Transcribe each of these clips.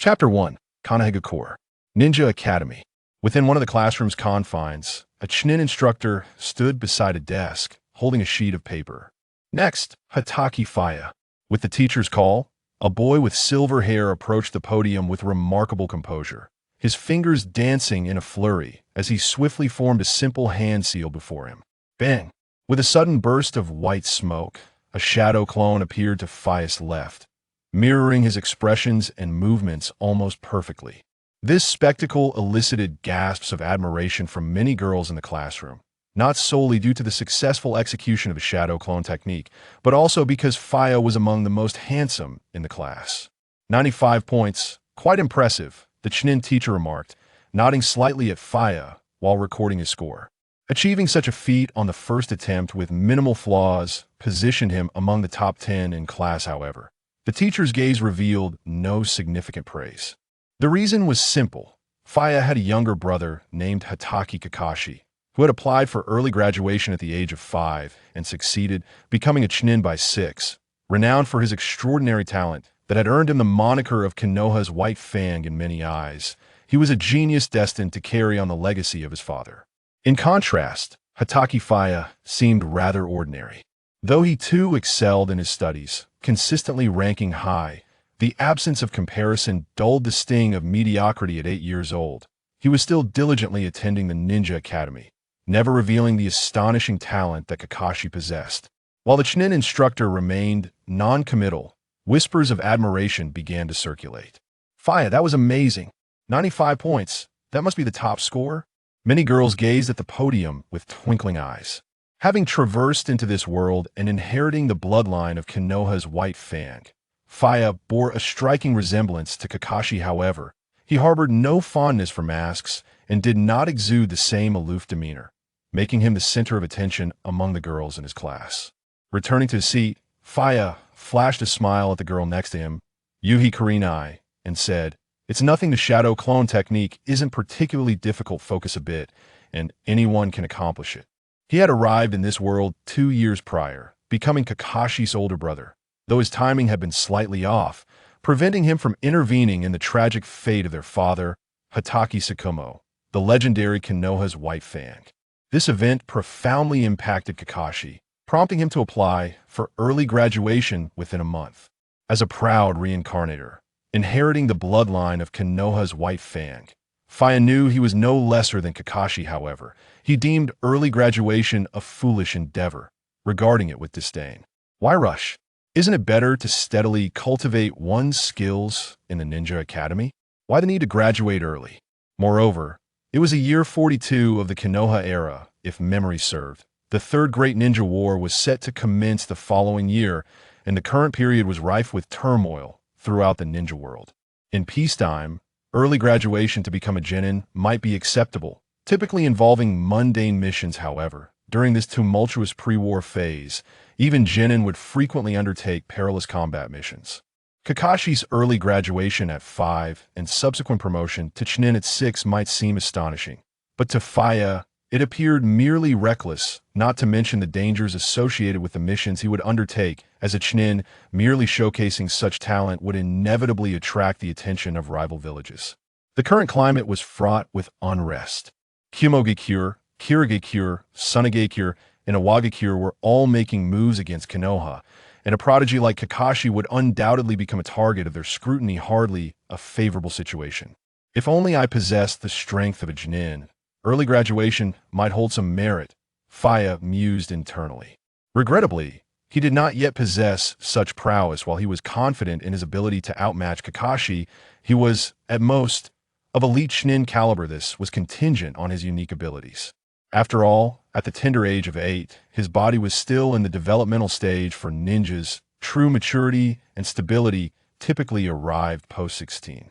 Chapter 1. Kanehagakure Ninja Academy. Within one of the classroom's confines, a Chunin instructor stood beside a desk, holding a sheet of paper. Next, Hataki Faya. With the teacher's call, a boy with silver hair approached the podium with remarkable composure, his fingers dancing in a flurry as he swiftly formed a simple hand seal before him. Bang! With a sudden burst of white smoke, a shadow clone appeared to Faya's left, mirroring his expressions and movements almost perfectly. This spectacle elicited gasps of admiration from many girls in the classroom, not solely due to the successful execution of a shadow clone technique, but also because Faya was among the most handsome in the class. 95 points, quite impressive, the Chunin teacher remarked, nodding slightly at Faya while recording his score. Achieving such a feat on the first attempt with minimal flaws positioned him among the top 10 in class, however. The teacher's gaze revealed no significant praise. The reason was simple. Faya had a younger brother named Hataki Kakashi, who had applied for early graduation at the age of 5 and succeeded, becoming a Chunin by 6, renowned for his extraordinary talent that had earned him the moniker of Konoha's White Fang in many eyes. He was a genius destined to carry on the legacy of his father. In contrast, Hataki Faya seemed rather ordinary. Though he too excelled in his studies, consistently ranking high, the absence of comparison dulled the sting of mediocrity at 8 years old. He was still diligently attending the Ninja Academy, never revealing the astonishing talent that Kakashi possessed. While the Chunin instructor remained non-committal, whispers of admiration began to circulate. Faya, that was amazing. 95 points. That must be the top score? Many girls gazed at the podium with twinkling eyes. Having traversed into this world and inheriting the bloodline of Konoha's White Fang, Faya bore a striking resemblance to Kakashi. However, he harbored no fondness for masks and did not exude the same aloof demeanor, making him the center of attention among the girls in his class. Returning to his seat, Faya flashed a smile at the girl next to him, Yuhi Kurenai, and said, "It's nothing. The shadow clone technique isn't particularly difficult. Focus a bit, and anyone can accomplish it." He had arrived in this world 2 years prior, becoming Kakashi's older brother, though his timing had been slightly off, preventing him from intervening in the tragic fate of their father, Hataki Tsukumo, the legendary Konoha's White Fang. This event profoundly impacted Kakashi, prompting him to apply for early graduation within a month. As a proud reincarnator, inheriting the bloodline of Konoha's White Fang, Faya knew he was no lesser than Kakashi. However, he deemed early graduation a foolish endeavor, regarding it with disdain. Why rush? Isn't it better to steadily cultivate one's skills in the Ninja Academy? Why the need to graduate early? Moreover, it was a year 42 of the Konoha era, if memory served. The Third Great Ninja War was set to commence the following year, and the current period was rife with turmoil throughout the ninja world. In peacetime, early graduation to become a genin might be acceptable, typically involving mundane missions. However, during this tumultuous pre-war phase, even genin would frequently undertake perilous combat missions. Kakashi's early graduation at 5 and subsequent promotion to Chunin at 6 might seem astonishing, but to Faya, it appeared merely reckless, not to mention the dangers associated with the missions he would undertake. As a Chunin, merely showcasing such talent would inevitably attract the attention of rival villages. The current climate was fraught with unrest. Kumogakure, Kirigakure, Sunagakure, and Awagakure were all making moves against Konoha, and a prodigy like Kakashi would undoubtedly become a target of their scrutiny. Hardly a favorable situation. If only I possessed the strength of a genin, early graduation might hold some merit, Faya mused internally. Regrettably, he did not yet possess such prowess. While he was confident in his ability to outmatch Kakashi, he was, at most, of elite Chunin caliber. This was contingent on his unique abilities. After all, at the tender age of 8, his body was still in the developmental stage for ninjas. True maturity and stability typically arrived post-16.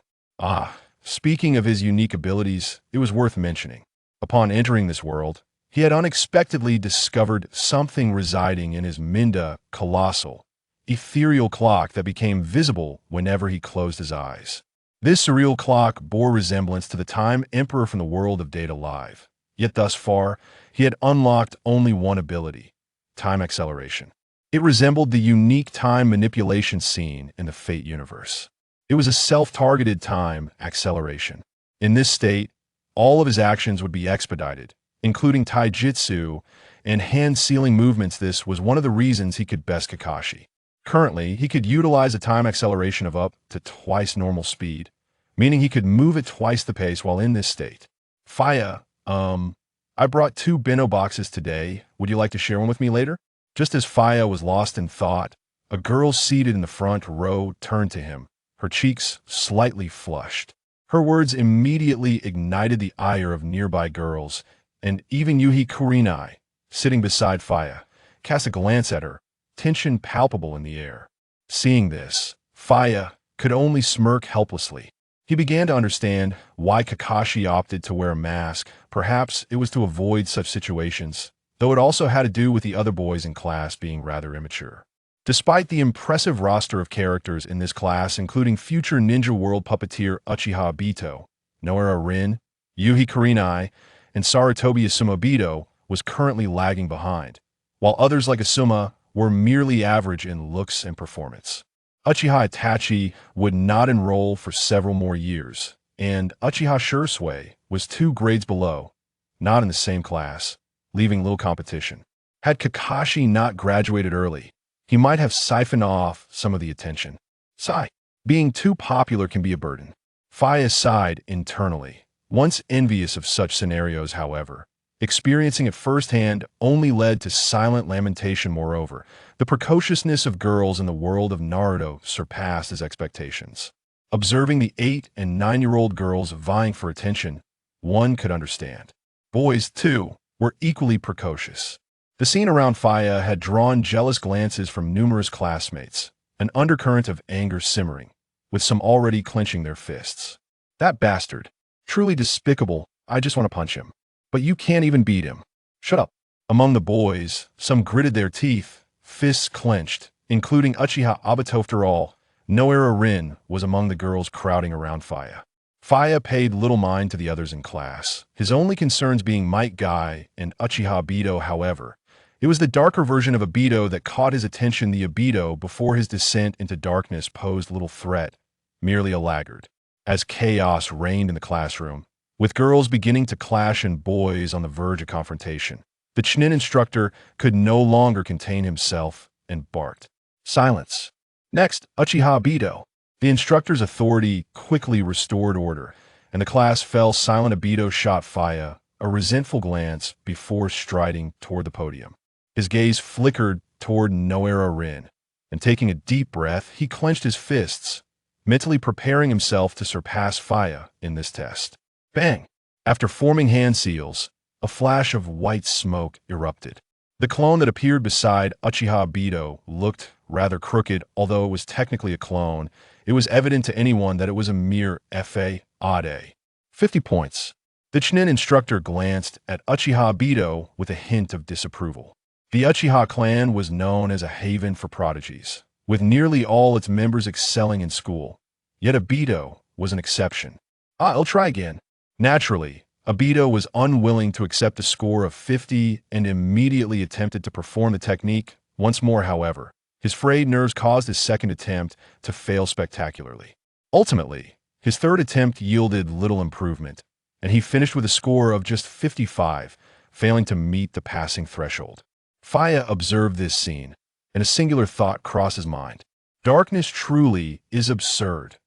Speaking of his unique abilities, it was worth mentioning. Upon entering this world, he had unexpectedly discovered something residing in his Minda colossal, ethereal clock that became visible whenever he closed his eyes. This surreal clock bore resemblance to the Time Emperor from the world of Data Live. Yet thus far, he had unlocked only one ability: time acceleration. It resembled the unique time manipulation scene in the Fate universe. It was a self-targeted time acceleration. In this state, all of his actions would be expedited, including taijutsu and hand-sealing movements. This was one of the reasons he could best Kakashi. Currently, he could utilize a time acceleration of up to twice normal speed, meaning he could move at twice the pace while in this state. Faya, I brought 2 bento boxes today. Would you like to share one with me later? Just as Faya was lost in thought, a girl seated in the front row turned to him, her cheeks slightly flushed. Her words immediately ignited the ire of nearby girls, and even Yuhi Kurinai, sitting beside Faya, cast a glance at her, tension palpable in the air. Seeing this, Faya could only smirk helplessly. He began to understand why Kakashi opted to wear a mask. Perhaps it was to avoid such situations, though it also had to do with the other boys in class being rather immature. Despite the impressive roster of characters in this class, including future Ninja World puppeteer Uchiha Obito, Noara Rin, Yuhi Kurinai, and Sarutobi Asuma Obito was currently lagging behind, while others like Asuma were merely average in looks and performance. Uchiha Itachi would not enroll for several more years, and Uchiha Shursui was 2 grades below, not in the same class, leaving little competition. Had Kakashi not graduated early, he might have siphoned off some of the attention. Being too popular can be a burden. Faya sighed internally. Once envious of such scenarios, however, experiencing it firsthand only led to silent lamentation. Moreover, the precociousness of girls in the world of Naruto surpassed his expectations. Observing the 8- and 9-year-old girls vying for attention, one could understand. Boys, too, were equally precocious. The scene around Faya had drawn jealous glances from numerous classmates, an undercurrent of anger simmering, with some already clenching their fists. That bastard. Truly despicable. I just want to punch him. But you can't even beat him. Shut up. Among the boys, some gritted their teeth, fists clenched, including Uchiha Obito. After all, Noara Rin was among the girls crowding around Faya. Faya paid little mind to the others in class, his only concerns being Might Guy and Uchiha Obito. However, it was the darker version of Obito that caught his attention. The Obito before his descent into darkness posed little threat, merely a laggard. As chaos reigned in the classroom, with girls beginning to clash and boys on the verge of confrontation, the Chunin instructor could no longer contain himself and barked. Silence. Next, Uchiha Obito. The instructor's authority quickly restored order, and the class fell silent. Obito shot Faya a resentful glance before striding toward the podium. His gaze flickered toward Noara Rin, and taking a deep breath, he clenched his fists, mentally preparing himself to surpass Faya in this test. Bang! After forming hand seals, a flash of white smoke erupted. The clone that appeared beside Uchiha Obito looked rather crooked. Although it was technically a clone, it was evident to anyone that it was a mere FA. 50 points. The Chunin instructor glanced at Uchiha Obito with a hint of disapproval. The Uchiha clan was known as a haven for prodigies, with nearly all its members excelling in school. Yet Obito was an exception. I'll try again. Naturally, Obito was unwilling to accept a score of 50 and immediately attempted to perform the technique once more. However, his frayed nerves caused his second attempt to fail spectacularly. Ultimately, his third attempt yielded little improvement, and he finished with a score of just 55, failing to meet the passing threshold. Faya observed this scene, and a singular thought crossed his mind. Darkness truly is absurd.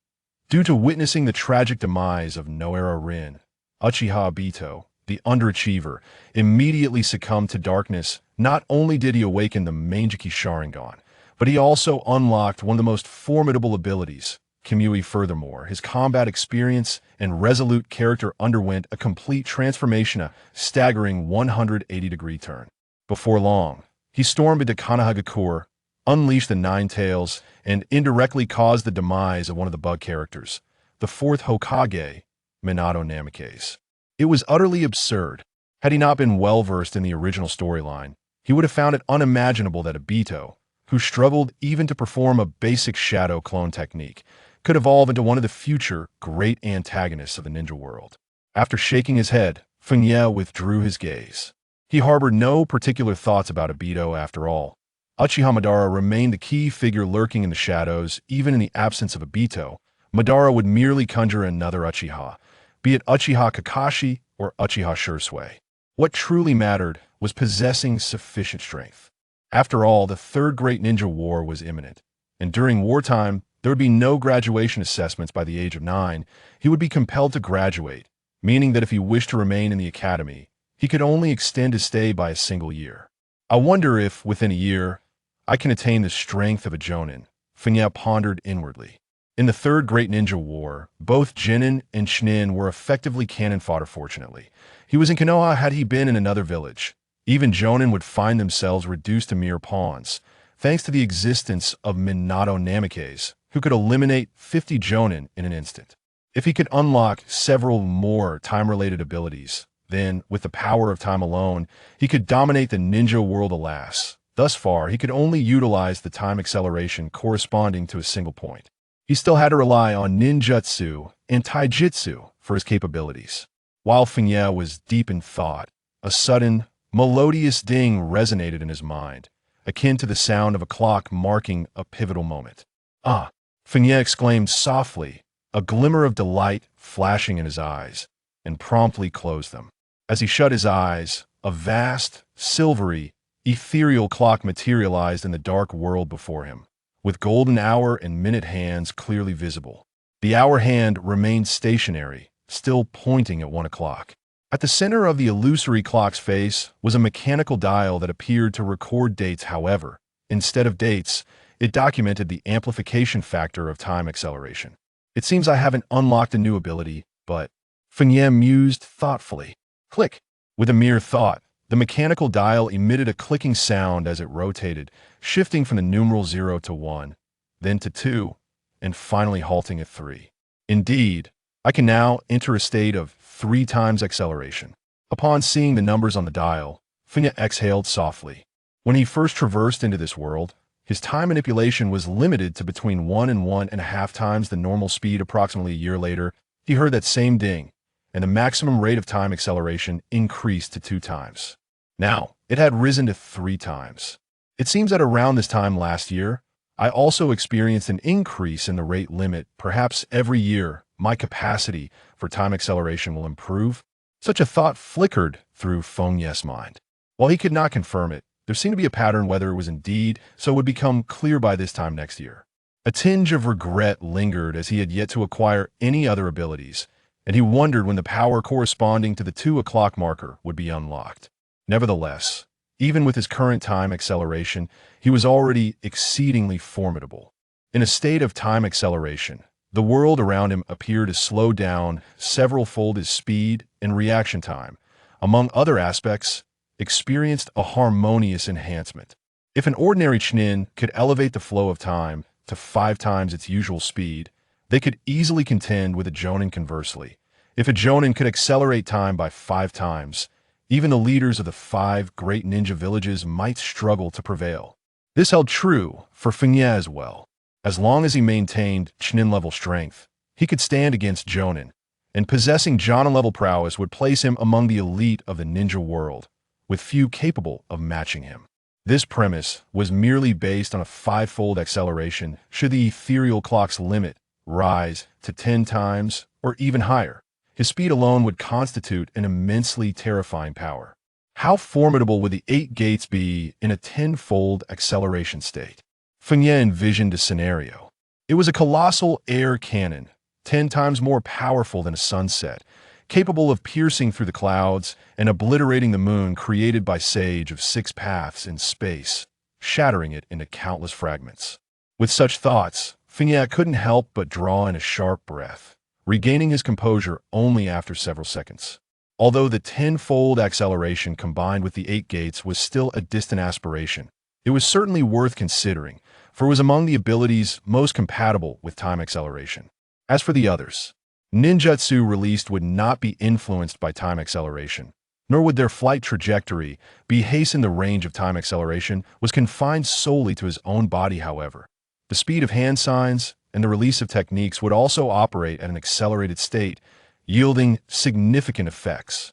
Due to witnessing the tragic demise of Noara Rin, Uchiha Obito, the underachiever, immediately succumbed to darkness. Not only did he awaken the Manjiki Sharingan, but he also unlocked one of the most formidable abilities, Kimui. Furthermore, his combat experience and resolute character underwent a complete transformation, a staggering 180-degree turn. Before long, he stormed into Konohagakure, unleashed the Nine Tails, and indirectly caused the demise of one of the bug characters, the 4th Hokage, Minato Namikaze. It was utterly absurd. Had he not been well-versed in the original storyline, he would have found it unimaginable that Obito, who struggled even to perform a basic shadow clone technique, could evolve into one of the future great antagonists of the ninja world. After shaking his head, Feng Ye withdrew his gaze. He harbored no particular thoughts about Obito after all. Uchiha Madara remained the key figure lurking in the shadows, even in the absence of Obito, Madara would merely conjure another Uchiha, be it Uchiha Kakashi or Uchiha Shursui. What truly mattered was possessing sufficient strength. After all, the Third Great Ninja War was imminent, and during wartime, there would be no graduation assessments by the age of 9. He would be compelled to graduate, meaning that if he wished to remain in the academy, he could only extend his stay by a single year. I wonder if, within a year, I can attain the strength of a Jonin, Feng Ye pondered inwardly. In the Third Great Ninja War, both Jinin and Chunin were effectively cannon fodder fortunately. He was in Konoha had he been in another village. Even Jonin would find themselves reduced to mere pawns, thanks to the existence of Minato Namikes, who could eliminate 50 Jonin in an instant. If he could unlock several more time-related abilities, then, with the power of time alone, he could dominate the ninja world. Alas, thus far, he could only utilize the time acceleration corresponding to a single point. He still had to rely on ninjutsu and taijutsu for his capabilities. While Feng Ye was deep in thought, a sudden, melodious ding resonated in his mind, akin to the sound of a clock marking a pivotal moment. Ah! Feng Ye exclaimed softly, a glimmer of delight flashing in his eyes, and promptly closed them. As he shut his eyes, a vast, silvery, ethereal clock materialized in the dark world before him, with golden hour and minute hands clearly visible. The hour hand remained stationary, still pointing at 1 o'clock. At the center of the illusory clock's face was a mechanical dial that appeared to record dates. However, instead of dates, it documented the amplification factor of time acceleration. It seems I haven't unlocked a new ability, but Feng Ye mused thoughtfully. Click! With a mere thought, the mechanical dial emitted a clicking sound as it rotated, shifting from the numeral 0 to 1, then to 2, and finally halting at 3. Indeed, I can now enter a state of 3 times acceleration. Upon seeing the numbers on the dial, Feng Ye exhaled softly. When he first traversed into this world, his time manipulation was limited to between 1 and 1.5 times the normal speed. Approximately a year later, he heard that same ding, and the maximum rate of time acceleration increased to 2 times. Now, it had risen to 3 times. It seems that around this time last year, I also experienced an increase in the rate limit. Perhaps every year, my capacity for time acceleration will improve. Such a thought flickered through Feng Ye's mind. While he could not confirm it, there seemed to be a pattern whether it was indeed, so it would become clear by this time next year. A tinge of regret lingered as he had yet to acquire any other abilities, and he wondered when the power corresponding to the 2 o'clock marker would be unlocked. Nevertheless, even with his current time acceleration, he was already exceedingly formidable. In a state of time acceleration, the world around him appeared to slow down several-fold his speed and reaction time. Among other aspects, experienced a harmonious enhancement. If an ordinary Chunin could elevate the flow of time to 5 times its usual speed, they could easily contend with a Jonin conversely. If a Jonin could accelerate time by 5 times, even the leaders of the 5 great ninja villages might struggle to prevail. This held true for Feng Ye as well. As long as he maintained Chunin-level strength, he could stand against Jonin, and possessing Jonin-level prowess would place him among the elite of the ninja world, with few capable of matching him. This premise was merely based on a 5-fold acceleration should the ethereal clock's limit rise to 10 times or even higher. His speed alone would constitute an immensely terrifying power. How formidable would the 8 gates be in a 10-fold acceleration state? Feng Ye envisioned a scenario. It was a colossal air cannon, 10 times more powerful than a sunset, capable of piercing through the clouds and obliterating the moon created by Sage of 6 paths in space, shattering it into countless fragments. With such thoughts, Feng Ye couldn't help but draw in a sharp breath, regaining his composure only after several seconds. Although the 10-fold acceleration combined with the 8 gates was still a distant aspiration, it was certainly worth considering, for it was among the abilities most compatible with time acceleration. As for the others, ninjutsu released would not be influenced by time acceleration, nor would their flight trajectory be hastened. The range of time acceleration was confined solely to his own body. However, the speed of hand signs and the release of techniques would also operate at an accelerated state, yielding significant effects.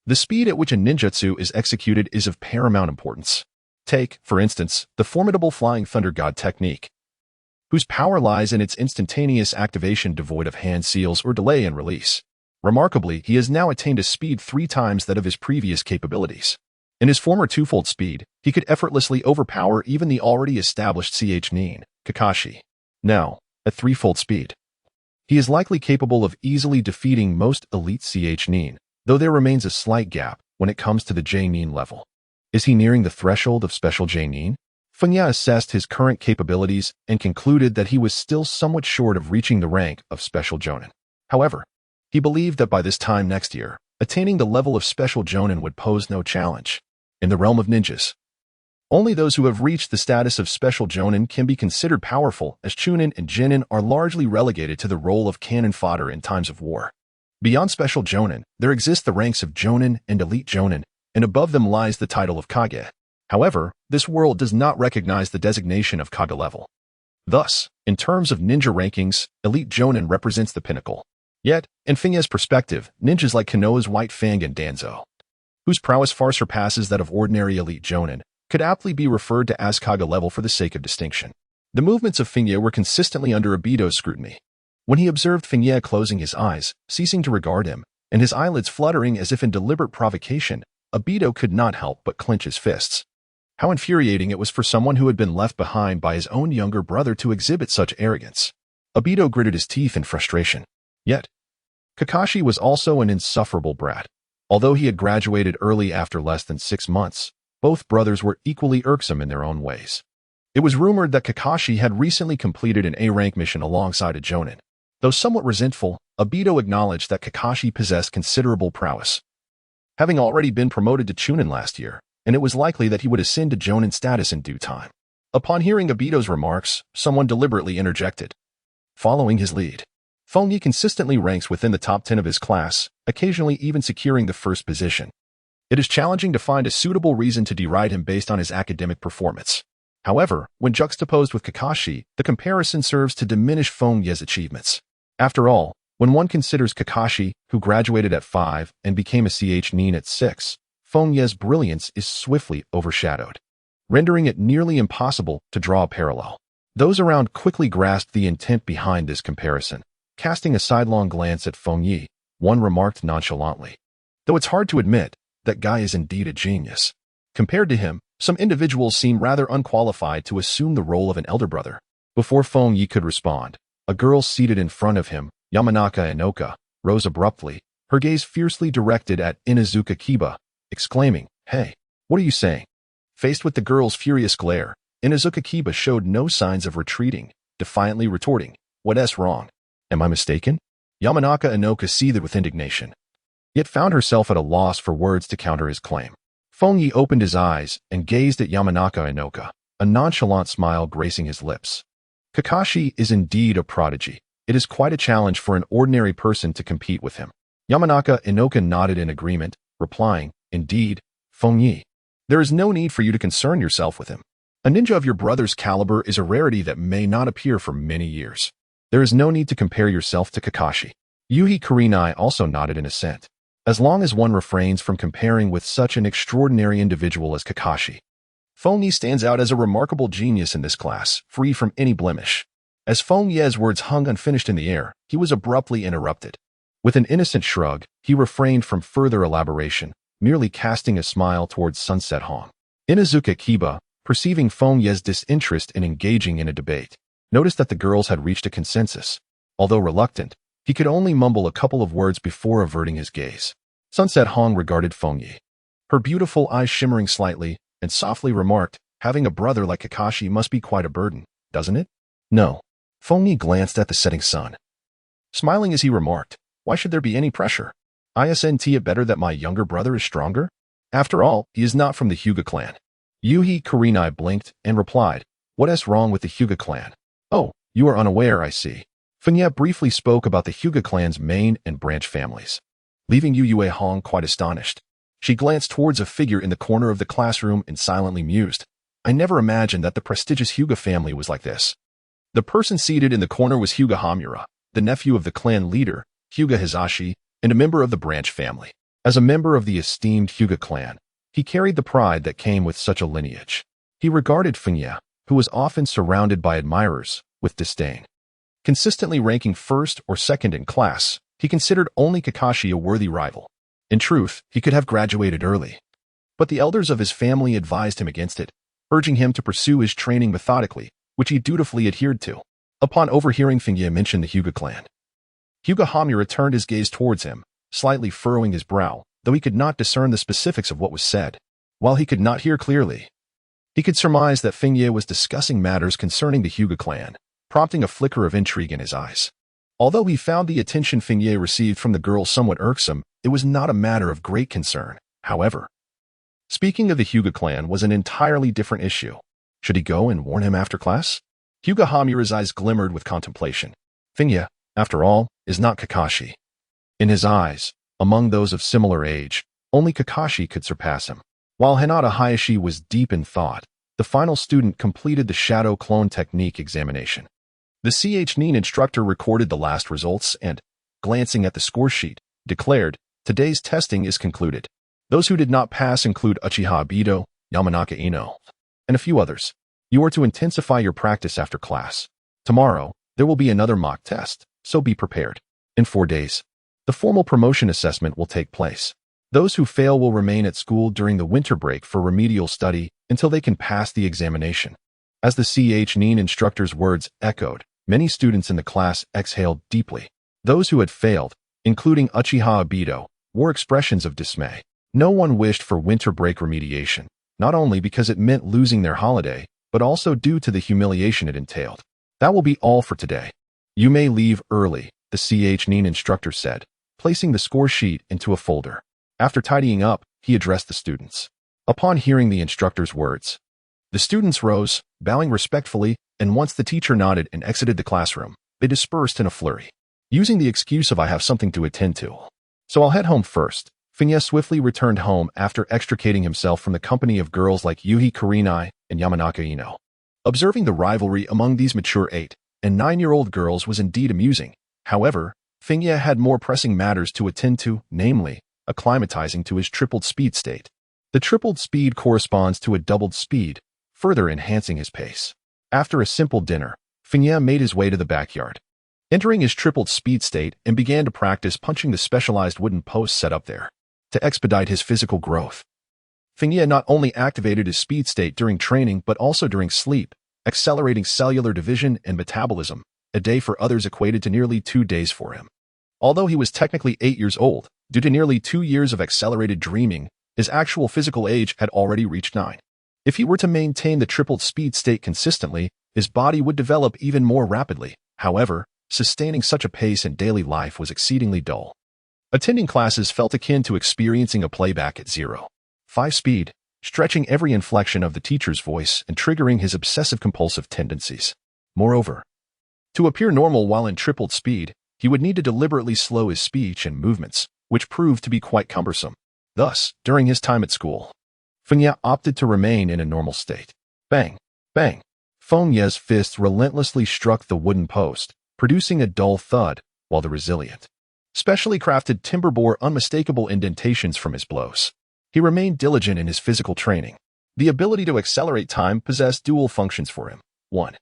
The speed at which a ninjutsu is executed is of paramount importance. Take, for instance, the formidable Flying Thunder God technique. whose power lies in its instantaneous activation devoid of hand seals or delay in release. Remarkably, he has now attained a speed 3 times that of his previous capabilities. In his former twofold speed, he could effortlessly overpower even the already established Nin, Kakashi. Now, at threefold speed, he is likely capable of easily defeating most elite Nin, though there remains a slight gap when it comes to the Nin level. Is he nearing the threshold of special Nin? Feng Ye assessed his current capabilities and concluded that he was still somewhat short of reaching the rank of special Jonin. However, he believed that by this time next year, attaining the level of special Jonin would pose no challenge. In the realm of ninjas, only those who have reached the status of special Jonin can be considered powerful, as Chunin and Jinin are largely relegated to the role of cannon fodder in times of war. Beyond special Jonin, there exist the ranks of Jonin and elite Jonin, and above them lies the title of Kage. However, this world does not recognize the designation of Kage level. Thus, in terms of ninja rankings, elite Jonin represents the pinnacle. Yet, in Feng Ye's perspective, ninjas like Konoha's White Fang and Danzo, whose prowess far surpasses that of ordinary elite Jonin, could aptly be referred to as Kage level for the sake of distinction. The movements of Feng Ye were consistently under Obito's scrutiny. When he observed Feng Ye closing his eyes, ceasing to regard him, and his eyelids fluttering as if in deliberate provocation, Obito could not help but clench his fists. How infuriating it was for someone who had been left behind by his own younger brother to exhibit such arrogance. Obito gritted his teeth in frustration. Yet, Kakashi was also an insufferable brat. Although he had graduated early after less than 6 months, both brothers were equally irksome in their own ways. It was rumored that Kakashi had recently completed an A-rank mission alongside a Jonin. Though somewhat resentful, Obito acknowledged that Kakashi possessed considerable prowess, having already been promoted to Chunin last year, and it was likely that he would ascend to Jonin status in due time. Upon hearing Obito's remarks, someone deliberately interjected. Following his lead, Feng Ye consistently ranks within the top 10 of his class, occasionally even securing the first position. It is challenging to find a suitable reason to deride him based on his academic performance. However, when juxtaposed with Kakashi, the comparison serves to diminish Feng Ye's achievements. After all, when one considers Kakashi, who graduated at 5 and became a Nin at 6, Feng Ye's brilliance is swiftly overshadowed, rendering it nearly impossible to draw a parallel. Those around quickly grasped the intent behind this comparison. Casting a sidelong glance at Feng Ye, one remarked nonchalantly, "Though it's hard to admit, that guy is indeed a genius." Compared to him, some individuals seem rather unqualified to assume the role of an elder brother. Before Feng Ye could respond, a girl seated in front of him, Yamanaka Inoka, rose abruptly, her gaze fiercely directed at Inuzuka Kiba, exclaiming, "Hey, what are you saying?" Faced with the girl's furious glare, Inuzuka Kiba showed no signs of retreating, defiantly retorting, "What's wrong? Am I mistaken?" Yamanaka Inoka seethed with indignation, yet found herself at a loss for words to counter his claim. Feng Ye opened his eyes and gazed at Yamanaka Inoka, a nonchalant smile gracing his lips. Kakashi is indeed a prodigy. It is quite a challenge for an ordinary person to compete with him. Yamanaka Inoka nodded in agreement, replying, "Indeed, Feng Ye. There is no need for you to concern yourself with him. A ninja of your brother's caliber is a rarity that may not appear for many years. There is no need to compare yourself to Kakashi." Yuhi Kurenai also nodded in assent. As long as one refrains from comparing with such an extraordinary individual as Kakashi, Feng Ye stands out as a remarkable genius in this class, free from any blemish. As Feng Ye's words hung unfinished in the air, he was abruptly interrupted. With an innocent shrug, he refrained from further elaboration, merely casting a smile towards Sunset Hong. Inuzuka Kiba, perceiving Feng Ye's disinterest in engaging in a debate, noticed that the girls had reached a consensus. Although reluctant, he could only mumble a couple of words before averting his gaze. Sunset Hong regarded Feng Ye, her beautiful eyes shimmering slightly, and softly remarked, "Having a brother like Kakashi must be quite a burden, doesn't it?" "No." Feng Ye glanced at the setting sun, smiling as he remarked, "Why should there be any pressure? Isn't it better that my younger brother is stronger? After all, he is not from the Hyuga clan." Yuhi Kurenai blinked and replied, "What's wrong with the Hyuga clan?" "Oh, you are unaware, I see." Feng Ye briefly spoke about the Hyuga clan's main and branch families, leaving Yue Hong quite astonished. She glanced towards a figure in the corner of the classroom and silently mused, "I never imagined that the prestigious Hyuga family was like this." The person seated in the corner was Hyuga Hamura, the nephew of the clan leader, Hyuga Hizashi, and a member of the branch family. As a member of the esteemed Hyuga clan, he carried the pride that came with such a lineage. He regarded Feng Ye, who was often surrounded by admirers, with disdain. Consistently ranking first or second in class, he considered only Kakashi a worthy rival. In truth, he could have graduated early. But the elders of his family advised him against it, urging him to pursue his training methodically, which he dutifully adhered to. Upon overhearing Feng Ye mention the Hyuga clan, Hyuga Hamura turned his gaze towards him, slightly furrowing his brow, though he could not discern the specifics of what was said. While he could not hear clearly, he could surmise that Feng Ye was discussing matters concerning the Hyuga clan, prompting a flicker of intrigue in his eyes. Although he found the attention Feng Ye received from the girl somewhat irksome, it was not a matter of great concern. However, speaking of the Hyuga clan was an entirely different issue. Should he go and warn him after class? Hyuga Hamura's eyes glimmered with contemplation. Feng Ye, after all, is not Kakashi. In his eyes, among those of similar age, only Kakashi could surpass him. While Hinata Hayashi was deep in thought, the final student completed the Shadow Clone Technique examination. The CH9 instructor recorded the last results and, glancing at the score sheet, declared, "Today's testing is concluded. Those who did not pass include Uchiha Obito, Yamanaka Ino, and a few others. You are to intensify your practice after class. Tomorrow, there will be another mock test, so be prepared. In 4 days, the formal promotion assessment will take place. Those who fail will remain at school during the winter break for remedial study until they can pass the examination." As the CH9 instructor's words echoed, many students in the class exhaled deeply. Those who had failed, including Uchiha Obito, wore expressions of dismay. No one wished for winter break remediation, not only because it meant losing their holiday, but also due to the humiliation it entailed. "That will be all for today. You may leave early," the CH9 instructor said, placing the score sheet into a folder. After tidying up, he addressed the students. Upon hearing the instructor's words, the students rose, bowing respectfully, and once the teacher nodded and exited the classroom, they dispersed in a flurry. Using the excuse of "I have something to attend to, so I'll head home first," Feng Ye swiftly returned home after extricating himself from the company of girls like Yuhi Kurenai and Yamanaka Ino. Observing the rivalry among these mature 8- and 9-year-old girls was indeed amusing. However, Feng Ye had more pressing matters to attend to, namely, acclimatizing to his tripled speed state. The tripled speed corresponds to a doubled speed, further enhancing his pace. After a simple dinner, Feng Ye made his way to the backyard, entering his tripled speed state and began to practice punching the specialized wooden posts set up there. To expedite his physical growth, Feng Ye not only activated his speed state during training but also during sleep, accelerating cellular division and metabolism. A day for others equated to nearly 2 days for him. Although he was technically 8 years old, due to nearly 2 years of accelerated dreaming, his actual physical age had already reached 9. If he were to maintain the tripled speed state consistently, his body would develop even more rapidly. However, sustaining such a pace in daily life was exceedingly dull. Attending classes felt akin to experiencing a playback at 0.5 speed, stretching every inflection of the teacher's voice and triggering his obsessive-compulsive tendencies. Moreover, to appear normal while in tripled speed, he would need to deliberately slow his speech and movements, which proved to be quite cumbersome. Thus, during his time at school, Feng Ye opted to remain in a normal state. Bang! Bang! Feng Ye's fists relentlessly struck the wooden post, producing a dull thud, while the resilient, specially crafted timber bore unmistakable indentations from his blows. He remained diligent in his physical training. The ability to accelerate time possessed dual functions for him. 1.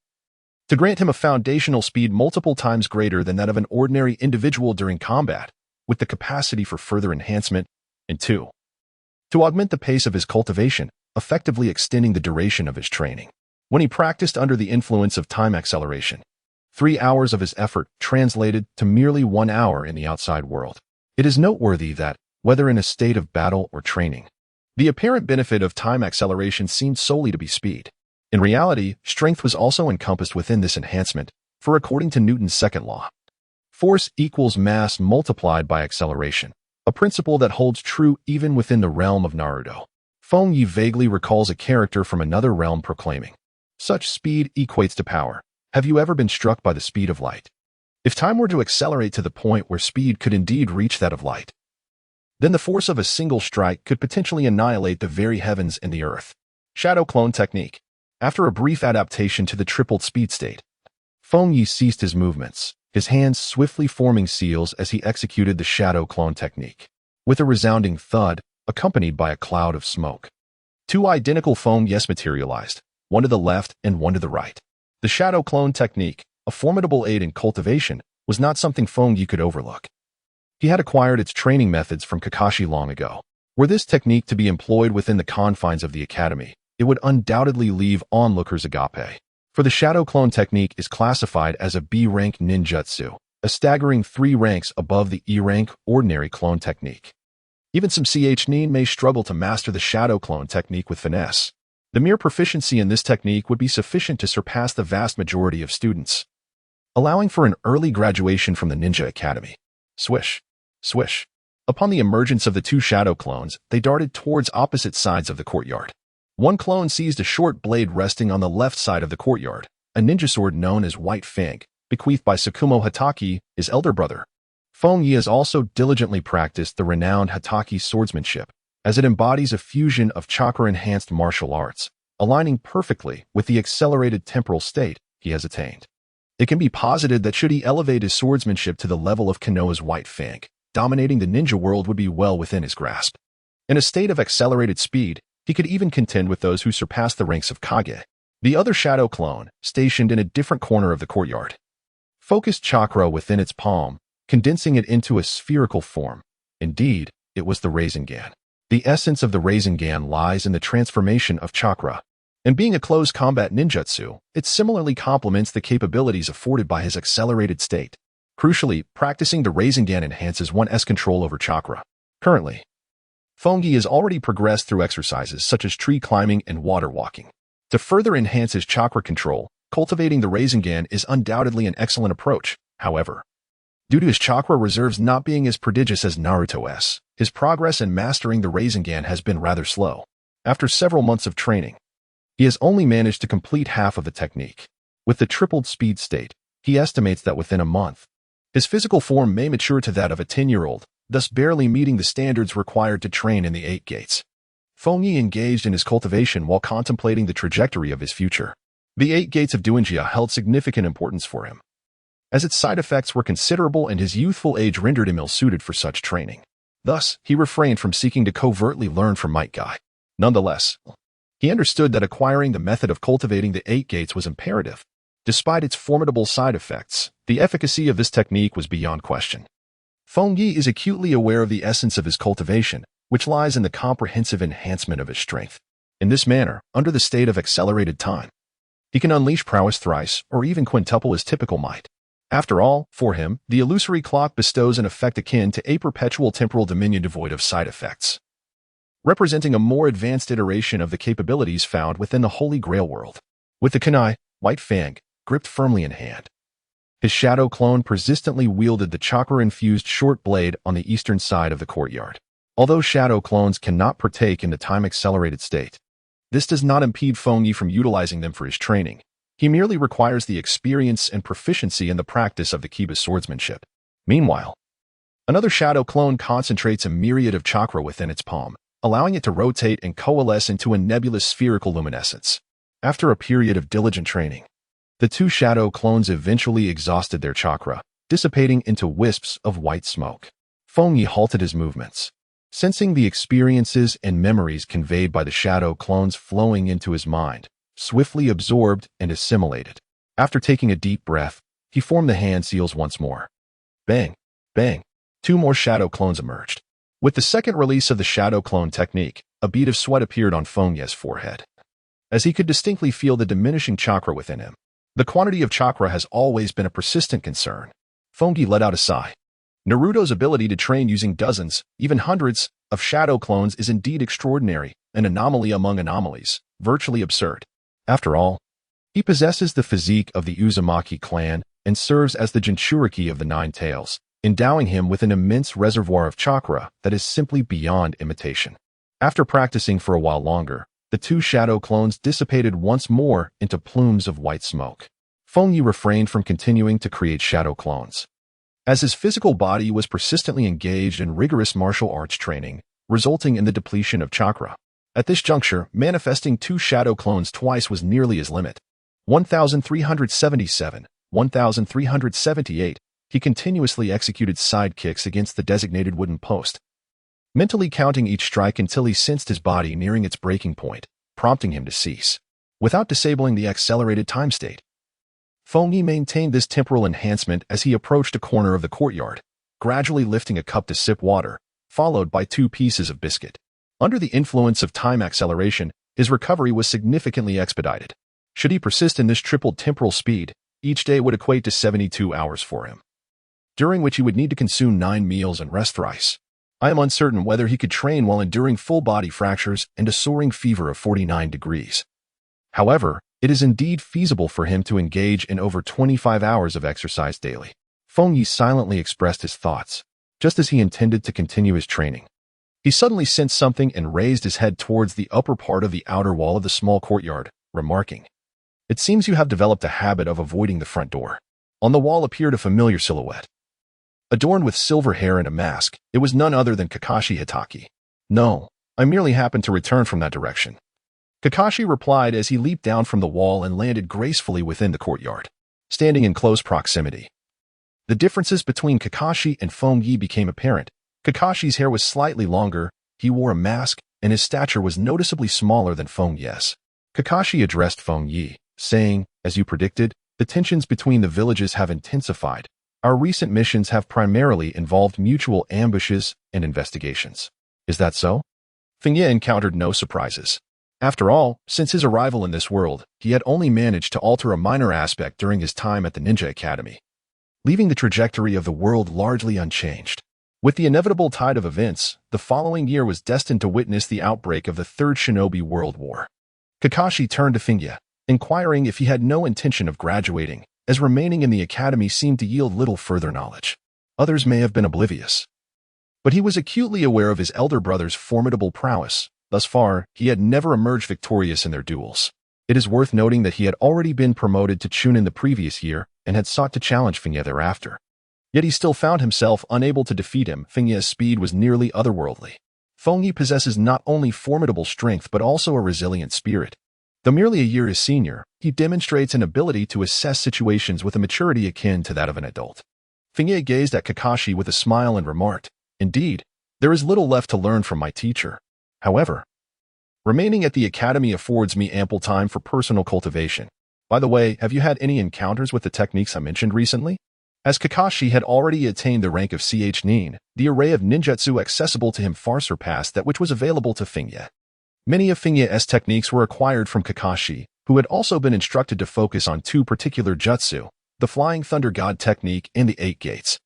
To grant him a foundational speed multiple times greater than that of an ordinary individual during combat, with the capacity for further enhancement, and 2. To augment the pace of his cultivation, effectively extending the duration of his training. When he practiced under the influence of time acceleration, 3 hours of his effort translated to merely 1 hour in the outside world. It is noteworthy that, whether in a state of battle or training, the apparent benefit of time acceleration seemed solely to be speed. In reality, strength was also encompassed within this enhancement, for according to Newton's second law, force equals mass multiplied by acceleration, a principle that holds true even within the realm of Naruto. Feng Ye vaguely recalls a character from another realm proclaiming, "Such speed equates to power. Have you ever been struck by the speed of light? If time were to accelerate to the point where speed could indeed reach that of light, then the force of a single strike could potentially annihilate the very heavens and the earth." Shadow Clone Technique. After a brief adaptation to the tripled speed state, Feng Ye ceased his movements, his hands swiftly forming seals as he executed the Shadow Clone Technique. With a resounding thud, accompanied by a cloud of smoke, 2 identical Feng Yes materialized, one to the left and one to the right. The Shadow Clone Technique, a formidable aid in cultivation, was not something Feng Ye could overlook. He had acquired its training methods from Kakashi long ago. Were this technique to be employed within the confines of the academy, it would undoubtedly leave onlookers agape. For the shadow clone technique is classified as a B-rank ninjutsu, a staggering 3 ranks above the E-rank ordinary clone technique. Even some nin may struggle to master the shadow clone technique with finesse. The mere proficiency in this technique would be sufficient to surpass the vast majority of students, allowing for an early graduation from the ninja academy. Swish, swish. Upon the emergence of the 2 shadow clones, they darted towards opposite sides of the courtyard. One clone seized a short blade resting on the left side of the courtyard, a ninja sword known as White Fang, bequeathed by Tsukumo Hatake, his elder brother. Feng Ye has also diligently practiced the renowned Hatake swordsmanship, as it embodies a fusion of chakra-enhanced martial arts, aligning perfectly with the accelerated temporal state he has attained. It can be posited that should he elevate his swordsmanship to the level of Konoha's White Fang, dominating the ninja world would be well within his grasp. In a state of accelerated speed, he could even contend with those who surpass the ranks of Kage, the other shadow clone, stationed in a different corner of the courtyard. Focused chakra within its palm, condensing it into a spherical form. Indeed, it was the Rasengan. The essence of the Rasengan lies in the transformation of chakra. And being a close combat ninjutsu, it similarly complements the capabilities afforded by his accelerated state. Crucially, practicing the Rasengan enhances one's control over chakra. Currently, Feng Ye has already progressed through exercises such as tree climbing and water walking. To further enhance his chakra control, cultivating the Rasengan is undoubtedly an excellent approach. However, due to his chakra reserves not being as prodigious as Naruto's, his progress in mastering the Rasengan has been rather slow. After several months of training, he has only managed to complete half of the technique. With the tripled speed state, he estimates that within a month, his physical form may mature to that of a 10-year-old, thus barely meeting the standards required to train in the 8 gates. Feng Ye engaged in his cultivation while contemplating the trajectory of his future. The 8 gates of Duanjia held significant importance for him, as its side effects were considerable and his youthful age rendered him ill-suited for such training. Thus, he refrained from seeking to covertly learn from Might Guy. Nonetheless, he understood that acquiring the method of cultivating the 8 gates was imperative. Despite its formidable side effects, the efficacy of this technique was beyond question. Feng Ye is acutely aware of the essence of his cultivation, which lies in the comprehensive enhancement of his strength. In this manner, under the state of accelerated time, he can unleash prowess thrice or even quintuple his typical might. After all, for him, the illusory clock bestows an effect akin to a perpetual temporal dominion devoid of side effects, representing a more advanced iteration of the capabilities found within the Holy Grail world. With the kunai, White Fang, gripped firmly in hand, his shadow clone persistently wielded the chakra-infused short blade on the eastern side of the courtyard. Although shadow clones cannot partake in the time-accelerated state, this does not impede Feng Ye from utilizing them for his training. He merely requires the experience and proficiency in the practice of the Kiba swordsmanship. Meanwhile, another shadow clone concentrates a myriad of chakra within its palm, allowing it to rotate and coalesce into a nebulous spherical luminescence. After a period of diligent training, the 2 shadow clones eventually exhausted their chakra, dissipating into wisps of white smoke. Feng Ye halted his movements, sensing the experiences and memories conveyed by the shadow clones flowing into his mind, swiftly absorbed and assimilated. After taking a deep breath, he formed the hand seals once more. Bang! Bang! 2 more shadow clones emerged. With the second release of the shadow clone technique, a bead of sweat appeared on Feng Ye's forehead, as he could distinctly feel the diminishing chakra within him. The quantity of chakra has always been a persistent concern. Feng Ye let out a sigh. Naruto's ability to train using dozens, even hundreds, of shadow clones is indeed extraordinary, an anomaly among anomalies, virtually absurd. After all, he possesses the physique of the Uzumaki clan and serves as the Jinchuriki of the 9 tails, endowing him with an immense reservoir of chakra that is simply beyond imitation. After practicing for a while longer, the 2 shadow clones dissipated once more into plumes of white smoke. Feng Ye refrained from continuing to create shadow clones, as his physical body was persistently engaged in rigorous martial arts training, resulting in the depletion of chakra. At this juncture, manifesting 2 shadow clones twice was nearly his limit. 1377, 1378, he continuously executed side kicks against the designated wooden post, mentally counting each strike until he sensed his body nearing its breaking point, prompting him to cease. Without disabling the accelerated time state, Feng Ye maintained this temporal enhancement as he approached a corner of the courtyard, gradually lifting a cup to sip water, followed by 2 pieces of biscuit. Under the influence of time acceleration, his recovery was significantly expedited. Should he persist in this tripled temporal speed, each day would equate to 72 hours for him, during which he would need to consume 9 meals and rest thrice. I am uncertain whether he could train while enduring full-body fractures and a soaring fever of 49 degrees. However, it is indeed feasible for him to engage in over 25 hours of exercise daily. Feng Ye silently expressed his thoughts, just as he intended to continue his training. He suddenly sensed something and raised his head towards the upper part of the outer wall of the small courtyard, remarking, "It seems you have developed a habit of avoiding the front door." On the wall appeared a familiar silhouette. Adorned with silver hair and a mask, it was none other than Kakashi Hitaki. "No, I merely happened to return from that direction," Kakashi replied as he leaped down from the wall and landed gracefully within the courtyard, standing in close proximity. The differences between Kakashi and Feng Ye became apparent. Kakashi's hair was slightly longer, he wore a mask, and his stature was noticeably smaller than Feng Ye's. Kakashi addressed Feng Ye, saying, "As you predicted, the tensions between the villages have intensified. Our recent missions have primarily involved mutual ambushes and investigations. Is that so?" Feng Ye encountered no surprises. After all, since his arrival in this world, he had only managed to alter a minor aspect during his time at the Ninja Academy, leaving the trajectory of the world largely unchanged. With the inevitable tide of events, the following year was destined to witness the outbreak of the Third Shinobi World War. Kakashi turned to Feng Ye, inquiring if he had no intention of graduating, as remaining in the academy seemed to yield little further knowledge. Others may have been oblivious, but he was acutely aware of his elder brother's formidable prowess. Thus far, he had never emerged victorious in their duels. It is worth noting that he had already been promoted to Chunin the previous year and had sought to challenge Feng Ye thereafter. Yet he still found himself unable to defeat him. Feng Ye's speed was nearly otherworldly. Feng Ye possesses not only formidable strength but also a resilient spirit. Though merely a year his senior, he demonstrates an ability to assess situations with a maturity akin to that of an adult. Feng Ye gazed at Kakashi with a smile and remarked, "Indeed, there is little left to learn from my teacher. However, remaining at the academy affords me ample time for personal cultivation. By the way, have you had any encounters with the techniques I mentioned recently?" As Kakashi had already attained the rank of CH Nin, the array of ninjutsu accessible to him far surpassed that which was available to Feng Ye. Many of Feng Ye's techniques were acquired from Kakashi, who had also been instructed to focus on 2 particular jutsu, the Flying Thunder God technique and the 8 Gates.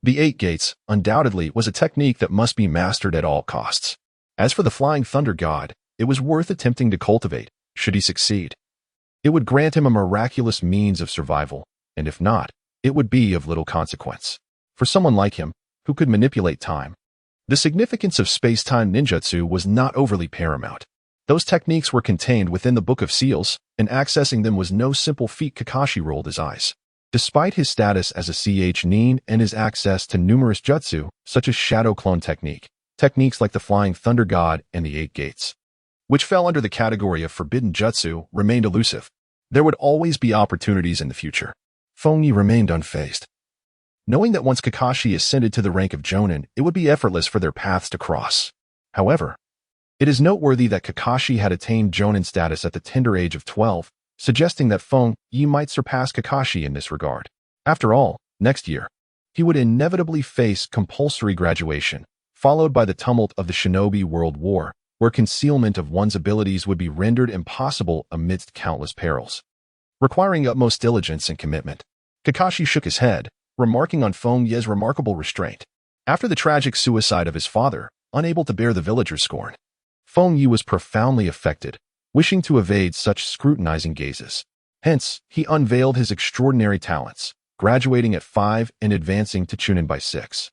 The 8 Gates, undoubtedly, was a technique that must be mastered at all costs. As for the Flying Thunder God, it was worth attempting to cultivate, should he succeed. It would grant him a miraculous means of survival, and if not, it would be of little consequence. For someone like him, who could manipulate time, the significance of space-time ninjutsu was not overly paramount. Those techniques were contained within the Book of Seals, and accessing them was no simple feat. Kakashi rolled his eyes. Despite his status as a CH Nin and his access to numerous jutsu, such as Shadow Clone Technique, techniques like the Flying Thunder God and the 8 Gates, which fell under the category of forbidden jutsu, remained elusive. There would always be opportunities in the future. Feng Ye remained unfazed, knowing that once Kakashi ascended to the rank of Jonin, it would be effortless for their paths to cross. However, it is noteworthy that Kakashi had attained Jonin status at the tender age of 12, suggesting that Feng Ye might surpass Kakashi in this regard. After all, next year, he would inevitably face compulsory graduation, followed by the tumult of the Shinobi World War, where concealment of one's abilities would be rendered impossible amidst countless perils, requiring utmost diligence and commitment. Kakashi shook his head, remarking on Feng Ye's remarkable restraint. After the tragic suicide of his father, unable to bear the villagers' scorn, Feng Ye was profoundly affected, wishing to evade such scrutinizing gazes. Hence, he unveiled his extraordinary talents, graduating at 5 and advancing to Chunin by 6.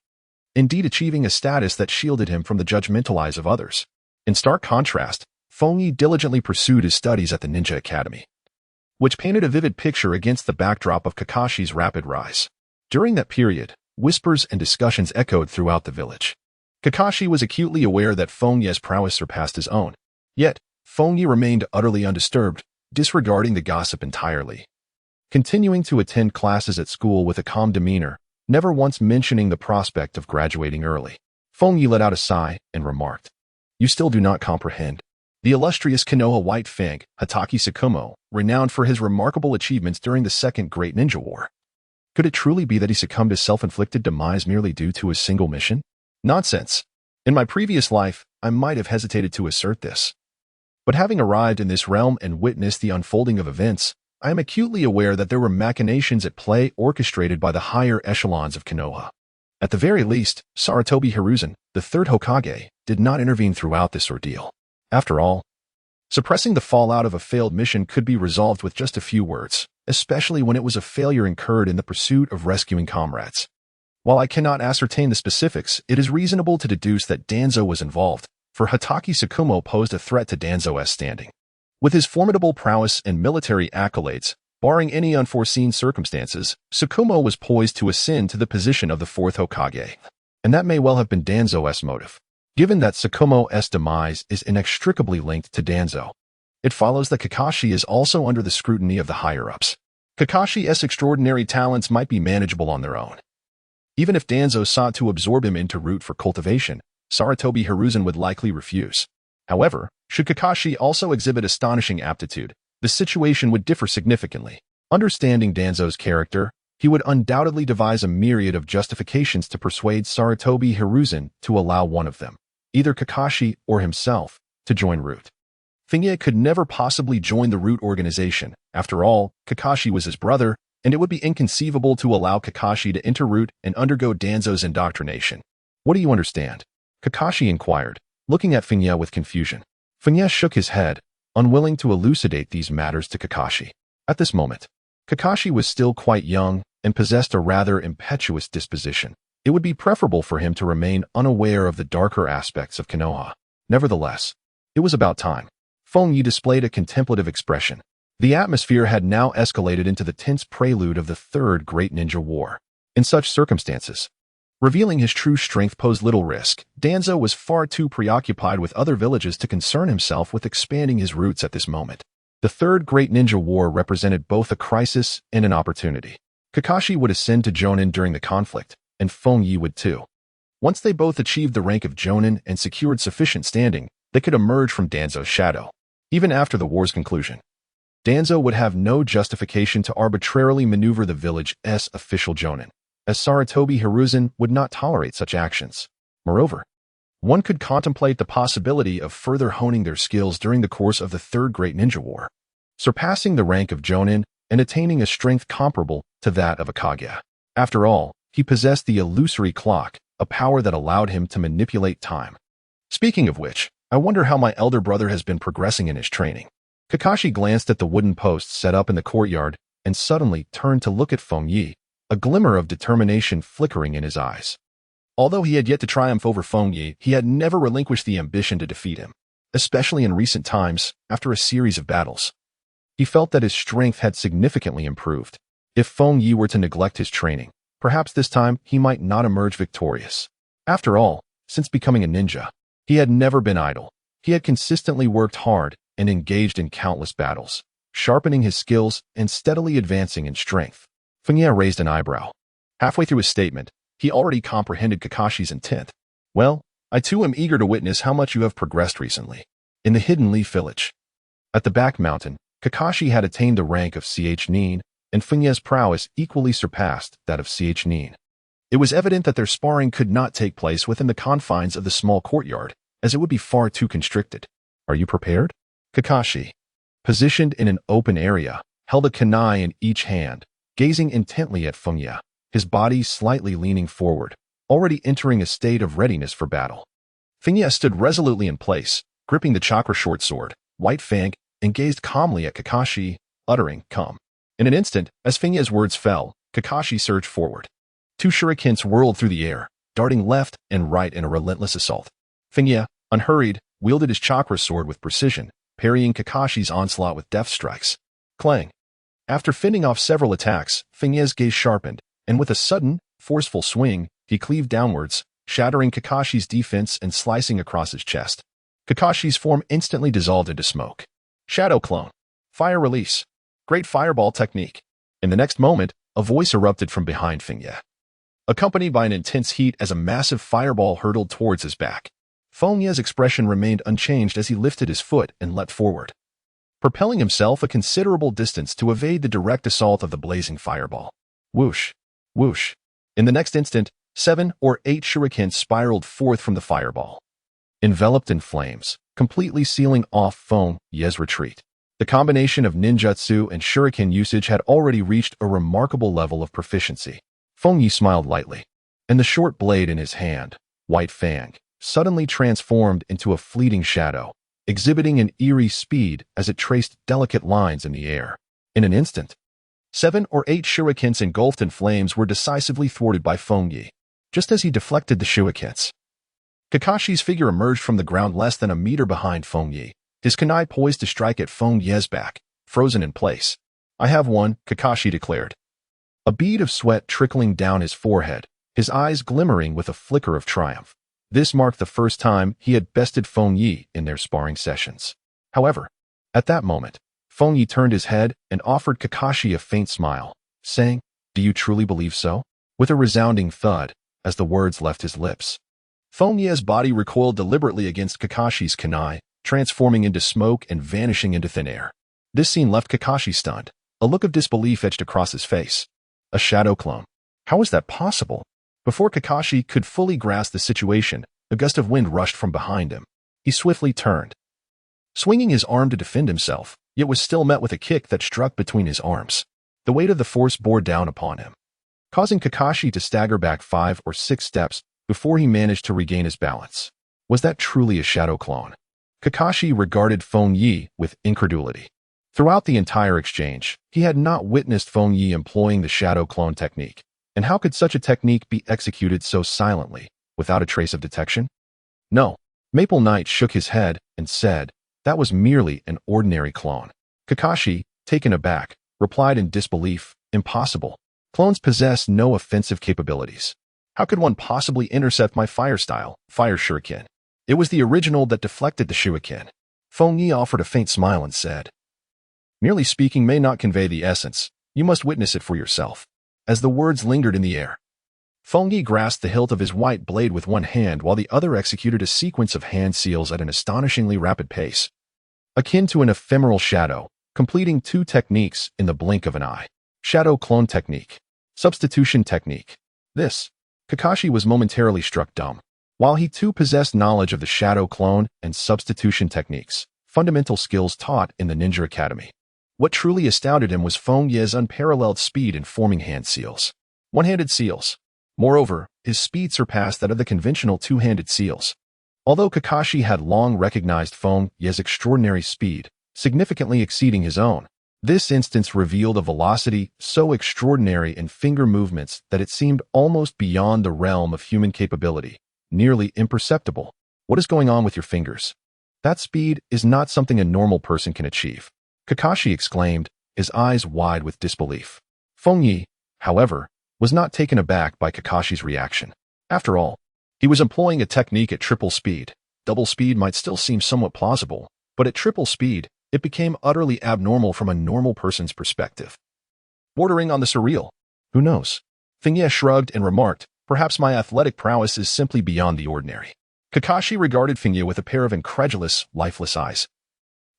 Indeed, achieving a status that shielded him from the judgmental eyes of others. In stark contrast, Feng Ye diligently pursued his studies at the Ninja Academy, which painted a vivid picture against the backdrop of Kakashi's rapid rise. During that period, whispers and discussions echoed throughout the village. Kakashi was acutely aware that Feng Ye's prowess surpassed his own. Yet, Feng Ye remained utterly undisturbed, disregarding the gossip entirely. Continuing to attend classes at school with a calm demeanor, never once mentioning the prospect of graduating early. Feng Ye let out a sigh and remarked, "You still do not comprehend. The illustrious Konoha White Fang, Hatake Tsukumo, renowned for his remarkable achievements during the Second Great Ninja War. Could it truly be that he succumbed to self-inflicted demise merely due to a single mission? Nonsense. In my previous life, I might have hesitated to assert this. But having arrived in this realm and witnessed the unfolding of events, I am acutely aware that there were machinations at play orchestrated by the higher echelons of Konoha. At the very least, Sarutobi Hiruzen, the third Hokage, did not intervene throughout this ordeal. After all, suppressing the fallout of a failed mission could be resolved with just a few words, especially when it was a failure incurred in the pursuit of rescuing comrades. While I cannot ascertain the specifics, it is reasonable to deduce that Danzo was involved, for Hatake Tsukumo posed a threat to Danzo's standing. With his formidable prowess and military accolades, barring any unforeseen circumstances, Tsukumo was poised to ascend to the position of the fourth Hokage. And that may well have been Danzo's motive. Given that Tsukumo's demise is inextricably linked to Danzo, it follows that Kakashi is also under the scrutiny of the higher-ups. Kakashi's extraordinary talents might be manageable on their own. Even if Danzo sought to absorb him into root for cultivation, Sarutobi Hiruzen would likely refuse. However, should Kakashi also exhibit astonishing aptitude, the situation would differ significantly. Understanding Danzo's character, he would undoubtedly devise a myriad of justifications to persuade Sarutobi Hiruzen to allow one of them, either Kakashi or himself, to join Root. Feng Ye could never possibly join the Root organization. After all, Kakashi was his brother, and it would be inconceivable to allow Kakashi to enter Root and undergo Danzo's indoctrination. What do you understand? Kakashi inquired, looking at Feng Ye with confusion. Feng Ye shook his head, unwilling to elucidate these matters to Kakashi. At this moment, Kakashi was still quite young and possessed a rather impetuous disposition. It would be preferable for him to remain unaware of the darker aspects of Konoha. Nevertheless, it was about time. Feng Ye displayed a contemplative expression. The atmosphere had now escalated into the tense prelude of the Third Great Ninja War. In such circumstances, revealing his true strength posed little risk. Danzo was far too preoccupied with other villages to concern himself with expanding his roots at this moment. The Third Great Ninja War represented both a crisis and an opportunity. Kakashi would ascend to Jonin during the conflict, and Feng Ye would too. Once they both achieved the rank of Jonin and secured sufficient standing, they could emerge from Danzo's shadow. Even after the war's conclusion, Danzo would have no justification to arbitrarily maneuver the village's official Jonin, as Sarutobi Hiruzen would not tolerate such actions. Moreover, one could contemplate the possibility of further honing their skills during the course of the Third Great Ninja War, surpassing the rank of Jonin and attaining a strength comparable to that of a Kage. After all, he possessed the illusory clock, a power that allowed him to manipulate time. Speaking of which, I wonder how my elder brother has been progressing in his training. Kakashi glanced at the wooden posts set up in the courtyard and suddenly turned to look at Feng Ye, a glimmer of determination flickering in his eyes. Although he had yet to triumph over Feng Ye, he had never relinquished the ambition to defeat him, especially in recent times, after a series of battles. He felt that his strength had significantly improved. If Feng Ye were to neglect his training, perhaps this time he might not emerge victorious. After all, since becoming a ninja, he had never been idle. He had consistently worked hard and engaged in countless battles, sharpening his skills and steadily advancing in strength. Feng Ye raised an eyebrow. Halfway through his statement, he already comprehended Kakashi's intent. Well, I too am eager to witness how much you have progressed recently. In the Hidden Leaf Village. At the back mountain, Kakashi had attained the rank of CH Nin, and Feng Ye's prowess equally surpassed that of CH Nin. It was evident that their sparring could not take place within the confines of the small courtyard, as it would be far too constricted. Are you prepared? Kakashi, positioned in an open area, held a kunai in each hand, gazing intently at Feng Ye, his body slightly leaning forward, already entering a state of readiness for battle. Feng Ye stood resolutely in place, gripping the chakra short sword, White Fang, and gazed calmly at Kakashi, uttering, "Come." In an instant, as Feng Ye's words fell, Kakashi surged forward. Two shurikens whirled through the air, darting left and right in a relentless assault. Feng Ye, unhurried, wielded his chakra sword with precision, parrying Kakashi's onslaught with deft strikes. Clang! After fending off several attacks, Feng Ye's gaze sharpened, and with a sudden, forceful swing, he cleaved downwards, shattering Kakashi's defense and slicing across his chest. Kakashi's form instantly dissolved into smoke. Shadow Clone. Fire Release. Great Fireball Technique. In the next moment, a voice erupted from behind Feng Ye, accompanied by an intense heat as a massive fireball hurtled towards his back. Feng Ye's expression remained unchanged as he lifted his foot and leapt forward, propelling himself a considerable distance to evade the direct assault of the blazing fireball. Whoosh! Whoosh! In the next instant, 7 or 8 shurikens spiraled forth from the fireball, enveloped in flames, completely sealing off Feng Ye's retreat. The combination of ninjutsu and shuriken usage had already reached a remarkable level of proficiency. Feng Ye smiled lightly, and the short blade in his hand, White Fang, suddenly transformed into a fleeting shadow, exhibiting an eerie speed as it traced delicate lines in the air. In an instant, 7 or 8 shurikens engulfed in flames were decisively thwarted by Feng Ye. Just as he deflected the shurikens, Kakashi's figure emerged from the ground less than a meter behind Feng Ye, his kunai poised to strike at Feng Ye's back, frozen in place. "I have one," Kakashi declared, a bead of sweat trickling down his forehead, his eyes glimmering with a flicker of triumph. This marked the first time he had bested Feng Ye in their sparring sessions. However, at that moment, Feng Ye turned his head and offered Kakashi a faint smile, saying, "Do you truly believe so?" With a resounding thud, as the words left his lips, Feng Ye's body recoiled deliberately against Kakashi's kunai, transforming into smoke and vanishing into thin air. This scene left Kakashi stunned, a look of disbelief etched across his face. A shadow clone. How is that possible? Before Kakashi could fully grasp the situation, a gust of wind rushed from behind him. He swiftly turned, swinging his arm to defend himself, yet was still met with a kick that struck between his arms. The weight of the force bore down upon him, causing Kakashi to stagger back 5 or 6 steps before he managed to regain his balance. Was that truly a shadow clone? Kakashi regarded Feng Ye with incredulity. Throughout the entire exchange, he had not witnessed Feng Ye employing the shadow clone technique. And how could such a technique be executed so silently, without a trace of detection? No. Maple Knight shook his head and said, that was merely an ordinary clone. Kakashi, taken aback, replied in disbelief, impossible. Clones possess no offensive capabilities. How could one possibly intercept my fire shuriken? It was the original that deflected the shuriken. Feng Ye offered a faint smile and said, merely speaking may not convey the essence. You must witness it for yourself. As the words lingered in the air, Feng Ye grasped the hilt of his white blade with one hand while the other executed a sequence of hand seals at an astonishingly rapid pace, akin to an ephemeral shadow, completing 2 techniques in the blink of an eye. Shadow clone technique. Substitution technique. This, Kakashi was momentarily struck dumb. While he too possessed knowledge of the shadow clone and substitution techniques, fundamental skills taught in the Ninja Academy, what truly astounded him was Feng Ye's unparalleled speed in forming hand seals. One-handed seals. Moreover, his speed surpassed that of the conventional 2-handed seals. Although Kakashi had long recognized Feng Ye's extraordinary speed, significantly exceeding his own, this instance revealed a velocity so extraordinary in finger movements that it seemed almost beyond the realm of human capability, nearly imperceptible. What is going on with your fingers? That speed is not something a normal person can achieve, Kakashi exclaimed, his eyes wide with disbelief. Feng Ye, however, was not taken aback by Kakashi's reaction. After all, he was employing a technique at triple speed. Double speed might still seem somewhat plausible, but at triple speed, it became utterly abnormal from a normal person's perspective, bordering on the surreal. Who knows? Feng Ye shrugged and remarked, perhaps my athletic prowess is simply beyond the ordinary. Kakashi regarded Feng Ye with a pair of incredulous, lifeless eyes,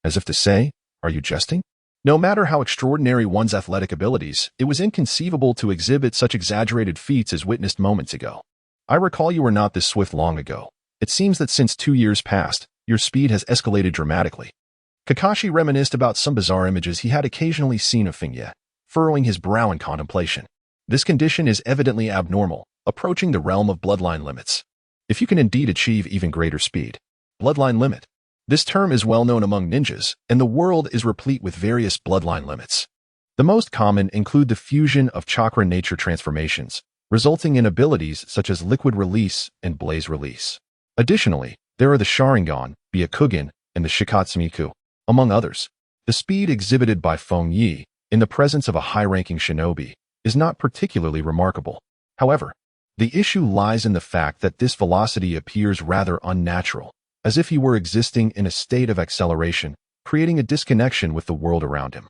as if to say, are you jesting? No matter how extraordinary one's athletic abilities, it was inconceivable to exhibit such exaggerated feats as witnessed moments ago. I recall you were not this swift long ago. It seems that since 2 years past, your speed has escalated dramatically. Kakashi reminisced about some bizarre images he had occasionally seen of Feng Ye, furrowing his brow in contemplation. This condition is evidently abnormal, approaching the realm of bloodline limits. If you can indeed achieve even greater speed. Bloodline limit. This term is well known among ninjas, and the world is replete with various bloodline limits. The most common include the fusion of chakra nature transformations, resulting in abilities such as liquid release and blaze release. Additionally, there are the Sharingan, Byakugan, and the Shikatsumiku, among others. The speed exhibited by Feng Ye, in the presence of a high-ranking shinobi, is not particularly remarkable. However, the issue lies in the fact that this velocity appears rather unnatural, as if he were existing in a state of acceleration, creating a disconnection with the world around him.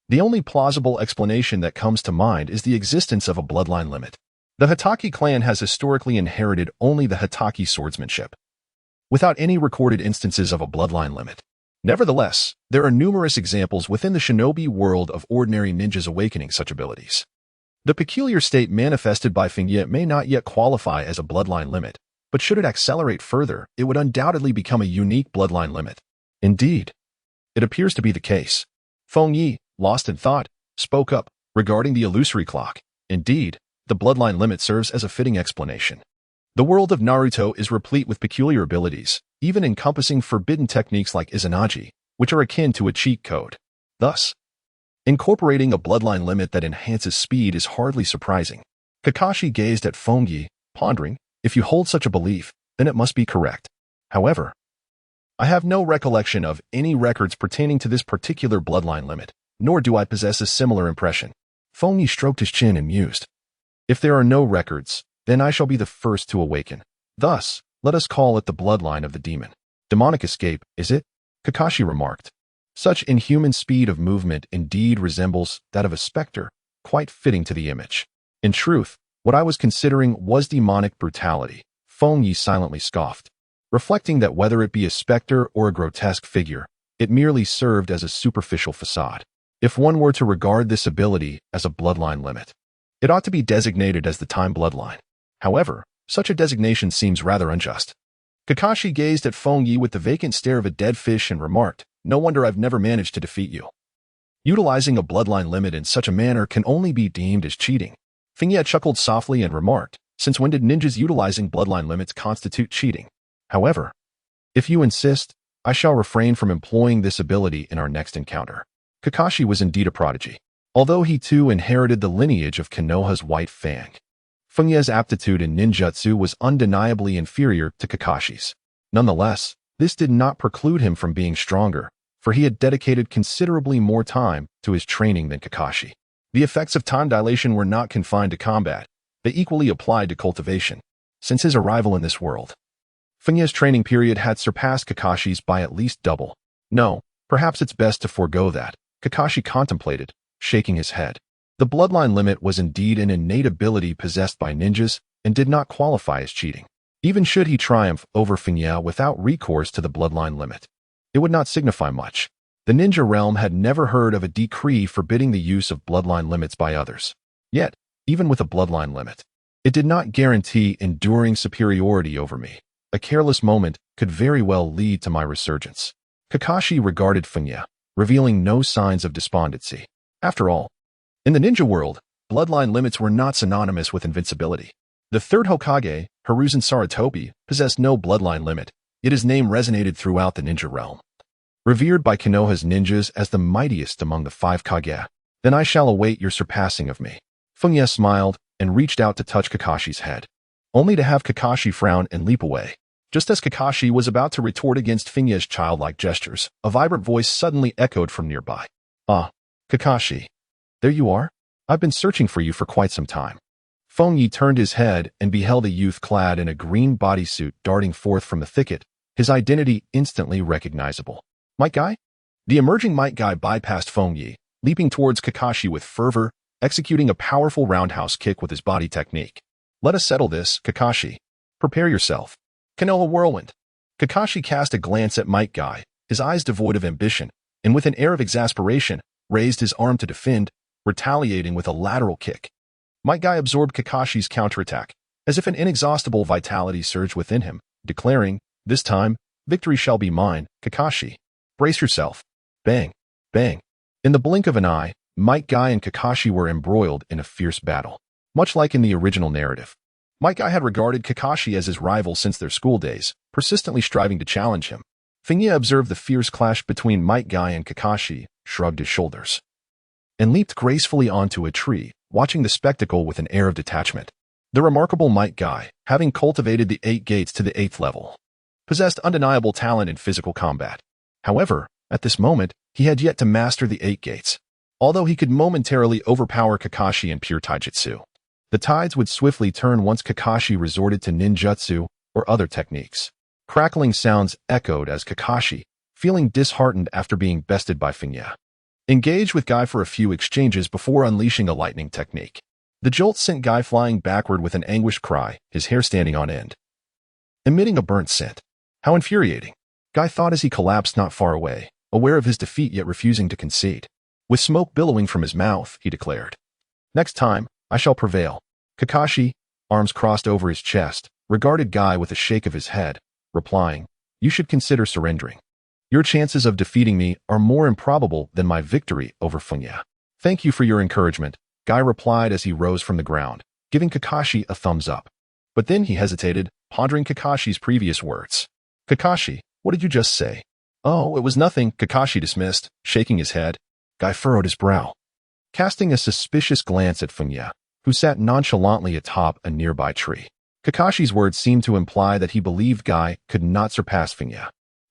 The only plausible explanation that comes to mind is the existence of a bloodline limit. The Hitaki clan has historically inherited only the Hitaki swordsmanship, without any recorded instances of a bloodline limit. Nevertheless, there are numerous examples within the shinobi world of ordinary ninjas awakening such abilities. The peculiar state manifested by Feng Ye may not yet qualify as a bloodline limit, but should it accelerate further, it would undoubtedly become a unique bloodline limit. Indeed, it appears to be the case. Feng Ye, lost in thought, spoke up regarding the illusory clock. Indeed, the bloodline limit serves as a fitting explanation. The world of Naruto is replete with peculiar abilities, even encompassing forbidden techniques like Izanagi, which are akin to a cheat code. Thus, incorporating a bloodline limit that enhances speed is hardly surprising. Kakashi gazed at Feng Ye, pondering, if you hold such a belief, then it must be correct. However, I have no recollection of any records pertaining to this particular bloodline limit, nor do I possess a similar impression. Feng Ye stroked his chin and mused. If there are no records, then I shall be the first to awaken. Thus, let us call it the bloodline of the demon. Demonic escape, is it? Kakashi remarked. Such inhuman speed of movement indeed resembles that of a specter, quite fitting to the image. In truth, what I was considering was demonic brutality. Feng Ye silently scoffed, reflecting that whether it be a specter or a grotesque figure, it merely served as a superficial facade. If one were to regard this ability as a bloodline limit, it ought to be designated as the time bloodline. However, such a designation seems rather unjust. Kakashi gazed at Feng Ye with the vacant stare of a dead fish and remarked, no wonder I've never managed to defeat you. Utilizing a bloodline limit in such a manner can only be deemed as cheating. Feng Ye chuckled softly and remarked, since when did ninjas utilizing bloodline limits constitute cheating? However, if you insist, I shall refrain from employing this ability in our next encounter. Kakashi was indeed a prodigy, although he too inherited the lineage of Konoha's White Fang. Feng Ye's aptitude in ninjutsu was undeniably inferior to Kakashi's. Nonetheless, this did not preclude him from being stronger, for he had dedicated considerably more time to his training than Kakashi. The effects of time dilation were not confined to combat, they equally applied to cultivation. Since his arrival in this world, Feng Ye's training period had surpassed Kakashi's by at least double. No, perhaps it's best to forego that, Kakashi contemplated, shaking his head. The bloodline limit was indeed an innate ability possessed by ninjas and did not qualify as cheating. Even should he triumph over Feng Ye without recourse to the bloodline limit, it would not signify much. The ninja realm had never heard of a decree forbidding the use of bloodline limits by others. Yet, even with a bloodline limit, it did not guarantee enduring superiority over me. A careless moment could very well lead to my resurgence. Kakashi regarded Feng Ye, revealing no signs of despondency. After all, in the ninja world, bloodline limits were not synonymous with invincibility. The third Hokage, Hiruzen Sarutobi, possessed no bloodline limit, yet his name resonated throughout the ninja realm. Revered by Konoha's ninjas as the mightiest among the 5 Kage, then I shall await your surpassing of me. Feng Ye smiled and reached out to touch Kakashi's head, only to have Kakashi frown and leap away. Just as Kakashi was about to retort against Feng Ye's childlike gestures, a vibrant voice suddenly echoed from nearby. Ah, Kakashi. There you are? I've been searching for you for quite some time. Feng Ye turned his head and beheld a youth clad in a green bodysuit darting forth from the thicket, his identity instantly recognizable. Might Guy? The emerging Might Guy bypassed Feng Ye, leaping towards Kakashi with fervor, executing a powerful roundhouse kick with his body technique. Let us settle this, Kakashi. Prepare yourself. Konoha Whirlwind. Kakashi cast a glance at Might Guy, his eyes devoid of ambition, and with an air of exasperation, raised his arm to defend, retaliating with a lateral kick. Might Guy absorbed Kakashi's counterattack, as if an inexhaustible vitality surged within him, declaring, this time, victory shall be mine, Kakashi. Brace yourself. Bang. Bang. In the blink of an eye, Might Guy and Kakashi were embroiled in a fierce battle. Much like in the original narrative, Might Guy had regarded Kakashi as his rival since their school days, persistently striving to challenge him. Feng Ye observed the fierce clash between Might Guy and Kakashi, shrugged his shoulders, and leaped gracefully onto a tree, watching the spectacle with an air of detachment. The remarkable Might Guy, having cultivated the 8 gates to the 8th level, possessed undeniable talent in physical combat. However, at this moment, he had yet to master the 8 gates. Although he could momentarily overpower Kakashi in pure taijutsu, the tides would swiftly turn once Kakashi resorted to ninjutsu or other techniques. Crackling sounds echoed as Kakashi, feeling disheartened after being bested by Feng Ye, engaged with Guy for a few exchanges before unleashing a lightning technique. The jolt sent Guy flying backward with an anguished cry, his hair standing on end, emitting a burnt scent. How infuriating. Guy thought as he collapsed not far away, aware of his defeat yet refusing to concede. With smoke billowing from his mouth, he declared, "Next time, I shall prevail." Kakashi, arms crossed over his chest, regarded Guy with a shake of his head, replying, "You should consider surrendering. Your chances of defeating me are more improbable than my victory over Feng Ye." "Thank you for your encouragement," Guy replied as he rose from the ground, giving Kakashi a thumbs up. But then he hesitated, pondering Kakashi's previous words. "Kakashi, what did you just say?" "Oh, it was nothing," Kakashi dismissed, shaking his head. Guy furrowed his brow, casting a suspicious glance at Feng Ye, who sat nonchalantly atop a nearby tree. Kakashi's words seemed to imply that he believed Guy could not surpass Feng Ye.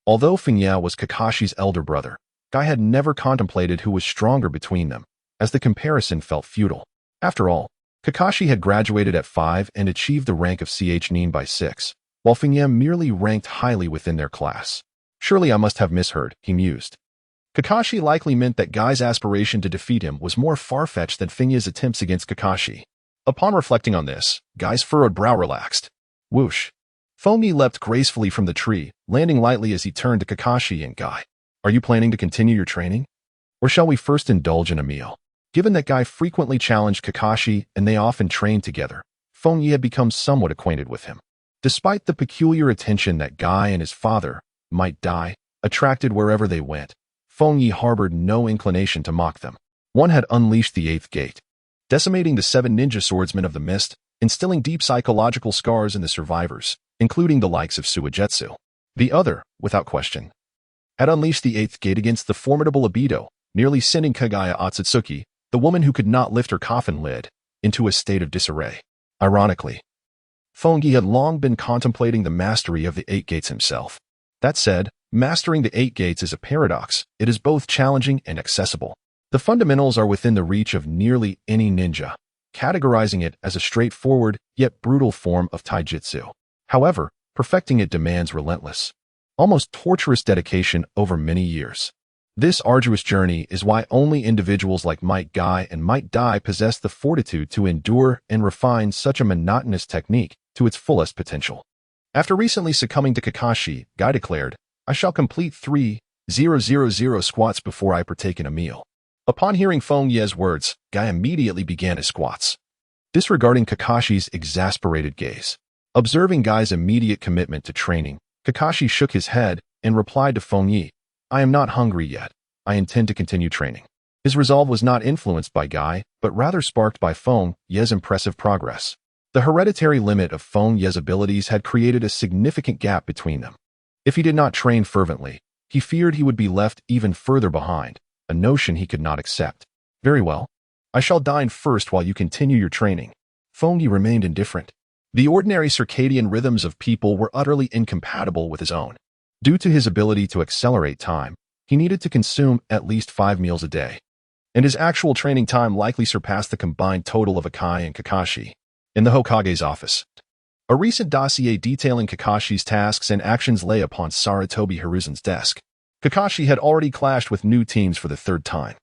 Although Feng Ye was Kakashi's elder brother, Guy had never contemplated who was stronger between them, as the comparison felt futile. After all, Kakashi had graduated at 5 and achieved the rank of Nin by 6, while Feng Ye merely ranked highly within their class. Surely I must have misheard, he mused. Kakashi likely meant that Guy's aspiration to defeat him was more far-fetched than Feng Ye's attempts against Kakashi. Upon reflecting on this, Guy's furrowed brow relaxed. Whoosh! Feng Ye leapt gracefully from the tree, landing lightly as he turned to Kakashi and Guy. "Are you planning to continue your training? Or shall we first indulge in a meal?" Given that Guy frequently challenged Kakashi and they often trained together, Feng Ye had become somewhat acquainted with him. Despite the peculiar attention that Guy and his father, Might Dai, attracted wherever they went, Feng Ye harbored no inclination to mock them. One had unleashed the 8th gate, decimating the 7 ninja swordsmen of the mist, instilling deep psychological scars in the survivors, including the likes of Suigetsu. The other, without question, had unleashed the 8th gate against the formidable Abido, nearly sending Kagaya Otsutsuki, the woman who could not lift her coffin lid, into a state of disarray. Ironically, Feng Ye had long been contemplating the mastery of the 8 gates himself. That said, mastering the 8 gates is a paradox. It is both challenging and accessible. The fundamentals are within the reach of nearly any ninja, categorizing it as a straightforward yet brutal form of taijutsu. However, perfecting it demands relentless, almost torturous dedication over many years. This arduous journey is why only individuals like Might Guy and Might Dai possess the fortitude to endure and refine such a monotonous technique to its fullest potential. After recently succumbing to Kakashi, Guy declared, "I shall complete 3,000 squats before I partake in a meal." Upon hearing Feng Ye's words, Guy immediately began his squats, disregarding Kakashi's exasperated gaze. Observing Guy's immediate commitment to training, Kakashi shook his head and replied to Feng Ye, "I am not hungry yet. I intend to continue training." His resolve was not influenced by Guy, but rather sparked by Feng Ye's impressive progress. The hereditary limit of Feng Ye's abilities had created a significant gap between them. If he did not train fervently, he feared he would be left even further behind, a notion he could not accept. "Very well. I shall dine first while you continue your training." Feng Ye remained indifferent. The ordinary circadian rhythms of people were utterly incompatible with his own. Due to his ability to accelerate time, he needed to consume at least 5 meals a day, and his actual training time likely surpassed the combined total of Akai and Kakashi. In the Hokage's office, a recent dossier detailing Kakashi's tasks and actions lay upon Sarutobi Hiruzen's desk. Kakashi had already clashed with new teams for the 3rd time,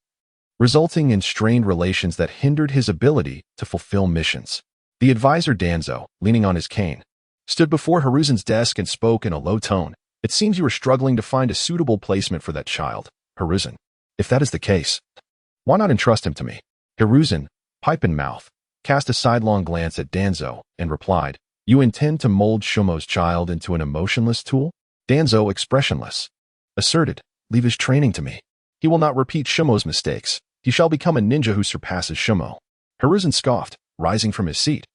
resulting in strained relations that hindered his ability to fulfill missions. The advisor Danzo, leaning on his cane, stood before Hiruzen's desk and spoke in a low tone. "It seems you are struggling to find a suitable placement for that child, Hiruzen. If that is the case, why not entrust him to me?" Hiruzen, pipe in mouth, cast a sidelong glance at Danzo and replied, "You intend to mold Shumo's child into an emotionless tool?" Danzo, expressionless, asserted, "Leave his training to me. He will not repeat Shumo's mistakes. He shall become a ninja who surpasses Shumo." Hiruzen scoffed, rising from his seat.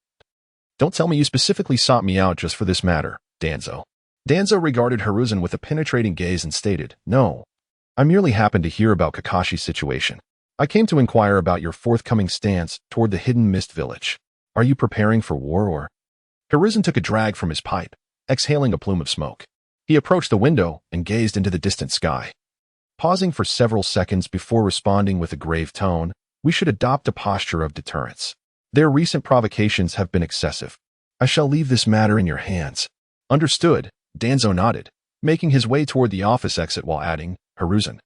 "Don't tell me you specifically sought me out just for this matter, Danzo." Danzo regarded Hiruzen with a penetrating gaze and stated, "No. I merely happened to hear about Kakashi's situation. I came to inquire about your forthcoming stance toward the Hidden Mist Village. Are you preparing for war or—" Hiruzen took a drag from his pipe, exhaling a plume of smoke. He approached the window and gazed into the distant sky, pausing for several seconds before responding with a grave tone, "We should adopt a posture of deterrence. Their recent provocations have been excessive. I shall leave this matter in your hands." "Understood," Danzo nodded, making his way toward the office exit while adding, "Hiruzen,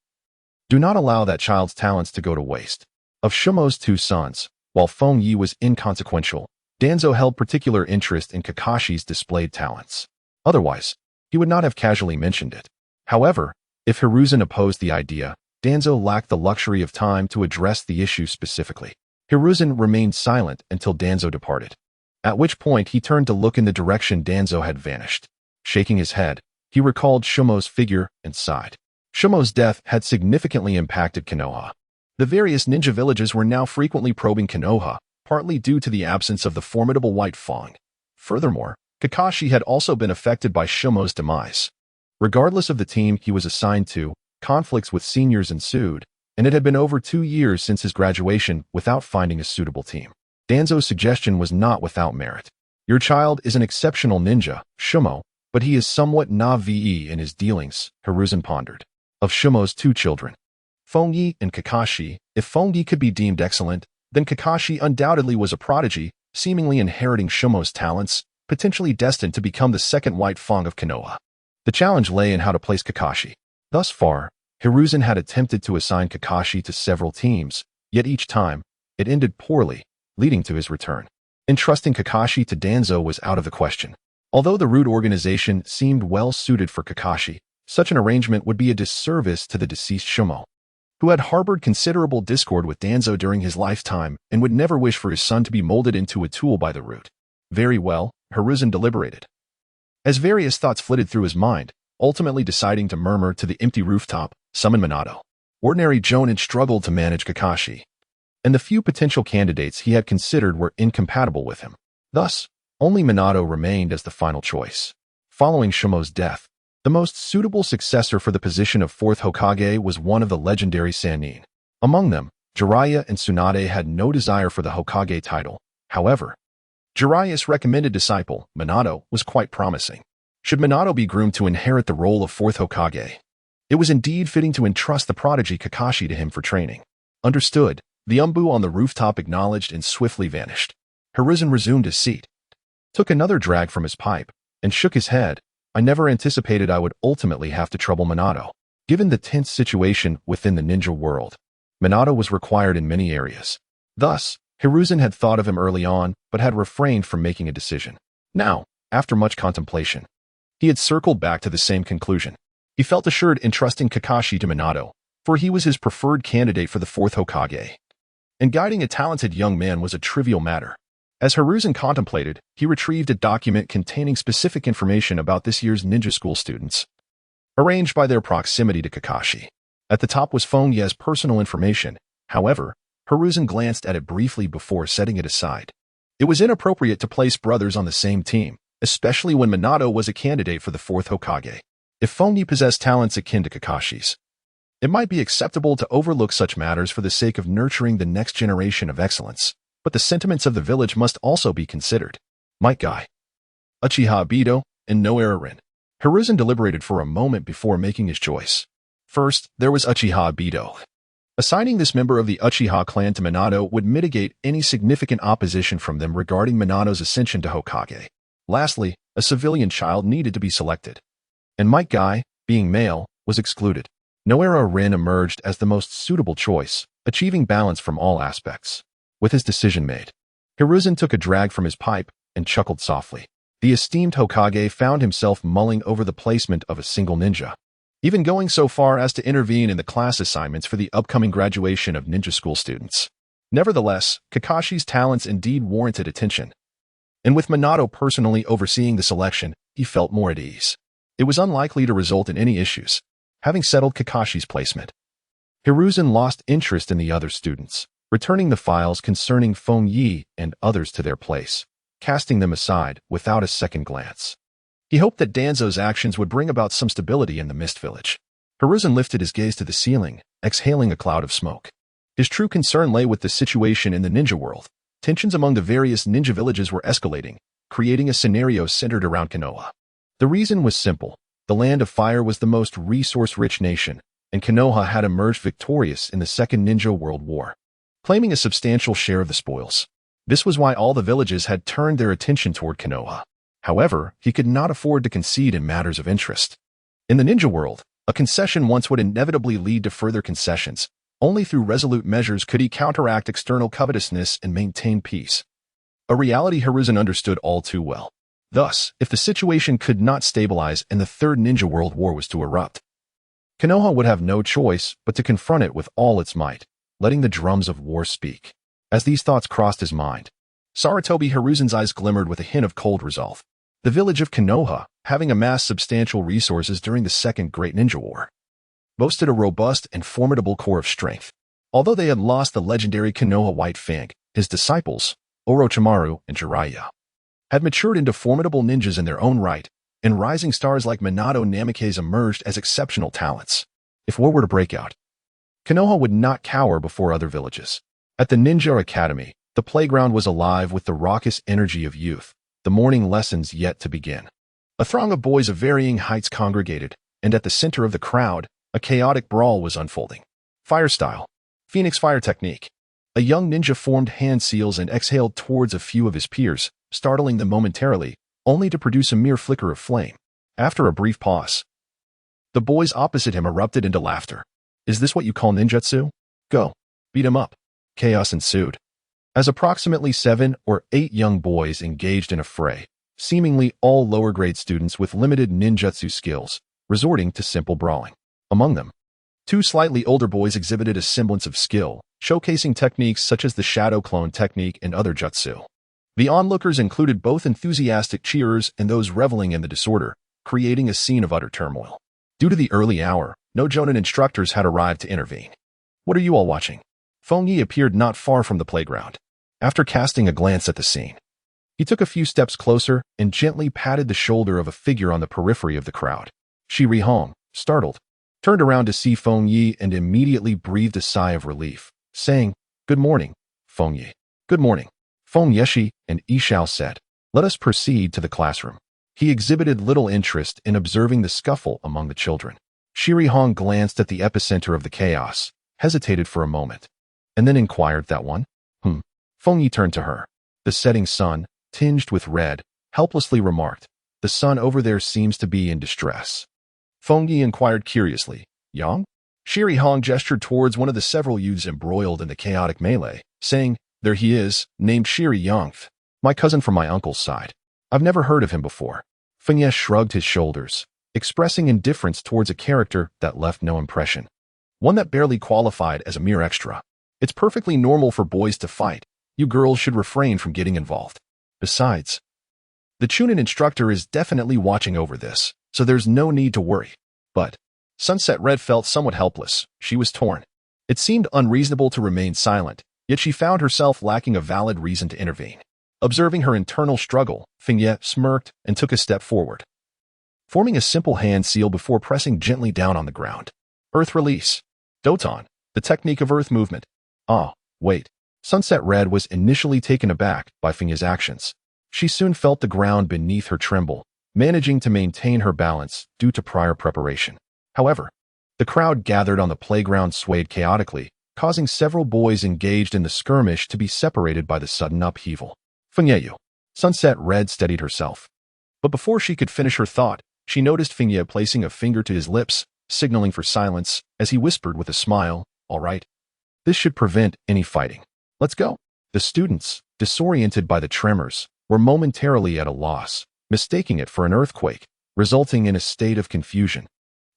do not allow that child's talents to go to waste." Of Shumo's 2 sons, while Feng Ye was inconsequential, Danzo held particular interest in Kakashi's displayed talents. Otherwise, he would not have casually mentioned it. However, if Hiruzen opposed the idea, Danzo lacked the luxury of time to address the issue specifically. Hiruzen remained silent until Danzo departed, at which point he turned to look in the direction Danzo had vanished. Shaking his head, he recalled Shumo's figure and sighed. Shumo's death had significantly impacted Konoha. The various ninja villages were now frequently probing Konoha, partly due to the absence of the formidable White Fang. Furthermore, Kakashi had also been affected by Shumo's demise. Regardless of the team he was assigned to, conflicts with seniors ensued, and it had been over 2 years since his graduation without finding a suitable team. Danzo's suggestion was not without merit. Your child is an exceptional ninja, Shumo, but he is somewhat naive in his dealings, Hiruzen pondered. Of Shumo's 2 children, Feng Ye and Kakashi, if Feng Ye could be deemed excellent, then Kakashi undoubtedly was a prodigy, seemingly inheriting Shumo's talents, potentially destined to become the second White Fang of Konoha. The challenge lay in how to place Kakashi. Thus far, Hiruzen had attempted to assign Kakashi to several teams, yet each time, it ended poorly, leading to his return. Entrusting Kakashi to Danzo was out of the question. Although the root organization seemed well suited for Kakashi, such an arrangement would be a disservice to the deceased Shumo, who had harbored considerable discord with Danzo during his lifetime and would never wish for his son to be molded into a tool by the root. Very well, Hiruzen deliberated. As various thoughts flitted through his mind, ultimately deciding to murmur to the empty rooftop, summon Minato. Ordinary Jonin struggled to manage Kakashi, and the few potential candidates he had considered were incompatible with him. Thus, only Minato remained as the final choice. Following Shumo's death, the most suitable successor for the position of 4th Hokage was one of the legendary Sannin. Among them, Jiraiya and Tsunade had no desire for the Hokage title. However, Jiraiya's recommended disciple, Minato, was quite promising. Should Minato be groomed to inherit the role of 4th Hokage, it was indeed fitting to entrust the prodigy Kakashi to him for training. Understood, the Umbu on the rooftop acknowledged and swiftly vanished. Hiruzen resumed his seat, took another drag from his pipe, and shook his head. I never anticipated I would ultimately have to trouble Minato. Given the tense situation within the ninja world, Minato was required in many areas. Thus, Hiruzen had thought of him early on, but had refrained from making a decision. Now, after much contemplation, he had circled back to the same conclusion. He felt assured entrusting Kakashi to Minato, for he was his preferred candidate for the 4th Hokage. And guiding a talented young man was a trivial matter. As Hiruzen contemplated, he retrieved a document containing specific information about this year's ninja school students, arranged by their proximity to Kakashi. At the top was Feng Ye's personal information. However, Hiruzen glanced at it briefly before setting it aside. It was inappropriate to place brothers on the same team, especially when Minato was a candidate for the 4th Hokage. If Feng Ye possessed talents akin to Kakashi's, it might be acceptable to overlook such matters for the sake of nurturing the next generation of excellence. But the sentiments of the village must also be considered. Might Guy, Uchiha Obito, and Noara Rin. Hiruzen deliberated for a moment before making his choice. First, there was Uchiha Obito. Assigning this member of the Uchiha clan to Minato would mitigate any significant opposition from them regarding Minato's ascension to Hokage. Lastly, a civilian child needed to be selected, and Might Guy, being male, was excluded. Noara Rin emerged as the most suitable choice, achieving balance from all aspects. With his decision made, Hiruzen took a drag from his pipe and chuckled softly. The esteemed Hokage found himself mulling over the placement of a single ninja, even going so far as to intervene in the class assignments for the upcoming graduation of ninja school students. Nevertheless, Kakashi's talents indeed warranted attention, and with Minato personally overseeing the selection, he felt more at ease. It was unlikely to result in any issues. Having settled Kakashi's placement, Hiruzen lost interest in the other students, returning the files concerning Feng Ye and others to their place, casting them aside without a second glance. He hoped that Danzo's actions would bring about some stability in the Mist Village. Hiruzen lifted his gaze to the ceiling, exhaling a cloud of smoke. His true concern lay with the situation in the ninja world. Tensions among the various ninja villages were escalating, creating a scenario centered around Konoha. The reason was simple. The Land of Fire was the most resource-rich nation, and Konoha had emerged victorious in the Second Ninja World War, claiming a substantial share of the spoils. This was why all the villages had turned their attention toward Konoha. However, he could not afford to concede in matters of interest. In the ninja world, a concession once would inevitably lead to further concessions. Only through resolute measures could he counteract external covetousness and maintain peace. A reality Hiruzen understood all too well. Thus, if the situation could not stabilize and the Third Ninja World War was to erupt, Konoha would have no choice but to confront it with all its might, letting the drums of war speak. As these thoughts crossed his mind, Sarutobi Hiruzen's eyes glimmered with a hint of cold resolve. The village of Konoha, having amassed substantial resources during the Second Great Ninja War, boasted a robust and formidable core of strength. Although they had lost the legendary Konoha White Fang, his disciples, Orochimaru and Jiraiya, had matured into formidable ninjas in their own right, and rising stars like Minato Namikaze emerged as exceptional talents. If war were to break out, Konoha would not cower before other villages. At the Ninja Academy, the playground was alive with the raucous energy of youth, the morning lessons yet to begin. A throng of boys of varying heights congregated, and at the center of the crowd, a chaotic brawl was unfolding. Fire style. Phoenix fire technique. A young ninja formed hand seals and exhaled towards a few of his peers, startling them momentarily, only to produce a mere flicker of flame. After a brief pause, the boys opposite him erupted into laughter. Is this what you call ninjutsu? Go. Beat him up. Chaos ensued, as approximately 7 or 8 young boys engaged in a fray, seemingly all lower-grade students with limited ninjutsu skills, resorting to simple brawling. Among them, 2 slightly older boys exhibited a semblance of skill, showcasing techniques such as the shadow clone technique and other jutsu. The onlookers included both enthusiastic cheerers and those reveling in the disorder, creating a scene of utter turmoil. Due to the early hour, no Jonin instructors had arrived to intervene. What are you all watching? Feng Ye appeared not far from the playground. After casting a glance at the scene, he took a few steps closer and gently patted the shoulder of a figure on the periphery of the crowd. Shiri Hong, startled, turned around to see Feng Ye and immediately breathed a sigh of relief, saying, "Good morning, Feng Ye." "Good morning." Feng Yeshi and Ishao said. "Let us proceed to the classroom." He exhibited little interest in observing the scuffle among the children. Shiri Hong glanced at the epicenter of the chaos, hesitated for a moment, and then inquired, "That one?" Feng Ye turned to her. The setting sun, tinged with red, helplessly remarked, "The sun over there seems to be in distress." Feng Ye inquired curiously, "Yang?" Shiri Hong gestured towards one of the several youths embroiled in the chaotic melee, saying, "There he is, named Shiri Yang, my cousin from my uncle's side. I've never heard of him before." Feng Ye shrugged his shoulders, expressing indifference towards a character that left no impression, one that barely qualified as a mere extra. "It's perfectly normal for boys to fight. You girls should refrain from getting involved. Besides, the Chunin instructor is definitely watching over this, so there's no need to worry." But Sunset Red felt somewhat helpless. She was torn. It seemed unreasonable to remain silent, yet she found herself lacking a valid reason to intervene. Observing her internal struggle, Feng Ye smirked and took a step forward, forming a simple hand seal before pressing gently down on the ground. Earth release. Doton, the technique of earth movement. Ah, wait. Sunset Red was initially taken aback by Feng Ye's actions. She soon felt the ground beneath her tremble, managing to maintain her balance due to prior preparation. However, the crowd gathered on the playground swayed chaotically, causing several boys engaged in the skirmish to be separated by the sudden upheaval. "Feng Ye." Sunset Red steadied herself. But before she could finish her thought, she noticed Feng Ye placing a finger to his lips, signaling for silence, as he whispered with a smile, "All right. This should prevent any fighting. Let's go." The students, disoriented by the tremors, were momentarily at a loss, mistaking it for an earthquake, resulting in a state of confusion,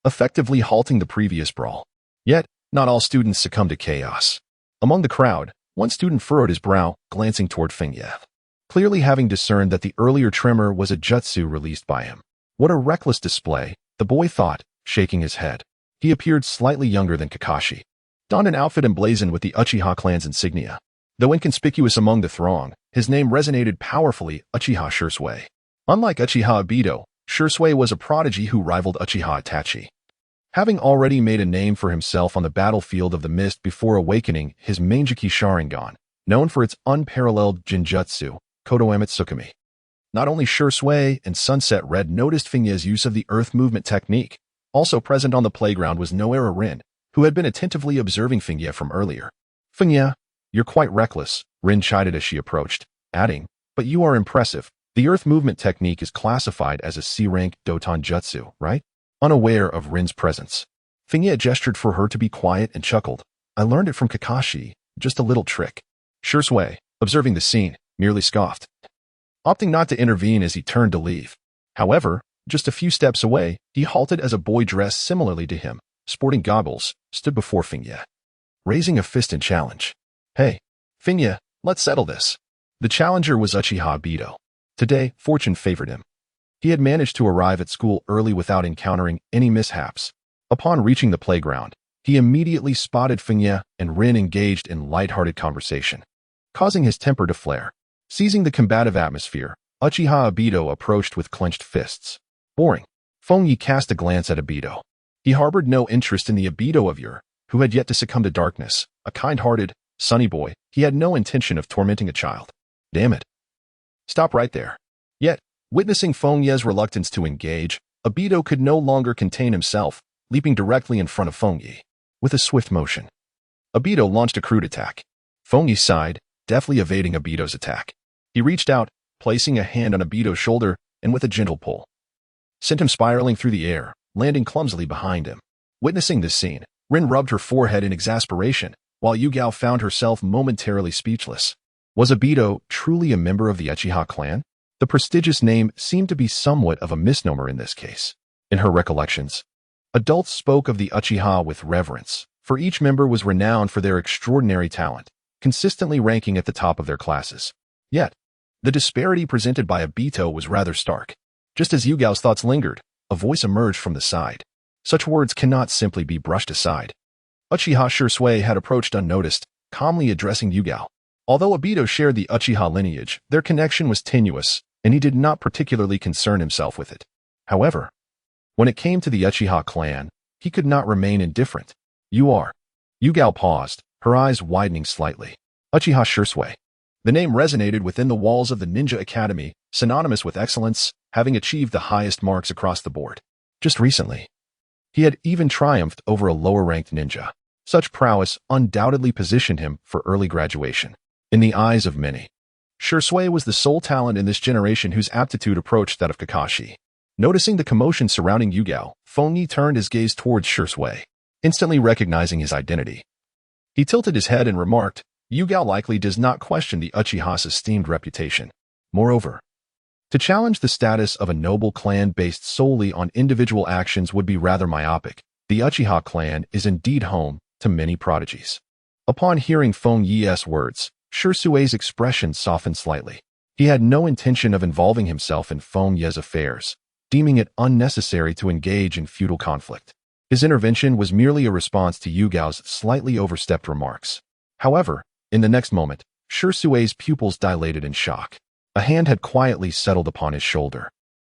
effectively halting the previous brawl. Yet, not all students succumbed to chaos. Among the crowd, one student furrowed his brow, glancing toward Feng Ye, clearly having discerned that the earlier tremor was a jutsu released by him. What a reckless display, the boy thought, shaking his head. He appeared slightly younger than Kakashi, donned an outfit emblazoned with the Uchiha clan's insignia. Though inconspicuous among the throng, his name resonated powerfully, Uchiha Shursui. Unlike Uchiha Obito, Shursui was a prodigy who rivaled Uchiha Itachi. Having already made a name for himself on the battlefield of the mist before awakening his Manjiki Sharingan, known for its unparalleled Jinjutsu, Kodoeme Tsukumi. Not only Shursui and Sunset Red noticed Feng Ye's use of the earth movement technique, also present on the playground was Noera Rin, who had been attentively observing Feng Ye from earlier. "Feng Ye, you're quite reckless," Rin chided as she approached, adding, "But you are impressive. The earth movement technique is classified as a C-rank Doton Jutsu, right?" Unaware of Rin's presence, Feng Ye gestured for her to be quiet and chuckled. "I learned it from Kakashi, just a little trick." Shursui, observing the scene, merely scoffed. opting not to intervene as he turned to leave. However, just a few steps away, he halted as a boy dressed similarly to him, sporting goggles, stood before Feng Ye, raising a fist in challenge. Hey, Feng Ye, let's settle this. The challenger was Uchiha Obito. Today, fortune favored him. He had managed to arrive at school early without encountering any mishaps. Upon reaching the playground, he immediately spotted Feng Ye and Rin engaged in light-hearted conversation, causing his temper to flare. Seizing the combative atmosphere, Uchiha Obito approached with clenched fists. Boring. Feng Ye cast a glance at Obito. He harbored no interest in the Obito of yore, who had yet to succumb to darkness. A kind-hearted, sunny boy, he had no intention of tormenting a child. Damn it. Stop right there. Yet, witnessing Feng Ye's reluctance to engage, Obito could no longer contain himself, leaping directly in front of Feng Ye. With a swift motion, Obito launched a crude attack. Feng Ye sighed, deftly evading Obito's attack. He reached out, placing a hand on Obito's shoulder, and with a gentle pull, sent him spiraling through the air, landing clumsily behind him. Witnessing this scene, Rin rubbed her forehead in exasperation, while Yugao found herself momentarily speechless. Was Obito truly a member of the Uchiha clan? The prestigious name seemed to be somewhat of a misnomer in this case. In her recollections, adults spoke of the Uchiha with reverence, for each member was renowned for their extraordinary talent, consistently ranking at the top of their classes. Yet, the disparity presented by Obito was rather stark. Just as Yugao's thoughts lingered, a voice emerged from the side. Such words cannot simply be brushed aside. Uchiha Shisui had approached unnoticed, calmly addressing Yugao. Although Obito shared the Uchiha lineage, their connection was tenuous, and he did not particularly concern himself with it. However, when it came to the Uchiha clan, he could not remain indifferent. You are. Yugao paused, her eyes widening slightly. Uchiha Shisui. The name resonated within the walls of the Ninja Academy, synonymous with excellence, having achieved the highest marks across the board. Just recently, he had even triumphed over a lower-ranked ninja. Such prowess undoubtedly positioned him for early graduation. In the eyes of many, Shisui was the sole talent in this generation whose aptitude approached that of Kakashi. Noticing the commotion surrounding Yugao, Feng Ye turned his gaze towards Shisui, instantly recognizing his identity. He tilted his head and remarked, Yugao likely does not question the Uchiha's esteemed reputation. Moreover, to challenge the status of a noble clan based solely on individual actions would be rather myopic. The Uchiha clan is indeed home to many prodigies. Upon hearing Feng Ye's words, Shisui's expression softened slightly. He had no intention of involving himself in Feng Ye's affairs, deeming it unnecessary to engage in feudal conflict. His intervention was merely a response to Yugao's slightly overstepped remarks. However, in the next moment, Shisui's pupils dilated in shock. A hand had quietly settled upon his shoulder,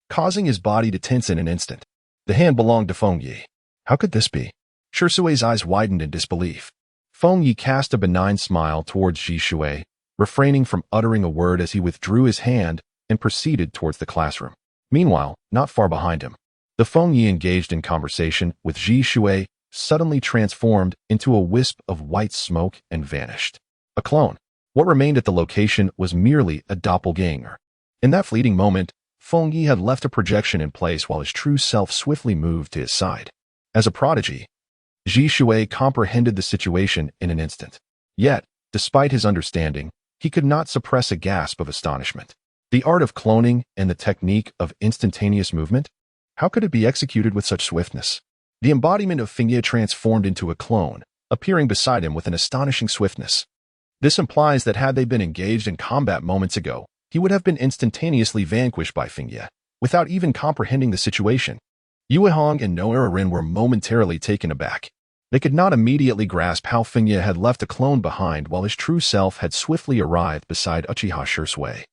causing his body to tense in an instant. The hand belonged to Feng Ye. How could this be? Shisui's eyes widened in disbelief. Feng Ye cast a benign smile towards Shisui, refraining from uttering a word as he withdrew his hand and proceeded towards the classroom. Meanwhile, not far behind him, the Feng Ye engaged in conversation with Shisui suddenly transformed into a wisp of white smoke and vanished. A clone. What remained at the location was merely a doppelganger. In that fleeting moment, Feng Ye had left a projection in place while his true self swiftly moved to his side. As a prodigy, Shisui comprehended the situation in an instant. Yet, despite his understanding, he could not suppress a gasp of astonishment. The art of cloning and the technique of instantaneous movement? How could it be executed with such swiftness? The embodiment of Feng Ye transformed into a clone, appearing beside him with an astonishing swiftness. This implies that had they been engaged in combat moments ago, he would have been instantaneously vanquished by Feng Ye, without even comprehending the situation. Yue Hong and Noera Rin were momentarily taken aback. They could not immediately grasp how Feng Ye had left a clone behind while his true self had swiftly arrived beside Uchiha Shisui.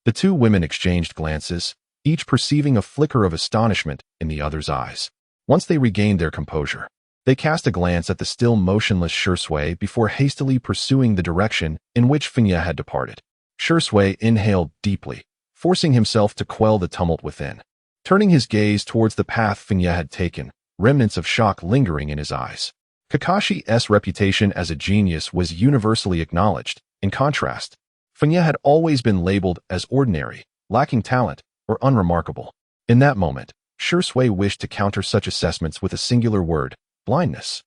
The two women exchanged glances, each perceiving a flicker of astonishment in the other's eyes. Once they regained their composure, they cast a glance at the still motionless Shisui before hastily pursuing the direction in which Feng Ye had departed. Shisui inhaled deeply, forcing himself to quell the tumult within. Turning his gaze towards the path Feng Ye had taken, remnants of shock lingering in his eyes. Kakashi's reputation as a genius was universally acknowledged. In contrast, Feng Ye had always been labeled as ordinary, lacking talent, or unremarkable. In that moment, Shisui wished to counter such assessments with a singular word: blindness.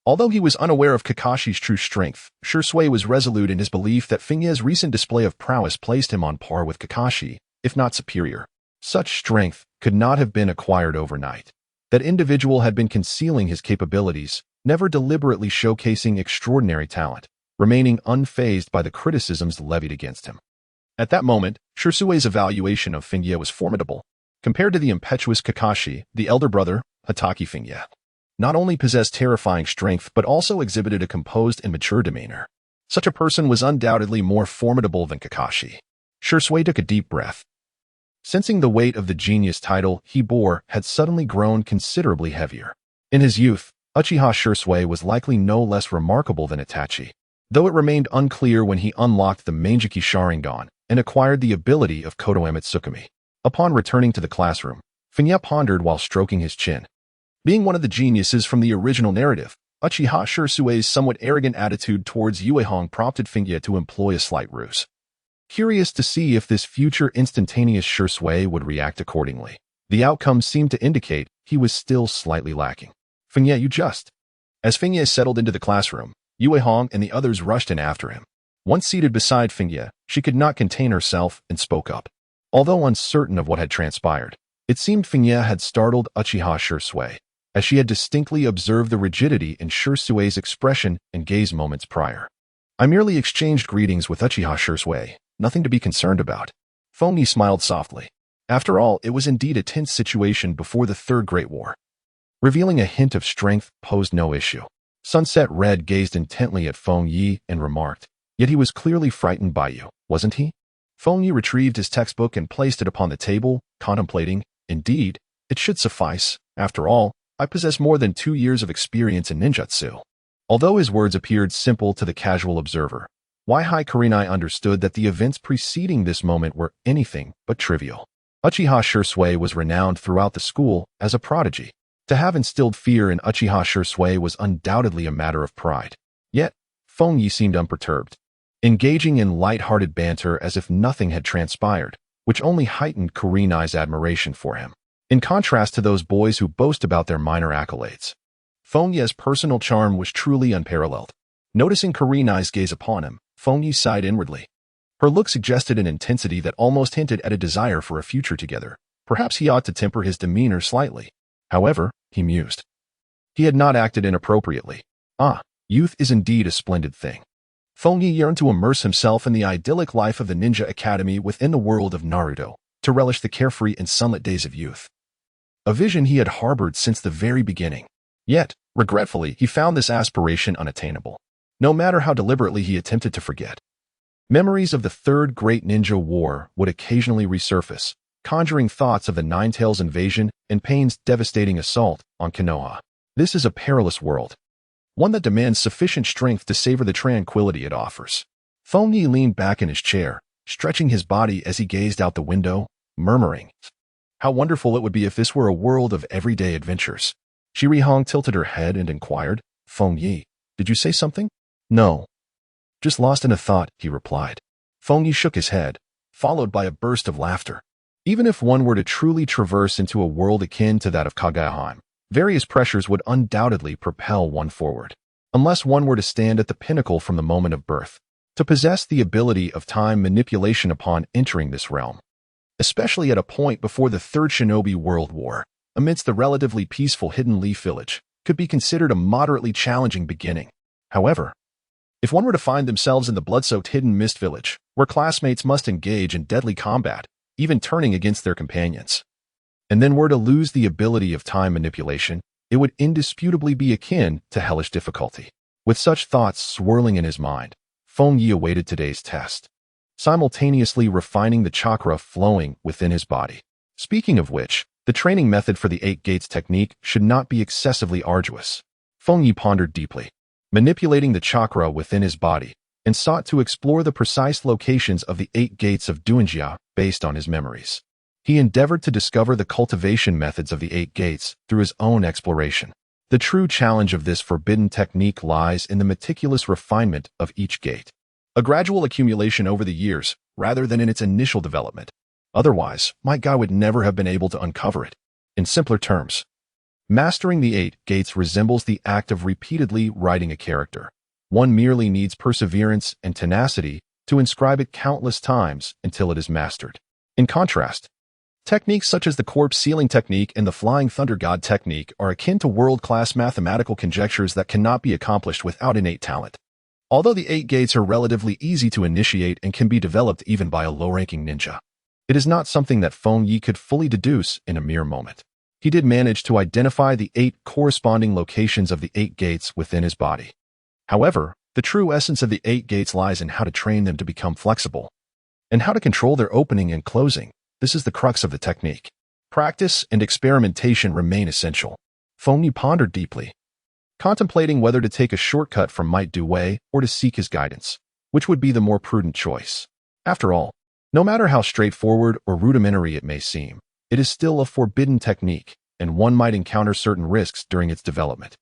Although he was unaware of Kakashi's true strength, Shisui was resolute in his belief that Feng Ye's recent display of prowess placed him on par with Kakashi, if not superior. Such strength could not have been acquired overnight. That individual had been concealing his capabilities, never deliberately showcasing extraordinary talent, remaining unfazed by the criticisms levied against him. At that moment, Shirsue's evaluation of Feng Ye was formidable. Compared to the impetuous Kakashi, the elder brother, Hatake Feng Ye not only possessed terrifying strength but also exhibited a composed and mature demeanor. Such a person was undoubtedly more formidable than Kakashi. Shirsue took a deep breath. Sensing the weight of the genius title he bore had suddenly grown considerably heavier. In his youth, Uchiha Shirsue was likely no less remarkable than Itachi, though it remained unclear when he unlocked the Manjiki Sharingan and acquired the ability of Koto Tsukumi. Upon returning to the classroom, Feng Ye pondered while stroking his chin. Being one of the geniuses from the original narrative, Uchiha Shirsue's somewhat arrogant attitude towards Yuehong prompted Feng Ye to employ a slight ruse. Curious to see if this future instantaneous Shirsue would react accordingly, the outcome seemed to indicate he was still slightly lacking. Feng Ye, you just. As Feng Ye settled into the classroom, Yuehong and the others rushed in after him. Once seated beside Feng Ye, she could not contain herself and spoke up. Although uncertain of what had transpired, it seemed Feng Ye had startled Uchiha Shirsue, as she had distinctly observed the rigidity in Shirsue's expression and gaze moments prior. I merely exchanged greetings with Uchiha Shirsue, nothing to be concerned about. Feng Ye smiled softly. After all, it was indeed a tense situation before the Third Great War. Revealing a hint of strength posed no issue. Sunset Red gazed intently at Feng Ye and remarked, "Yet he was clearly frightened by you, wasn't he?" Feng Ye retrieved his textbook and placed it upon the table, contemplating, "Indeed, it should suffice. After all, I possess more than 2 years of experience in ninjutsu." Although his words appeared simple to the casual observer, Waihai Kurenai understood that the events preceding this moment were anything but trivial. Uchiha Shirsue was renowned throughout the school as a prodigy. To have instilled fear in Uchiha Shirsue was undoubtedly a matter of pride. Yet, Feng Ye seemed unperturbed, engaging in light-hearted banter as if nothing had transpired, which only heightened Kurenai's admiration for him. In contrast to those boys who boast about their minor accolades, Feng Ye's personal charm was truly unparalleled. Noticing Kurenai's gaze upon him, Feng Ye sighed inwardly. Her look suggested an intensity that almost hinted at a desire for a future together. Perhaps he ought to temper his demeanor slightly. However, he mused, he had not acted inappropriately. Youth is indeed a splendid thing. Feng Ye yearned to immerse himself in the idyllic life of the ninja academy within the world of Naruto, to relish the carefree and sunlit days of youth. A vision he had harbored since the very beginning. Yet, regretfully, he found this aspiration unattainable, no matter how deliberately he attempted to forget. Memories of the Third Great Ninja War would occasionally resurface, conjuring thoughts of the Nine-Tails invasion and Pain's devastating assault on Konoha. This is a perilous world, one that demands sufficient strength to savor the tranquility it offers. Feng Ye leaned back in his chair, stretching his body as he gazed out the window, murmuring, "How wonderful it would be if this were a world of everyday adventures." Shirihong tilted her head and inquired, "Feng Ye, did you say something?" "No. Just lost in a thought," he replied. Feng Ye shook his head, followed by a burst of laughter. Even if one were to truly traverse into a world akin to that of Kagaheim, various pressures would undoubtedly propel one forward, unless one were to stand at the pinnacle from the moment of birth, to possess the ability of time manipulation upon entering this realm. Especially at a point before the Third Shinobi World War, amidst the relatively peaceful Hidden Leaf Village, could be considered a moderately challenging beginning. However, if one were to find themselves in the blood-soaked Hidden Mist Village, where classmates must engage in deadly combat, even turning against their companions, and then were to lose the ability of time manipulation, it would indisputably be akin to hellish difficulty. With such thoughts swirling in his mind, Feng Ye awaited today's test, simultaneously refining the chakra flowing within his body. Speaking of which, the training method for the 8 gates technique should not be excessively arduous. Feng Ye pondered deeply, manipulating the chakra within his body, and sought to explore the precise locations of the 8 gates of Duanjia based on his memories. He endeavored to discover the cultivation methods of the 8 gates through his own exploration. The true challenge of this forbidden technique lies in the meticulous refinement of each gate, a gradual accumulation over the years rather than in its initial development. Otherwise, my guy would never have been able to uncover it. In simpler terms, mastering the 8 gates resembles the act of repeatedly writing a character. One merely needs perseverance and tenacity to inscribe it countless times until it is mastered. In contrast, techniques such as the corpse sealing technique and the flying thunder god technique are akin to world-class mathematical conjectures that cannot be accomplished without innate talent. Although the 8 gates are relatively easy to initiate and can be developed even by a low-ranking ninja, it is not something that Feng Ye could fully deduce in a mere moment. He did manage to identify the 8 corresponding locations of the 8 gates within his body. However, the true essence of the 8 gates lies in how to train them to become flexible and how to control their opening and closing. This is the crux of the technique. Practice and experimentation remain essential. Feng Ye pondered deeply, contemplating whether to take a shortcut from Might Du Wei or to seek his guidance, which would be the more prudent choice. After all, no matter how straightforward or rudimentary it may seem, it is still a forbidden technique, and one might encounter certain risks during its development.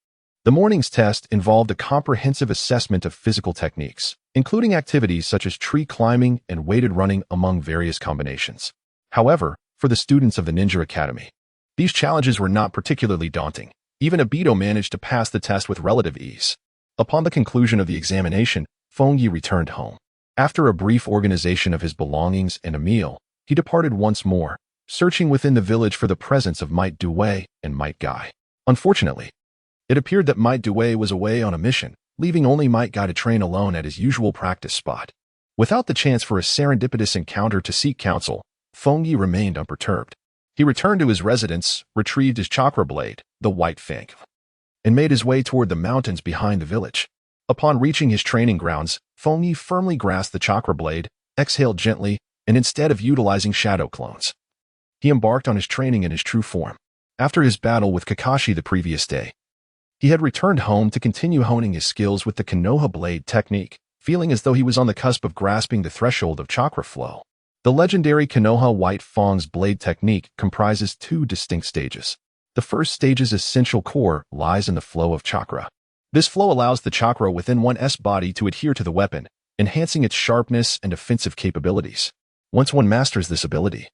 The morning's test involved a comprehensive assessment of physical techniques, including activities such as tree climbing and weighted running among various combinations. However, for the students of the Ninja Academy, these challenges were not particularly daunting. Even Obito managed to pass the test with relative ease. Upon the conclusion of the examination, Feng Ye returned home. After a brief organization of his belongings and a meal, he departed once more, searching within the village for the presence of Might Du Wei and Might Guy. Unfortunately, it appeared that Might Du Wei was away on a mission, leaving only Might Guy to train alone at his usual practice spot. Without the chance for a serendipitous encounter to seek counsel, Feng Ye remained unperturbed. He returned to his residence, retrieved his chakra blade, the White Feng, and made his way toward the mountains behind the village. Upon reaching his training grounds, Feng Ye firmly grasped the chakra blade, exhaled gently, and instead of utilizing shadow clones, he embarked on his training in his true form. After his battle with Kakashi the previous day, he had returned home to continue honing his skills with the Konoha blade technique, feeling as though he was on the cusp of grasping the threshold of chakra flow. The legendary Konoha White Feng's blade technique comprises 2 distinct stages. The first stage's essential core lies in the flow of chakra. This flow allows the chakra within one's body to adhere to the weapon, enhancing its sharpness and offensive capabilities. Once one masters this ability,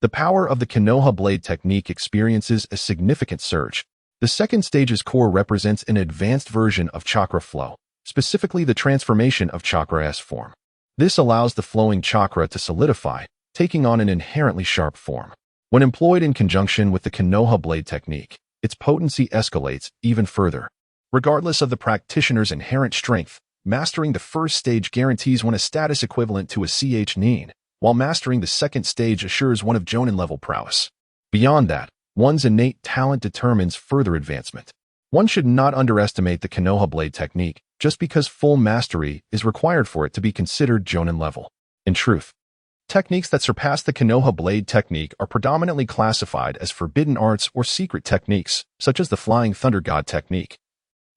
the power of the Konoha blade technique experiences a significant surge. The second stage's core represents an advanced version of chakra flow, specifically the transformation of chakra's form. This allows the flowing chakra to solidify, taking on an inherently sharp form. When employed in conjunction with the Konoha blade technique, its potency escalates even further. Regardless of the practitioner's inherent strength, mastering the first stage guarantees one a status equivalent to a CH Nin, while mastering the second stage assures one of Jonin-level prowess. Beyond that, one's innate talent determines further advancement. One should not underestimate the Konoha blade technique just because full mastery is required for it to be considered Jonin level. In truth, techniques that surpass the Konoha blade technique are predominantly classified as forbidden arts or secret techniques, such as the flying thunder god technique,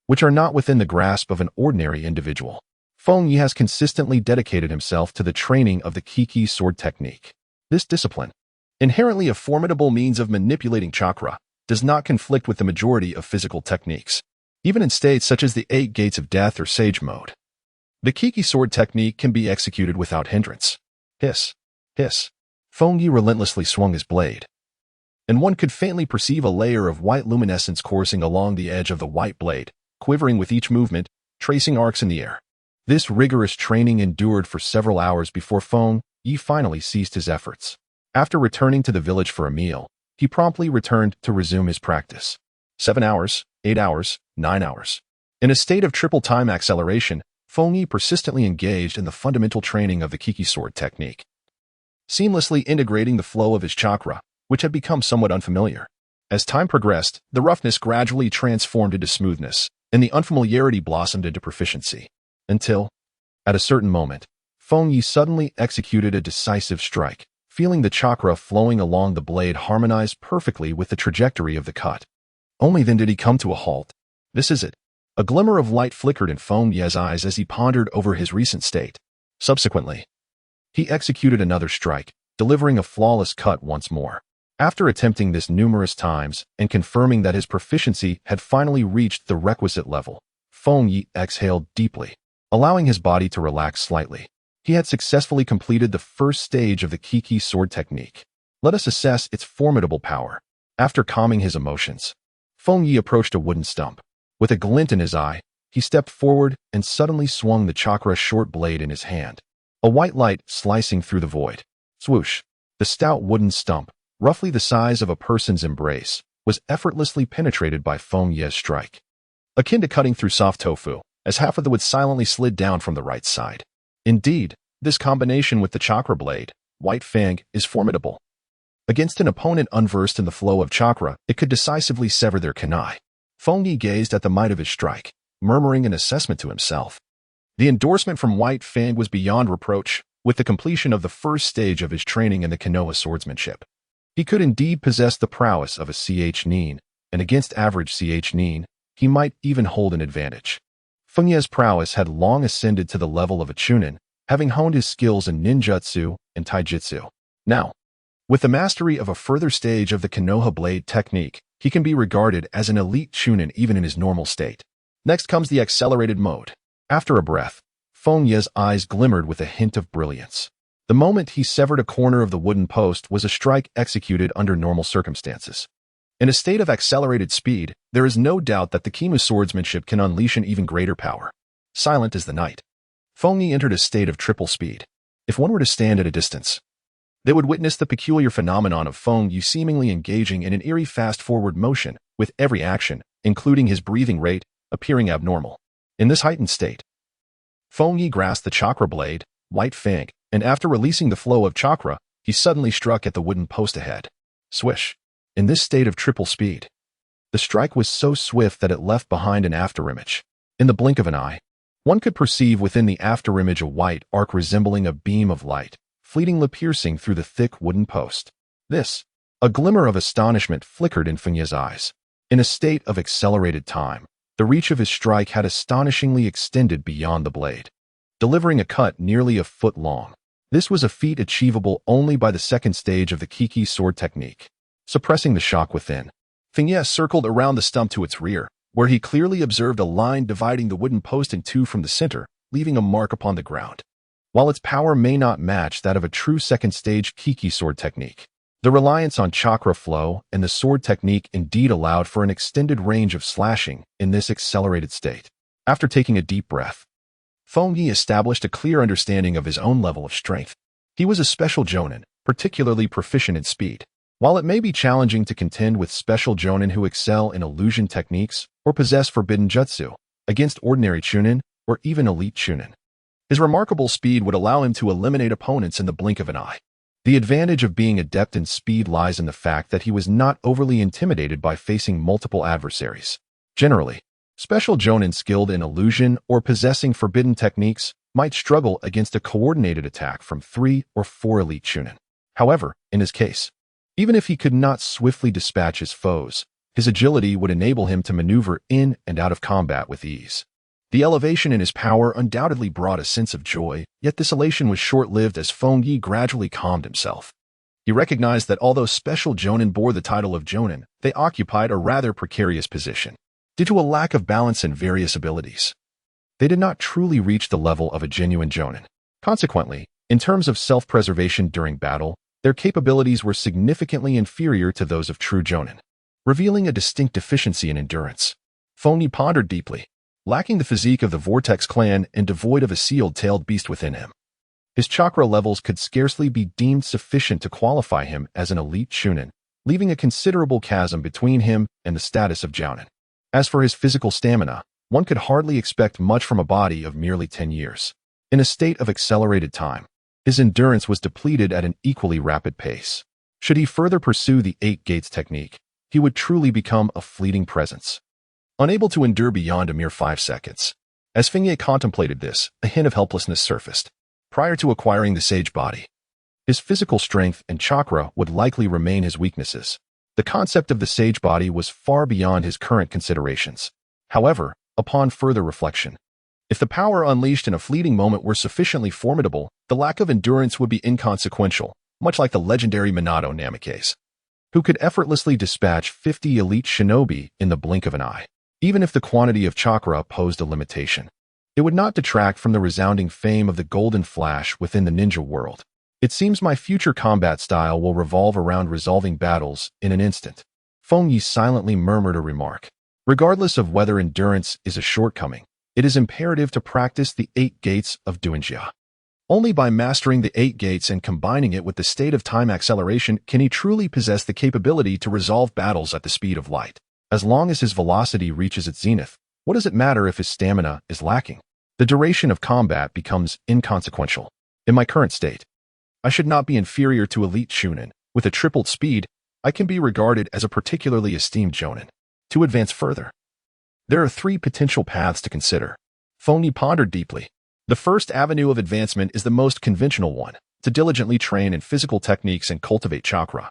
which are not within the grasp of an ordinary individual. Feng Ye has consistently dedicated himself to the training of the Kiki sword technique. This discipline, inherently a formidable means of manipulating chakra, does not conflict with the majority of physical techniques, even in states such as the 8 gates of death or sage mode. The Kiki sword technique can be executed without hindrance. Hiss, hiss. Feng Ye relentlessly swung his blade, and one could faintly perceive a layer of white luminescence coursing along the edge of the white blade, quivering with each movement, tracing arcs in the air. This rigorous training endured for several hours before Feng Ye finally ceased his efforts. After returning to the village for a meal, he promptly returned to resume his practice. 7 hours, 8 hours, 9 hours. In a state of triple time acceleration, Feng Ye persistently engaged in the fundamental training of the Kiki sword technique, seamlessly integrating the flow of his chakra, which had become somewhat unfamiliar. As time progressed, the roughness gradually transformed into smoothness, and the unfamiliarity blossomed into proficiency. Until, at a certain moment, Feng Ye suddenly executed a decisive strike, feeling the chakra flowing along the blade harmonize perfectly with the trajectory of the cut. Only then did he come to a halt. This is it. A glimmer of light flickered in Feng Ye's eyes as he pondered over his recent state. Subsequently, he executed another strike, delivering a flawless cut once more. After attempting this numerous times and confirming that his proficiency had finally reached the requisite level, Feng Ye exhaled deeply, allowing his body to relax slightly. He had successfully completed the first stage of the Kiki sword technique. Let us assess its formidable power. After calming his emotions, Feng Ye approached a wooden stump. With a glint in his eye, he stepped forward and suddenly swung the chakra short blade in his hand. A white light slicing through the void. Swoosh. The stout wooden stump, roughly the size of a person's embrace, was effortlessly penetrated by Feng Ye's strike. Akin to cutting through soft tofu, as half of the wood silently slid down from the right side. Indeed, this combination with the chakra blade, White Fang, is formidable. Against an opponent unversed in the flow of chakra, it could decisively sever their kunai. Feng Ye gazed at the might of his strike, murmuring an assessment to himself. The endorsement from White Fang was beyond reproach, with the completion of the first stage of his training in the Konoha swordsmanship. He could indeed possess the prowess of a CH Nin, and against average CH Nin, he might even hold an advantage. Feng Ye's prowess had long ascended to the level of a chunin, having honed his skills in ninjutsu and taijutsu. Now, with the mastery of a further stage of the Konoha blade technique, he can be regarded as an elite chunin even in his normal state. Next comes the accelerated mode. After a breath, Feng Ye's eyes glimmered with a hint of brilliance. The moment he severed a corner of the wooden post was a strike executed under normal circumstances. In a state of accelerated speed, there is no doubt that the Kimu swordsmanship can unleash an even greater power. Silent as the night, Feng Ye entered a state of triple speed. If one were to stand at a distance, they would witness the peculiar phenomenon of Feng Ye seemingly engaging in an eerie fast-forward motion, with every action, including his breathing rate, appearing abnormal. In this heightened state, Feng Ye grasped the chakra blade, White Fang, and after releasing the flow of chakra, he suddenly struck at the wooden post ahead. Swish. In this state of triple speed, the strike was so swift that it left behind an afterimage. In the blink of an eye, one could perceive within the afterimage a white arc resembling a beam of light, fleetingly piercing through the thick wooden post. A glimmer of astonishment flickered in Feng Ye's eyes. In a state of accelerated time, the reach of his strike had astonishingly extended beyond the blade, delivering a cut nearly a foot long. This was a feat achievable only by the second stage of the Kiki sword technique. Suppressing the shock within, Feng Ye circled around the stump to its rear, where he clearly observed a line dividing the wooden post in two from the center, leaving a mark upon the ground. While its power may not match that of a true second-stage Kiki sword technique, the reliance on chakra flow and the sword technique indeed allowed for an extended range of slashing in this accelerated state. After taking a deep breath, Feng Ye established a clear understanding of his own level of strength. He was a special jonin, particularly proficient in speed. While it may be challenging to contend with special jonin who excel in illusion techniques or possess forbidden jutsu against ordinary chunin or even elite chunin, his remarkable speed would allow him to eliminate opponents in the blink of an eye. The advantage of being adept in speed lies in the fact that he was not overly intimidated by facing multiple adversaries. Generally, special jonin skilled in illusion or possessing forbidden techniques might struggle against a coordinated attack from 3 or 4 elite chunin. However, in his case, even if he could not swiftly dispatch his foes, his agility would enable him to maneuver in and out of combat with ease. The elevation in his power undoubtedly brought a sense of joy, yet this elation was short-lived as Feng Ye gradually calmed himself. He recognized that although special jonin bore the title of jonin, they occupied a rather precarious position. Due to a lack of balance in various abilities, they did not truly reach the level of a genuine jonin. Consequently, in terms of self-preservation during battle, their capabilities were significantly inferior to those of true jonin, revealing a distinct deficiency in endurance. Feng Ye pondered deeply, lacking the physique of the Vortex clan and devoid of a sealed-tailed beast within him. His chakra levels could scarcely be deemed sufficient to qualify him as an elite chunin, leaving a considerable chasm between him and the status of jounin. As for his physical stamina, one could hardly expect much from a body of merely 10 years. In a state of accelerated time, his endurance was depleted at an equally rapid pace. Should he further pursue the 8 gates technique, he would truly become a fleeting presence, unable to endure beyond a mere 5 seconds. As Feng Ye contemplated this, a hint of helplessness surfaced. Prior to acquiring the sage body, his physical strength and chakra would likely remain his weaknesses. The concept of the sage body was far beyond his current considerations. However, upon further reflection, if the power unleashed in a fleeting moment were sufficiently formidable, the lack of endurance would be inconsequential, much like the legendary Minato Namikaze, who could effortlessly dispatch 50 elite shinobi in the blink of an eye. Even if the quantity of chakra posed a limitation, it would not detract from the resounding fame of the Golden Flash within the ninja world. It seems my future combat style will revolve around resolving battles in an instant. Feng Ye silently murmured a remark. Regardless of whether endurance is a shortcoming, it is imperative to practice the 8 gates of Duanjia. Only by mastering the 8 gates and combining it with the state of time acceleration can he truly possess the capability to resolve battles at the speed of light. As long as his velocity reaches its zenith, what does it matter if his stamina is lacking? The duration of combat becomes inconsequential. In my current state, I should not be inferior to elite Chunin. With a tripled speed, I can be regarded as a particularly esteemed Jonin. To advance further, there are 3 potential paths to consider. Feng Ye pondered deeply. The first avenue of advancement is the most conventional one, to diligently train in physical techniques and cultivate chakra,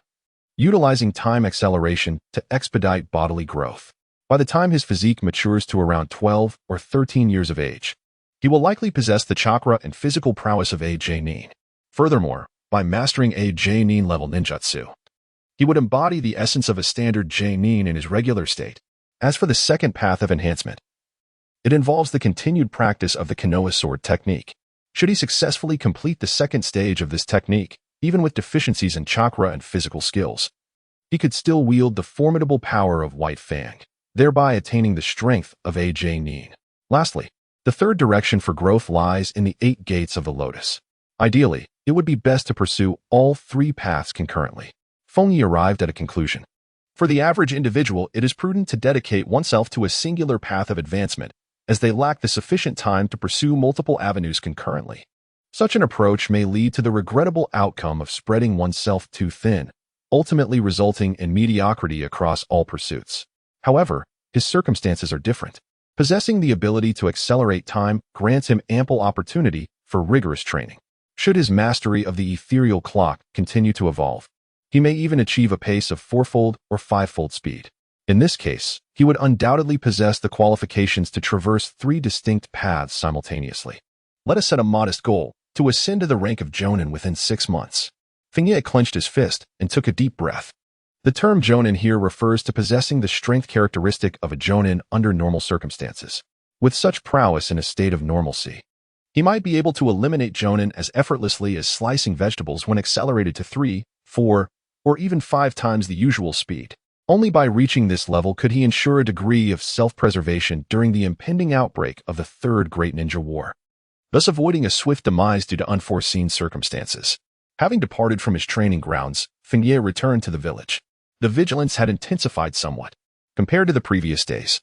utilizing time acceleration to expedite bodily growth. By the time his physique matures to around 12 or 13 years of age, he will likely possess the chakra and physical prowess of a J-nin. Furthermore, by mastering a J-nin level ninjutsu, he would embody the essence of a standard J-nin in his regular state. As for the second path of enhancement, it involves the continued practice of the Konoha sword technique. Should he successfully complete the second stage of this technique, even with deficiencies in chakra and physical skills, he could still wield the formidable power of White Fang, thereby attaining the strength of a J-nin. Lastly, the third direction for growth lies in the 8 gates of the lotus. Ideally, it would be best to pursue all 3 paths concurrently. Feng Ye arrived at a conclusion. For the average individual, it is prudent to dedicate oneself to a singular path of advancement, as they lack the sufficient time to pursue multiple avenues concurrently. Such an approach may lead to the regrettable outcome of spreading oneself too thin, ultimately resulting in mediocrity across all pursuits. However, his circumstances are different. Possessing the ability to accelerate time grants him ample opportunity for rigorous training. Should his mastery of the ethereal clock continue to evolve, he may even achieve a pace of 4-fold or 5-fold speed. In this case, he would undoubtedly possess the qualifications to traverse 3 distinct paths simultaneously. Let us set a modest goal, to ascend to the rank of Jonin within 6 months. Feng Ye clenched his fist and took a deep breath. The term Jonin here refers to possessing the strength characteristic of a Jonin under normal circumstances. With such prowess in a state of normalcy, he might be able to eliminate Jonin as effortlessly as slicing vegetables when accelerated to 3, 4, or even 5 times the usual speed. Only by reaching this level could he ensure a degree of self-preservation during the impending outbreak of the Third Great Ninja War, thus avoiding a swift demise due to unforeseen circumstances. Having departed from his training grounds, Feng Ye returned to the village. The vigilance had intensified somewhat. Compared to the previous days,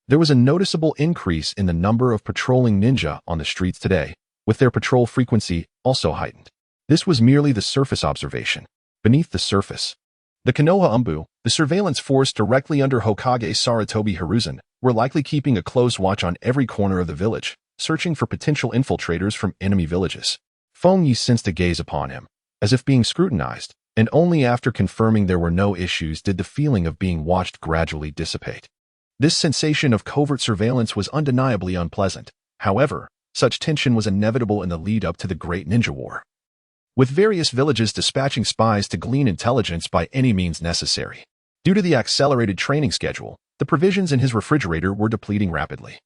there was a noticeable increase in the number of patrolling ninja on the streets today, with their patrol frequency also heightened. This was merely the surface observation. Beneath the surface, the Konoha Umbu, the surveillance force directly under Hokage Sarutobi Hiruzen, were likely keeping a close watch on every corner of the village, searching for potential infiltrators from enemy villages. Feng Ye sensed a gaze upon him, as if being scrutinized, and only after confirming there were no issues did the feeling of being watched gradually dissipate. This sensation of covert surveillance was undeniably unpleasant. However, such tension was inevitable in the lead-up to the Great Ninja War, with various villages dispatching spies to glean intelligence by any means necessary. Due to the accelerated training schedule, the provisions in his refrigerator were depleting rapidly,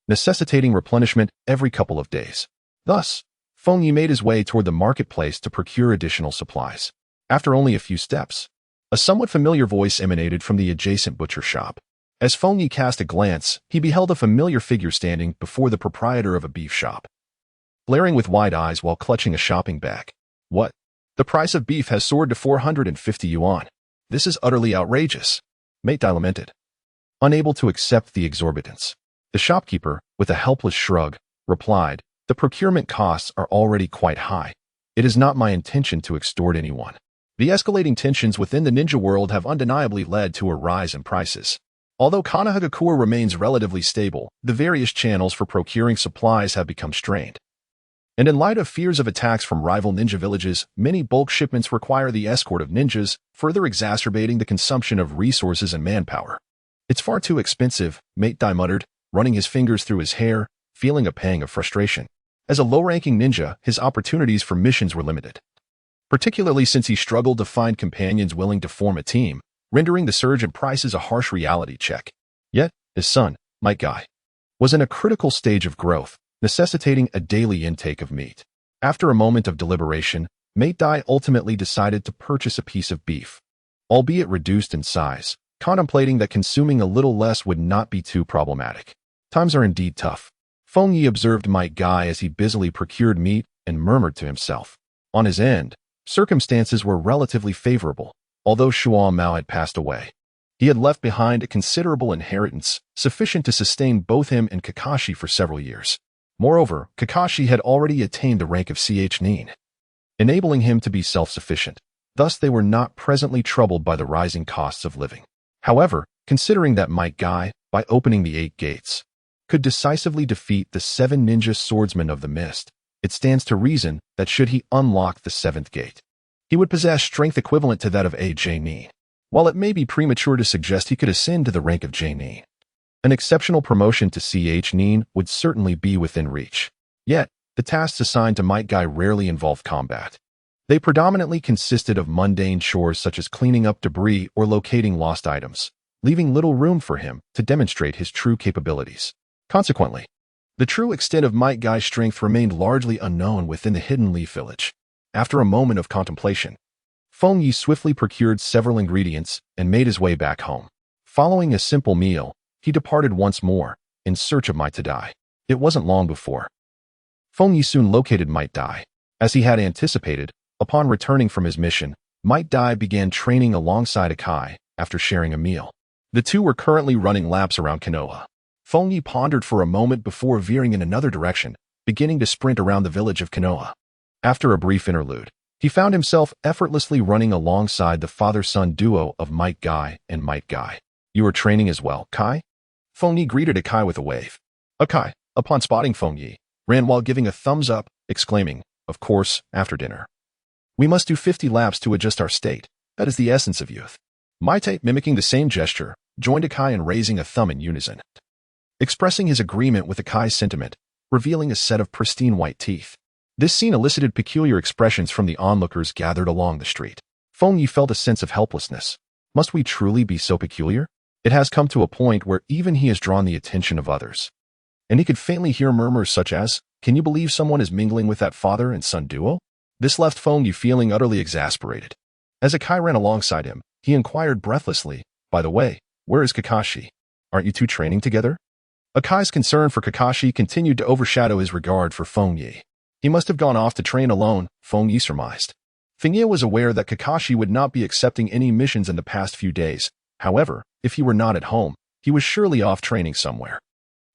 necessitating replenishment every couple of days. Thus, Feng Ye made his way toward the marketplace to procure additional supplies. After only a few steps, a somewhat familiar voice emanated from the adjacent butcher shop. As Feng Ye cast a glance, he beheld a familiar figure standing before the proprietor of a beef shop, glaring with wide eyes while clutching a shopping bag. What? The price of beef has soared to 450 yuan. This is utterly outrageous, Mate Dai lamented, unable to accept the exorbitance. The shopkeeper, with a helpless shrug, replied, "The procurement costs are already quite high. It is not my intention to extort anyone." The escalating tensions within the ninja world have undeniably led to a rise in prices. Although Konohagakure remains relatively stable, the various channels for procuring supplies have become strained. And in light of fears of attacks from rival ninja villages, many bulk shipments require the escort of ninjas, further exacerbating the consumption of resources and manpower. "It's far too expensive," Mate Dai muttered, running his fingers through his hair, feeling a pang of frustration. As a low-ranking ninja, his opportunities for missions were limited, particularly since he struggled to find companions willing to form a team, rendering the surge in prices a harsh reality check. Yet, his son, Mate Guy, was in a critical stage of growth, necessitating a daily intake of meat. After a moment of deliberation, Mate Dai ultimately decided to purchase a piece of beef, albeit reduced in size, contemplating that consuming a little less would not be too problematic. Times are indeed tough. Feng Ye observed Mate Guy as he busily procured meat, and murmured to himself. On his end, circumstances were relatively favorable, although Shuo Mao had passed away. He had left behind a considerable inheritance, sufficient to sustain both him and Kakashi for several years. Moreover, Kakashi had already attained the rank of Nin, enabling him to be self-sufficient. Thus, they were not presently troubled by the rising costs of living. However, considering that Might Guy, by opening the 8 gates, could decisively defeat the 7 ninja swordsmen of the mist, it stands to reason that should he unlock the 7th gate, he would possess strength equivalent to that of Nin. While it may be premature to suggest he could ascend to the rank of Nin, an exceptional promotion to Nin would certainly be within reach. Yet, the tasks assigned to Might Guy rarely involved combat. They predominantly consisted of mundane chores such as cleaning up debris or locating lost items, leaving little room for him to demonstrate his true capabilities. Consequently, the true extent of Might Guy's strength remained largely unknown within the Hidden Leaf Village. After a moment of contemplation, Feng Ye swiftly procured several ingredients and made his way back home. Following a simple meal, he departed once more, in search of Might Dai. It wasn't long before Feng Ye soon located Might Dai. As he had anticipated, upon returning from his mission, Might Dai began training alongside Akai after sharing a meal. The two were currently running laps around Konoha. Feng Ye pondered for a moment before veering in another direction, beginning to sprint around the village of Konoha. After a brief interlude, he found himself effortlessly running alongside the father-son duo of Might Guy and Might Guy. "You are training as well, Kai?" Feng Ye greeted Akai with a wave. Akai, upon spotting Feng Ye, ran while giving a thumbs up, exclaiming, "Of course, after dinner. We must do 50 laps to adjust our state. That is the essence of youth." Maite, mimicking the same gesture, joined Akai in raising a thumb in unison, expressing his agreement with Akai's sentiment, revealing a set of pristine white teeth. This scene elicited peculiar expressions from the onlookers gathered along the street. Feng Ye felt a sense of helplessness. Must we truly be so peculiar? It has come to a point where even he has drawn the attention of others. And he could faintly hear murmurs such as, "Can you believe someone is mingling with that father and son duo?" This left Feng Ye feeling utterly exasperated. As Akai ran alongside him, he inquired breathlessly, "By the way, where is Kakashi? Aren't you two training together?" Akai's concern for Kakashi continued to overshadow his regard for Feng Ye. He must have gone off to train alone, Feng Ye surmised. Feng Ye was aware that Kakashi would not be accepting any missions in the past few days. However, if he were not at home, he was surely off training somewhere.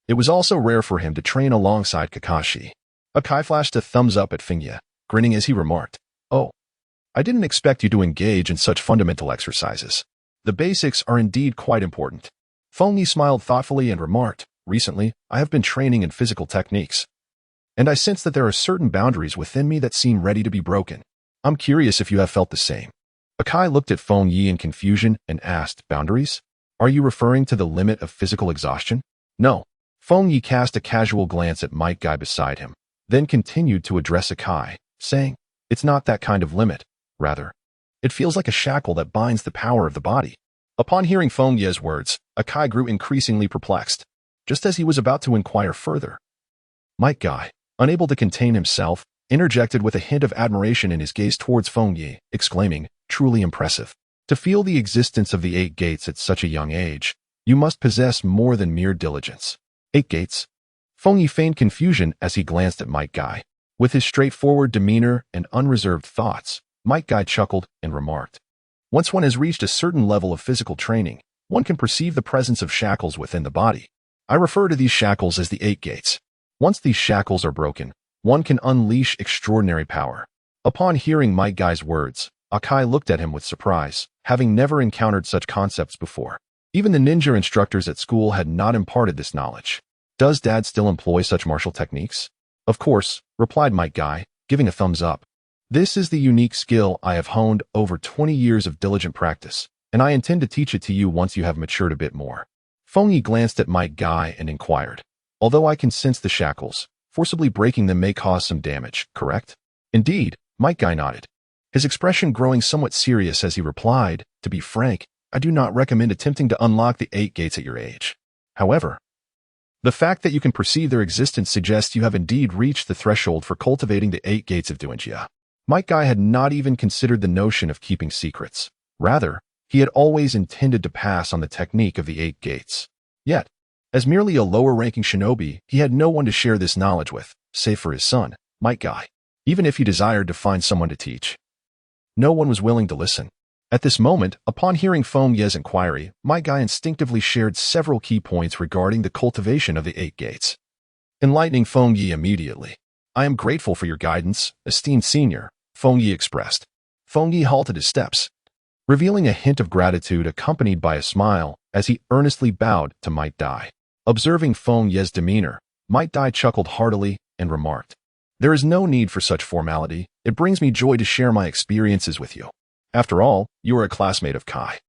It was also rare for him to train alongside Kakashi. Akai flashed a thumbs up at Feng Ye, grinning as he remarked, "Oh, I didn't expect you to engage in such fundamental exercises. The basics are indeed quite important." Feng Ye smiled thoughtfully and remarked, "Recently, I have been training in physical techniques, and I sense that there are certain boundaries within me that seem ready to be broken. I'm curious if you have felt the same." Akai looked at Feng Ye in confusion and asked, "Boundaries? Are you referring to the limit of physical exhaustion?" "No." Feng Ye cast a casual glance at Might Guy beside him, then continued to address Akai, saying, "It's not that kind of limit. Rather, it feels like a shackle that binds the power of the body." Upon hearing Feng Ye's words, Akai grew increasingly perplexed. Just as he was about to inquire further, Might Guy, unable to contain himself, interjected with a hint of admiration in his gaze towards Feng Ye, exclaiming, "Truly impressive. To feel the existence of the 8 gates at such a young age, you must possess more than mere diligence." 8 gates? Feng Ye feigned confusion as he glanced at Might Guy. With his straightforward demeanor and unreserved thoughts, Might Guy chuckled and remarked, "Once one has reached a certain level of physical training, one can perceive the presence of shackles within the body. I refer to these shackles as the 8 gates. Once these shackles are broken, one can unleash extraordinary power." Upon hearing Might Guy's words, Akai looked at him with surprise, having never encountered such concepts before. Even the ninja instructors at school had not imparted this knowledge. "Does Dad still employ such martial techniques?" "Of course," replied Might Guy, giving a thumbs up. "This is the unique skill I have honed over 20 years of diligent practice, and I intend to teach it to you once you have matured a bit more." Feng Ye glanced at Might Guy and inquired, "Although I can sense the shackles, forcibly breaking them may cause some damage, correct?" "Indeed," Might Guy nodded, his expression growing somewhat serious as he replied, "To be frank, I do not recommend attempting to unlock the 8 gates at your age. However, the fact that you can perceive their existence suggests you have indeed reached the threshold for cultivating the 8 gates of Duanjia." Might Guy had not even considered the notion of keeping secrets. Rather, he had always intended to pass on the technique of the 8 gates. Yet, as merely a lower-ranking shinobi, he had no one to share this knowledge with, save for his son, Might Guy. even if he desired to find someone to teach. No one was willing to listen. At this moment, upon hearing Feng Ye's inquiry, my guy instinctively shared several key points regarding the cultivation of the 8 gates. Enlightening Feng Ye immediately. "I am grateful for your guidance, esteemed senior," Feng Ye expressed. Feng Ye halted his steps, revealing a hint of gratitude accompanied by a smile as he earnestly bowed to Might Dai. Observing Feng Ye's demeanor, Might Dai chuckled heartily and remarked, "There is no need for such formality. It brings me joy to share my experiences with you. After all, you are a classmate of Kai.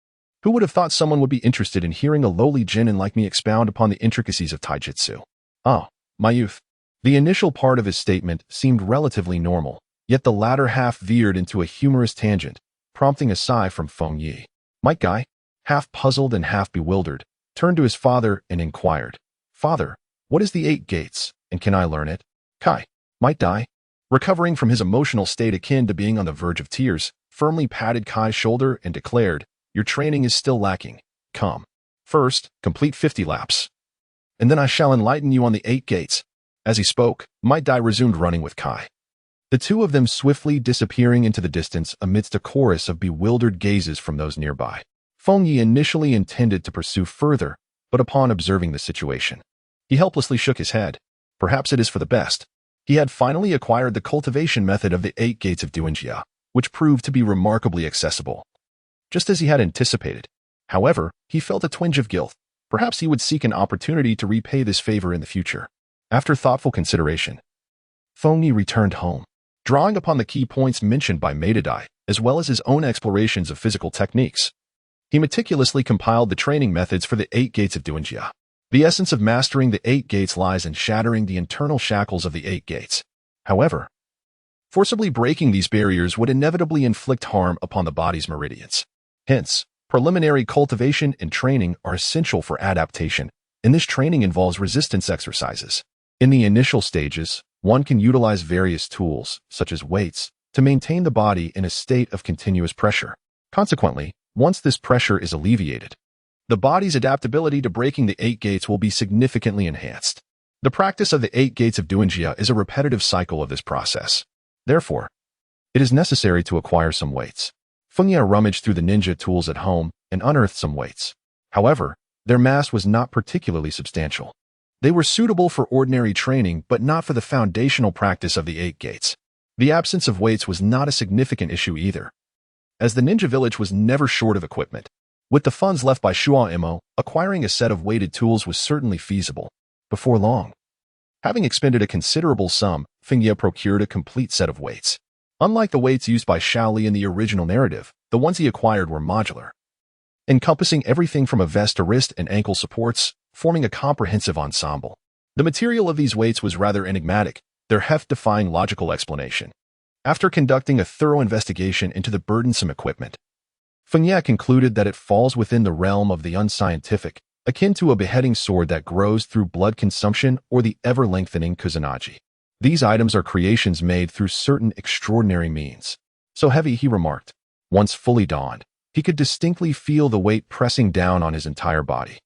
Who would have thought someone would be interested in hearing a lowly genin like me expound upon the intricacies of taijutsu? Ah, my youth." The initial part of his statement seemed relatively normal, yet the latter half veered into a humorous tangent, prompting a sigh from Feng Ye. Might Guy, half puzzled and half bewildered, turned to his father and inquired, "Father, what is the 8 gates, and can I learn it?" Kai, Might Dai, recovering from his emotional state akin to being on the verge of tears, firmly patted Kai's shoulder and declared, "Your training is still lacking. Come. First, complete 50 laps. And then I shall enlighten you on the 8 gates." As he spoke, Might Dai resumed running with Kai. The two of them swiftly disappearing into the distance amidst a chorus of bewildered gazes from those nearby. Feng Ye initially intended to pursue further, but upon observing the situation, he helplessly shook his head. Perhaps it is for the best. He had finally acquired the cultivation method of the 8 gates of Duanjia, which proved to be remarkably accessible, just as he had anticipated. However, he felt a twinge of guilt. Perhaps he would seek an opportunity to repay this favor in the future. After thoughtful consideration, Feng Ye returned home, drawing upon the key points mentioned by Maidadai, as well as his own explorations of physical techniques. He meticulously compiled the training methods for the 8 gates of Duanjia. The essence of mastering the 8 gates lies in shattering the internal shackles of the 8 gates. However, forcibly breaking these barriers would inevitably inflict harm upon the body's meridians. Hence, preliminary cultivation and training are essential for adaptation, and this training involves resistance exercises. In the initial stages, one can utilize various tools, such as weights, to maintain the body in a state of continuous pressure. Consequently, once this pressure is alleviated, the body's adaptability to breaking the 8 gates will be significantly enhanced. The practice of the 8 gates of Duanjia is a repetitive cycle of this process. Therefore, it is necessary to acquire some weights. Feng Ye rummaged through the ninja tools at home and unearthed some weights. However, their mass was not particularly substantial. They were suitable for ordinary training, but not for the foundational practice of the 8 gates. The absence of weights was not a significant issue either, as the ninja village was never short of equipment. With the funds left by Shuo Imo, acquiring a set of weighted tools was certainly feasible. Before long, having expended a considerable sum, Feng Ye procured a complete set of weights. Unlike the weights used by Shaoli in the original narrative, the ones he acquired were modular, encompassing everything from a vest to wrist and ankle supports, forming a comprehensive ensemble. The material of these weights was rather enigmatic, their heft defying logical explanation. After conducting a thorough investigation into the burdensome equipment, Feng Ye concluded that it falls within the realm of the unscientific, akin to a beheading sword that grows through blood consumption or the ever-lengthening kusanagi. These items are creations made through certain extraordinary means. So heavy, he remarked. Once fully donned, he could distinctly feel the weight pressing down on his entire body,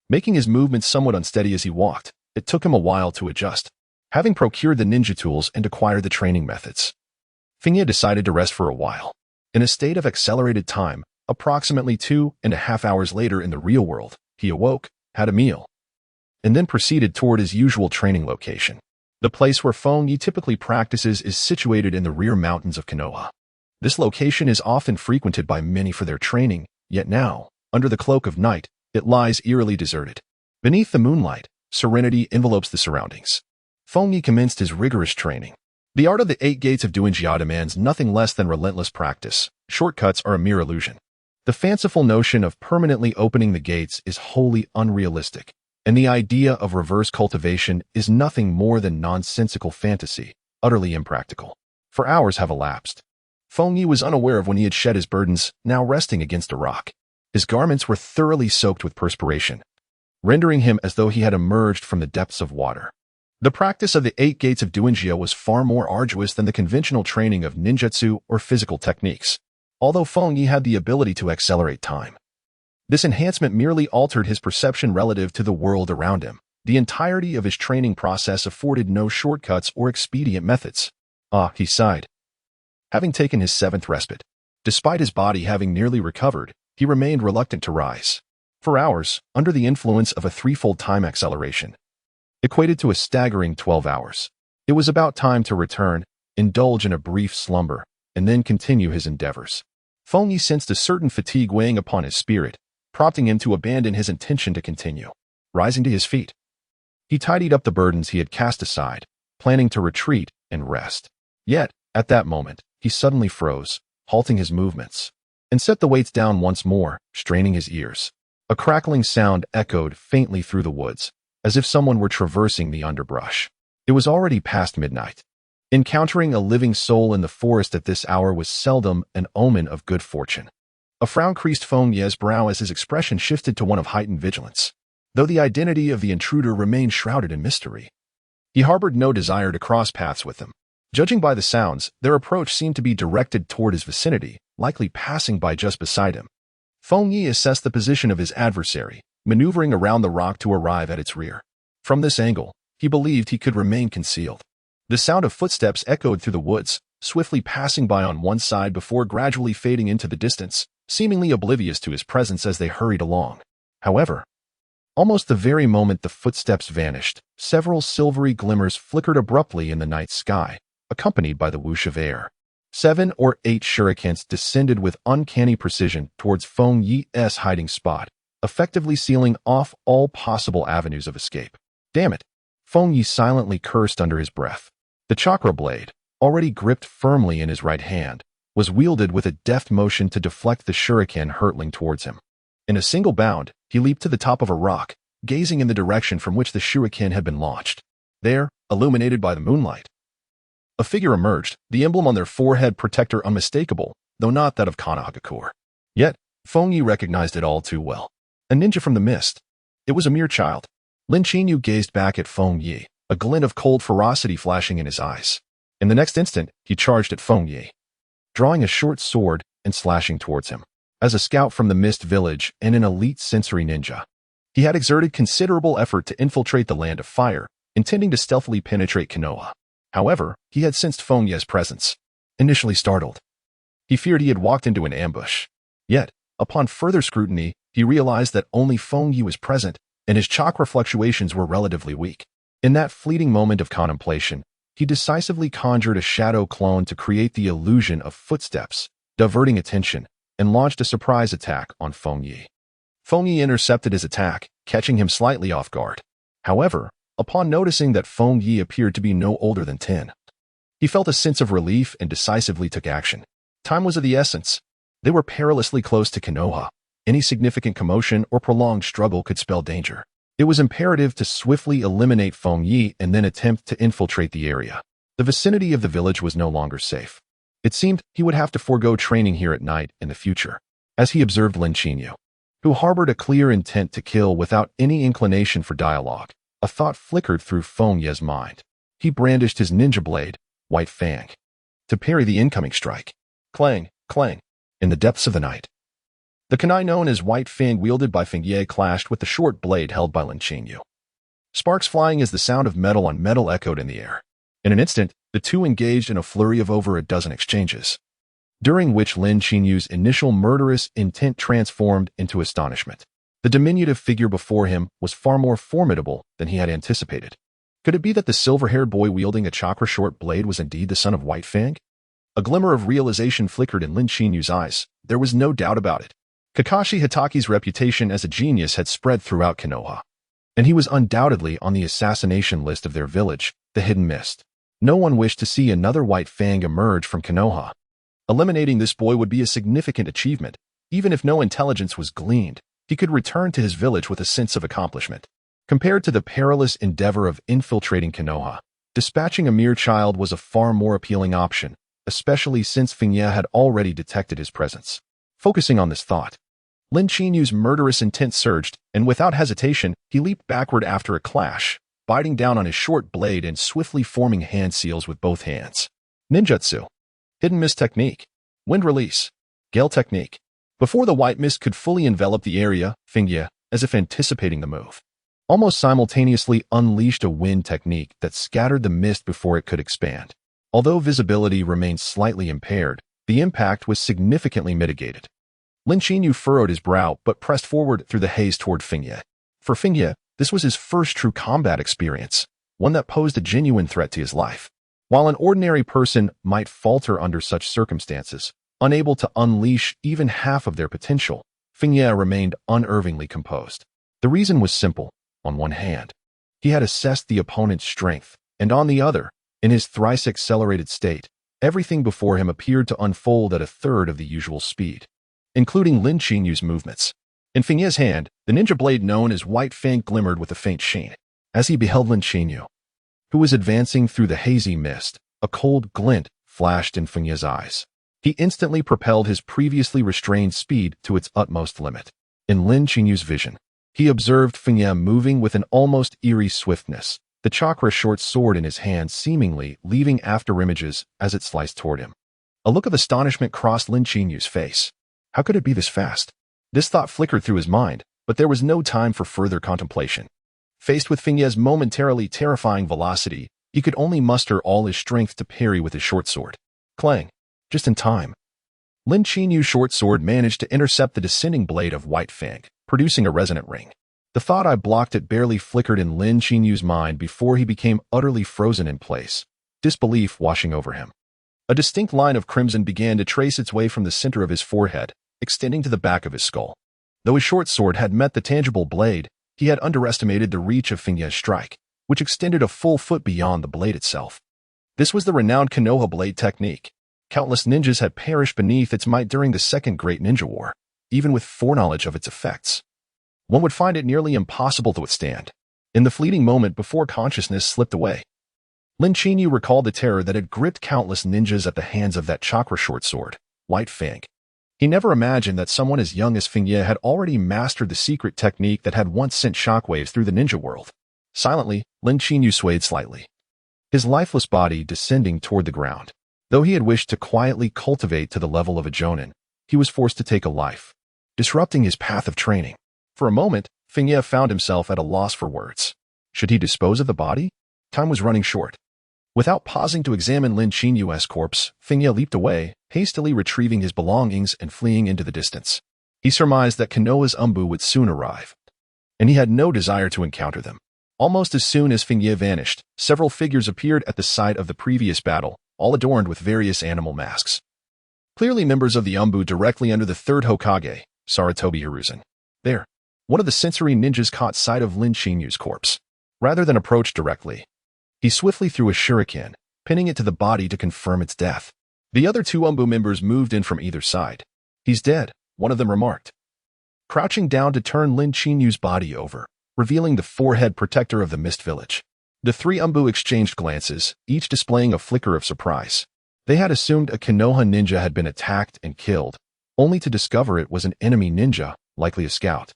making his movements somewhat unsteady as he walked. It took him a while to adjust. Having procured the ninja tools and acquired the training methods, Feng Ye decided to rest for a while. In a state of accelerated time, approximately 2.5 hours later in the real world, he awoke, had a meal, and then proceeded toward his usual training location. The place where Feng Ye typically practices is situated in the rear mountains of Konoha. This location is often frequented by many for their training, yet now, under the cloak of night, it lies eerily deserted. Beneath the moonlight, serenity envelopes the surroundings. Feng Ye commenced his rigorous training. The art of the 8 gates of Duanjia demands nothing less than relentless practice. Shortcuts are a mere illusion. The fanciful notion of permanently opening the gates is wholly unrealistic, and the idea of reverse cultivation is nothing more than nonsensical fantasy, utterly impractical. For hours have elapsed. Feng Ye was unaware of when he had shed his burdens, now resting against a rock. His garments were thoroughly soaked with perspiration, rendering him as though he had emerged from the depths of water. The practice of the 8 gates of Duanjia was far more arduous than the conventional training of ninjutsu or physical techniques, although Feng Ye had the ability to accelerate time. This enhancement merely altered his perception relative to the world around him. The entirety of his training process afforded no shortcuts or expedient methods. Ah, he sighed. Having taken his seventh respite, despite his body having nearly recovered, he remained reluctant to rise. For hours, under the influence of a threefold time acceleration, equated to a staggering 12 hours. It was about time to return, indulge in a brief slumber, and then continue his endeavors. Feng Ye sensed a certain fatigue weighing upon his spirit, prompting him to abandon his intention to continue. Rising to his feet, he tidied up the burdens he had cast aside, planning to retreat and rest. Yet, at that moment, he suddenly froze, halting his movements, and set the weights down once more, straining his ears. A crackling sound echoed faintly through the woods, as if someone were traversing the underbrush. It was already past midnight. Encountering a living soul in the forest at this hour was seldom an omen of good fortune. A frown creased Feng Ye's brow as his expression shifted to one of heightened vigilance. Though the identity of the intruder remained shrouded in mystery, he harbored no desire to cross paths with them. Judging by the sounds, their approach seemed to be directed toward his vicinity, likely passing by just beside him. Feng Ye assessed the position of his adversary, maneuvering around the rock to arrive at its rear. From this angle, he believed he could remain concealed. The sound of footsteps echoed through the woods, swiftly passing by on one side before gradually fading into the distance, seemingly oblivious to his presence as they hurried along. However, almost the very moment the footsteps vanished, several silvery glimmers flickered abruptly in the night sky, accompanied by the whoosh of air. 7 or 8 shurikens descended with uncanny precision towards Feng Ye's hiding spot, effectively sealing off all possible avenues of escape. Damn it! Feng Ye silently cursed under his breath. The chakra blade, already gripped firmly in his right hand, was wielded with a deft motion to deflect the shuriken hurtling towards him. In a single bound, he leaped to the top of a rock, gazing in the direction from which the shuriken had been launched. There, illuminated by the moonlight, a figure emerged, the emblem on their forehead protector unmistakable, though not that of Konohagakure. Yet, Feng Ye recognized it all too well. A ninja from the mist. It was a mere child. Lin Qinyu gazed back at Feng Ye, a glint of cold ferocity flashing in his eyes. In the next instant, he charged at Feng Ye, drawing a short sword and slashing towards him. As a scout from the Mist Village and an elite sensory ninja, he had exerted considerable effort to infiltrate the Land of Fire, intending to stealthily penetrate Konoha. However, he had sensed Feng Ye's presence. Initially startled, he feared he had walked into an ambush. Yet, upon further scrutiny, he realized that only Feng Ye was present, and his chakra fluctuations were relatively weak. In that fleeting moment of contemplation, he decisively conjured a shadow clone to create the illusion of footsteps, diverting attention, and launched a surprise attack on Feng Ye. Feng Ye intercepted his attack, catching him slightly off guard. However, upon noticing that Feng Ye appeared to be no older than 10, he felt a sense of relief and decisively took action. Time was of the essence. They were perilously close to Konoha. Any significant commotion or prolonged struggle could spell danger. It was imperative to swiftly eliminate Feng Ye and then attempt to infiltrate the area. The vicinity of the village was no longer safe. It seemed he would have to forego training here at night in the future. As he observed Lin Qinyu, who harbored a clear intent to kill without any inclination for dialogue, a thought flickered through Feng Ye's mind. He brandished his ninja blade, White Fang, to parry the incoming strike. Clang, clang, in the depths of the night. The kunai known as White Fang wielded by Feng Ye clashed with the short blade held by Lin Qinyu. Sparks flying as the sound of metal on metal echoed in the air. In an instant, the two engaged in a flurry of over a dozen exchanges, during which Lin Qinyu's initial murderous intent transformed into astonishment. The diminutive figure before him was far more formidable than he had anticipated. Could it be that the silver-haired boy wielding a chakra short blade was indeed the son of White Fang? A glimmer of realization flickered in Lin Qinyu's eyes. There was no doubt about it. Kakashi Hitaki's reputation as a genius had spread throughout Konoha, and he was undoubtedly on the assassination list of their village, the Hidden Mist. No one wished to see another White Fang emerge from Konoha. Eliminating this boy would be a significant achievement. Even if no intelligence was gleaned, he could return to his village with a sense of accomplishment. Compared to the perilous endeavor of infiltrating Konoha, dispatching a mere child was a far more appealing option, especially since Feng Ye had already detected his presence. Focusing on this thought, Lin Qinyu's murderous intent surged, and without hesitation, he leaped backward after a clash, biting down on his short blade and swiftly forming hand seals with both hands. Ninjutsu. Hidden Mist Technique. Wind Release. Gale Technique. Before the white mist could fully envelop the area, Feng Ye, as if anticipating the move, almost simultaneously unleashed a wind technique that scattered the mist before it could expand. Although visibility remained slightly impaired, the impact was significantly mitigated. Lin Qinyu furrowed his brow but pressed forward through the haze toward Feng Ye. For Feng Ye, this was his first true combat experience, one that posed a genuine threat to his life. While an ordinary person might falter under such circumstances, unable to unleash even half of their potential, Feng Ye remained unerringly composed. The reason was simple. On one hand, he had assessed the opponent's strength, and on the other, in his thrice-accelerated state, everything before him appeared to unfold at a third of the usual speed, including Lin Qinyu's movements. In Feng Ye's hand, the ninja blade known as White Fang glimmered with a faint sheen. As he beheld Lin Qinyu, who was advancing through the hazy mist, a cold glint flashed in Feng Ye's eyes. He instantly propelled his previously restrained speed to its utmost limit. In Lin Qinyu's vision, he observed Feng Ye moving with an almost eerie swiftness, the chakra short sword in his hand seemingly leaving afterimages as it sliced toward him. A look of astonishment crossed Lin Qinyu's face. How could it be this fast? This thought flickered through his mind, but there was no time for further contemplation. Faced with Feng Ye's momentarily terrifying velocity, he could only muster all his strength to parry with his short sword. Clang! Just in time. Lin Qinyu's short sword managed to intercept the descending blade of White Fang, producing a resonant ring. The thought I blocked it barely flickered in Lin Qinyu's mind before he became utterly frozen in place, disbelief washing over him. A distinct line of crimson began to trace its way from the center of his forehead, extending to the back of his skull. Though his short sword had met the tangible blade, he had underestimated the reach of Feng Ye's strike, which extended a full foot beyond the blade itself. This was the renowned Konoha blade technique. Countless ninjas had perished beneath its might during the Second Great Ninja War, even with foreknowledge of its effects. One would find it nearly impossible to withstand. In the fleeting moment before consciousness slipped away, Lin Qinyu recalled the terror that had gripped countless ninjas at the hands of that chakra short sword, White Fang. He never imagined that someone as young as Feng Ye had already mastered the secret technique that had once sent shockwaves through the ninja world. Silently, Lin Qinyu swayed slightly, his lifeless body descending toward the ground. Though he had wished to quietly cultivate to the level of a jonin, he was forced to take a life, disrupting his path of training. For a moment, Feng Ye found himself at a loss for words. Should he dispose of the body? Time was running short. Without pausing to examine Lin Qinyu's corpse, Feng Ye leaped away, hastily retrieving his belongings and fleeing into the distance. He surmised that Konoha's Umbu would soon arrive, and he had no desire to encounter them. Almost as soon as Feng Ye vanished, several figures appeared at the site of the previous battle, all adorned with various animal masks. Clearly members of the Umbu directly under the third Hokage, Sarutobi Hiruzen. There, one of the sensory ninjas caught sight of Lin Qinyu's corpse. Rather than approach directly, he swiftly threw a shuriken, pinning it to the body to confirm its death. The other two Umbu members moved in from either side. He's dead, one of them remarked, crouching down to turn Lin Qinyu's body over, revealing the forehead protector of the Mist Village. The three Umbu exchanged glances, each displaying a flicker of surprise. They had assumed a Konoha ninja had been attacked and killed, only to discover it was an enemy ninja, likely a scout.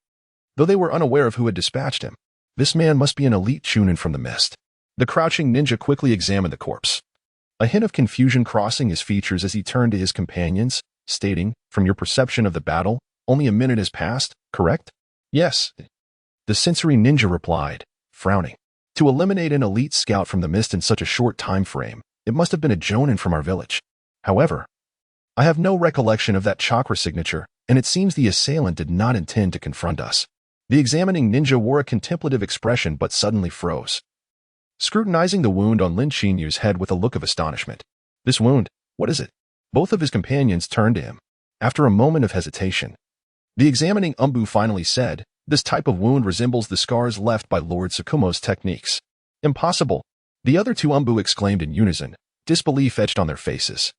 Though they were unaware of who had dispatched him, this man must be an elite chunin from the mist. The crouching ninja quickly examined the corpse, a hint of confusion crossing his features as he turned to his companions, stating, "From your perception of the battle, only a minute has passed, correct?" "Yes," the sensory ninja replied, frowning. To eliminate an elite scout from the mist in such a short time frame, it must have been a jonin from our village. However, I have no recollection of that chakra signature, and it seems the assailant did not intend to confront us. The examining ninja wore a contemplative expression but suddenly froze, scrutinizing the wound on Lin Qinyu's head with a look of astonishment. "This wound, what is it?" Both of his companions turned to him. After a moment of hesitation, the examining Umbu finally said, "This type of wound resembles the scars left by Lord Tsukumo's techniques." "Impossible!" The other two Umbu exclaimed in unison, disbelief etched on their faces.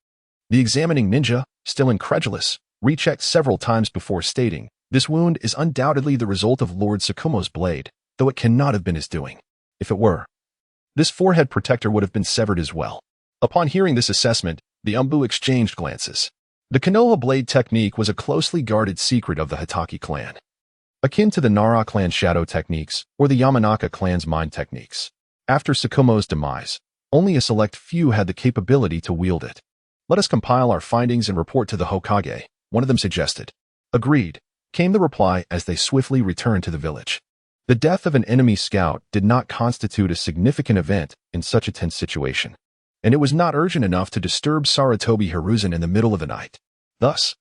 The examining ninja, still incredulous, rechecked several times before stating, "This wound is undoubtedly the result of Lord Tsukumo's blade, though it cannot have been his doing. If it were, this forehead protector would have been severed as well." Upon hearing this assessment, the Umbu exchanged glances. The Konoha blade technique was a closely guarded secret of the Hitaki clan, akin to the Nara clan shadow techniques or the Yamanaka clan's mind techniques. After Tsukumo's demise, only a select few had the capability to wield it. "Let us compile our findings and report to the Hokage," one of them suggested. "Agreed," came the reply as they swiftly returned to the village. The death of an enemy scout did not constitute a significant event in such a tense situation. and it was not urgent enough to disturb Sarutobi Hiruzen in the middle of the night. Thus,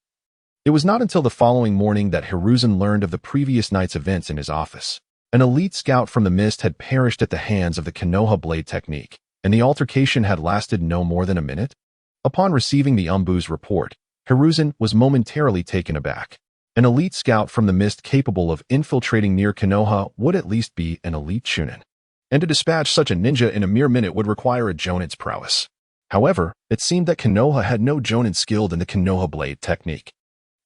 it was not until the following morning that Hiruzen learned of the previous night's events in his office. An elite scout from the mist had perished at the hands of the Konoha blade technique, and the altercation had lasted no more than a minute. Upon receiving the Umbu's report, Hiruzen was momentarily taken aback. An elite scout from the mist capable of infiltrating near Konoha would at least be an elite Chunin, and to dispatch such a ninja in a mere minute would require a Jonin's prowess. However, it seemed that Konoha had no Jonin skilled in the Konoha blade technique.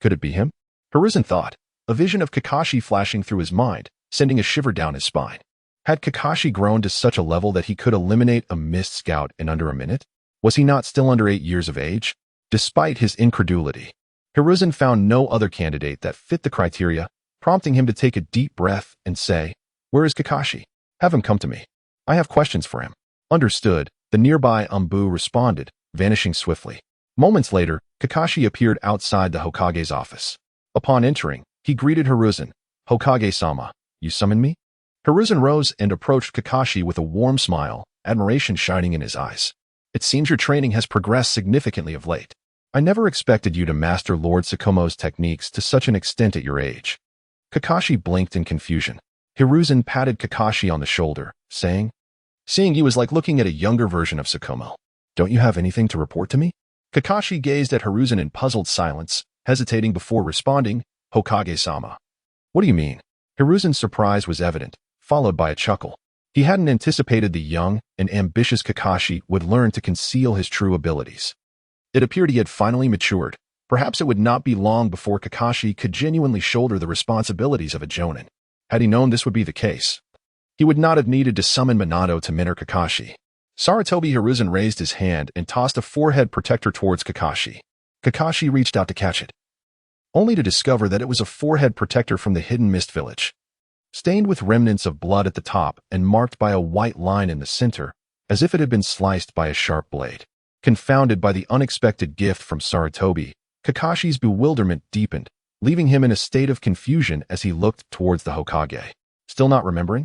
Could it be him? Hiruzen thought, a vision of Kakashi flashing through his mind, sending a shiver down his spine. Had Kakashi grown to such a level that he could eliminate a mist scout in under a minute? Was he not still under 8 years of age? Despite his incredulity, Hiruzen found no other candidate that fit the criteria, prompting him to take a deep breath and say, "Where is Kakashi? Have him come to me. I have questions for him." Understood, the nearby Umbu responded, vanishing swiftly. Moments later, Kakashi appeared outside the Hokage's office. Upon entering, he greeted Hiruzen. "Hokage-sama, you summoned me?" Hiruzen rose and approached Kakashi with a warm smile, admiration shining in his eyes. "It seems your training has progressed significantly of late. I never expected you to master Lord Tsukumo's techniques to such an extent at your age." Kakashi blinked in confusion. Hiruzen patted Kakashi on the shoulder, saying, "Seeing you is like looking at a younger version of Tsukumo. Don't you have anything to report to me?" Kakashi gazed at Hiruzen in puzzled silence, hesitating before responding, "Hokage-sama. What do you mean?" Hiruzen's surprise was evident, followed by a chuckle. He hadn't anticipated the young and ambitious Kakashi would learn to conceal his true abilities. It appeared he had finally matured. Perhaps it would not be long before Kakashi could genuinely shoulder the responsibilities of a Jonin. Had he known this would be the case, he would not have needed to summon Minato to mentor Kakashi. Sarutobi Hiruzen raised his hand and tossed a forehead protector towards Kakashi. Kakashi reached out to catch it, only to discover that it was a forehead protector from the hidden mist village. Stained with remnants of blood at the top and marked by a white line in the center, as if it had been sliced by a sharp blade. Confounded by the unexpected gift from Sarutobi, Kakashi's bewilderment deepened, leaving him in a state of confusion as he looked towards the Hokage. Still not remembering?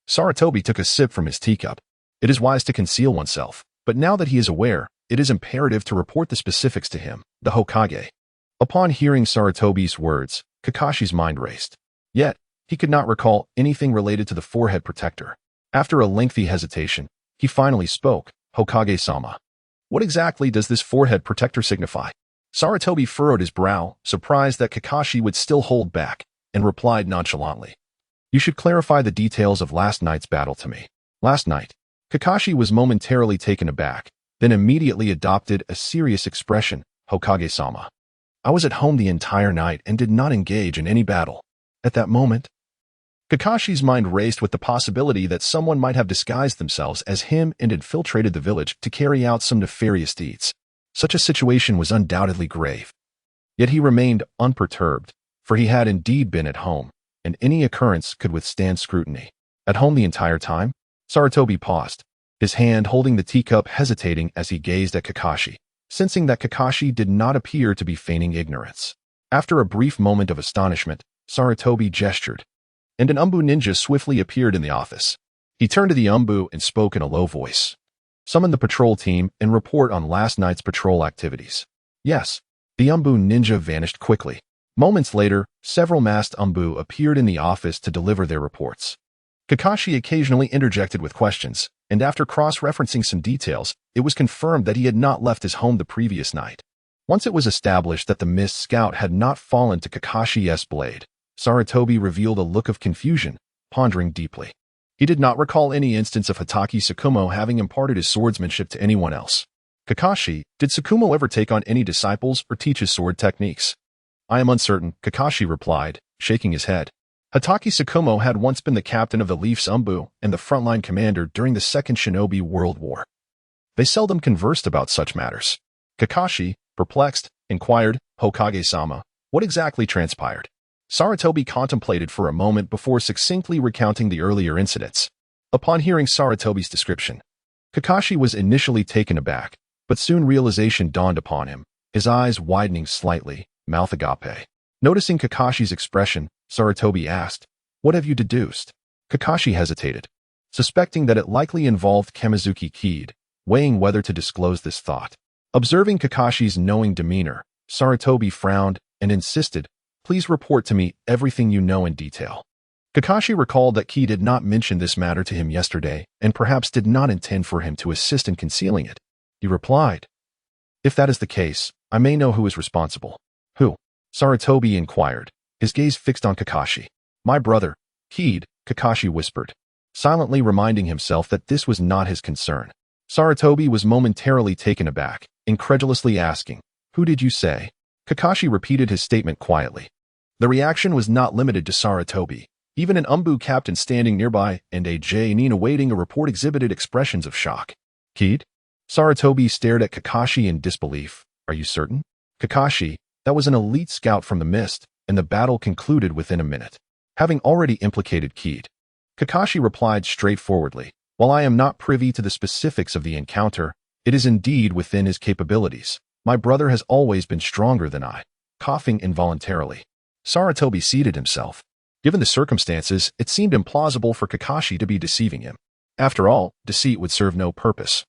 Sarutobi took a sip from his teacup. It is wise to conceal oneself, but now that he is aware, it is imperative to report the specifics to him, the Hokage. Upon hearing Sarutobi's words, Kakashi's mind raced. Yet, he could not recall anything related to the forehead protector. After a lengthy hesitation, he finally spoke, "Hokage-sama. What exactly does this forehead protector signify?" Sarutobi furrowed his brow, surprised that Kakashi would still hold back, and replied nonchalantly, "You should clarify the details of last night's battle to me." Last night, Kakashi was momentarily taken aback, then immediately adopted a serious expression, "Hokage-sama. I was at home the entire night and did not engage in any battle." At that moment, Kakashi's mind raced with the possibility that someone might have disguised themselves as him and infiltrated the village to carry out some nefarious deeds. Such a situation was undoubtedly grave. Yet he remained unperturbed, for he had indeed been at home, and any occurrence could withstand scrutiny. At home the entire time? Sarutobi paused, his hand holding the teacup hesitating as he gazed at Kakashi, sensing that Kakashi did not appear to be feigning ignorance. After a brief moment of astonishment, Sarutobi gestured, and an Umbu ninja swiftly appeared in the office. He turned to the Umbu and spoke in a low voice. "Summon the patrol team and report on last night's patrol activities." Yes, the Umbu ninja vanished quickly. Moments later, several masked Umbu appeared in the office to deliver their reports. Kakashi occasionally interjected with questions, and after cross-referencing some details, it was confirmed that he had not left his home the previous night. Once it was established that the Mist Scout had not fallen to Kakashi's blade, Sarutobi revealed a look of confusion, pondering deeply. He did not recall any instance of Hatake Tsukumo having imparted his swordsmanship to anyone else. "Kakashi, did Tsukumo ever take on any disciples or teach his sword techniques?" "I am uncertain," Kakashi replied, shaking his head. Hatake Tsukumo had once been the captain of the Leaf's Umbu and the frontline commander during the Second Shinobi World War. They seldom conversed about such matters. Kakashi, perplexed, inquired, "Hokage-sama, what exactly transpired?" Sarutobi contemplated for a moment before succinctly recounting the earlier incidents. Upon hearing Sarutobi's description, Kakashi was initially taken aback, but soon realization dawned upon him, his eyes widening slightly, mouth agape. Noticing Kakashi's expression, Sarutobi asked, "What have you deduced?" Kakashi hesitated, suspecting that it likely involved Kamizuki Kid, weighing whether to disclose this thought. Observing Kakashi's knowing demeanor, Sarutobi frowned and insisted, "Please report to me everything you know in detail." Kakashi recalled that Ki did not mention this matter to him yesterday and perhaps did not intend for him to assist in concealing it. He replied, "If that is the case, I may know who is responsible." "Who?" Sarutobi inquired, his gaze fixed on Kakashi. "My brother, Kid," Kakashi whispered, silently reminding himself that this was not his concern. Sarutobi was momentarily taken aback, incredulously asking, "Who did you say?" Kakashi repeated his statement quietly. The reaction was not limited to Sarutobi. Even an Umbu captain standing nearby and a Nin awaiting a report exhibited expressions of shock. "Kid?" Sarutobi stared at Kakashi in disbelief. "Are you certain?" "Kakashi, that was an elite scout from the mist, and the battle concluded within a minute." Having already implicated Kid, Kakashi replied straightforwardly, "While I am not privy to the specifics of the encounter, it is indeed within his capabilities. My brother has always been stronger than I." Coughing involuntarily, Sarutobi seated himself. Given the circumstances, it seemed implausible for Kakashi to be deceiving him. After all, deceit would serve no purpose,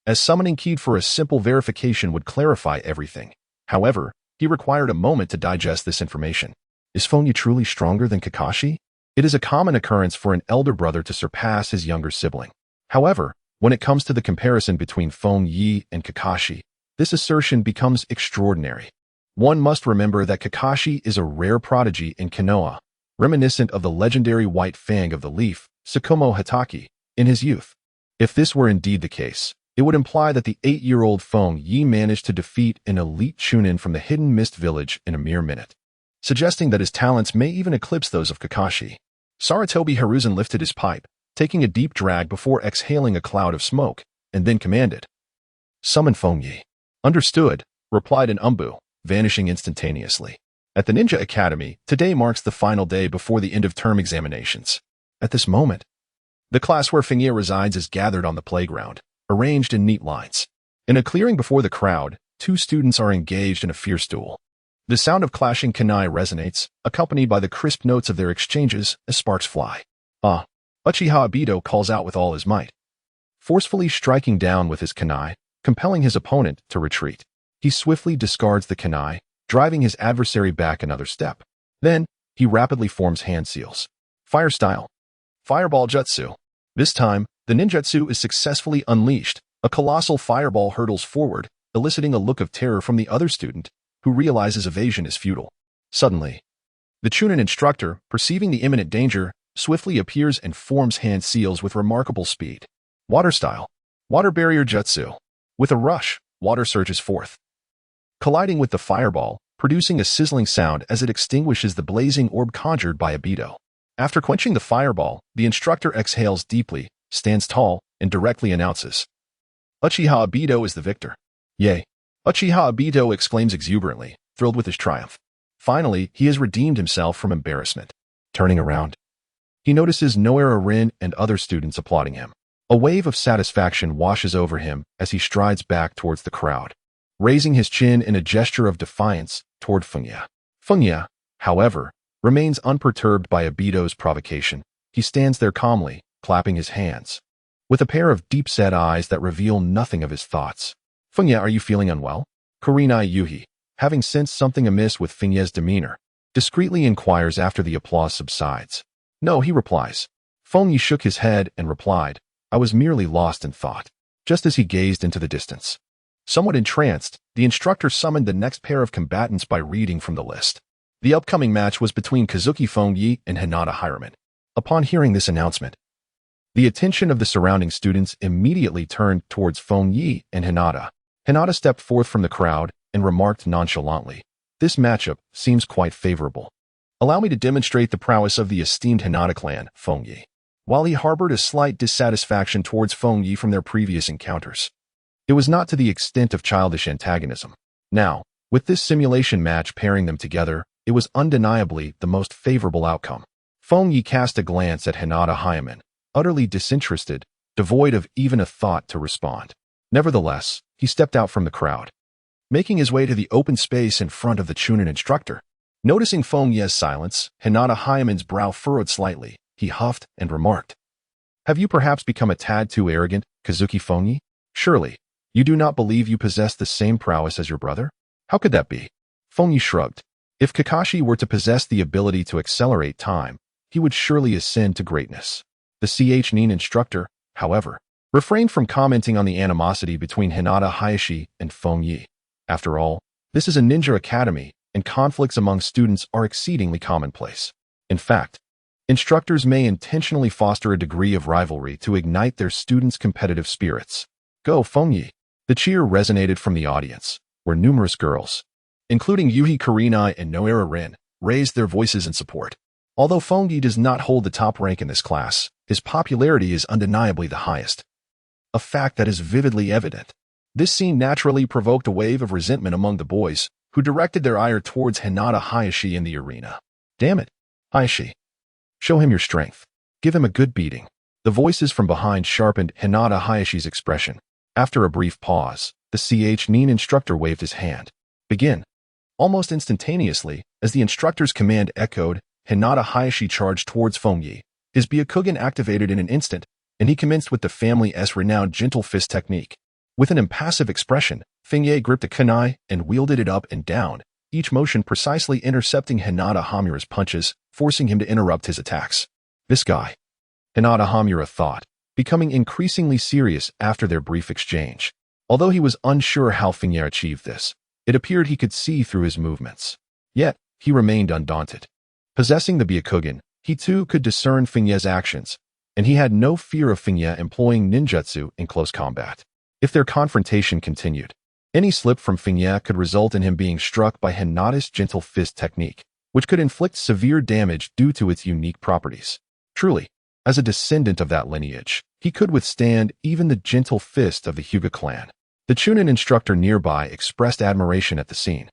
as summoning Kid for a simple verification would clarify everything. However, he required a moment to digest this information. Is Feng Ye truly stronger than Kakashi? It is a common occurrence for an elder brother to surpass his younger sibling. However, when it comes to the comparison between Feng Ye and Kakashi, this assertion becomes extraordinary. One must remember that Kakashi is a rare prodigy in Konoha, reminiscent of the legendary White Fang of the Leaf, Tsukumo Hatake, in his youth. If this were indeed the case, it would imply that the 8-year-old Feng Ye managed to defeat an elite Chunin from the Hidden Mist Village in a mere minute, suggesting that his talents may even eclipse those of Kakashi. Sarutobi Hiruzen lifted his pipe, taking a deep drag before exhaling a cloud of smoke, and then commanded, "Summon Feng Ye." "Understood," replied an Umbu, vanishing instantaneously. At the Ninja Academy, today marks the final day before the end-of-term examinations. At this moment, the class where Feng Ye resides is gathered on the playground, arranged in neat lines. In a clearing before the crowd, 2 students are engaged in a fierce duel. The sound of clashing kunai resonates, accompanied by the crisp notes of their exchanges as sparks fly. "Ah!" Uchiha Obito calls out with all his might, forcefully striking down with his kunai, compelling his opponent to retreat. He swiftly discards the kunai, driving his adversary back another step. Then, he rapidly forms hand seals. Fire style. Fireball Jutsu. This time, the ninjutsu is successfully unleashed. A colossal fireball hurtles forward, eliciting a look of terror from the other student, who realizes evasion is futile. Suddenly, the Chunin instructor, perceiving the imminent danger, swiftly appears and forms hand seals with remarkable speed. Water style. Water barrier jutsu. With a rush, water surges forth, colliding with the fireball, producing a sizzling sound as it extinguishes the blazing orb conjured by Obito. After quenching the fireball, the instructor exhales deeply, stands tall, and directly announces, "Uchiha Obito is the victor." "Yay!" Uchiha Obito exclaims exuberantly, thrilled with his triumph. Finally, he has redeemed himself from embarrassment. Turning around, he notices Noera Rin and other students applauding him. A wave of satisfaction washes over him as he strides back towards the crowd, raising his chin in a gesture of defiance toward Feng Ye. Feng Ye, however, remains unperturbed by Obito's provocation. He stands there calmly, clapping his hands, with a pair of deep-set eyes that reveal nothing of his thoughts. "Feng Ye, are you feeling unwell?" Kurenai Yuhi, having sensed something amiss with Feng Ye's demeanor, discreetly inquires after the applause subsides. "No," he replies. Feng Ye shook his head and replied, "I was merely lost in thought." Just as he gazed into the distance, somewhat entranced, the instructor summoned the next pair of combatants by reading from the list. The upcoming match was between Kazuki Feng Ye and Hinata Hiruman. Upon hearing this announcement, the attention of the surrounding students immediately turned towards Feng Ye and Hinata. Hinata stepped forth from the crowd and remarked nonchalantly, "This matchup seems quite favorable. Allow me to demonstrate the prowess of the esteemed Hinata clan, Feng Ye." While he harbored a slight dissatisfaction towards Feng Ye from their previous encounters, it was not to the extent of childish antagonism. Now, with this simulation match pairing them together, it was undeniably the most favorable outcome. Feng Ye cast a glance at Hinata Hiruman, utterly disinterested, devoid of even a thought to respond. Nevertheless, he stepped out from the crowd, making his way to the open space in front of the Chunin instructor. Noticing Feng Ye's silence, Hinata Hiruman's brow furrowed slightly. He huffed and remarked, "Have you perhaps become a tad too arrogant, Kazuki Feng Ye?" Surely, you do not believe you possess the same prowess as your brother? How could that be? Feng Ye shrugged. If Kakashi were to possess the ability to accelerate time, he would surely ascend to greatness. The Nin instructor, however, refrained from commenting on the animosity between Hinata Hayashi and Feng Ye. After all, this is a ninja academy, and conflicts among students are exceedingly commonplace. In fact, instructors may intentionally foster a degree of rivalry to ignite their students' competitive spirits. Go, Feng Ye! The cheer resonated from the audience, where numerous girls, including Yuhi Kurenai and Noera Rin, raised their voices in support. Although Feng Ye does not hold the top rank in this class, his popularity is undeniably the highest. A fact that is vividly evident. This scene naturally provoked a wave of resentment among the boys, who directed their ire towards Hinata Hayashi in the arena. Damn it, Hayashi. Show him your strength. Give him a good beating. The voices from behind sharpened Hinata Hayashi's expression. After a brief pause, the Nin instructor waved his hand. Begin. Almost instantaneously, as the instructor's command echoed, Hinata Hayashi charged towards Feng Ye. His Byakugan activated in an instant, and he commenced with the family's renowned gentle fist technique. With an impassive expression, Feng Ye gripped a kunai and wielded it up and down, each motion precisely intercepting Hinata Hamura's punches, forcing him to interrupt his attacks. This guy, Hinata Hamura thought, becoming increasingly serious after their brief exchange. Although he was unsure how Feng Ye achieved this, it appeared he could see through his movements. Yet, he remained undaunted. Possessing the Byakugan, he too could discern Feng Ye's actions, and he had no fear of Feng Ye employing ninjutsu in close combat. If their confrontation continued, any slip from Feng Ye could result in him being struck by Hinata's gentle fist technique, which could inflict severe damage due to its unique properties. Truly, as a descendant of that lineage, he could withstand even the gentle fist of the Hyuga clan. The Chunin instructor nearby expressed admiration at the scene.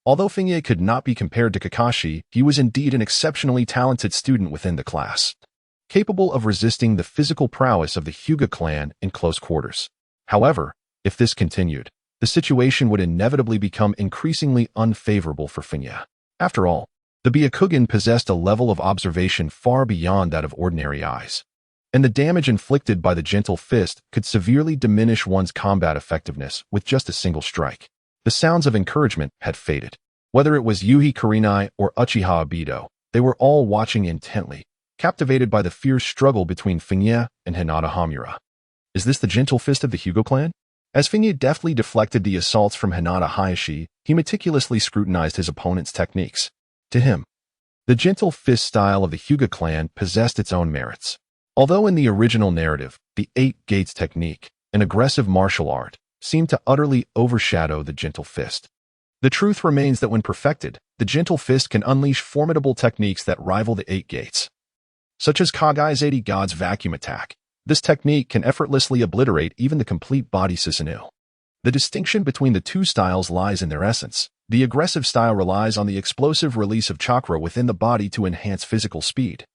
Although Feng Ye could not be compared to Kakashi, he was indeed an exceptionally talented student within the class, capable of resisting the physical prowess of the Hyuga clan in close quarters. However, if this continued, the situation would inevitably become increasingly unfavorable for Feng Ye. After all, the Byakugan possessed a level of observation far beyond that of ordinary eyes, and the damage inflicted by the gentle fist could severely diminish one's combat effectiveness with just a single strike. The sounds of encouragement had faded. Whether it was Yuhi Kurenai or Uchiha Obito, they were all watching intently, captivated by the fierce struggle between Feng Ye and Hinata Hamura. Is this the gentle fist of the Hyuga clan? As Feng Ye deftly deflected the assaults from Hinata Hayashi, he meticulously scrutinized his opponent's techniques. To him, the gentle fist style of the Hyuga clan possessed its own merits. Although in the original narrative, the 8 Gates technique, an aggressive martial art, seemed to utterly overshadow the gentle fist. The truth remains that when perfected, the gentle fist can unleash formidable techniques that rival the 8 Gates, such as Kagai's 80 God's vacuum attack. This technique can effortlessly obliterate even the complete body Susanoo. The distinction between the two styles lies in their essence. The aggressive style relies on the explosive release of chakra within the body to enhance physical speed,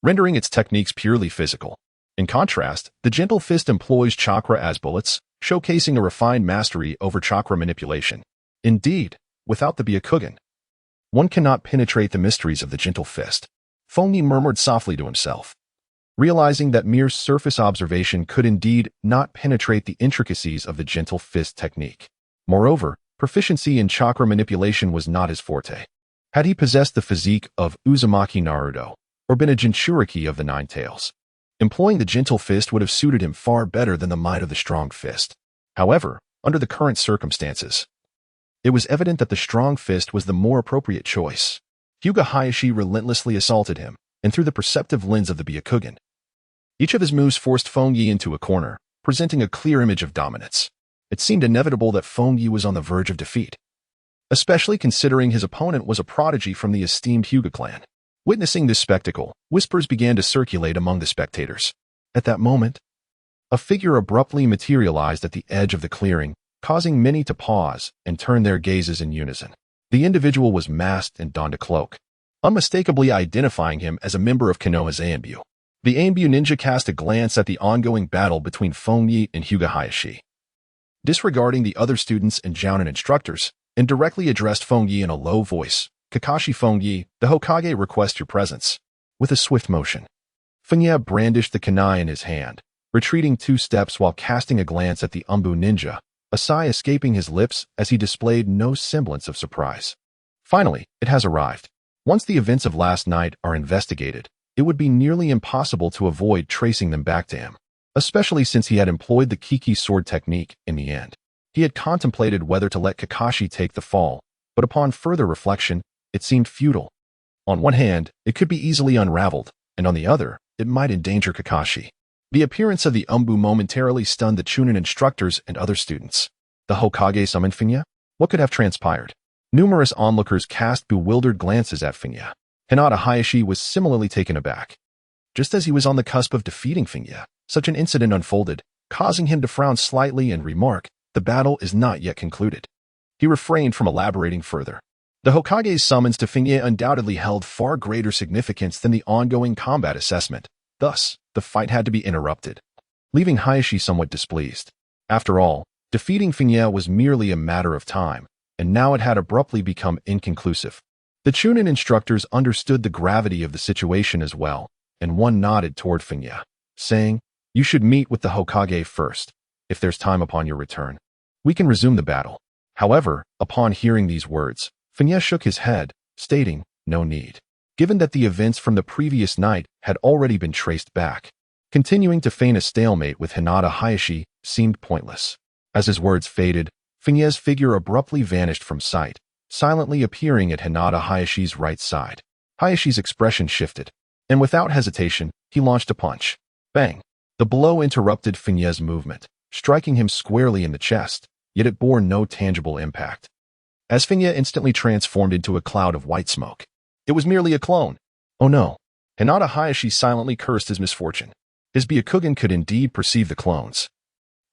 rendering its techniques purely physical. In contrast, the gentle fist employs chakra as bullets, showcasing a refined mastery over chakra manipulation. Indeed, without the Byakugan, one cannot penetrate the mysteries of the gentle fist. Feng Ye murmured softly to himself, realizing that mere surface observation could indeed not penetrate the intricacies of the gentle fist technique. Moreover, proficiency in chakra manipulation was not his forte. Had he possessed the physique of Uzumaki Naruto, or been a Jinchuriki of the Nine Tails, employing the gentle fist would have suited him far better than the might of the strong fist. However, under the current circumstances, it was evident that the strong fist was the more appropriate choice. Hyuga Hayashi relentlessly assaulted him, and through the perceptive lens of the Byakugan, each of his moves forced Feng Ye into a corner, presenting a clear image of dominance. It seemed inevitable that Feng Ye was on the verge of defeat, especially considering his opponent was a prodigy from the esteemed Hyuga clan. Witnessing this spectacle, whispers began to circulate among the spectators. At that moment, a figure abruptly materialized at the edge of the clearing, causing many to pause and turn their gazes in unison. The individual was masked and donned a cloak, unmistakably identifying him as a member of Konoha's Anbu. The Anbu ninja cast a glance at the ongoing battle between Feng Ye and Hyuga Hayashi, disregarding the other students and Jounin instructors, and directly addressed Feng Ye in a low voice. Kakashi Feng Ye, the Hokage requests your presence. With a swift motion, Feng Ye brandished the kunai in his hand, retreating 2 steps while casting a glance at the Umbu ninja, a sigh escaping his lips as he displayed no semblance of surprise. Finally, it has arrived. Once the events of last night are investigated, it would be nearly impossible to avoid tracing them back to him, especially since he had employed the Kiki sword technique in the end. He had contemplated whether to let Kakashi take the fall, but upon further reflection, it seemed futile. On one hand, it could be easily unraveled, and on the other, it might endanger Kakashi. The appearance of the Umbu momentarily stunned the Chunin instructors and other students. The Hokage summoned Feng Ye? What could have transpired? Numerous onlookers cast bewildered glances at Feng Ye. Hinata Hayashi was similarly taken aback. Just as he was on the cusp of defeating Feng Ye, such an incident unfolded, causing him to frown slightly and remark, "The battle is not yet concluded." He refrained from elaborating further. The Hokage's summons to Feng Ye undoubtedly held far greater significance than the ongoing combat assessment. Thus, the fight had to be interrupted, leaving Hayashi somewhat displeased. After all, defeating Feng Ye was merely a matter of time, and now it had abruptly become inconclusive. The Chunin instructors understood the gravity of the situation as well, and one nodded toward Feng Ye, saying, "You should meet with the Hokage first. If there's time upon your return, we can resume the battle." However, upon hearing these words, Feng Ye shook his head, stating, "No need," given that the events from the previous night had already been traced back. Continuing to feign a stalemate with Hinata Hayashi seemed pointless. As his words faded, Feng Ye's figure abruptly vanished from sight, silently appearing at Hinata Hayashi's right side. Hayashi's expression shifted, and without hesitation, he launched a punch. Bang! The blow interrupted Feng Ye's movement, striking him squarely in the chest, yet it bore no tangible impact. As Feng Ye instantly transformed into a cloud of white smoke. It was merely a clone. Oh no! Hinata Hayashi silently cursed his misfortune. His Byakugan could indeed perceive the clones.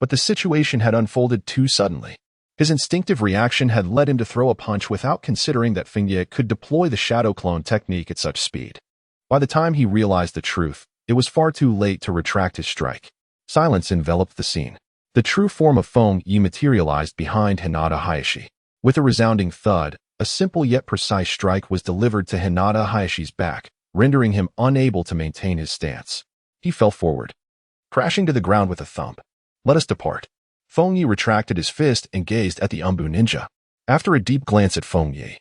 But the situation had unfolded too suddenly. His instinctive reaction had led him to throw a punch without considering that Feng Ye could deploy the shadow clone technique at such speed. By the time he realized the truth, it was far too late to retract his strike. Silence enveloped the scene. The true form of Feng Ye materialized behind Hinata Hayashi. With a resounding thud, a simple yet precise strike was delivered to Hinata Hayashi's back, rendering him unable to maintain his stance. He fell forward, crashing to the ground with a thump. "Let us depart." Feng Ye retracted his fist and gazed at the Umbu ninja. After a deep glance at Feng Ye,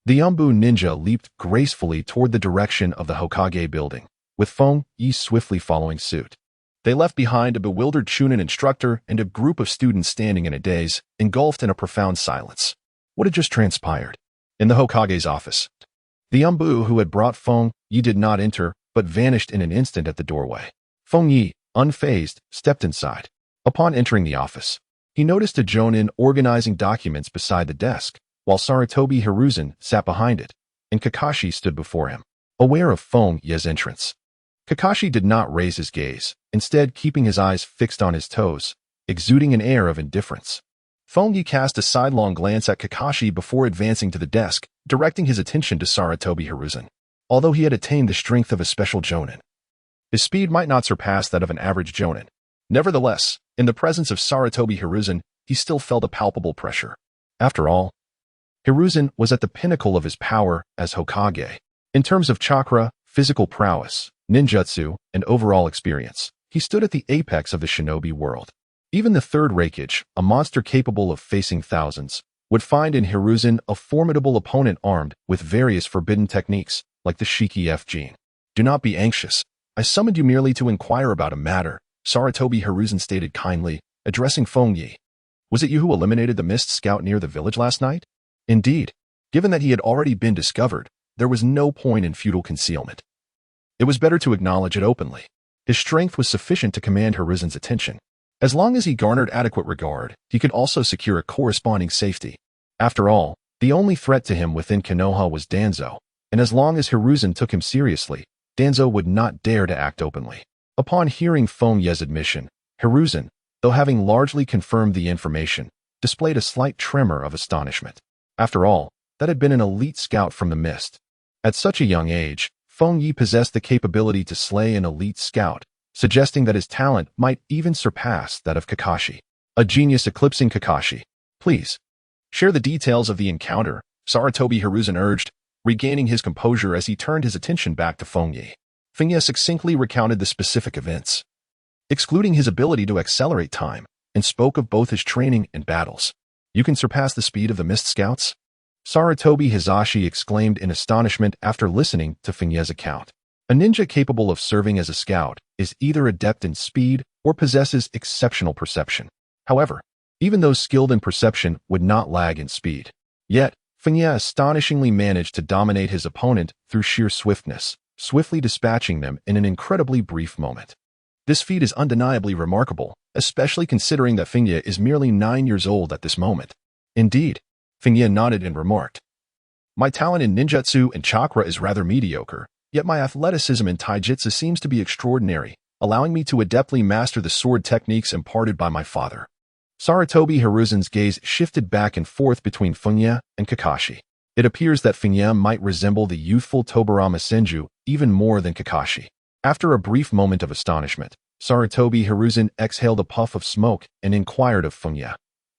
the Umbu ninja leaped gracefully toward the direction of the Hokage building, with Feng Ye swiftly following suit. They left behind a bewildered Chunin instructor and a group of students standing in a daze, engulfed in a profound silence. What had just transpired? In the Hokage's office, the Umbu who had brought Feng Ye did not enter, but vanished in an instant at the doorway. Feng Ye, unfazed, stepped inside. Upon entering the office, he noticed a Jonin organizing documents beside the desk, while Sarutobi Hiruzen sat behind it, and Kakashi stood before him, aware of Feng Ye's entrance. Kakashi did not raise his gaze, instead keeping his eyes fixed on his toes, exuding an air of indifference. Feng Ye cast a sidelong glance at Kakashi before advancing to the desk, directing his attention to Sarutobi Hiruzen. Although he had attained the strength of a special Jonin, his speed might not surpass that of an average Jonin. Nevertheless, in the presence of Sarutobi Hiruzen, he still felt a palpable pressure. After all, Hiruzen was at the pinnacle of his power as Hokage. In terms of chakra, physical prowess, ninjutsu, and overall experience, he stood at the apex of the shinobi world. Even the third Raikage, a monster capable of facing thousands, would find in Hiruzen a formidable opponent armed with various forbidden techniques, like the Shiki F-Gene. "Do not be anxious. I summoned you merely to inquire about a matter," Sarutobi Hiruzen stated kindly, addressing Feng Ye. "Was it you who eliminated the mist scout near the village last night?" Indeed, given that he had already been discovered, there was no point in futile concealment. It was better to acknowledge it openly. His strength was sufficient to command Hiruzen's attention. As long as he garnered adequate regard, he could also secure a corresponding safety. After all, the only threat to him within Konoha was Danzo, and as long as Hiruzen took him seriously, Danzo would not dare to act openly. Upon hearing Feng Ye's admission, Hiruzen, though having largely confirmed the information, displayed a slight tremor of astonishment. After all, that had been an elite scout from the mist. At such a young age, Feng Ye possessed the capability to slay an elite scout, suggesting that his talent might even surpass that of Kakashi. A genius eclipsing Kakashi. "Please, share the details of the encounter," Sarutobi Hiruzen urged, regaining his composure as he turned his attention back to Feng Ye. Feng Ye succinctly recounted the specific events. excluding his ability to accelerate time, and spoke of both his training and battles. "You can surpass the speed of the Mist Scouts?" Sarutobi Hizashi exclaimed in astonishment after listening to Feng Ye's account. A ninja capable of serving as a scout is either adept in speed or possesses exceptional perception. However, even those skilled in perception would not lag in speed. Yet, Feng Ye astonishingly managed to dominate his opponent through sheer swiftness, swiftly dispatching them in an incredibly brief moment. This feat is undeniably remarkable, especially considering that Feng Ye is merely 9 years old at this moment. Indeed, Feng Ye nodded and remarked, "My talent in ninjutsu and chakra is rather mediocre, yet my athleticism in taijutsu seems to be extraordinary, allowing me to adeptly master the sword techniques imparted by my father." Sarutobi Hiruzen's gaze shifted back and forth between Feng Ye and Kakashi. It appears that Feng Ye might resemble the youthful Tobarama Senju even more than Kakashi. After a brief moment of astonishment, Sarutobi Hiruzen exhaled a puff of smoke and inquired of Feng Ye,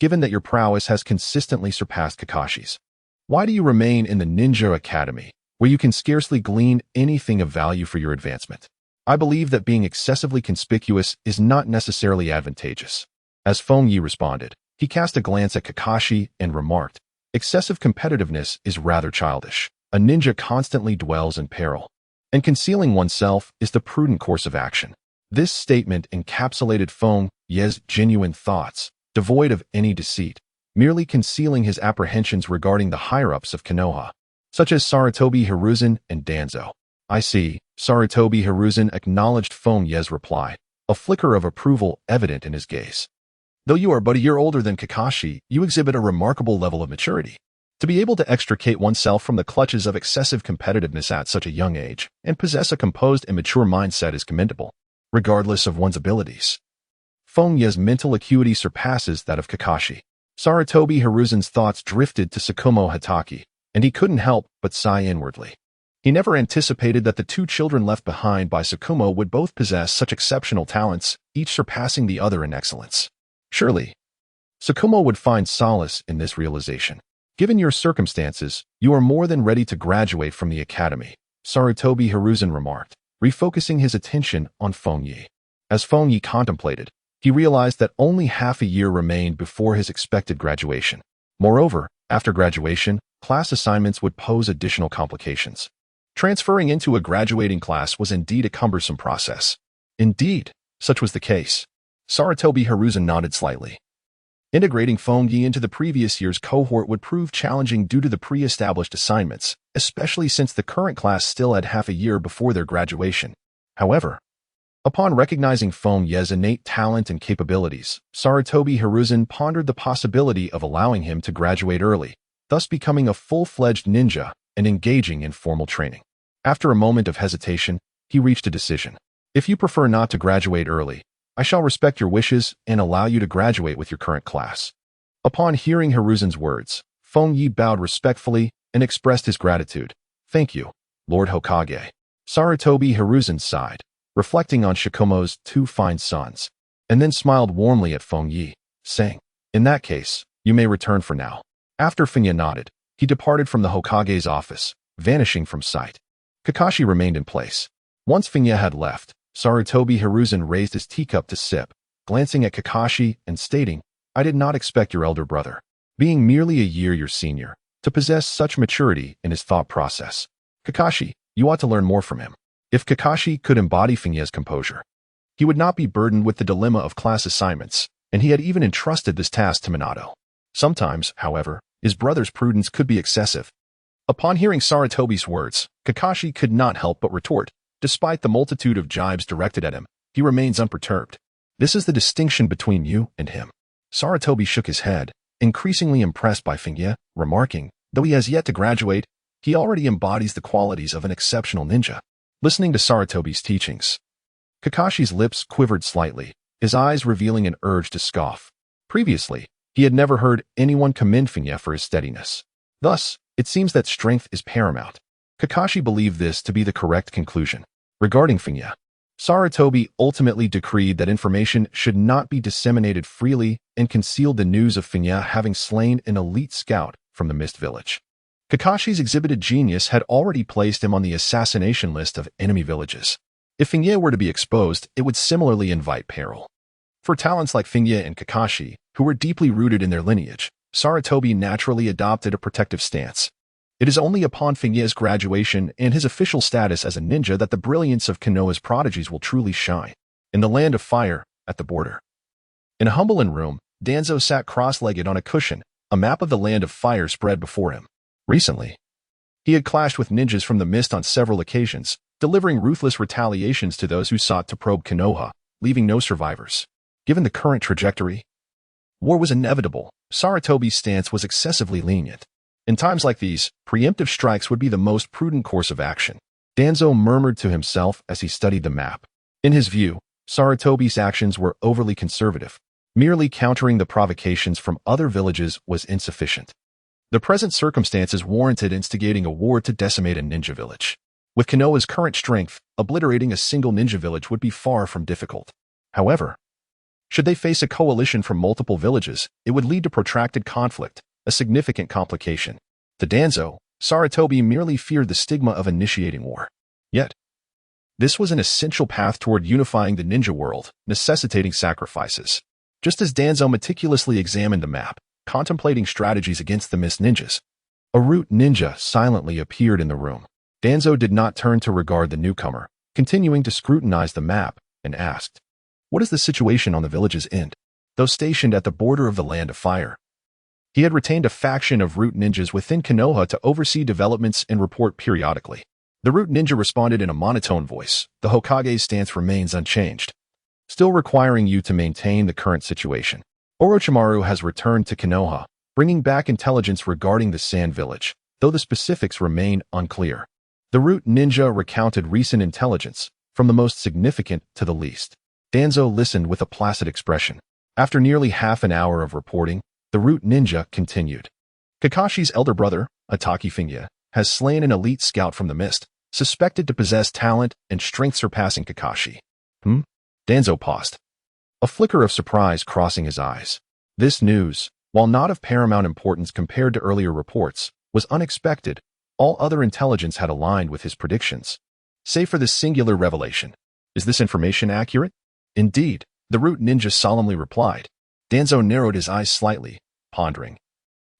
"Given that your prowess has consistently surpassed Kakashi's, why do you remain in the Ninja Academy, where you can scarcely glean anything of value for your advancement?" "I believe that being excessively conspicuous is not necessarily advantageous." As Feng Ye responded, he cast a glance at Kakashi and remarked, "Excessive competitiveness is rather childish. A ninja constantly dwells in peril, and concealing oneself is the prudent course of action." This statement encapsulated Feng Ye's genuine thoughts, devoid of any deceit, merely concealing his apprehensions regarding the higher-ups of Konoha, such as Sarutobi Hiruzen and Danzo. "I see." Sarutobi Hiruzen acknowledged Feng Ye's reply, a flicker of approval evident in his gaze. "Though you are but a year older than Kakashi, you exhibit a remarkable level of maturity. To be able to extricate oneself from the clutches of excessive competitiveness at such a young age and possess a composed and mature mindset is commendable, regardless of one's abilities." Feng Ye's mental acuity surpasses that of Kakashi. Sarutobi Hiruzen's thoughts drifted to Tsukumo Hatake, and he couldn't help but sigh inwardly. He never anticipated that the two children left behind by Tsukumo would both possess such exceptional talents, each surpassing the other in excellence. Surely, Tsukumo would find solace in this realization. "Given your circumstances, you are more than ready to graduate from the academy," Sarutobi Hiruzen remarked, refocusing his attention on Feng Ye. As Feng Ye contemplated, he realized that only half a year remained before his expected graduation. Moreover, after graduation, class assignments would pose additional complications. Transferring into a graduating class was indeed a cumbersome process. Indeed, such was the case. Sarutobi Hiruzen nodded slightly. Integrating Feng Ye into the previous year's cohort would prove challenging due to the pre-established assignments, especially since the current class still had half a year before their graduation. However, upon recognizing Feng Ye's innate talent and capabilities, Sarutobi Hiruzen pondered the possibility of allowing him to graduate early, thus becoming a full-fledged ninja and engaging in formal training. After a moment of hesitation, he reached a decision. "If you prefer not to graduate early, I shall respect your wishes and allow you to graduate with your current class." Upon hearing Hiruzen's words, Feng Ye bowed respectfully and expressed his gratitude. "Thank you, Lord Hokage." Sarutobi Hiruzen sighed, reflecting on Shikumo's two fine sons, and then smiled warmly at Feng Ye, saying, "In that case, you may return for now." After Feng Ye nodded, he departed from the Hokage's office, vanishing from sight. Kakashi remained in place. Once Feng Ye had left, Sarutobi Hiruzen raised his teacup to sip, glancing at Kakashi and stating, "I did not expect your elder brother, being merely a year your senior, to possess such maturity in his thought process. Kakashi, you ought to learn more from him." If Kakashi could embody Feng Ye's composure, he would not be burdened with the dilemma of class assignments, and he had even entrusted this task to Minato. Sometimes, however, his brother's prudence could be excessive. Upon hearing Sarutobi's words, Kakashi could not help but retort. Despite the multitude of jibes directed at him, he remains unperturbed. "This is the distinction between you and him." Sarutobi shook his head, increasingly impressed by Feng Ye, remarking, "Though he has yet to graduate, he already embodies the qualities of an exceptional ninja." Listening to Sarutobi's teachings, Kakashi's lips quivered slightly, his eyes revealing an urge to scoff. Previously, he had never heard anyone commend Feng Ye for his steadiness. Thus, it seems that strength is paramount. Kakashi believed this to be the correct conclusion. Regarding Feng Ye, Sarutobi ultimately decreed that information should not be disseminated freely and concealed the news of Feng Ye having slain an elite scout from the Mist Village. Kakashi's exhibited genius had already placed him on the assassination list of enemy villages. If Feng Ye were to be exposed, it would similarly invite peril. For talents like Feng Ye and Kakashi, who were deeply rooted in their lineage, Sarutobi naturally adopted a protective stance. It is only upon Feng Ye's graduation and his official status as a ninja that the brilliance of Konoha's prodigies will truly shine. In the land of fire, at the border. In a humble inn room, Danzo sat cross-legged on a cushion, a map of the land of fire spread before him. Recently, he had clashed with ninjas from the mist on several occasions, delivering ruthless retaliations to those who sought to probe Konoha, leaving no survivors. Given the current trajectory, war was inevitable. Sarutobi's stance was excessively lenient. In times like these, preemptive strikes would be the most prudent course of action. Danzo murmured to himself as he studied the map. In his view, Sarutobi's actions were overly conservative. Merely countering the provocations from other villages was insufficient. The present circumstances warranted instigating a war to decimate a ninja village. With Konoha's current strength, obliterating a single ninja village would be far from difficult. However, should they face a coalition from multiple villages, it would lead to protracted conflict, a significant complication. To Danzo, Sarutobi merely feared the stigma of initiating war. Yet, this was an essential path toward unifying the ninja world, necessitating sacrifices. Just as Danzo meticulously examined the map, contemplating strategies against the mist ninjas, a root ninja silently appeared in the room. Danzo did not turn to regard the newcomer, continuing to scrutinize the map, and asked, "What is the situation on the village's end?" Though stationed at the border of the land of fire, he had retained a faction of root ninjas within Konoha to oversee developments and report periodically. The root ninja responded in a monotone voice. "The Hokage's stance remains unchanged, still requiring you to maintain the current situation. Orochimaru has returned to Konoha, bringing back intelligence regarding the Sand Village, though the specifics remain unclear." The root ninja recounted recent intelligence, from the most significant to the least. Danzo listened with a placid expression. After nearly half an hour of reporting, the root ninja continued. Kakashi's elder brother, Itachi Feng Ye, has slain an elite scout from the mist, suspected to possess talent and strength surpassing Kakashi. Danzo paused, a flicker of surprise crossing his eyes. This news, while not of paramount importance compared to earlier reports, was unexpected. All other intelligence had aligned with his predictions, save for this singular revelation. Is this information accurate? Indeed, the root ninja solemnly replied. Danzo narrowed his eyes slightly, pondering.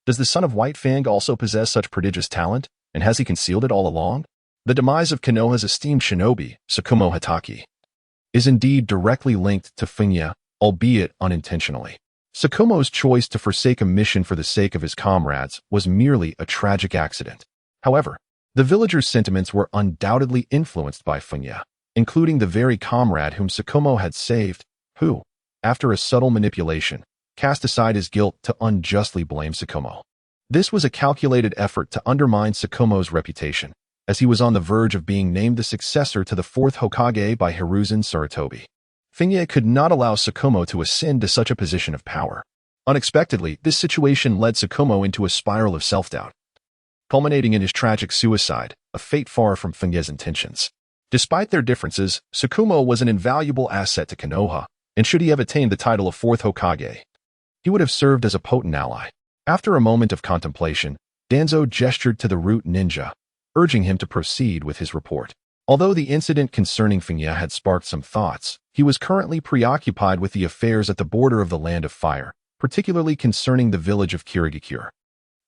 Does the son of White Fang also possess such prodigious talent, and has he concealed it all along? The demise of Konoha's esteemed shinobi, Tsukumo Hatake, is indeed directly linked to Feng Ye, albeit unintentionally. Tsukumo's choice to forsake a mission for the sake of his comrades was merely a tragic accident. However, the villagers' sentiments were undoubtedly influenced by Feng Ye, including the very comrade whom Tsukumo had saved, who, after a subtle manipulation, cast aside his guilt to unjustly blame Tsukumo. This was a calculated effort to undermine Tsukumo's reputation, as he was on the verge of being named the successor to the fourth Hokage by Hiruzen Sarutobi. Feng Ye could not allow Tsukumo to ascend to such a position of power. Unexpectedly, this situation led Tsukumo into a spiral of self-doubt, culminating in his tragic suicide, a fate far from Feng Ye's intentions. Despite their differences, Tsukumo was an invaluable asset to Konoha, and should he have attained the title of fourth Hokage, he would have served as a potent ally. After a moment of contemplation, Danzo gestured to the root ninja, urging him to proceed with his report. Although the incident concerning Feng Ye had sparked some thoughts, he was currently preoccupied with the affairs at the border of the Land of Fire, particularly concerning the village of Kirigakure,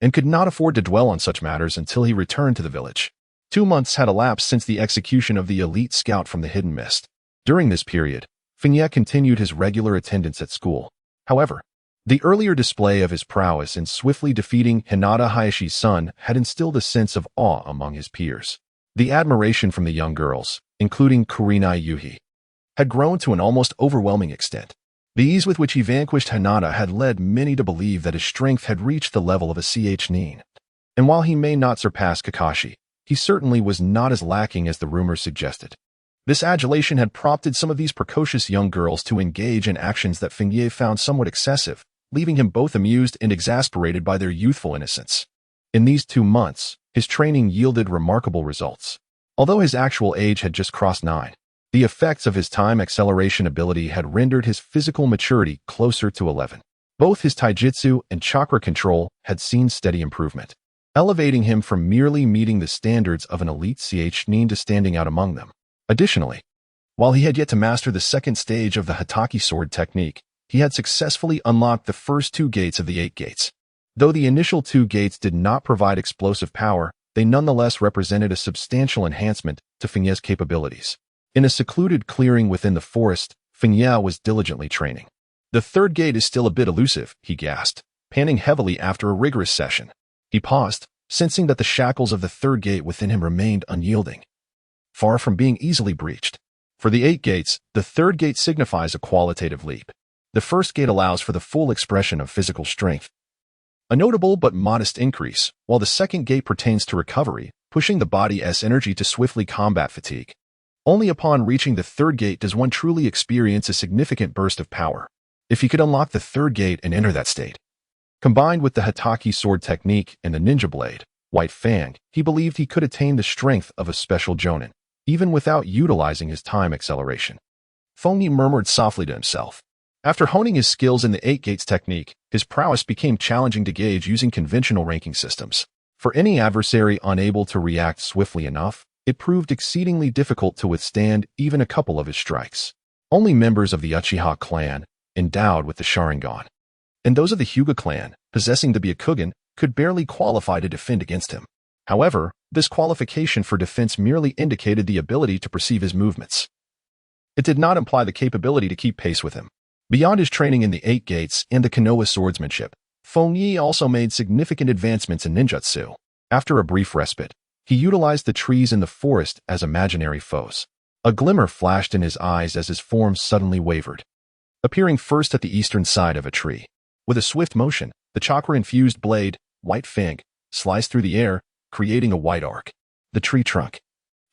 and could not afford to dwell on such matters until he returned to the village. 2 months had elapsed since the execution of the elite scout from the Hidden Mist. During this period, Feng Ye continued his regular attendance at school. However, the earlier display of his prowess in swiftly defeating Hinata Hayashi's son had instilled a sense of awe among his peers. The admiration from the young girls, including Kurenai Yuhi, had grown to an almost overwhelming extent. The ease with which he vanquished Hinata had led many to believe that his strength had reached the level of a nin. And while he may not surpass Kakashi, he certainly was not as lacking as the rumors suggested. This adulation had prompted some of these precocious young girls to engage in actions that Feng Ye found somewhat excessive, leaving him both amused and exasperated by their youthful innocence. In these 2 months, his training yielded remarkable results. Although his actual age had just crossed 9, the effects of his time acceleration ability had rendered his physical maturity closer to 11. Both his taijutsu and chakra control had seen steady improvement, elevating him from merely meeting the standards of an elite nin to standing out among them. Additionally, While he had yet to master the second stage of the Hataki sword technique, he had successfully unlocked the first 2 gates of the 8 gates. Though the initial 2 gates did not provide explosive power, they nonetheless represented a substantial enhancement to Feng Ye's capabilities. In a secluded clearing within the forest, Feng Ye was diligently training. The 3rd gate is still a bit elusive, he gasped, panting heavily after a rigorous session. He paused, sensing that the shackles of the 3rd gate within him remained unyielding, far from being easily breached. For the 8 gates, the 3rd gate signifies a qualitative leap. The 1st gate allows for the full expression of physical strength, a notable but modest increase, while the 2nd gate pertains to recovery, pushing the body's energy to swiftly combat fatigue. Only upon reaching the 3rd gate does one truly experience a significant burst of power. If he could unlock the 3rd gate and enter that state, combined with the Hataki sword technique and the ninja blade, White Fang, he believed he could attain the strength of a special Jonin, even without utilizing his time acceleration. Feng Ye murmured softly to himself. After honing his skills in the 8 gates technique, his prowess became challenging to gauge using conventional ranking systems. For any adversary unable to react swiftly enough, it proved exceedingly difficult to withstand even a couple of his strikes. Only members of the Uchiha clan, endowed with the Sharingan, and those of the Hyuga clan, possessing the Byakugan, could barely qualify to defend against him. However, this qualification for defense merely indicated the ability to perceive his movements. It did not imply the capability to keep pace with him. Beyond his training in the 8 gates and the Konoha swordsmanship, Feng Ye also made significant advancements in ninjutsu. After a brief respite, he utilized the trees in the forest as imaginary foes. A glimmer flashed in his eyes as his form suddenly wavered, appearing first at the eastern side of a tree. With a swift motion, the chakra-infused blade, White Fang, sliced through the air, creating a wide arc. The tree trunk,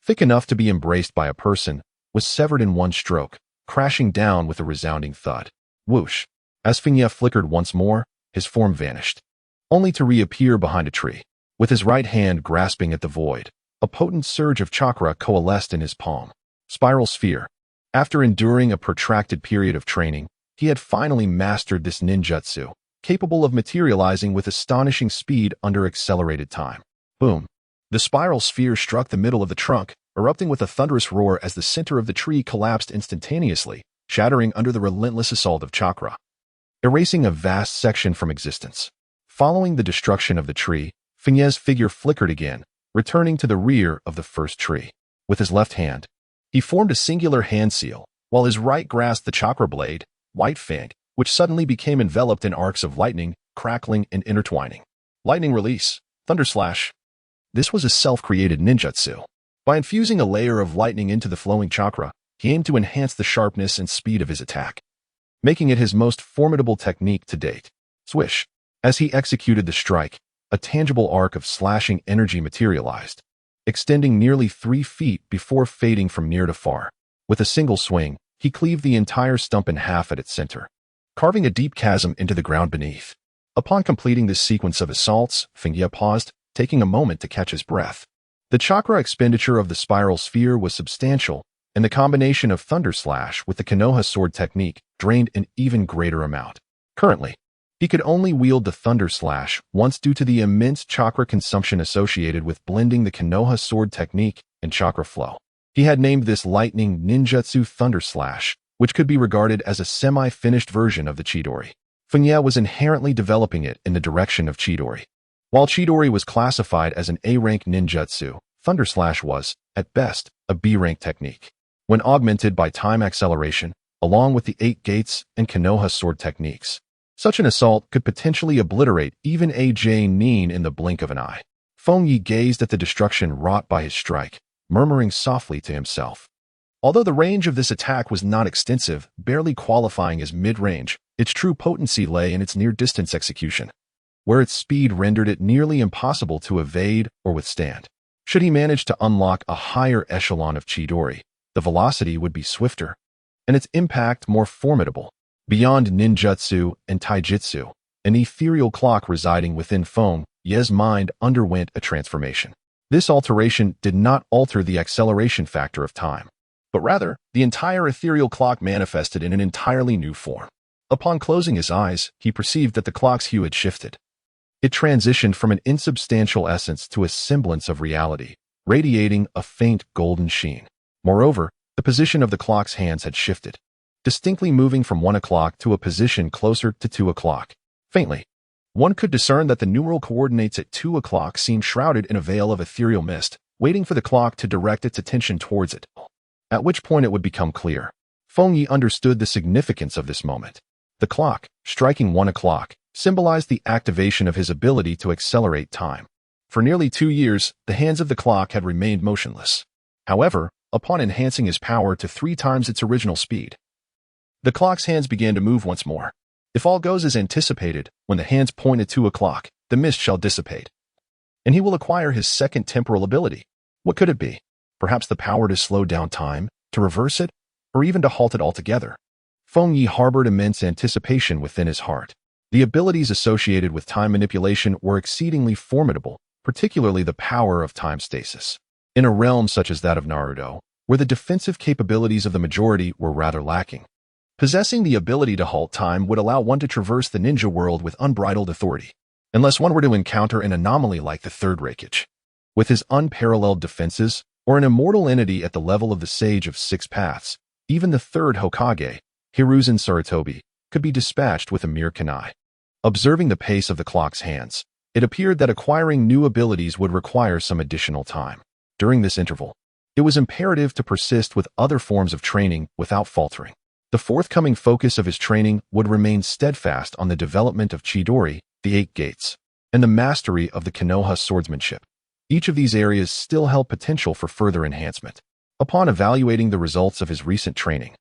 thick enough to be embraced by a person, was severed in one stroke, crashing down with a resounding thud. Whoosh! As Feng Ye flickered once more, his form vanished, only to reappear behind a tree. With his right hand grasping at the void, a potent surge of chakra coalesced in his palm. Spiral Sphere. After enduring a protracted period of training, he had finally mastered this ninjutsu, capable of materializing with astonishing speed under accelerated time. Boom! The spiral sphere struck the middle of the trunk, erupting with a thunderous roar as the center of the tree collapsed instantaneously, shattering under the relentless assault of chakra, erasing a vast section from existence. Following the destruction of the tree, Feng Ye's figure flickered again, returning to the rear of the first tree. With his left hand, he formed a singular hand seal, while his right grasped the chakra blade, White Fang, which suddenly became enveloped in arcs of lightning, crackling and intertwining. Lightning release, Thunder Slash. This was a self-created ninjutsu. By infusing a layer of lightning into the flowing chakra, he aimed to enhance the sharpness and speed of his attack, making it his most formidable technique to date. Swish! As he executed the strike, a tangible arc of slashing energy materialized, extending nearly 3 feet before fading from near to far. With a single swing, he cleaved the entire stump in half at its center, carving a deep chasm into the ground beneath. Upon completing this sequence of assaults, Feng Ye paused, taking a moment to catch his breath. The chakra expenditure of the spiral sphere was substantial, and the combination of Thunder Slash with the Konoha sword technique drained an even greater amount. Currently, he could only wield the Thunder Slash once due to the immense chakra consumption associated with blending the Konoha sword technique and chakra flow. He had named this lightning ninjutsu Thunder Slash, which could be regarded as a semi-finished version of the Chidori. Feng Ye was inherently developing it in the direction of Chidori. While Chidori was classified as an A-rank ninjutsu, Thunder Slash was, at best, a B-rank technique. When augmented by time acceleration, along with the 8 gates and Konoha sword techniques, such an assault could potentially obliterate even a Nin in the blink of an eye. Feng Ye gazed at the destruction wrought by his strike, murmuring softly to himself. Although the range of this attack was not extensive, barely qualifying as mid-range, its true potency lay in its near-distance execution, where its speed rendered it nearly impossible to evade or withstand. Should he manage to unlock a higher echelon of Chidori, the velocity would be swifter, and its impact more formidable. Beyond ninjutsu and taijutsu, an ethereal clock residing within Feng Ye's mind underwent a transformation. This alteration did not alter the acceleration factor of time, but rather, the entire ethereal clock manifested in an entirely new form. Upon closing his eyes, he perceived that the clock's hue had shifted. It transitioned from an insubstantial essence to a semblance of reality, radiating a faint golden sheen. Moreover, The position of the clock's hands had shifted, distinctly moving from 1 o'clock to a position closer to 2 o'clock. Faintly, one could discern that the numeral coordinates at 2 o'clock seemed shrouded in a veil of ethereal mist, waiting for the clock to direct its attention towards it, at which point it would become clear. Feng Ye understood the significance of this moment. The clock, striking 1 o'clock, symbolized the activation of his ability to accelerate time. For nearly 2 years, the hands of the clock had remained motionless. However, upon enhancing his power to 3 times its original speed, the clock's hands began to move once more. If all goes as anticipated, when the hands point at 2 o'clock, the mist shall dissipate, and he will acquire his second temporal ability. What could it be? Perhaps the power to slow down time, to reverse it, or even to halt it altogether. Feng Ye harbored immense anticipation within his heart. The abilities associated with time manipulation were exceedingly formidable, particularly the power of time stasis. In a realm such as that of Naruto, where the defensive capabilities of the majority were rather lacking, possessing the ability to halt time would allow one to traverse the ninja world with unbridled authority, unless one were to encounter an anomaly like the Third Raikage. With his unparalleled defenses, or an immortal entity at the level of the Sage of Six Paths, even the third Hokage, Hiruzen Sarutobi, could be dispatched with a mere kunai. Observing the pace of the clock's hands, it appeared that acquiring new abilities would require some additional time. During this interval, it was imperative to persist with other forms of training without faltering. The forthcoming focus of his training would remain steadfast on the development of Chidori, the 8 gates, and the mastery of the Konoha swordsmanship. Each of these areas still held potential for further enhancement. Upon evaluating the results of his recent training,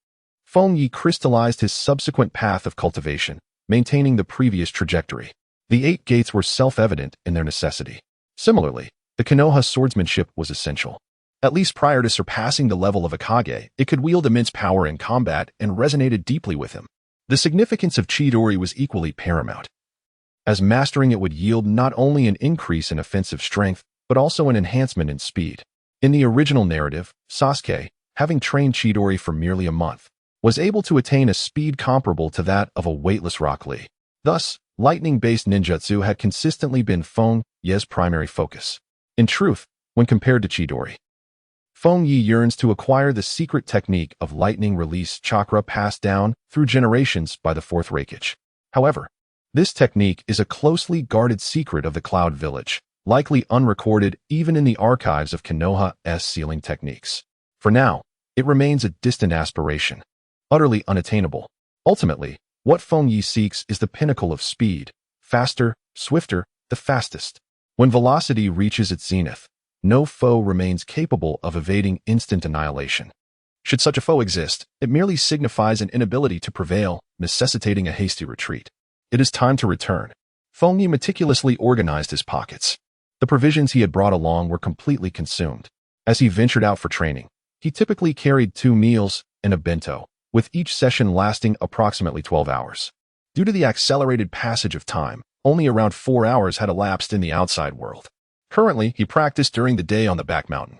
Feng Ye crystallized his subsequent path of cultivation, maintaining the previous trajectory. The 8 gates were self-evident in their necessity. Similarly, the Konoha swordsmanship was essential. At least prior to surpassing the level of a Kage, it could wield immense power in combat and resonated deeply with him. The significance of Chidori was equally paramount, as mastering it would yield not only an increase in offensive strength, but also an enhancement in speed. In the original narrative, Sasuke, having trained Chidori for merely a month, was able to attain a speed comparable to that of a weightless Rock Lee. Thus, lightning-based ninjutsu had consistently been Feng Ye's primary focus. In truth, when compared to Chidori, Feng Ye yearns to acquire the secret technique of lightning release chakra passed down through generations by the Fourth Raikage. However, this technique is a closely guarded secret of the Cloud Village, likely unrecorded even in the archives of Konoha's sealing techniques. For now, it remains a distant aspiration, utterly unattainable. Ultimately, what Feng Ye seeks is the pinnacle of speed, faster, swifter, the fastest. When velocity reaches its zenith, no foe remains capable of evading instant annihilation. Should such a foe exist, it merely signifies an inability to prevail, necessitating a hasty retreat. It is time to return. Feng Ye meticulously organized his pockets. The provisions he had brought along were completely consumed. As he ventured out for training, he typically carried 2 meals and a bento, with each session lasting approximately 12 hours. Due to the accelerated passage of time, only around 4 hours had elapsed in the outside world. Currently, he practiced during the day on the back mountain,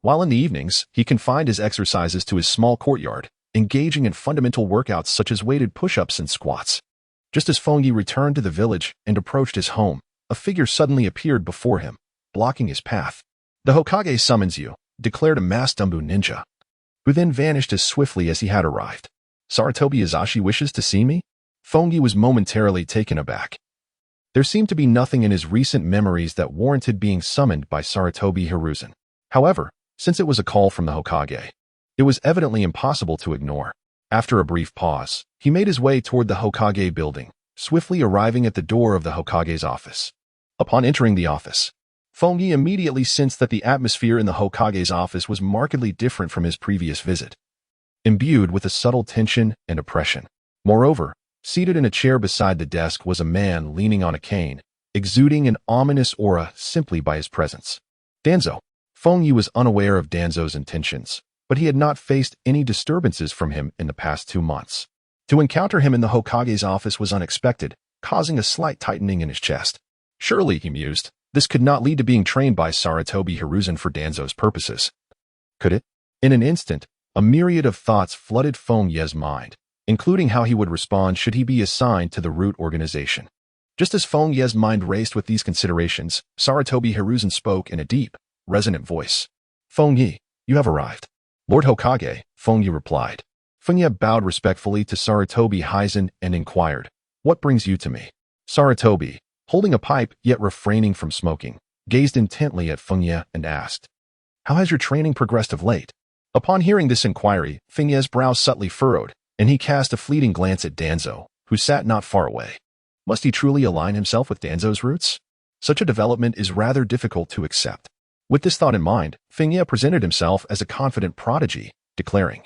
while in the evenings, he confined his exercises to his small courtyard, engaging in fundamental workouts such as weighted push-ups and squats. Just as Feng Ye returned to the village and approached his home, a figure suddenly appeared before him, blocking his path. "The Hokage summons you," declared a masked Umbu ninja, who then vanished as swiftly as he had arrived. "Sarutobi Izashi wishes to see me?" Feng Ye was momentarily taken aback. There seemed to be nothing in his recent memories that warranted being summoned by Sarutobi Hiruzen. However, since it was a call from the Hokage, it was evidently impossible to ignore. After a brief pause, he made his way toward the Hokage building, swiftly arriving at the door of the Hokage's office. Upon entering the office, Feng Ye immediately sensed that the atmosphere in the Hokage's office was markedly different from his previous visit, imbued with a subtle tension and oppression. Moreover, seated in a chair beside the desk was a man leaning on a cane, exuding an ominous aura simply by his presence. Danzo. Feng Ye was unaware of Danzo's intentions, but he had not faced any disturbances from him in the past 2 months. To encounter him in the Hokage's office was unexpected, causing a slight tightening in his chest. Surely, he mused, this could not lead to being trained by Sarutobi Hiruzen for Danzo's purposes. Could it? In an instant, a myriad of thoughts flooded Feng Ye's mind, including how he would respond should he be assigned to the root organization. Just as Feng Ye's mind raced with these considerations, Sarutobi Hiruzen spoke in a deep, resonant voice. "Feng Ye, you have arrived. Lord Hokage, Feng Ye replied. Feng Ye bowed respectfully to Sarutobi Hizen and inquired, "What brings you to me?" Sarutobi, holding a pipe yet refraining from smoking, gazed intently at Feng Ye and asked, "How has your training progressed of late?" Upon hearing this inquiry, Feng Ye's brow subtly furrowed, and he cast a fleeting glance at Danzo, who sat not far away. Must he truly align himself with Danzo's roots? Such a development is rather difficult to accept. With this thought in mind, Feng Ye presented himself as a confident prodigy, declaring,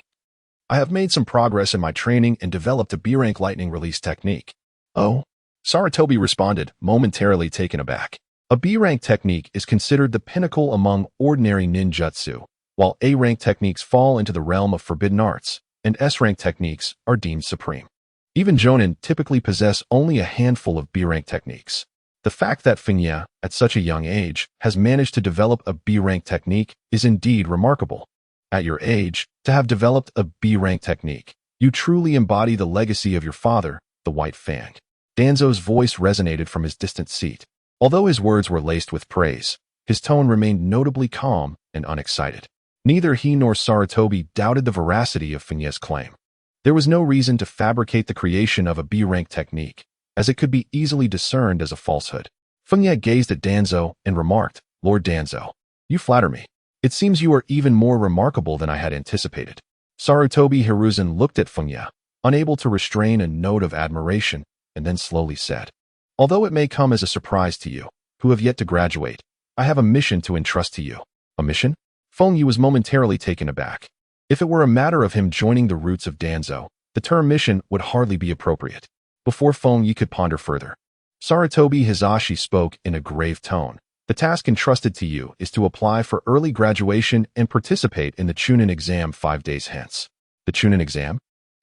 "I have made some progress in my training and developed a B-rank lightning release technique." "Oh?" Sarutobi responded, momentarily taken aback. A B-rank technique is considered the pinnacle among ordinary ninjutsu, while A-rank techniques fall into the realm of forbidden arts, and S-rank techniques are deemed supreme. Even Jonin typically possess only a handful of B-rank techniques. The fact that Feng Ye, at such a young age, has managed to develop a B-rank technique is indeed remarkable. At your age, to have developed a B-rank technique, you truly embody the legacy of your father, the White Fang. Danzo's voice resonated from his distant seat. Although his words were laced with praise, his tone remained notably calm and unexcited. Neither he nor Sarutobi doubted the veracity of Feng Ye's claim. There was no reason to fabricate the creation of a B-rank technique, as it could be easily discerned as a falsehood. Feng Ye gazed at Danzo and remarked, "Lord Danzo, you flatter me. It seems you are even more remarkable than I had anticipated." Sarutobi Hiruzen looked at Feng Ye, unable to restrain a note of admiration, and then slowly said, "Although it may come as a surprise to you, who have yet to graduate, I have a mission to entrust to you." "A mission?" Feng Ye was momentarily taken aback. If it were a matter of him joining the roots of Danzo, the term mission would hardly be appropriate. Before Feng Ye could ponder further, Sarutobi Hizashi spoke in a grave tone. "The task entrusted to you is to apply for early graduation and participate in the Chunin exam 5 days hence." The Chunin exam?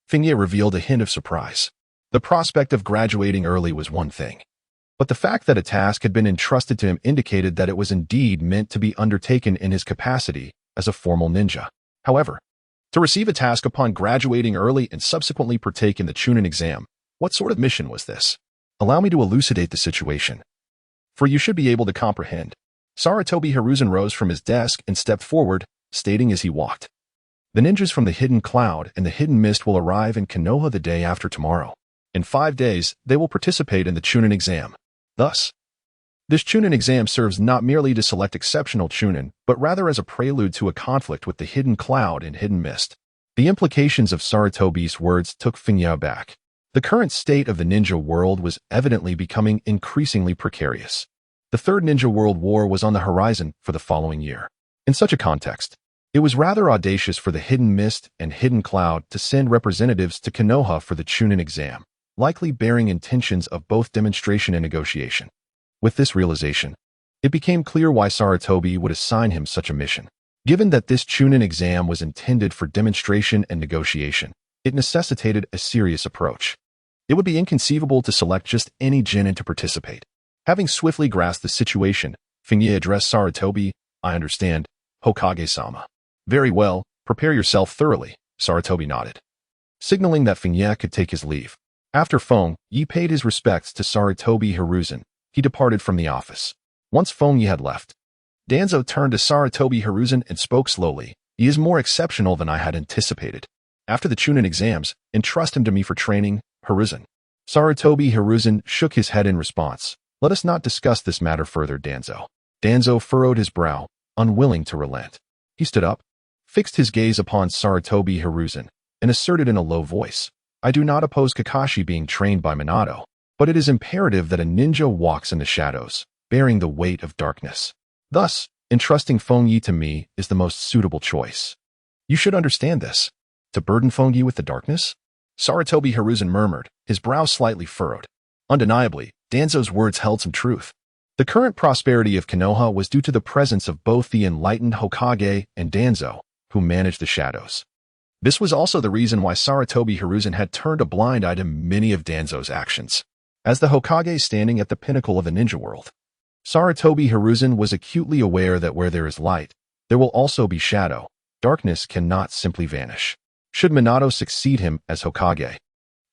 Feng Ye revealed a hint of surprise. The prospect of graduating early was one thing, but the fact that a task had been entrusted to him indicated that it was indeed meant to be undertaken in his capacity as a formal ninja. However, to receive a task upon graduating early and subsequently partake in the Chunin exam, what sort of mission was this? Allow me to elucidate the situation, for you should be able to comprehend. Sarutobi Hiruzen rose from his desk and stepped forward, stating as he walked, "The ninjas from the Hidden Cloud and the Hidden Mist will arrive in Konoha the day after tomorrow. In 5 days, they will participate in the Chunin exam. Thus, this Chunin exam serves not merely to select exceptional Chunin, but rather as a prelude to a conflict with the Hidden Cloud and Hidden Mist." The implications of Sarutobi's words took Feng Ye aback. The current state of the ninja world was evidently becoming increasingly precarious. The Third Ninja World War was on the horizon for the following year. In such a context, it was rather audacious for the Hidden Mist and Hidden Cloud to send representatives to Konoha for the Chunin exam, likely bearing intentions of both demonstration and negotiation. With this realization, it became clear why Sarutobi would assign him such a mission. Given that this Chunin exam was intended for demonstration and negotiation, it necessitated a serious approach. It would be inconceivable to select just any genin to participate. Having swiftly grasped the situation, Feng Ye addressed Sarutobi, "I understand, Hokage-sama." "Very well, prepare yourself thoroughly," Sarutobi nodded, signaling that Feng Ye could take his leave. After Feng Ye paid his respects to Sarutobi Hiruzen, he departed from the office. Once Feng Ye had left, Danzo turned to Sarutobi Hiruzen and spoke slowly, "He is more exceptional than I had anticipated. After the Chunin exams, entrust him to me for training, Hiruzen." Sarutobi Hiruzen shook his head in response. "Let us not discuss this matter further, Danzo." Danzo furrowed his brow, unwilling to relent. He stood up, fixed his gaze upon Sarutobi Hiruzen, and asserted in a low voice, "I do not oppose Kakashi being trained by Minato, but it is imperative that a ninja walks in the shadows, bearing the weight of darkness. Thus, entrusting Feng Ye to me is the most suitable choice. You should understand this. To burden Feng Ye with the darkness?" Sarutobi Hiruzen murmured, his brow slightly furrowed. Undeniably, Danzo's words held some truth. The current prosperity of Konoha was due to the presence of both the enlightened Hokage and Danzo, who managed the shadows. This was also the reason why Sarutobi Hiruzen had turned a blind eye to many of Danzo's actions. As the Hokage standing at the pinnacle of the ninja world, Sarutobi Hiruzen was acutely aware that where there is light, there will also be shadow. Darkness cannot simply vanish. Should Minato succeed him as Hokage,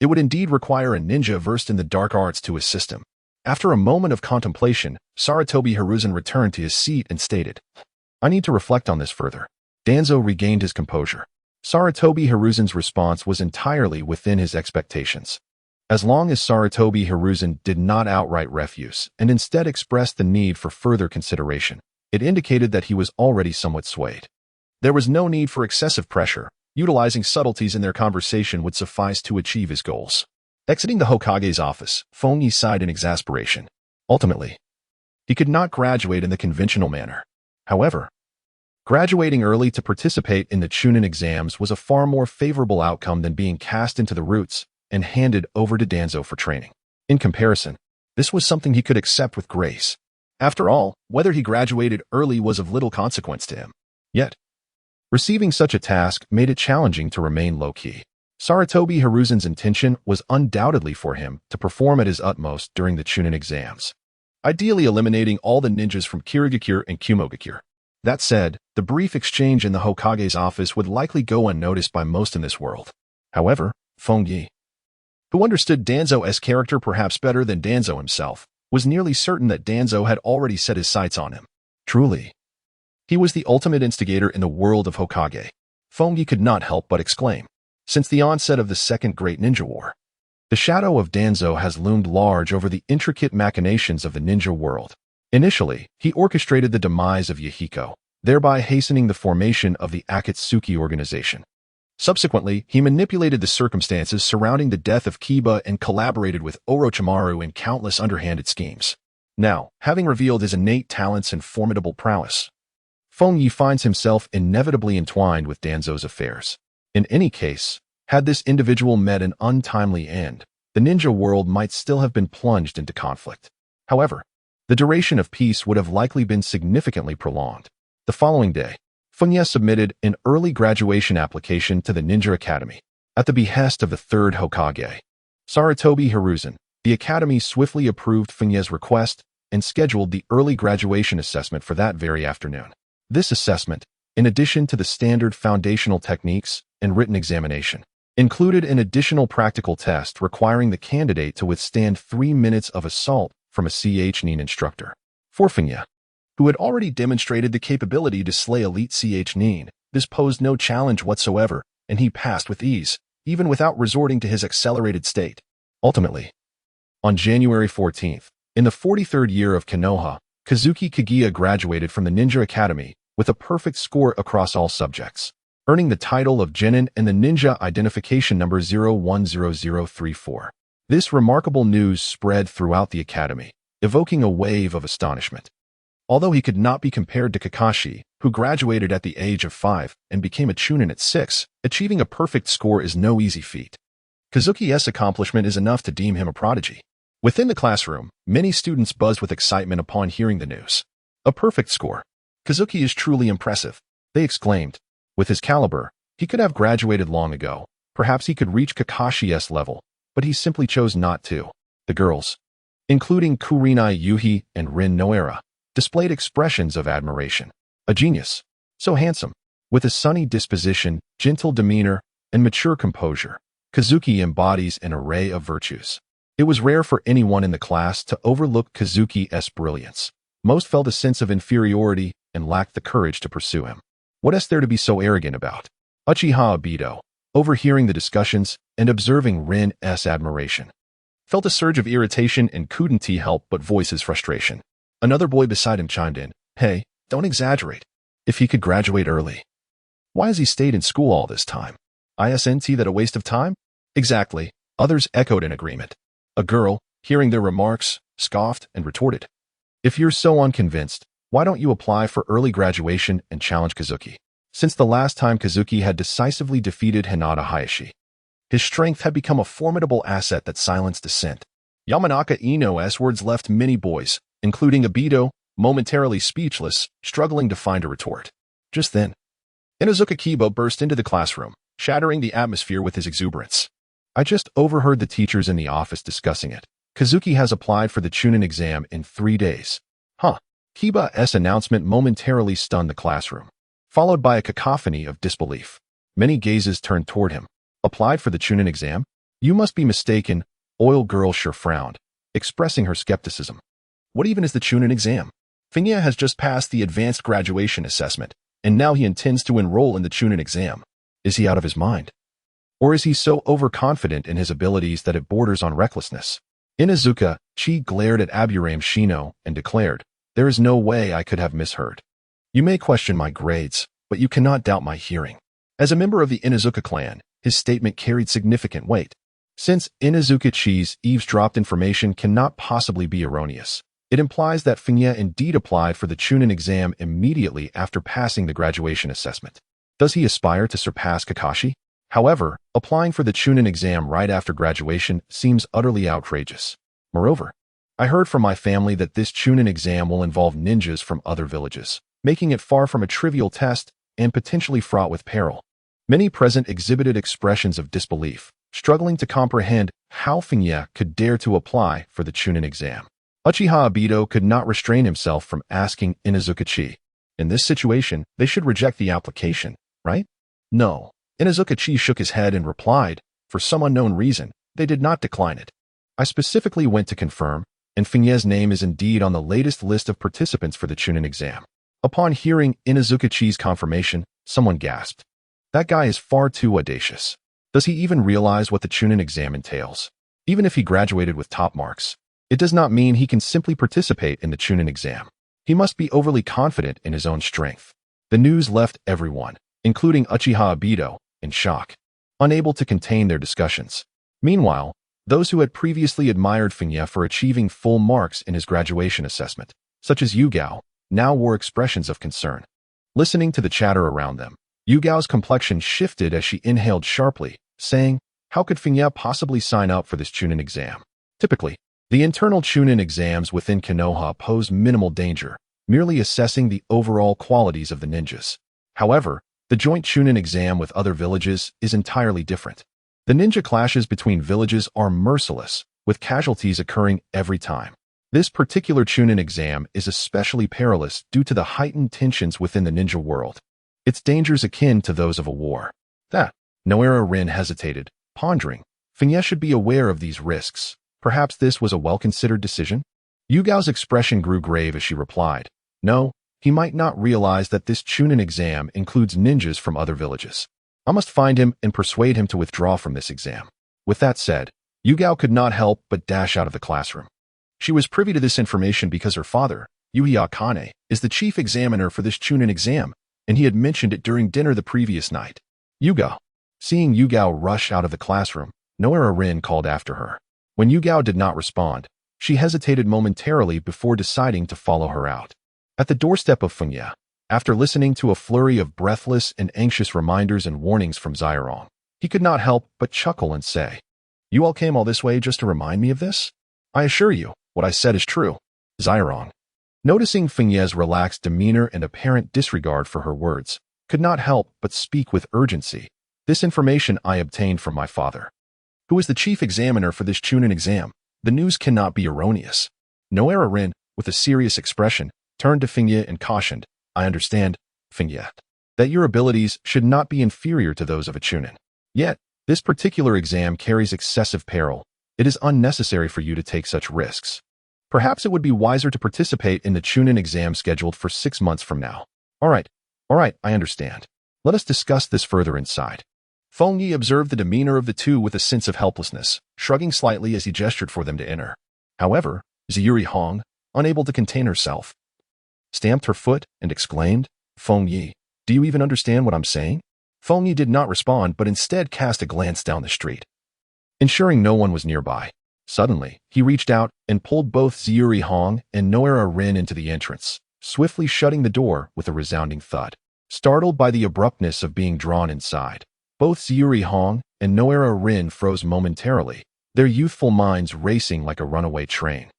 it would indeed require a ninja versed in the dark arts to assist him. After a moment of contemplation, Sarutobi Hiruzen returned to his seat and stated, "I need to reflect on this further. Danzo regained his composure. Sarutobi Hiruzen's response was entirely within his expectations. As long as Sarutobi Hiruzen did not outright refuse and instead expressed the need for further consideration, it indicated that he was already somewhat swayed. There was no need for excessive pressure. Utilizing subtleties in their conversation would suffice to achieve his goals. Exiting the Hokage's office, Feng Ye sighed in exasperation. Ultimately, he could not graduate in the conventional manner. However, graduating early to participate in the Chunin exams was a far more favorable outcome than being cast into the roots and handed over to Danzo for training. In comparison, this was something he could accept with grace. After all, whether he graduated early was of little consequence to him. Yet, receiving such a task made it challenging to remain low-key. Sarutobi Hiruzen's intention was undoubtedly for him to perform at his utmost during the Chunin exams, ideally eliminating all the ninjas from Kirigakure and Kumogakure. That said, the brief exchange in the Hokage's office would likely go unnoticed by most in this world. However, Feng Ye, who understood Danzo's character perhaps better than Danzo himself, was nearly certain that Danzo had already set his sights on him. Truly, he was the ultimate instigator in the world of Hokage. Feng Ye could not help but exclaim. Since the onset of the Second Great Ninja War, the shadow of Danzo has loomed large over the intricate machinations of the ninja world. Initially, he orchestrated the demise of Yahiko, thereby hastening the formation of the Akatsuki organization. Subsequently, he manipulated the circumstances surrounding the death of Kiba and collaborated with Orochimaru in countless underhanded schemes. Now, having revealed his innate talents and formidable prowess, Feng Ye finds himself inevitably entwined with Danzo's affairs. In any case, had this individual met an untimely end, the ninja world might still have been plunged into conflict. However, the duration of peace would have likely been significantly prolonged. The following day, Feng Ye submitted an early graduation application to the Ninja Academy. At the behest of the third Hokage, Sarutobi Hiruzen, the Academy swiftly approved Feng Ye's request and scheduled the early graduation assessment for that very afternoon. This assessment, in addition to the standard foundational techniques and written examination, included an additional practical test requiring the candidate to withstand 3 minutes of assault from a ch-nin instructor. For Feng Ye, who had already demonstrated the capability to slay elite ch-nin, this posed no challenge whatsoever, and he passed with ease, even without resorting to his accelerated state. Ultimately, on January 14th, in the 43rd year of Konoha, Kazuki Kaguya graduated from the Ninja Academy with a perfect score across all subjects, earning the title of Genin and the Ninja Identification Number 010034. This remarkable news spread throughout the academy, evoking a wave of astonishment. Although he could not be compared to Kakashi, who graduated at the age of 5 and became a Chunin at 6, achieving a perfect score is no easy feat. Kazuki's accomplishment is enough to deem him a prodigy. Within the classroom, many students buzzed with excitement upon hearing the news. A perfect score. Kazuki is truly impressive, they exclaimed. With his caliber, he could have graduated long ago. Perhaps he could reach Kakashi's level, but he simply chose not to. The girls, including Kurenai Yuhi and Rin Noera, displayed expressions of admiration. A genius. So handsome. With a sunny disposition, gentle demeanor, and mature composure, Kazuki embodies an array of virtues. It was rare for anyone in the class to overlook Kazuki's brilliance. Most felt a sense of inferiority and lacked the courage to pursue him. What is there to be so arrogant about? Uchiha Obito, overhearing the discussions and observing Rin's admiration, felt a surge of irritation and couldn't help but voice his frustration. Another boy beside him chimed in, "Hey, don't exaggerate. If he could graduate early, why has he stayed in school all this time? Isn't that a waste of time?" "Exactly," others echoed in agreement. A girl, hearing their remarks, scoffed and retorted, "If you're so unconvinced, why don't you apply for early graduation and challenge Kazuki?" Since the last time Kazuki had decisively defeated Hinata Hayashi, his strength had become a formidable asset that silenced dissent. Yamanaka Ino's words left many boys, including Obito, momentarily speechless, struggling to find a retort. Just then, Inuzuka Kiba burst into the classroom, shattering the atmosphere with his exuberance. "I just overheard the teachers in the office discussing it. Kazuki has applied for the Chunin exam in 3 days. Huh. Kiba's announcement momentarily stunned the classroom, followed by a cacophony of disbelief. Many gazes turned toward him. "Applied for the Chunin exam? You must be mistaken." Oil Girl sure frowned, expressing her skepticism. "What even is the Chunin exam?" "Feng Ye has just passed the advanced graduation assessment. and now he intends to enroll in the Chunin exam. Is he out of his mind? Or is he so overconfident in his abilities that it borders on recklessness? Inuzuka Chi glared at Aburame Shino and declared, "There is no way I could have misheard. You may question my grades, but you cannot doubt my hearing." As a member of the Inuzuka clan, his statement carried significant weight. Since Inuzuka Chi's eavesdropped information cannot possibly be erroneous, it implies that Feng Ye indeed applied for the Chunin exam immediately after passing the graduation assessment. Does he aspire to surpass Kakashi? However, applying for the Chunin exam right after graduation seems utterly outrageous. Moreover, I heard from my family that this Chunin exam will involve ninjas from other villages, making it far from a trivial test and potentially fraught with peril. Many present exhibited expressions of disbelief, struggling to comprehend how Feng Ye could dare to apply for the Chunin exam. Uchiha Obito could not restrain himself from asking Inuzuka Chi. In this situation, they should reject the application, right? No. Inuzuka Chi shook his head and replied, for some unknown reason, they did not decline it. I specifically went to confirm, and Feng Ye's name is indeed on the latest list of participants for the Chunin exam. Upon hearing Inuzuka Chi's confirmation, someone gasped. That guy is far too audacious. Does he even realize what the Chunin exam entails? Even if he graduated with top marks, it does not mean he can simply participate in the Chunin exam. He must be overly confident in his own strength. The news left everyone, including Uchiha Obito, in shock, unable to contain their discussions. Meanwhile, those who had previously admired Feng Ye for achieving full marks in his graduation assessment, such as Yugao, now wore expressions of concern. Listening to the chatter around them, Yugao's complexion shifted as she inhaled sharply, saying, "How could Feng Ye possibly sign up for this Chunin exam?" Typically, the internal Chunin exams within Konoha pose minimal danger, merely assessing the overall qualities of the ninjas. However, the joint Chunin exam with other villages is entirely different. The ninja clashes between villages are merciless, with casualties occurring every time. This particular Chunin exam is especially perilous due to the heightened tensions within the ninja world. Its dangers akin to those of a war. Noera Rin hesitated, pondering. Feng Ye should be aware of these risks. Perhaps this was a well-considered decision? Yugao's expression grew grave as she replied, "No, he might not realize that this Chunin exam includes ninjas from other villages. I must find him and persuade him to withdraw from this exam." With that said, Yugao could not help but dash out of the classroom. She was privy to this information because her father, Yuya Akane, is the chief examiner for this Chunin exam, and he had mentioned it during dinner the previous night. Yugao. Seeing Yugao rush out of the classroom, Noera Rin called after her. When Yugao did not respond, she hesitated momentarily before deciding to follow her out. At the doorstep of Feng Ye, after listening to a flurry of breathless and anxious reminders and warnings from Zairong, he could not help but chuckle and say, "You all came all this way just to remind me of this? I assure you, what I said is true." Zairong, noticing Feng Ye's relaxed demeanor and apparent disregard for her words, could not help but speak with urgency. "This information I obtained from my father, who is the chief examiner for this Chunin exam. The news cannot be erroneous." Noera Rin, with a serious expression, turned to Feng Ye and cautioned, "I understand, Feng Ye, that your abilities should not be inferior to those of a Chunin. Yet, this particular exam carries excessive peril. It is unnecessary for you to take such risks. Perhaps it would be wiser to participate in the Chunin exam scheduled for 6 months from now." All right, I understand. Let us discuss this further inside." Feng Ye observed the demeanor of the two with a sense of helplessness, shrugging slightly as he gestured for them to enter. However, Ziyuri Hong, unable to contain herself, stamped her foot and exclaimed, "Feng Ye, do you even understand what I'm saying?" Feng Ye did not respond but instead cast a glance down the street, ensuring no one was nearby. Suddenly, he reached out and pulled both Ziyuri Hong and Noera Rin into the entrance, swiftly shutting the door with a resounding thud. Startled by the abruptness of being drawn inside, both Ziyuri Hong and Noera Rin froze momentarily, their youthful minds racing like a runaway train,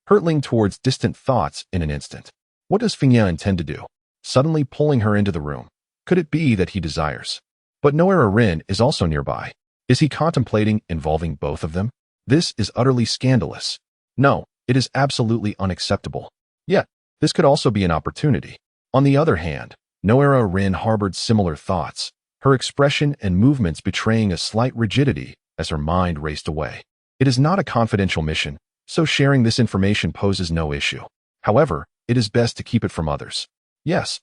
hurtling towards distant thoughts in an instant. What does Feng Ye intend to do? Suddenly pulling her into the room. Could it be that he desires? But Noera Rin is also nearby. Is he contemplating involving both of them? This is utterly scandalous. No, it is absolutely unacceptable. Yet, this could also be an opportunity. On the other hand, Noera Rin harbored similar thoughts, her expression and movements betraying a slight rigidity as her mind raced away. It is not a confidential mission, so sharing this information poses no issue. However, it is best to keep it from others. Yes.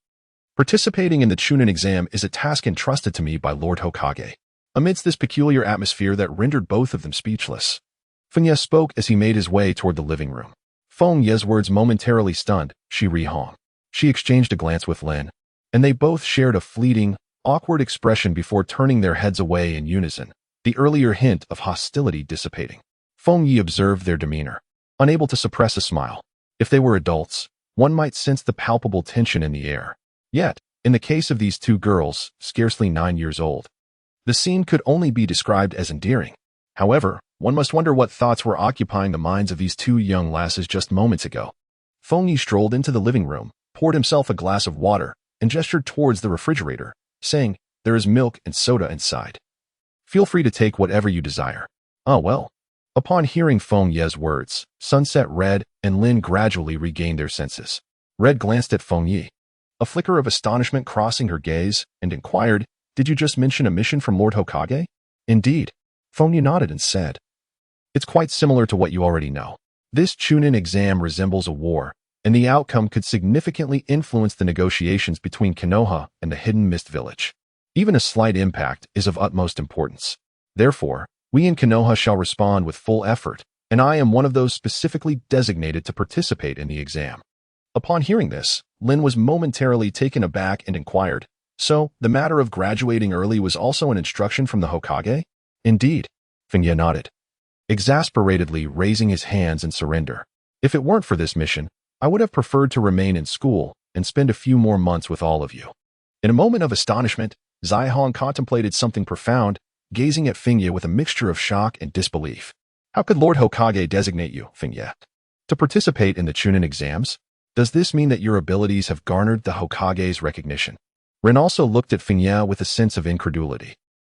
Participating in the Chunin exam is a task entrusted to me by Lord Hokage. Amidst this peculiar atmosphere that rendered both of them speechless, Feng Ye spoke as he made his way toward the living room. Feng Ye's words momentarily stunned Shi Rihong. She exchanged a glance with Lin, and they both shared a fleeting, awkward expression before turning their heads away in unison, the earlier hint of hostility dissipating. Feng Ye observed their demeanor, unable to suppress a smile. If they were adults, one might sense the palpable tension in the air. Yet, in the case of these two girls, scarcely 9 years old, the scene could only be described as endearing. However, one must wonder what thoughts were occupying the minds of these two young lasses just moments ago. Feng Ye strolled into the living room, poured himself a glass of water, and gestured towards the refrigerator, saying, "There is milk and soda inside. Feel free to take whatever you desire." "Oh well." Upon hearing Feng Ye's words, Sunset Red and Lin gradually regained their senses. Red glanced at Feng Ye, a flicker of astonishment crossing her gaze, and inquired, "Did you just mention a mission from Lord Hokage?" "Indeed." Feng Ye nodded and said, "It's quite similar to what you already know. This Chunin exam resembles a war, and the outcome could significantly influence the negotiations between Konoha and the Hidden Mist Village. Even a slight impact is of utmost importance. Therefore, we in Konoha shall respond with full effort, and I am one of those specifically designated to participate in the exam." Upon hearing this, Lin was momentarily taken aback and inquired, "So, the matter of graduating early was also an instruction from the Hokage?" "Indeed," Feng Ye nodded, exasperatedly raising his hands in surrender. "If it weren't for this mission, I would have preferred to remain in school and spend a few more months with all of you." In a moment of astonishment, Zai-Hong contemplated something profound, gazing at Feng Ye with a mixture of shock and disbelief. "How could Lord Hokage designate you, Feng Ye, to participate in the Chunin exams? Does this mean that your abilities have garnered the Hokage's recognition?" Ren also looked at Feng Ye with a sense of incredulity.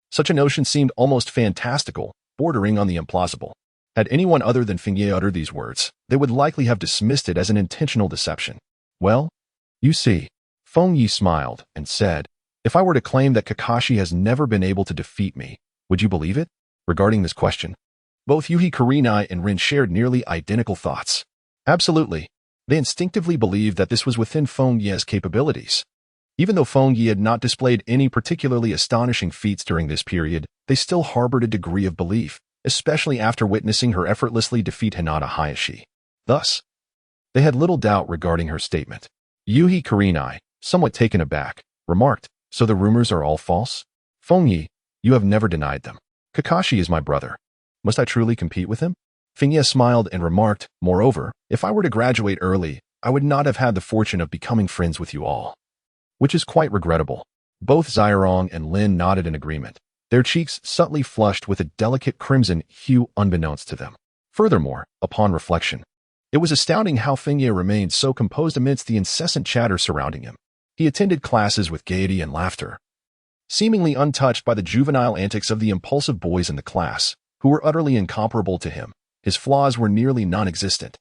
Such a notion seemed almost fantastical, bordering on the implausible. Had anyone other than Feng Ye uttered these words, they would likely have dismissed it as an intentional deception. "Well, you see," Feng Ye smiled and said, "If I were to claim that Kakashi has never been able to defeat me, would you believe it?" Regarding this question, both Yuhi Kurenai and Rin shared nearly identical thoughts. Absolutely. They instinctively believed that this was within Feng Ye's capabilities. Even though Feng Ye had not displayed any particularly astonishing feats during this period, they still harbored a degree of belief, especially after witnessing her effortlessly defeat Hinata Hayashi. Thus, they had little doubt regarding her statement. Yuhi Kurenai, somewhat taken aback, remarked, "So the rumors are all false? Feng Ye, you have never denied them. Kakashi is my brother. Must I truly compete with him?" Feng Ye smiled and remarked, "Moreover, if I were to graduate early, I would not have had the fortune of becoming friends with you all. Which is quite regrettable." Both Zai-Rong and Lin nodded in agreement, their cheeks subtly flushed with a delicate crimson hue unbeknownst to them. Furthermore, upon reflection, it was astounding how Feng Ye remained so composed amidst the incessant chatter surrounding him. He attended classes with gaiety and laughter, seemingly untouched by the juvenile antics of the impulsive boys in the class, who were utterly incomparable to him. His flaws were nearly non-existent.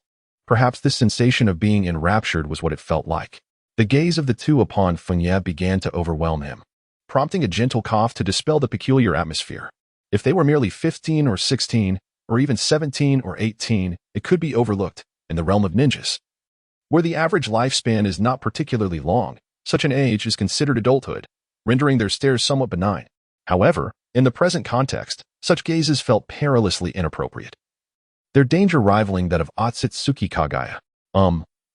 Perhaps this sensation of being enraptured was what it felt like. The gaze of the two upon Feng Ye began to overwhelm him, prompting a gentle cough to dispel the peculiar atmosphere. If they were merely 15 or 16, or even 17 or 18, it could be overlooked. In the realm of ninjas, where the average lifespan is not particularly long, such an age is considered adulthood, rendering their stares somewhat benign. However, in the present context, such gazes felt perilously inappropriate, their danger rivaling that of Otsutsuki Kagaya.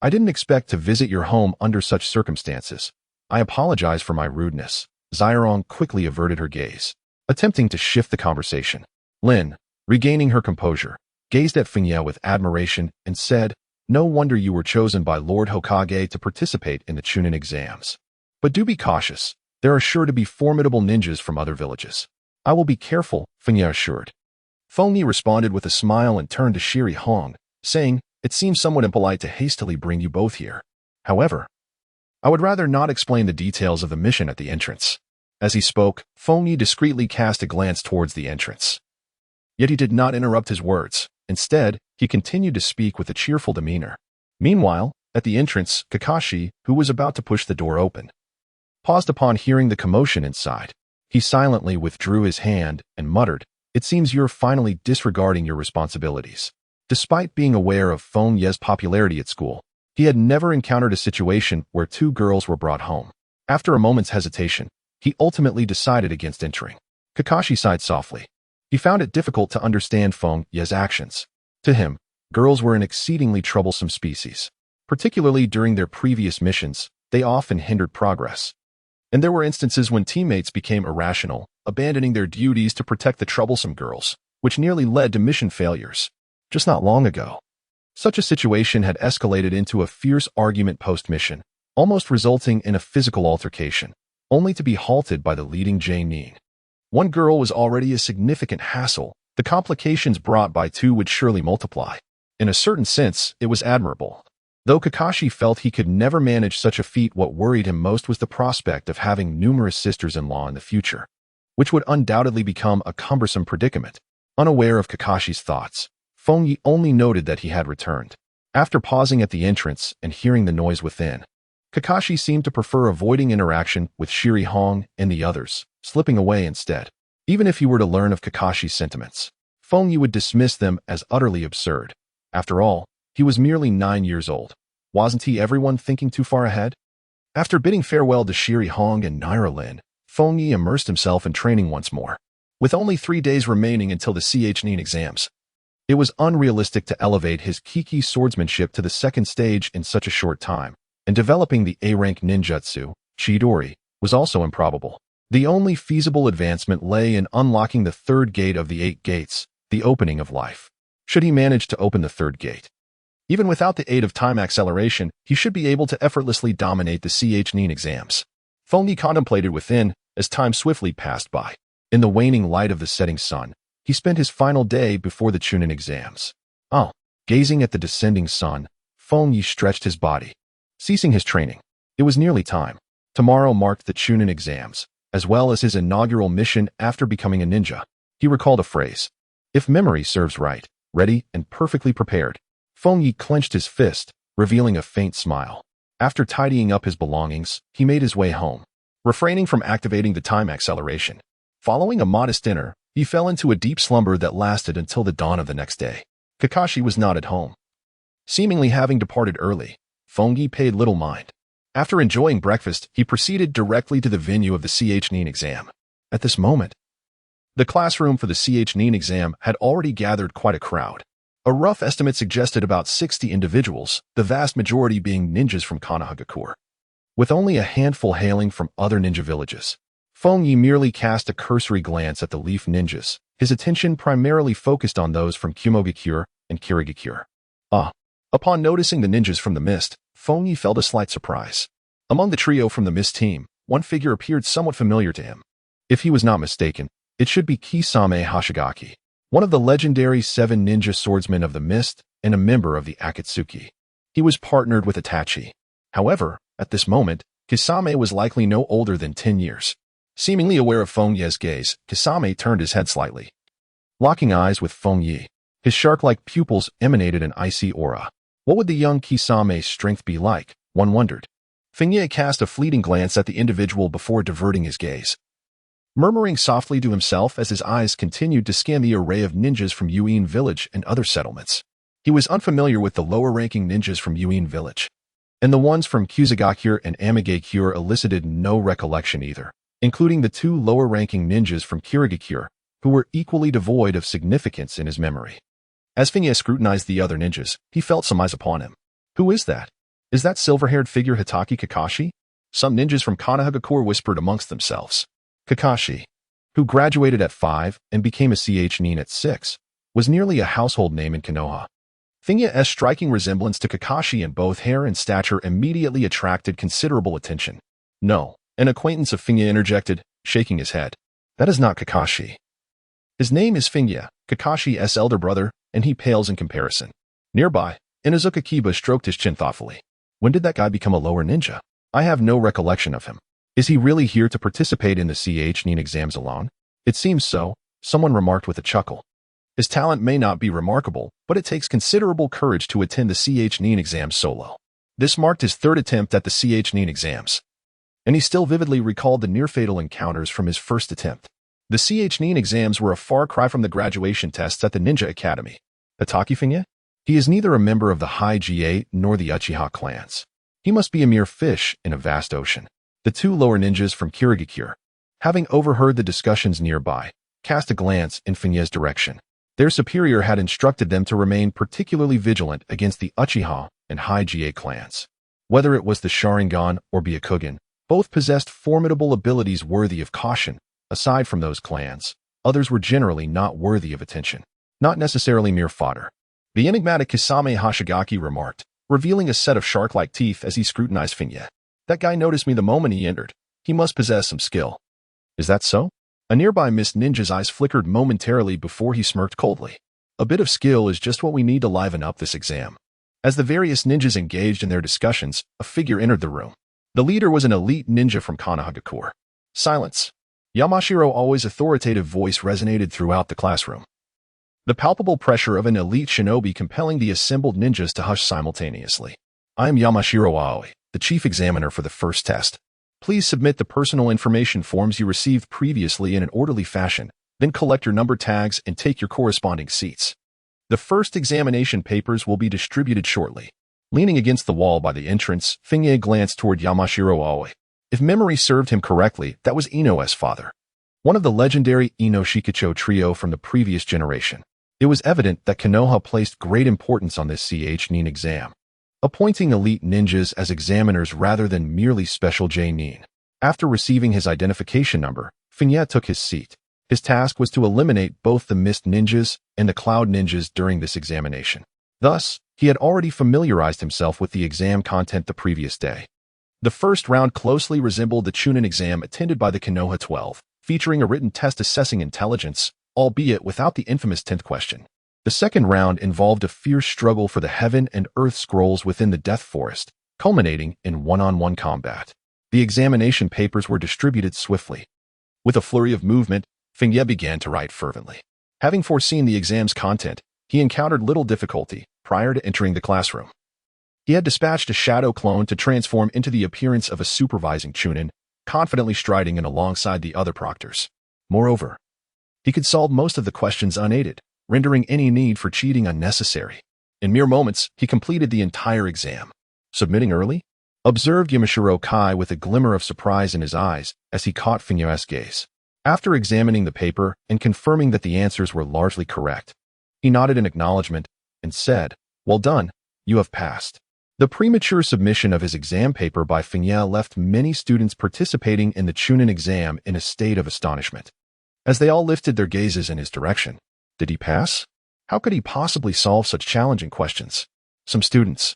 I didn't expect to visit your home under such circumstances. I apologize for my rudeness." Zai-Rong quickly averted her gaze, attempting to shift the conversation. Lin, regaining her composure, gazed at Feng Ye with admiration and said, "No wonder you were chosen by Lord Hokage to participate in the Chunin exams. But do be cautious. There are sure to be formidable ninjas from other villages." "I will be careful," Feng Ye assured. Feng Ye responded with a smile and turned to Shi Rihong, saying, "It seems somewhat impolite to hastily bring you both here. However, I would rather not explain the details of the mission at the entrance." As he spoke, Feng Ye discreetly cast a glance towards the entrance. Yet he did not interrupt his words. Instead, he continued to speak with a cheerful demeanor. Meanwhile, at the entrance, Kakashi, who was about to push the door open, paused upon hearing the commotion inside. He silently withdrew his hand and muttered, "It seems you're finally disregarding your responsibilities." Despite being aware of Feng Ye's popularity at school, he had never encountered a situation where two girls were brought home. After a moment's hesitation, he ultimately decided against entering. Kakashi sighed softly. He found it difficult to understand Feng Ye's actions. To him, girls were an exceedingly troublesome species. Particularly during their previous missions, they often hindered progress. And there were instances when teammates became irrational, abandoning their duties to protect the troublesome girls, which nearly led to mission failures. Just not long ago, such a situation had escalated into a fierce argument post-mission, almost resulting in a physical altercation, only to be halted by the leading Nin. One girl was already a significant hassle. The complications brought by two would surely multiply. In a certain sense, it was admirable. Though Kakashi felt he could never manage such a feat, what worried him most was the prospect of having numerous sisters-in-law in the future, which would undoubtedly become a cumbersome predicament. Unaware of Kakashi's thoughts, Feng Ye only noted that he had returned. After pausing at the entrance and hearing the noise within, Kakashi seemed to prefer avoiding interaction with Shiri Hong and the others, slipping away instead. Even if he were to learn of Kakashi's sentiments, Feng Ye would dismiss them as utterly absurd. After all, he was merely 9 years old. Wasn't he everyone thinking too far ahead? After bidding farewell to Shiri Hong and Naira Lin, Feng Ye immersed himself in training once more. With only 3 days remaining until the Nin exams, it was unrealistic to elevate his Kiki swordsmanship to the second stage in such a short time, and developing the A-rank ninjutsu, Chidori, was also improbable. The only feasible advancement lay in unlocking the third gate of the 8 gates, the opening of life. Should he manage to open the third gate, even without the aid of time acceleration, he should be able to effortlessly dominate the Nin exams. Feng Ye contemplated within as time swiftly passed by. In the waning light of the setting sun, he spent his final day before the Chunin exams. Gazing at the descending sun, Feng Ye stretched his body, ceasing his training. It was nearly time. Tomorrow marked the Chunin exams, as well as his inaugural mission after becoming a ninja. He recalled a phrase: "If memory serves right, ready and perfectly prepared." Feng Ye clenched his fist, revealing a faint smile. After tidying up his belongings, he made his way home, refraining from activating the time acceleration. Following a modest dinner, he fell into a deep slumber that lasted until the dawn of the next day. Kakashi was not at home. Seemingly having departed early, Feng Ye paid little mind. After enjoying breakfast, he proceeded directly to the venue of the Nin exam. At this moment, the classroom for the Nin exam had already gathered quite a crowd. A rough estimate suggested about 60 individuals, the vast majority being ninjas from Konohagakure, with only a handful hailing from other ninja villages. Feng Ye merely cast a cursory glance at the Leaf ninjas, his attention primarily focused on those from Kumogakure and Kirigakure. Upon noticing the ninjas from the Mist, Feng Ye felt a slight surprise. Among the trio from the Mist team, one figure appeared somewhat familiar to him. If he was not mistaken, it should be Kisame Hoshigaki, one of the legendary 7 ninja swordsmen of the Mist and a member of the Akatsuki. He was partnered with Itachi. However, at this moment, Kisame was likely no older than 10 years. Seemingly aware of Feng Ye's gaze, Kisame turned his head slightly. Locking eyes with Feng Ye, his shark-like pupils emanated an icy aura. What would the young Kisame's strength be like, one wondered. Feng Ye cast a fleeting glance at the individual before diverting his gaze, murmuring softly to himself as his eyes continued to scan the array of ninjas from Yuin Village and other settlements. He was unfamiliar with the lower-ranking ninjas from Yuin Village, and the ones from Kusagakure and Amigakure elicited no recollection either, including the 2 lower-ranking ninjas from Kirigakure, who were equally devoid of significance in his memory. As Feng Ye scrutinized the other ninjas, he felt some eyes upon him. Who is that? Is that silver-haired figure Hitaki Kakashi? Some ninjas from Konohagakure whispered amongst themselves. Kakashi, who graduated at 5 and became a Nin at 6, was nearly a household name in Konoha. Feng Ye's striking resemblance to Kakashi in both hair and stature immediately attracted considerable attention. No, an acquaintance of Feng Ye interjected, shaking his head. That is not Kakashi. His name is Feng Ye, Kakashi's elder brother, and he pales in comparison. Nearby, Inuzuka Kiba stroked his chin thoughtfully. When did that guy become a lower ninja? I have no recollection of him. Is he really here to participate in the Nin exams alone? It seems so, someone remarked with a chuckle. His talent may not be remarkable, but it takes considerable courage to attend the Nin exams solo. This marked his 3rd attempt at the Nin exams, and he still vividly recalled the near-fatal encounters from his first attempt. The Nin exams were a far cry from the graduation tests at the Ninja Academy. Hitaki Feng Ye? He is neither a member of the High GA nor the Uchiha clans. He must be a mere fish in a vast ocean. The two lower ninjas from Kirigakure, having overheard the discussions nearby, cast a glance in Feng Ye's direction. Their superior had instructed them to remain particularly vigilant against the Uchiha and Hige clans. Whether it was the Sharingan or Byakugan, both possessed formidable abilities worthy of caution. Aside from those clans, others were generally not worthy of attention, not necessarily mere fodder. The enigmatic Kisame Hashigaki remarked, revealing a set of shark-like teeth as he scrutinized Feng Ye. That guy noticed me the moment he entered. He must possess some skill. Is that so? A nearby Mist Ninja's eyes flickered momentarily before he smirked coldly. A bit of skill is just what we need to liven up this exam. As the various ninjas engaged in their discussions, a figure entered the room. The leader was an elite ninja from Konohagakure. Silence. Yamashiro's always authoritative voice resonated throughout the classroom. The palpable pressure of an elite shinobi compelling the assembled ninjas to hush simultaneously. I am Yamashiro Aoi, the chief examiner for the first test. Please submit the personal information forms you received previously in an orderly fashion, then collect your number tags and take your corresponding seats. The first examination papers will be distributed shortly. Leaning against the wall by the entrance, Feng Ye glanced toward Yamashiro Aoi. If memory served him correctly, that was Ino's father, one of the legendary Ino Shikicho trio from the previous generation. It was evident that Konoha placed great importance on this nin exam, appointing elite ninjas as examiners rather than merely special nin. After receiving his identification number, Feng Ye took his seat. His task was to eliminate both the Mist Ninjas and the Cloud Ninjas during this examination. Thus, he had already familiarized himself with the exam content the previous day. The first round closely resembled the Chunin exam attended by the Konoha 12, featuring a written test assessing intelligence, albeit without the infamous 10th question. The second round involved a fierce struggle for the Heaven and Earth scrolls within the Death Forest, culminating in one-on-one combat. The examination papers were distributed swiftly. With a flurry of movement, Feng Ye began to write fervently. Having foreseen the exam's content, he encountered little difficulty prior to entering the classroom. He had dispatched a shadow clone to transform into the appearance of a supervising Chunin, confidently striding in alongside the other proctors. Moreover, he could solve most of the questions unaided, rendering any need for cheating unnecessary. In mere moments, he completed the entire exam. Submitting early? Observed Yamashiro Kai with a glimmer of surprise in his eyes as he caught Feng Ye's gaze. After examining the paper and confirming that the answers were largely correct, he nodded in acknowledgement and said, "Well done, you have passed." The premature submission of his exam paper by Feng Ye left many students participating in the Chunin exam in a state of astonishment. As they all lifted their gazes in his direction, did he pass? How could he possibly solve such challenging questions? Some students,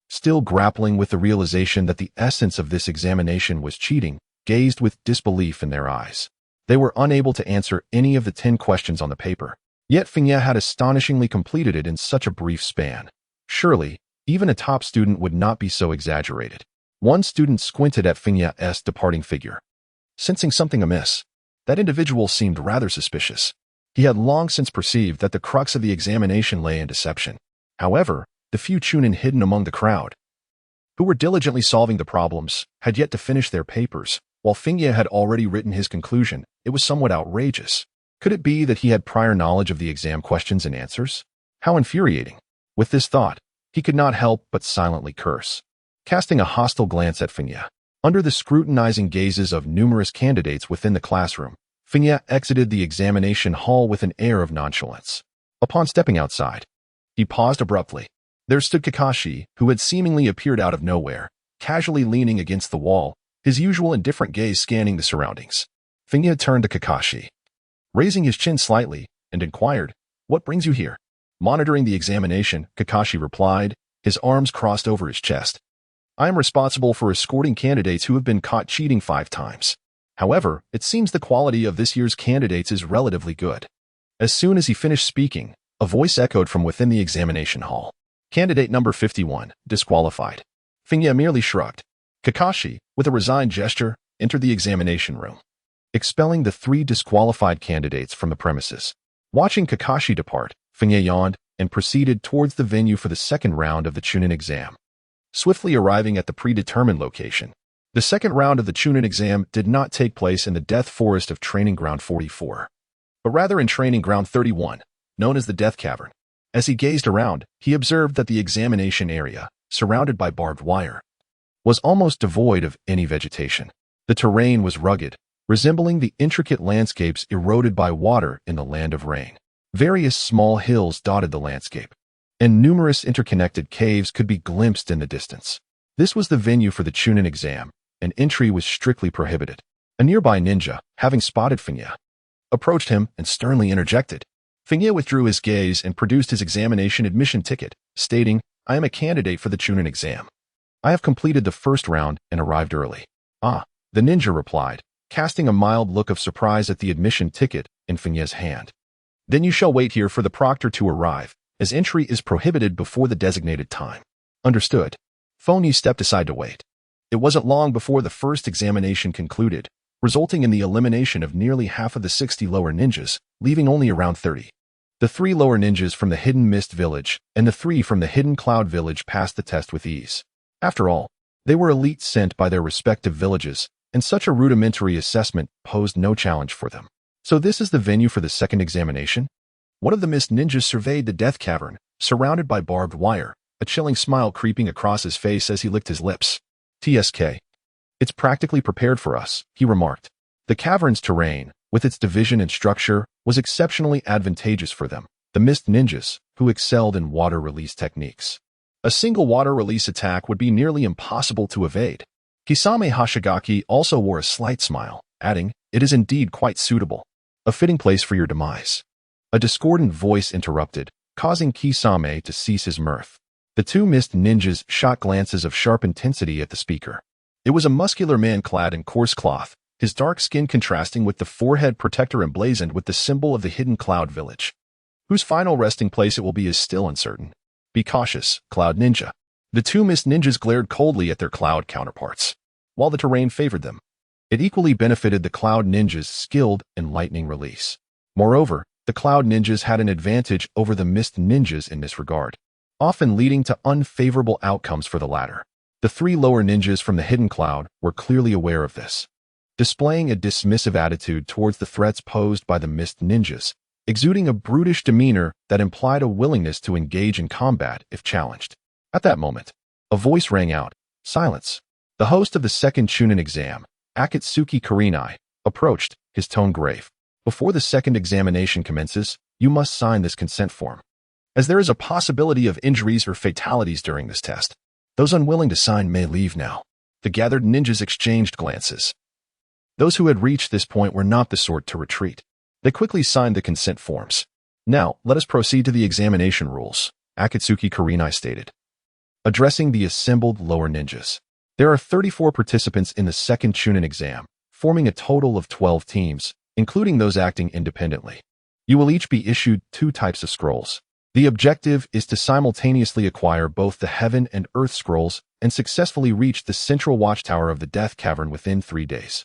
still grappling with the realization that the essence of this examination was cheating, gazed with disbelief in their eyes. They were unable to answer any of the 10 questions on the paper. Yet Feng Ye had astonishingly completed it in such a brief span. Surely, even a top student would not be so exaggerated. One student squinted at Feng Ye's departing figure. Sensing something amiss, that individual seemed rather suspicious. He had long since perceived that the crux of the examination lay in deception. However, the few Chunin hidden among the crowd, who were diligently solving the problems, had yet to finish their papers. While Feng Ye had already written his conclusion, it was somewhat outrageous. Could it be that he had prior knowledge of the exam questions and answers? How infuriating. With this thought, he could not help but silently curse. Casting a hostile glance at Feng Ye, under the scrutinizing gazes of numerous candidates within the classroom, Feng Ye exited the examination hall with an air of nonchalance. Upon stepping outside, he paused abruptly. There stood Kakashi, who had seemingly appeared out of nowhere, casually leaning against the wall, his usual indifferent gaze scanning the surroundings. Feng Ye turned to Kakashi, raising his chin slightly, and inquired, "What brings you here?" Monitoring the examination, Kakashi replied, his arms crossed over his chest. "I am responsible for escorting candidates who have been caught cheating 5 times. However, it seems the quality of this year's candidates is relatively good." As soon as he finished speaking, a voice echoed from within the examination hall. "Candidate number 51, disqualified." Feng Ye merely shrugged. Kakashi, with a resigned gesture, entered the examination room, expelling the 3 disqualified candidates from the premises. Watching Kakashi depart, Feng Ye yawned and proceeded towards the venue for the second round of the Chunin exam. Swiftly arriving at the predetermined location, the second round of the Chunin exam did not take place in the Death Forest of Training Ground 44, but rather in Training Ground 31, known as the Death Cavern. As he gazed around, he observed that the examination area, surrounded by barbed wire, was almost devoid of any vegetation. The terrain was rugged, resembling the intricate landscapes eroded by water in the land of rain. Various small hills dotted the landscape, and numerous interconnected caves could be glimpsed in the distance. This was the venue for the Chunin exam, and entry was strictly prohibited. A nearby ninja, having spotted Feng Ye, approached him and sternly interjected. Feng Ye withdrew his gaze and produced his examination admission ticket, stating, "I am a candidate for the Chunin exam. I have completed the first round and arrived early." "Ah," the ninja replied, casting a mild look of surprise at the admission ticket in Feng Ye's hand. "Then you shall wait here for the proctor to arrive, as entry is prohibited before the designated time." "Understood." Feng Ye stepped aside to wait. It wasn't long before the first examination concluded, resulting in the elimination of nearly half of the 60 lower ninjas, leaving only around 30. The 3 lower ninjas from the Hidden Mist Village and the 3 from the Hidden Cloud Village passed the test with ease. After all, they were elites sent by their respective villages, and such a rudimentary assessment posed no challenge for them. So this is the venue for the second examination? One of the Mist Ninjas surveyed the death cavern, surrounded by barbed wire, a chilling smile creeping across his face as he licked his lips. "TSK. It's practically prepared for us," he remarked. The cavern's terrain, with its division and structure, was exceptionally advantageous for them, the Mist Ninjas, who excelled in water release techniques. A single water release attack would be nearly impossible to evade. Kisame Hashigaki also wore a slight smile, adding, "It is indeed quite suitable. A fitting place for your demise." A discordant voice interrupted, causing Kisame to cease his mirth. The 2 Mist Ninjas shot glances of sharp intensity at the speaker. It was a muscular man clad in coarse cloth, his dark skin contrasting with the forehead protector emblazoned with the symbol of the Hidden Cloud Village. Whose final resting place it will be is still uncertain. Be cautious, Cloud Ninja. The 2 Mist Ninjas glared coldly at their Cloud counterparts. While the terrain favored them, it equally benefited the Cloud Ninjas skilled in lightning release. Moreover, the Cloud Ninjas had an advantage over the Mist Ninjas in this regard, often leading to unfavorable outcomes for the latter. The 3 lower ninjas from the Hidden Cloud were clearly aware of this, displaying a dismissive attitude towards the threats posed by the Mist Ninjas, exuding a brutish demeanor that implied a willingness to engage in combat if challenged. At that moment, a voice rang out, "Silence." The host of the second Chunin exam, Akatsuki Kurenai, approached, his tone grave. "Before the second examination commences, you must sign this consent form, as there is a possibility of injuries or fatalities during this test. Those unwilling to sign may leave now." The gathered ninjas exchanged glances. Those who had reached this point were not the sort to retreat. They quickly signed the consent forms. "Now, let us proceed to the examination rules," Akatsuki Kurenai stated, addressing the assembled lower ninjas. There are 34 participants in the second Chunin exam, forming a total of 12 teams, including those acting independently. You will each be issued 2 types of scrolls. The objective is to simultaneously acquire both the Heaven and Earth scrolls and successfully reach the central watchtower of the Death Cavern within 3 days.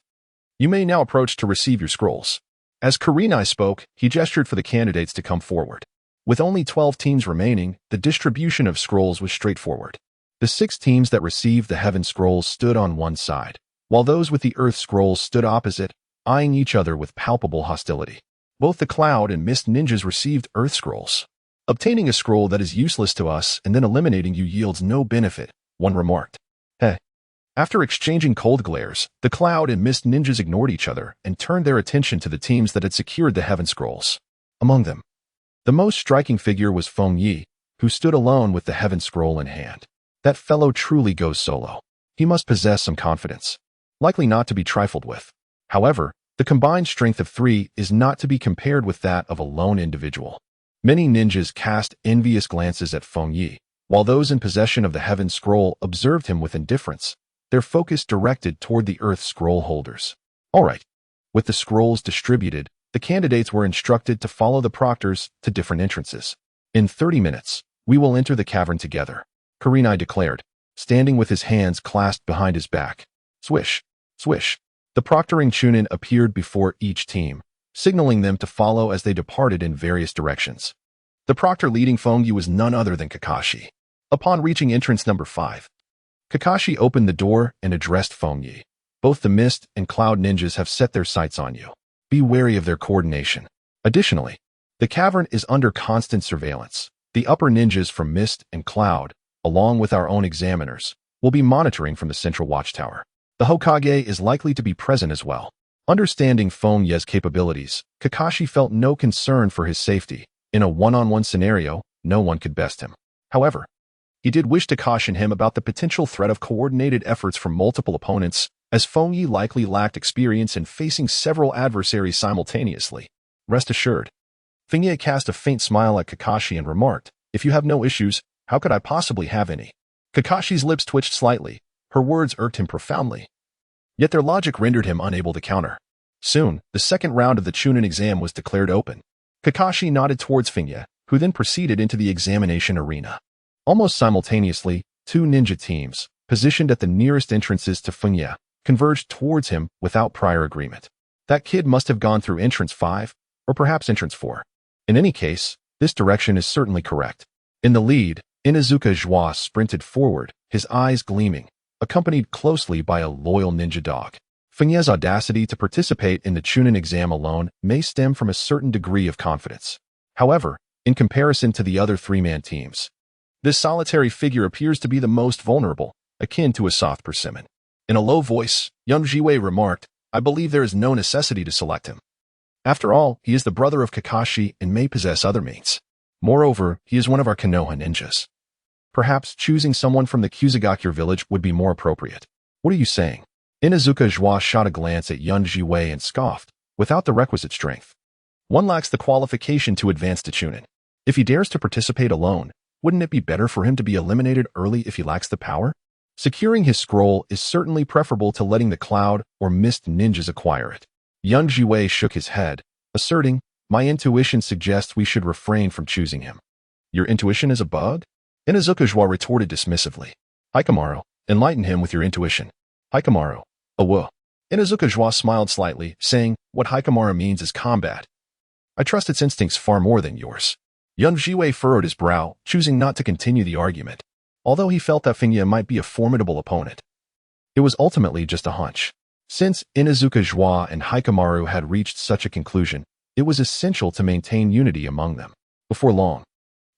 You may now approach to receive your scrolls. As Kurenai spoke, he gestured for the candidates to come forward. With only 12 teams remaining, the distribution of scrolls was straightforward. The 6 teams that received the Heaven scrolls stood on one side, while those with the Earth scrolls stood opposite, eyeing each other with palpable hostility. Both the Cloud and Mist Ninjas received Earth scrolls. "Obtaining a scroll that is useless to us and then eliminating you yields no benefit," one remarked. "Heh." After exchanging cold glares, the Cloud and Mist Ninjas ignored each other and turned their attention to the teams that had secured the Heaven scrolls. Among them, the most striking figure was Feng Ye, who stood alone with the Heaven scroll in hand. That fellow truly goes solo. He must possess some confidence, likely not to be trifled with. However, the combined strength of 3 is not to be compared with that of a lone individual. Many ninjas cast envious glances at Feng Ye, while those in possession of the Heaven scroll observed him with indifference, their focus directed toward the Earth scroll holders. All right. With the scrolls distributed, the candidates were instructed to follow the proctors to different entrances. "In 30 minutes, we will enter the cavern together," Kurenai declared, standing with his hands clasped behind his back. Swish, swish. The proctoring Chunin appeared before each team, signaling them to follow as they departed in various directions. The proctor leading Feng Ye was none other than Kakashi. Upon reaching entrance number 5, Kakashi opened the door and addressed Feng Ye. "Both the Mist and Cloud ninjas have set their sights on you. Be wary of their coordination. Additionally, the cavern is under constant surveillance. The upper ninjas from Mist and Cloud, along with our own examiners, will be monitoring from the central watchtower. The Hokage is likely to be present as well. Understanding Feng Ye's capabilities, Kakashi felt no concern for his safety. In a one-on-one scenario, no one could best him. However, he did wish to caution him about the potential threat of coordinated efforts from multiple opponents, as Feng Ye likely lacked experience in facing several adversaries simultaneously. Rest assured. Feng Ye cast a faint smile at Kakashi and remarked, "If you have no issues, how could I possibly have any?" Kakashi's lips twitched slightly. Her words irked him profoundly. Yet their logic rendered him unable to counter. Soon, the second round of the Chunin exam was declared open. Kakashi nodded towards Feng Ye, who then proceeded into the examination arena. Almost simultaneously, two ninja teams, positioned at the nearest entrances to Feng Ye, converged towards him without prior agreement. That kid must have gone through entrance 5, or perhaps entrance 4. In any case, this direction is certainly correct. In the lead, Inuzuka Joie sprinted forward, his eyes gleaming, accompanied closely by a loyal ninja dog. Feng Ye's audacity to participate in the Chunin exam alone may stem from a certain degree of confidence. However, in comparison to the other three-man teams, this solitary figure appears to be the most vulnerable, akin to a soft persimmon. In a low voice, young Jiwei remarked, "I believe there is no necessity to select him. After all, he is the brother of Kakashi and may possess other mates. Moreover, he is one of our Konoha ninjas. Perhaps choosing someone from the Kusagakure village would be more appropriate. What are you saying?" Inuzuka Joie shot a glance at Yun Jiwei and scoffed, "Without the requisite strength, one lacks the qualification to advance to Chunin. If he dares to participate alone, wouldn't it be better for him to be eliminated early if he lacks the power? Securing his scroll is certainly preferable to letting the Cloud or Mist ninjas acquire it." Yun Jiwei shook his head, asserting, "My intuition suggests we should refrain from choosing him." "Your intuition is a bug?" Inuzuka Joie retorted dismissively. "Hikamaru, enlighten him with your intuition." "Hikamaru. Awu." Inuzuka Joie smiled slightly, saying, "What Hikamaru means is combat. I trust its instincts far more than yours." Yun Jiwei furrowed his brow, choosing not to continue the argument, although he felt that Feng Ye might be a formidable opponent. It was ultimately just a hunch. Since Inuzuka Joie and Hikamaru had reached such a conclusion, it was essential to maintain unity among them. Before long,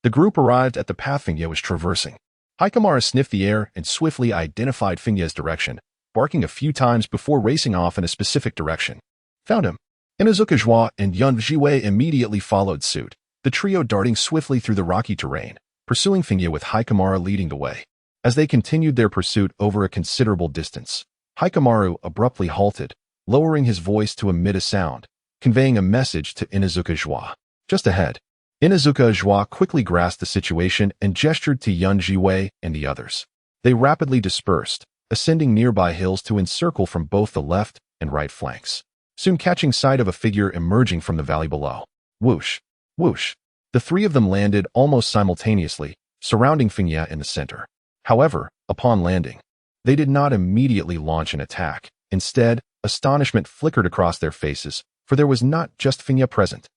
the group arrived at the path Feng Ye was traversing. Hikamaru sniffed the air and swiftly identified Feng Ye's direction, barking a few times before racing off in a specific direction. Found him. Inuzuka Joie and Yun Jiwei immediately followed suit, the trio darting swiftly through the rocky terrain, pursuing Feng Ye with Hikamaru leading the way. As they continued their pursuit over a considerable distance, Hikamaru abruptly halted, lowering his voice to emit a sound, conveying a message to Inuzuka Joie. Just ahead, Inuzuka Joie quickly grasped the situation and gestured to Yun Jiwei and the others. They rapidly dispersed, ascending nearby hills to encircle from both the left and right flanks, soon catching sight of a figure emerging from the valley below. Whoosh! Whoosh! The three of them landed almost simultaneously, surrounding Feng Ye in the center. However, upon landing, they did not immediately launch an attack. Instead, astonishment flickered across their faces, for there was not just Feng Ye present.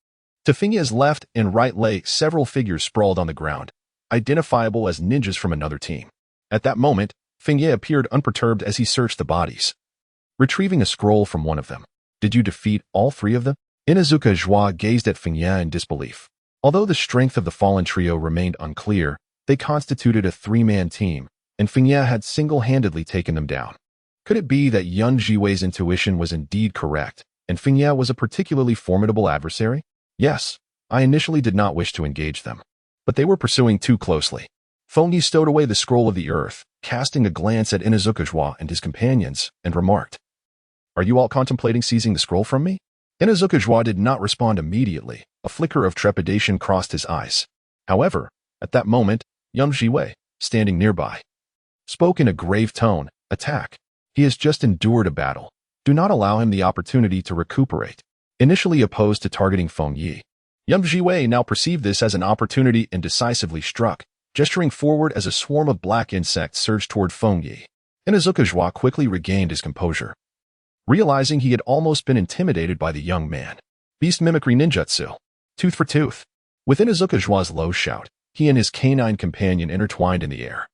To Feng Ye's left and right lay several figures sprawled on the ground, identifiable as ninjas from another team. At that moment, Feng Ye appeared unperturbed as he searched the bodies, retrieving a scroll from one of them. "Did you defeat all three of them?" Inuzuka Joie gazed at Feng Ye in disbelief. Although the strength of the fallen trio remained unclear, they constituted a three-man team, and Feng Ye had single-handedly taken them down. Could it be that Yun Jiwei's intuition was indeed correct, and Feng Ye was a particularly formidable adversary? Yes, I initially did not wish to engage them, but they were pursuing too closely. Feng Ye stowed away the scroll of the earth, casting a glance at Inuzuka Joie and his companions, and remarked, "Are you all contemplating seizing the scroll from me?" Inuzuka Joie did not respond immediately. A flicker of trepidation crossed his eyes. However, at that moment, Yun Jiwei, standing nearby, spoke in a grave tone, "Attack. He has just endured a battle. Do not allow him the opportunity to recuperate." Initially opposed to targeting Feng Ye, Yun Jiwei now perceived this as an opportunity and decisively struck, gesturing forward as a swarm of black insects surged toward Feng Ye. Inuzuka Joie quickly regained his composure, realizing he had almost been intimidated by the young man. Beast mimicry ninjutsu. Tooth for tooth. With Inuzuka Joie's low shout, he and his canine companion intertwined in the air,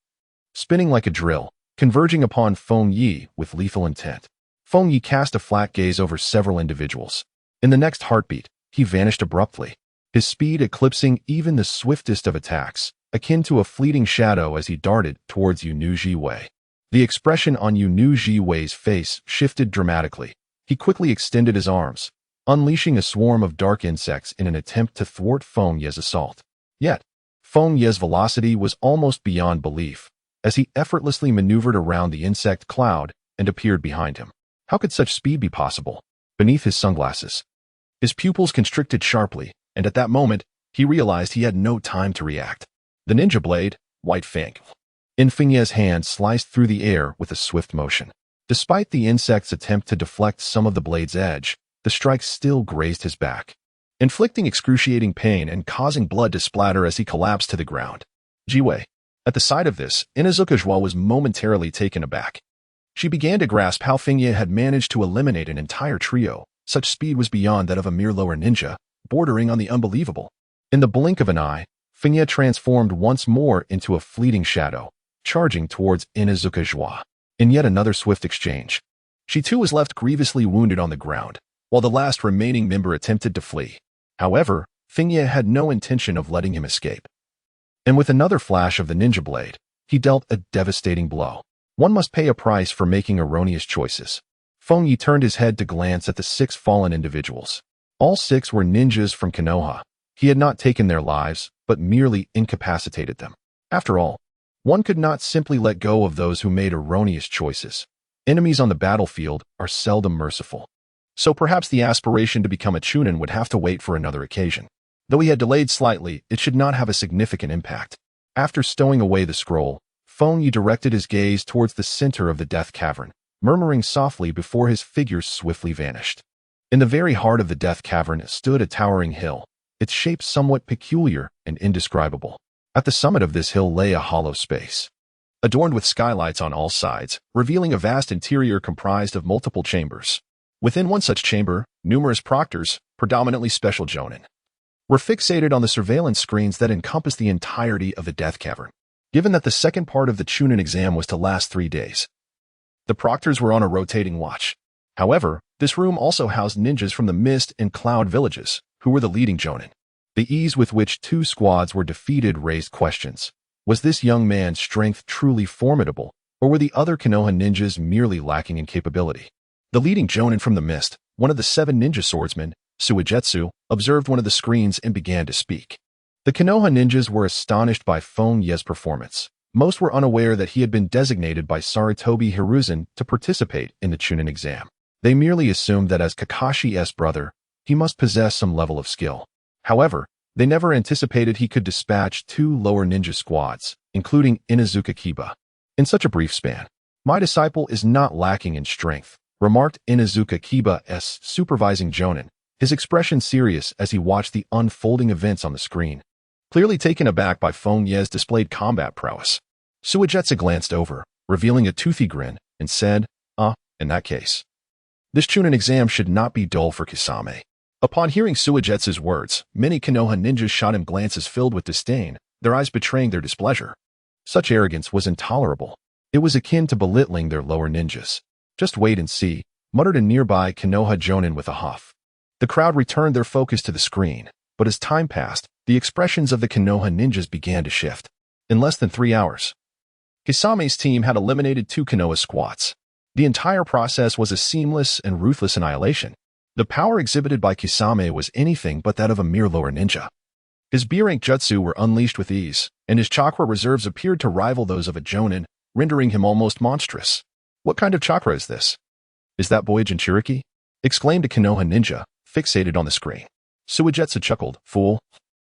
spinning like a drill, converging upon Feng Ye with lethal intent. Feng Ye cast a flat gaze over several individuals. In the next heartbeat, he vanished abruptly, his speed eclipsing even the swiftest of attacks, akin to a fleeting shadow as he darted towards Yun Jiwei. The expression on Yu Jiwei's face shifted dramatically. He quickly extended his arms, unleashing a swarm of dark insects in an attempt to thwart Feng Ye's assault. Yet, Feng Ye's velocity was almost beyond belief, as he effortlessly maneuvered around the insect cloud and appeared behind him. How could such speed be possible? Beneath his sunglasses, his pupils constricted sharply, and at that moment, he realized he had no time to react. The ninja blade, White Fang, in Feng Ye's hand, sliced through the air with a swift motion. Despite the insect's attempt to deflect some of the blade's edge, the strike still grazed his back, inflicting excruciating pain and causing blood to splatter as he collapsed to the ground. Jiwei. At the sight of this, Inuzuka was momentarily taken aback. She began to grasp how Feng Ye had managed to eliminate an entire trio. Such speed was beyond that of a mere lower ninja, bordering on the unbelievable. In the blink of an eye, Feng Ye transformed once more into a fleeting shadow, charging towards Inuzuka. In yet another swift exchange, she too was left grievously wounded on the ground, while the last remaining member attempted to flee. However, Feng Ye had no intention of letting him escape. And with another flash of the ninja blade, he dealt a devastating blow. One must pay a price for making erroneous choices. Feng Ye turned his head to glance at the 6 fallen individuals. All 6 were ninjas from Konoha. He had not taken their lives, but merely incapacitated them. After all, one could not simply let go of those who made erroneous choices. Enemies on the battlefield are seldom merciful. So perhaps the aspiration to become a Chunin would have to wait for another occasion. Though he had delayed slightly, it should not have a significant impact. After stowing away the scroll, Feng Ye directed his gaze towards the center of the death cavern, murmuring softly before his figure swiftly vanished. In the very heart of the death cavern stood a towering hill, its shape somewhat peculiar and indescribable. At the summit of this hill lay a hollow space, adorned with skylights on all sides, revealing a vast interior comprised of multiple chambers. Within one such chamber, numerous proctors, predominantly special jonin, were fixated on the surveillance screens that encompassed the entirety of the death cavern. Given that the second part of the Chunin exam was to last 3 days, the proctors were on a rotating watch. However, this room also housed ninjas from the Mist and Cloud villages, who were the leading jonin. The ease with which 2 squads were defeated raised questions. Was this young man's strength truly formidable, or were the other Konoha ninjas merely lacking in capability? The leading jonin from the Mist, one of the 7 ninja swordsmen, Suigetsu, observed one of the screens and began to speak. The Konoha ninjas were astonished by Feng Ye's performance. Most were unaware that he had been designated by Sarutobi Hiruzen to participate in the Chunin exam. They merely assumed that as Kakashi's brother, he must possess some level of skill. However, they never anticipated he could dispatch 2 lower ninja squads, including Inuzuka. In such a brief span, my disciple is not lacking in strength, remarked Inuzuka's supervising jonin, his expression serious as he watched the unfolding events on the screen. Clearly taken aback by Feng Ye's displayed combat prowess, Suigetsu glanced over, revealing a toothy grin, and said, in that case, this Chunin exam should not be dull for Kisame. Upon hearing Suigetsu's words, many Konoha ninjas shot him glances filled with disdain, their eyes betraying their displeasure. Such arrogance was intolerable. It was akin to belittling their lower ninjas. Just wait and see, muttered a nearby Konoha jonin with a huff. The crowd returned their focus to the screen, but as time passed, the expressions of the Konoha ninjas began to shift. In less than 3 hours, Kisame's team had eliminated 2 Konoha squads. The entire process was a seamless and ruthless annihilation. The power exhibited by Kisame was anything but that of a mere lower ninja. His B-rank jutsu were unleashed with ease, and his chakra reserves appeared to rival those of a jonin, rendering him almost monstrous. What kind of chakra is this? Is that boy Jinchuriki? Exclaimed a Konoha ninja, fixated on the screen. Suigetsu chuckled, fool.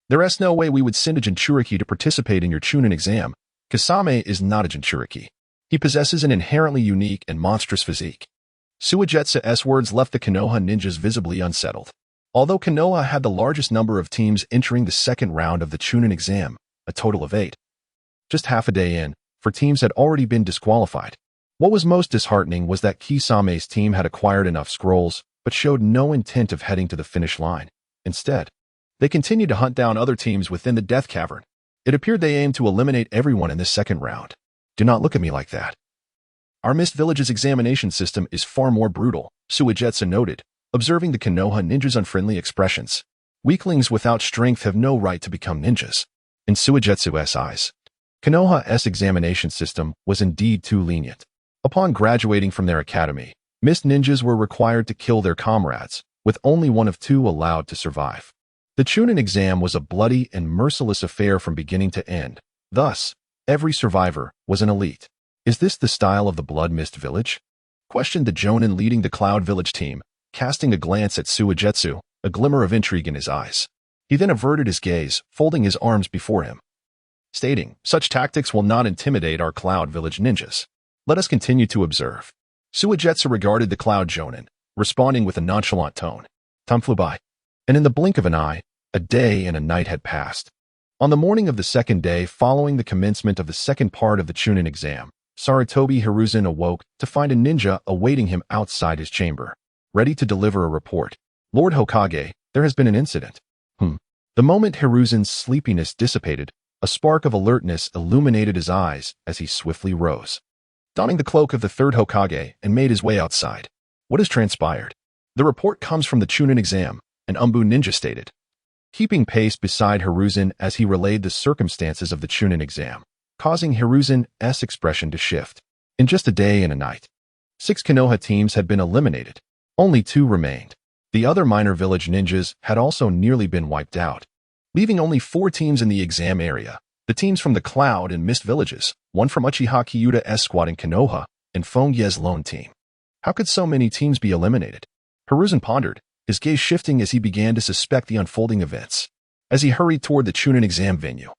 There's no way we would send a Jinchuriki to participate in your Chunin exam. Kisame is not a Jinchuriki. He possesses an inherently unique and monstrous physique. Suigetsu's words left the Konoha ninjas visibly unsettled. Although Konoha had the largest number of teams entering the second round of the Chunin exam, a total of 8, just half a day in, 4 teams had already been disqualified. What was most disheartening was that Kisame's team had acquired enough scrolls, but showed no intent of heading to the finish line. Instead, they continued to hunt down other teams within the death cavern. It appeared they aimed to eliminate everyone in this second round. Do not look at me like that. Our Mist Village's examination system is far more brutal, Suigetsu noted, observing the Konoha ninjas' unfriendly expressions. Weaklings without strength have no right to become ninjas. In Suigetsu's eyes, Konoha's examination system was indeed too lenient. Upon graduating from their academy, mist ninjas were required to kill their comrades, with only one of two allowed to survive. The Chunin exam was a bloody and merciless affair from beginning to end. Thus, every survivor was an elite. Is this the style of the Blood Mist Village? Questioned the Jonin leading the Cloud Village team, casting a glance at Suigetsu, a glimmer of intrigue in his eyes. He then averted his gaze, folding his arms before him, stating, "Such tactics will not intimidate our Cloud Village ninjas. Let us continue to observe." Suigetsu regarded the Cloud Jonin, responding with a nonchalant tone. Time flew by, and in the blink of an eye, a day and a night had passed. On the morning of the second day following the commencement of the second part of the Chunin exam, Sarutobi Hiruzen awoke to find a ninja awaiting him outside his chamber, ready to deliver a report. "Lord Hokage, there has been an incident." The moment Hiruzen's sleepiness dissipated, a spark of alertness illuminated his eyes as he swiftly rose, donning the cloak of the third Hokage, and made his way outside. "What has transpired?" "The report comes from the Chunin exam," an Umbu ninja stated, keeping pace beside Hiruzen as he relayed the circumstances of the Chunin exam, causing Hiruzen's expression to shift. In just a day and a night, 6 Konoha teams had been eliminated. Only 2 remained. The other minor village ninjas had also nearly been wiped out, leaving only 4 teams in the exam area. The teams from the Cloud and Mist villages, one from Uchiha Kyuta's squad in Konoha, and Feng Ye's lone team. How could so many teams be eliminated? Hiruzen pondered, his gaze shifting as he began to suspect the unfolding events. As he hurried toward the Chunin exam venue,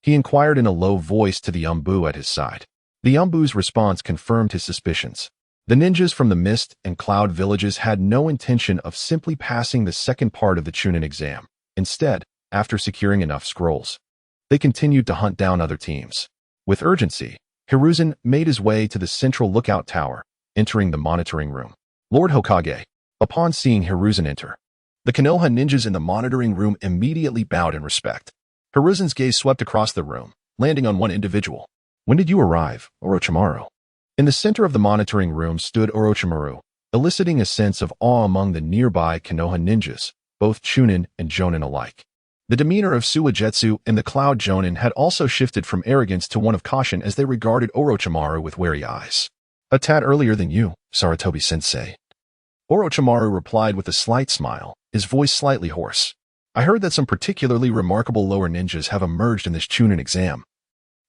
he inquired in a low voice to the Umbu at his side. The Umbu's response confirmed his suspicions. The ninjas from the Mist and Cloud villages had no intention of simply passing the second part of the Chunin exam. Instead, after securing enough scrolls, they continued to hunt down other teams. With urgency, Hiruzen made his way to the central lookout tower, entering the monitoring room. "Lord Hokage." Upon seeing Hiruzen enter, the Konoha ninjas in the monitoring room immediately bowed in respect. Hiruzen's gaze swept across the room, landing on one individual. "When did you arrive, Orochimaru?" In the center of the monitoring room stood Orochimaru, eliciting a sense of awe among the nearby Konoha ninjas, both Chunin and Jonin alike. The demeanor of Suigetsu and the Cloud Jonin had also shifted from arrogance to one of caution as they regarded Orochimaru with wary eyes. "A tad earlier than you, Sarutobi-sensei." Orochimaru replied with a slight smile, his voice slightly hoarse. "I heard that some particularly remarkable lower ninjas have emerged in this Chunin exam,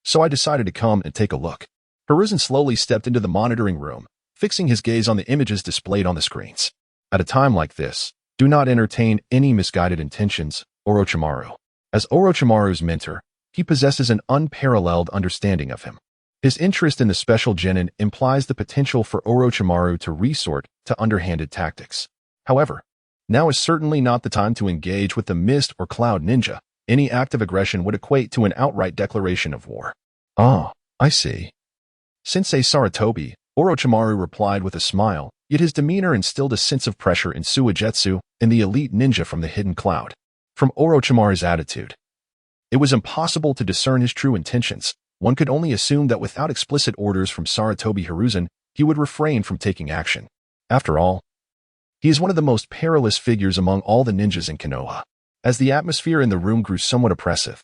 so I decided to come and take a look." Hiruzen slowly stepped into the monitoring room, fixing his gaze on the images displayed on the screens. "At a time like this, do not entertain any misguided intentions, Orochimaru." As Orochimaru's mentor, he possesses an unparalleled understanding of him. His interest in the special genin implies the potential for Orochimaru to resort to underhanded tactics. However, now is certainly not the time to engage with the Mist or Cloud ninja. Any act of aggression would equate to an outright declaration of war. "Ah, I see." "Sensei Sarutobi," Orochimaru replied with a smile, yet his demeanor instilled a sense of pressure in Suigetsu and the elite ninja from the hidden cloud. From Orochimaru's attitude, it was impossible to discern his true intentions. One could only assume that without explicit orders from Sarutobi Hiruzen, he would refrain from taking action. After all, he is one of the most perilous figures among all the ninjas in Konoha. As the atmosphere in the room grew somewhat oppressive,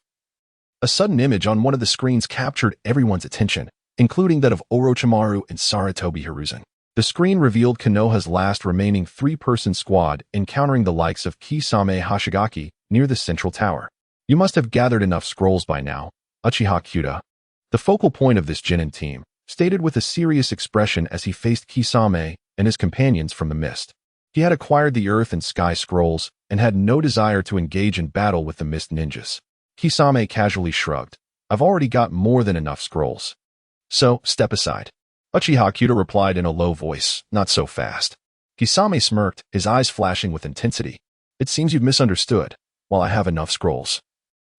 a sudden image on one of the screens captured everyone's attention, including that of Orochimaru and Sarutobi Hiruzen. The screen revealed Konoha's last remaining 3-person squad encountering the likes of Kisame Hashigaki near the central tower. "You must have gathered enough scrolls by now, Uchiha Kyuta," the focal point of this genin team, stated with a serious expression as he faced Kisame and his companions from the Mist. He had acquired the Earth and Sky scrolls and had no desire to engage in battle with the Mist ninjas. Kisame casually shrugged. "I've already got more than enough scrolls, so step aside." Uchiha Kyuta replied in a low voice, "Not so fast." Kisame smirked, his eyes flashing with intensity. "It seems you've misunderstood. While I have enough scrolls,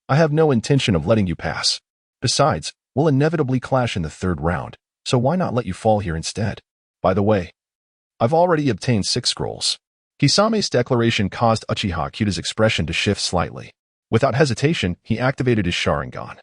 I have no intention of letting you pass. Besides, we'll inevitably clash in the 3rd round, so why not let you fall here instead? By the way, I've already obtained 6 scrolls." Kisame's declaration caused Uchiha Kyuta's expression to shift slightly. Without hesitation, he activated his Sharingan,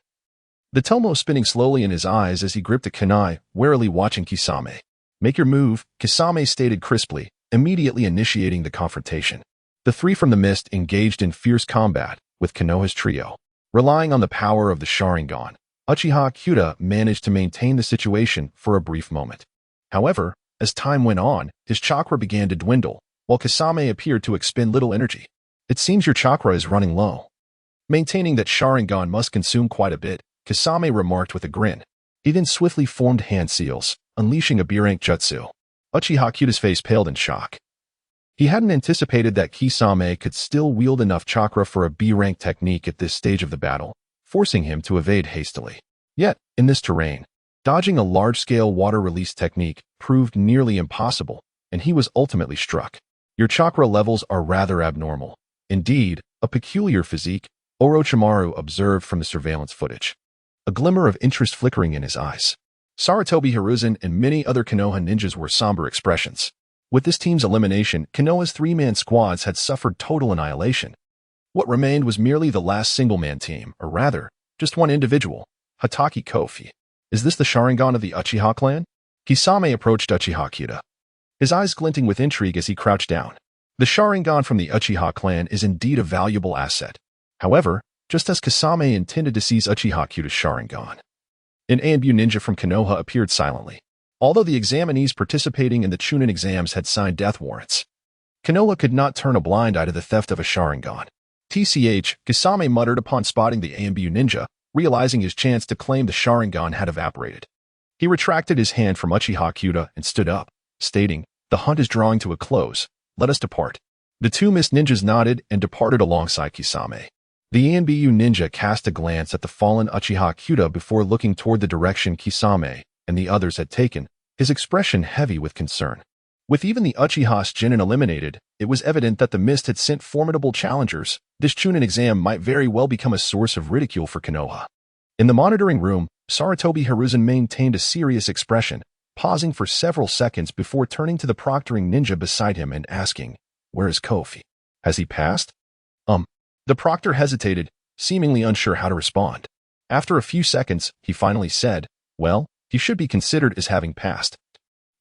the tomo spinning slowly in his eyes as he gripped a kunai, warily watching Kisame. "Make your move," Kisame stated crisply, immediately initiating the confrontation. The 3 from the Mist engaged in fierce combat with Konoha's trio. Relying on the power of the Sharingan, Uchiha Kyuta managed to maintain the situation for a brief moment. However, as time went on, his chakra began to dwindle, while Kasame appeared to expend little energy. It seems your chakra is running low. Maintaining that Sharingan must consume quite a bit, Kasame remarked with a grin. He then swiftly formed hand seals, unleashing a B-rank jutsu. Uchiha Kyuda's face paled in shock. He hadn't anticipated that Kisame could still wield enough chakra for a B-rank technique at this stage of the battle, forcing him to evade hastily. Yet, in this terrain, dodging a large-scale water release technique proved nearly impossible, and he was ultimately struck. Your chakra levels are rather abnormal. Indeed, a peculiar physique, Orochimaru observed from the surveillance footage. A glimmer of interest flickering in his eyes. Sarutobi Hiruzen and many other Konoha ninjas were somber expressions. With this team's elimination, Konoha's three-man squads had suffered total annihilation. What remained was merely the last single-man team, or rather, just one individual, Hatake Kofi. Is this the Sharingan of the Uchiha clan? Kisame approached Uchiha Kyuda, his eyes glinting with intrigue as he crouched down. The Sharingan from the Uchiha clan is indeed a valuable asset. However, just as Kasame intended to seize Uchiha Kyuda's Sharingan, an Anbu ninja from Konoha appeared silently. Although the examinees participating in the Chunin exams had signed death warrants, Konoha could not turn a blind eye to the theft of a Sharingan. TCH, Kasame muttered upon spotting the Anbu ninja, realizing his chance to claim the Sharingan had evaporated. He retracted his hand from Uchiha Kyuda and stood up, stating, "The hunt is drawing to a close. Let us depart." The two mist ninjas nodded and departed alongside Kisame. The Anbu ninja cast a glance at the fallen Uchiha Kyuda before looking toward the direction Kisame and the others had taken, his expression heavy with concern. With even the Uchiha's Chunin eliminated, it was evident that the mist had sent formidable challengers. This Chunin exam might very well become a source of ridicule for Konoha. In the monitoring room, Sarutobi Hiruzen maintained a serious expression, pausing for several seconds before turning to the proctoring ninja beside him and asking, "Where is Kofi? Has he passed?" The proctor hesitated, seemingly unsure how to respond. After a few seconds, he finally said, "Well, he should be considered as having passed.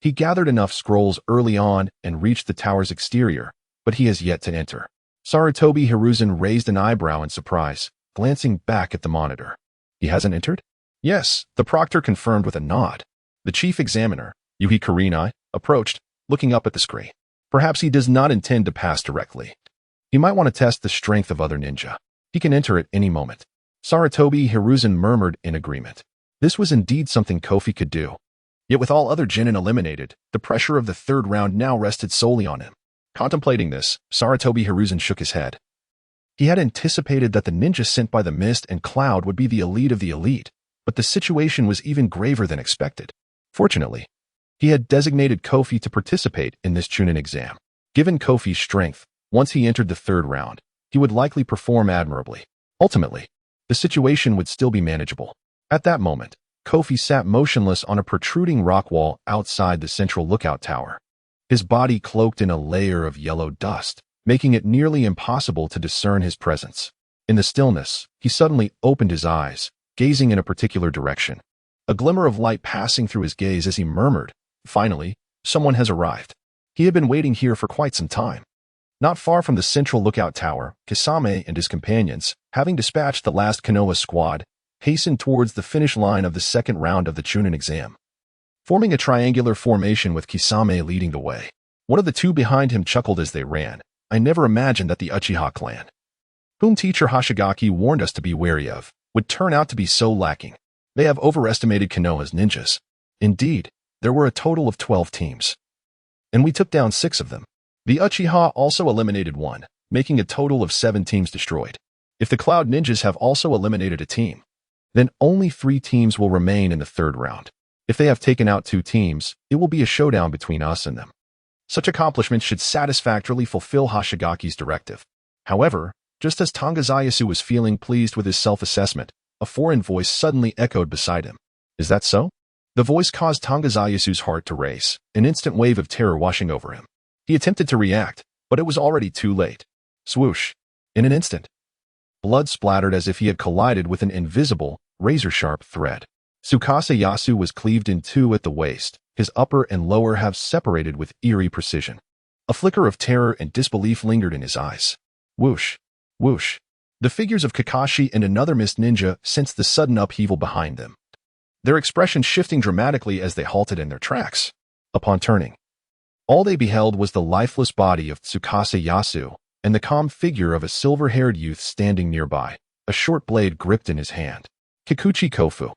He gathered enough scrolls early on and reached the tower's exterior, but he has yet to enter." Sarutobi Hiruzen raised an eyebrow in surprise, glancing back at the monitor. "He hasn't entered?" "Yes," the proctor confirmed with a nod. The chief examiner, Yuhi Kurenai, approached, looking up at the screen. Perhaps he does not intend to pass directly. He might want to test the strength of other ninja. He can enter at any moment. Sarutobi Hiruzen murmured in agreement. This was indeed something Kofi could do. Yet with all other genin eliminated, the pressure of the third round now rested solely on him. Contemplating this, Sarutobi Hiruzen shook his head. He had anticipated that the ninja sent by the mist and cloud would be the elite of the elite, but the situation was even graver than expected. Fortunately, he had designated Kofi to participate in this Chunin exam. Given Kofi's strength, once he entered the third round, he would likely perform admirably. Ultimately, the situation would still be manageable. At that moment, Kofi sat motionless on a protruding rock wall outside the central lookout tower, his body cloaked in a layer of yellow dust, making it nearly impossible to discern his presence. In the stillness, he suddenly opened his eyes, gazing in a particular direction. A glimmer of light passing through his gaze as he murmured, "Finally, someone has arrived." He had been waiting here for quite some time. Not far from the central lookout tower, Kisame and his companions, having dispatched the last Konoha squad, hastened towards the finish line of the second round of the Chunin exam, forming a triangular formation with Kisame leading the way. One of the two behind him chuckled as they ran. "I never imagined that the Uchiha clan, whom teacher Hoshigaki warned us to be wary of, would turn out to be so lacking. They have overestimated Konoha's ninjas. Indeed, there were a total of 12 teams, and we took down 6 of them. The Uchiha also eliminated 1, making a total of 7 teams destroyed. If the Cloud Ninjas have also eliminated a team, then only 3 teams will remain in the third round. If they have taken out 2 teams, it will be a showdown between us and them. Such accomplishments should satisfactorily fulfill Hoshigaki's directive." However, just as Tangazayasu was feeling pleased with his self-assessment, a foreign voice suddenly echoed beside him. "Is that so?" The voice caused Tangazayasu's heart to race, an instant wave of terror washing over him. He attempted to react, but it was already too late. Swoosh. In an instant, blood splattered as if he had collided with an invisible, razor-sharp thread. Tsukasa Yasu was cleaved in 2 at the waist, his upper and lower halves separated with eerie precision. A flicker of terror and disbelief lingered in his eyes. Whoosh. Whoosh. The figures of Kakashi and another mist ninja sensed the sudden upheaval behind them, their expressions shifting dramatically as they halted in their tracks. Upon turning, all they beheld was the lifeless body of Tsukasa Yasu and the calm figure of a silver-haired youth standing nearby, a short blade gripped in his hand. Kikuchi Kofu.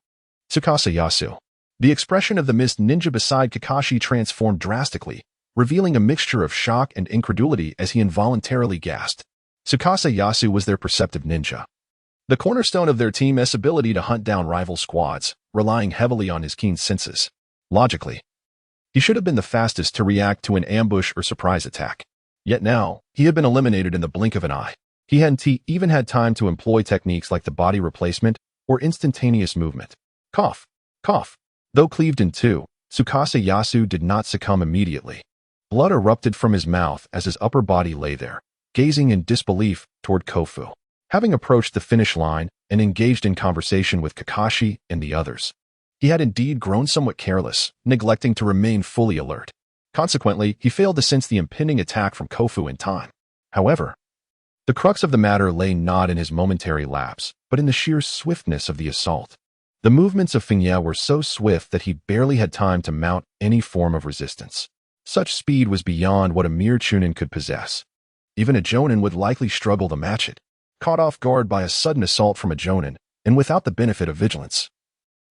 Tsukasa Yasu. The expression of the mist ninja beside Kakashi transformed drastically, revealing a mixture of shock and incredulity as he involuntarily gasped. Tsukasa Yasu was their perceptive ninja, the cornerstone of their team's ability to hunt down rival squads, relying heavily on his keen senses. Logically, he should have been the fastest to react to an ambush or surprise attack. Yet now, he had been eliminated in the blink of an eye. He hadn't even had time to employ techniques like the body replacement or instantaneous movement. Cough. Cough. Though cleaved in two, Tsukasa Yasu did not succumb immediately. Blood erupted from his mouth as his upper body lay there, gazing in disbelief toward Kofu. Having approached the finish line and engaged in conversation with Kakashi and the others, he had indeed grown somewhat careless, neglecting to remain fully alert. Consequently, he failed to sense the impending attack from Kofu in time. However, the crux of the matter lay not in his momentary lapse, but in the sheer swiftness of the assault. The movements of Feng Ye were so swift that he barely had time to mount any form of resistance. Such speed was beyond what a mere Chunin could possess. Even a Jonin would likely struggle to match it. Caught off guard by a sudden assault from a Jonin, and without the benefit of vigilance,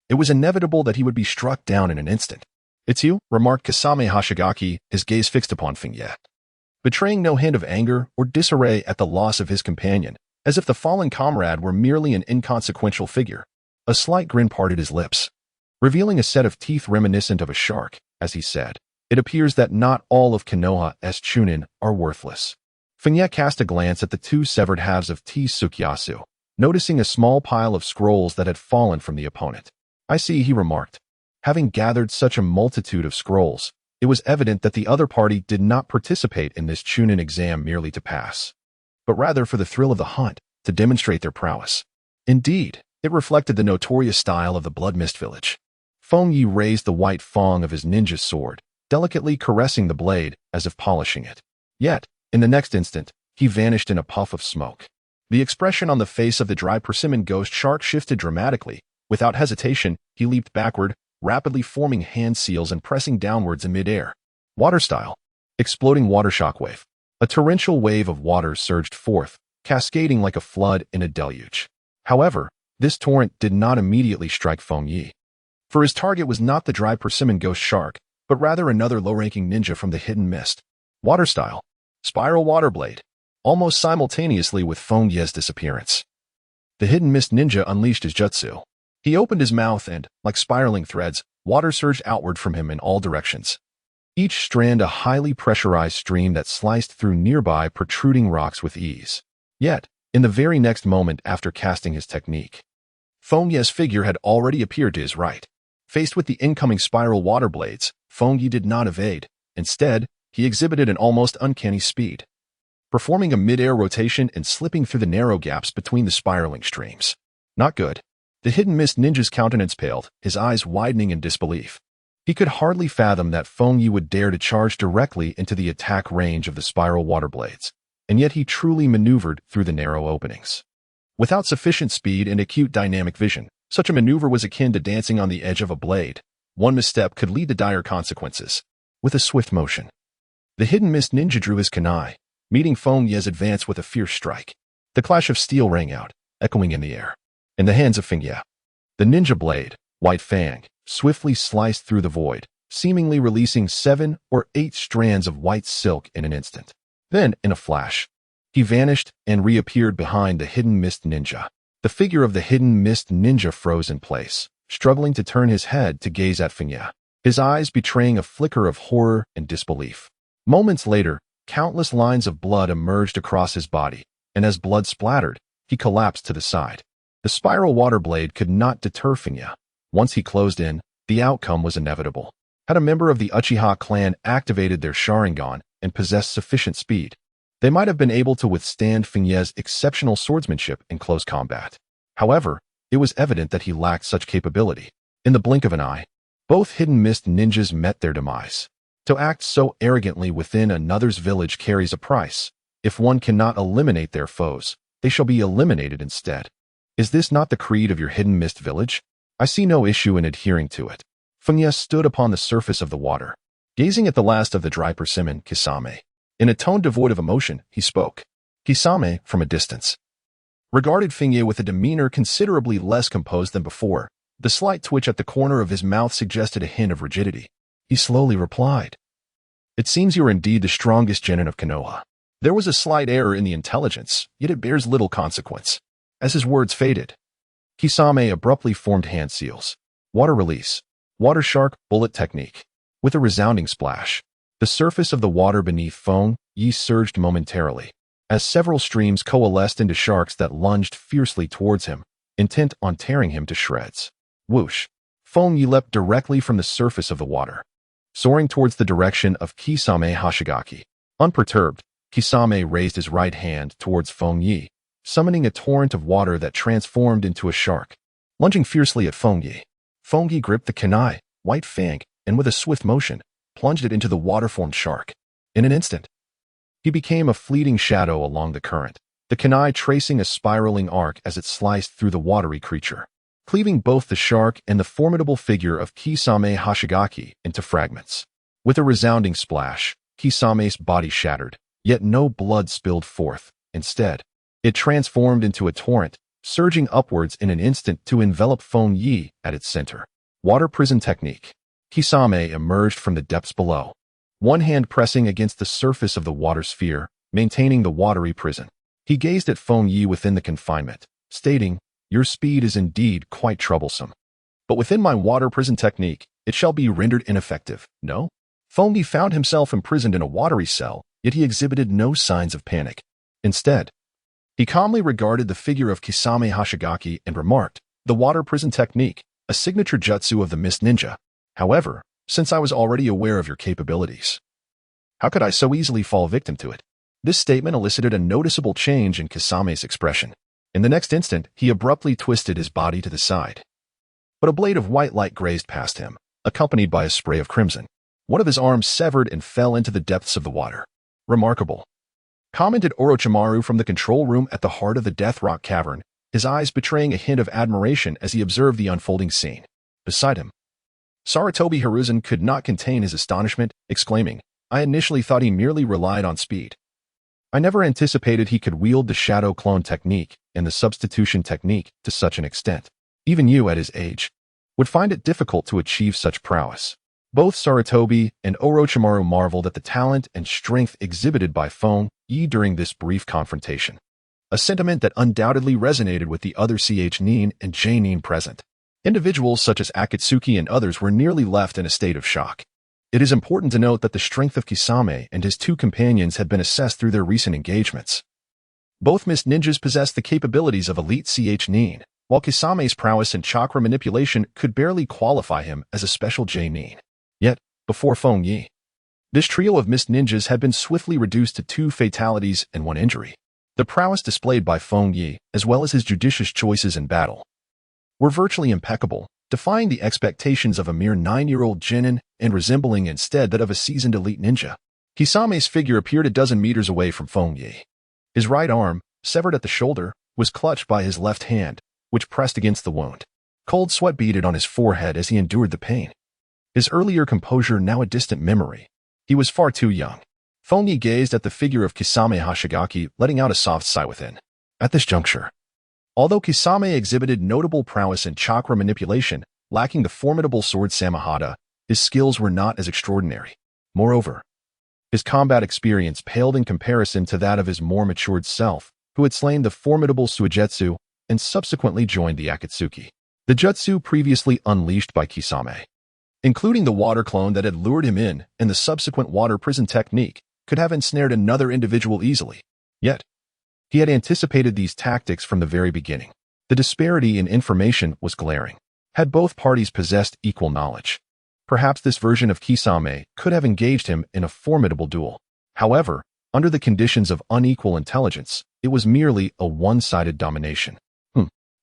it was inevitable that he would be struck down in an instant. "It's you," remarked Kasame Hashigaki, his gaze fixed upon Feng Ye, betraying no hint of anger or disarray at the loss of his companion, as if the fallen comrade were merely an inconsequential figure. A slight grin parted his lips, revealing a set of teeth reminiscent of a shark, as he said, "It appears that not all of Konoha's Chunin are worthless." Feng Ye cast a glance at the two severed halves of Tsukyasu, noticing a small pile of scrolls that had fallen from the opponent. "I see," he remarked. Having gathered such a multitude of scrolls, it was evident that the other party did not participate in this Chunin exam merely to pass, but rather for the thrill of the hunt, to demonstrate their prowess. Indeed, it reflected the notorious style of the Blood Mist Village. Feng Ye raised the white fong of his ninja sword, delicately caressing the blade as if polishing it. Yet, in the next instant, he vanished in a puff of smoke. The expression on the face of the dry persimmon ghost shark shifted dramatically. Without hesitation, he leaped backward, rapidly forming hand seals and pressing downwards in midair. Water style. Exploding water shockwave. A torrential wave of water surged forth, cascading like a flood in a deluge. However, this torrent did not immediately strike Feng Ye, for his target was not the dry persimmon ghost shark, but rather another low-ranking ninja from the hidden mist. Water style. Spiral water blade. Almost simultaneously with Feng Ye's disappearance, the hidden mist ninja unleashed his jutsu. He opened his mouth and, like spiraling threads, water surged outward from him in all directions, each strand a highly pressurized stream that sliced through nearby protruding rocks with ease. Yet, in the very next moment after casting his technique, Feng Ye's figure had already appeared to his right. Faced with the incoming spiral water blades, Feng Ye did not evade. Instead, he exhibited an almost uncanny speed, performing a mid-air rotation and slipping through the narrow gaps between the spiraling streams. Not good. The hidden mist ninja's countenance paled, his eyes widening in disbelief. He could hardly fathom that Feng Ye would dare to charge directly into the attack range of the spiral water blades, and yet he truly maneuvered through the narrow openings. Without sufficient speed and acute dynamic vision, such a maneuver was akin to dancing on the edge of a blade. One misstep could lead to dire consequences. With a swift motion, the hidden mist ninja drew his kunai, meeting Feng Ye's advance with a fierce strike. The clash of steel rang out, echoing in the air. In the hands of Feng Ye, the ninja blade, White Fang, swiftly sliced through the void, seemingly releasing 7 or 8 strands of white silk in an instant. Then, in a flash, he vanished and reappeared behind the hidden mist ninja. The figure of the hidden mist ninja froze in place, struggling to turn his head to gaze at Feng Ye, his eyes betraying a flicker of horror and disbelief. Moments later, countless lines of blood emerged across his body, and as blood splattered, he collapsed to the side. The spiral water blade could not deter Feng Ye. Once he closed in, the outcome was inevitable. Had a member of the Uchiha clan activated their Sharingan and possessed sufficient speed, they might have been able to withstand Feng Ye's exceptional swordsmanship in close combat. However, it was evident that he lacked such capability. In the blink of an eye, both hidden mist ninjas met their demise. To act so arrogantly within another's village carries a price. If one cannot eliminate their foes, they shall be eliminated instead. Is this not the creed of your hidden mist village? I see no issue in adhering to it. Feng Ye stood upon the surface of the water, Gazing at the last of the dry persimmon, Kisame. In a tone devoid of emotion, he spoke. Kisame, from a distance, regarded Feng Ye with a demeanor considerably less composed than before. The slight twitch at the corner of his mouth suggested a hint of rigidity. He slowly replied, "It seems you are indeed the strongest genin of Konoha." There was a slight error in the intelligence, yet it bears little consequence. As his words faded, Kisame abruptly formed hand seals. Water release. Water shark, bullet technique. With a resounding splash, the surface of the water beneath Feng Ye surged momentarily, as several streams coalesced into sharks that lunged fiercely towards him, intent on tearing him to shreds. Whoosh! Feng Ye leapt directly from the surface of the water, soaring towards the direction of Kisame Hashigaki. Unperturbed, Kisame raised his right hand towards Feng Ye, summoning a torrent of water that transformed into a shark. Lunging fiercely at Feng Ye gripped the kunai, white fang, and with a swift motion, plunged it into the water-formed shark. In an instant, he became a fleeting shadow along the current, the kunai tracing a spiraling arc as it sliced through the watery creature, cleaving both the shark and the formidable figure of Kisame Hashigaki into fragments. With a resounding splash, Kisame's body shattered, yet no blood spilled forth. Instead, it transformed into a torrent, surging upwards in an instant to envelop Feng Ye at its center. Water prison technique. Kisame emerged from the depths below, one hand pressing against the surface of the water sphere, maintaining the watery prison. He gazed at Feng Ye within the confinement, stating, "Your speed is indeed quite troublesome. But within my water prison technique, it shall be rendered ineffective, no?" Feng Ye found himself imprisoned in a watery cell, yet he exhibited no signs of panic. Instead, he calmly regarded the figure of Kisame Hashigaki and remarked, "The water prison technique, a signature jutsu of the Mist Ninja. However, since I was already aware of your capabilities, how could I so easily fall victim to it?" This statement elicited a noticeable change in Kisame's expression. In the next instant, he abruptly twisted his body to the side. But a blade of white light grazed past him, accompanied by a spray of crimson. One of his arms severed and fell into the depths of the water. "Remarkable," commented Orochimaru from the control room at the heart of the Death Rock Cavern, his eyes betraying a hint of admiration as he observed the unfolding scene. Beside him, Sarutobi Hiruzen could not contain his astonishment, exclaiming, "I initially thought he merely relied on speed. I never anticipated he could wield the shadow clone technique and the substitution technique to such an extent. Even you, at his age, would find it difficult to achieve such prowess." Both Sarutobi and Orochimaru marveled at the talent and strength exhibited by Feng Ye during this brief confrontation, a sentiment that undoubtedly resonated with the other Ch-nin and J-nin present. Individuals such as Akatsuki and others were nearly left in a state of shock. It is important to note that the strength of Kisame and his two companions had been assessed through their recent engagements. Both Mist Ninjas possessed the capabilities of elite Ch-nin, while Kisame's prowess in chakra manipulation could barely qualify him as a special J-nin. Yet, before Feng Ye, this trio of Mist Ninjas had been swiftly reduced to 2 fatalities and 1 injury. The prowess displayed by Feng Ye, as well as his judicious choices in battle, were virtually impeccable, defying the expectations of a mere 9-year-old genin and resembling instead that of a seasoned elite ninja. Kisame's figure appeared a dozen meters away from Feng Ye. His right arm, severed at the shoulder, was clutched by his left hand, which pressed against the wound. Cold sweat beaded on his forehead as he endured the pain. His earlier composure now a distant memory. He was far too young. Feng Ye gazed at the figure of Kisame Hashigaki, letting out a soft sigh within. At this juncture, although Kisame exhibited notable prowess in chakra manipulation, lacking the formidable sword Samahata, his skills were not as extraordinary. Moreover, his combat experience paled in comparison to that of his more matured self, who had slain the formidable Suigetsu and subsequently joined the Akatsuki. The jutsu previously unleashed by Kisame, including the water clone that had lured him in and the subsequent water prison technique, could have ensnared another individual easily. Yet, he had anticipated these tactics from the very beginning. The disparity in information was glaring. Had both parties possessed equal knowledge, perhaps this version of Kisame could have engaged him in a formidable duel. However, under the conditions of unequal intelligence, it was merely a one-sided domination.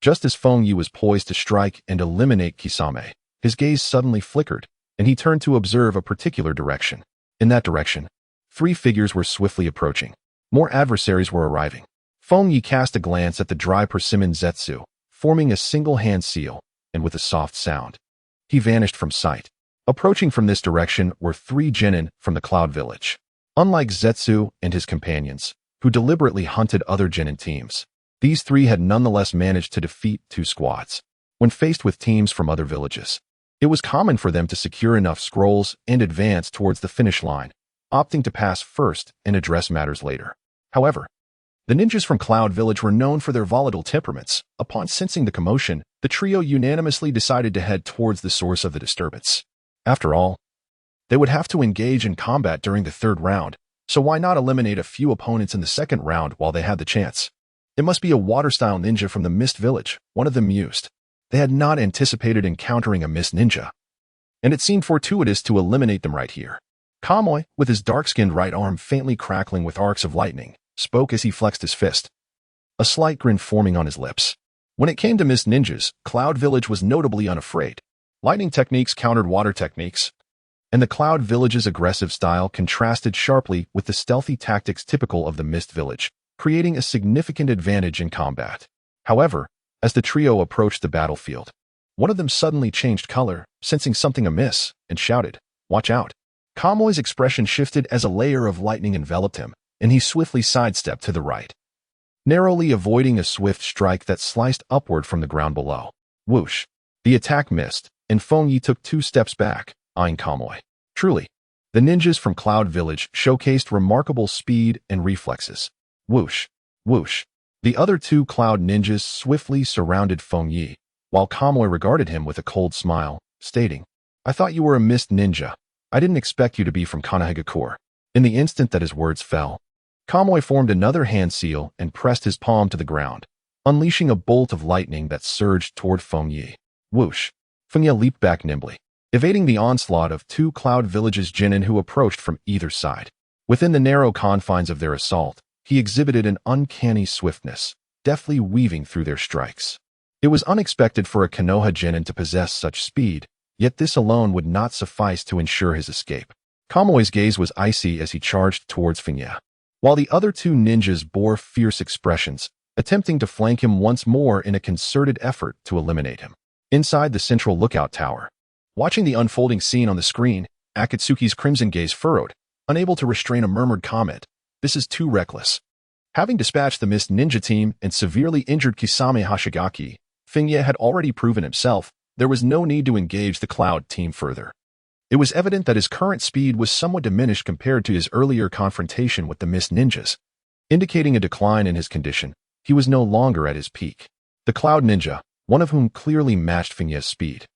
Just as Feng Ye was poised to strike and eliminate Kisame, his gaze suddenly flickered, and he turned to observe a particular direction. In that direction, 3 figures were swiftly approaching. More adversaries were arriving. Feng Ye cast a glance at the dry persimmon zetsu, forming a single hand seal, and with a soft sound, he vanished from sight. Approaching from this direction were 3 genin from the Cloud Village. Unlike Zetsu and his companions, who deliberately hunted other genin teams, these 3 had nonetheless managed to defeat 2 squads. When faced with teams from other villages, it was common for them to secure enough scrolls and advance towards the finish line, opting to pass first and address matters later. However, the ninjas from Cloud Village were known for their volatile temperaments. Upon sensing the commotion, the trio unanimously decided to head towards the source of the disturbance. After all, they would have to engage in combat during the 3rd round, so why not eliminate a few opponents in the 2nd round while they had the chance? It must be a water-style ninja from the Mist Village, one of them mused. They had not anticipated encountering a Mist ninja, and it seemed fortuitous to eliminate them right here. Kamui, with his dark-skinned right arm faintly crackling with arcs of lightning, spoke as he flexed his fist, a slight grin forming on his lips. When it came to Mist ninjas, Cloud Village was notably unafraid. Lightning techniques countered water techniques, and the Cloud Village's aggressive style contrasted sharply with the stealthy tactics typical of the Mist Village, creating a significant advantage in combat. However, as the trio approached the battlefield, one of them suddenly changed color, sensing something amiss, and shouted, "Watch out!" Kamui's expression shifted as a layer of lightning enveloped him, and he swiftly sidestepped to the right, narrowly avoiding a swift strike that sliced upward from the ground below. Whoosh! The attack missed, and Feng Ye took 2 steps back, eyeing Kamui. Truly, the ninjas from Cloud Village showcased remarkable speed and reflexes. Whoosh! Whoosh! The other 2 Cloud ninjas swiftly surrounded Feng Ye, while Kamui regarded him with a cold smile, stating, "I thought you were a Mist ninja. I didn't expect you to be from Konohagakure." In the instant that his words fell, Kamui formed another hand seal and pressed his palm to the ground, unleashing a bolt of lightning that surged toward Feng Ye. Whoosh! Feng Ye leaped back nimbly, evading the onslaught of 2 Cloud Village's genin who approached from either side. Within the narrow confines of their assault, he exhibited an uncanny swiftness, deftly weaving through their strikes. It was unexpected for a Konoha genin to possess such speed, yet this alone would not suffice to ensure his escape. Kamui's gaze was icy as he charged towards Feng Ye, while the other 2 ninjas bore fierce expressions, attempting to flank him once more in a concerted effort to eliminate him. Inside the central lookout tower, watching the unfolding scene on the screen, Akatsuki's crimson gaze furrowed, unable to restrain a murmured comment. This is too reckless. Having dispatched the Mist Ninja team and severely injured Kisame Hashigaki, Feng Ye had already proven himself. There was no need to engage the Cloud team further. It was evident that his current speed was somewhat diminished compared to his earlier confrontation with the Mist Ninjas, indicating a decline in his condition. He was no longer at his peak. The Cloud Ninja, one of whom clearly matched Feng Ye's speed,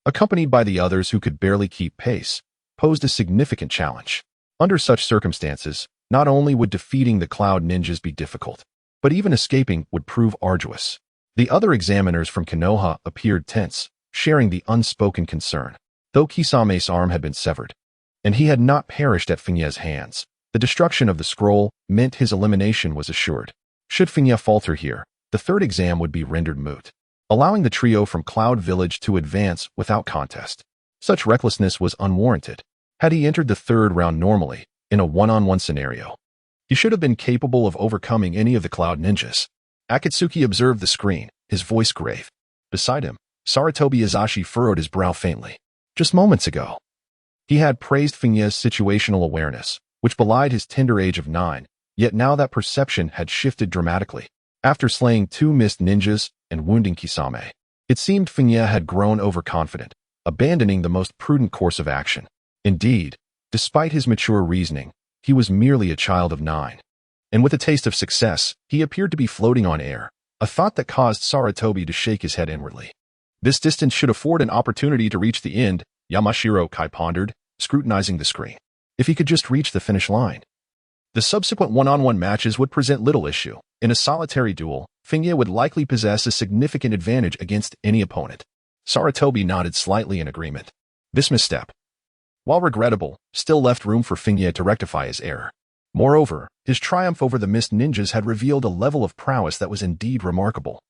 accompanied by the others who could barely keep pace, posed a significant challenge. Under such circumstances, not only would defeating the Cloud Ninjas be difficult, but even escaping would prove arduous. The other examiners from Konoha appeared tense, sharing the unspoken concern. Though Kisame's arm had been severed, and he had not perished at Feng Ye's hands, the destruction of the scroll meant his elimination was assured. Should Feng Ye falter here, the 3rd exam would be rendered moot, allowing the trio from Cloud Village to advance without contest. Such recklessness was unwarranted. Had he entered the 3rd round normally, in a one-on-one scenario, he should have been capable of overcoming any of the Cloud Ninjas. Akatsuki observed the screen, his voice grave. Beside him, Sarutobi Izashi furrowed his brow faintly. Just moments ago, he had praised Feng Ye's situational awareness, which belied his tender age of 9, yet now that perception had shifted dramatically. After slaying 2 Mist Ninjas and wounding Kisame, it seemed Feng Ye had grown overconfident, abandoning the most prudent course of action. Indeed, despite his mature reasoning, he was merely a child of 9. And with a taste of success, he appeared to be floating on air, a thought that caused Sarutobi to shake his head inwardly. This distance should afford an opportunity to reach the end, Yamashiro Kai pondered, scrutinizing the screen. If he could just reach the finish line, the subsequent one-on-one matches would present little issue. In a solitary duel, Feng Ye would likely possess a significant advantage against any opponent. Sarutobi nodded slightly in agreement. This misstep, while regrettable, still left room for Feng Ye to rectify his error. Moreover, his triumph over the Mist Ninjas had revealed a level of prowess that was indeed remarkable,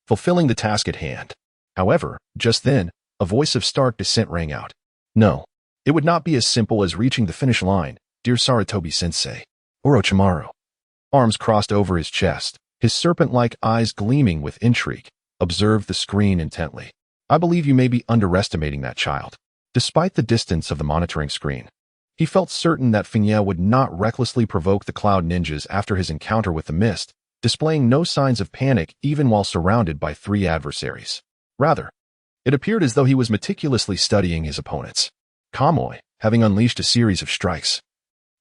fulfilling the task at hand. However, just then, a voice of stark dissent rang out. No, it would not be as simple as reaching the finish line, dear Sarutobi-sensei. Orochimaru, arms crossed over his chest, his serpent-like eyes gleaming with intrigue, observed the screen intently. I believe you may be underestimating that child. Despite the distance of the monitoring screen, he felt certain that Feng Ye would not recklessly provoke the Cloud Ninjas after his encounter with the mist, displaying no signs of panic even while surrounded by 3 adversaries. Rather, it appeared as though he was meticulously studying his opponents. Kamoy, having unleashed a series of strikes,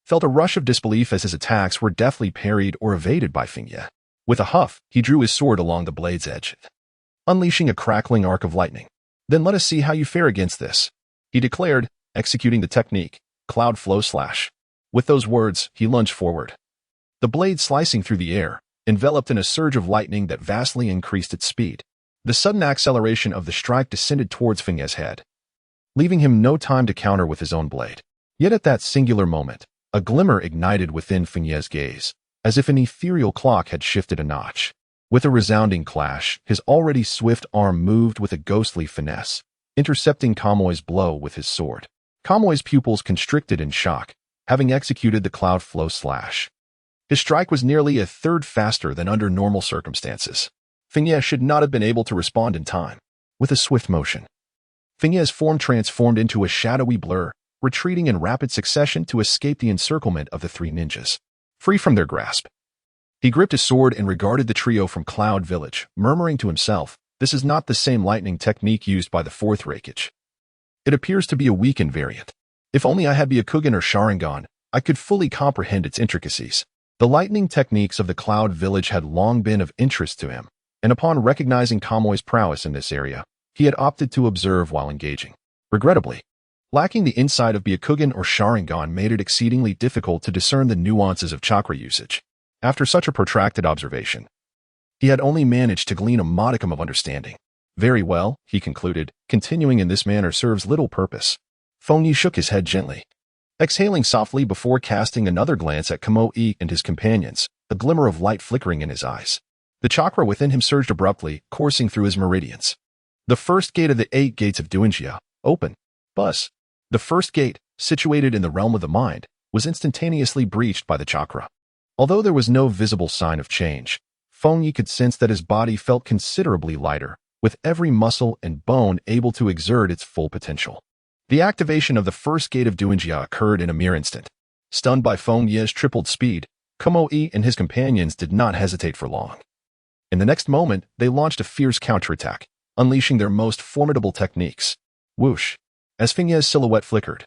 felt a rush of disbelief as his attacks were deftly parried or evaded by Feng Ye. With a huff, he drew his sword along the blade's edge, unleashing a crackling arc of lightning. "Then let us see how you fare against this," he declared, executing the technique, Cloud Flow Slash. With those words, he lunged forward, the blade slicing through the air, enveloped in a surge of lightning that vastly increased its speed. The sudden acceleration of the strike descended towards Feng Ye's head, leaving him no time to counter with his own blade. Yet at that singular moment, a glimmer ignited within Feng Ye's gaze, as if an ethereal clock had shifted a notch. With a resounding clash, his already swift arm moved with a ghostly finesse, intercepting Kamoy's blow with his sword. Kamoy's pupils constricted in shock, having executed the Cloud Flow Slash. His strike was nearly a third faster than under normal circumstances. Feng Ye should not have been able to respond in time. With a swift motion, Feng Ye's form transformed into a shadowy blur, retreating in rapid succession to escape the encirclement of the 3 ninjas. Free from their grasp, he gripped his sword and regarded the trio from Cloud Village, murmuring to himself, "This is not the same lightning technique used by the 4th Raikage. It appears to be a weakened variant. If only I had Byakugan or Sharingan, I could fully comprehend its intricacies." The lightning techniques of the Cloud Village had long been of interest to him, and upon recognizing Kamoy's prowess in this area, he had opted to observe while engaging. Regrettably, lacking the insight of Byakugan or Sharingan made it exceedingly difficult to discern the nuances of chakra usage. After such a protracted observation, he had only managed to glean a modicum of understanding. "Very well," he concluded, "continuing in this manner serves little purpose." Feng Ye shook his head gently, exhaling softly before casting another glance at Kamoy and his companions, a glimmer of light flickering in his eyes. The chakra within him surged abruptly, coursing through his meridians. The first gate of the 8 gates of Duanjia, open. Buzz. The first gate, situated in the realm of the mind, was instantaneously breached by the chakra. Although there was no visible sign of change, Feng Ye could sense that his body felt considerably lighter, with every muscle and bone able to exert its full potential. The activation of the first gate of Duanjia occurred in a mere instant. Stunned by Feng Ye's tripled speed, Kamoy and his companions did not hesitate for long. In the next moment, they launched a fierce counterattack, unleashing their most formidable techniques. Whoosh! As Feng Ye's silhouette flickered,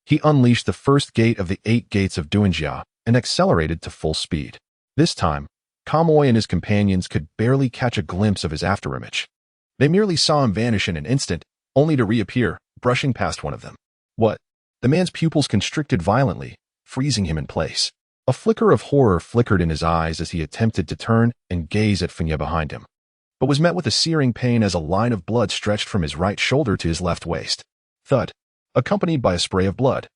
he unleashed the first gate of the 8 gates of Duanjia and accelerated to full speed. This time, Kamoy and his companions could barely catch a glimpse of his afterimage. They merely saw him vanish in an instant, only to reappear, brushing past one of them. What? The man's pupils constricted violently, freezing him in place. A flicker of horror flickered in his eyes as he attempted to turn and gaze at Feng Ye behind him, but was met with a searing pain as a line of blood stretched from his right shoulder to his left waist. Thud, accompanied by a spray of blood.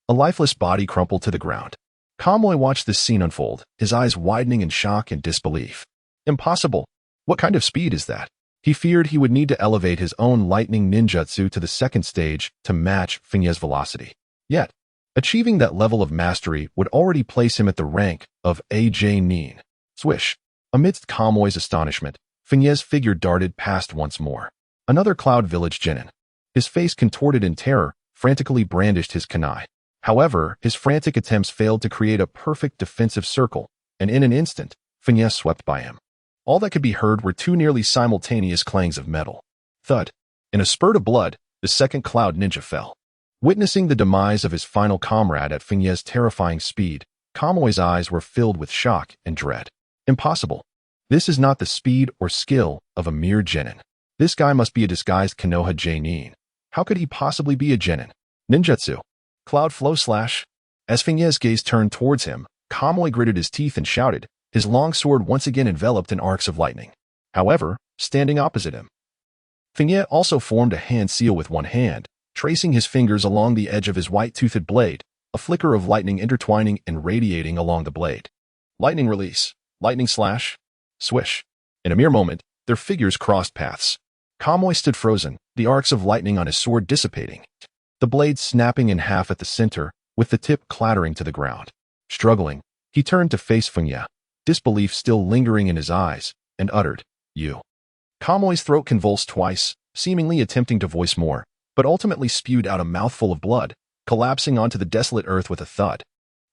A lifeless body crumpled to the ground. Kamoy watched this scene unfold, his eyes widening in shock and disbelief. Impossible! What kind of speed is that? He feared he would need to elevate his own lightning ninjutsu to the 2nd stage to match Feng Ye's velocity. Yet, achieving that level of mastery would already place him at the rank of AJ Nin. Swish! Amidst Kamoy's astonishment, Feng Ye's figure darted past once more. Another Cloud Village genin. His face contorted in terror, frantically brandished his kunai. However, his frantic attempts failed to create a perfect defensive circle, and in an instant, Feng Ye swept by him. All that could be heard were 2 nearly simultaneous clangs of metal. Thud. In a spurt of blood, the 2nd Cloud Ninja fell. Witnessing the demise of his final comrade at Feng Ye's terrifying speed, Kamoy's eyes were filled with shock and dread. Impossible. This is not the speed or skill of a mere genin. This guy must be a disguised Konoha J-Nin. How could he possibly be a genin? Ninjutsu. Cloud Flow Slash. As Feng Ye's gaze turned towards him, Kamoy gritted his teeth and shouted, his long sword once again enveloped in arcs of lightning. However, standing opposite him, Feng Ye also formed a hand seal with one hand, tracing his fingers along the edge of his white-toothed blade, a flicker of lightning intertwining and radiating along the blade. Lightning release. Lightning slash. Swish. In a mere moment, their figures crossed paths. Kamoy stood frozen, the arcs of lightning on his sword dissipating, the blade snapping in half at the center, with the tip clattering to the ground. Struggling, he turned to face Feng Ye, disbelief still lingering in his eyes, and uttered, "You." Kamoy's throat convulsed twice, seemingly attempting to voice more, but ultimately spewed out a mouthful of blood, collapsing onto the desolate earth with a thud.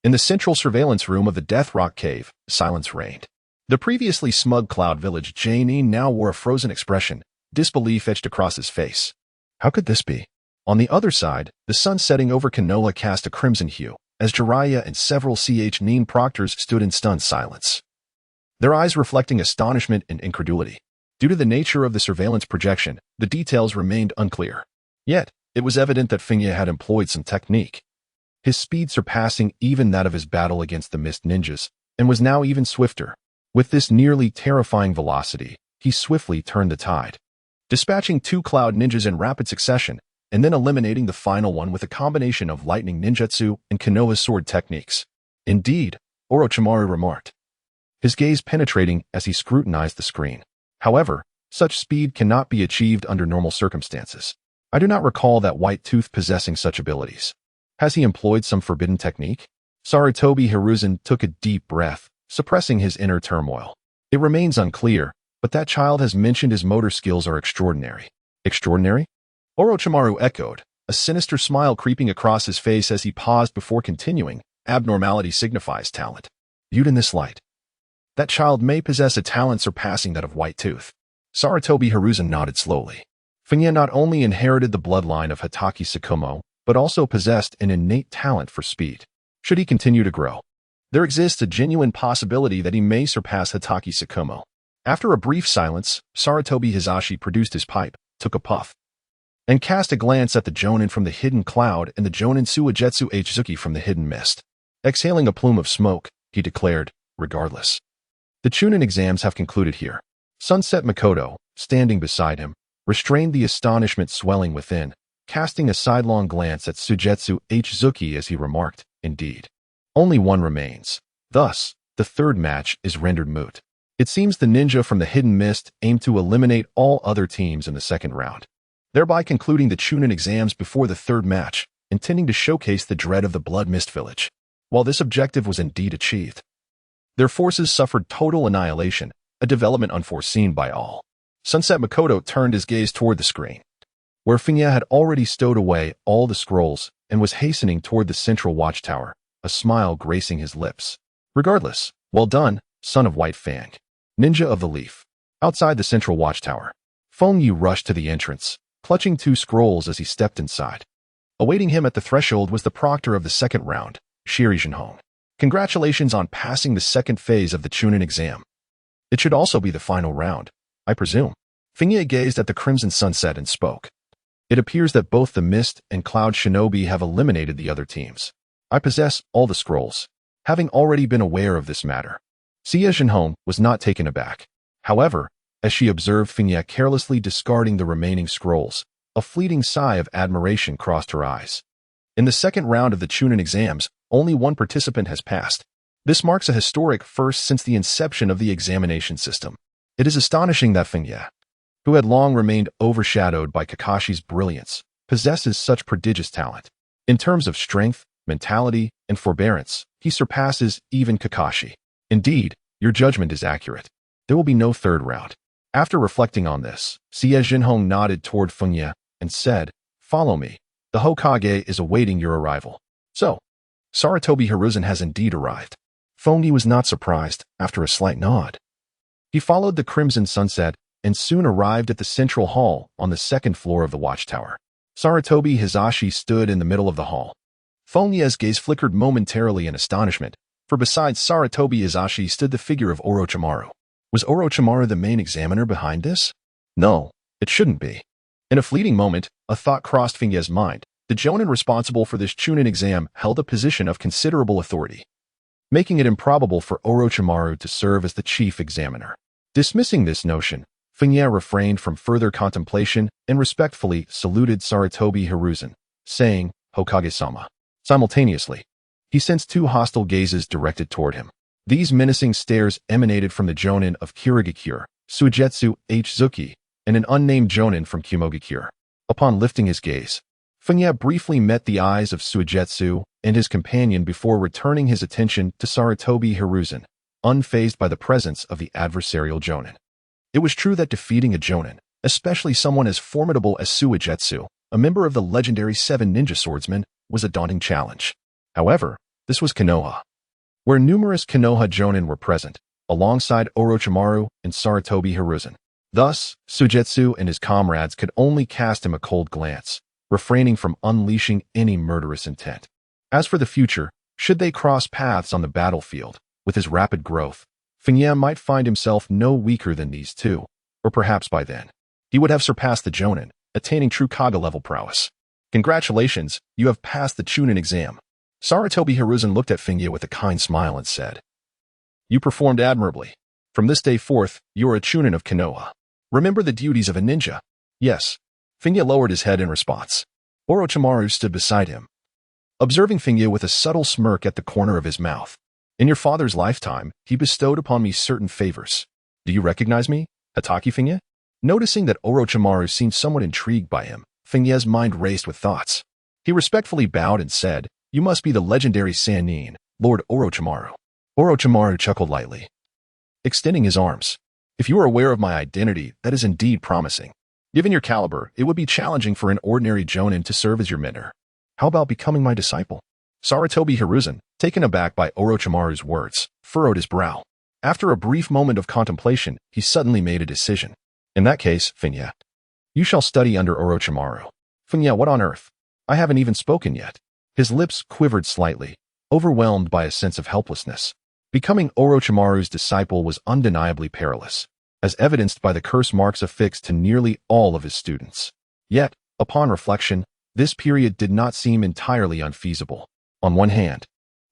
In the central surveillance room of the Death Rock Cave, silence reigned. The previously smug Cloud Village Janine now wore a frozen expression, disbelief etched across his face. How could this be? On the other side, the sun setting over Konoha cast a crimson hue, as Jiraiya and several Nin proctors stood in stunned silence, their eyes reflecting astonishment and incredulity. Due to the nature of the surveillance projection, the details remained unclear. Yet, it was evident that Feng Ye had employed some technique, his speed surpassing even that of his battle against the Mist Ninjas, and was now even swifter. With this nearly terrifying velocity, he swiftly turned the tide, dispatching 2 Cloud Ninjas in rapid succession, and then eliminating the final one with a combination of lightning ninjutsu and Konoha's sword techniques. Indeed, Orochimaru remarked, his gaze penetrating as he scrutinized the screen. However, such speed cannot be achieved under normal circumstances. I do not recall that White Tooth possessing such abilities. Has he employed some forbidden technique? Sarutobi Hiruzen took a deep breath, suppressing his inner turmoil. It remains unclear, but that child has mentioned his motor skills are extraordinary. Extraordinary? Orochimaru echoed, a sinister smile creeping across his face as he paused before continuing. Abnormality signifies talent. Viewed in this light, that child may possess a talent surpassing that of White Tooth. Sarutobi Hiruzen nodded slowly. Feng Ye not only inherited the bloodline of Hatake Tsukumo, but also possessed an innate talent for speed. Should he continue to grow, there exists a genuine possibility that he may surpass Hatake Tsukumo. After a brief silence, Sarutobi Hizashi produced his pipe, took a puff, and cast a glance at the Jonin from the hidden cloud and the Jonin Suigetsu Hzuki from the hidden mist. Exhaling a plume of smoke, he declared, regardless, the Chunin exams have concluded here. Sunset Makoto, standing beside him, restrained the astonishment swelling within, casting a sidelong glance at Suigetsu Hzuki as he remarked, indeed, only one remains. Thus, the third match is rendered moot. It seems the ninja from the hidden mist aimed to eliminate all other teams in the second round, thereby concluding the Chunin exams before the third match, intending to showcase the dread of the Blood Mist Village. While this objective was indeed achieved, their forces suffered total annihilation, a development unforeseen by all. Sunset Makoto turned his gaze toward the screen, where Feng Ye had already stowed away all the scrolls and was hastening toward the central watchtower, a smile gracing his lips. Regardless, well done, son of White Fang, ninja of the leaf. Outside the central watchtower, Feng Ye rushed to the entrance, clutching 2 scrolls as he stepped inside. Awaiting him at the threshold was the proctor of the second round, Shiri Jinhong. Congratulations on passing the second phase of the Chunin exam. It should also be the final round, I presume. Feng Ye gazed at the crimson sunset and spoke. It appears that both the Mist and Cloud Shinobi have eliminated the other teams. I possess all the scrolls. Having already been aware of this matter, Xie Jinhong was not taken aback. However, as she observed Feng Ye carelessly discarding the remaining scrolls, a fleeting sigh of admiration crossed her eyes. In the second round of the Chunin exams, only one participant has passed. This marks a historic first since the inception of the examination system. It is astonishing that Feng Ye, who had long remained overshadowed by Kakashi's brilliance, possesses such prodigious talent. In terms of strength, mentality, and forbearance, he surpasses even Kakashi. Indeed, your judgment is accurate. There will be no third round. After reflecting on this, Xie Jinhong nodded toward Feng Ye and said, follow me. The Hokage is awaiting your arrival. So, Sarutobi Hiruzen has indeed arrived. Feng Ye was not surprised, after a slight nod. He followed the crimson sunset and soon arrived at the central hall on the second floor of the watchtower. Sarutobi Hizashi stood in the middle of the hall. Feng Ye's gaze flickered momentarily in astonishment, for besides Sarutobi Hizashi stood the figure of Orochimaru. Was Orochimaru the main examiner behind this? No, it shouldn't be. In a fleeting moment, a thought crossed Feng Ye's mind. The Jonin responsible for this Chunin exam held a position of considerable authority, making it improbable for Orochimaru to serve as the chief examiner. Dismissing this notion, Feng Ye refrained from further contemplation and respectfully saluted Sarutobi Hiruzen, saying, Hokage-sama. Simultaneously, he sensed 2 hostile gazes directed toward him. These menacing stares emanated from the Jonin of Kirigakure, Suigetsu Hzuki, and an unnamed Jonin from Kumogakure. Upon lifting his gaze, Feng Ye briefly met the eyes of Suigetsu and his companion before returning his attention to Sarutobi Hiruzen, unfazed by the presence of the adversarial Jonin. It was true that defeating a Jonin, especially someone as formidable as Suigetsu, a member of the legendary 7 ninja swordsmen, was a daunting challenge. However, this was Konoha, where numerous Konoha Jonin were present, alongside Orochimaru and Sarutobi Hiruzen. Thus, Suigetsu and his comrades could only cast him a cold glance, refraining from unleashing any murderous intent. As for the future, should they cross paths on the battlefield, with his rapid growth, Feng Ye might find himself no weaker than these two, or perhaps by then, he would have surpassed the Jonin, attaining true Kage-level prowess. Congratulations, you have passed the Chunin exam. Sarutobi Hiruzen looked at Feng Ye with a kind smile and said, You performed admirably. From this day forth, you are a Chunin of Konoha. Remember the duties of a ninja. Yes. Feng Ye lowered his head in response. Orochimaru stood beside him, observing Feng Ye with a subtle smirk at the corner of his mouth. In your father's lifetime, he bestowed upon me certain favors. Do you recognize me, Hatake Feng Ye? Noticing that Orochimaru seemed somewhat intrigued by him, Feng Ye's mind raced with thoughts. He respectfully bowed and said, You must be the legendary Sannin, Lord Orochimaru. Orochimaru chuckled lightly, extending his arms. If you are aware of my identity, that is indeed promising. Given your caliber, it would be challenging for an ordinary Jonin to serve as your mentor. How about becoming my disciple? Sarutobi Hiruzen, taken aback by Orochimaru's words, furrowed his brow. After a brief moment of contemplation, he suddenly made a decision. In that case, Feng Ye, you shall study under Orochimaru. Feng Ye, what on earth? I haven't even spoken yet. His lips quivered slightly, overwhelmed by a sense of helplessness. Becoming Orochimaru's disciple was undeniably perilous, as evidenced by the curse marks affixed to nearly all of his students. Yet, upon reflection, this period did not seem entirely unfeasible. On one hand,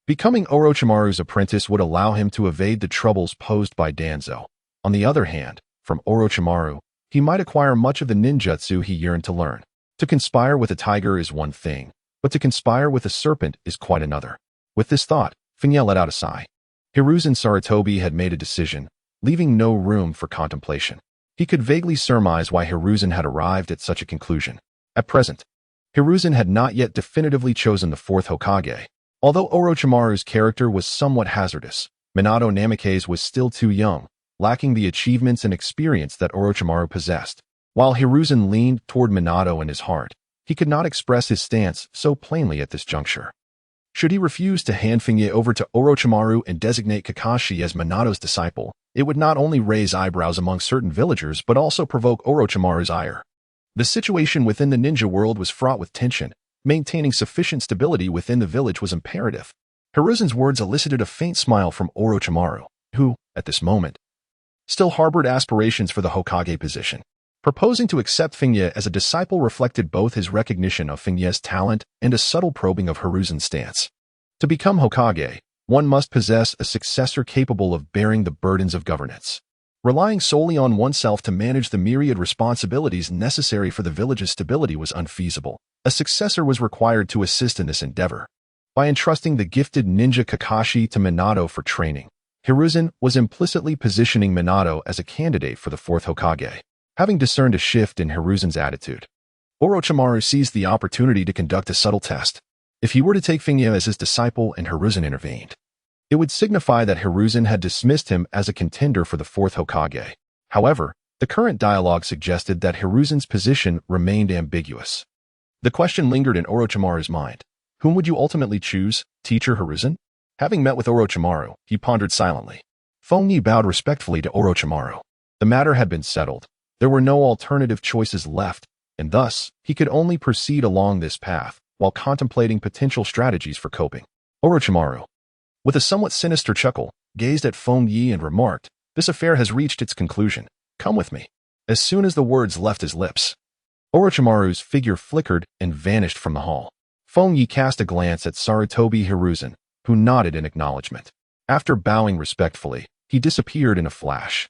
becoming Orochimaru's apprentice would allow him to evade the troubles posed by Danzo. On the other hand, from Orochimaru, he might acquire much of the ninjutsu he yearned to learn. To conspire with a tiger is one thing, but to conspire with a serpent is quite another. With this thought, Feng Ye let out a sigh. Hiruzen Sarutobi had made a decision, leaving no room for contemplation. He could vaguely surmise why Hiruzen had arrived at such a conclusion. At present, Hiruzen had not yet definitively chosen the 4th Hokage. Although Orochimaru's character was somewhat hazardous, Minato Namikaze was still too young, lacking the achievements and experience that Orochimaru possessed. While Hiruzen leaned toward Minato in his heart, he could not express his stance so plainly at this juncture. Should he refuse to hand Feng Ye over to Orochimaru and designate Kakashi as Minato's disciple, it would not only raise eyebrows among certain villagers but also provoke Orochimaru's ire. The situation within the ninja world was fraught with tension. Maintaining sufficient stability within the village was imperative. Hiruzen's words elicited a faint smile from Orochimaru, who, at this moment, still harbored aspirations for the Hokage position. Proposing to accept Feng Ye as a disciple reflected both his recognition of Feng Ye's talent and a subtle probing of Hiruzen's stance. To become Hokage, one must possess a successor capable of bearing the burdens of governance. Relying solely on oneself to manage the myriad responsibilities necessary for the village's stability was unfeasible. A successor was required to assist in this endeavor. By entrusting the gifted ninja Kakashi to Minato for training, Hiruzen was implicitly positioning Minato as a candidate for the 4th Hokage. Having discerned a shift in Hiruzen's attitude, Orochimaru seized the opportunity to conduct a subtle test. If he were to take Feng Ye as his disciple and Hiruzen intervened, it would signify that Hiruzen had dismissed him as a contender for the 4th Hokage. However, the current dialogue suggested that Hiruzen's position remained ambiguous. The question lingered in Orochimaru's mind. Whom would you ultimately choose, teacher Hiruzen? Having met with Orochimaru, he pondered silently. Feng Ye bowed respectfully to Orochimaru. The matter had been settled. There were no alternative choices left, and thus, he could only proceed along this path while contemplating potential strategies for coping. Orochimaru, with a somewhat sinister chuckle, gazed at Feng Ye and remarked, This affair has reached its conclusion. Come with me. As soon as the words left his lips, Orochimaru's figure flickered and vanished from the hall. Feng Ye cast a glance at Sarutobi Hiruzen, who nodded in acknowledgement. After bowing respectfully, he disappeared in a flash,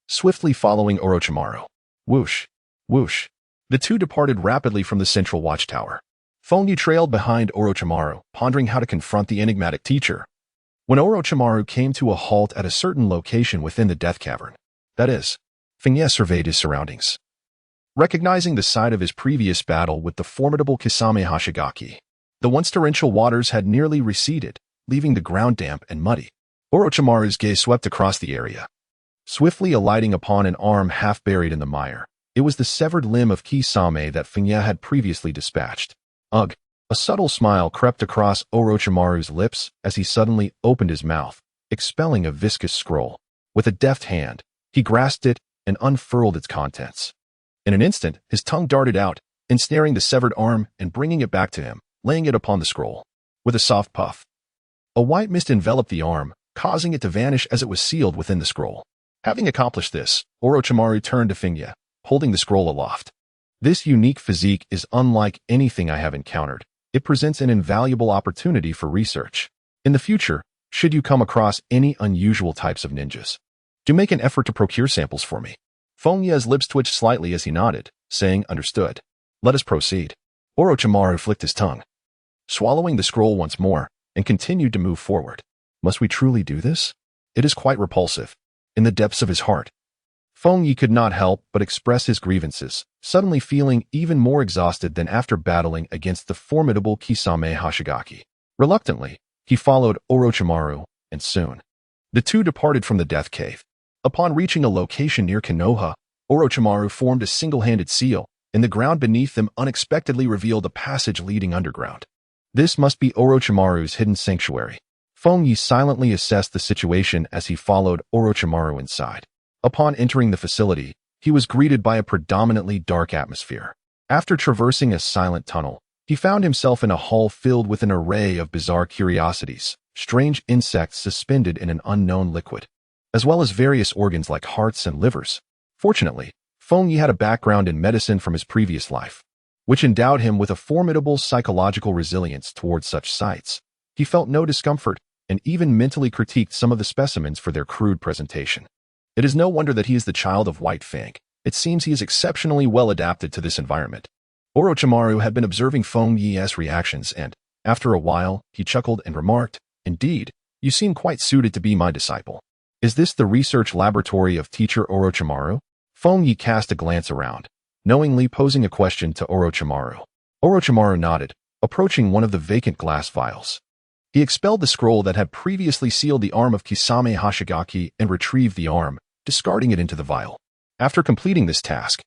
swiftly following Orochimaru. Whoosh, whoosh. The two departed rapidly from the central watchtower. Feng Ye trailed behind Orochimaru, pondering how to confront the enigmatic teacher. When Orochimaru came to a halt at a certain location within the Death Cavern, that is, Feng Ye surveyed his surroundings. Recognizing the site of his previous battle with the formidable Kisame Hashigaki, the once torrential waters had nearly receded, leaving the ground damp and muddy. Orochimaru's gaze swept across the area, swiftly alighting upon an arm half buried in the mire. It was the severed limb of Kisame that Feng Ye had previously dispatched. Ugh! A subtle smile crept across Orochimaru's lips as he suddenly opened his mouth, expelling a viscous scroll. With a deft hand, he grasped it and unfurled its contents. In an instant, his tongue darted out, ensnaring the severed arm and bringing it back to him, laying it upon the scroll. With a soft puff, a white mist enveloped the arm, causing it to vanish as it was sealed within the scroll. Having accomplished this, Orochimaru turned to Feng Ye, holding the scroll aloft. This unique physique is unlike anything I have encountered. It presents an invaluable opportunity for research. In the future, should you come across any unusual types of ninjas, do make an effort to procure samples for me. Feng Ye's lips twitched slightly as he nodded, saying, "Understood. Let us proceed." Orochimaru flicked his tongue, swallowing the scroll once more, and continued to move forward. Must we truly do this? It is quite repulsive. In the depths of his heart, Feng Ye could not help but express his grievances, suddenly feeling even more exhausted than after battling against the formidable Kisame Hashigaki. Reluctantly, he followed Orochimaru, and soon, the two departed from the death cave. Upon reaching a location near Konoha, Orochimaru formed a single-handed seal, and the ground beneath them unexpectedly revealed a passage leading underground. This must be Orochimaru's hidden sanctuary. Feng Ye silently assessed the situation as he followed Orochimaru inside. Upon entering the facility, he was greeted by a predominantly dark atmosphere. After traversing a silent tunnel, he found himself in a hall filled with an array of bizarre curiosities, strange insects suspended in an unknown liquid, as well as various organs like hearts and livers. Fortunately, Feng Ye had a background in medicine from his previous life, which endowed him with a formidable psychological resilience towards such sights. He felt no discomfort and even mentally critiqued some of the specimens for their crude presentation. It is no wonder that he is the child of White Fang. It seems he is exceptionally well adapted to this environment. Orochimaru had been observing Feng Ye's reactions and, after a while, he chuckled and remarked, "Indeed, you seem quite suited to be my disciple. Is this the research laboratory of teacher Orochimaru?" Feng Ye cast a glance around, knowingly posing a question to Orochimaru. Orochimaru nodded, approaching one of the vacant glass vials. He expelled the scroll that had previously sealed the arm of Kisame Hashigaki and retrieved the arm, discarding it into the vial. After completing this task,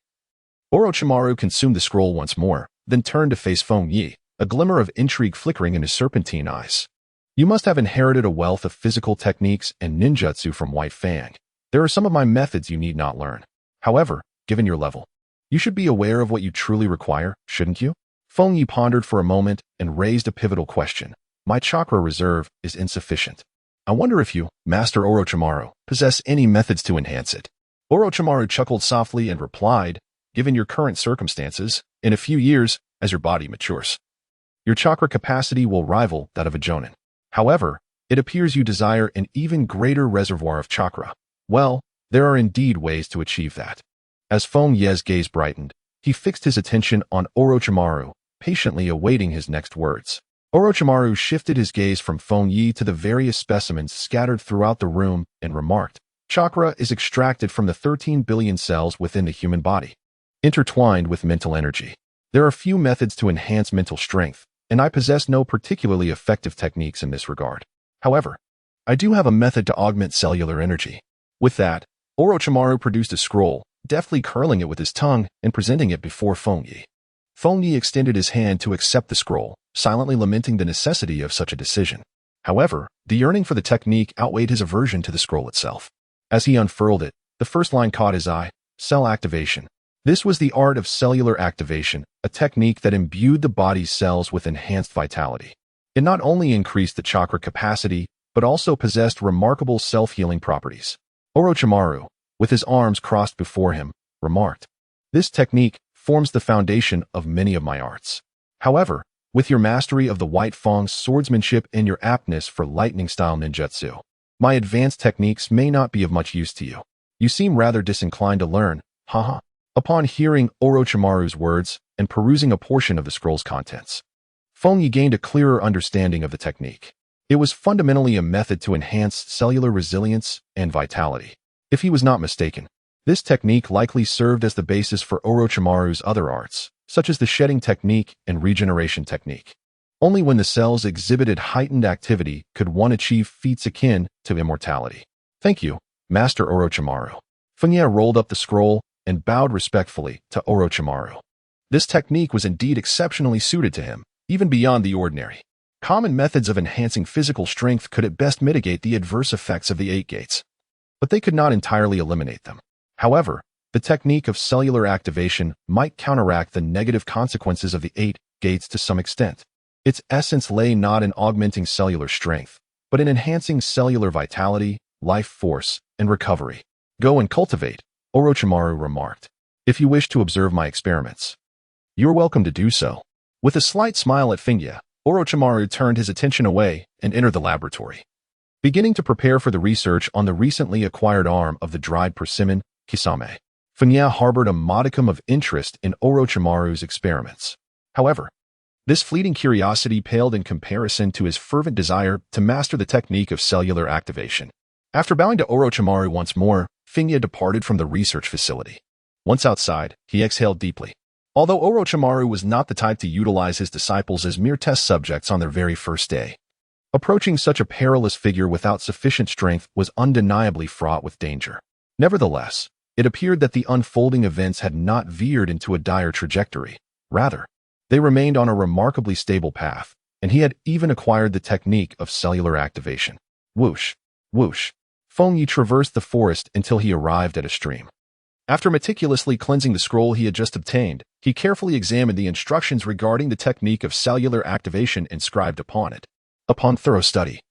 Orochimaru consumed the scroll once more, then turned to face Feng Ye, a glimmer of intrigue flickering in his serpentine eyes. "You must have inherited a wealth of physical techniques and ninjutsu from White Fang. There are some of my methods you need not learn. However, given your level, you should be aware of what you truly require, shouldn't you?" Feng Ye pondered for a moment and raised a pivotal question. "My chakra reserve is insufficient. I wonder if you, Master Orochimaru, possess any methods to enhance it." Orochimaru chuckled softly and replied, "Given your current circumstances, in a few years, as your body matures, your chakra capacity will rival that of a jonin. However, it appears you desire an even greater reservoir of chakra. Well, there are indeed ways to achieve that." As Feng Ye's gaze brightened, he fixed his attention on Orochimaru, patiently awaiting his next words. Orochimaru shifted his gaze from Feng Ye to the various specimens scattered throughout the room and remarked, "Chakra is extracted from the 13 billion cells within the human body, intertwined with mental energy. There are few methods to enhance mental strength, and I possess no particularly effective techniques in this regard. However, I do have a method to augment cellular energy." With that, Orochimaru produced a scroll, deftly curling it with his tongue and presenting it before Feng Ye. Feng Ye extended his hand to accept the scroll, silently lamenting the necessity of such a decision. However, the yearning for the technique outweighed his aversion to the scroll itself. As he unfurled it, the first line caught his eye: cell activation. This was the art of cellular activation, a technique that imbued the body's cells with enhanced vitality. It not only increased the chakra capacity, but also possessed remarkable self-healing properties. Orochimaru, with his arms crossed before him, remarked, "This technique forms the foundation of many of my arts. However, with your mastery of the White Fang's swordsmanship and your aptness for lightning-style ninjutsu, my advanced techniques may not be of much use to you. You seem rather disinclined to learn, haha." Upon hearing Orochimaru's words and perusing a portion of the scroll's contents, Feng Ye gained a clearer understanding of the technique. It was fundamentally a method to enhance cellular resilience and vitality. If he was not mistaken, this technique likely served as the basis for Orochimaru's other arts, such as the shedding technique and regeneration technique. Only when the cells exhibited heightened activity could one achieve feats akin to immortality. "Thank you, Master Orochimaru." Feng Ye rolled up the scroll and bowed respectfully to Orochimaru. This technique was indeed exceptionally suited to him, even beyond the ordinary. Common methods of enhancing physical strength could at best mitigate the adverse effects of the 8 gates, but they could not entirely eliminate them. However, the technique of cellular activation might counteract the negative consequences of the 8 gates to some extent. Its essence lay not in augmenting cellular strength, but in enhancing cellular vitality, life force, and recovery. Go and cultivate, Orochimaru remarked. If you wish to observe my experiments, you are welcome to do so. With a slight smile at Feng Ye, Orochimaru turned his attention away and entered the laboratory. Beginning to prepare for the research on the recently acquired arm of the dried persimmon, Kisame, Feng Ye harbored a modicum of interest in Orochimaru's experiments. However, this fleeting curiosity paled in comparison to his fervent desire to master the technique of cellular activation. After bowing to Orochimaru once more, Feng Ye departed from the research facility. Once outside, he exhaled deeply. Although Orochimaru was not the type to utilize his disciples as mere test subjects on their very first day, approaching such a perilous figure without sufficient strength was undeniably fraught with danger. Nevertheless, it appeared that the unfolding events had not veered into a dire trajectory. Rather, they remained on a remarkably stable path, and he had even acquired the technique of cellular activation. Whoosh, whoosh. Feng Ye traversed the forest until he arrived at a stream. After meticulously cleansing the scroll he had just obtained, he carefully examined the instructions regarding the technique of cellular activation inscribed upon it. Upon thorough study,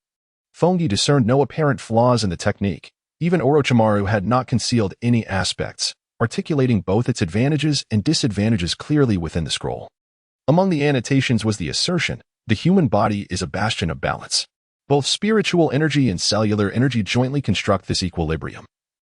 Feng Ye discerned no apparent flaws in the technique. Even Orochimaru had not concealed any aspects, articulating both its advantages and disadvantages clearly within the scroll. Among the annotations was the assertion, the human body is a bastion of balance. Both spiritual energy and cellular energy jointly construct this equilibrium.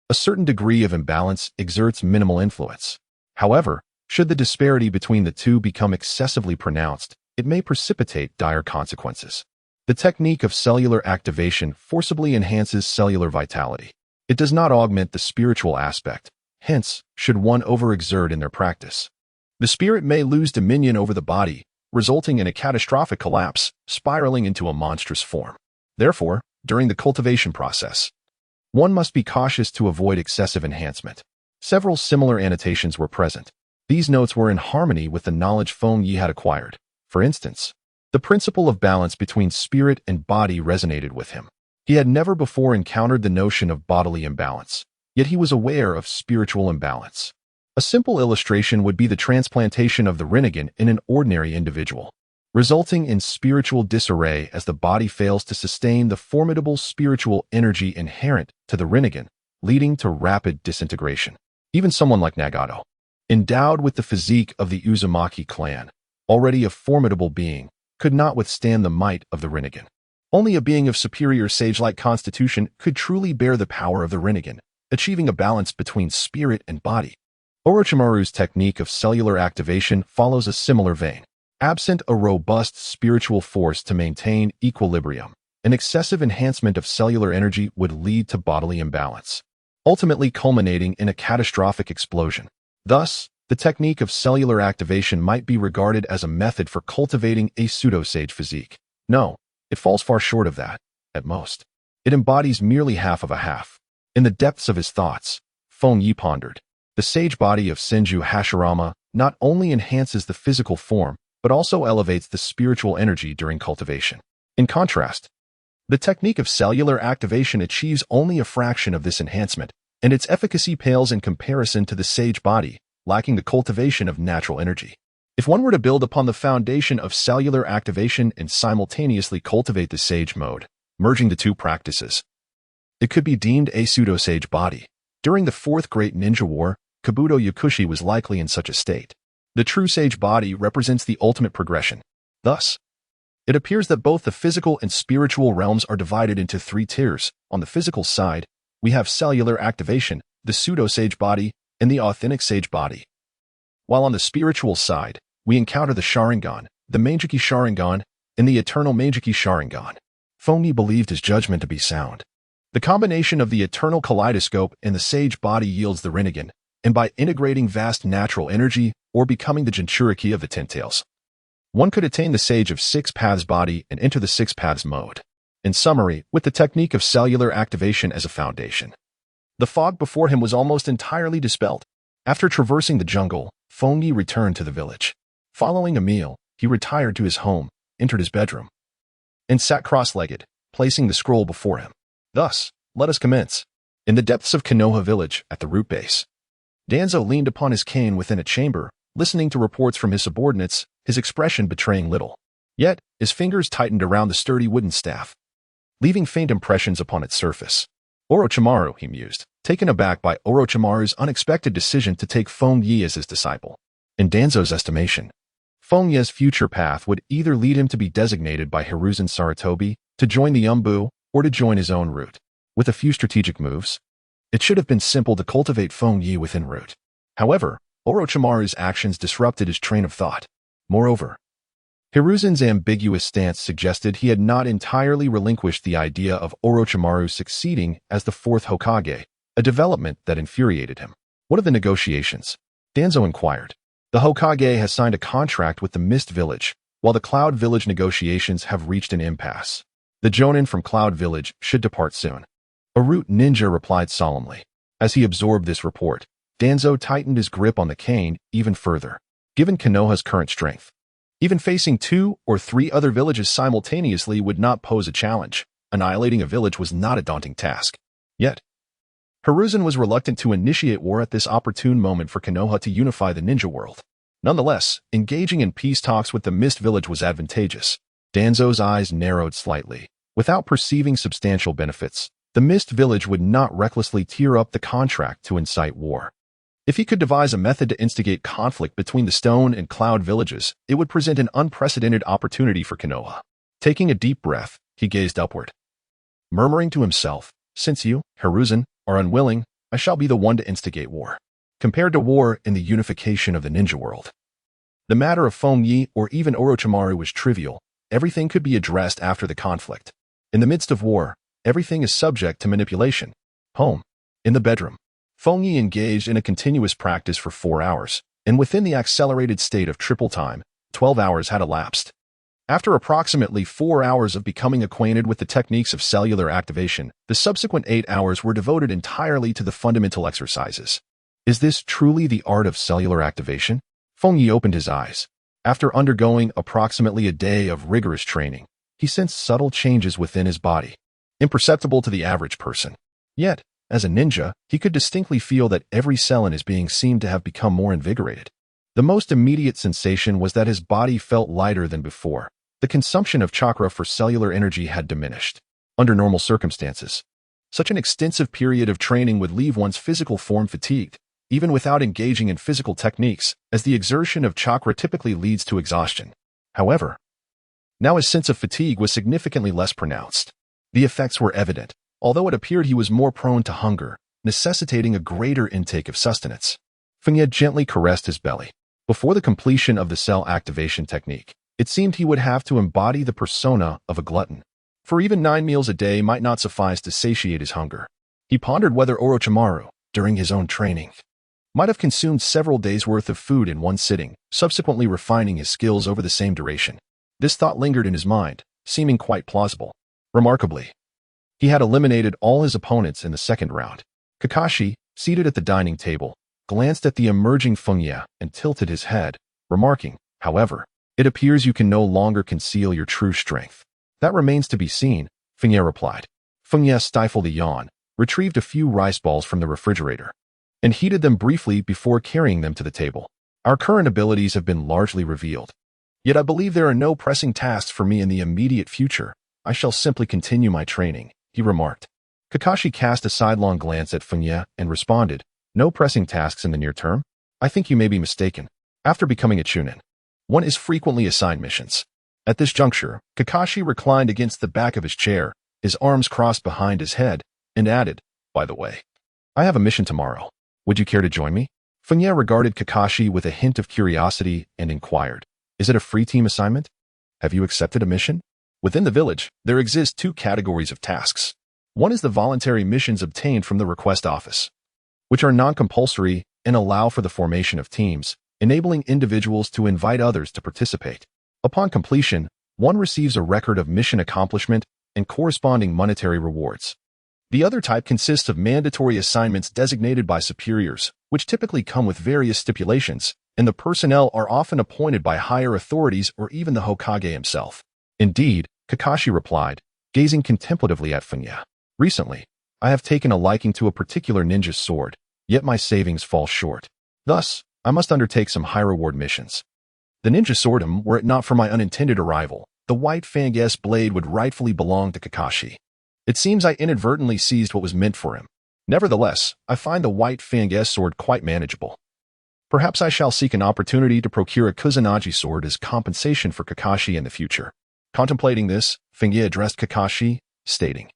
A certain degree of imbalance exerts minimal influence. However, should the disparity between the two become excessively pronounced, it may precipitate dire consequences. The technique of cellular activation forcibly enhances cellular vitality. It does not augment the spiritual aspect. Hence, should one overexert in their practice, the spirit may lose dominion over the body, resulting in a catastrophic collapse, spiraling into a monstrous form. Therefore, during the cultivation process, one must be cautious to avoid excessive enhancement. Several similar annotations were present. These notes were in harmony with the knowledge Feng Ye had acquired. For instance, the principle of balance between spirit and body resonated with him. He had never before encountered the notion of bodily imbalance, yet he was aware of spiritual imbalance. A simple illustration would be the transplantation of the Rinnegan in an ordinary individual, resulting in spiritual disarray as the body fails to sustain the formidable spiritual energy inherent to the Rinnegan, leading to rapid disintegration. Even someone like Nagato, endowed with the physique of the Uzumaki clan, already a formidable being, could not withstand the might of the Rinnegan. Only a being of superior sage-like constitution could truly bear the power of the Rinnegan, achieving a balance between spirit and body. Orochimaru's technique of cellular activation follows a similar vein. Absent a robust spiritual force to maintain equilibrium, an excessive enhancement of cellular energy would lead to bodily imbalance, ultimately culminating in a catastrophic explosion. Thus, the technique of cellular activation might be regarded as a method for cultivating a pseudo-sage physique. No, it falls far short of that, at most. It embodies merely half of a half. In the depths of his thoughts, Feng Ye pondered. The sage body of Senju Hashirama not only enhances the physical form, but also elevates the spiritual energy during cultivation. In contrast, the technique of cellular activation achieves only a fraction of this enhancement, and its efficacy pales in comparison to the sage body, lacking the cultivation of natural energy. If one were to build upon the foundation of cellular activation and simultaneously cultivate the sage mode, merging the two practices, it could be deemed a pseudo-sage body. During the Fourth Great Ninja War, Kabuto Yakushi was likely in such a state. The true sage body represents the ultimate progression. Thus, it appears that both the physical and spiritual realms are divided into 3 tiers. On the physical side, we have cellular activation, the pseudo-sage body, and the authentic sage body. While on the spiritual side, we encounter the Sharingan, the Meijiki Sharingan, and the eternal Meijiki Sharingan. Feng Ye believed his judgment to be sound. The combination of the eternal kaleidoscope and the sage body yields the Rinnegan, and by integrating vast natural energy or becoming the Jinchuriki of the Ten Tails, one could attain the Sage of 6 Paths body and enter the 6 Paths mode. In summary, with the technique of cellular activation as a foundation, the fog before him was almost entirely dispelled. After traversing the jungle, Feng Ye returned to the village. Following a meal, he retired to his home, entered his bedroom, and sat cross-legged, placing the scroll before him. Thus, let us commence. In the depths of Konoha village, at the root base, Danzo leaned upon his cane within a chamber, listening to reports from his subordinates, his expression betraying little. Yet, his fingers tightened around the sturdy wooden staff, leaving faint impressions upon its surface. Orochimaru, he mused, taken aback by Orochimaru's unexpected decision to take Feng Ye as his disciple. In Danzo's estimation, Feng Ye's future path would either lead him to be designated by Hiruzen Sarutobi, to join the Umbu, or to join his own route. With a few strategic moves, it should have been simple to cultivate Feng Ye within route. However, Orochimaru's actions disrupted his train of thought. Moreover, Hiruzen's ambiguous stance suggested he had not entirely relinquished the idea of Orochimaru succeeding as the fourth Hokage, a development that infuriated him. What of the negotiations? Danzo inquired. The Hokage has signed a contract with the Mist Village, while the Cloud Village negotiations have reached an impasse. The Jonin from Cloud Village should depart soon. A root ninja replied solemnly. As he absorbed this report, Danzo tightened his grip on the cane even further. Given Konoha's current strength, even facing 2 or 3 other villages simultaneously would not pose a challenge. Annihilating a village was not a daunting task. Yet, Hiruzen was reluctant to initiate war at this opportune moment for Konoha to unify the ninja world. Nonetheless, engaging in peace talks with the Mist Village was advantageous. Danzo's eyes narrowed slightly. Without perceiving substantial benefits, the Mist Village would not recklessly tear up the contract to incite war. If he could devise a method to instigate conflict between the Stone and Cloud villages, it would present an unprecedented opportunity for Konoha. Taking a deep breath, he gazed upward, murmuring to himself, "Since you, Hiruzen, are unwilling, I shall be the one to instigate war." Compared to war in the unification of the ninja world, the matter of Feng Ye or even Orochimaru was trivial. Everything could be addressed after the conflict. In the midst of war, everything is subject to manipulation. Home. In the bedroom, Feng Ye engaged in a continuous practice for 4 hours, and within the accelerated state of triple time, 12 hours had elapsed. After approximately 4 hours of becoming acquainted with the techniques of cellular activation, the subsequent 8 hours were devoted entirely to the fundamental exercises. Is this truly the art of cellular activation? Feng Ye opened his eyes. After undergoing approximately a day of rigorous training, he sensed subtle changes within his body, imperceptible to the average person. Yet, as a ninja, he could distinctly feel that every cell in his being seemed to have become more invigorated. The most immediate sensation was that his body felt lighter than before. The consumption of chakra for cellular energy had diminished. Under normal circumstances, such an extensive period of training would leave one's physical form fatigued, even without engaging in physical techniques, as the exertion of chakra typically leads to exhaustion. However, now his sense of fatigue was significantly less pronounced. The effects were evident, although it appeared he was more prone to hunger, necessitating a greater intake of sustenance. Feng Ye gently caressed his belly. Before the completion of the cell activation technique, it seemed he would have to embody the persona of a glutton. For even 9 meals a day might not suffice to satiate his hunger. He pondered whether Orochimaru, during his own training, might have consumed several days' worth of food in one sitting, subsequently refining his skills over the same duration. This thought lingered in his mind, seeming quite plausible. Remarkably, he had eliminated all his opponents in the second round. Kakashi, seated at the dining table, glanced at the emerging Feng Ye and tilted his head, remarking, "However, it appears you can no longer conceal your true strength." "That remains to be seen," Feng Ye replied. Feng Ye stifled a yawn, retrieved a few rice balls from the refrigerator, and heated them briefly before carrying them to the table. "Our current abilities have been largely revealed. Yet I believe there are no pressing tasks for me in the immediate future. I shall simply continue my training," he remarked. Kakashi cast a sidelong glance at Feng Ye and responded, "No pressing tasks in the near term? I think you may be mistaken. After becoming a Chunin, one is frequently assigned missions." At this juncture, Kakashi reclined against the back of his chair, his arms crossed behind his head, and added, "By the way, I have a mission tomorrow. Would you care to join me?" Feng Ye regarded Kakashi with a hint of curiosity and inquired, "Is it a free team assignment? Have you accepted a mission?" Within the village, there exist 2 categories of tasks. One is the voluntary missions obtained from the request office, which are non-compulsory and allow for the formation of teams, enabling individuals to invite others to participate. Upon completion, one receives a record of mission accomplishment and corresponding monetary rewards. The other type consists of mandatory assignments designated by superiors, which typically come with various stipulations, and the personnel are often appointed by higher authorities or even the Hokage himself. Indeed, Kakashi replied, gazing contemplatively at Feng Ye. Recently, I have taken a liking to a particular ninja's sword, yet my savings fall short. Thus, I must undertake some high-reward missions. The ninja swordom, were it not for my unintended arrival, the white Feng Ye's blade would rightfully belong to Kakashi. It seems I inadvertently seized what was meant for him. Nevertheless, I find the white Feng Ye's sword quite manageable. Perhaps I shall seek an opportunity to procure a Kusanagi sword as compensation for Kakashi in the future. Contemplating this, Feng Ye addressed Kakashi, stating,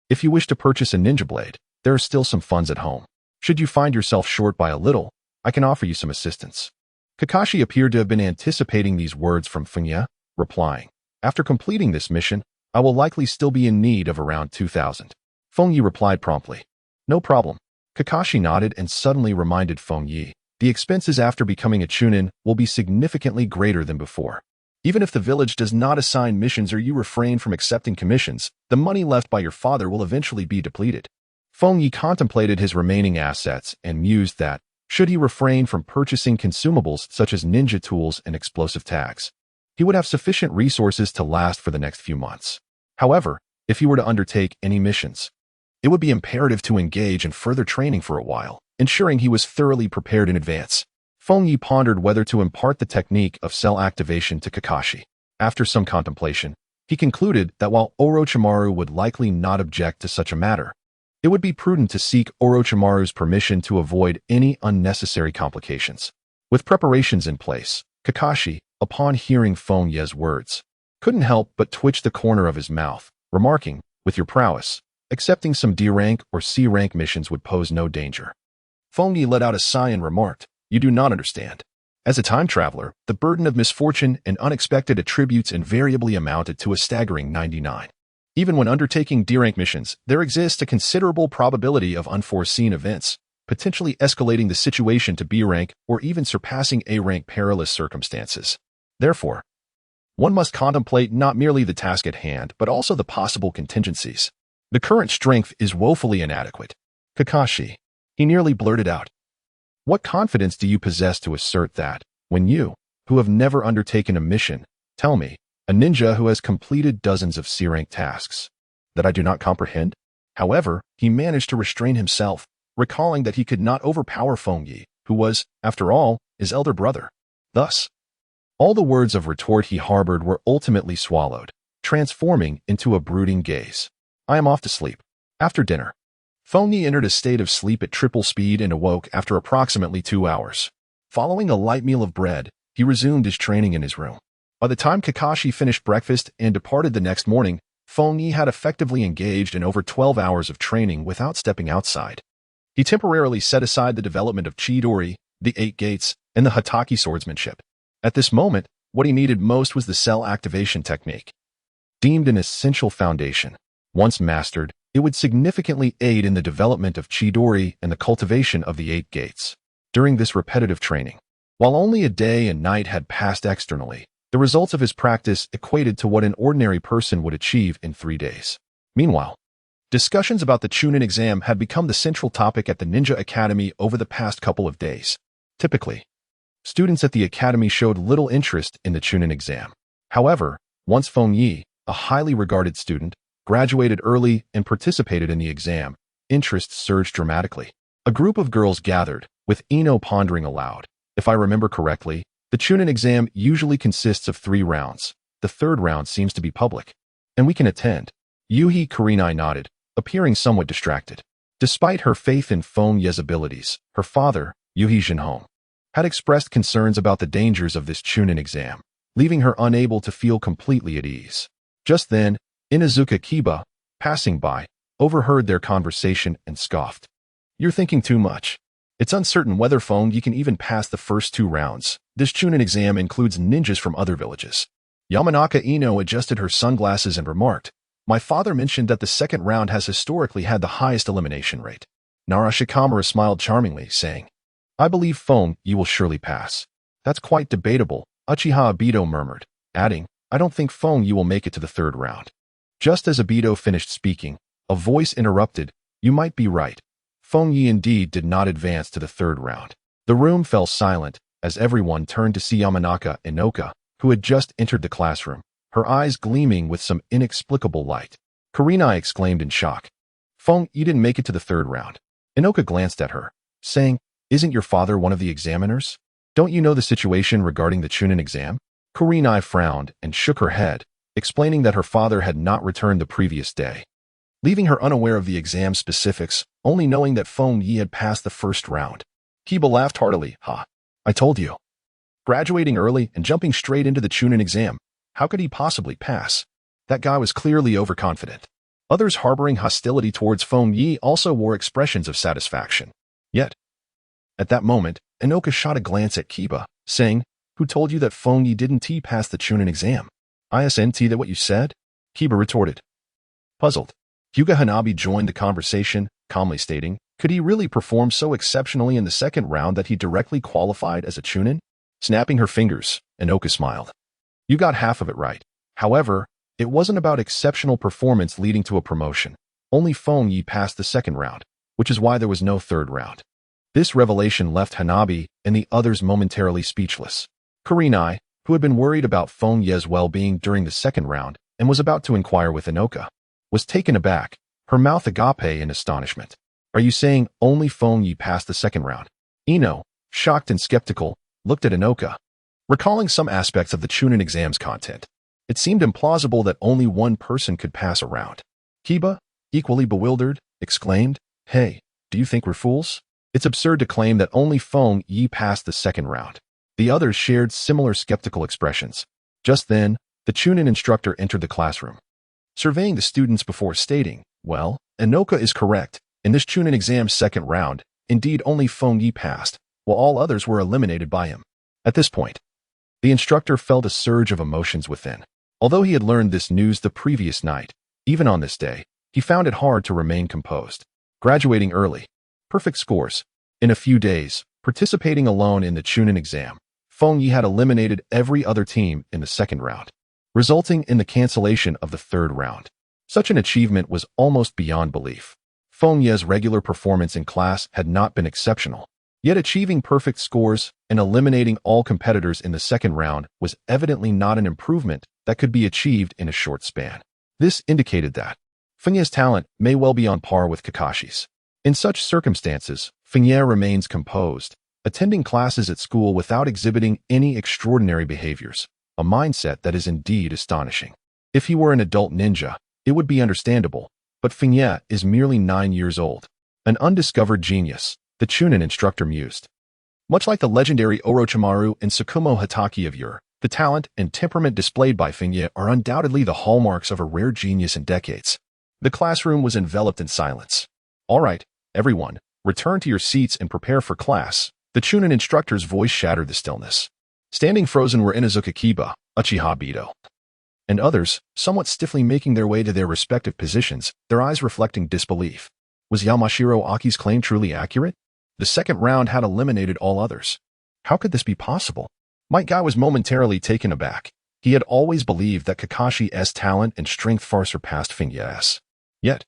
"If you wish to purchase a ninja blade, there are still some funds at home. Should you find yourself short by a little, I can offer you some assistance." Kakashi appeared to have been anticipating these words from Feng Ye, replying, "After completing this mission, I will likely still be in need of around 2,000. Feng Ye replied promptly, "No problem." Kakashi nodded and suddenly reminded Feng Ye, the expenses after becoming a chunin will be significantly greater than before. Even if the village does not assign missions or you refrain from accepting commissions, the money left by your father will eventually be depleted. Feng Ye contemplated his remaining assets and mused that, should he refrain from purchasing consumables such as ninja tools and explosive tags, he would have sufficient resources to last for the next few months. However, if he were to undertake any missions, it would be imperative to engage in further training for a while, ensuring he was thoroughly prepared in advance. Feng Ye pondered whether to impart the technique of cell activation to Kakashi. After some contemplation, he concluded that while Orochimaru would likely not object to such a matter, it would be prudent to seek Orochimaru's permission to avoid any unnecessary complications. With preparations in place, Kakashi, upon hearing Feng Ye's words, couldn't help but twitch the corner of his mouth, remarking, "With your prowess, accepting some D-rank or C-rank missions would pose no danger." Feng Ye let out a sigh and remarked, "You do not understand. As a time traveler, the burden of misfortune and unexpected attributes invariably amounted to a staggering 99. Even when undertaking D-rank missions, there exists a considerable probability of unforeseen events, potentially escalating the situation to B-rank or even surpassing A-rank perilous circumstances. Therefore, one must contemplate not merely the task at hand, but also the possible contingencies. The current strength is woefully inadequate." "Kakashi," he nearly blurted out, "what confidence do you possess to assert that, when you, who have never undertaken a mission, tell me, a ninja who has completed dozens of C-rank tasks, that I do not comprehend?" However, he managed to restrain himself, recalling that he could not overpower Feng Ye, who was, after all, his elder brother. Thus, all the words of retort he harbored were ultimately swallowed, transforming into a brooding gaze. "I am off to sleep. After dinner." Feng Ye entered a state of sleep at triple speed and awoke after approximately 2 hours. Following a light meal of bread, he resumed his training in his room. By the time Kakashi finished breakfast and departed the next morning, Feng Ye had effectively engaged in over 12 hours of training without stepping outside. He temporarily set aside the development of Chidori, the 8 gates, and the Hataki swordsmanship. At this moment, what he needed most was the cell activation technique. Deemed an essential foundation, once mastered, it would significantly aid in the development of Chidori and the cultivation of the 8 gates. During this repetitive training, while only a day and night had passed externally, the results of his practice equated to what an ordinary person would achieve in 3 days. Meanwhile, discussions about the Chunin exam had become the central topic at the Ninja Academy over the past couple of days. Typically, students at the academy showed little interest in the Chunin exam. However, once Feng Ye, a highly regarded student, graduated early and participated in the exam, interest surged dramatically. A group of girls gathered, with Ino pondering aloud. "If I remember correctly, the Chunin exam usually consists of 3 rounds. The 3rd round seems to be public, and we can attend." Yuhi Kurenai nodded, appearing somewhat distracted. Despite her faith in Feng Ye's abilities, her father, Yuhi Jinhong, had expressed concerns about the dangers of this Chunin exam, leaving her unable to feel completely at ease. Just then, Inazuka Kiba, passing by, overheard their conversation and scoffed. "You're thinking too much. It's uncertain whether Feng Ye can even pass the first 2 rounds. This Chunin exam includes ninjas from other villages." Yamanaka Ino adjusted her sunglasses and remarked, "My father mentioned that the 2nd round has historically had the highest elimination rate." Narashikamura smiled charmingly, saying, "I believe Feng Ye will surely pass." "That's quite debatable," Uchiha Obito murmured, adding, "I don't think Feng Ye will make it to the 3rd round." Just as Obito finished speaking, a voice interrupted, You might be right. Feng Ye indeed did not advance to the third round. The room fell silent as everyone turned to see Yamanaka Inoka, who had just entered the classroom, her eyes gleaming with some inexplicable light. Kurenai exclaimed in shock. Feng, you didn't make it to the third round. Inoka glanced at her, saying, Isn't your father one of the examiners? Don't you know the situation regarding the Chunin exam? Kurenai frowned and shook her head, explaining that her father had not returned the previous day, leaving her unaware of the exam specifics, only knowing that Feng Ye had passed the first round. Kiba laughed heartily. Ha! I told you. Graduating early and jumping straight into the Chunin exam. How could he possibly pass? That guy was clearly overconfident. Others harboring hostility towards Feng Ye also wore expressions of satisfaction. Yet, at that moment, Inoka shot a glance at Kiba, saying, Who told you that Feng Ye didn't pass the Chunin exam? Isn't that what you said? Kiba retorted. Puzzled, Hyuga Hanabi joined the conversation, calmly stating, Could he really perform so exceptionally in the second round that he directly qualified as a Chunin? Snapping her fingers, Inoka smiled. You got half of it right. However, it wasn't about exceptional performance leading to a promotion. Only Feng Ye passed the second round, which is why there was no third round. This revelation left Hanabi and the others momentarily speechless. Kurenai, who had been worried about Feng Ye's well-being during the second round and was about to inquire with Inoka, was taken aback, her mouth agape in astonishment. Are you saying only Feng Ye passed the second round? Ino, shocked and skeptical, looked at Inoka. Recalling some aspects of the Chunin exam's content, it seemed implausible that only one person could pass a round. Kiba, equally bewildered, exclaimed, Hey, do you think we're fools? It's absurd to claim that only Feng Ye passed the second round. The others shared similar skeptical expressions. Just then, the Chunin instructor entered the classroom, surveying the students before stating, Well, Inoka is correct. In this Chunin exam's second round, indeed only Feng Ye passed, while all others were eliminated by him. At this point, the instructor felt a surge of emotions within. Although he had learned this news the previous night, even on this day, he found it hard to remain composed. Graduating early, perfect scores. In a few days, participating alone in the Chunin exam, Feng Ye had eliminated every other team in the second round, resulting in the cancellation of the third round. Such an achievement was almost beyond belief. Feng Ye's regular performance in class had not been exceptional, yet achieving perfect scores and eliminating all competitors in the second round was evidently not an improvement that could be achieved in a short span. This indicated that Feng Ye's talent may well be on par with Kakashi's. In such circumstances, Feng Ye remains composed, attending classes at school without exhibiting any extraordinary behaviors, a mindset that is indeed astonishing. If he were an adult ninja, it would be understandable, but Feng Ye is merely 9 years old. An undiscovered genius, the Chunin instructor mused. Much like the legendary Orochimaru and Tsukumo Hatake of yore, the talent and temperament displayed by Feng Ye are undoubtedly the hallmarks of a rare genius in decades. The classroom was enveloped in silence. All right, everyone, return to your seats and prepare for class. The Chunin instructor's voice shattered the stillness. Standing frozen were Inuzuka Kiba, Uchiha Bito, and others, somewhat stiffly making their way to their respective positions, their eyes reflecting disbelief. Was Yamashiro Aki's claim truly accurate? The second round had eliminated all others. How could this be possible? Might Guy was momentarily taken aback. He had always believed that Kakashi's talent and strength far surpassed Feng Ye's. Yet,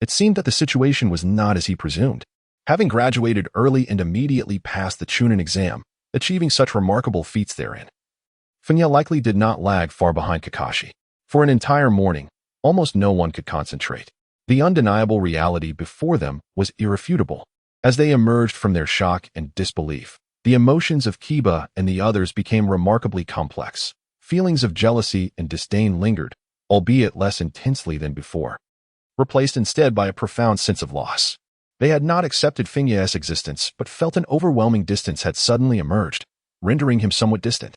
it seemed that the situation was not as he presumed. Having graduated early and immediately passed the Chunin exam, achieving such remarkable feats therein, Feng Ye likely did not lag far behind Kakashi. For an entire morning, almost no one could concentrate. The undeniable reality before them was irrefutable. As they emerged from their shock and disbelief, the emotions of Kiba and the others became remarkably complex. Feelings of jealousy and disdain lingered, albeit less intensely than before, replaced instead by a profound sense of loss. They had not accepted Feng Ye's existence, but felt an overwhelming distance had suddenly emerged, rendering him somewhat distant.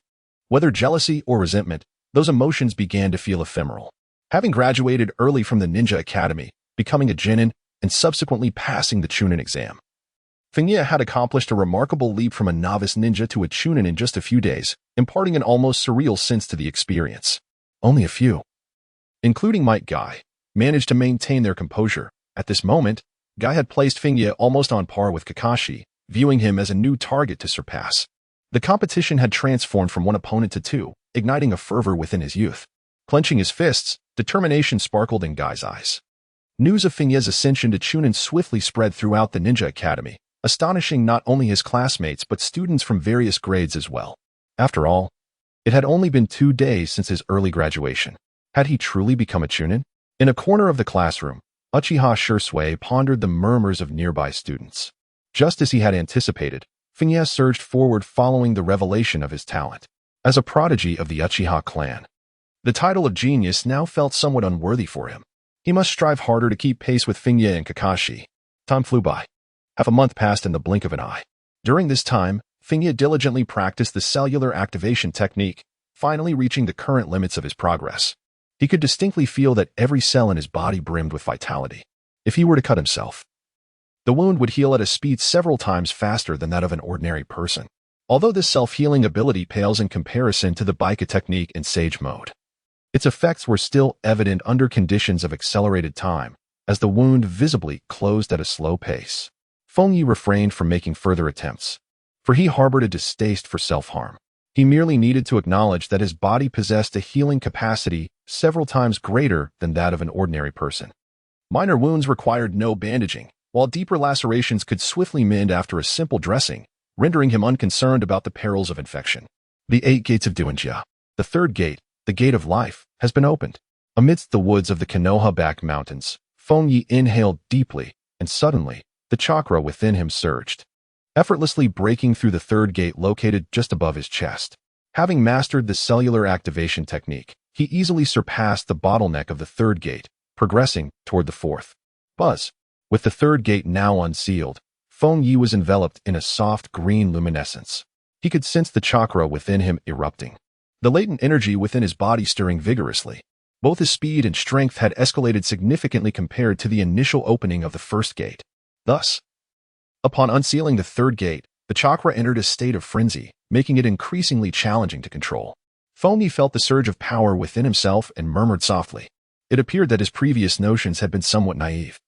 Whether jealousy or resentment, those emotions began to feel ephemeral. Having graduated early from the Ninja Academy, becoming a genin, and subsequently passing the Chunin exam, Feng Ye had accomplished a remarkable leap from a novice ninja to a Chunin in just a few days, imparting an almost surreal sense to the experience. Only a few, including Might Guy, managed to maintain their composure. At this moment, Guy had placed Feng Ye almost on par with Kakashi, viewing him as a new target to surpass. The competition had transformed from one opponent to two, igniting a fervor within his youth. Clenching his fists, determination sparkled in Guy's eyes. News of Feng Ye's ascension to Chunin swiftly spread throughout the Ninja Academy, astonishing not only his classmates but students from various grades as well. After all, it had only been 2 days since his early graduation. Had he truly become a Chunin? In a corner of the classroom, Uchiha Shursui pondered the murmurs of nearby students. Just as he had anticipated, Feng Ye surged forward following the revelation of his talent. As a prodigy of the Uchiha clan, the title of genius now felt somewhat unworthy for him. He must strive harder to keep pace with Feng Ye and Kakashi. Time flew by. Half a month passed in the blink of an eye. During this time, Feng Ye diligently practiced the cellular activation technique, finally reaching the current limits of his progress. He could distinctly feel that every cell in his body brimmed with vitality. If he were to cut himself, the wound would heal at a speed several times faster than that of an ordinary person. Although this self-healing ability pales in comparison to the Baika technique in Sage mode, its effects were still evident under conditions of accelerated time, as the wound visibly closed at a slow pace. Feng Ye refrained from making further attempts, for he harbored a distaste for self-harm. He merely needed to acknowledge that his body possessed a healing capacity several times greater than that of an ordinary person. Minor wounds required no bandaging, while deeper lacerations could swiftly mend after a simple dressing, rendering him unconcerned about the perils of infection. The 8 gates of Duanjia. The third gate, the gate of life, has been opened. Amidst the woods of the Konoha-backed mountains, Feng Ye inhaled deeply, and suddenly, the chakra within him surged, effortlessly breaking through the third gate located just above his chest. Having mastered the cellular activation technique, he easily surpassed the bottleneck of the third gate, progressing toward the fourth. Buzz. With the third gate now unsealed, Feng Ye was enveloped in a soft green luminescence. He could sense the chakra within him erupting, the latent energy within his body stirring vigorously. Both his speed and strength had escalated significantly compared to the initial opening of the first gate. Thus, upon unsealing the third gate, the chakra entered a state of frenzy, making it increasingly challenging to control. Feng Ye felt the surge of power within himself and murmured softly. It appeared that his previous notions had been somewhat naive.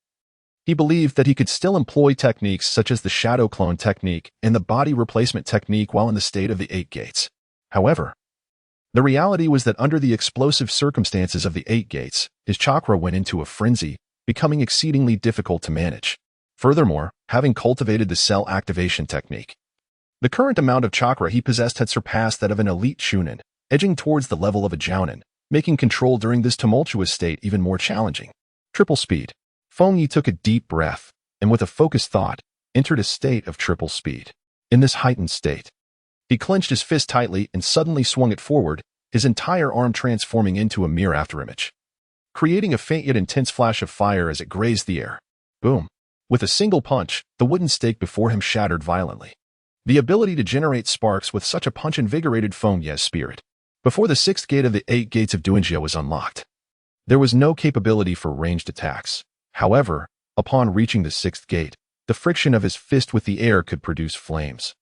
He believed that he could still employ techniques such as the shadow clone technique and the body replacement technique while in the state of the 8 gates. However, the reality was that under the explosive circumstances of the 8 gates, his chakra went into a frenzy, becoming exceedingly difficult to manage. Furthermore, having cultivated the cell activation technique, the current amount of chakra he possessed had surpassed that of an elite Chunin, edging towards the level of a Jounin, making control during this tumultuous state even more challenging. Triple speed. Feng Ye took a deep breath, and with a focused thought, entered a state of triple speed. In this heightened state, he clenched his fist tightly and suddenly swung it forward, his entire arm transforming into a mere afterimage, creating a faint yet intense flash of fire as it grazed the air. Boom. With a single punch, the wooden stake before him shattered violently. The ability to generate sparks with such a punch invigorated Feng Ye's spirit. Before the 6th gate of the 8 gates of Duanjia was unlocked, there was no capability for ranged attacks. However, upon reaching the 6th gate, the friction of his fist with the air could produce flames,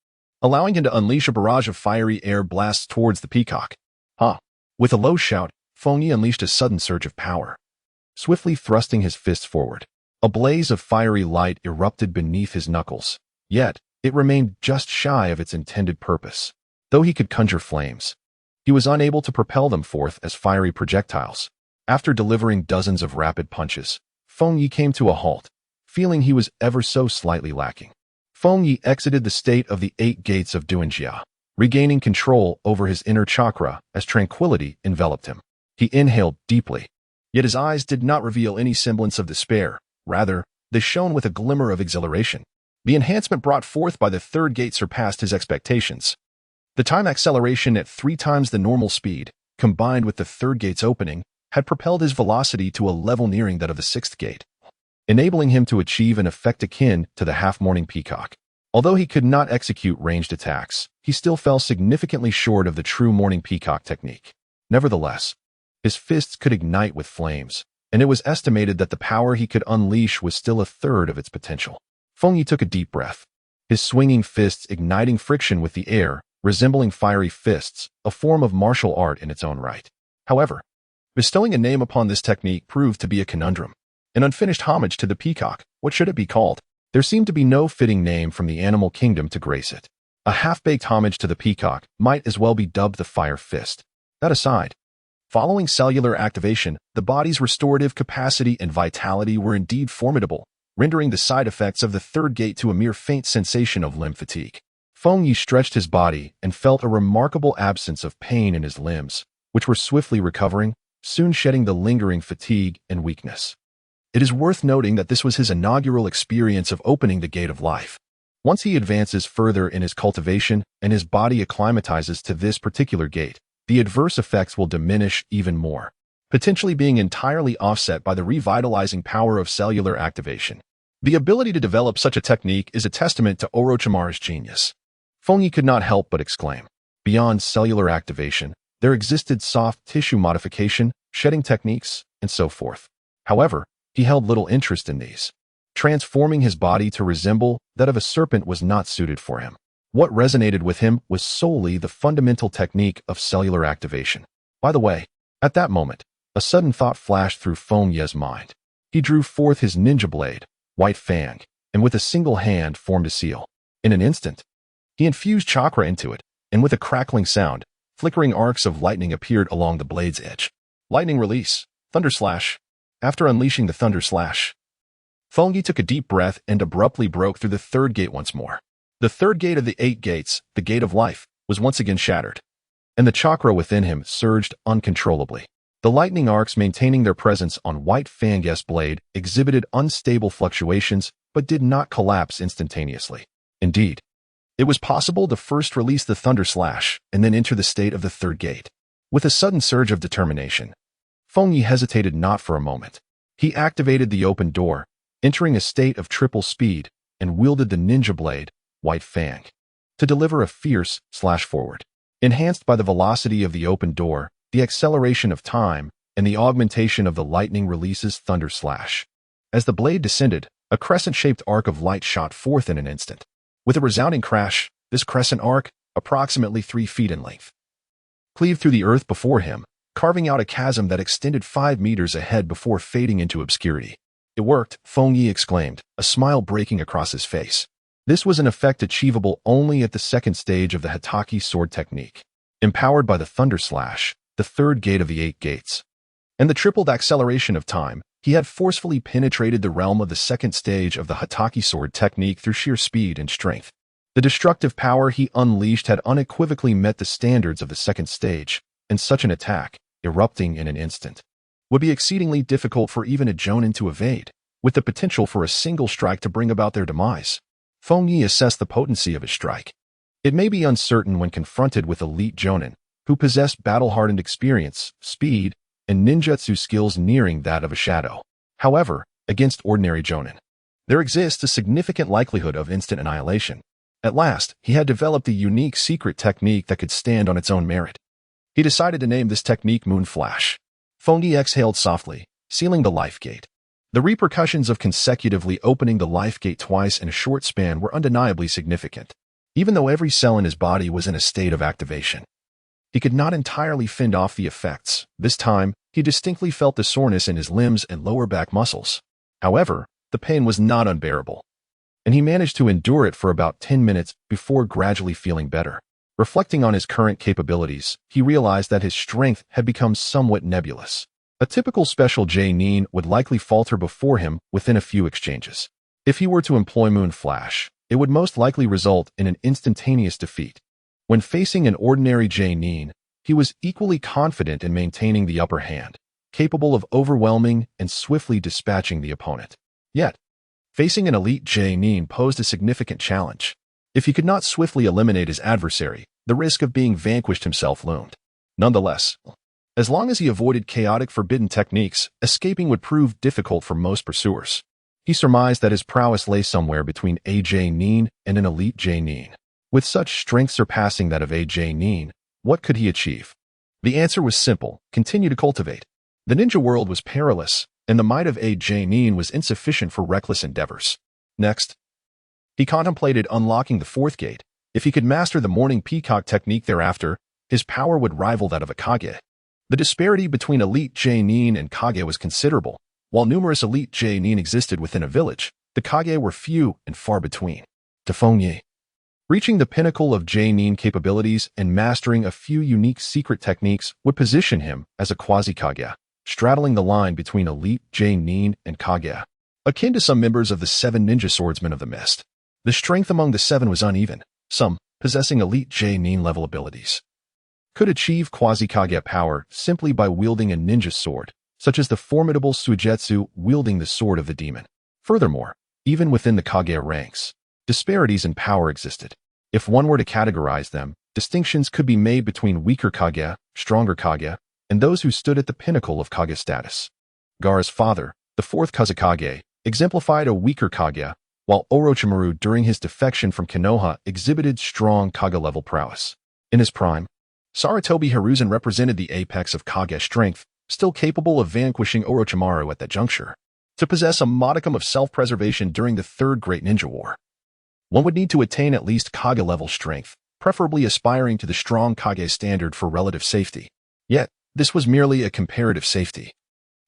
allowing him to unleash a barrage of fiery air blasts towards the peacock. With a low shout, Feng Ye unleashed a sudden surge of power. Swiftly thrusting his fist forward, a blaze of fiery light erupted beneath his knuckles, yet it remained just shy of its intended purpose. Though he could conjure flames, he was unable to propel them forth as fiery projectiles. After delivering dozens of rapid punches, Feng Ye came to a halt, feeling he was ever so slightly lacking. Feng Ye exited the state of the 8 gates of Duanjia, regaining control over his inner chakra as tranquility enveloped him. He inhaled deeply, yet his eyes did not reveal any semblance of despair. Rather, they shone with a glimmer of exhilaration. The enhancement brought forth by the 3rd gate surpassed his expectations. The time acceleration at 3 times the normal speed, combined with the 3rd gate's opening, had propelled his velocity to a level nearing that of the 6th gate, enabling him to achieve an effect akin to the half-morning peacock. Although he could not execute ranged attacks, he still fell significantly short of the true morning peacock technique. Nevertheless, his fists could ignite with flames, and it was estimated that the power he could unleash was still a third of its potential. Feng Ye took a deep breath, his swinging fists igniting friction with the air, resembling fiery fists, a form of martial art in its own right. However, bestowing a name upon this technique proved to be a conundrum. An unfinished homage to the peacock, what should it be called? There seemed to be no fitting name from the animal kingdom to grace it. A half-baked homage to the peacock might as well be dubbed the Fire Fist. That aside, Following cellular activation, the body's restorative capacity and vitality were indeed formidable, rendering the side effects of the third gate to a mere faint sensation of limb fatigue. Feng Ye stretched his body and felt a remarkable absence of pain in his limbs, which were swiftly recovering, soon shedding the lingering fatigue and weakness. It is worth noting that this was his inaugural experience of opening the gate of life. Once he advances further in his cultivation and his body acclimatizes to this particular gate, the adverse effects will diminish even more, potentially being entirely offset by the revitalizing power of cellular activation. The ability to develop such a technique is a testament to Orochimaru's genius. Feng Ye could not help but exclaim. Beyond cellular activation, there existed soft tissue modification, shedding techniques, and so forth. However, he held little interest in these. Transforming his body to resemble that of a serpent was not suited for him. What resonated with him was solely the fundamental technique of cellular activation. By the way, at that moment, a sudden thought flashed through Feng Ye's mind. He drew forth his ninja blade, White Fang, and with a single hand formed a seal. In an instant, he infused chakra into it, and with a crackling sound, flickering arcs of lightning appeared along the blade's edge. Lightning release, Thunder Slash. After unleashing the Thunder Slash, Feng Ye took a deep breath and abruptly broke through the third gate once more. The third gate of the 8 gates, the gate of life, was once again shattered, and the chakra within him surged uncontrollably. The lightning arcs maintaining their presence on White Fang's blade exhibited unstable fluctuations but did not collapse instantaneously. Indeed, it was possible to first release the Thunder Slash and then enter the state of the third gate. With a sudden surge of determination, Feng Ye hesitated not for a moment. He activated the open door, entering a state of triple speed, and wielded the ninja blade, White Fang, to deliver a fierce slash forward. Enhanced by the velocity of the open door, the acceleration of time, and the augmentation of the lightning release's Thunder Slash. As the blade descended, a crescent-shaped arc of light shot forth in an instant. With a resounding crash, this crescent arc, approximately 3 feet in length, cleaved through the earth before him, carving out a chasm that extended 5 meters ahead before fading into obscurity. It worked, Feng Ye exclaimed, a smile breaking across his face. This was an effect achievable only at the second stage of the Hatake sword technique. Empowered by the Thunder Slash, the third gate of the 8 gates, and the tripled acceleration of time, he had forcefully penetrated the realm of the second stage of the Hatake sword technique through sheer speed and strength. The destructive power he unleashed had unequivocally met the standards of the second stage, and such an attack, erupting in an instant, would be exceedingly difficult for even a Jonin to evade, with the potential for a single strike to bring about their demise. Feng Ye assessed the potency of his strike. It may be uncertain when confronted with elite Jonin, who possessed battle-hardened experience, speed, and ninjutsu skills nearing that of a shadow. However, against ordinary Jonin, there exists a significant likelihood of instant annihilation. At last, he had developed a unique secret technique that could stand on its own merit. He decided to name this technique Moon Flash. Feng Ye exhaled softly, sealing the life gate. The repercussions of consecutively opening the life gate twice in a short span were undeniably significant. Even though every cell in his body was in a state of activation, he could not entirely fend off the effects. This time, he distinctly felt the soreness in his limbs and lower back muscles. However, the pain was not unbearable, and he managed to endure it for about 10 minutes before gradually feeling better. Reflecting on his current capabilities, he realized that his strength had become somewhat nebulous. A typical special J-Nin would likely falter before him within a few exchanges. If he were to employ Moon Flash, it would most likely result in an instantaneous defeat. When facing an ordinary J-Nin, he was equally confident in maintaining the upper hand, capable of overwhelming and swiftly dispatching the opponent. Yet, facing an elite J-Nin posed a significant challenge. If he could not swiftly eliminate his adversary, the risk of being vanquished himself loomed. Nonetheless, as long as he avoided chaotic forbidden techniques, escaping would prove difficult for most pursuers. He surmised that his prowess lay somewhere between a J-Nin and an elite J-Nin. With such strength surpassing that of a J-Nin, what could he achieve? The answer was simple: continue to cultivate. The ninja world was perilous, and the might of a J-Nin was insufficient for reckless endeavors. Next, he contemplated unlocking the fourth gate. If he could master the morning peacock technique thereafter, his power would rival that of a Kage. The disparity between elite J-Nin and Kage was considerable. While numerous elite J-Nin existed within a village, the Kage were few and far between. To Feng Ye, Reaching the pinnacle of J-Nin capabilities and mastering a few unique secret techniques would position him as a quasi-Kage, straddling the line between elite J-Nin and Kage. Akin to some members of the 7 ninja swordsmen of the mist, the strength among the 7 was uneven. Some, possessing elite J-Nin level abilities, could achieve quasi-Kage power simply by wielding a ninja sword, such as the formidable Suigetsu wielding the sword of the demon. Furthermore, even within the Kage ranks, disparities in power existed. If one were to categorize them, distinctions could be made between weaker Kage, stronger Kage, and those who stood at the pinnacle of Kage status. Gaara's father, the 4th Kazekage, exemplified a weaker Kage, while Orochimaru during his defection from Konoha exhibited strong Kage-level prowess. In his prime, Sarutobi Hiruzen represented the apex of Kage strength, still capable of vanquishing Orochimaru at that juncture. To possess a modicum of self-preservation during the Third Great Ninja War, one would need to attain at least Kage-level strength, preferably aspiring to the strong Kage standard for relative safety. Yet, this was merely a comparative safety,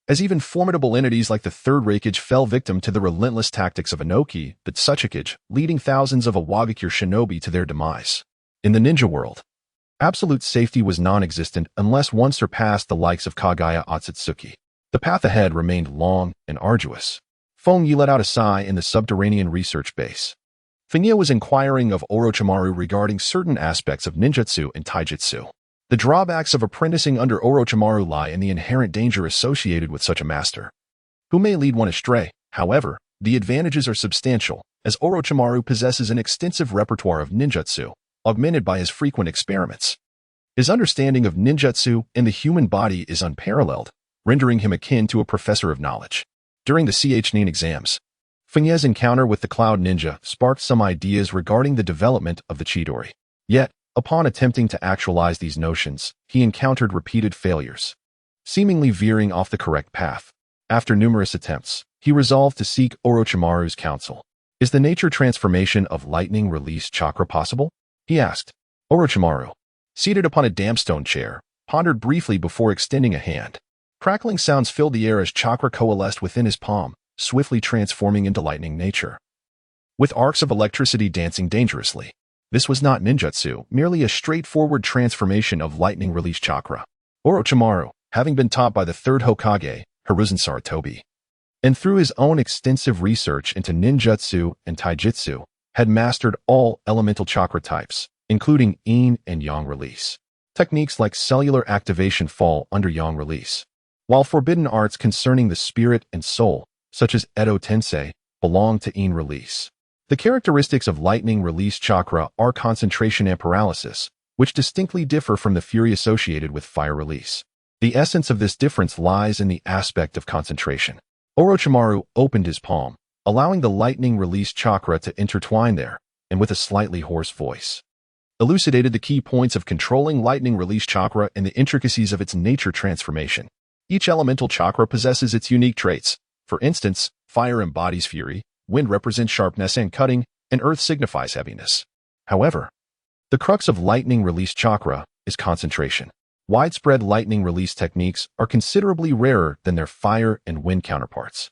as even formidable entities like the Third Raikage fell victim to the relentless tactics of Inoki, the Tsuchikage, leading thousands of Awagakure shinobi to their demise. In the ninja world, absolute safety was non-existent unless one surpassed the likes of Kagaya Otsutsuki. The path ahead remained long and arduous. Feng Ye let out a sigh in the subterranean research base. Feng Ye was inquiring of Orochimaru regarding certain aspects of ninjutsu and taijutsu. The drawbacks of apprenticing under Orochimaru lie in the inherent danger associated with such a master, who may lead one astray. However, the advantages are substantial, as Orochimaru possesses an extensive repertoire of ninjutsu, augmented by his frequent experiments. His understanding of ninjutsu and the human body is unparalleled, rendering him akin to a professor of knowledge. During the Ch-Nin exams, Feng Ye's encounter with the Cloud Ninja sparked some ideas regarding the development of the Chidori. Yet, upon attempting to actualize these notions, he encountered repeated failures, seemingly veering off the correct path. After numerous attempts, he resolved to seek Orochimaru's counsel. Is the nature transformation of lightning release chakra possible? He asked. Orochimaru, seated upon a dampstone chair, pondered briefly before extending a hand. Crackling sounds filled the air as chakra coalesced within his palm, swiftly transforming into lightning nature, with arcs of electricity dancing dangerously. This was not ninjutsu, merely a straightforward transformation of lightning release chakra. Orochimaru, having been taught by the 3rd Hokage, Hiruzen Sarutobi, and through his own extensive research into ninjutsu and taijutsu, had mastered all elemental chakra types, including yin and yang release. Techniques like cellular activation fall under yang release, while forbidden arts concerning the spirit and soul, such as Edo Tensei, belong to yin release. The characteristics of lightning release chakra are concentration and paralysis, which distinctly differ from the fury associated with fire release. The essence of this difference lies in the aspect of concentration. Orochimaru opened his palm, allowing the lightning release chakra to intertwine there, and with a slightly hoarse voice, elucidated the key points of controlling lightning release chakra and the intricacies of its nature transformation. Each elemental chakra possesses its unique traits. For instance, fire embodies fury, wind represents sharpness and cutting, and earth signifies heaviness. However, the crux of lightning release chakra is concentration. Widespread lightning release techniques are considerably rarer than their fire and wind counterparts.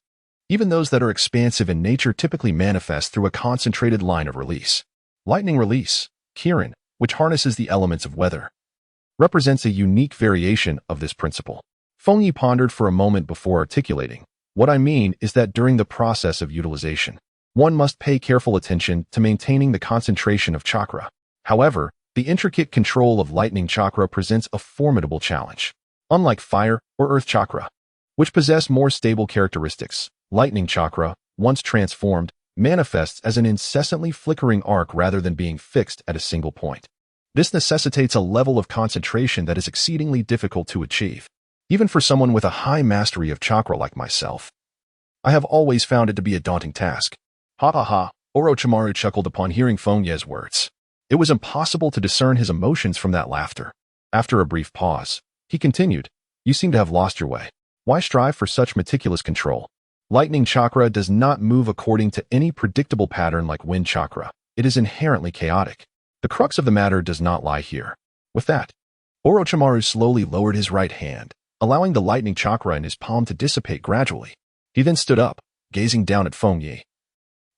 Even those that are expansive in nature typically manifest through a concentrated line of release. Lightning release, Kirin, which harnesses the elements of weather, represents a unique variation of this principle. Feng Ye pondered for a moment before articulating. What I mean is that during the process of utilization, one must pay careful attention to maintaining the concentration of chakra. However, the intricate control of lightning chakra presents a formidable challenge. Unlike fire or earth chakra, which possess more stable characteristics, lightning chakra, once transformed, manifests as an incessantly flickering arc rather than being fixed at a single point. This necessitates a level of concentration that is exceedingly difficult to achieve, even for someone with a high mastery of chakra like myself. I have always found it to be a daunting task. Ha ha ha, Orochimaru chuckled upon hearing Feng Ye's words. It was impossible to discern his emotions from that laughter. After a brief pause, he continued, You seem to have lost your way. Why strive for such meticulous control? Lightning chakra does not move according to any predictable pattern like wind chakra. It is inherently chaotic. The crux of the matter does not lie here. With that, Orochimaru slowly lowered his right hand, allowing the lightning chakra in his palm to dissipate gradually. He then stood up, gazing down at Feng Ye,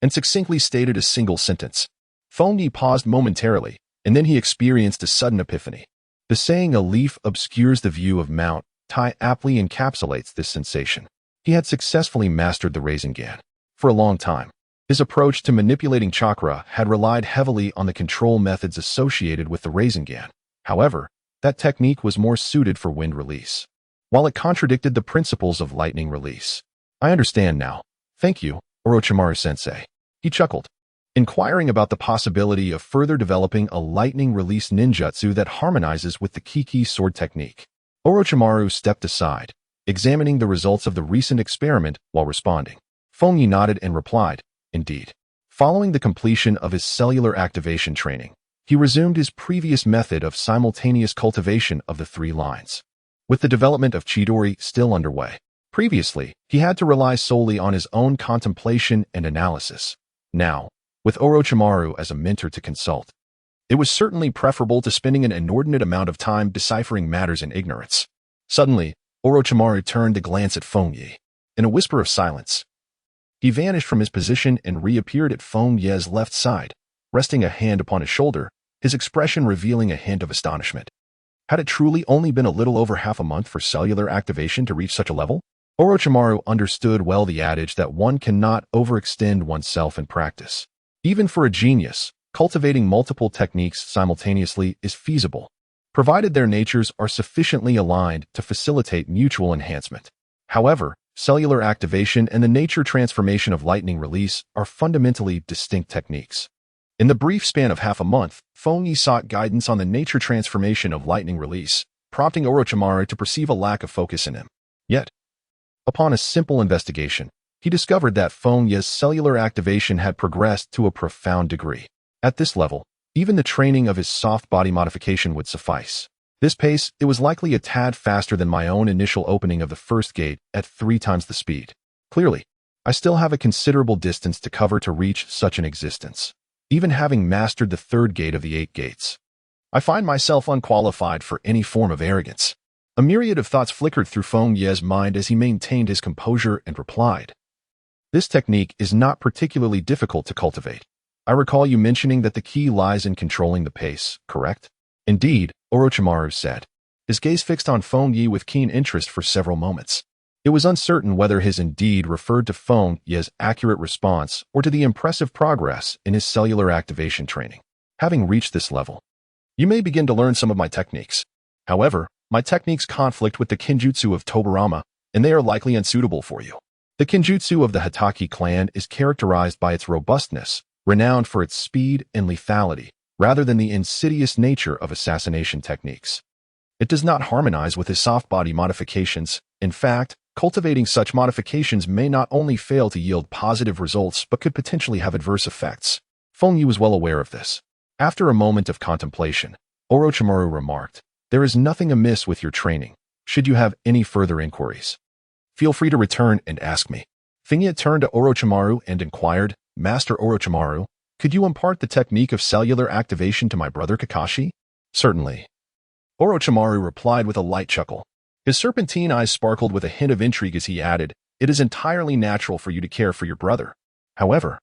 and succinctly stated a single sentence. Feng Ye paused momentarily, and then he experienced a sudden epiphany. The saying "a leaf obscures the view of Mount Tai" aptly encapsulates this sensation. He had successfully mastered the Rasengan. For a long time, his approach to manipulating chakra had relied heavily on the control methods associated with the Rasengan. However, that technique was more suited for wind release, while it contradicted the principles of lightning release. I understand now. Thank you, Orochimaru-sensei. He chuckled, inquiring about the possibility of further developing a lightning release ninjutsu that harmonizes with the Kiki sword technique. Orochimaru stepped aside, examining the results of the recent experiment while responding. Feng Ye nodded and replied, indeed. Following the completion of his cellular activation training, he resumed his previous method of simultaneous cultivation of the three lines. With the development of Chidori still underway, previously, he had to rely solely on his own contemplation and analysis. Now, with Orochimaru as a mentor to consult, it was certainly preferable to spending an inordinate amount of time deciphering matters in ignorance. Suddenly, Orochimaru turned to glance at Feng Ye. In a whisper of silence, he vanished from his position and reappeared at Feng Ye's left side, resting a hand upon his shoulder, his expression revealing a hint of astonishment. Had it truly only been a little over half a month for cellular activation to reach such a level? Orochimaru understood well the adage that one cannot overextend oneself in practice. Even for a genius, cultivating multiple techniques simultaneously is feasible, provided their natures are sufficiently aligned to facilitate mutual enhancement. However, cellular activation and the nature transformation of lightning release are fundamentally distinct techniques. In the brief span of half a month, Feng Ye sought guidance on the nature transformation of lightning release, prompting Orochimaru to perceive a lack of focus in him. Yet, upon a simple investigation, he discovered that Feng Ye's cellular activation had progressed to a profound degree. At this level, even the training of his soft body modification would suffice. This pace, it was likely a tad faster than my own initial opening of the first gate at 3 times the speed. Clearly, I still have a considerable distance to cover to reach such an existence, even having mastered the 3rd gate of the 8 gates. I find myself unqualified for any form of arrogance. A myriad of thoughts flickered through Feng Ye's mind as he maintained his composure and replied, "This technique is not particularly difficult to cultivate. I recall you mentioning that the key lies in controlling the pace, correct?" "Indeed," Orochimaru said, his gaze fixed on Feng Ye with keen interest for several moments. It was uncertain whether his "indeed" referred to Feng Ye's accurate response or to the impressive progress in his cellular activation training. "Having reached this level, you may begin to learn some of my techniques. However, my techniques conflict with the Kenjutsu of Tobirama, and they are likely unsuitable for you." The Kenjutsu of the Hitaki clan is characterized by its robustness, renowned for its speed and lethality, rather than the insidious nature of assassination techniques. It does not harmonize with his soft body modifications. In fact, cultivating such modifications may not only fail to yield positive results but could potentially have adverse effects. Feng Ye was well aware of this. After a moment of contemplation, Orochimaru remarked, "There is nothing amiss with your training. Should you have any further inquiries, feel free to return and ask me." Feng Ye turned to Orochimaru and inquired, "Master Orochimaru, could you impart the technique of cellular activation to my brother Kakashi?" "Certainly." Orochimaru replied with a light chuckle. His serpentine eyes sparkled with a hint of intrigue as he added, "It is entirely natural for you to care for your brother. However,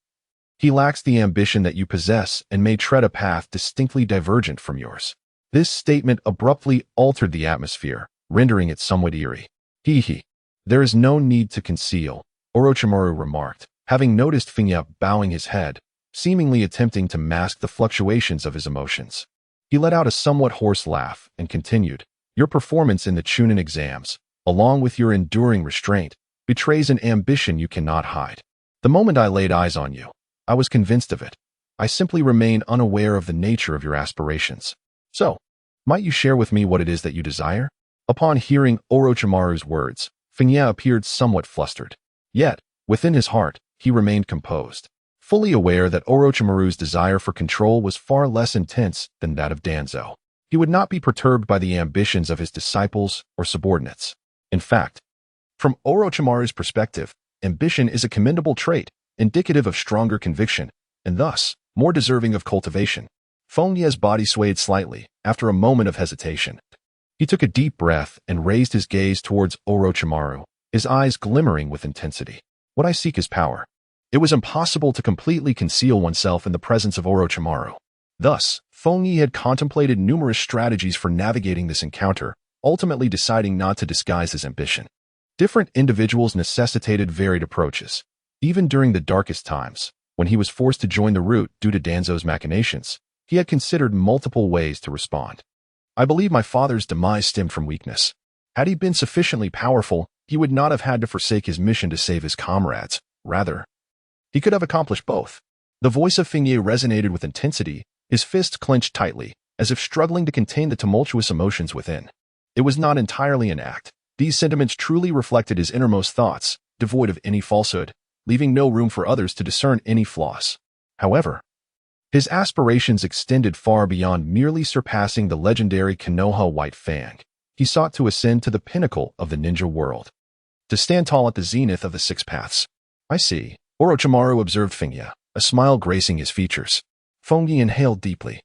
he lacks the ambition that you possess and may tread a path distinctly divergent from yours." This statement abruptly altered the atmosphere, rendering it somewhat eerie. "Hee. There is no need to conceal," Orochimaru remarked, having noticed Feng Ye bowing his head, seemingly attempting to mask the fluctuations of his emotions. He let out a somewhat hoarse laugh and continued, "Your performance in the Chunin exams, along with your enduring restraint, betrays an ambition you cannot hide. The moment I laid eyes on you, I was convinced of it. I simply remain unaware of the nature of your aspirations. So, might you share with me what it is that you desire?" Upon hearing Orochimaru's words, Feng Ye appeared somewhat flustered. Yet, within his heart, he remained composed, fully aware that Orochimaru's desire for control was far less intense than that of Danzo. He would not be perturbed by the ambitions of his disciples or subordinates. In fact, from Orochimaru's perspective, ambition is a commendable trait, indicative of stronger conviction, and thus, more deserving of cultivation. Feng Ye's body swayed slightly after a moment of hesitation. He took a deep breath and raised his gaze towards Orochimaru, his eyes glimmering with intensity. "What I seek is power. It was impossible to completely conceal oneself in the presence of Orochimaru. Thus, Feng Ye had contemplated numerous strategies for navigating this encounter, ultimately deciding not to disguise his ambition. Different individuals necessitated varied approaches. Even during the darkest times, when he was forced to join the route due to Danzo's machinations, he had considered multiple ways to respond. I believe my father's demise stemmed from weakness. Had he been sufficiently powerful, he would not have had to forsake his mission to save his comrades. Rather, he could have accomplished both. The voice of Feng Ye resonated with intensity, his fists clenched tightly, as if struggling to contain the tumultuous emotions within. It was not entirely an act. These sentiments truly reflected his innermost thoughts, devoid of any falsehood, leaving no room for others to discern any flaws. However, his aspirations extended far beyond merely surpassing the legendary Konoha White Fang. He sought to ascend to the pinnacle of the ninja world, to stand tall at the zenith of the Six Paths. I see, Orochimaru observed Feng Ye, a smile gracing his features. Feng Ye inhaled deeply,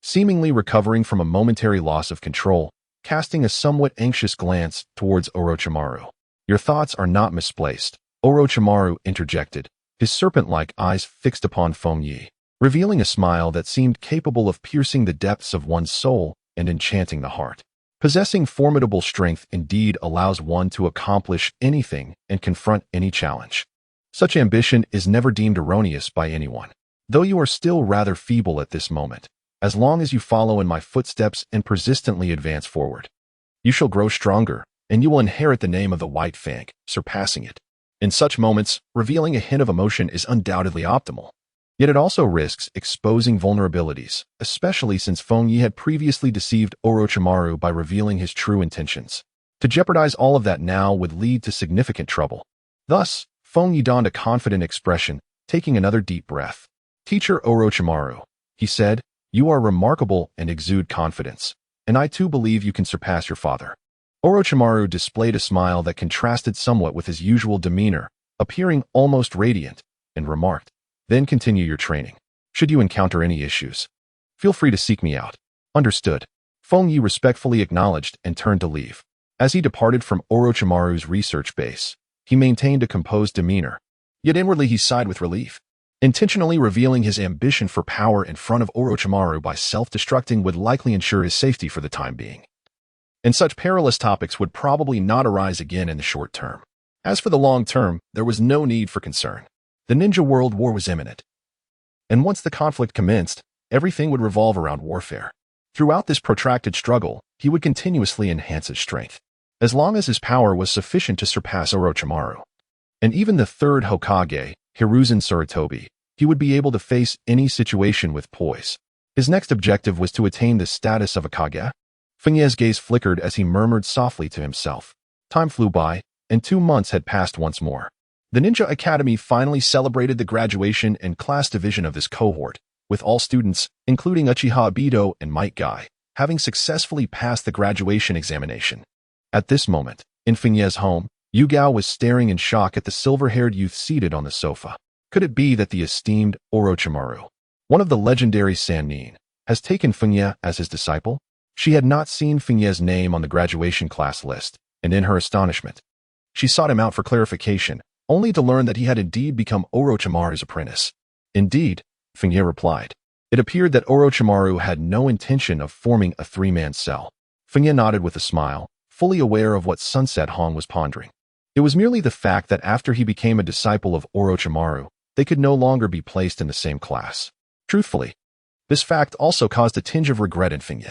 seemingly recovering from a momentary loss of control, casting a somewhat anxious glance towards Orochimaru. Your thoughts are not misplaced, Orochimaru interjected, his serpent-like eyes fixed upon Feng Ye, revealing a smile that seemed capable of piercing the depths of one's soul and enchanting the heart. Possessing formidable strength indeed allows one to accomplish anything and confront any challenge. Such ambition is never deemed erroneous by anyone. Though you are still rather feeble at this moment, as long as you follow in my footsteps and persistently advance forward, you shall grow stronger, and you will inherit the name of the White Fang, surpassing it. In such moments, revealing a hint of emotion is undoubtedly optimal. Yet it also risks exposing vulnerabilities, especially since Feng Ye had previously deceived Orochimaru by revealing his true intentions. To jeopardize all of that now would lead to significant trouble. Thus, Feng Ye donned a confident expression, taking another deep breath. Teacher Orochimaru, he said, you are remarkable and exude confidence, and I too believe you can surpass your father. Orochimaru displayed a smile that contrasted somewhat with his usual demeanor, appearing almost radiant, and remarked, then continue your training. Should you encounter any issues, feel free to seek me out. Understood. Feng Ye respectfully acknowledged and turned to leave. As he departed from Orochimaru's research base, he maintained a composed demeanor, yet inwardly he sighed with relief. Intentionally revealing his ambition for power in front of Orochimaru by self-destructing would likely ensure his safety for the time being. And such perilous topics would probably not arise again in the short term. As for the long term, there was no need for concern. The ninja world war was imminent. And once the conflict commenced, everything would revolve around warfare. Throughout this protracted struggle, he would continuously enhance his strength, as long as his power was sufficient to surpass Orochimaru. And even the third Hokage, Hiruzen Sarutobi, he would be able to face any situation with poise. His next objective was to attain the status of a Kage. Feng Ye's gaze flickered as he murmured softly to himself. Time flew by, and 2 months had passed once more. The Ninja Academy finally celebrated the graduation and class division of this cohort, with all students, including Uchiha Obito and Might Guy, having successfully passed the graduation examination. At this moment, in Feng Ye's home, Yugao was staring in shock at the silver-haired youth seated on the sofa. Could it be that the esteemed Orochimaru, one of the legendary Sannin, has taken Feng Ye as his disciple? She had not seen Feng Ye's name on the graduation class list, and in her astonishment, she sought him out for clarification, only to learn that he had indeed become Orochimaru's apprentice. Indeed, Feng Ye replied. It appeared that Orochimaru had no intention of forming a three-man cell. Feng Ye nodded with a smile, fully aware of what Sunset Hong was pondering. It was merely the fact that after he became a disciple of Orochimaru, they could no longer be placed in the same class. Truthfully, this fact also caused a tinge of regret in Feng Ye.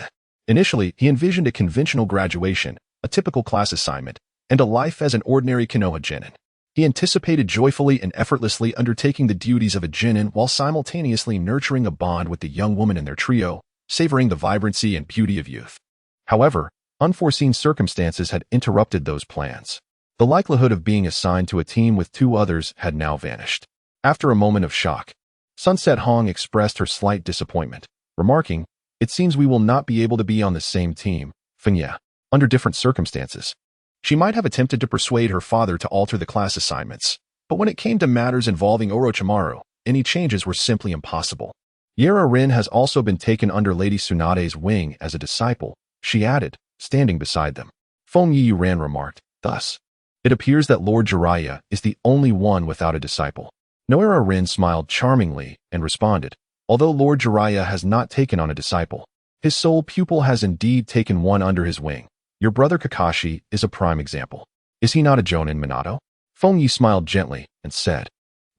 Initially, he envisioned a conventional graduation, a typical class assignment, and a life as an ordinary Konoha genin. He anticipated joyfully and effortlessly undertaking the duties of a genin while simultaneously nurturing a bond with the young woman in their trio, savoring the vibrancy and beauty of youth. However, unforeseen circumstances had interrupted those plans. The likelihood of being assigned to a team with 2 others had now vanished. After a moment of shock, Sunset Hong expressed her slight disappointment, remarking, "It seems we will not be able to be on the same team, Feng Ye, under different circumstances." She might have attempted to persuade her father to alter the class assignments, but when it came to matters involving Orochimaru, any changes were simply impossible. Yera Rin has also been taken under Lady Tsunade's wing as a disciple, she added, standing beside them. Feng Ye Ran remarked, thus, it appears that Lord Jiraiya is the only one without a disciple. Noira Rin smiled charmingly and responded, although Lord Jiraiya has not taken on a disciple, his sole pupil has indeed taken one under his wing. Your brother Kakashi is a prime example. Is he not a Jonin Minato? Feng Ye smiled gently and said,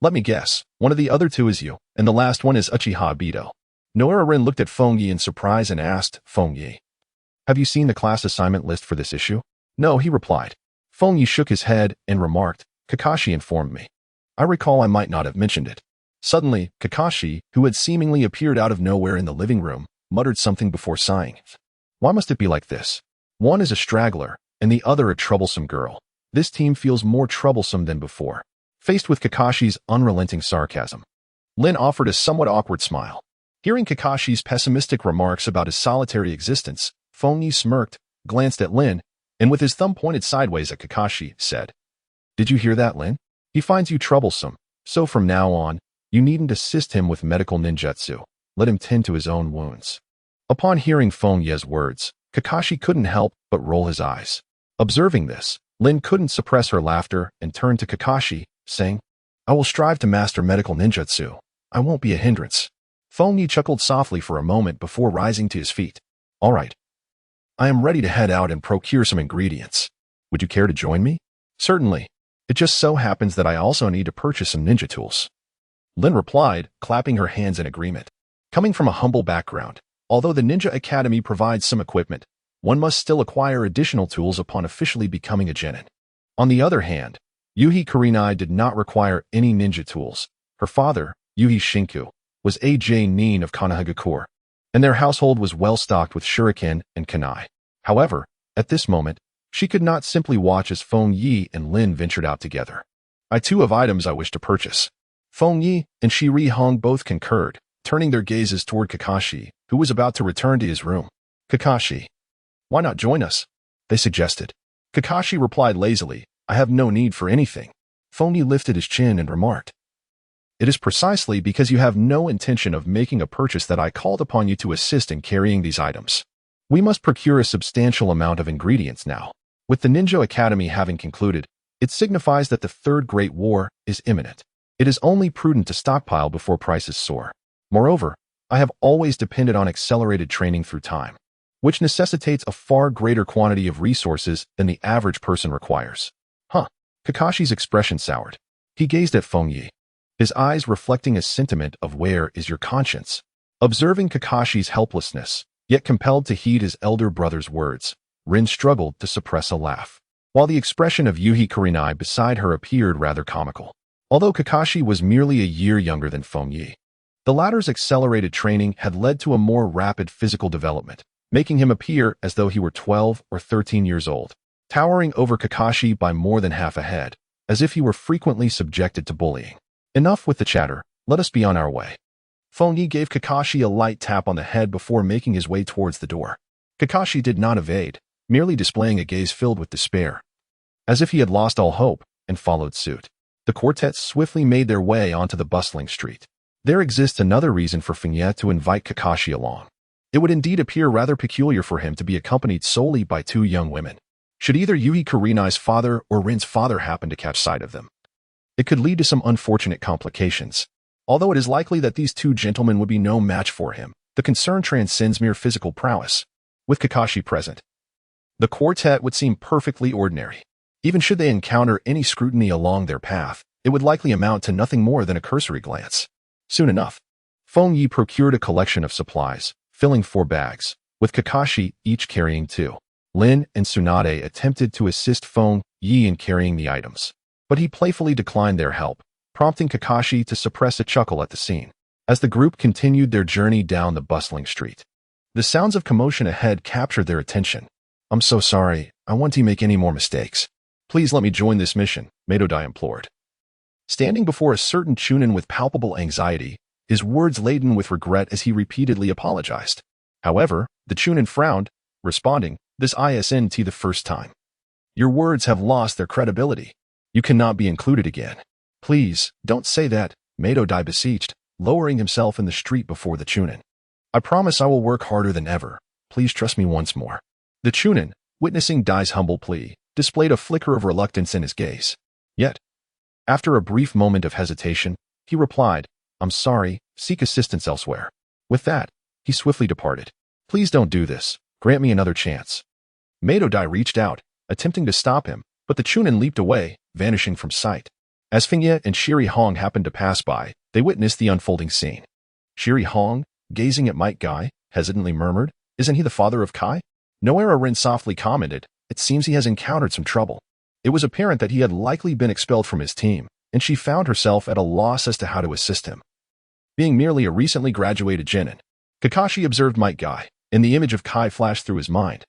let me guess, one of the other two is you, and the last one is Uchiha Obito. Noira Rin looked at Feng Ye in surprise and asked, Feng Ye, have you seen the class assignment list for this issue? No, he replied. Feng Ye shook his head and remarked, Kakashi informed me. I recall I might not have mentioned it. Suddenly, Kakashi, who had seemingly appeared out of nowhere in the living room, muttered something before sighing. Why must it be like this? One is a straggler, and the other a troublesome girl. This team feels more troublesome than before. Faced with Kakashi's unrelenting sarcasm, Lin offered a somewhat awkward smile. Hearing Kakashi's pessimistic remarks about his solitary existence, Feng Ye smirked, glanced at Lin, and with his thumb pointed sideways at Kakashi, said, did you hear that, Lin? He finds you troublesome, so from now on, you needn't assist him with medical ninjutsu. Let him tend to his own wounds. Upon hearing Feng Ye's words, Kakashi couldn't help but roll his eyes. Observing this, Lin couldn't suppress her laughter and turned to Kakashi, saying, I will strive to master medical ninjutsu. I won't be a hindrance. Feng Ye chuckled softly for a moment before rising to his feet. All right. I am ready to head out and procure some ingredients. Would you care to join me? Certainly. It just so happens that I also need to purchase some ninja tools. Lin replied, clapping her hands in agreement. Coming from a humble background, although the Ninja Academy provides some equipment, one must still acquire additional tools upon officially becoming a genin. On the other hand, Yuhi Kurenai did not require any ninja tools. Her father, Yuhi Shinku, was a Nin of Konohagakure, and their household was well stocked with shuriken and kunai. However, at this moment, she could not simply watch as Feng Ye and Lin ventured out together. I too have items I wish to purchase. Feng Ye and Shiri Hong both concurred, turning their gazes toward Kakashi, who was about to return to his room. Kakashi, why not join us? They suggested. Kakashi replied lazily, I have no need for anything. Feng Ye lifted his chin and remarked, it is precisely because you have no intention of making a purchase that I called upon you to assist in carrying these items. We must procure a substantial amount of ingredients now. With the Ninja Academy having concluded, it signifies that the Third Great War is imminent. It is only prudent to stockpile before prices soar. Moreover, I have always depended on accelerated training through time, which necessitates a far greater quantity of resources than the average person requires. Kakashi's expression soured. He gazed at Feng Ye, his eyes reflecting a sentiment of where is your conscience. Observing Kakashi's helplessness, yet compelled to heed his elder brother's words, Rin struggled to suppress a laugh, while the expression of Yuhi Kurenai beside her appeared rather comical. Although Kakashi was merely a year younger than Feng Ye, the latter's accelerated training had led to a more rapid physical development, making him appear as though he were 12 or 13 years old, towering over Kakashi by more than half a head, as if he were frequently subjected to bullying. Enough with the chatter, let us be on our way. Feng Ye gave Kakashi a light tap on the head before making his way towards the door. Kakashi did not evade, merely displaying a gaze filled with despair, as if he had lost all hope, and followed suit. The quartet swiftly made their way onto the bustling street. There exists another reason for Feng Ye to invite Kakashi along. It would indeed appear rather peculiar for him to be accompanied solely by two young women. Should either Yuhi Kurenai's father or Rin's father happen to catch sight of them, it could lead to some unfortunate complications. Although it is likely that these two gentlemen would be no match for him, the concern transcends mere physical prowess. With Kakashi present, the quartet would seem perfectly ordinary. Even should they encounter any scrutiny along their path, it would likely amount to nothing more than a cursory glance. Soon enough, Feng Ye procured a collection of supplies, filling 4 bags, with Kakashi each carrying 2. Lin and Tsunade attempted to assist Feng Ye in carrying the items, but he playfully declined their help, prompting Kakashi to suppress a chuckle at the scene. As the group continued their journey down the bustling street, the sounds of commotion ahead captured their attention. I'm so sorry, I won't make any more mistakes. Please let me join this mission, Meidodai implored. Standing before a certain Chunin with palpable anxiety, his words laden with regret as he repeatedly apologized. However, the Chunin frowned, responding, this isn't the first time. Your words have lost their credibility. You cannot be included again. Please, don't say that, Meidodai beseeched, lowering himself in the street before the Chunin. I promise I will work harder than ever. Please trust me once more. The Chunin, witnessing Dai's humble plea, displayed a flicker of reluctance in his gaze. Yet, after a brief moment of hesitation, He replied, "I'm sorry, seek assistance elsewhere." With that, he swiftly departed. "Please don't do this. Grant me another chance." Dai reached out, attempting to stop him, but the Chunin leaped away, vanishing from sight. As Feng Ye and Shiri Hong happened to pass by, they witnessed the unfolding scene. Shiri Hong, gazing at Might Guy, hesitantly murmured, "Isn't he the father of Kai?" Noera Rin softly commented, "It seems he has encountered some trouble." It was apparent that he had likely been expelled from his team, and she found herself at a loss as to how to assist him. Being merely a recently graduated genin, Kakashi observed Might Guy, and the image of Kai flashed through his mind,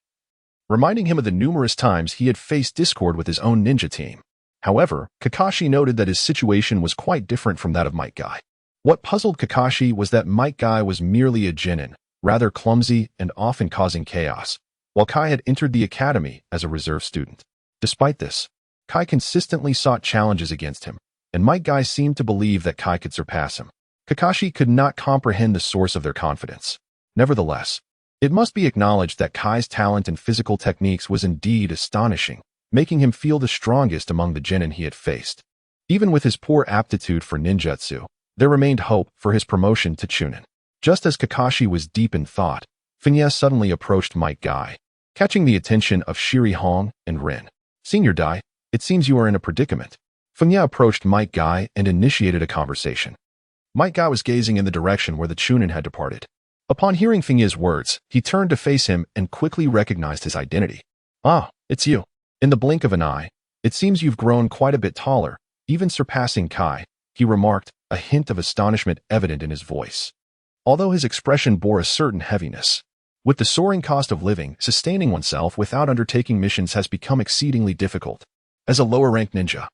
reminding him of the numerous times he had faced discord with his own ninja team. However, Kakashi noted that his situation was quite different from that of Might Guy. What puzzled Kakashi was that Might Guy was merely a genin, rather clumsy and often causing chaos, while Kai had entered the academy as a reserve student. Despite this, Kai consistently sought challenges against him, and Might Guy seemed to believe that Kai could surpass him. Kakashi could not comprehend the source of their confidence. Nevertheless, it must be acknowledged that Kai's talent and physical techniques was indeed astonishing, making him feel the strongest among the genin he had faced. Even with his poor aptitude for ninjutsu, there remained hope for his promotion to Chunin. Just as Kakashi was deep in thought, Feng Ye suddenly approached Might Guy, catching the attention of Shiri Hong and Rin. "Senior Dai, it seems you are in a predicament." Feng Ye approached Might Guy and initiated a conversation. Might Guy was gazing in the direction where the Chunin had departed. Upon hearing Feng Ye's words, he turned to face him and quickly recognized his identity. "Ah, it's you. In the blink of an eye, it seems you've grown quite a bit taller, even surpassing Kai," he remarked, a hint of astonishment evident in his voice. Although his expression bore a certain heaviness. With the soaring cost of living, sustaining oneself without undertaking missions has become exceedingly difficult. As a lower-ranked ninja,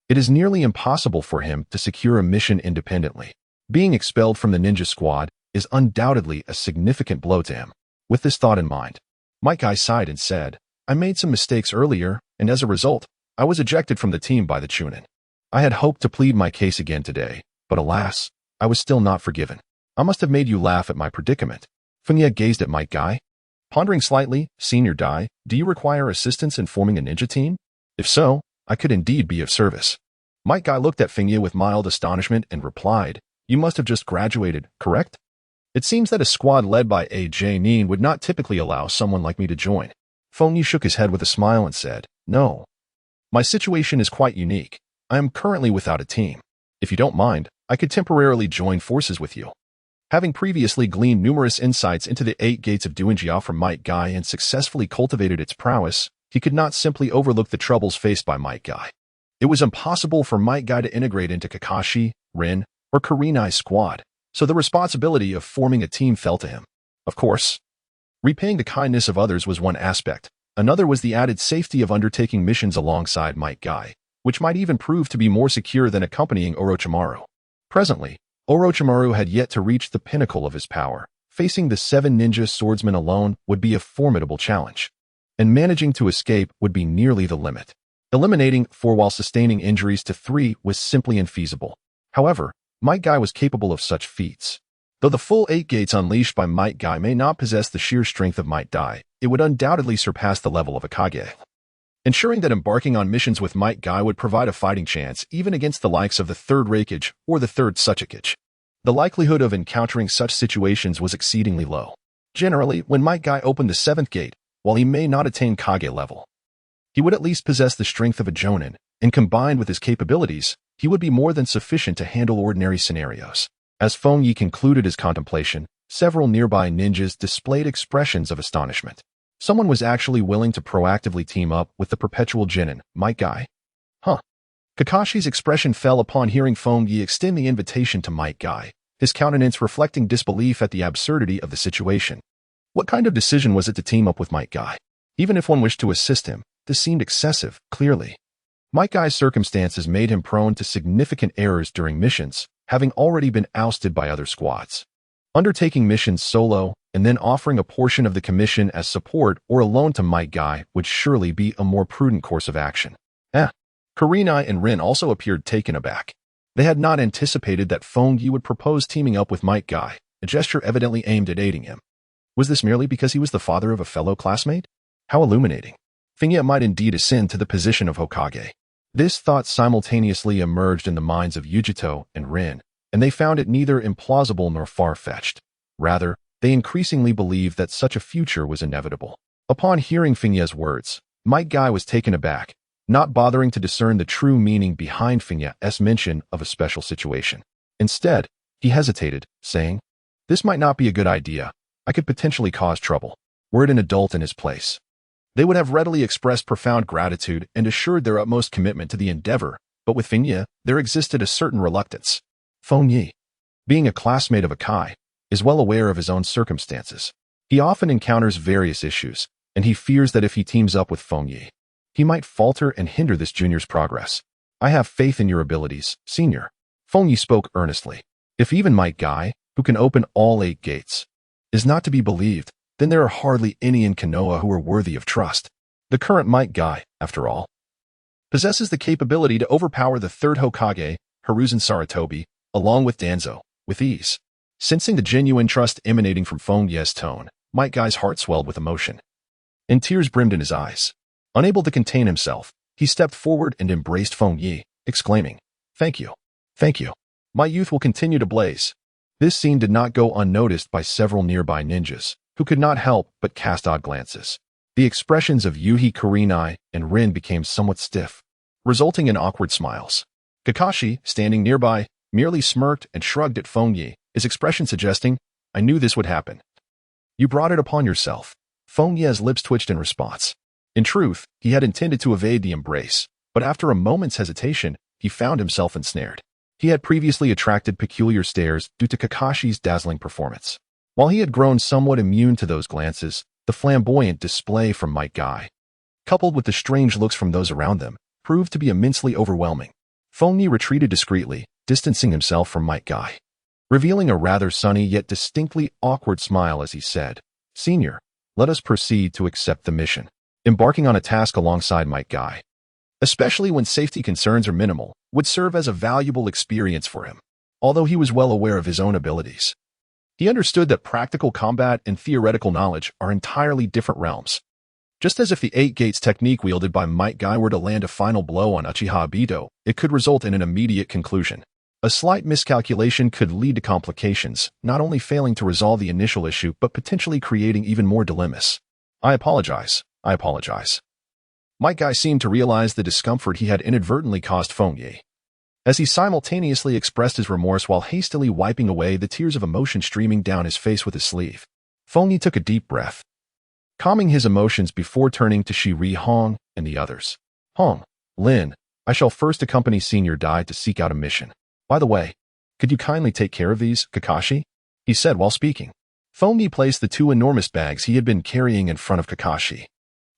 it is nearly impossible for him to secure a mission independently. Being expelled from the ninja squad is undoubtedly a significant blow to him. With this thought in mind, Might Guy sighed and said, "I made some mistakes earlier, and as a result, I was ejected from the team by the Chunin. I had hoped to plead my case again today, but alas, I was still not forgiven. I must have made you laugh at my predicament." Feng Ye gazed at Might Guy, pondering slightly. "Senior Dai, do you require assistance in forming a ninja team? If so, I could indeed be of service." Might Guy looked at Feng Ye with mild astonishment and replied, "You must have just graduated, correct? It seems that a squad led by a genin would not typically allow someone like me to join." Feng Ye shook his head with a smile and said, "No. My situation is quite unique. I am currently without a team. If you don't mind, I could temporarily join forces with you." Having previously gleaned numerous insights into the 8 gates of Duanjia from Might Guy and successfully cultivated its prowess, he could not simply overlook the troubles faced by Might Guy. It was impossible for Might Guy to integrate into Kakashi, Rin, or Kurenai's squad, so the responsibility of forming a team fell to him. Of course, repaying the kindness of others was one aspect. Another was the added safety of undertaking missions alongside Might Guy, which might even prove to be more secure than accompanying Orochimaru. Presently, Orochimaru had yet to reach the pinnacle of his power. Facing the 7 ninja swordsmen alone would be a formidable challenge, and managing to escape would be nearly the limit. Eliminating 4 while sustaining injuries to 3 was simply infeasible. However, Might Guy was capable of such feats. Though the full 8 gates unleashed by Might Guy may not possess the sheer strength of Might Guy, it would undoubtedly surpass the level of a Kage. Ensuring that embarking on missions with Might Guy would provide a fighting chance even against the likes of the 3rd Raikage or the 3rd Suchikage. The likelihood of encountering such situations was exceedingly low. Generally, when Might Guy opened the 7th gate, while he may not attain Kage level, he would at least possess the strength of a Jonin, and combined with his capabilities, he would be more than sufficient to handle ordinary scenarios. As Feng Ye concluded his contemplation, several nearby ninjas displayed expressions of astonishment. Someone was actually willing to proactively team up with the perpetual genin, Might Guy. Huh. Kakashi's expression fell upon hearing Feng Ye extend the invitation to Might Guy, his countenance reflecting disbelief at the absurdity of the situation. What kind of decision was it to team up with Might Guy? Even if one wished to assist him, this seemed excessive, clearly. Might Guy's circumstances made him prone to significant errors during missions, having already been ousted by other squads. Undertaking missions solo, and then offering a portion of the commission as support or a loan to Might Guy would surely be a more prudent course of action. Kurenai and Rin also appeared taken aback. They had not anticipated that Feng Ye would propose teaming up with Might Guy, a gesture evidently aimed at aiding him. Was this merely because he was the father of a fellow classmate? How illuminating. Feng Ye might indeed ascend to the position of Hokage. This thought simultaneously emerged in the minds of Yujito and Rin, and they found it neither implausible nor far-fetched. Rather, they increasingly believed that such a future was inevitable. Upon hearing Feng Ye's words, Might Guy was taken aback, not bothering to discern the true meaning behind Feng Ye's mention of a special situation. Instead, he hesitated, saying, "This might not be a good idea. I could potentially cause trouble. Were it an adult in his place, they would have readily expressed profound gratitude and assured their utmost commitment to the endeavor, but with Feng Ye, there existed a certain reluctance. Feng Ye, being a classmate of Akai, is well aware of his own circumstances. He often encounters various issues, and he fears that if he teams up with Feng Ye, he might falter and hinder this junior's progress. I have faith in your abilities, senior." Feng Ye spoke earnestly. If even Might Guy, who can open all 8 gates, is not to be believed, then there are hardly any in Konoha who are worthy of trust. The current Might Guy, after all, possesses the capability to overpower the third Hokage, Hiruzen Sarutobi, along with Danzo, with ease. Sensing the genuine trust emanating from Feng Ye's tone, Might Guy's heart swelled with emotion, and tears brimmed in his eyes. Unable to contain himself, he stepped forward and embraced Feng Ye, exclaiming, "Thank you. Thank you. My youth will continue to blaze." This scene did not go unnoticed by several nearby ninjas, who could not help but cast odd glances. The expressions of Yuhi Kurenai and Rin became somewhat stiff, resulting in awkward smiles. Kakashi, standing nearby, merely smirked and shrugged at Feng Ye, his expression suggesting, "I knew this would happen." "You brought it upon yourself." Feng Ye's lips twitched in response. In truth, he had intended to evade the embrace, but after a moment's hesitation, he found himself ensnared. He had previously attracted peculiar stares due to Kakashi's dazzling performance. While he had grown somewhat immune to those glances, the flamboyant display from Might Guy, coupled with the strange looks from those around them, proved to be immensely overwhelming. Feng Ye retreated discreetly, distancing himself from Might Guy, revealing a rather sunny yet distinctly awkward smile as he said, "Senior, let us proceed to accept the mission." Embarking on a task alongside Might Guy, especially when safety concerns are minimal, would serve as a valuable experience for him. Although he was well aware of his own abilities, he understood that practical combat and theoretical knowledge are entirely different realms. Just as if the 8 gates technique wielded by Might Guy were to land a final blow on Uchiha Obito, it could result in an immediate conclusion. A slight miscalculation could lead to complications, not only failing to resolve the initial issue but potentially creating even more dilemmas. I apologize. Might Guy seemed to realize the discomfort he had inadvertently caused Feng Ye, as he simultaneously expressed his remorse while hastily wiping away the tears of emotion streaming down his face with his sleeve. Feng Ye took a deep breath, calming his emotions before turning to Shiri Hong and the others. "Hong, Lin, I shall first accompany Senior Dai to seek out a mission. By the way, could you kindly take care of these, Kakashi?" he said while speaking. Feng Ye placed the 2 enormous bags he had been carrying in front of Kakashi.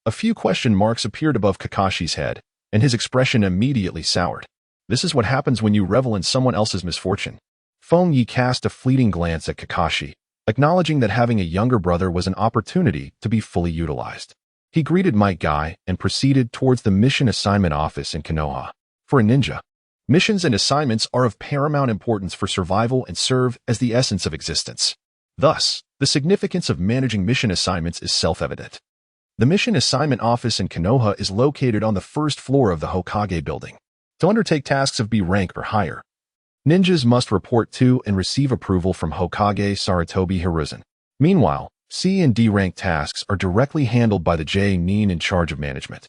A few question marks appeared above Kakashi's head, and his expression immediately soured. This is what happens when you revel in someone else's misfortune. Feng Ye cast a fleeting glance at Kakashi, acknowledging that having a younger brother was an opportunity to be fully utilized. He greeted Might Guy and proceeded towards the mission assignment office in Konoha. For a ninja, missions and assignments are of paramount importance for survival and serve as the essence of existence. Thus, the significance of managing mission assignments is self-evident. The mission assignment office in Konoha is located on the first floor of the Hokage building. To undertake tasks of B rank or higher, ninjas must report to and receive approval from Hokage Sarutobi Hiruzen. Meanwhile, C and D rank tasks are directly handled by the J-nin in charge of management,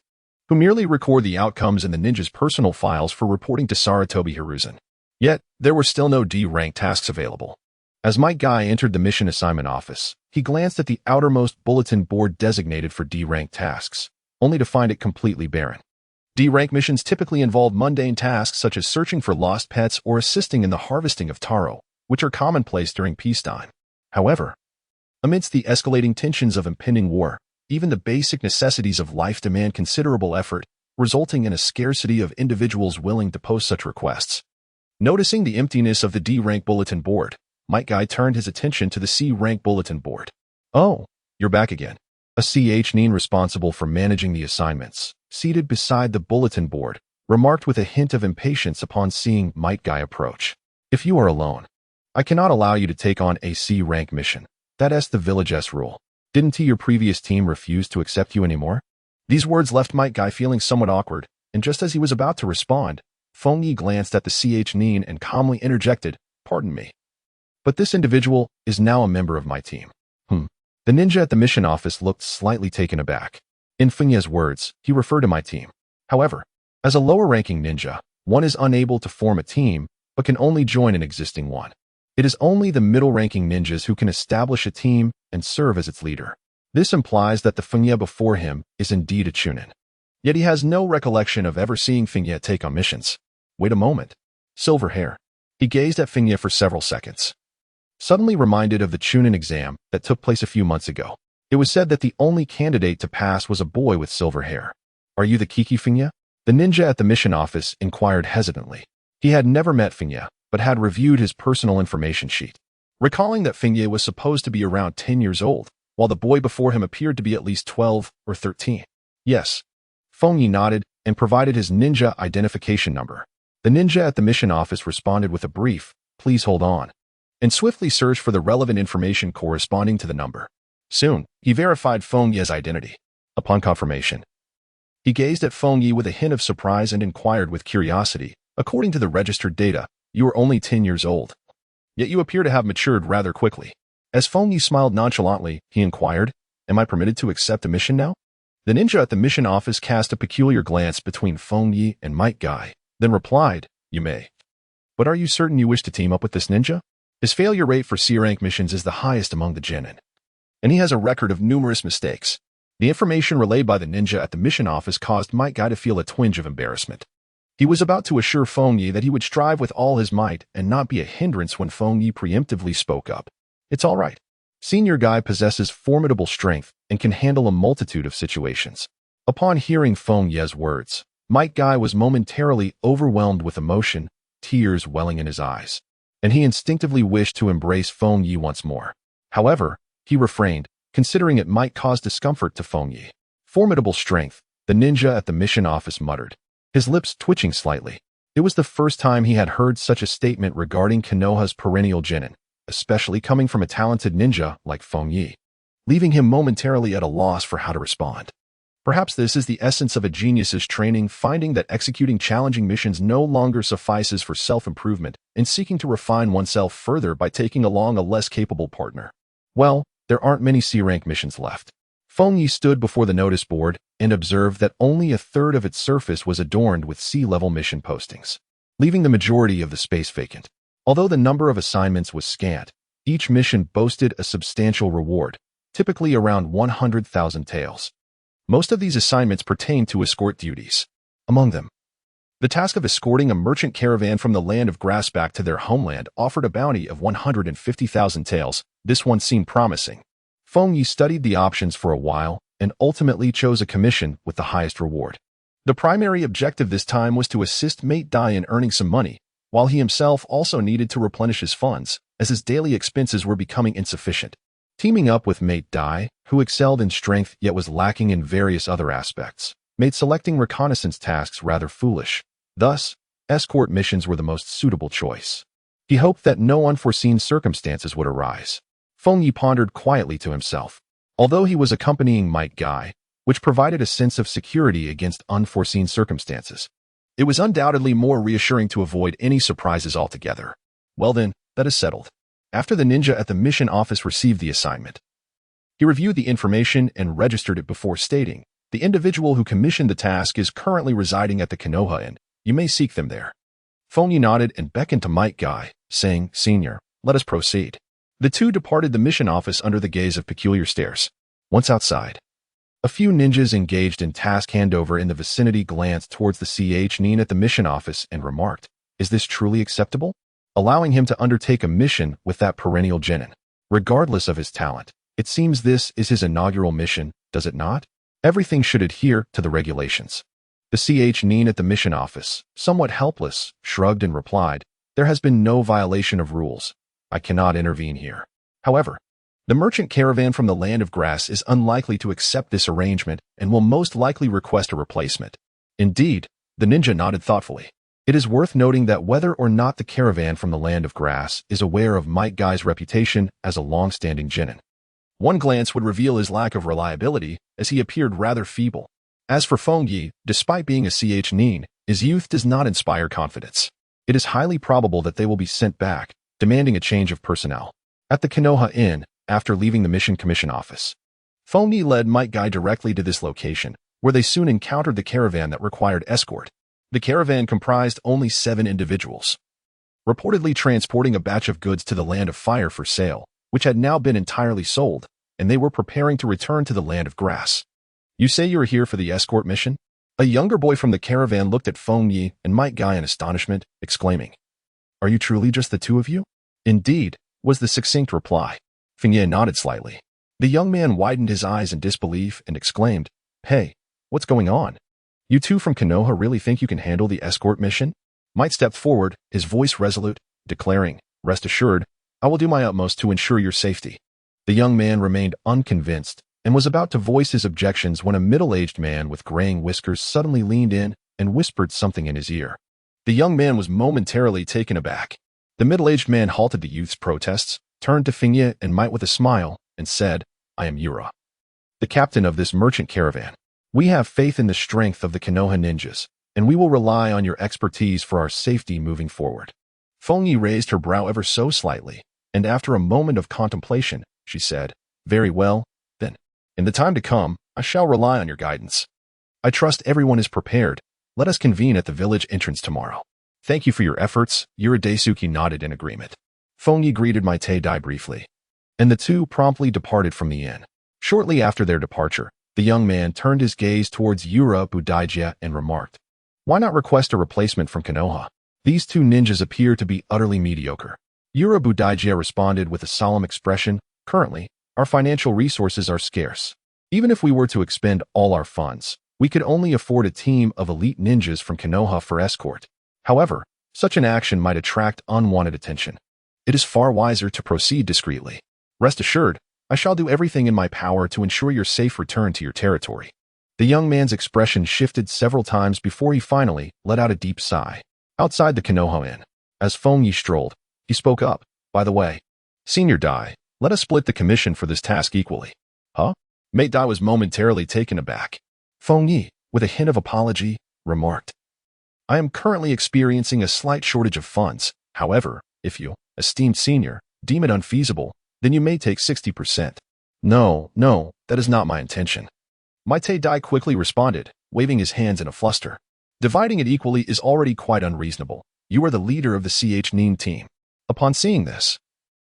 who merely record the outcomes in the ninja's personal files for reporting to Sarutobi Hiruzen. Yet, there were still no D rank tasks available. As Might Guy entered the mission assignment office, he glanced at the outermost bulletin board designated for D-rank tasks, only to find it completely barren. D-rank missions typically involve mundane tasks such as searching for lost pets or assisting in the harvesting of taro, which are commonplace during peacetime. However, amidst the escalating tensions of impending war, even the basic necessities of life demand considerable effort, resulting in a scarcity of individuals willing to post such requests. Noticing the emptiness of the D-rank bulletin board, Might Guy turned his attention to the C-rank bulletin board. "Oh, you're back again." A CH-nin responsible for managing the assignments, seated beside the bulletin board, remarked with a hint of impatience upon seeing Might Guy approach. "If you are alone, I cannot allow you to take on a C-rank mission. That's the village's rule. Didn't your previous team refuse to accept you anymore?" These words left Might Guy feeling somewhat awkward, and just as he was about to respond, Feng Ye glanced at the CH and calmly interjected, "Pardon me, but this individual is now a member of my team." The ninja at the mission office looked slightly taken aback. In Feng Ye's words, he referred to my team. However, as a lower-ranking ninja, one is unable to form a team, but can only join an existing one. It is only the middle-ranking ninjas who can establish a team and serve as its leader. This implies that the Feng Ye before him is indeed a chunin. Yet he has no recollection of ever seeing Feng Ye take on missions. Wait a moment. Silver hair. He gazed at Feng Ye for several seconds. Suddenly reminded of the chunin exam that took place a few months ago. It was said that the only candidate to pass was a boy with silver hair. "Are you the Kiki Feng Ye?" The ninja at the mission office inquired hesitantly. He had never met Feng Ye, but had reviewed his personal information sheet. Recalling that Feng Ye was supposed to be around 10 years old, while the boy before him appeared to be at least 12 or 13. Yes. Feng Ye nodded and provided his ninja identification number. The ninja at the mission office responded with a brief, "Please hold on," and swiftly searched for the relevant information corresponding to the number. Soon, he verified Feng Ye's identity. Upon confirmation, he gazed at Feng Ye with a hint of surprise and inquired with curiosity, "According to the registered data, you are only 10 years old. Yet you appear to have matured rather quickly." As Feng Ye smiled nonchalantly, he inquired, "Am I permitted to accept a mission now?" The ninja at the mission office cast a peculiar glance between Feng Ye and Might Guy, then replied, "You may. But are you certain you wish to team up with this ninja? His failure rate for C-rank missions is the highest among the genin, and he has a record of numerous mistakes." The information relayed by the ninja at the mission office caused Might Guy to feel a twinge of embarrassment. He was about to assure Feng Ye that he would strive with all his might and not be a hindrance when Feng Ye preemptively spoke up. "It's all right. Senior Guy possesses formidable strength and can handle a multitude of situations." Upon hearing Feng Ye's words, Might Guy was momentarily overwhelmed with emotion, tears welling in his eyes, and he instinctively wished to embrace Feng Ye once more. However, he refrained, considering it might cause discomfort to Feng Ye. "Formidable strength," the ninja at the mission office muttered, his lips twitching slightly. It was the first time he had heard such a statement regarding Konoha's perennial genin, especially coming from a talented ninja like Feng Ye, leaving him momentarily at a loss for how to respond. Perhaps this is the essence of a genius's training, finding that executing challenging missions no longer suffices for self-improvement and seeking to refine oneself further by taking along a less capable partner. Well, there aren't many C-rank missions left. Feng Ye stood before the notice board and observed that only a third of its surface was adorned with C-level mission postings, leaving the majority of the space vacant. Although the number of assignments was scant, each mission boasted a substantial reward, typically around 100,000 taels. Most of these assignments pertained to escort duties. Among them, the task of escorting a merchant caravan from the land of grass back to their homeland offered a bounty of 150,000 taels. This one seemed promising. Feng Ye studied the options for a while and ultimately chose a commission with the highest reward. The primary objective this time was to assist Mate Dai in earning some money, while he himself also needed to replenish his funds, as his daily expenses were becoming insufficient. Teaming up with Mate Dai, who excelled in strength yet was lacking in various other aspects, made selecting reconnaissance tasks rather foolish. Thus, escort missions were the most suitable choice. He hoped that no unforeseen circumstances would arise. Feng Ye pondered quietly to himself. Although he was accompanying Might Guy, which provided a sense of security against unforeseen circumstances, it was undoubtedly more reassuring to avoid any surprises altogether. Well then, that is settled. After the ninja at the mission office received the assignment, he reviewed the information and registered it before stating, "The individual who commissioned the task is currently residing at the Konoha Inn. You may seek them there." Feng Ye nodded and beckoned to Might Guy, saying, "Senior, let us proceed." The two departed the mission office under the gaze of peculiar stares. Once outside, a few ninjas engaged in task handover in the vicinity glanced towards the CH at the mission office and remarked, "Is this truly acceptable? Allowing him to undertake a mission with that perennial genin, regardless of his talent. It seems this is his inaugural mission, does it not? Everything should adhere to the regulations." The CH at the mission office, somewhat helpless, shrugged and replied, "There has been no violation of rules. I cannot intervene here. However, the merchant caravan from the land of grass is unlikely to accept this arrangement and will most likely request a replacement." Indeed, the ninja nodded thoughtfully. It is worth noting that whether or not the caravan from the land of grass is aware of Might Guy's reputation as a long-standing genin, one glance would reveal his lack of reliability, as he appeared rather feeble. As for Feng Ye, despite being a nin, his youth does not inspire confidence. It is highly probable that they will be sent back, demanding a change of personnel. At the Konoha Inn, after leaving the Mission Commission office, Feng Ye led Might Guy directly to this location, where they soon encountered the caravan that required escort. The caravan comprised only 7 individuals, reportedly transporting a batch of goods to the Land of Fire for sale, which had now been entirely sold, and they were preparing to return to the Land of Grass. You say you are here for the escort mission? A younger boy from the caravan looked at Feng Ye and Might Guy in astonishment, exclaiming, "Are you truly just the two of you?" "Indeed," was the succinct reply. Feng Ye nodded slightly. The young man widened his eyes in disbelief and exclaimed, "Hey, what's going on? You two from Konoha really think you can handle the escort mission?" Might stepped forward, his voice resolute, declaring, "Rest assured, I will do my utmost to ensure your safety." The young man remained unconvinced and was about to voice his objections when a middle-aged man with graying whiskers suddenly leaned in and whispered something in his ear. The young man was momentarily taken aback. The middle-aged man halted the youth's protests, turned to Feng Ye and Might with a smile, and said, "I am Yura, the captain of this merchant caravan. We have faith in the strength of the Konoha ninjas, and we will rely on your expertise for our safety moving forward." Feng Ye raised her brow ever so slightly, and after a moment of contemplation, she said, "Very well, then. In the time to come, I shall rely on your guidance. I trust everyone is prepared. Let us convene at the village entrance tomorrow." "Thank you for your efforts." Yura Daisuke nodded in agreement. Feng Ye greeted Maite Dai briefly, and the two promptly departed from the inn. Shortly after their departure, the young man turned his gaze towards Yura Budaijia and remarked, "Why not request a replacement from Konoha? These two ninjas appear to be utterly mediocre." Yura Budaijia responded with a solemn expression, "Currently, our financial resources are scarce. Even if we were to expend all our funds, we could only afford a team of elite ninjas from Konoha for escort. However, such an action might attract unwanted attention. It is far wiser to proceed discreetly. Rest assured, I shall do everything in my power to ensure your safe return to your territory." The young man's expression shifted several times before he finally let out a deep sigh. Outside the Konoha Inn, as Feng Ye strolled, he spoke up, "By the way, Senior Dai, let us split the commission for this task equally." "Huh?" Mate Dai was momentarily taken aback. Feng Ye, with a hint of apology, remarked, "I am currently experiencing a slight shortage of funds. However, if you, esteemed senior, deem it unfeasible, then you may take 60%. No, that is not my intention." Maite Dai quickly responded, waving his hands in a fluster. "Dividing it equally is already quite unreasonable. You are the leader of the nin team." Upon seeing this,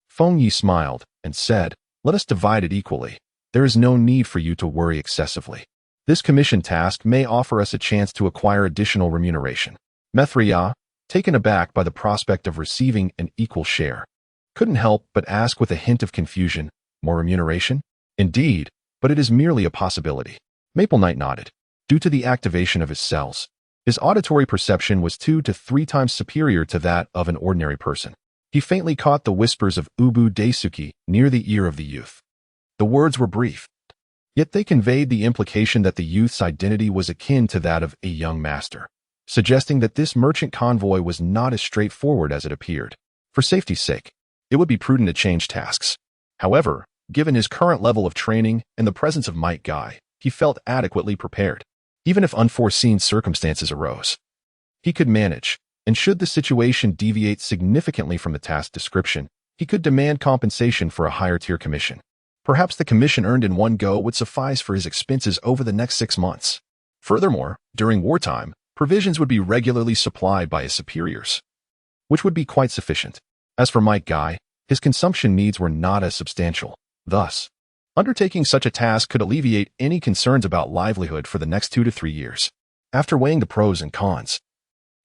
Feng Ye smiled and said, "Let us divide it equally. There is no need for you to worry excessively. This commission task may offer us a chance to acquire additional remuneration." Methria, taken aback by the prospect of receiving an equal share, couldn't help but ask with a hint of confusion, "More remuneration?" "Indeed, but it is merely a possibility." Maple Knight nodded. Due to the activation of his cells, his auditory perception was 2 to 3 times superior to that of an ordinary person. He faintly caught the whispers of Ubu Daisuke near the ear of the youth. The words were brief, yet they conveyed the implication that the youth's identity was akin to that of a young master, suggesting that this merchant convoy was not as straightforward as it appeared. For safety's sake, it would be prudent to change tasks. However, given his current level of training and the presence of Might Guy, he felt adequately prepared. Even if unforeseen circumstances arose, he could manage, and should the situation deviate significantly from the task description, he could demand compensation for a higher-tier commission. Perhaps the commission earned in one go would suffice for his expenses over the next 6 months. Furthermore, during wartime, provisions would be regularly supplied by his superiors, which would be quite sufficient. As for Might Guy, his consumption needs were not as substantial. Thus, undertaking such a task could alleviate any concerns about livelihood for the next 2 to 3 years. After weighing the pros and cons,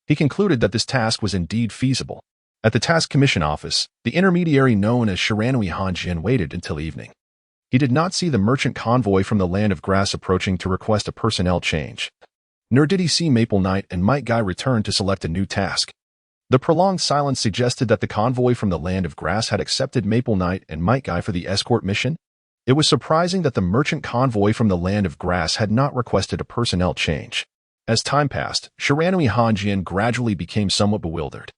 he concluded that this task was indeed feasible. At the Task Commission office, the intermediary known as Shiranui Hanjin waited until evening. He did not see the merchant convoy from the Land of Grass approaching to request a personnel change, nor did he see Maple Knight and Might Guy return to select a new task. The prolonged silence suggested that the convoy from the Land of Grass had accepted Maple Knight and Might Guy for the escort mission. It was surprising that the merchant convoy from the Land of Grass had not requested a personnel change. As time passed, Shiranui Hanjin gradually became somewhat bewildered.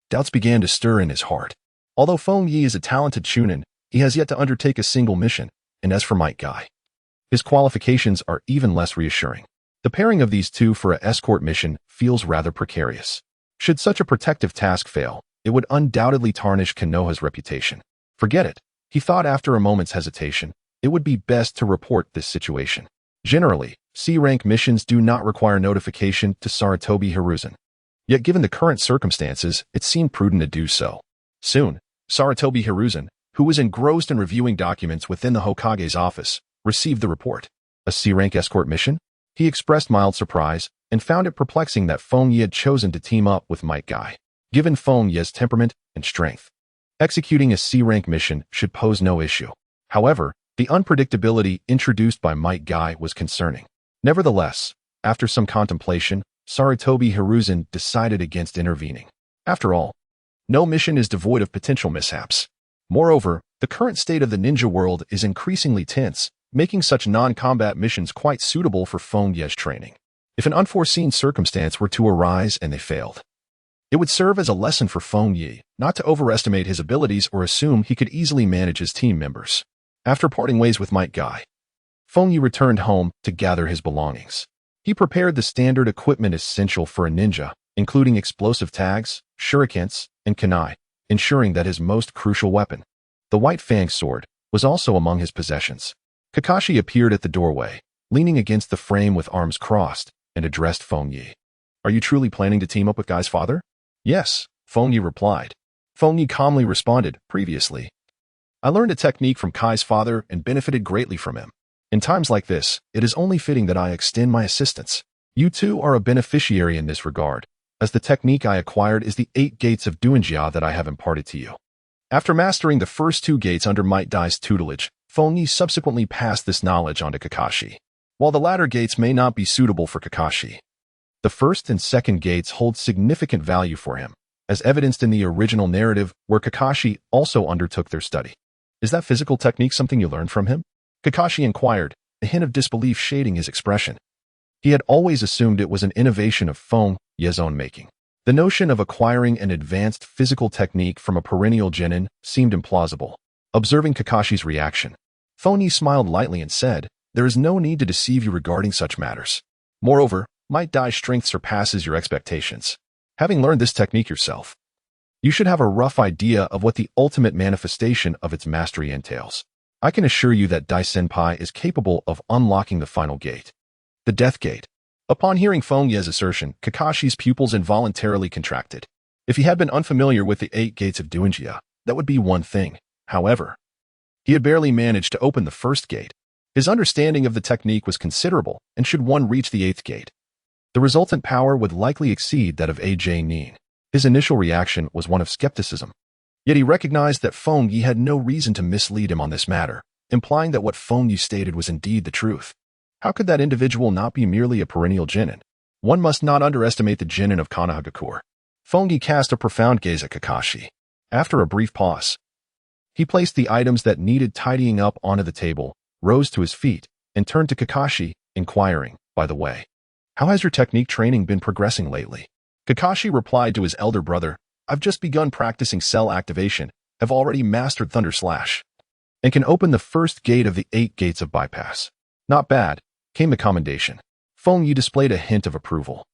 Doubts began to stir in his heart. Although Feng Ye is a talented chunin, he has yet to undertake a single mission, and as for Might Guy, his qualifications are even less reassuring. The pairing of these two for an escort mission feels rather precarious. Should such a protective task fail, it would undoubtedly tarnish Konoha's reputation. Forget it, he thought after a moment's hesitation. It would be best to report this situation. Generally, C-rank missions do not require notification to Sarutobi Hiruzen. Yet given the current circumstances, it seemed prudent to do so. Soon, Sarutobi Hiruzen, who was engrossed in reviewing documents within the Hokage's office, received the report. A C-rank escort mission? He expressed mild surprise and found it perplexing that Feng Ye had chosen to team up with Might Guy. Given Feng Ye's temperament and strength, executing a C-rank mission should pose no issue. However, the unpredictability introduced by Might Guy was concerning. Nevertheless, after some contemplation, Sarutobi Hiruzen decided against intervening. After all, no mission is devoid of potential mishaps. Moreover, the current state of the ninja world is increasingly tense, making such non-combat missions quite suitable for Feng Ye's training. If an unforeseen circumstance were to arise and they failed, it would serve as a lesson for Feng Ye not to overestimate his abilities or assume he could easily manage his team members. After parting ways with Might Guy, Feng Ye returned home to gather his belongings. He prepared the standard equipment essential for a ninja, including explosive tags, shurikens, and kunai, ensuring that his most crucial weapon, the White Fang sword, was also among his possessions. Kakashi appeared at the doorway, leaning against the frame with arms crossed, and addressed Feng Ye. "Are you truly planning to team up with Guy's father?" "Yes," Feng Ye replied. Feng Ye calmly responded, "Previously, I learned a technique from Kai's father and benefited greatly from him. In times like this, it is only fitting that I extend my assistance. You too are a beneficiary in this regard, as the technique I acquired is the 8 gates of Duinjia that I have imparted to you." After mastering the first 2 gates under Might Dai's tutelage, Feng Ye subsequently passed this knowledge on to Kakashi. While the latter gates may not be suitable for Kakashi, the first and second gates hold significant value for him, as evidenced in the original narrative where Kakashi also undertook their study. "Is that physical technique something you learned from him?" Kakashi inquired, a hint of disbelief shading his expression. He had always assumed it was an innovation of Feng Ye's own making. The notion of acquiring an advanced physical technique from a perennial genin seemed implausible. Observing Kakashi's reaction, Feng Ye smiled lightly and said, "There is no need to deceive you regarding such matters. Moreover, Might Dai's strength surpasses your expectations. Having learned this technique yourself, you should have a rough idea of what the ultimate manifestation of its mastery entails. I can assure you that Dai Senpai is capable of unlocking the final gate, the Death Gate." Upon hearing Feng Ye's assertion, Kakashi's pupils involuntarily contracted. If he had been unfamiliar with the 8 gates of Duinjia, that would be one thing. However, he had barely managed to open the first gate. His understanding of the technique was considerable, and should one reach the 8th gate, the resultant power would likely exceed that of AJ Nin. His initial reaction was one of skepticism. Yet he recognized that Feng Ye had no reason to mislead him on this matter, implying that what Feng Ye stated was indeed the truth. How could that individual not be merely a perennial genin? One must not underestimate the genin of Konohagakure. Feng Ye cast a profound gaze at Kakashi. After a brief pause, he placed the items that needed tidying up onto the table, rose to his feet, and turned to Kakashi, inquiring, "By the way, how has your technique training been progressing lately?" Kakashi replied to his elder brother, "I've just begun practicing cell activation, have already mastered Thunder Slash, and can open the first gate of the 8 gates of bypass." "Not bad," came the commendation. Feng Ye displayed a hint of approval.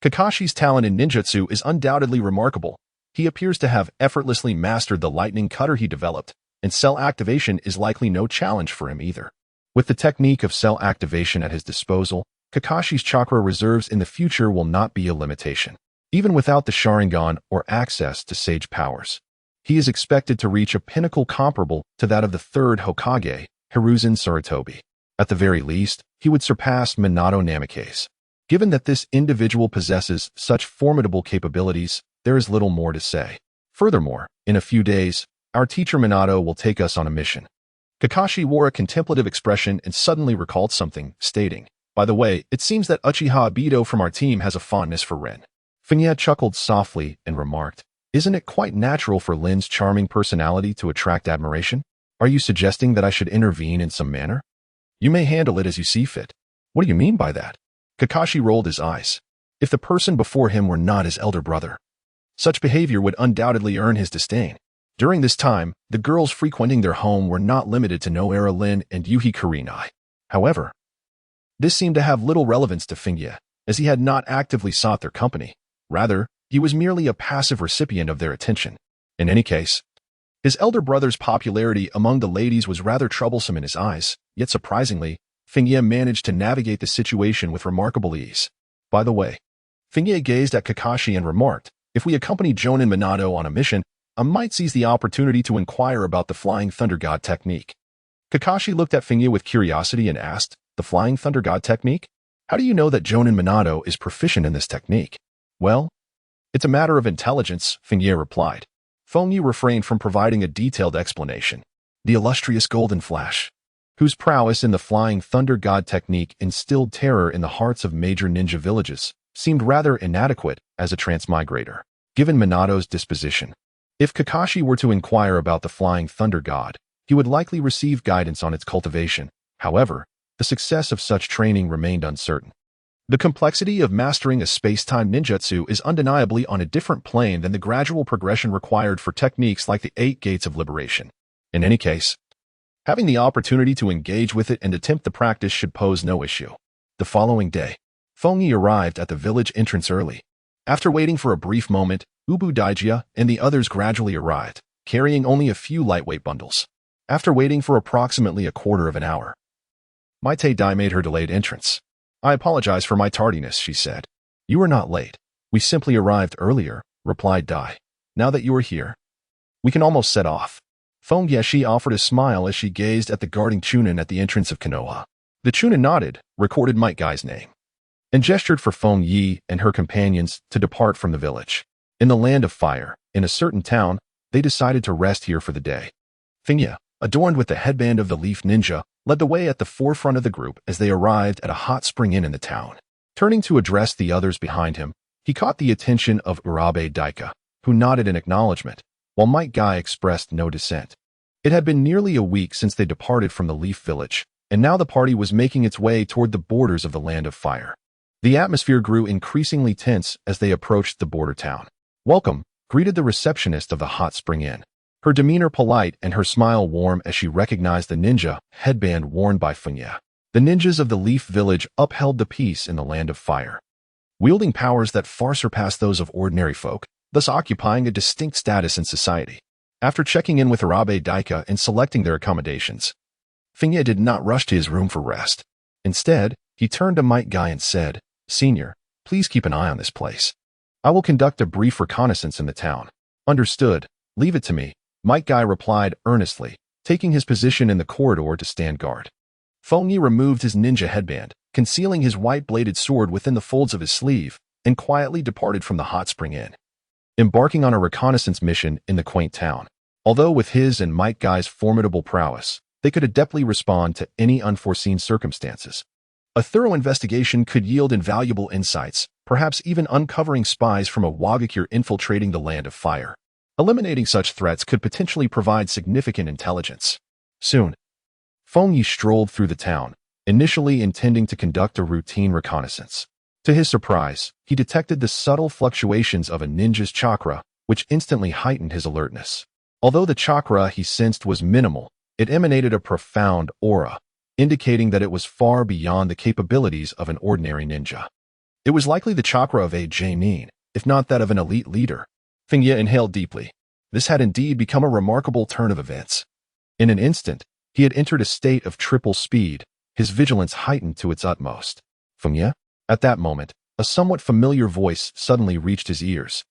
Kakashi's talent in ninjutsu is undoubtedly remarkable. He appears to have effortlessly mastered the lightning cutter he developed, and cell activation is likely no challenge for him either. With the technique of cell activation at his disposal, Kakashi's chakra reserves in the future will not be a limitation. Even without the Sharingan or access to Sage powers, he is expected to reach a pinnacle comparable to that of the 3rd Hokage, Hiruzen Sarutobi. At the very least, he would surpass Minato Namikaze. Given that this individual possesses such formidable capabilities, there is little more to say. Furthermore, in a few days, our teacher Minato will take us on a mission. Kakashi wore a contemplative expression and suddenly recalled something, stating, "By the way, it seems that Uchiha Obito from our team has a fondness for Rin." Feng Ye chuckled softly and remarked, "Isn't it quite natural for Lin's charming personality to attract admiration? Are you suggesting that I should intervene in some manner?" "You may handle it as you see fit." "What do you mean by that?" Kakashi rolled his eyes. If the person before him were not his elder brother, such behavior would undoubtedly earn his disdain. During this time, the girls frequenting their home were not limited to Noera Lin and Yuhi Kurenai. However, This seemed to have little relevance to Feng Ye, as he had not actively sought their company. Rather, he was merely a passive recipient of their attention. In any case, his elder brother's popularity among the ladies was rather troublesome in his eyes, yet surprisingly, Feng Ye managed to navigate the situation with remarkable ease. By the way, Feng Ye gazed at Kakashi and remarked, "If we accompany Jonin Minato on a mission, I might seize the opportunity to inquire about the Flying Thunder God technique." Kakashi looked at Feng Ye with curiosity and asked, "The Flying Thunder God technique? How do you know that Jonin Minato is proficient in this technique?" "Well, it's a matter of intelligence," Feng Ye replied. Feng Ye refrained from providing a detailed explanation. The illustrious Golden Flash, whose prowess in the Flying Thunder God technique instilled terror in the hearts of major ninja villages, seemed rather inadequate as a transmigrator, given Minato's disposition. If Kakashi were to inquire about the Flying Thunder God, he would likely receive guidance on its cultivation. However, the success of such training remained uncertain. The complexity of mastering a space-time ninjutsu is undeniably on a different plane than the gradual progression required for techniques like the 8 Gates of Liberation. In any case, having the opportunity to engage with it and attempt the practice should pose no issue. The following day, Feng Ye arrived at the village entrance early. After waiting for a brief moment, Ubu Daijia and the others gradually arrived, carrying only a few lightweight bundles. After waiting for approximately a quarter of an hour, Maite Dai made her delayed entrance. "I apologize for my tardiness," she said. "You are not late. We simply arrived earlier," replied Dai. "Now that you are here, we can almost set off." Feng Ye offered a smile as she gazed at the guarding Chunin at the entrance of Konoha. The Chunin nodded, recorded Might Guy's name, and gestured for Feng Ye and her companions to depart from the village. In the Land of Fire, in a certain town, they decided to rest here for the day. Feng Ye, adorned with the headband of the Leaf Ninja, led the way at the forefront of the group as they arrived at a hot spring inn in the town. Turning to address the others behind him, he caught the attention of Urabe Daika, who nodded in acknowledgement, while Might Guy expressed no dissent. It had been nearly a week since they departed from the Leaf Village, and now the party was making its way toward the borders of the Land of Fire. The atmosphere grew increasingly tense as they approached the border town. "Welcome," greeted the receptionist of the hot spring inn. Her demeanor polite and her smile warm as she recognized the ninja headband worn by Feng Ye. The ninjas of the Leaf Village upheld the peace in the Land of Fire, wielding powers that far surpassed those of ordinary folk, thus occupying a distinct status in society. After checking in with Urabe Daika and selecting their accommodations, Feng Ye did not rush to his room for rest. Instead, he turned to Might Guy and said, "Senior, please keep an eye on this place. I will conduct a brief reconnaissance in the town." "Understood. Leave it to me," Might Guy replied earnestly, taking his position in the corridor to stand guard. Feng Ye removed his ninja headband, concealing his white-bladed sword within the folds of his sleeve, and quietly departed from the hot spring inn, embarking on a reconnaissance mission in the quaint town. Although with his and Might Guy's formidable prowess, they could adeptly respond to any unforeseen circumstances. A thorough investigation could yield invaluable insights, perhaps even uncovering spies from a Wagakure infiltrating the Land of Fire. Eliminating such threats could potentially provide significant intelligence. Soon, Feng Ye strolled through the town, initially intending to conduct a routine reconnaissance. To his surprise, he detected the subtle fluctuations of a ninja's chakra, which instantly heightened his alertness. Although the chakra he sensed was minimal, it emanated a profound aura, indicating that it was far beyond the capabilities of an ordinary ninja. It was likely the chakra of a genin, if not that of an elite leader. Feng Ye inhaled deeply. This had indeed become a remarkable turn of events. In an instant, he had entered a state of triple speed, his vigilance heightened to its utmost. "Feng Ye?" At that moment, a somewhat familiar voice suddenly reached his ears.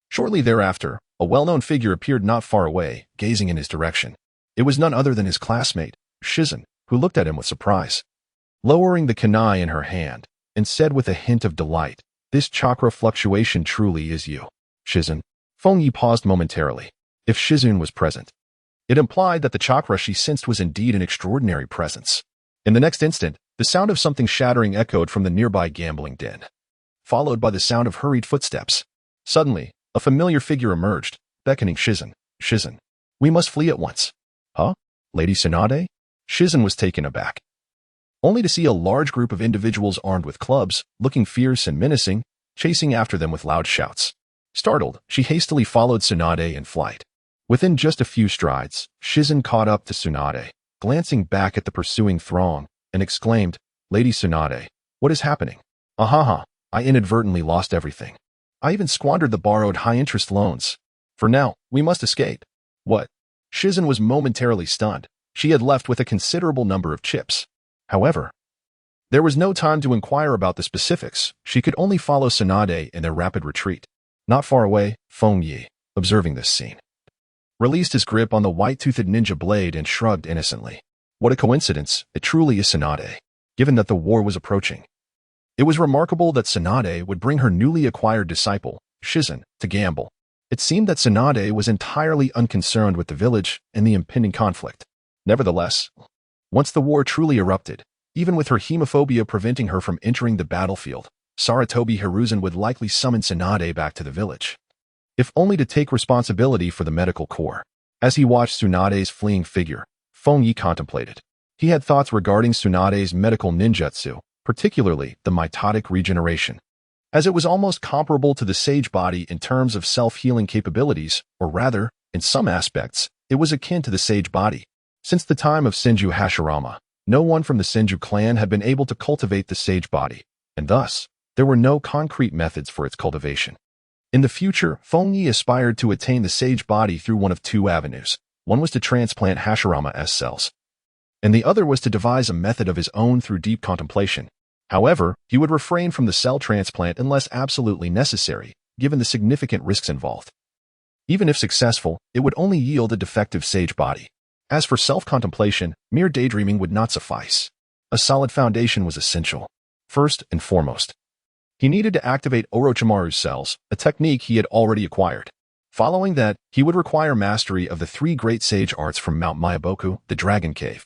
Shortly thereafter, a well-known figure appeared not far away, gazing in his direction. It was none other than his classmate, Shizen, who looked at him with surprise. Lowering the kunai in her hand, and said with a hint of delight, "This chakra fluctuation truly is you, Shizen." Feng Ye paused momentarily. If Shizen was present, it implied that the chakra she sensed was indeed an extraordinary presence. In the next instant, the sound of something shattering echoed from the nearby gambling den, followed by the sound of hurried footsteps. Suddenly, a familiar figure emerged, beckoning Shizen. "Shizen, we must flee at once." "Huh? Lady Tsunade?" Shizen was taken aback, only to see a large group of individuals armed with clubs, looking fierce and menacing, chasing after them with loud shouts. Startled, she hastily followed Tsunade in flight. Within just a few strides, Shizen caught up to Tsunade, glancing back at the pursuing throng, and exclaimed, Lady Tsunade, what is happening? Ahaha, I inadvertently lost everything. I even squandered the borrowed high-interest loans. For now, we must escape. What? Shizen was momentarily stunned. She had left with a considerable number of chips. However, there was no time to inquire about the specifics. She could only follow Tsunade in their rapid retreat. Not far away, Feng Ye, observing this scene, released his grip on the white-toothed ninja blade and shrugged innocently. What a coincidence, it truly is Tsunade, given that the war was approaching. It was remarkable that Tsunade would bring her newly acquired disciple, Shizen, to gamble. It seemed that Tsunade was entirely unconcerned with the village and the impending conflict. Nevertheless, once the war truly erupted, even with her hemophobia preventing her from entering the battlefield, Sarutobi Hiruzen would likely summon Tsunade back to the village, if only to take responsibility for the medical corps. As he watched Tsunade's fleeing figure, Feng Ye contemplated. He had thoughts regarding Tsunade's medical ninjutsu, particularly the mitotic regeneration, as it was almost comparable to the sage body in terms of self-healing capabilities, or rather, in some aspects, it was akin to the sage body. Since the time of Senju Hashirama, no one from the Senju clan had been able to cultivate the sage body, and thus, there were no concrete methods for its cultivation. In the future, Feng Ye aspired to attain the sage body through one of two avenues. One was to transplant Hashirama-S cells, and the other was to devise a method of his own through deep contemplation. However, he would refrain from the cell transplant unless absolutely necessary, given the significant risks involved. Even if successful, it would only yield a defective sage body. As for self-contemplation, mere daydreaming would not suffice. A solid foundation was essential. First and foremost, he needed to activate Orochimaru's cells, a technique he had already acquired. Following that, he would require mastery of the three great sage arts from Mount Myaboku, the Dragon Cave,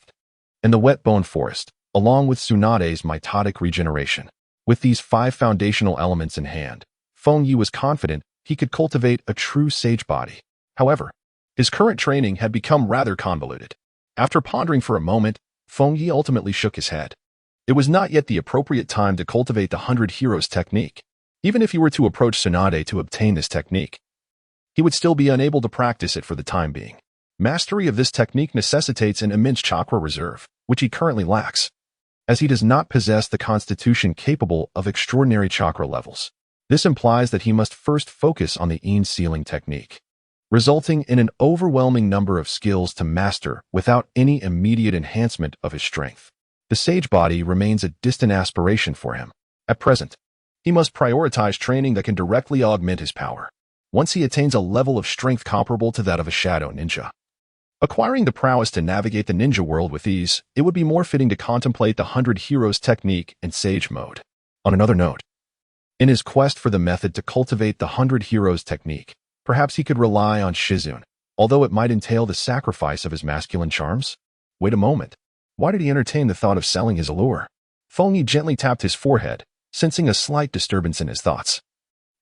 and the Wet Bone Forest, along with Tsunade's mitotic regeneration. With these 5 foundational elements in hand, Feng Ye was confident he could cultivate a true sage body. However, his current training had become rather convoluted. After pondering for a moment, Feng Ye ultimately shook his head. It was not yet the appropriate time to cultivate the 100 Heroes technique. Even if he were to approach Tsunade to obtain this technique, he would still be unable to practice it for the time being. Mastery of this technique necessitates an immense chakra reserve, which he currently lacks, as he does not possess the constitution capable of extraordinary chakra levels. This implies that he must first focus on the Yin sealing technique, resulting in an overwhelming number of skills to master without any immediate enhancement of his strength. The sage body remains a distant aspiration for him. At present, he must prioritize training that can directly augment his power. Once he attains a level of strength comparable to that of a shadow ninja, acquiring the prowess to navigate the ninja world with ease, it would be more fitting to contemplate the 100 Heroes technique in sage mode. On another note, in his quest for the method to cultivate the 100 Heroes technique, perhaps he could rely on Shizun, although it might entail the sacrifice of his masculine charms. Wait a moment. Why did he entertain the thought of selling his allure? Feng Ye gently tapped his forehead, sensing a slight disturbance in his thoughts,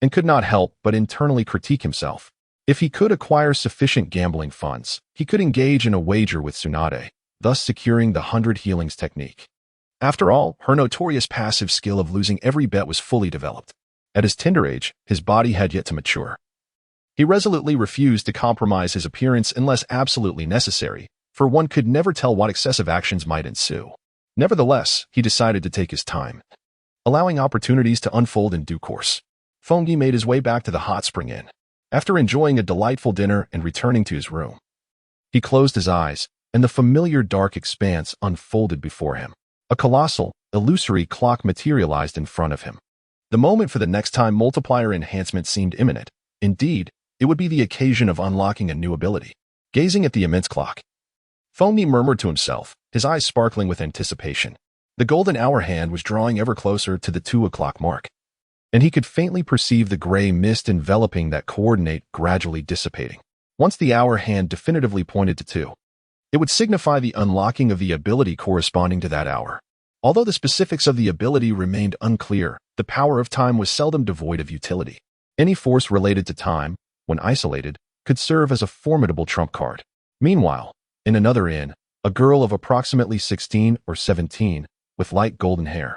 and could not help but internally critique himself. If he could acquire sufficient gambling funds, he could engage in a wager with Tsunade, thus securing the 100 Healings technique. After all, her notorious passive skill of losing every bet was fully developed. At his tender age, his body had yet to mature. He resolutely refused to compromise his appearance unless absolutely necessary, for one could never tell what excessive actions might ensue. Nevertheless, he decided to take his time, allowing opportunities to unfold in due course. Feng Ye made his way back to the hot spring inn. After enjoying a delightful dinner and returning to his room, he closed his eyes, and the familiar dark expanse unfolded before him. A colossal, illusory clock materialized in front of him. The moment for the next time multiplier enhancement seemed imminent. Indeed, it would be the occasion of unlocking a new ability. Gazing at the immense clock, Feng Ye murmured to himself, his eyes sparkling with anticipation. The golden hour hand was drawing ever closer to the 2 o'clock mark, and he could faintly perceive the gray mist enveloping that coordinate gradually dissipating. Once the hour hand definitively pointed to 2, it would signify the unlocking of the ability corresponding to that hour. Although the specifics of the ability remained unclear, the power of time was seldom devoid of utility. Any force related to time, when isolated, could serve as a formidable trump card. Meanwhile, in another inn, a girl of approximately 16 or 17, with light golden hair,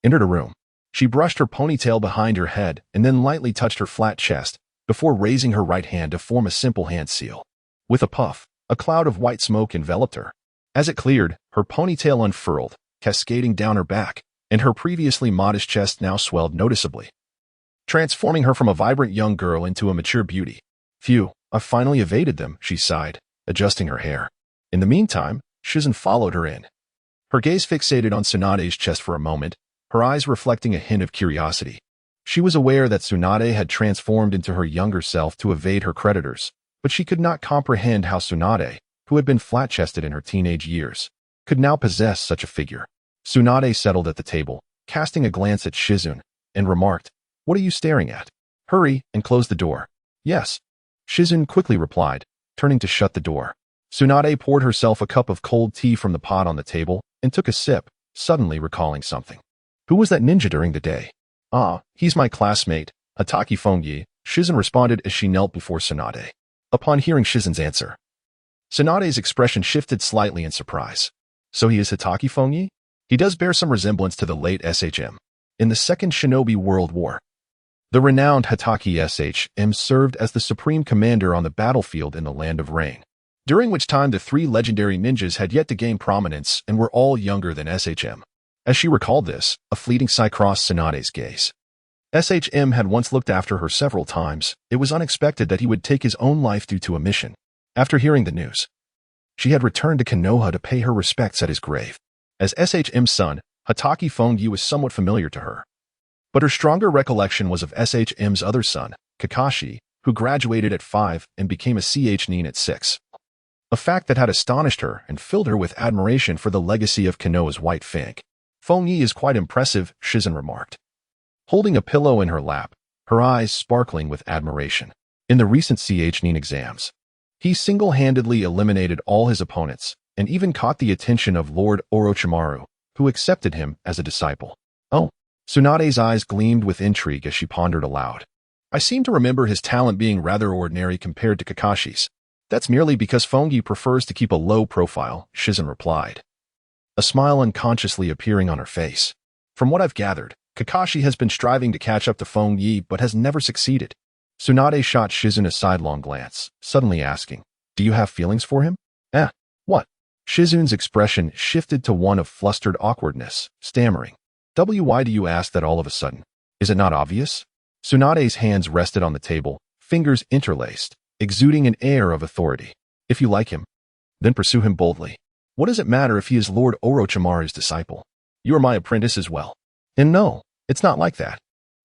entered a room. She brushed her ponytail behind her head and then lightly touched her flat chest before raising her right hand to form a simple hand seal. With a puff, a cloud of white smoke enveloped her. As it cleared, her ponytail unfurled, cascading down her back, and her previously modest chest now swelled noticeably, transforming her from a vibrant young girl into a mature beauty. Phew, I finally evaded them, she sighed, adjusting her hair. In the meantime, Shizen followed her in. Her gaze fixated on Tsunade's chest for a moment, her eyes reflecting a hint of curiosity. She was aware that Tsunade had transformed into her younger self to evade her creditors, but she could not comprehend how Tsunade, who had been flat-chested in her teenage years, could now possess such a figure. Tsunade settled at the table, casting a glance at Shizun, and remarked, "What are you staring at? Hurry and close the door." "Yes." Shizun quickly replied, turning to shut the door. Tsunade poured herself a cup of cold tea from the pot on the table and took a sip, suddenly recalling something. "Who was that ninja during the day?" "Ah, he's my classmate, Hataki Feng Ye," Shizun responded as she knelt before Tsunade. Upon hearing Shizun's answer, Tsunade's expression shifted slightly in surprise. "So he is Hataki Feng Ye? He does bear some resemblance to the late SHM. In the Second Shinobi World War, the renowned Hataki SHM served as the supreme commander on the battlefield in the Land of Rain, during which time the three legendary ninjas had yet to gain prominence and were all younger than SHM. As she recalled this, a fleeting sigh crossed Tsunade's gaze. SHM had once looked after her several times. It was unexpected that he would take his own life due to a mission. After hearing the news, she had returned to Konoha to pay her respects at his grave. As SHM's son, Hataki Feng Ye was somewhat familiar to her. But her stronger recollection was of SHM's other son, Kakashi, who graduated at 5 and became a nin at 6. A fact that had astonished her and filled her with admiration for the legacy of Konoha's White Fang. "Feng Ye is quite impressive," Shizun remarked, holding a pillow in her lap, her eyes sparkling with admiration. "In the recent nin exams, he single-handedly eliminated all his opponents and even caught the attention of Lord Orochimaru, who accepted him as a disciple." "Oh." Tsunade's eyes gleamed with intrigue as she pondered aloud. "I seem to remember his talent being rather ordinary compared to Kakashi's." "That's merely because Feng Ye prefers to keep a low profile," Shizun replied, a smile unconsciously appearing on her face. "From what I've gathered, Kakashi has been striving to catch up to Feng Ye but has never succeeded." Tsunade shot Shizun a sidelong glance, suddenly asking, "Do you have feelings for him?" What?" Shizun's expression shifted to one of flustered awkwardness, stammering, "Why do you ask that all of a sudden? Is it not obvious?" Tsunade's hands rested on the table, fingers interlaced, exuding an air of authority. "If you like him, then pursue him boldly. What does it matter if he is Lord Orochimaru's disciple? You are my apprentice as well." "And no, it's not like that."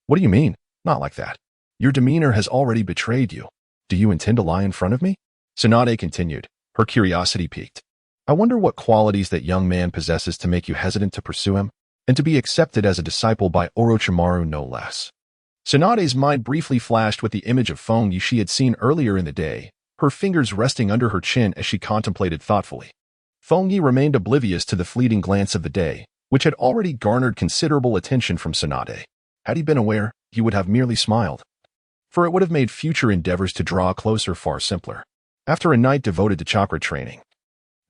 "What do you mean, not like that? Your demeanor has already betrayed you. Do you intend to lie in front of me?" Tsunade continued, her curiosity piqued. "I wonder what qualities that young man possesses to make you hesitant to pursue him, and to be accepted as a disciple by Orochimaru no less." Tsunade's mind briefly flashed with the image of Feng Ye she had seen earlier in the day, her fingers resting under her chin as she contemplated thoughtfully. Feng Ye remained oblivious to the fleeting glance of the day, which had already garnered considerable attention from Tsunade. Had he been aware, he would have merely smiled, for it would have made future endeavors to draw closer far simpler. After a night devoted to chakra training,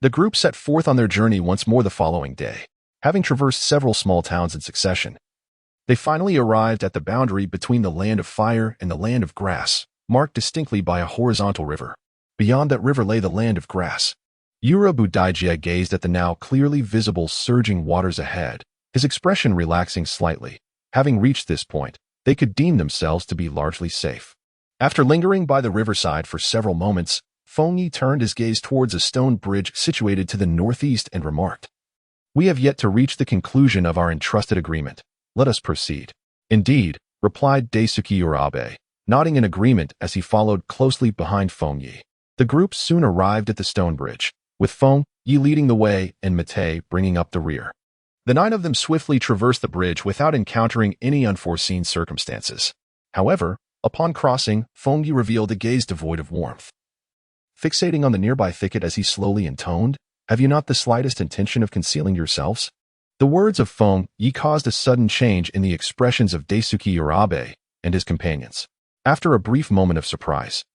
the group set forth on their journey once more the following day. Having traversed several small towns in succession, they finally arrived at the boundary between the Land of Fire and the Land of Grass, marked distinctly by a horizontal river. Beyond that river lay the Land of Grass. Budaijia gazed at the now clearly visible surging waters ahead, his expression relaxing slightly. Having reached this point, they could deem themselves to be largely safe. After lingering by the riverside for several moments, Feng Ye turned his gaze towards a stone bridge situated to the northeast and remarked, "We have yet to reach the conclusion of our entrusted agreement. Let us proceed." "Indeed," replied Daisuke Urabe, nodding in agreement as he followed closely behind Feng Ye. The group soon arrived at the stone bridge, with Feng Ye leading the way and Mate bringing up the rear. The 9 of them swiftly traversed the bridge without encountering any unforeseen circumstances. However, upon crossing, Feng Ye revealed a gaze devoid of warmth. Fixating on the nearby thicket as he slowly intoned, "Have you not the slightest intention of concealing yourselves?" The words of Feng Ye caused a sudden change in the expressions of Daisuke Urabe and his companions. After a brief moment of surprise,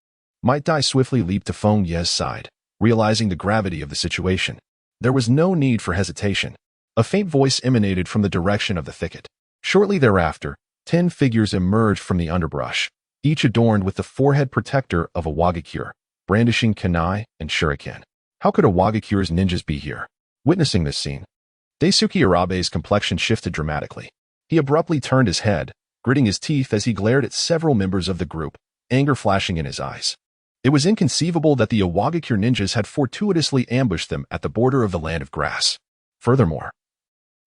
Might Dai swiftly leaped to Feng Ye's side, realizing the gravity of the situation. There was no need for hesitation. A faint voice emanated from the direction of the thicket. Shortly thereafter, 10 figures emerged from the underbrush, each adorned with the forehead protector of a Wagakure, brandishing kunai and shuriken. How could a Wagakure's ninjas be here? Witnessing this scene, Daisuke Arabe's complexion shifted dramatically. He abruptly turned his head, gritting his teeth as he glared at several members of the group, anger flashing in his eyes. It was inconceivable that the Iwagakure ninjas had fortuitously ambushed them at the border of the land of grass. Furthermore,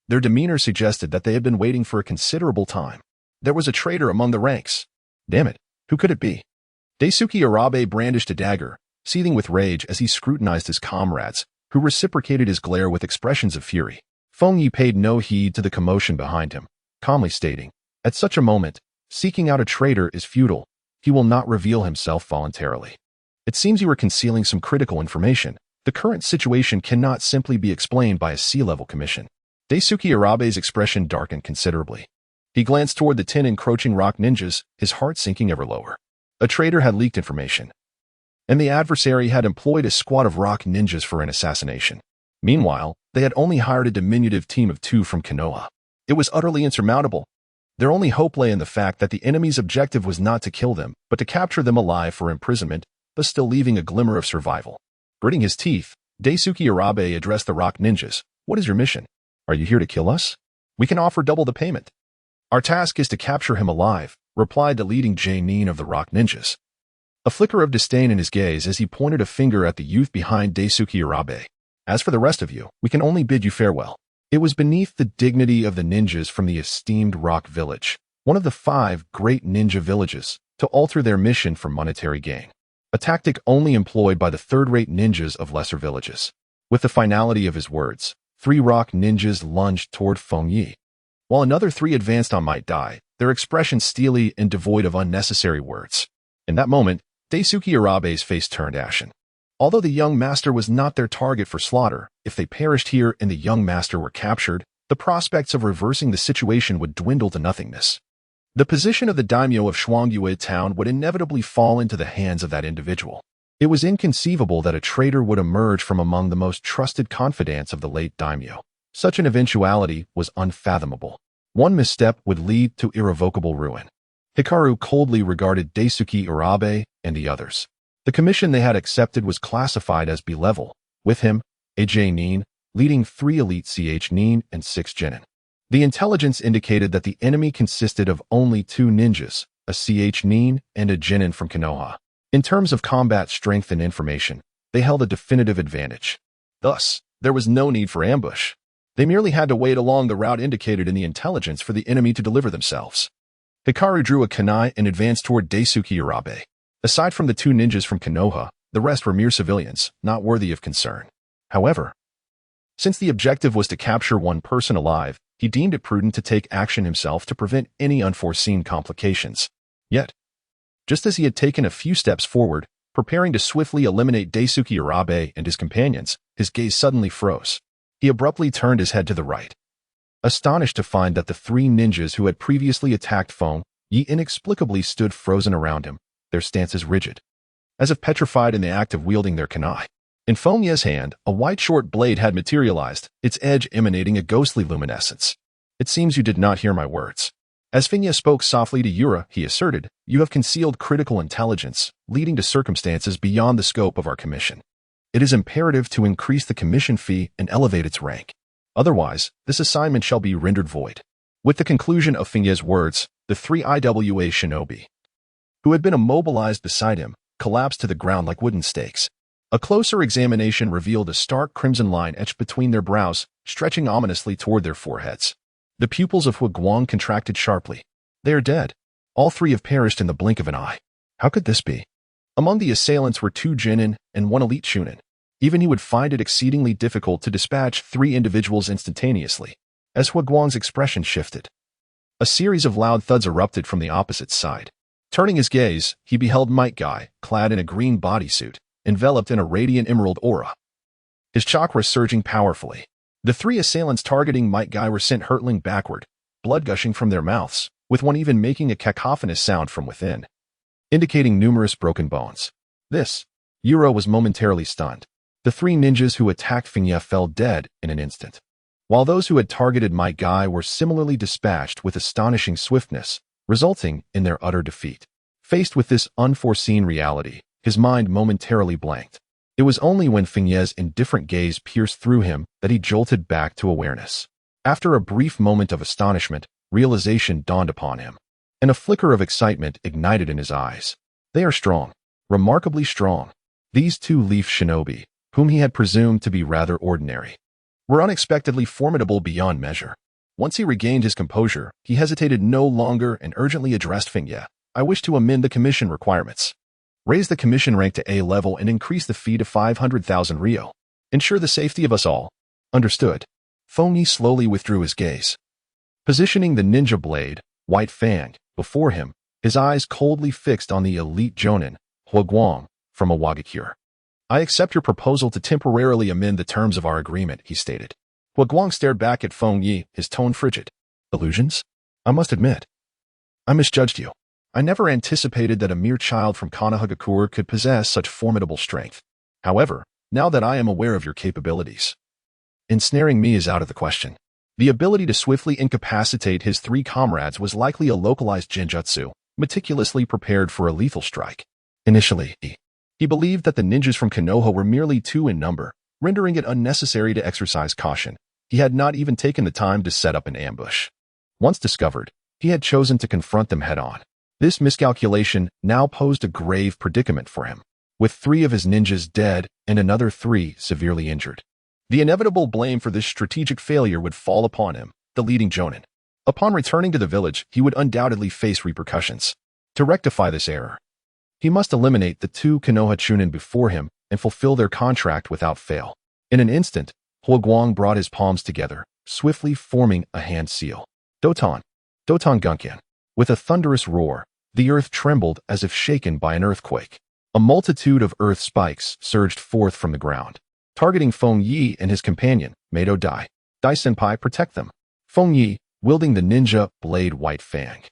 their demeanor suggested that they had been waiting for a considerable time. There was a traitor among the ranks. Damn it, who could it be? Daisuke Arabe brandished a dagger, seething with rage as he scrutinized his comrades, who reciprocated his glare with expressions of fury. Feng Ye paid no heed to the commotion behind him, calmly stating, "At such a moment, seeking out a traitor is futile. He will not reveal himself voluntarily. It seems you are concealing some critical information. The current situation cannot simply be explained by a sea-level commission." Daisuke Arabe's expression darkened considerably. He glanced toward the 10 encroaching rock ninjas, his heart sinking ever lower. A traitor had leaked information, and the adversary had employed a squad of rock ninjas for an assassination. Meanwhile, they had only hired a diminutive team of 2 from Konoha. It was utterly insurmountable. Their only hope lay in the fact that the enemy's objective was not to kill them, but to capture them alive for imprisonment, but still leaving a glimmer of survival. Gritting his teeth, Daisuke Arabe addressed the rock ninjas. "What is your mission? Are you here to kill us? We can offer double the payment." "Our task is to capture him alive," replied the leading genin of the rock ninjas. A flicker of disdain in his gaze as he pointed a finger at the youth behind Daisuke Arabe. "As for the rest of you, we can only bid you farewell." It was beneath the dignity of the ninjas from the esteemed Rock Village, one of the 5 great ninja villages, to alter their mission for monetary gain. A tactic only employed by the third-rate ninjas of lesser villages. With the finality of his words, 3 rock ninjas lunged toward Feng Ye, while another 3 advanced on Might Die, their expressions steely and devoid of unnecessary words. In that moment, Daisuke Arabe's face turned ashen. Although the young master was not their target for slaughter, if they perished here and the young master were captured, the prospects of reversing the situation would dwindle to nothingness. The position of the daimyo of Shuangyue town would inevitably fall into the hands of that individual. It was inconceivable that a traitor would emerge from among the most trusted confidants of the late daimyo. Such an eventuality was unfathomable. One misstep would lead to irrevocable ruin. Hikaru coldly regarded Daisuke Arabe and the others. The commission they had accepted was classified as B-level, with him, a J-nin, leading 3 elite CH-nin and 6 genin. The intelligence indicated that the enemy consisted of only 2 ninjas, a CH-nin and a genin from Konoha. In terms of combat strength and information, they held a definitive advantage. Thus, there was no need for ambush. They merely had to wait along the route indicated in the intelligence for the enemy to deliver themselves. Hikaru drew a kunai and advanced toward Daisuke Arabe. Aside from the 2 ninjas from Konoha, the rest were mere civilians, not worthy of concern. However, since the objective was to capture one person alive, he deemed it prudent to take action himself to prevent any unforeseen complications. Yet, just as he had taken a few steps forward, preparing to swiftly eliminate Daisuke Arabe and his companions, his gaze suddenly froze. He abruptly turned his head to the right, astonished to find that the 3 ninjas who had previously attacked Feng Ye inexplicably stood frozen around him, their stances rigid, as if petrified in the act of wielding their kunai. In Feng Ye's hand, a white short blade had materialized, its edge emanating a ghostly luminescence. "It seems you did not hear my words." As Feng Ye spoke softly to Yura, he asserted, "You have concealed critical intelligence, leading to circumstances beyond the scope of our commission. It is imperative to increase the commission fee and elevate its rank. Otherwise, this assignment shall be rendered void." With the conclusion of Feng Ye's words, the 3 IWA shinobi, who had been immobilized beside him, collapsed to the ground like wooden stakes. A closer examination revealed a stark crimson line etched between their brows, stretching ominously toward their foreheads. The pupils of Huiguang contracted sharply. "They are dead. All 3 have perished in the blink of an eye. How could this be?" Among the assailants were 2 genin and 1 elite shunin. Even he would find it exceedingly difficult to dispatch 3 individuals instantaneously. As Huiguang's expression shifted, a series of loud thuds erupted from the opposite side. Turning his gaze, he beheld Might Guy, clad in a green bodysuit, enveloped in a radiant emerald aura, his chakras surging powerfully. The 3 assailants targeting Might Guy were sent hurtling backward, blood gushing from their mouths, with one even making a cacophonous sound from within, indicating numerous broken bones. Yura was momentarily stunned. The 3 ninjas who attacked Feng Ye fell dead in an instant, while those who had targeted Might Guy were similarly dispatched with astonishing swiftness, resulting in their utter defeat. Faced with this unforeseen reality, his mind momentarily blanked. It was only when Feng Ye's indifferent gaze pierced through him that he jolted back to awareness. After a brief moment of astonishment, realization dawned upon him, and a flicker of excitement ignited in his eyes. They are strong, remarkably strong. These two leaf shinobi, whom he had presumed to be rather ordinary, were unexpectedly formidable beyond measure. Once he regained his composure, he hesitated no longer and urgently addressed Feng Ye. I wish to amend the commission requirements. Raise the commission rank to A level and increase the fee to 500,000 Rio. Ensure the safety of us all. Understood. Feng Ye slowly withdrew his gaze. Positioning the ninja blade, White Fang, before him, his eyes coldly fixed on the elite jonin, Huaguang, from a Wagakure. I accept your proposal to temporarily amend the terms of our agreement, he stated. Huaguang stared back at Feng Ye, his tone frigid. Illusions? I must admit, I misjudged you. I never anticipated that a mere child from Konohagakure could possess such formidable strength. However, now that I am aware of your capabilities, ensnaring me is out of the question. The ability to swiftly incapacitate his three comrades was likely a localized genjutsu, meticulously prepared for a lethal strike. Initially, he believed that the ninjas from Konoha were merely 2 in number, rendering it unnecessary to exercise caution. He had not even taken the time to set up an ambush. Once discovered, he had chosen to confront them head-on. This miscalculation now posed a grave predicament for him, with 3 of his ninjas dead and another 3 severely injured. The inevitable blame for this strategic failure would fall upon him, the leading jonin. Upon returning to the village, he would undoubtedly face repercussions. To rectify this error, he must eliminate the 2 Konoha Chunin before him and fulfill their contract without fail. In an instant, Huaguang brought his palms together, swiftly forming a hand seal. Doton Gunkan. With a thunderous roar, the earth trembled as if shaken by an earthquake. A multitude of earth spikes surged forth from the ground, targeting Feng Ye and his companion, Mado Dai. Dai-senpai, protect them. Feng Ye, wielding the ninja blade White Fang,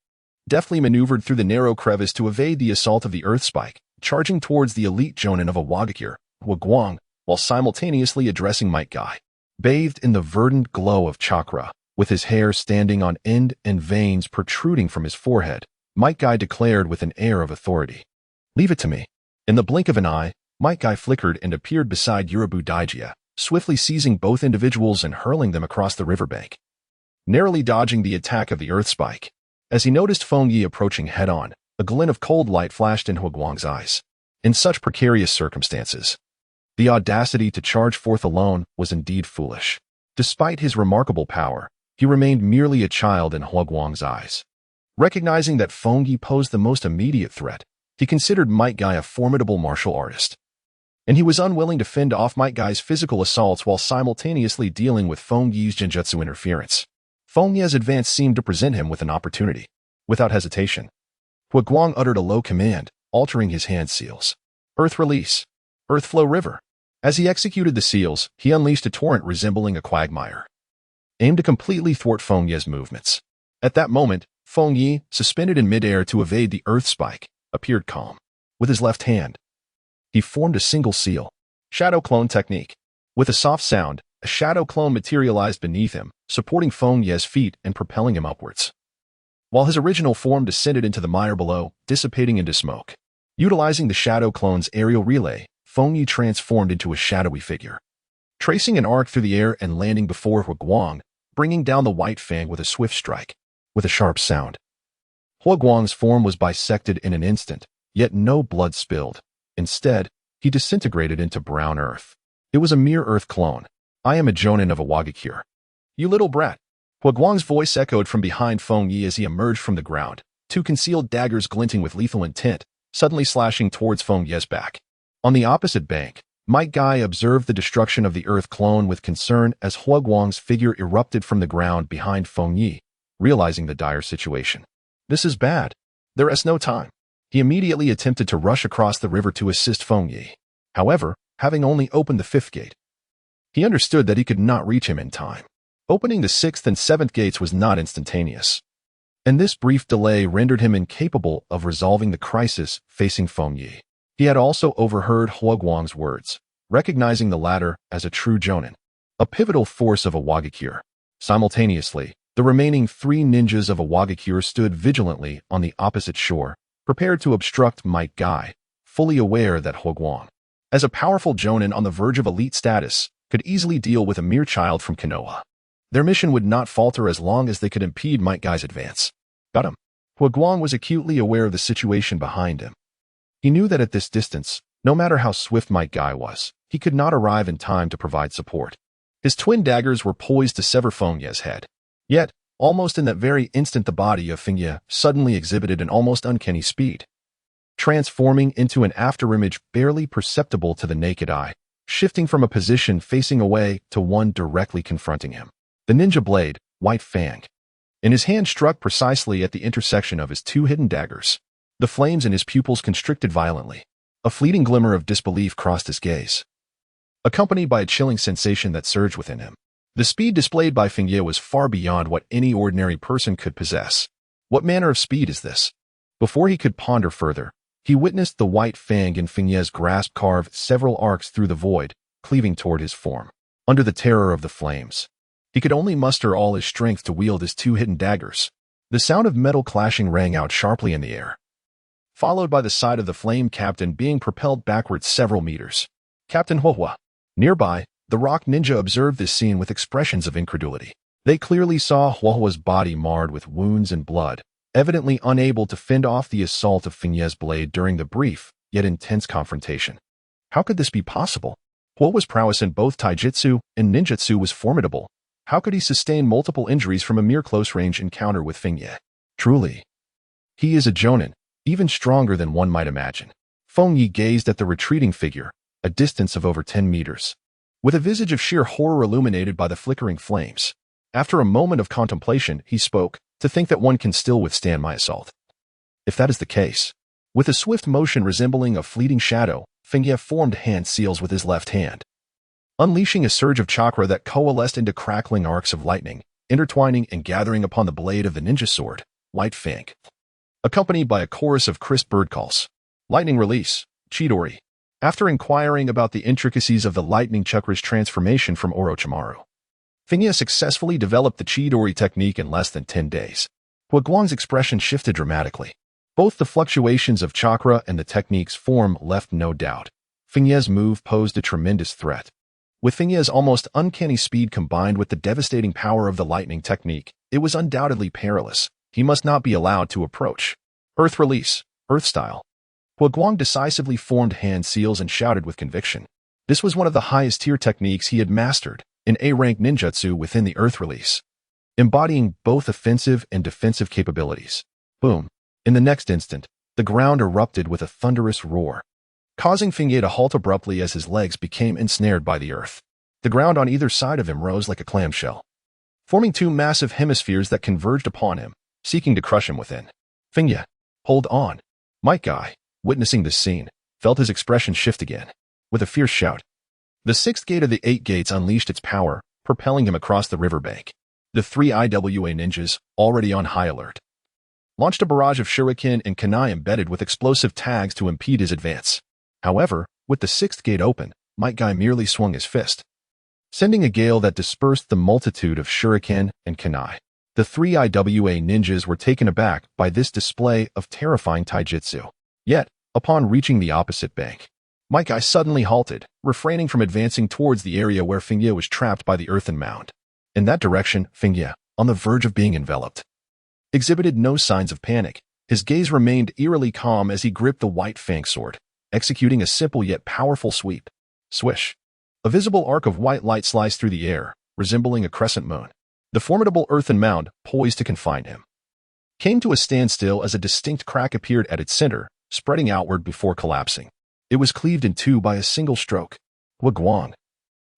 deftly maneuvered through the narrow crevice to evade the assault of the earth spike, charging towards the elite jonin of a Wagakure, Huaguang, while simultaneously addressing Might Guy. Bathed in the verdant glow of chakra, with his hair standing on end and veins protruding from his forehead, Might Guy declared with an air of authority. Leave it to me. In the blink of an eye, Might Guy flickered and appeared beside Yurabu Daijia, swiftly seizing both individuals and hurling them across the riverbank, narrowly dodging the attack of the earth spike. As he noticed Feng Ye approaching head-on, a glint of cold light flashed in Huaguang's eyes. In such precarious circumstances, the audacity to charge forth alone was indeed foolish. Despite his remarkable power, he remained merely a child in Huaguang's eyes. Recognizing that Feng Ye posed the most immediate threat, he considered Might Guy a formidable martial artist, and he was unwilling to fend off Might Guy's physical assaults while simultaneously dealing with Feng Ye's genjutsu interference. Feng Ye's advance seemed to present him with an opportunity. Without hesitation, Huaguang uttered a low command, altering his hand seals. Earth release. Earth flow river. As he executed the seals, he unleashed a torrent resembling a quagmire, aimed to completely thwart Feng Ye's movements. At that moment, Feng Ye, suspended in midair to evade the earth spike, appeared calm. With his left hand, he formed a single seal. Shadow clone technique. With a soft sound, a shadow clone materialized beneath him, supporting Feng Ye's feet and propelling him upwards, while his original form descended into the mire below, dissipating into smoke. Utilizing the shadow clone's aerial relay, Feng Ye transformed into a shadowy figure, tracing an arc through the air and landing before Huaguang, bringing down the White Fang with a swift strike. With a sharp sound, Huaguang's form was bisected in an instant, yet no blood spilled. Instead, he disintegrated into brown earth. It was a mere earth clone. I am a jonin of a Wagakure. You little brat. Huaguang's voice echoed from behind Feng Ye as he emerged from the ground, 2 concealed daggers glinting with lethal intent, suddenly slashing towards Feng Ye's back. On the opposite bank, Might Guy observed the destruction of the earth clone with concern as Huaguang's figure erupted from the ground behind Feng Ye, realizing the dire situation. This is bad. There is no time. He immediately attempted to rush across the river to assist Feng Ye. However, having only opened the 5th gate, he understood that he could not reach him in time. Opening the 6th and 7th gates was not instantaneous, and this brief delay rendered him incapable of resolving the crisis facing Feng Ye. He had also overheard Huaguang's words, recognizing the latter as a true jonin, a pivotal force of a Wagakure. Simultaneously, the remaining 3 ninjas of a Wagakure stood vigilantly on the opposite shore, prepared to obstruct Might Guy, fully aware that Huaguang as a powerful Jonin on the verge of elite status, could easily deal with a mere child from Konoha. Their mission would not falter as long as they could impede Might Guy's advance. Got him. Guang was acutely aware of the situation behind him. He knew that at this distance, no matter how swift Might Guy was, he could not arrive in time to provide support. His twin daggers were poised to sever Feng Ye's head. Yet, almost in that very instant, the body of Feng Ye suddenly exhibited an almost uncanny speed, transforming into an afterimage barely perceptible to the naked eye, shifting from a position facing away to one directly confronting him. The ninja blade, White Fang, in his hand struck precisely at the intersection of his two hidden daggers. The flames in his pupils constricted violently. A fleeting glimmer of disbelief crossed his gaze, accompanied by a chilling sensation that surged within him. The speed displayed by Feng Ye was far beyond what any ordinary person could possess. What manner of speed is this? Before he could ponder further, he witnessed the white fang in Feng Ye's grasp carve several arcs through the void, cleaving toward his form. Under the terror of the flames, he could only muster all his strength to wield his two hidden daggers. The sound of metal clashing rang out sharply in the air, followed by the sight of the flame captain being propelled backwards several meters. Captain Huohua. Nearby, the rock ninja observed this scene with expressions of incredulity. They clearly saw Huohua's body marred with wounds and blood, evidently unable to fend off the assault of Feng Ye's blade during the brief, yet intense confrontation. How could this be possible? Huohua's prowess in both taijutsu and ninjutsu was formidable. How could he sustain multiple injuries from a mere close-range encounter with Feng Ye? Truly, he is a Jonin, even stronger than one might imagine. Feng Ye gazed at the retreating figure, a distance of over 10 meters, with a visage of sheer horror illuminated by the flickering flames. After a moment of contemplation, he spoke, "To think that one can still withstand my assault. If that is the case." With a swift motion resembling a fleeting shadow, Feng Ye formed hand seals with his left hand, unleashing a surge of chakra that coalesced into crackling arcs of lightning, intertwining and gathering upon the blade of the ninja sword, White Fang, accompanied by a chorus of crisp bird calls. Lightning release, Chidori. After inquiring about the intricacies of the lightning chakra's transformation from Orochimaru, Feng Ye successfully developed the Chidori technique in less than 10 days. Guang's expression shifted dramatically. Both the fluctuations of chakra and the technique's form left no doubt. Feng Ye's move posed a tremendous threat. With Feng Ye's almost uncanny speed combined with the devastating power of the lightning technique, it was undoubtedly perilous. He must not be allowed to approach. Earth release, Earth style. Guang decisively formed hand seals and shouted with conviction. This was one of the highest tier techniques he had mastered, an A-rank ninjutsu within the Earth release, embodying both offensive and defensive capabilities. Boom. In the next instant, the ground erupted with a thunderous roar, causing Feng Ye to halt abruptly as his legs became ensnared by the earth. The ground on either side of him rose like a clamshell, forming two massive hemispheres that converged upon him, seeking to crush him within. Feng Ye, hold on. Might Guy, witnessing this scene, felt his expression shift again. With a fierce shout, the sixth gate of the 8 gates unleashed its power, propelling him across the riverbank. The 3 IWA ninjas, already on high alert, launched a barrage of shuriken and kunai embedded with explosive tags to impede his advance. However, with the 6th gate open, Might Guy merely swung his fist, sending a gale that dispersed the multitude of shuriken and kunai. The 3 IWA ninjas were taken aback by this display of terrifying taijutsu. Yet, upon reaching the opposite bank, Might Guy suddenly halted, refraining from advancing towards the area where Feng Ye was trapped by the earthen mound. In that direction, Feng Ye, on the verge of being enveloped, exhibited no signs of panic. His gaze remained eerily calm as he gripped the White Fang sword, executing a simple yet powerful sweep. Swish. A visible arc of white light sliced through the air, resembling a crescent moon. The formidable earthen mound, poised to confine him, came to a standstill as a distinct crack appeared at its center, spreading outward before collapsing. It was cleaved in two by a single stroke. Guang,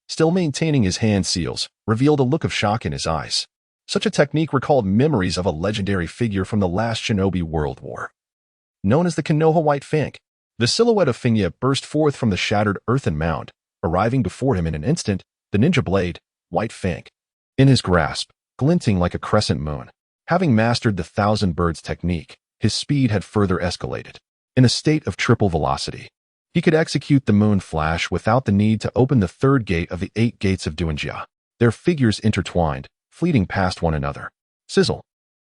still maintaining his hand seals, revealed a look of shock in his eyes. Such a technique recalled memories of a legendary figure from the last Shinobi World War, known as the Konoha White Fang. The silhouette of Feng Ye burst forth from the shattered earthen mound, arriving before him in an instant, the ninja blade, White Fang, in his grasp, glinting like a crescent moon. Having mastered the Thousand Birds technique, his speed had further escalated. In a state of triple velocity, he could execute the moon flash without the need to open the 3rd gate of the 8 gates of Duanjia. Their figures intertwined, fleeting past one another. Sizzle.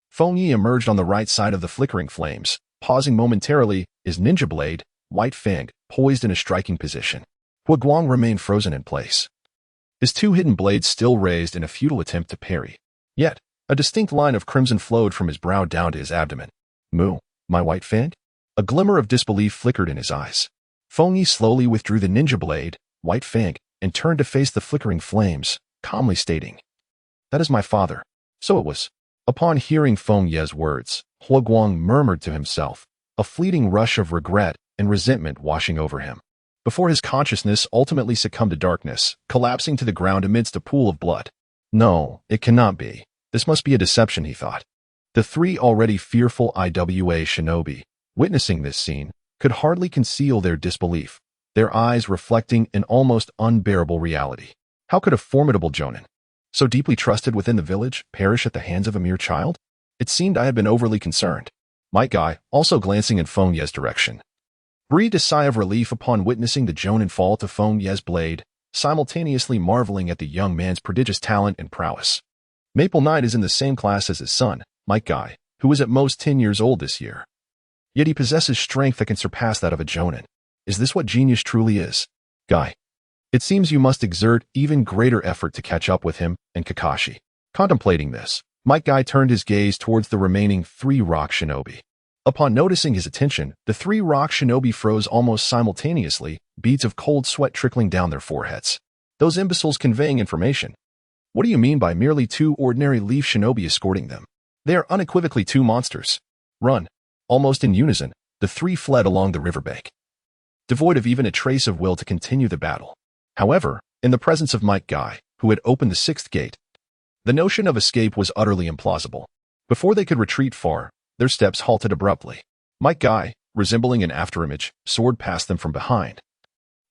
Feng Ye emerged on the right side of the flickering flames, pausing momentarily, his ninja blade, White Fang, poised in a striking position. Guang remained frozen in place, his two hidden blades still raised in a futile attempt to parry. Yet, a distinct line of crimson flowed from his brow down to his abdomen. Moo, my white Feng? A glimmer of disbelief flickered in his eyes. Feng Ye slowly withdrew the ninja blade, white Feng, and turned to face the flickering flames, calmly stating, "That is my father." So it was. Upon hearing Feng Ye's words, Guang murmured to himself, a fleeting rush of regret and resentment washing over him, before his consciousness ultimately succumbed to darkness, collapsing to the ground amidst a pool of blood. No, it cannot be. This must be a deception, he thought. The three already fearful IWA shinobi, witnessing this scene, could hardly conceal their disbelief, their eyes reflecting an almost unbearable reality. How could a formidable jonin, so deeply trusted within the village, perish at the hands of a mere child? It seemed I had been overly concerned. Might Guy, also glancing in Feng Ye's direction, breathed a sigh of relief upon witnessing the jonin fall to Feng Ye's blade, simultaneously marveling at the young man's prodigious talent and prowess. Maple Knight is in the same class as his son, Might Guy, who is at most 10 years old this year. Yet he possesses strength that can surpass that of a jonin. Is this what genius truly is? Guy, it seems you must exert even greater effort to catch up with him and Kakashi. Contemplating this, Might Guy turned his gaze towards the remaining 3 rock shinobi. Upon noticing his attention, the 3 rock shinobi froze almost simultaneously, beads of cold sweat trickling down their foreheads. Those imbeciles conveying information. What do you mean by merely 2 ordinary leaf shinobi escorting them? They are unequivocally 2 monsters. Run. Almost in unison, the 3 fled along the riverbank, devoid of even a trace of will to continue the battle. However, in the presence of Might Guy, who had opened the 6th gate, the notion of escape was utterly implausible. Before they could retreat far, their steps halted abruptly. Might Guy, resembling an afterimage, soared past them from behind,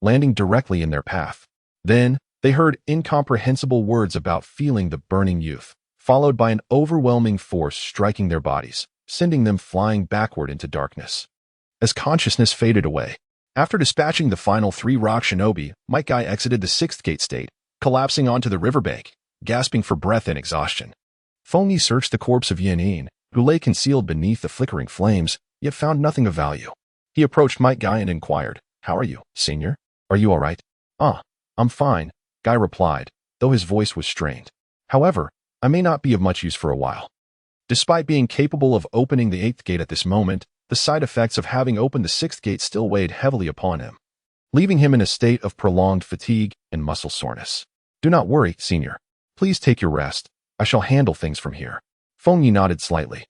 landing directly in their path. Then, they heard incomprehensible words about feeling the burning youth, followed by an overwhelming force striking their bodies, sending them flying backward into darkness. As consciousness faded away, after dispatching the final 3 rock shinobi, Might Guy exited the 6th gate state, collapsing onto the riverbank, gasping for breath in exhaustion. Feng Ye searched the corpse of Yin, who lay concealed beneath the flickering flames, yet found nothing of value. He approached Might Guy and inquired, "How are you, senior? Are you all right?" "Ah, I'm fine," Guy replied, though his voice was strained. "However, I may not be of much use for a while." Despite being capable of opening the 8th gate at this moment, the side effects of having opened the 6th gate still weighed heavily upon him, leaving him in a state of prolonged fatigue and muscle soreness. "Do not worry, senior. Please take your rest. I shall handle things from here." Feng Ye nodded slightly.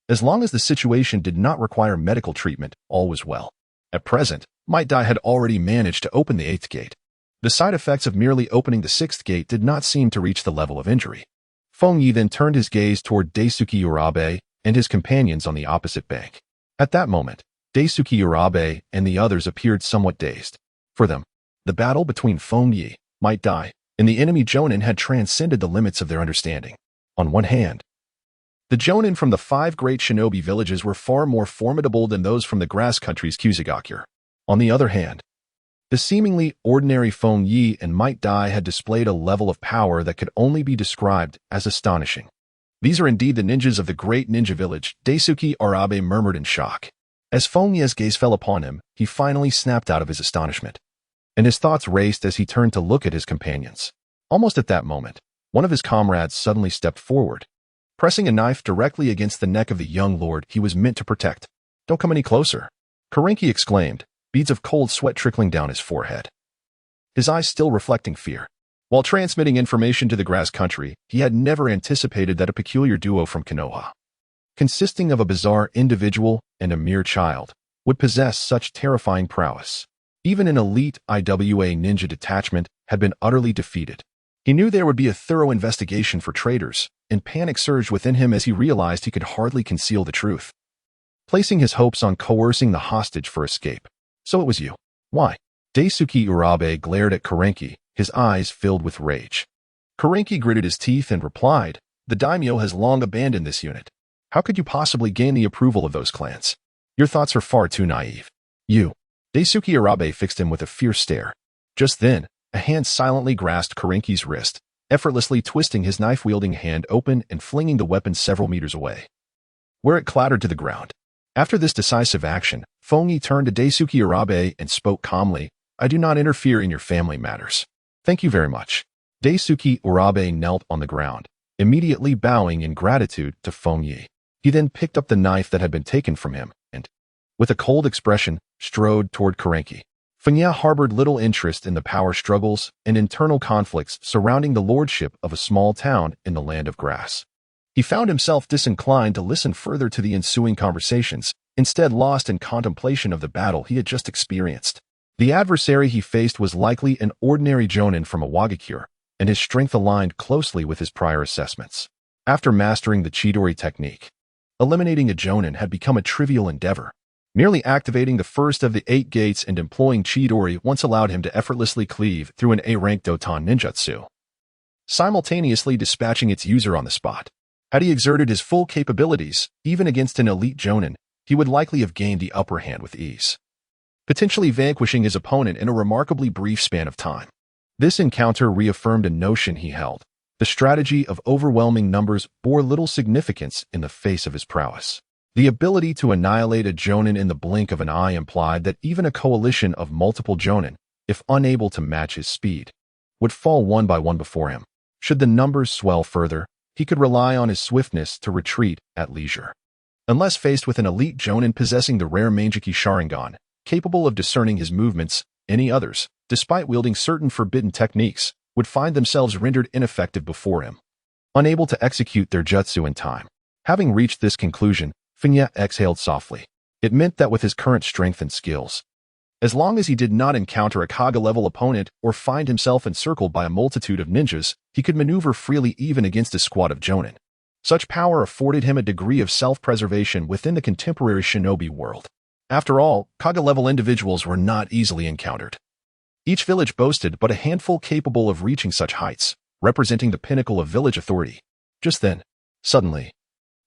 As long as the situation did not require medical treatment, all was well. At present, Might Guy had already managed to open the 8th gate. The side effects of merely opening the 6th gate did not seem to reach the level of injury. Feng Ye then turned his gaze toward Daisuke Urabe and his companions on the opposite bank. At that moment, Daisuke Urabe and the others appeared somewhat dazed. For them, the battle between Feng Ye, Might Guy, and the enemy jonin had transcended the limits of their understanding. On one hand, the jonin from the 5 great shinobi villages were far more formidable than those from the grass country's Kusagakure. On the other hand, the seemingly ordinary Feng Ye and Might Guy had displayed a level of power that could only be described as astonishing. "These are indeed the ninjas of the great ninja village," Daisuke Urabe murmured in shock. As Feng Ye's gaze fell upon him, he finally snapped out of his astonishment, and his thoughts raced as he turned to look at his companions. Almost at that moment, one of his comrades suddenly stepped forward, pressing a knife directly against the neck of the young lord he was meant to protect. "Don't come any closer," Karenki exclaimed, beads of cold sweat trickling down his forehead, his eyes still reflecting fear. While transmitting information to the grass country, he had never anticipated that a peculiar duo from Konoha, consisting of a bizarre individual and a mere child, would possess such terrifying prowess. Even an elite IWA ninja detachment had been utterly defeated. He knew there would be a thorough investigation for traitors, and panic surged within him as he realized he could hardly conceal the truth, placing his hopes on coercing the hostage for escape. "So it was you. Why?" Daisuke Urabe glared at Karenki, his eyes filled with rage. Karenki gritted his teeth and replied, "The daimyo has long abandoned this unit. How could you possibly gain the approval of those clans? Your thoughts are far too naive." "You." Daisuke Urabe fixed him with a fierce stare. Just then, a hand silently grasped Karenki's wrist, effortlessly twisting his knife-wielding hand open and flinging the weapon several meters away, where it clattered to the ground. After this decisive action, Feng Ye turned to Daisuke Urabe and spoke calmly, I do not interfere in your family matters. Thank you very much. Daisuke Urabe knelt on the ground, immediately bowing in gratitude to Feng Ye. He then picked up the knife that had been taken from him and, with a cold expression, strode toward Karenki. Feng Ye harbored little interest in the power struggles and internal conflicts surrounding the lordship of a small town in the land of grass. He found himself disinclined to listen further to the ensuing conversations, instead lost in contemplation of the battle he had just experienced. The adversary he faced was likely an ordinary jonin from a Wagakure, and his strength aligned closely with his prior assessments. After mastering the Chidori technique, eliminating a jonin had become a trivial endeavor. Merely activating the first of the 8 gates and employing Chidori once allowed him to effortlessly cleave through an A-rank Doton ninjutsu, simultaneously dispatching its user on the spot. Had he exerted his full capabilities, even against an elite jonin, he would likely have gained the upper hand with ease, potentially vanquishing his opponent in a remarkably brief span of time. This encounter reaffirmed a notion he held. The strategy of overwhelming numbers bore little significance in the face of his prowess. The ability to annihilate a jonin in the blink of an eye implied that even a coalition of multiple jonin, if unable to match his speed, would fall one by one before him. Should the numbers swell further, he could rely on his swiftness to retreat at leisure. Unless faced with an elite jonin possessing the rare Manjiki Sharingan, capable of discerning his movements, any others, despite wielding certain forbidden techniques, would find themselves rendered ineffective before him, unable to execute their jutsu in time. Having reached this conclusion, Feng Ye exhaled softly. It meant that with his current strength and skills, as long as he did not encounter a Kaga-level opponent or find himself encircled by a multitude of ninjas, he could maneuver freely even against a squad of jonin. Such power afforded him a degree of self-preservation within the contemporary shinobi world. After all, Kaga-level individuals were not easily encountered. Each village boasted but a handful capable of reaching such heights, representing the pinnacle of village authority. Just then, suddenly,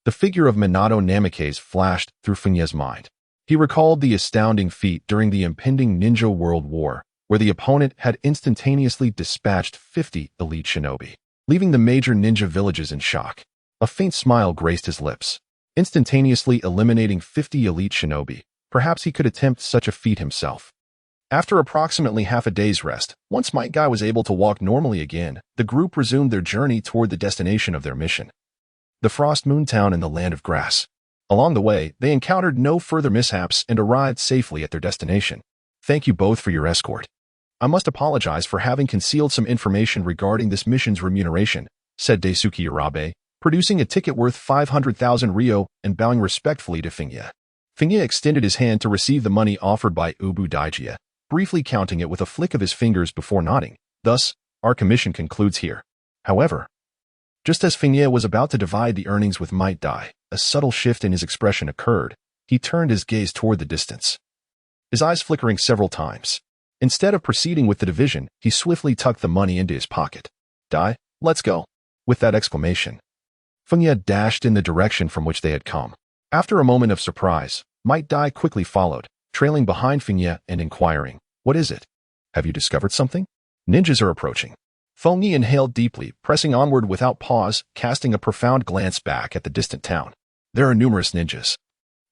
the figure of Minato Namikaze flashed through Feng Ye's mind. He recalled the astounding feat during the impending Ninja World War, where the opponent had instantaneously dispatched 50 elite shinobi, leaving the major ninja villages in shock. A faint smile graced his lips. Instantaneously eliminating 50 elite shinobi, perhaps he could attempt such a feat himself. After approximately half a day's rest, once Might Guy was able to walk normally again, the group resumed their journey toward the destination of their mission, the Frost Moon Town in the Land of Grass. Along the way, they encountered no further mishaps and arrived safely at their destination. Thank you both for your escort. I must apologize for having concealed some information regarding this mission's remuneration, said Daisuke Urabe, producing a ticket worth 500,000 ryo and bowing respectfully to Feng Ye. Feng Ye extended his hand to receive the money offered by Ubu Daijia, briefly counting it with a flick of his fingers before nodding. Thus, our commission concludes here. However, just as Feng Ye was about to divide the earnings with Might Dai, a subtle shift in his expression occurred. He turned his gaze toward the distance, his eyes flickering several times. Instead of proceeding with the division, he swiftly tucked the money into his pocket. Dai, let's go. With that exclamation, Feng Ye dashed in the direction from which they had come. After a moment of surprise, Might Dai quickly followed, trailing behind Feng Ye and inquiring, "What is it? Have you discovered something? Ninjas are approaching." Feng Ye inhaled deeply, pressing onward without pause, casting a profound glance back at the distant town. There are numerous ninjas.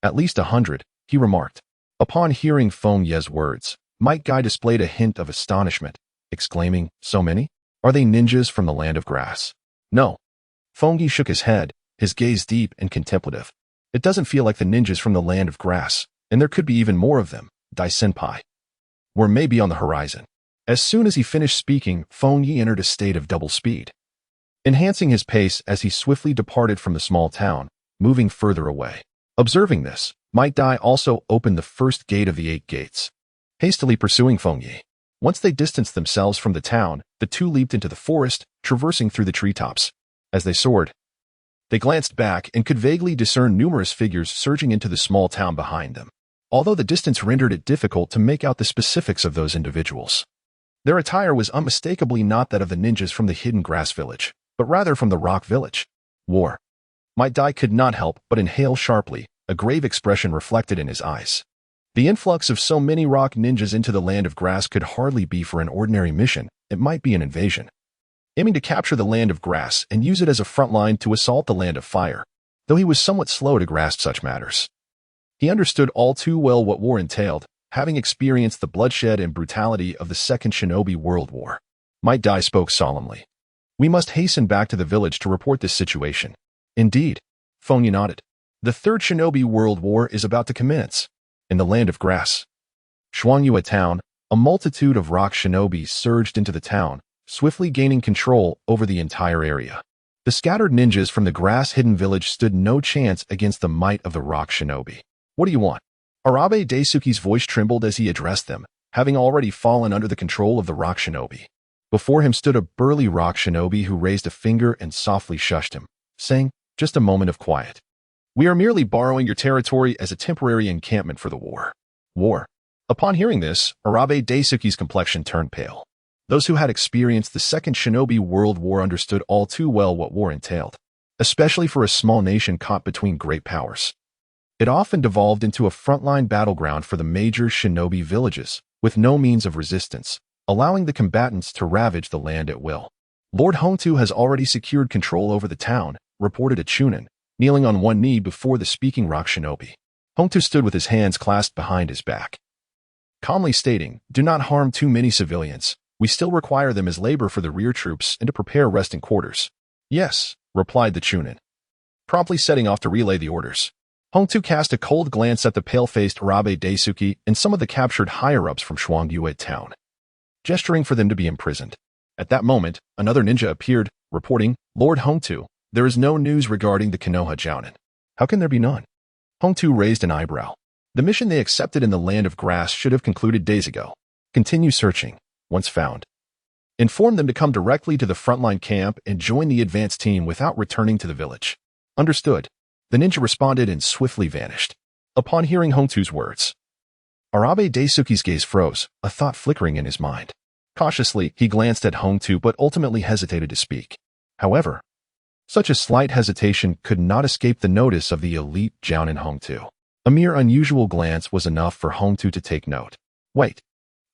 At least 100, he remarked. Upon hearing Feng Ye's words, Might Guy displayed a hint of astonishment, exclaiming, "So many? Are they ninjas from the Land of Grass?" No. Feng Ye shook his head, his gaze deep and contemplative. It doesn't feel like the ninjas from the Land of Grass, and there could be even more of them, Dai-senpai. Were maybe on the horizon. As soon as he finished speaking, Feng Ye entered a state of double speed, enhancing his pace as he swiftly departed from the small town, moving further away. Observing this, Might Dai also opened the first gate of the 8 gates, hastily pursuing Feng Ye. Once they distanced themselves from the town, the two leaped into the forest, traversing through the treetops. As they soared, they glanced back and could vaguely discern numerous figures surging into the small town behind them, although the distance rendered it difficult to make out the specifics of those individuals. Their attire was unmistakably not that of the ninjas from the hidden grass village, but rather from the rock village. War. Might Dai could not help but inhale sharply, a grave expression reflected in his eyes. The influx of so many rock ninjas into the Land of Grass could hardly be for an ordinary mission. It might be an invasion, aiming to capture the Land of Grass and use it as a front line to assault the Land of Fire, though he was somewhat slow to grasp such matters. He understood all too well what war entailed, having experienced the bloodshed and brutality of the Second Shinobi World War. Might Dai spoke solemnly. We must hasten back to the village to report this situation. Indeed, Feng Ye nodded. The Third Shinobi World War is about to commence. In the Land of Grass, Shuangyue Town, a multitude of rock shinobi surged into the town, swiftly gaining control over the entire area. The scattered ninjas from the grass-hidden village stood no chance against the might of the rock shinobi. What do you want? Arabe Daisuke's voice trembled as he addressed them, having already fallen under the control of the rock shinobi. Before him stood a burly rock shinobi who raised a finger and softly shushed him, saying, "Just a moment of quiet. We are merely borrowing your territory as a temporary encampment for the war." War. Upon hearing this, Arabe Daisuke's complexion turned pale. Those who had experienced the Second Shinobi World War understood all too well what war entailed, especially for a small nation caught between great powers. It often devolved into a frontline battleground for the major shinobi villages, with no means of resistance, allowing the combatants to ravage the land at will. Lord Hongtu has already secured control over the town, reported a Chunin, kneeling on one knee before the speaking rock shinobi. Hongtu stood with his hands clasped behind his back, calmly stating, "Do not harm too many civilians. We still require them as labor for the rear troops and to prepare resting quarters." "Yes," replied the Chunin, promptly setting off to relay the orders. Hongtu cast a cold glance at the pale-faced Arabe Daisuke and some of the captured higher-ups from Shuangyue Town, gesturing for them to be imprisoned. At that moment, another ninja appeared, reporting, "Lord Hongtu, there is no news regarding the Konoha Jounin." "How can there be none?" Hongtu raised an eyebrow. The mission they accepted in the Land of Grass should have concluded days ago. Continue searching. Once found, inform them to come directly to the frontline camp and join the advance team without returning to the village. Understood. The ninja responded and swiftly vanished. Upon hearing Hongtu's words, Arabe Daisuke's gaze froze, a thought flickering in his mind. Cautiously, he glanced at Hongtu but ultimately hesitated to speak. However, such a slight hesitation could not escape the notice of the elite Jounin Hongtu. A mere unusual glance was enough for Hongtu to take note. "Wait."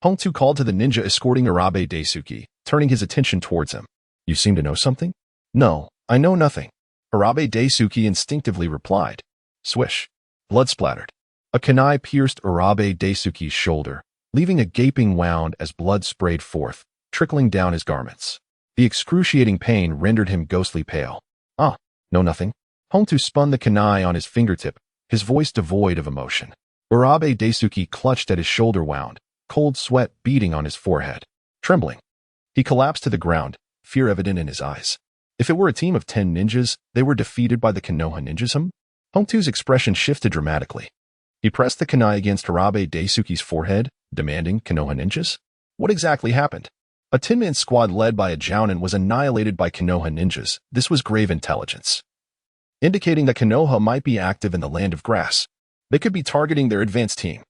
Hongtu called to the ninja escorting Arabe Daisuke, turning his attention towards him. "You seem to know something?" "No, I know nothing," Arabe Daisuke instinctively replied. Swish. Blood splattered. A kunai pierced Arabe Daisuke's shoulder, leaving a gaping wound as blood sprayed forth, trickling down his garments. The excruciating pain rendered him ghostly pale. "Ah, no nothing." Hongtu spun the kunai on his fingertip, his voice devoid of emotion. Arabe Daisuke clutched at his shoulder wound, cold sweat beading on his forehead. Trembling, he collapsed to the ground, fear evident in his eyes. If it were a team of 10 ninjas, they were defeated by the Konoha ninjas. Hongtu's expression shifted dramatically. He pressed the kunai against Arabe Daisuke's forehead, demanding, "Konoha ninjas? What exactly happened?" A 10-man squad led by a Jounin was annihilated by Konoha ninjas. This was grave intelligence, indicating that Konoha might be active in the Land of Grass. They could be targeting their advance team.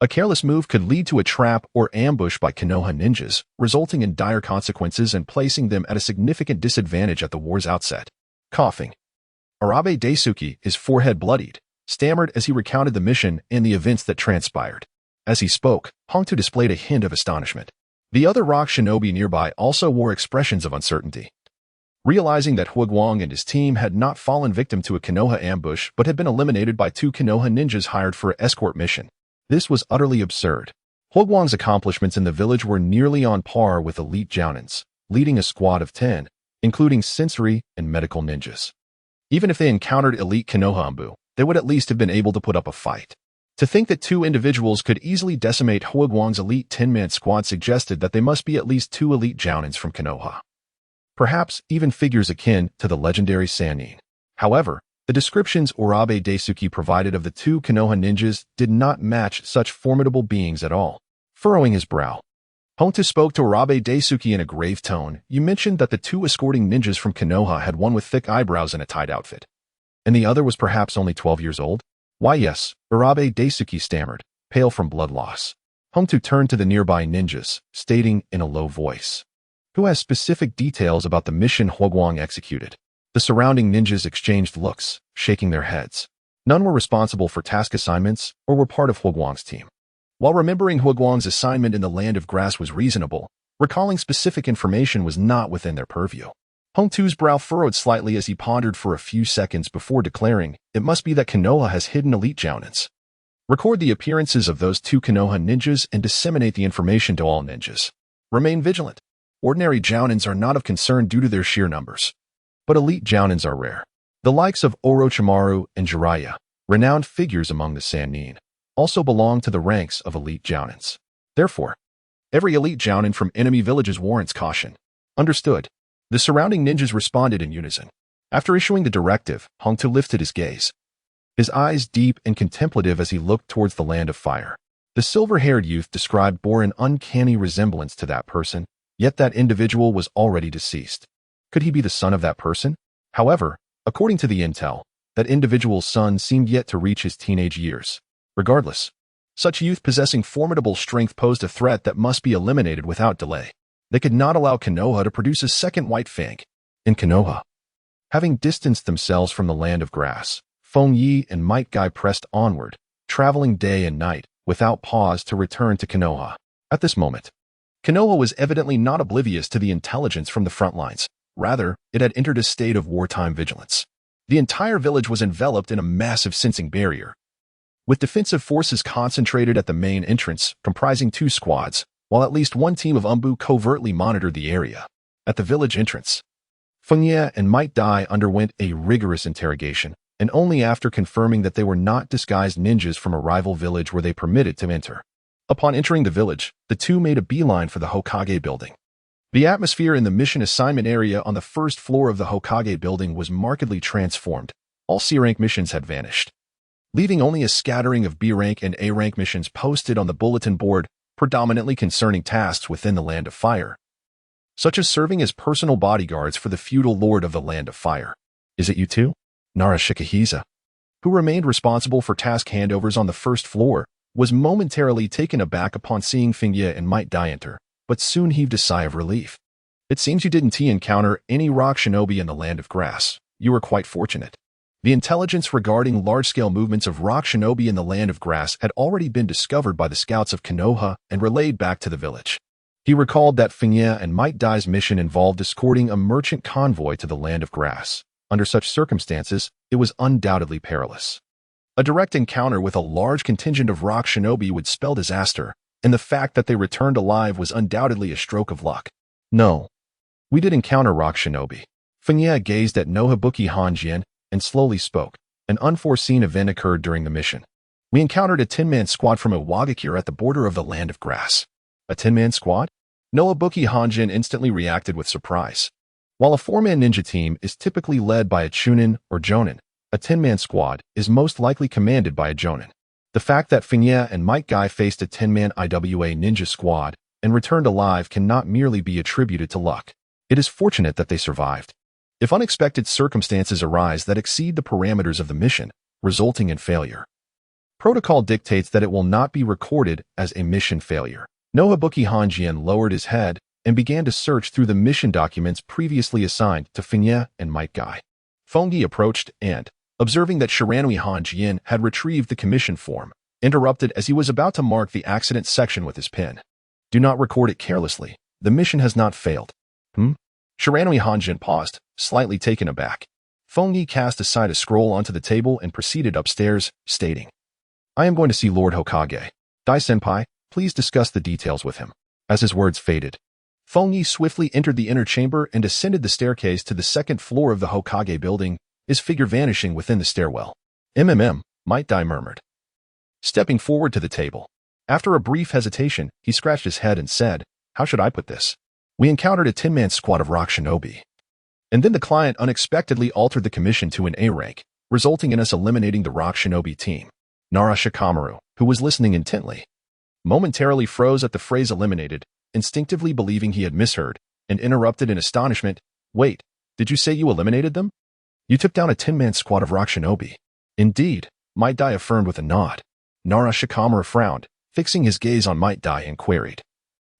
A careless move could lead to a trap or ambush by Konoha ninjas, resulting in dire consequences and placing them at a significant disadvantage at the war's outset. Coughing, Arabe Daisuke, his forehead bloodied, stammered as he recounted the mission and the events that transpired. As he spoke, Hongtu displayed a hint of astonishment. The other rock shinobi nearby also wore expressions of uncertainty. Realizing that Huiguang and his team had not fallen victim to a Konoha ambush but had been eliminated by 2 Konoha ninjas hired for an escort mission, this was utterly absurd. Huiguang's accomplishments in the village were nearly on par with elite Jounins, leading a squad of 10, including sensory and medical ninjas. Even if they encountered elite Konoha, they would at least have been able to put up a fight. To think that 2 individuals could easily decimate Huiguang's elite 10-man squad suggested that they must be at least 2 elite Jounins from Konoha. Perhaps even figures akin to the legendary Sannin. However, the descriptions Arabe Daisuke provided of the 2 Konoha ninjas did not match such formidable beings at all. Furrowing his brow, Hongtu spoke to Arabe Daisuke in a grave tone. "You mentioned that the 2 escorting ninjas from Konoha had one with thick eyebrows and a tight outfit, and the other was perhaps only 12 years old?" "Why, yes," Arabe Daisuke stammered, pale from blood loss. Hongtu turned to the nearby ninjas, stating in a low voice, "Who has specific details about the mission Huiguang executed?" The surrounding ninjas exchanged looks, shaking their heads. None were responsible for task assignments or were part of Huiguang's team. While remembering Huiguang's assignment in the Land of Grass was reasonable, recalling specific information was not within their purview. Hongtu's brow furrowed slightly as he pondered for a few seconds before declaring, "It must be that Konoha has hidden elite Jounins." Record the appearances of those two Konoha ninjas and disseminate the information to all ninjas. Remain vigilant. Ordinary jounins are not of concern due to their sheer numbers. But elite jounins are rare. The likes of Orochimaru and Jiraiya, renowned figures among the Sannin, also belong to the ranks of elite jounins. Therefore, every elite jounin from enemy villages warrants caution. Understood. The surrounding ninjas responded in unison. After issuing the directive, Hongtu lifted his gaze, his eyes deep and contemplative as he looked towards the land of fire. The silver-haired youth described bore an uncanny resemblance to that person, yet that individual was already deceased. Could he be the son of that person? However, according to the intel, that individual's son seemed yet to reach his teenage years. Regardless, such youth possessing formidable strength posed a threat that must be eliminated without delay. They could not allow Konoha to produce a second White Fang. In Konoha, having distanced themselves from the land of grass, Feng Ye and Might Guy pressed onward, traveling day and night, without pause to return to Konoha. At this moment, Konoha was evidently not oblivious to the intelligence from the front lines. Rather, it had entered a state of wartime vigilance. The entire village was enveloped in a massive sensing barrier, with defensive forces concentrated at the main entrance, comprising 2 squads, while at least one team of Umbu covertly monitored the area. At the village entrance, Feng Ye and Might Dai underwent a rigorous interrogation, and only after confirming that they were not disguised ninjas from a rival village were they permitted to enter. Upon entering the village, the two made a beeline for the Hokage building. The atmosphere in the mission assignment area on the first floor of the Hokage building was markedly transformed. All C-rank missions had vanished, leaving only a scattering of B-rank and A-rank missions posted on the bulletin board, predominantly concerning tasks within the Land of Fire, such as serving as personal bodyguards for the feudal lord of the Land of Fire. Is it you two? Nara Shikahisa, who remained responsible for task handovers on the first floor, was momentarily taken aback upon seeing Feng Ye and Might Dai enter, but soon heaved a sigh of relief. It seems you didn't encounter any rock shinobi in the Land of Grass. You were quite fortunate. The intelligence regarding large-scale movements of rock shinobi in the Land of Grass had already been discovered by the scouts of Konoha and relayed back to the village. He recalled that Feng Ye and Might Dai's mission involved escorting a merchant convoy to the Land of Grass. Under such circumstances, it was undoubtedly perilous. A direct encounter with a large contingent of rock shinobi would spell disaster, and the fact that they returned alive was undoubtedly a stroke of luck. No. We did encounter rock shinobi. Feng Ye gazed at Nohabuki Hanjin and slowly spoke. An unforeseen event occurred during the mission. We encountered a 10-man squad from Iwagakure at the border of the Land of Grass. A 10-man squad? Nohabuki Hanjin instantly reacted with surprise. While a 4-man ninja team is typically led by a chunin or jonin, a 10-man squad is most likely commanded by a jonin. The fact that Feng Ye and Might Guy faced a 10-man IWA ninja squad and returned alive cannot merely be attributed to luck. It is fortunate that they survived. If unexpected circumstances arise that exceed the parameters of the mission, resulting in failure, protocol dictates that it will not be recorded as a mission failure. Nohabuki Hanjin lowered his head and began to search through the mission documents previously assigned to Feng Ye and Might Guy. Feng Ye approached and, observing that Shiranui Hanjin had retrieved the commission form, interrupted as he was about to mark the accident section with his pen. Do not record it carelessly. The mission has not failed. Shiranui Hanjin paused, slightly taken aback. Feng Ye cast aside a scroll onto the table and proceeded upstairs, stating, I am going to see Lord Hokage. Dai-senpai, please discuss the details with him. As his words faded, Feng Ye swiftly entered the inner chamber and ascended the staircase to the second floor of the Hokage building, his figure vanishing within the stairwell. Might Dai murmured, stepping forward to the table. After a brief hesitation, he scratched his head and said, How should I put this? We encountered a 10-man squad of rock shinobi. And then the client unexpectedly altered the commission to an A rank, resulting in us eliminating the rock shinobi team. Nara Shikamaru, who was listening intently, momentarily froze at the phrase eliminated, instinctively believing he had misheard, and interrupted in astonishment, Wait, did you say you eliminated them? You took down a 10-man squad of rock shinobi. Indeed, Might Dai affirmed with a nod. Nara Shikamaru frowned, fixing his gaze on Might Dai and queried,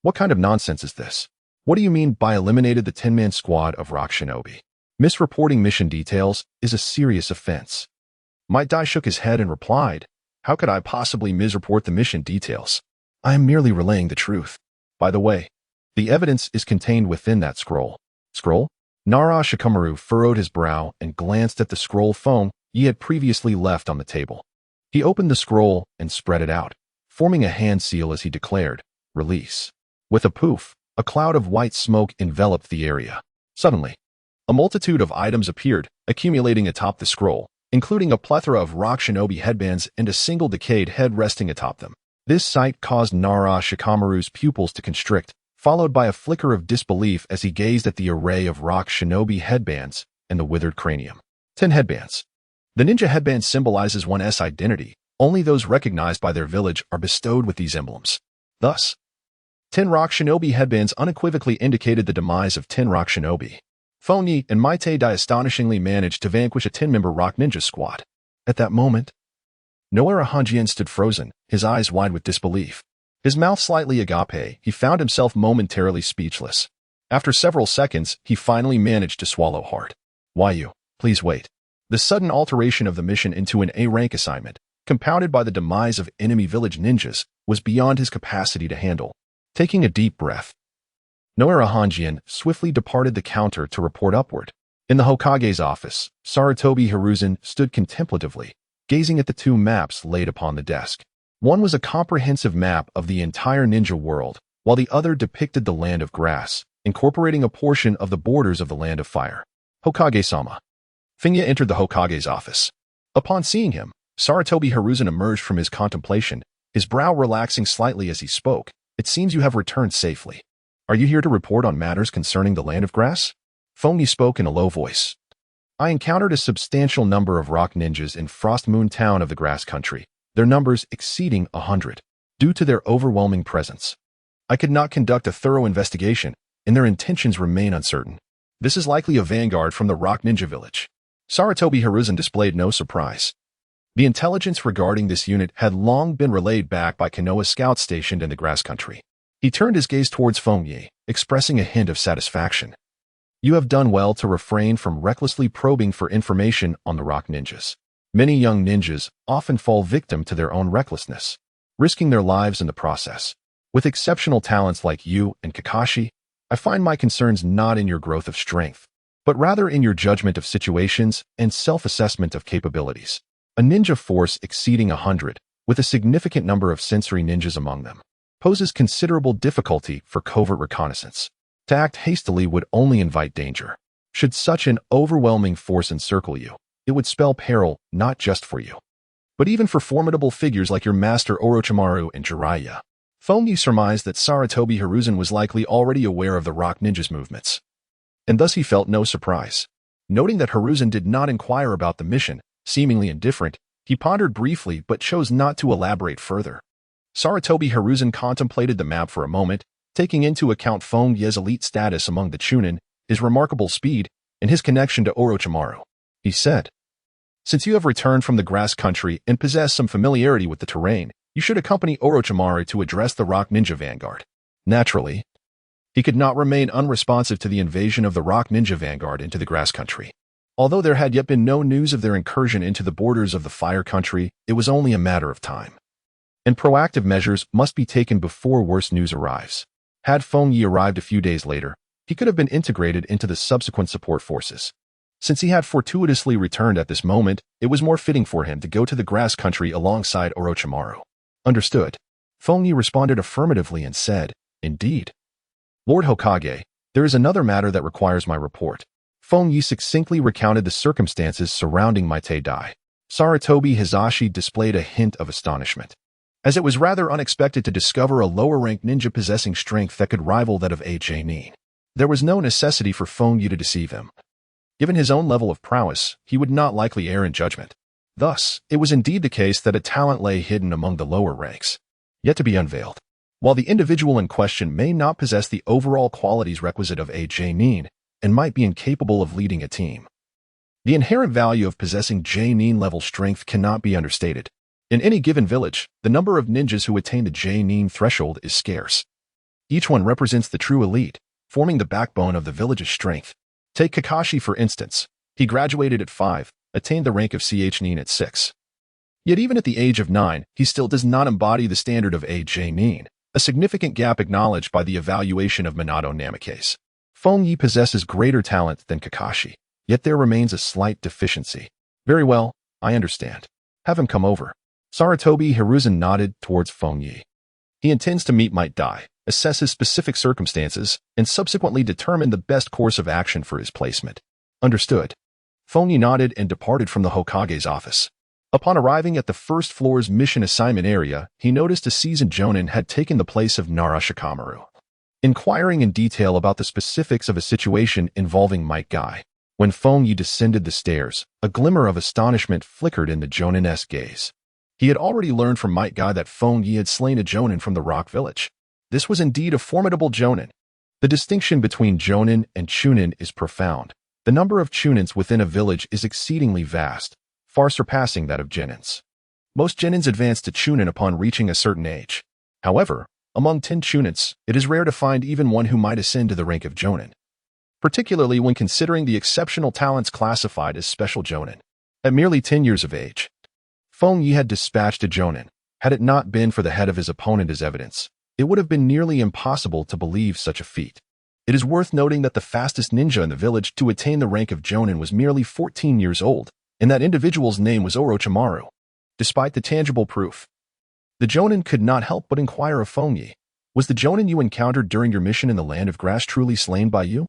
What kind of nonsense is this? What do you mean by eliminated the 10-man squad of rock shinobi? Misreporting mission details is a serious offense. Might Dai shook his head and replied, How could I possibly misreport the mission details? I am merely relaying the truth. By the way, the evidence is contained within that scroll. Scroll? Nara Shikamaru furrowed his brow and glanced at the scroll Feng Ye had previously left on the table. He opened the scroll and spread it out, forming a hand seal as he declared, "Release." With a poof, a cloud of white smoke enveloped the area. Suddenly, a multitude of items appeared, accumulating atop the scroll, including a plethora of rock shinobi headbands and a single decayed head resting atop them. This sight caused Nara Shikamaru's pupils to constrict, followed by a flicker of disbelief as he gazed at the array of rock shinobi headbands and the withered cranium. 10 headbands. The ninja headband symbolizes one's identity. Only those recognized by their village are bestowed with these emblems. Thus, 10 rock shinobi headbands unequivocally indicated the demise of 10 rock shinobi. Feng Ye and Maite Dai astonishingly managed to vanquish a 10-member rock ninja squad. At that moment, Noara Hanjian stood frozen, his eyes wide with disbelief. His mouth slightly agape, he found himself momentarily speechless. After several seconds, he finally managed to swallow hard. "Why you? Please wait." The sudden alteration of the mission into an A-rank assignment, compounded by the demise of enemy village ninjas, was beyond his capacity to handle. Taking a deep breath, Noara Hanjian swiftly departed the counter to report upward. In the Hokage's office, Sarutobi Hiruzen stood contemplatively, gazing at the two maps laid upon the desk. One was a comprehensive map of the entire ninja world, while the other depicted the Land of Grass, incorporating a portion of the borders of the Land of Fire. "Hokage-sama." Feng Ye entered the Hokage's office. Upon seeing him, Sarutobi Hiruzen emerged from his contemplation, his brow relaxing slightly as he spoke. "It seems you have returned safely. Are you here to report on matters concerning the Land of Grass?" Feng Ye spoke in a low voice. "I encountered a substantial number of rock ninjas in Frost Moon Town of the Grass Country, their numbers exceeding 100. Due to their overwhelming presence, I could not conduct a thorough investigation, and their intentions remain uncertain. This is likely a vanguard from the Rock Ninja Village." Sarutobi Hiruzen displayed no surprise. The intelligence regarding this unit had long been relayed back by Konoha scouts stationed in the Grass Country. He turned his gaze towards Feng Ye, expressing a hint of satisfaction. "You have done well to refrain from recklessly probing for information on the rock ninjas. Many young ninjas often fall victim to their own recklessness, risking their lives in the process. With exceptional talents like you and Kakashi, I find my concerns not in your growth of strength, but rather in your judgment of situations and self-assessment of capabilities. A ninja force exceeding 100, with a significant number of sensory ninjas among them, poses considerable difficulty for covert reconnaissance. To act hastily would only invite danger. Should such an overwhelming force encircle you, it would spell peril not just for you, but even for formidable figures like your master Orochimaru and Jiraiya." Feng Ye surmised that Sarutobi Hiruzen was likely already aware of the rock ninjas' movements, and thus he felt no surprise. Noting that Hiruzen did not inquire about the mission, seemingly indifferent, he pondered briefly but chose not to elaborate further. Sarutobi Hiruzen contemplated the map for a moment, taking into account Feng Ye's elite status among the Chunin, his remarkable speed, and his connection to Orochimaru. He said, "Since you have returned from the Grass Country and possess some familiarity with the terrain, you should accompany Orochimaru to address the Rock Ninja Vanguard." Naturally, he could not remain unresponsive to the invasion of the Rock Ninja Vanguard into the Grass Country. Although there had yet been no news of their incursion into the borders of the Fire Country, it was only a matter of time. And proactive measures must be taken before worse news arrives. Had Feng Ye arrived a few days later, he could have been integrated into the subsequent support forces. Since he had fortuitously returned at this moment, it was more fitting for him to go to the Grass Country alongside Orochimaru. "Understood." Feng Ye responded affirmatively and said, "Indeed. Lord Hokage, there is another matter that requires my report." Feng Ye succinctly recounted the circumstances surrounding Maite Dai. Sarutobi Hizashi displayed a hint of astonishment, as it was rather unexpected to discover a lower-ranked ninja possessing strength that could rival that of A.J. Nin. There was no necessity for Feng Ye to deceive him. Given his own level of prowess, he would not likely err in judgment. Thus, it was indeed the case that a talent lay hidden among the lower ranks, yet to be unveiled. While the individual in question may not possess the overall qualities requisite of A.J. Nin and might be incapable of leading a team, the inherent value of possessing J-Nin-level strength cannot be understated. In any given village, the number of ninjas who attain the J-Nin threshold is scarce. Each one represents the true elite, forming the backbone of the village's strength. Take Kakashi for instance. He graduated at 5, attained the rank of CH Nin at 6. Yet even at the age of 9, he still does not embody the standard of AJ Nin, a significant gap acknowledged by the evaluation of Minato Namikaze. Feng Ye possesses greater talent than Kakashi, yet there remains a slight deficiency. Very well, I understand. Have him come over. Sarutobi Hiruzen nodded towards Feng Ye. He intends to meet Might Guy, assess his specific circumstances, and subsequently determine the best course of action for his placement. Understood. Feng Ye nodded and departed from the Hokage's office. Upon arriving at the first floor's mission assignment area, he noticed a seasoned jonin had taken the place of Nara Shikamaru. Inquiring in detail about the specifics of a situation involving Might Guy, when Feng Ye descended the stairs, a glimmer of astonishment flickered in the jonin-esque gaze. He had already learned from Might Guy that Feng Ye had slain a jonin from the Rock Village. This was indeed a formidable jonin. The distinction between jonin and chunin is profound. The number of chunins within a village is exceedingly vast, far surpassing that of genins. Most genins advance to chunin upon reaching a certain age. However, among 10 chunins, it is rare to find even one who might ascend to the rank of jonin, particularly when considering the exceptional talents classified as special jonin. At merely 10 years of age, Feng Ye had dispatched a jonin. Had it not been for the head of his opponent as evidence, it would have been nearly impossible to believe such a feat. It is worth noting that the fastest ninja in the village to attain the rank of jonin was merely 14 years old, and that individual's name was Orochimaru. Despite the tangible proof, the jonin could not help but inquire of Feng Ye, "Was the jonin you encountered during your mission in the Land of Grass truly slain by you?"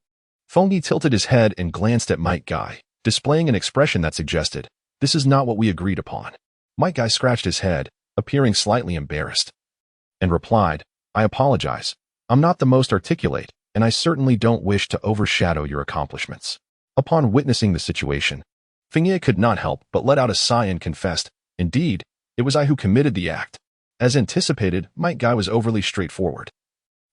Feng Ye tilted his head and glanced at Might Guy, displaying an expression that suggested, "This is not what we agreed upon." Might Guy scratched his head, appearing slightly embarrassed, and replied, "I apologize. I'm not the most articulate, and I certainly don't wish to overshadow your accomplishments." Upon witnessing the situation, Feng Ye could not help but let out a sigh and confessed, "Indeed, it was I who committed the act." As anticipated, Might Guy was overly straightforward.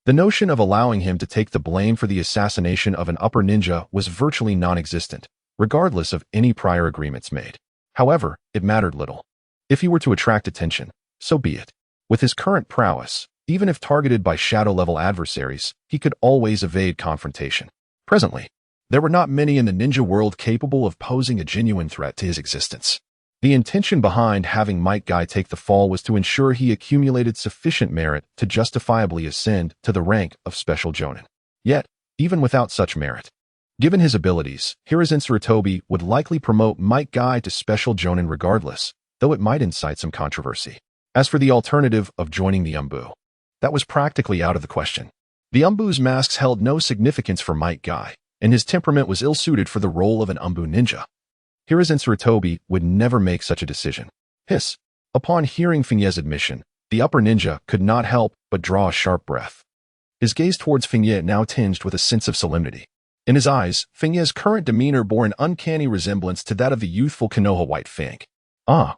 The notion of allowing him to take the blame for the assassination of an upper ninja was virtually non-existent, regardless of any prior agreements made. However, it mattered little. If he were to attract attention, so be it. With his current prowess, even if targeted by shadow-level adversaries, he could always evade confrontation. Presently, there were not many in the ninja world capable of posing a genuine threat to his existence. The intention behind having Might Guy take the fall was to ensure he accumulated sufficient merit to justifiably ascend to the rank of Special Jonin. Yet, even without such merit, given his abilities, Hiruzen Sarutobi would likely promote Might Guy to Special Jonin regardless, though it might incite some controversy. As for the alternative of joining the Umbu, that was practically out of the question. The Umbu's masks held no significance for Might Guy, and his temperament was ill-suited for the role of an Umbu ninja. Hiruzen Sarutobi would never make such a decision. Hiss. Upon hearing Feng Ye's admission, the upper ninja could not help but draw a sharp breath. His gaze towards Feng Ye now tinged with a sense of solemnity. In his eyes, Feng Ye's current demeanor bore an uncanny resemblance to that of the youthful Konoha White Fang. "Ah.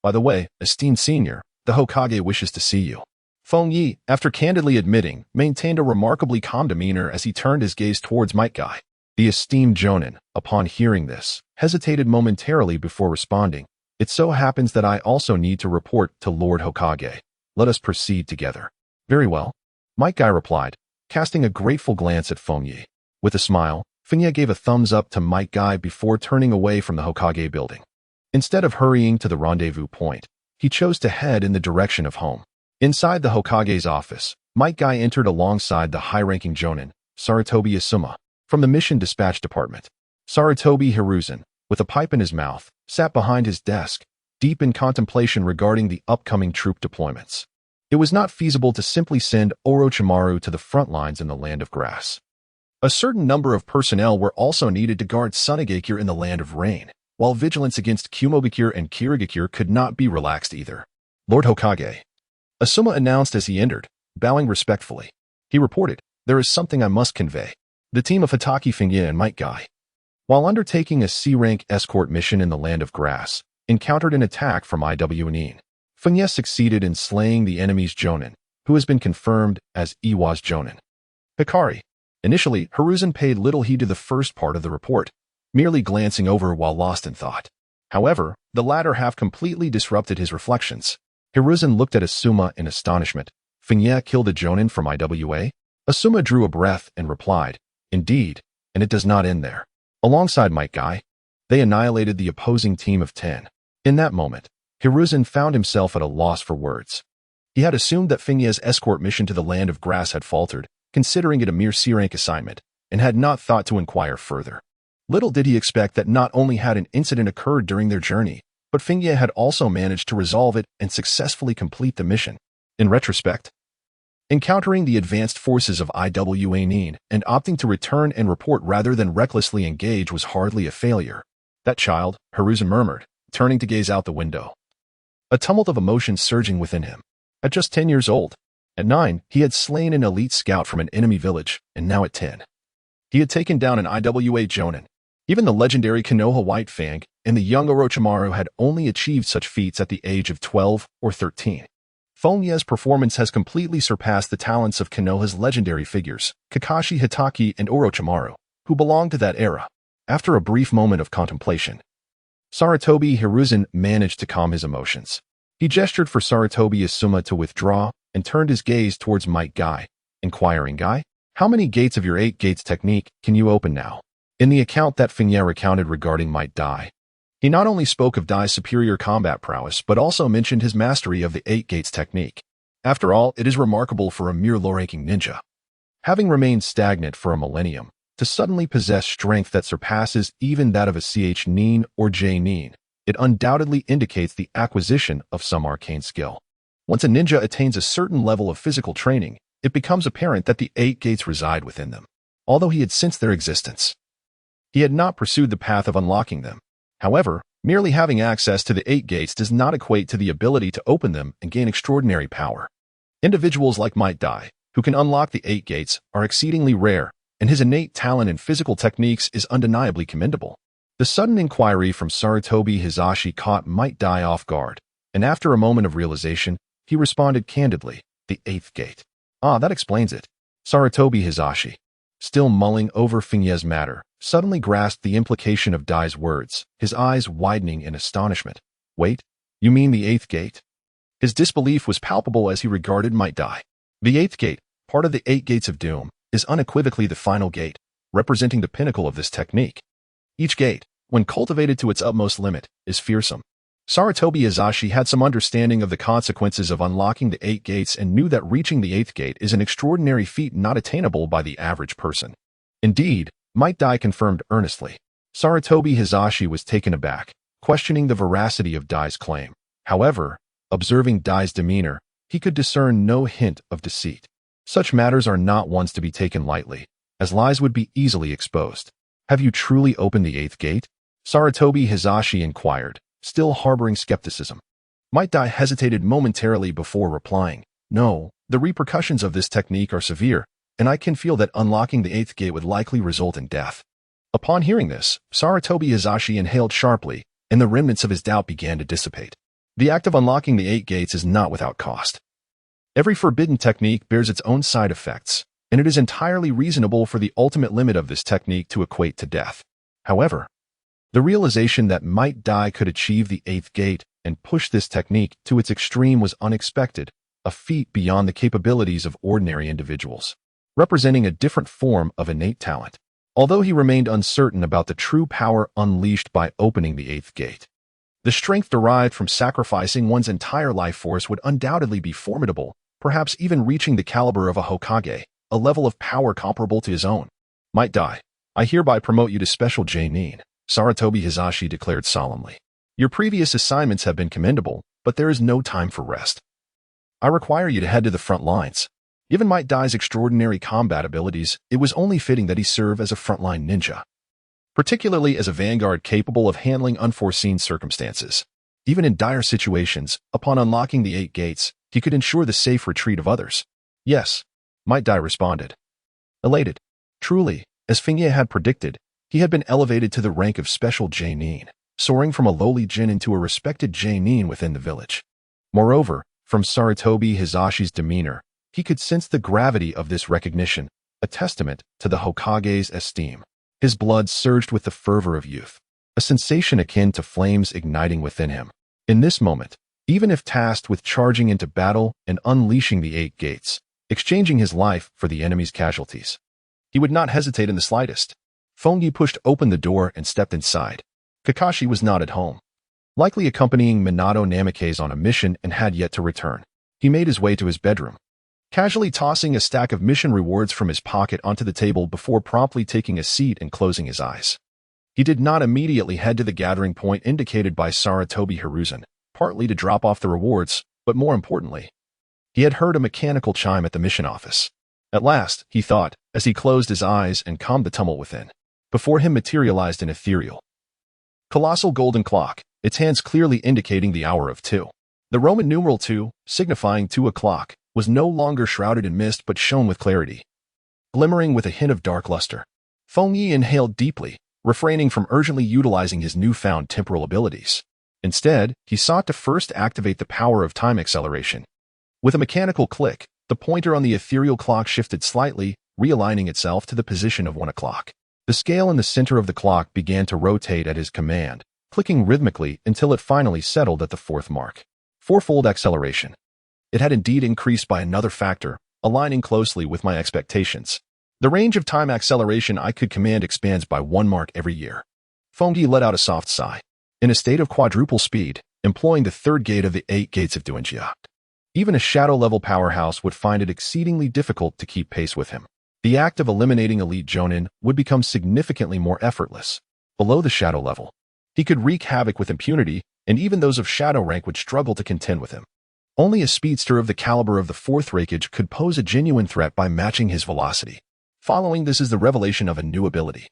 By the way, esteemed senior, the Hokage wishes to see you." Feng Ye, after candidly admitting, maintained a remarkably calm demeanor as he turned his gaze towards Might Guy. The esteemed jonin, upon hearing this, hesitated momentarily before responding. "It so happens that I also need to report to Lord Hokage. Let us proceed together." "Very well," Might Guy replied, casting a grateful glance at Feng Ye. With a smile, Feng Ye gave a thumbs up to Might Guy before turning away from the Hokage building. Instead of hurrying to the rendezvous point, he chose to head in the direction of home. Inside the Hokage's office, Might Guy entered alongside the high-ranking jonin, Sarutobi Asuma, from the Mission Dispatch Department. Sarutobi Hiruzen, with a pipe in his mouth, sat behind his desk, deep in contemplation regarding the upcoming troop deployments. It was not feasible to simply send Orochimaru to the front lines in the Land of Grass. A certain number of personnel were also needed to guard Sunagakure in the Land of Rain, while vigilance against Kumogakure and Kirigakure could not be relaxed either. "Lord Hokage," Asuma announced as he entered, bowing respectfully. He reported, "There is something I must convey." The team of Hatake Feng Ye and Might Guy, while undertaking a C-rank escort mission in the Land of Grass, encountered an attack from IWNine. Feng Ye succeeded in slaying the enemy's jonin, who has been confirmed as Iwa's jonin. Hikari. Initially, Hiruzen paid little heed to the first part of the report, merely glancing over while lost in thought. However, the latter half completely disrupted his reflections. Hiruzen looked at Asuma in astonishment. "Feng Ye killed a jonin from IWA?" Asuma drew a breath and replied, "Indeed, and it does not end there." Alongside Might Guy, they annihilated the opposing team of 10. In that moment, Hiruzen found himself at a loss for words. He had assumed that Feng Ye's escort mission to the Land of Grass had faltered, considering it a mere C-rank assignment, and had not thought to inquire further. Little did he expect that not only had an incident occurred during their journey, but but Feng Ye had also managed to resolve it and successfully complete the mission. In retrospect, encountering the advanced forces of Iwa Nin and opting to return and report rather than recklessly engage was hardly a failure. That child, Hiruzen murmured, turning to gaze out the window. A tumult of emotions surging within him. At just 10 years old, at 9, he had slain an elite scout from an enemy village, and now at 10, he had taken down an Iwa Jonin. Even the legendary Konoha White Fang and the young Orochimaru had only achieved such feats at the age of 12 or 13. Feng Ye's performance has completely surpassed the talents of Konoha's legendary figures, Kakashi Hitaki and Orochimaru, who belonged to that era. After a brief moment of contemplation, Sarutobi Hiruzen managed to calm his emotions. He gestured for Sarutobi Asuma to withdraw and turned his gaze towards Might Guy, inquiring, "Guy, how many gates of your 8 gates technique can you open now?" In the account that Feng Ye recounted regarding Might Dai, he not only spoke of Dai's superior combat prowess, but also mentioned his mastery of the 8 gates technique. After all, it is remarkable for a mere low-ranking ninja, having remained stagnant for a millennium, to suddenly possess strength that surpasses even that of a Ch Nin or J Nin. It undoubtedly indicates the acquisition of some arcane skill. Once a ninja attains a certain level of physical training, it becomes apparent that the 8 gates reside within them. Although he had sensed their existence, he had not pursued the path of unlocking them. However, merely having access to the 8 gates does not equate to the ability to open them and gain extraordinary power. Individuals like Might Dai, who can unlock the 8 gates, are exceedingly rare, and his innate talent in physical techniques is undeniably commendable. The sudden inquiry from Sarutobi Hizashi caught Might Dai off guard, and after a moment of realization, he responded candidly, "The 8th gate. Ah, that explains it." Sarutobi Hizashi, still mulling over Feng Ye's matter, suddenly grasped the implication of Dai's words, his eyes widening in astonishment. "Wait, you mean the 8th gate?" His disbelief was palpable as he regarded Might Dai. The 8th gate, part of the 8 gates of doom, is unequivocally the final gate, representing the pinnacle of this technique. Each gate, when cultivated to its utmost limit, is fearsome. Sarutobi Hizashi had some understanding of the consequences of unlocking the 8 gates and knew that reaching the 8th gate is an extraordinary feat not attainable by the average person. Indeed, Might Dai confirmed earnestly. Sarutobi Hizashi was taken aback, questioning the veracity of Dai's claim. However, observing Dai's demeanor, he could discern no hint of deceit. Such matters are not ones to be taken lightly, as lies would be easily exposed. "Have you truly opened the 8th gate?" Sarutobi Hizashi inquired, still harboring skepticism. Might Dai hesitated momentarily before replying, "No, the repercussions of this technique are severe, and I can feel that unlocking the 8th gate would likely result in death." Upon hearing this, Sarutobi Hizashi inhaled sharply, and the remnants of his doubt began to dissipate. The act of unlocking the 8 gates is not without cost. Every forbidden technique bears its own side effects, and it is entirely reasonable for the ultimate limit of this technique to equate to death. However, the realization that Might Dai could achieve the 8th gate and push this technique to its extreme was unexpected, a feat beyond the capabilities of ordinary individuals, representing a different form of innate talent. Although he remained uncertain about the true power unleashed by opening the 8th gate, the strength derived from sacrificing one's entire life force would undoubtedly be formidable, perhaps even reaching the caliber of a Hokage, a level of power comparable to his own. "Might Dai, I hereby promote you to Special J-Nin," Sarutobi Hizashi declared solemnly. "Your previous assignments have been commendable, but there is no time for rest. I require you to head to the front lines." Given Might Dai's extraordinary combat abilities, it was only fitting that he serve as a frontline ninja, particularly as a vanguard capable of handling unforeseen circumstances. Even in dire situations, upon unlocking the 8 gates, he could ensure the safe retreat of others. "Yes," Might Dai responded, elated. Truly, as Feng Ye had predicted, he had been elevated to the rank of Special J-Nin, soaring from a lowly Jin into a respected J-Nin within the village. Moreover, from Sarutobi Hizashi's demeanor, he could sense the gravity of this recognition, a testament to the Hokage's esteem. His blood surged with the fervor of youth, a sensation akin to flames igniting within him. In this moment, even if tasked with charging into battle and unleashing the 8 gates, exchanging his life for the enemy's casualties, he would not hesitate in the slightest. Feng Ye pushed open the door and stepped inside. Kakashi was not at home, likely accompanying Minato Namikaze on a mission and had yet to return. He made his way to his bedroom, casually tossing a stack of mission rewards from his pocket onto the table before promptly taking a seat and closing his eyes. He did not immediately head to the gathering point indicated by Saratobi Hiruzen, partly to drop off the rewards, but more importantly, he had heard a mechanical chime at the mission office. At last, he thought, as he closed his eyes and calmed the tumult within. Before him materialized an ethereal, colossal golden clock, its hands clearly indicating the hour of 2. The Roman numeral 2, signifying 2 o'clock, was no longer shrouded in mist but shone with clarity, glimmering with a hint of dark luster. Feng Ye inhaled deeply, refraining from urgently utilizing his newfound temporal abilities. Instead, he sought to first activate the power of time acceleration. With a mechanical click, the pointer on the ethereal clock shifted slightly, realigning itself to the position of 1 o'clock. The scale in the center of the clock began to rotate at his command, clicking rhythmically until it finally settled at the 4th mark. Fourfold acceleration. It had indeed increased by another factor, aligning closely with my expectations. The range of time acceleration I could command expands by 1 mark every year. Feng Ye let out a soft sigh. In a state of quadruple speed, employing the 3rd gate of the 8 gates of Duanjia, even a shadow-level powerhouse would find it exceedingly difficult to keep pace with him. The act of eliminating elite Jonin would become significantly more effortless. Below the shadow level, he could wreak havoc with impunity, and even those of shadow rank would struggle to contend with him. Only a speedster of the caliber of the 4th Raikage could pose a genuine threat by matching his velocity. Following this is the revelation of a new ability.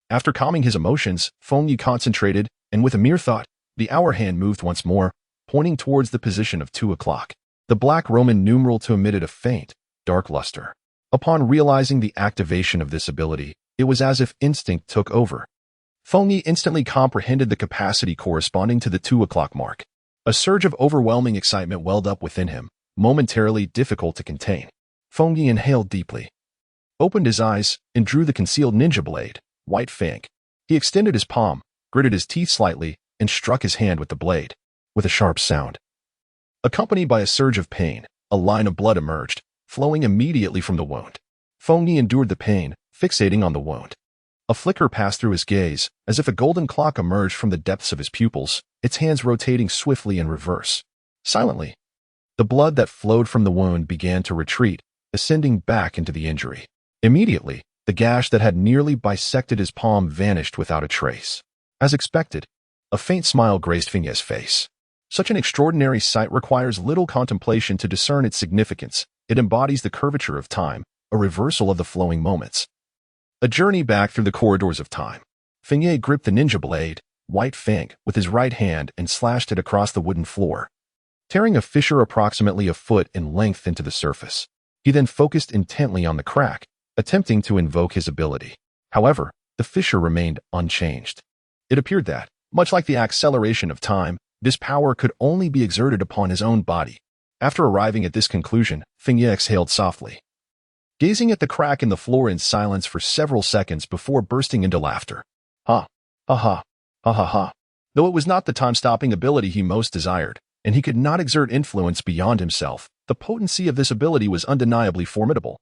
After calming his emotions, Feng Ye concentrated, and with a mere thought, the hour hand moved once more, pointing towards the position of 2 o'clock. The black Roman numeral 2 emitted a faint, dark luster. Upon realizing the activation of this ability, it was as if instinct took over. Feng Ye instantly comprehended the capacity corresponding to the 2 o'clock mark. A surge of overwhelming excitement welled up within him, momentarily difficult to contain. Feng Ye inhaled deeply, opened his eyes, and drew the concealed ninja blade, White Fang. He extended his palm, gritted his teeth slightly, and struck his hand with the blade. With a sharp sound, accompanied by a surge of pain, a line of blood emerged, flowing immediately from the wound. Feng Ye endured the pain, fixating on the wound. A flicker passed through his gaze, as if a golden clock emerged from the depths of his pupils, its hands rotating swiftly in reverse. Silently, the blood that flowed from the wound began to retreat, ascending back into the injury. Immediately, the gash that had nearly bisected his palm vanished without a trace. As expected, a faint smile graced Feng Ye's face. Such an extraordinary sight requires little contemplation to discern its significance. It embodies the curvature of time, a reversal of the flowing moments. A journey back through the corridors of time. Feng Ye gripped the ninja blade, White Fang, with his right hand and slashed it across the wooden floor, tearing a fissure approximately a foot in length into the surface. He then focused intently on the crack, attempting to invoke his ability. However, the fissure remained unchanged. It appeared that, much like the acceleration of time, this power could only be exerted upon his own body. After arriving at this conclusion, Feng Ye exhaled softly, gazing at the crack in the floor in silence for several seconds before bursting into laughter. Ha, ha ha, ha ha ha. Though it was not the time-stopping ability he most desired, and he could not exert influence beyond himself, the potency of this ability was undeniably formidable.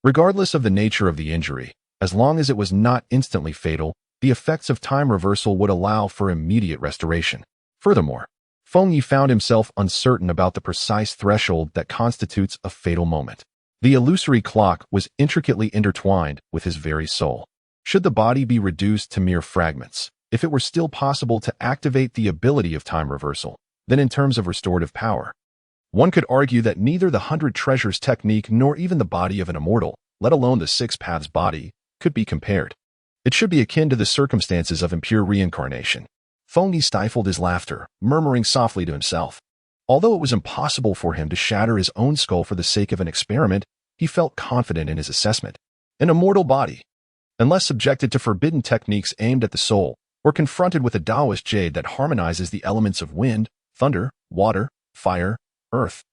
Regardless of the nature of the injury, as long as it was not instantly fatal, the effects of time reversal would allow for immediate restoration. Furthermore, Feng Ye found himself uncertain about the precise threshold that constitutes a fatal moment. The illusory clock was intricately intertwined with his very soul. Should the body be reduced to mere fragments, if it were still possible to activate the ability of time reversal, then in terms of restorative power, one could argue that neither the 100 Treasures technique nor even the body of an immortal, let alone the 6 Paths body, could be compared. It should be akin to the circumstances of impure reincarnation. Feng Ye stifled his laughter, murmuring softly to himself. Although it was impossible for him to shatter his own skull for the sake of an experiment, he felt confident in his assessment. An immortal body, unless subjected to forbidden techniques aimed at the soul, or confronted with a Taoist jade that harmonizes the elements of wind, thunder, water, fire, earth,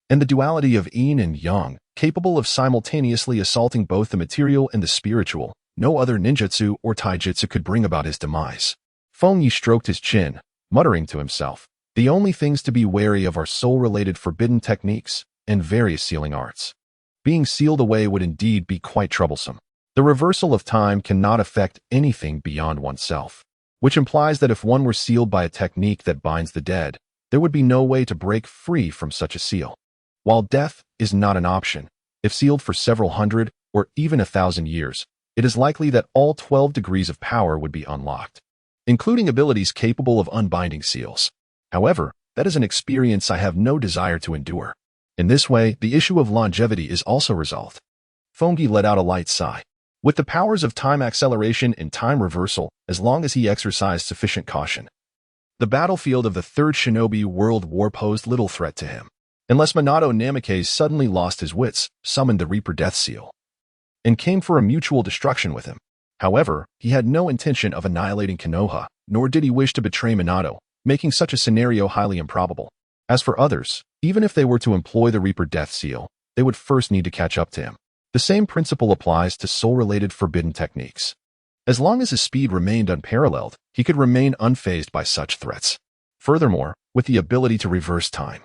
and the duality of yin and yang, capable of simultaneously assaulting both the material and the spiritual, no other ninjutsu or taijutsu could bring about his demise. Feng Ye stroked his chin, muttering to himself, the only things to be wary of are soul-related forbidden techniques and various sealing arts. Being sealed away would indeed be quite troublesome. The reversal of time cannot affect anything beyond oneself, which implies that if one were sealed by a technique that binds the dead, there would be no way to break free from such a seal. While death is not an option, if sealed for several hundred or even 1,000 years, it is likely that all 12 degrees of power would be unlocked, including abilities capable of unbinding seals. However, that is an experience I have no desire to endure. In this way, the issue of longevity is also resolved. Feng Ye let out a light sigh. With the powers of time acceleration and time reversal, as long as he exercised sufficient caution, the battlefield of the Third Shinobi World War posed little threat to him, unless Minato Namikaze suddenly lost his wits, summoned the Reaper Death Seal, and came for a mutual destruction with him. However, he had no intention of annihilating Konoha, nor did he wish to betray Minato, making such a scenario highly improbable. As for others, even if they were to employ the Reaper Death Seal, they would first need to catch up to him. The same principle applies to soul-related forbidden techniques. As long as his speed remained unparalleled, he could remain unfazed by such threats. Furthermore, with the ability to reverse time,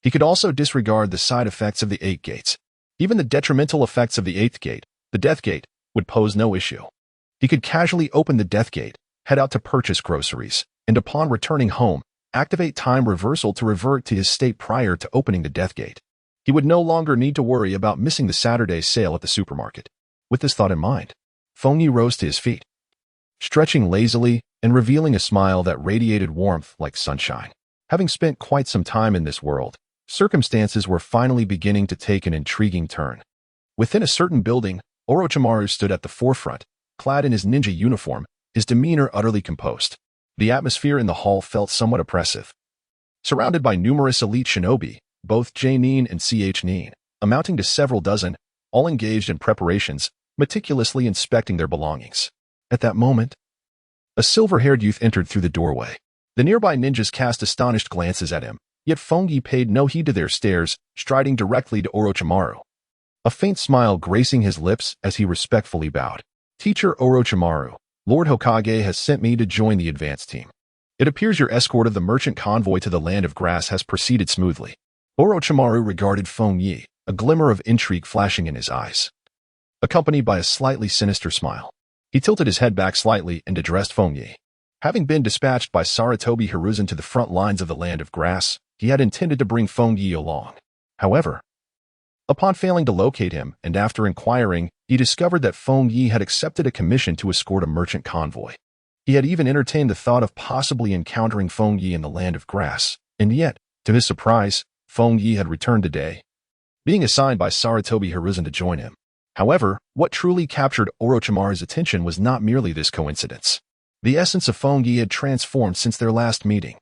he could also disregard the side effects of the 8 gates. Even the detrimental effects of the 8th gate, the Death Gate, would pose no issue. He could casually open the Death Gate, head out to purchase groceries, and upon returning home, activate time reversal to revert to his state prior to opening the Death Gate. He would no longer need to worry about missing the Saturday sale at the supermarket. With this thought in mind, Feng Ye rose to his feet, stretching lazily and revealing a smile that radiated warmth like sunshine. Having spent quite some time in this world, circumstances were finally beginning to take an intriguing turn. Within a certain building, Orochimaru stood at the forefront, clad in his ninja uniform, his demeanor utterly composed. The atmosphere in the hall felt somewhat oppressive. Surrounded by numerous elite shinobi, both J-nin and Ch-nin, amounting to several dozen, all engaged in preparations, meticulously inspecting their belongings. At that moment, a silver-haired youth entered through the doorway. The nearby ninjas cast astonished glances at him, yet Feng Ye paid no heed to their stares, striding directly to Orochimaru. A faint smile gracing his lips as he respectfully bowed. Teacher Orochimaru, Lord Hokage has sent me to join the advance team. It appears your escort of the merchant convoy to the Land of Grass has proceeded smoothly. Orochimaru regarded Feng Ye, a glimmer of intrigue flashing in his eyes, accompanied by a slightly sinister smile. He tilted his head back slightly and addressed Feng Ye. Having been dispatched by Sarutobi Hiruzen to the front lines of the Land of Grass, he had intended to bring Feng Ye along. However, upon failing to locate him and after inquiring, he discovered that Feng Ye had accepted a commission to escort a merchant convoy. He had even entertained the thought of possibly encountering Feng Ye in the Land of Grass, and yet, to his surprise, Feng Ye had returned today, being assigned by Sarutobi Hiruzen to join him. However, what truly captured Orochimaru's attention was not merely this coincidence. The essence of Feng Ye had transformed since their last meeting.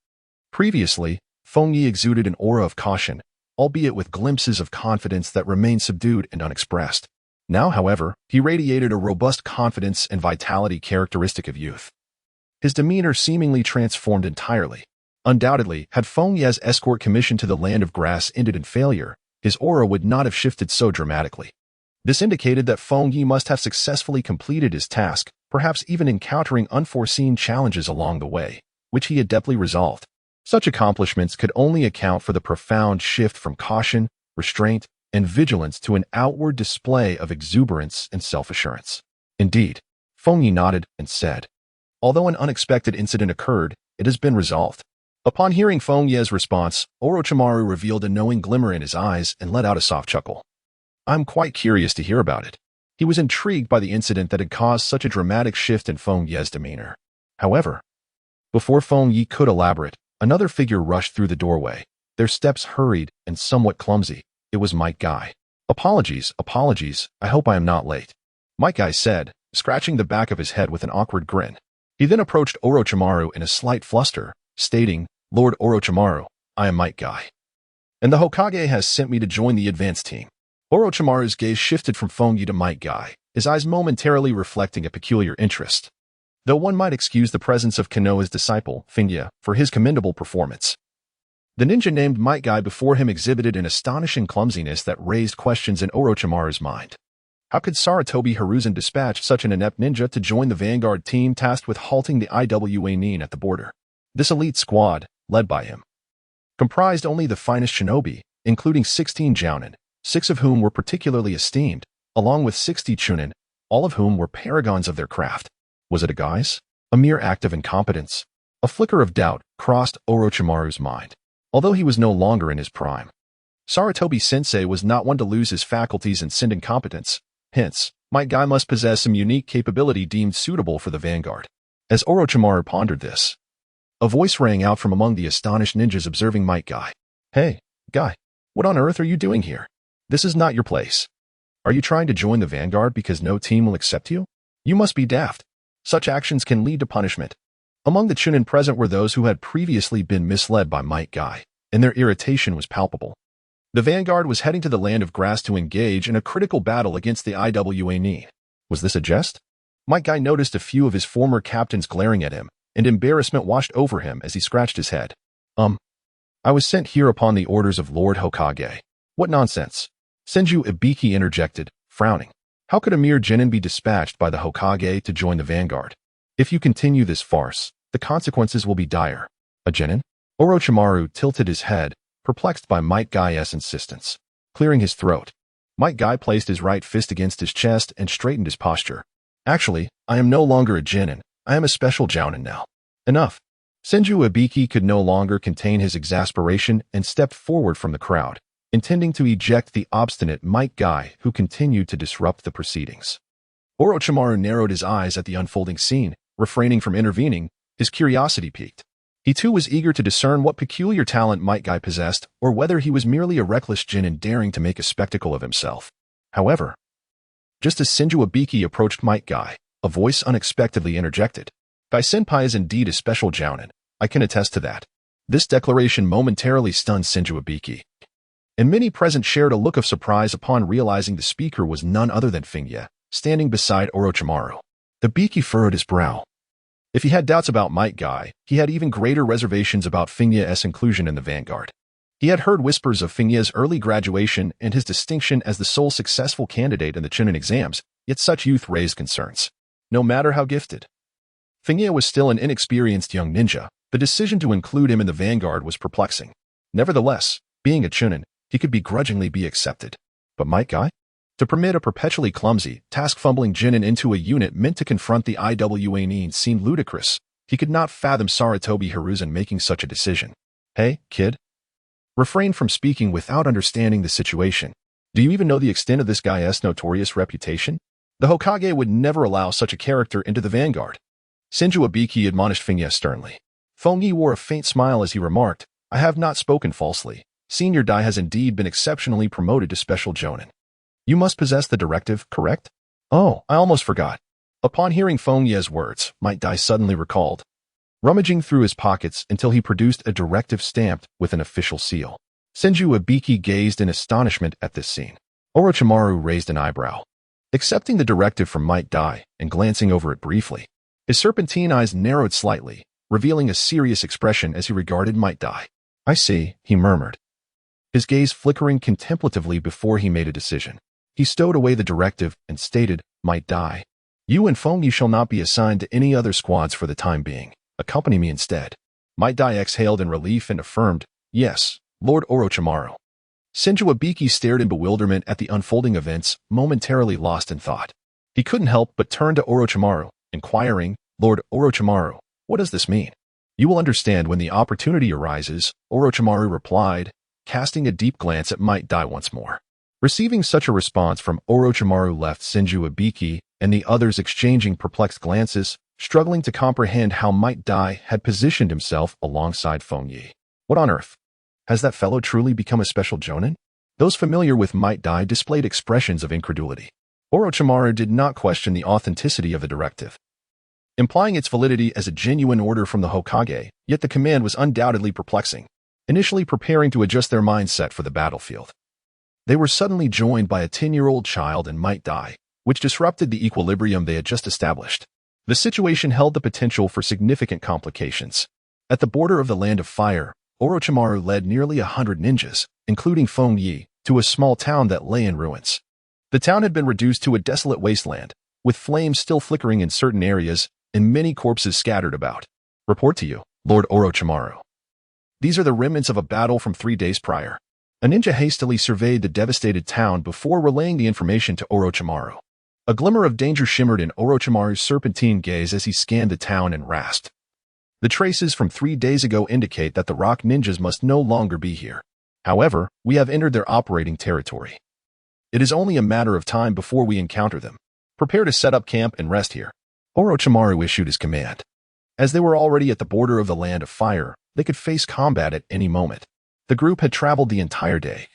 Previously, Feng Ye exuded an aura of caution, albeit with glimpses of confidence that remained subdued and unexpressed. Now, however, he radiated a robust confidence and vitality characteristic of youth. His demeanor seemingly transformed entirely. Undoubtedly, had Feng Ye's escort commission to the Land of Grass ended in failure, his aura would not have shifted so dramatically. This indicated that Feng Ye must have successfully completed his task, perhaps even encountering unforeseen challenges along the way, which he adeptly resolved. Such accomplishments could only account for the profound shift from caution, restraint, and vigilance to an outward display of exuberance and self-assurance. Indeed, Feng Ye nodded and said, "Although an unexpected incident occurred, it has been resolved." Upon hearing Feng Ye's response, Orochimaru revealed a knowing glimmer in his eyes and let out a soft chuckle. "I'm quite curious to hear about it." He was intrigued by the incident that had caused such a dramatic shift in Feng Ye's demeanor. However, before Feng Ye could elaborate, another figure rushed through the doorway, their steps hurried and somewhat clumsy. It was Might Guy. Apologies, I hope I am not late," Might Guy said, scratching the back of his head with an awkward grin. He then approached Orochimaru in a slight fluster, stating, "Lord Orochimaru, I am Might Guy, and the Hokage has sent me to join the advance team." Orochimaru's gaze shifted from Feng Ye to Might Guy, his eyes momentarily reflecting a peculiar interest. Though one might excuse the presence of Konoha's disciple, Feng Ye, for his commendable performance, the ninja named Might Guy before him exhibited an astonishing clumsiness that raised questions in Orochimaru's mind. How could Sarutobi Hiruzen dispatch such an inept ninja to join the vanguard team tasked with halting the Iwa Nin at the border? This elite squad, led by him, comprised only the finest shinobi, including 16 jounin, 6 of whom were particularly esteemed, along with 60 chunin, all of whom were paragons of their craft. Was it a guise? A mere act of incompetence? A flicker of doubt crossed Orochimaru's mind. Although he was no longer in his prime, Sarutobi Sensei was not one to lose his faculties and send incompetence. Hence, Might Guy must possess some unique capability deemed suitable for the vanguard. As Orochimaru pondered this, a voice rang out from among the astonished ninjas observing Might Guy. Hey, Guy, what on earth are you doing here? This is not your place. Are you trying to join the vanguard because no team will accept you? You must be daft. Such actions can lead to punishment. Among the Chunin present were those who had previously been misled by Might Guy, and their irritation was palpable. The vanguard was heading to the land of grass to engage in a critical battle against the Iwa. Was this a jest? Might Guy noticed a few of his former captains glaring at him, and embarrassment washed over him as he scratched his head. I was sent here upon the orders of Lord Hokage. What nonsense. Senju Ibiki interjected, frowning. How could a mere genin be dispatched by the Hokage to join the vanguard? If you continue this farce, the consequences will be dire. A genin? Orochimaru tilted his head, perplexed by Might Guy's insistence. Clearing his throat, Might Guy placed his right fist against his chest and straightened his posture. Actually, I am no longer a genin. I am a special jounin now. Enough. Senju Ibiki could no longer contain his exasperation and stepped forward from the crowd, intending to eject the obstinate Might Guy who continued to disrupt the proceedings. Orochimaru narrowed his eyes at the unfolding scene, refraining from intervening, his curiosity piqued. He too was eager to discern what peculiar talent Might Guy possessed, or whether he was merely a reckless genin daring to make a spectacle of himself. However, just as Senju Ibiki approached Might Guy, a voice unexpectedly interjected. Guy-senpai is indeed a special jounin. I can attest to that. This declaration momentarily stunned Senju Ibiki, and many present shared a look of surprise upon realizing the speaker was none other than Feng Ye, standing beside Orochimaru. Ibiki furrowed his brow. If he had doubts about Might Guy, he had even greater reservations about Feng Ye's inclusion in the vanguard. He had heard whispers of Feng Ye's early graduation and his distinction as the sole successful candidate in the Chunin exams, yet such youth raised concerns. No matter how gifted Feng Ye was still an inexperienced young ninja, the decision to include him in the vanguard was perplexing. Nevertheless, being a Chunin, he could begrudgingly be accepted. But Might Guy? To permit a perpetually clumsy, task-fumbling genin into a unit meant to confront the Iwa seemed ludicrous. He could not fathom Sarutobi Hiruzen making such a decision. Hey, kid? Refrain from speaking without understanding the situation. Do you even know the extent of this guy's notorious reputation? The Hokage would never allow such a character into the vanguard. Senju Ibiki admonished Feng Ye sternly. Feng Ye wore a faint smile as he remarked, I have not spoken falsely. Senior Dai has indeed been exceptionally promoted to special jounin. You must possess the directive, correct? Oh, I almost forgot. Upon hearing Feng Ye's words, Might Dai suddenly recalled, rummaging through his pockets until he produced a directive stamped with an official seal. Senju Ibiki gazed in astonishment at this scene. Orochimaru raised an eyebrow, accepting the directive from Might Dai and glancing over it briefly. His serpentine eyes narrowed slightly, revealing a serious expression as he regarded Might Dai. I see, he murmured, his gaze flickering contemplatively before he made a decision. He stowed away the directive and stated, Might Dai, you and Feng Ye shall not be assigned to any other squads for the time being. Accompany me instead. Might Dai exhaled in relief and affirmed, yes, Lord Orochimaru. Senju Ibiki stared in bewilderment at the unfolding events, momentarily lost in thought. He couldn't help but turn to Orochimaru, inquiring, Lord Orochimaru, what does this mean? You will understand when the opportunity arises, Orochimaru replied, casting a deep glance at Might Dai once more. Receiving such a response from Orochimaru left Senju Ibiki and the others exchanging perplexed glances, struggling to comprehend how Might Dai had positioned himself alongside Feng Ye. What on earth? Has that fellow truly become a special jounin? Those familiar with Might Dai displayed expressions of incredulity. Orochimaru did not question the authenticity of the directive, implying its validity as a genuine order from the Hokage, yet the command was undoubtedly perplexing. Initially preparing to adjust their mindset for the battlefield, they were suddenly joined by a 10-year-old child and Might Dai, which disrupted the equilibrium they had just established. The situation held the potential for significant complications. At the border of the Land of Fire, Orochimaru led nearly 100 ninjas, including Feng Ye, to a small town that lay in ruins. The town had been reduced to a desolate wasteland, with flames still flickering in certain areas and many corpses scattered about. Report to you, Lord Orochimaru. These are the remnants of a battle from 3 days prior. A ninja hastily surveyed the devastated town before relaying the information to Orochimaru. A glimmer of danger shimmered in Orochimaru's serpentine gaze as he scanned the town and rasped. The traces from 3 days ago indicate that the rock ninjas must no longer be here. However, we have entered their operating territory. It is only a matter of time before we encounter them. Prepare to set up camp and rest here. Orochimaru issued his command. As they were already at the border of the Land of Fire, they could face combat at any moment. The group had traveled the entire day,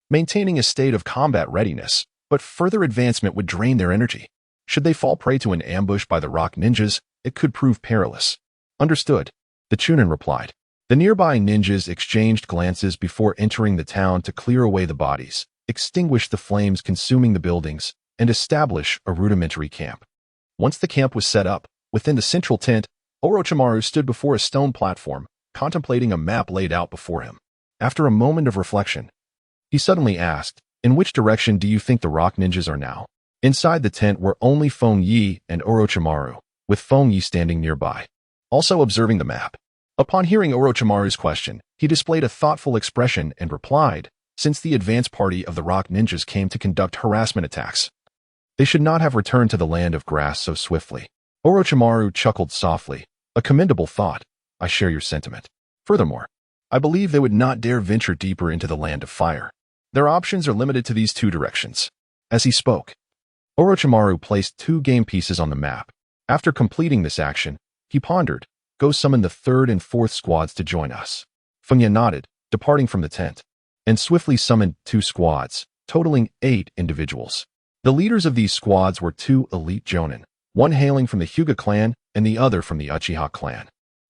maintaining a state of combat readiness, but further advancement would drain their energy. Should they fall prey to an ambush by the rock ninjas, it could prove perilous. Understood, the Chunin replied. The nearby ninjas exchanged glances before entering the town to clear away the bodies, extinguish the flames consuming the buildings, and establish a rudimentary camp. Once the camp was set up, within the central tent, Orochimaru stood before a stone platform, contemplating a map laid out before him. After a moment of reflection, he suddenly asked, "In which direction do you think the rock ninjas are now?" Inside the tent were only Feng Ye and Orochimaru, with Feng Ye standing nearby, also observing the map. Upon hearing Orochimaru's question, he displayed a thoughtful expression and replied, "Since the advance party of the rock ninjas came to conduct harassment attacks, they should not have returned to the land of grass so swiftly." Orochimaru chuckled softly, "A commendable thought. I share your sentiment. Furthermore, I believe they would not dare venture deeper into the Land of Fire. Their options are limited to these two directions." As he spoke, Orochimaru placed 2 game pieces on the map. After completing this action, he pondered, "Go summon the 3rd and 4th squads to join us." Feng Ye nodded, departing from the tent, and swiftly summoned 2 squads, totaling 8 individuals. The leaders of these squads were 2 elite Jonin, one hailing from the Hyuga clan and the other from the Uchiha clan.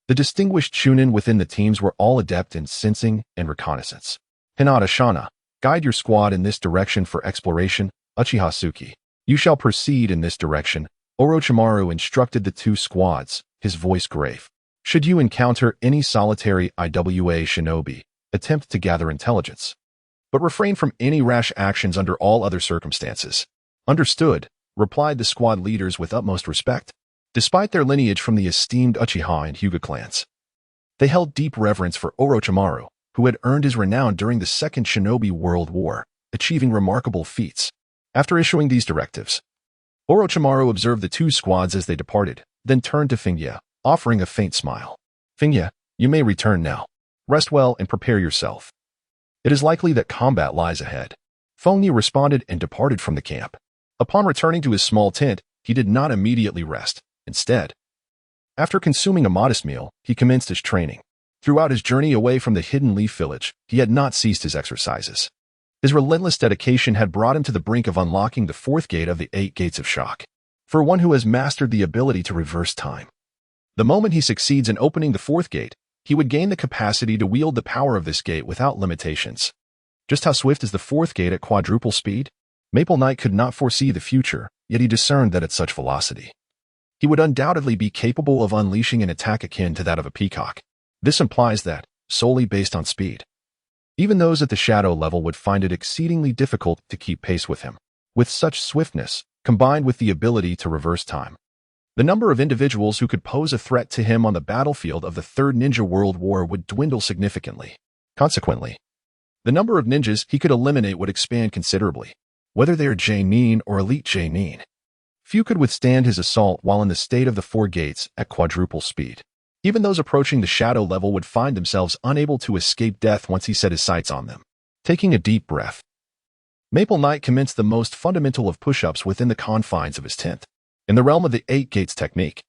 The distinguished Chunin within the teams were all adept in sensing and reconnaissance. "Hinata Shana, guide your squad in this direction for exploration." "Uchiha Suki, you shall proceed in this direction." Orochimaru instructed the 2 squads, his voice grave. "Should you encounter any solitary IWA shinobi, attempt to gather intelligence, but refrain from any rash actions under all other circumstances." "Understood," replied the squad leaders with utmost respect. Despite their lineage from the esteemed Uchiha and Hyuga clans, they held deep reverence for Orochimaru, who had earned his renown during the Second Shinobi World War, achieving remarkable feats. After issuing these directives, Orochimaru observed the 2 squads as they departed, then turned to Feng Ye, offering a faint smile. "Feng Ye, you may return now. Rest well and prepare yourself. It is likely that combat lies ahead." Feng Ye responded and departed from the camp. Upon returning to his small tent, he did not immediately rest. Instead, after consuming a modest meal, he commenced his training. Throughout his journey away from the Hidden Leaf Village, he had not ceased his exercises. His relentless dedication had brought him to the brink of unlocking the 4th gate of the 8 gates of shock. For one who has mastered the ability to reverse time, the moment he succeeds in opening the 4th gate, he would gain the capacity to wield the power of this gate without limitations. Just how swift is the 4th gate at quadruple speed? Maple Knight could not foresee the future, yet he discerned that at such velocity, he would undoubtedly be capable of unleashing an attack akin to that of a peacock. This implies that, solely based on speed, even those at the shadow level would find it exceedingly difficult to keep pace with him. With such swiftness, combined with the ability to reverse time, the number of individuals who could pose a threat to him on the battlefield of the Third Ninja World War would dwindle significantly. Consequently, the number of ninjas he could eliminate would expand considerably, whether they are J-Nin or Elite J-Nin. Few could withstand his assault while in the state of the 4 gates at quadruple speed. Even those approaching the shadow level would find themselves unable to escape death once he set his sights on them. Taking a deep breath, Maple Knight commenced the most fundamental of push-ups within the confines of his tent. In the realm of the 8 gates technique,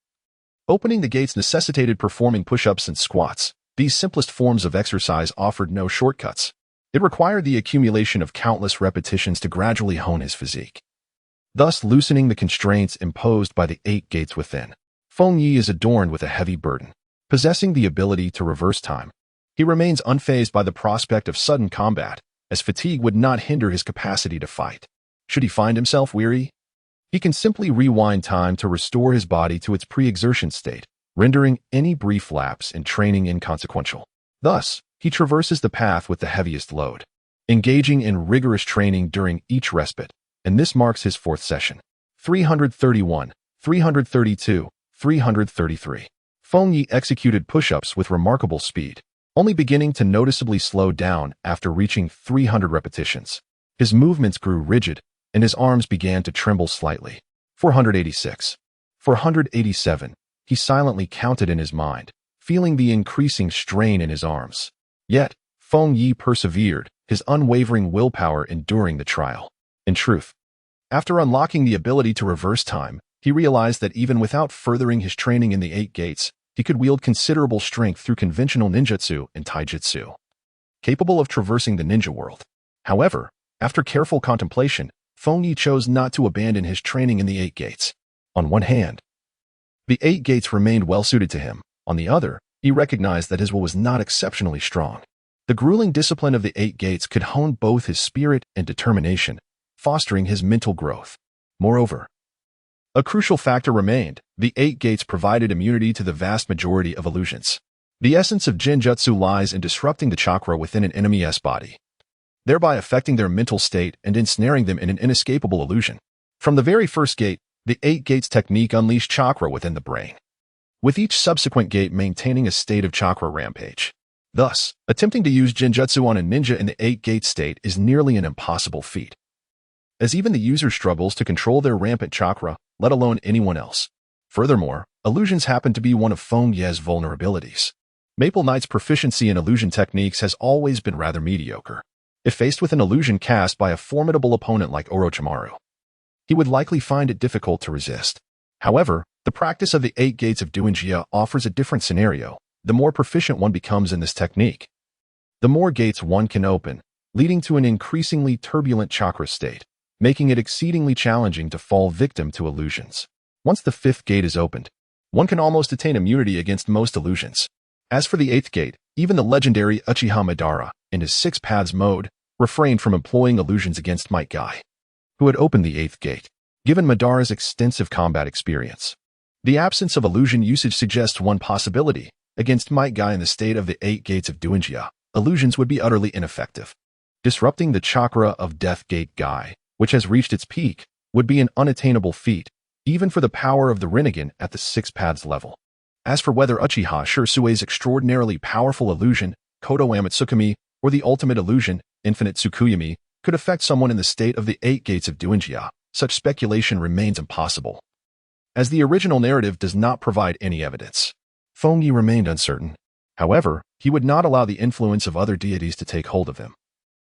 opening the gates necessitated performing push-ups and squats. These simplest forms of exercise offered no shortcuts. It required the accumulation of countless repetitions to gradually hone his physique, thus loosening the constraints imposed by the 8 gates within. Feng Ye is adorned with a heavy burden. Possessing the ability to reverse time, he remains unfazed by the prospect of sudden combat, as fatigue would not hinder his capacity to fight. Should he find himself weary, he can simply rewind time to restore his body to its pre-exertion state, rendering any brief lapse in training inconsequential. Thus, he traverses the path with the heaviest load, engaging in rigorous training during each respite, and this marks his 4th session. 331, 332, 333. Feng Ye executed push-ups with remarkable speed, only beginning to noticeably slow down after reaching 300 repetitions. His movements grew rigid, and his arms began to tremble slightly. 486. 487. He silently counted in his mind, feeling the increasing strain in his arms. Yet, Feng Ye persevered, his unwavering willpower enduring the trial. In truth, After unlocking the ability to reverse time, he realized that even without furthering his training in the 8 gates, he could wield considerable strength through conventional ninjutsu and taijutsu, capable of traversing the ninja world. However, after careful contemplation, Feng Ye chose not to abandon his training in the 8 gates. On one hand, the 8 gates remained well-suited to him. On the other, he recognized that his will was not exceptionally strong. The grueling discipline of the 8 gates could hone both his spirit and determination, fostering his mental growth. Moreover, a crucial factor remained. The 8 gates provided immunity to the vast majority of illusions. The essence of Genjutsu lies in disrupting the chakra within an enemy's body, thereby affecting their mental state and ensnaring them in an inescapable illusion. From the very first gate, the 8 gates technique unleashed chakra within the brain, with each subsequent gate maintaining a state of chakra rampage. Thus, attempting to use Genjutsu on a ninja in the 8 gate state is nearly an impossible feat, as even the user struggles to control their rampant chakra, let alone anyone else. Furthermore, illusions happen to be one of Feng Ye's vulnerabilities. Maple Knight's proficiency in illusion techniques has always been rather mediocre. If faced with an illusion cast by a formidable opponent like Orochimaru, he would likely find it difficult to resist. However, the practice of the 8 gates of Duinjia offers a different scenario. The more proficient one becomes in this technique, the more gates one can open, leading to an increasingly turbulent chakra state, making it exceedingly challenging to fall victim to illusions. Once the 5th gate is opened, one can almost attain immunity against most illusions. As for the 8th gate, even the legendary Uchiha Madara, in his 6 paths mode, refrained from employing illusions against Might Guy, who had opened the 8th gate. Given Madara's extensive combat experience, the absence of illusion usage suggests one possibility. Against Might Guy in the state of the 8 gates of Duinjia, illusions would be utterly ineffective. Disrupting the chakra of Death Gate Guy, which has reached its peak, would be an unattainable feat, even for the power of the Rinnegan at the 6 paths level. As for whether Uchiha Shirsui's extraordinarily powerful illusion, Kodo Amatsukami, or the ultimate illusion, Infinite Tsukuyami, could affect someone in the state of the 8 gates of Duinjia, such speculation remains impossible, as the original narrative does not provide any evidence. Feng Ye remained uncertain. However, he would not allow the influence of other deities to take hold of him,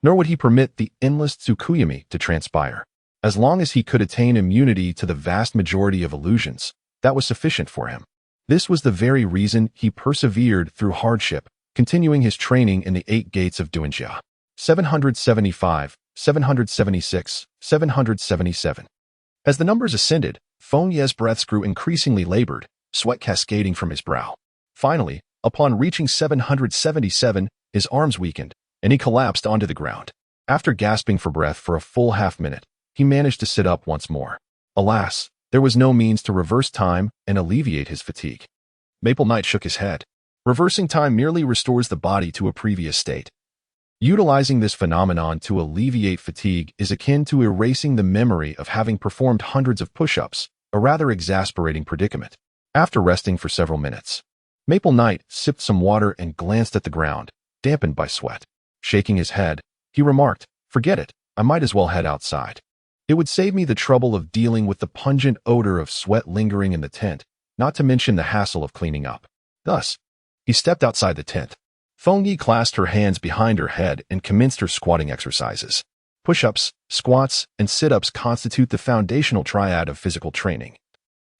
nor would he permit the endless Tsukuyami to transpire. As long as he could attain immunity to the vast majority of illusions, that was sufficient for him. This was the very reason he persevered through hardship, continuing his training in the 8 gates of Duinjia. 775, 776, 777. As the numbers ascended, Feng Ye's breaths grew increasingly labored, sweat cascading from his brow. Finally, upon reaching 777, his arms weakened, and he collapsed onto the ground. After gasping for breath for a full half-minute, he managed to sit up once more. Alas, there was no means to reverse time and alleviate his fatigue. Maple Knight shook his head. Reversing time merely restores the body to a previous state. Utilizing this phenomenon to alleviate fatigue is akin to erasing the memory of having performed hundreds of push-ups, a rather exasperating predicament. After resting for several minutes, Maple Knight sipped some water and glanced at the ground, dampened by sweat. Shaking his head, he remarked, "Forget it, I might as well head outside. It would save me the trouble of dealing with the pungent odor of sweat lingering in the tent, not to mention the hassle of cleaning up." Thus, he stepped outside the tent. Feng Ye clasped her hands behind her head and commenced her squatting exercises. Push-ups, squats, and sit-ups constitute the foundational triad of physical training,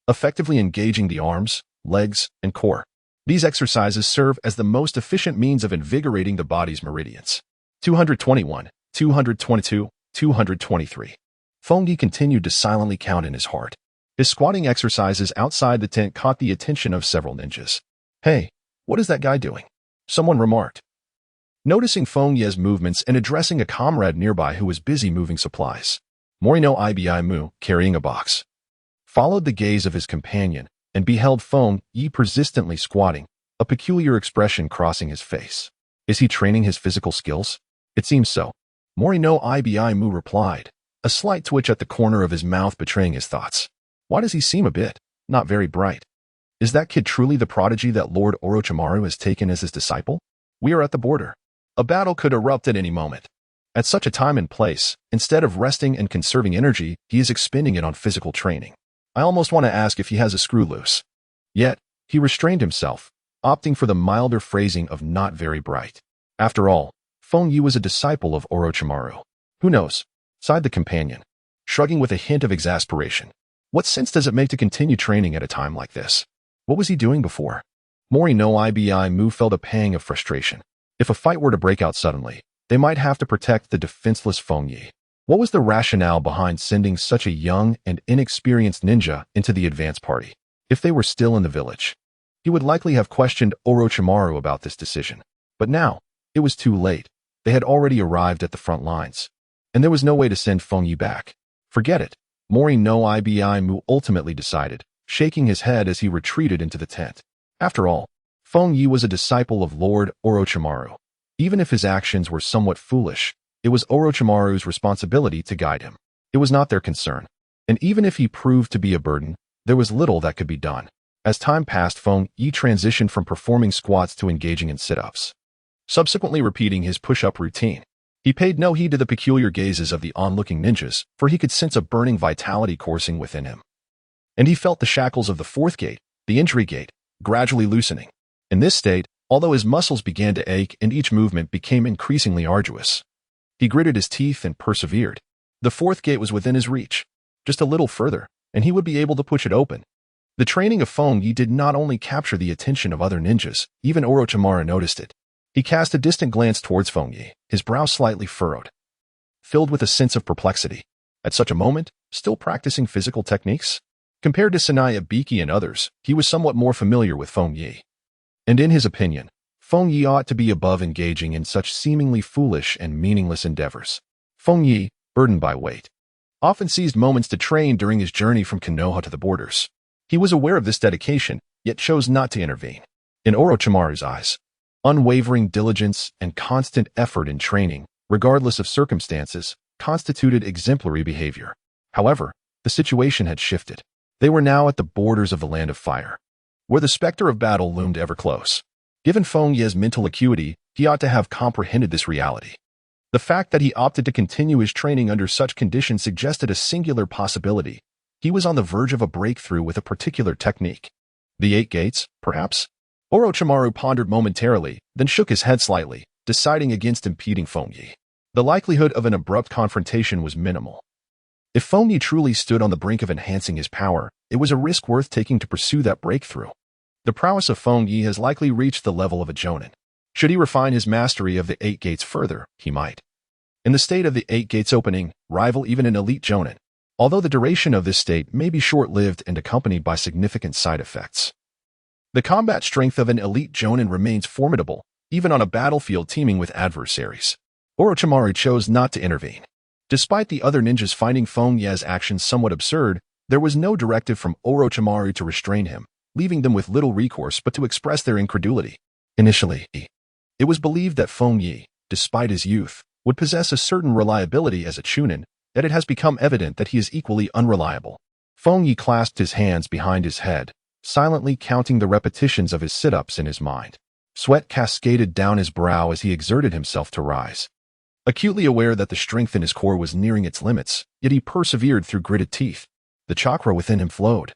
effectively engaging the arms, legs, and core. These exercises serve as the most efficient means of invigorating the body's meridians. 221, 222, 223. Feng Ye continued to silently count in his heart. His squatting exercises outside the tent caught the attention of several ninjas. "Hey, what is that guy doing?" someone remarked. Noticing Feng Ye's movements and addressing a comrade nearby who was busy moving supplies, Morino Ibi carrying a box, followed the gaze of his companion and beheld Feng Ye persistently squatting, a peculiar expression crossing his face. "Is he training his physical skills?" "It seems so," Morino Ibi replied, a slight twitch at the corner of his mouth betraying his thoughts. "Why does he seem a bit, not very bright? Is that kid truly the prodigy that Lord Orochimaru has taken as his disciple? We are at the border. A battle could erupt at any moment. At such a time and place, instead of resting and conserving energy, he is expending it on physical training. I almost want to ask if he has a screw loose." Yet, he restrained himself, opting for the milder phrasing of "not very bright." After all, Feng Ye was a disciple of Orochimaru. "Who knows?" sighed the companion. shrugging with a hint of exasperation. What sense does it make to continue training at a time like this? What was he doing before? Mori no Ibi Mu felt a pang of frustration. If a fight were to break out suddenly, they might have to protect the defenseless Feng Ye. What was the rationale behind sending such a young and inexperienced ninja into the advance party? If they were still in the village, he would likely have questioned Orochimaru about this decision. But now, it was too late. They had already arrived at the front lines, and there was no way to send Feng Ye back. Forget it, Mori no Ibi Mu ultimately decided, shaking his head as he retreated into the tent. After all, Feng Ye was a disciple of Lord Orochimaru. Even if his actions were somewhat foolish, it was Orochimaru's responsibility to guide him. It was not their concern. And even if he proved to be a burden, there was little that could be done. As time passed, Feng Ye transitioned from performing squats to engaging in sit-ups, subsequently repeating his push-up routine. He paid no heed to the peculiar gazes of the onlooking ninjas, for he could sense a burning vitality coursing within him. And he felt the shackles of the fourth gate, the injury gate, gradually loosening. In this state, although his muscles began to ache and each movement became increasingly arduous, he gritted his teeth and persevered. The fourth gate was within his reach. Just a little further, and he would be able to push it open. The training of Feng Ye did not only capture the attention of other ninjas, even Orochimaru noticed it. He cast a distant glance towards Feng Ye, his brow slightly furrowed, filled with a sense of perplexity. At such a moment, still practicing physical techniques? Compared to Sanaya Biki and others, he was somewhat more familiar with Feng Ye. And in his opinion, Feng Ye ought to be above engaging in such seemingly foolish and meaningless endeavors. Feng Ye, burdened by weight, often seized moments to train during his journey from Konoha to the borders. He was aware of this dedication, yet chose not to intervene. In Orochimaru's eyes, unwavering diligence and constant effort in training, regardless of circumstances, constituted exemplary behavior. However, the situation had shifted. They were now at the borders of the Land of Fire, where the specter of battle loomed ever close. Given Feng Ye's mental acuity, he ought to have comprehended this reality. The fact that he opted to continue his training under such conditions suggested a singular possibility. He was on the verge of a breakthrough with a particular technique. The 8 gates, perhaps? Orochimaru pondered momentarily, then shook his head slightly, deciding against impeding Feng Ye. The likelihood of an abrupt confrontation was minimal. If Feng Ye truly stood on the brink of enhancing his power, it was a risk worth taking to pursue that breakthrough. The prowess of Feng Ye has likely reached the level of a jonin. Should he refine his mastery of the 8 gates further, he might, in the state of the 8 gates opening, rival even an elite jonin, although the duration of this state may be short-lived and accompanied by significant side effects. The combat strength of an elite jonin remains formidable, even on a battlefield teeming with adversaries. Orochimaru chose not to intervene. Despite the other ninjas finding Feng Ye's actions somewhat absurd, there was no directive from Orochimaru to restrain him, leaving them with little recourse but to express their incredulity. Initially, it was believed that Feng Ye, despite his youth, would possess a certain reliability as a chunin, yet it has become evident that he is equally unreliable. Feng Ye clasped his hands behind his head, silently counting the repetitions of his sit-ups in his mind. Sweat cascaded down his brow as he exerted himself to rise. Acutely aware that the strength in his core was nearing its limits, yet he persevered through gritted teeth. The chakra within him flowed,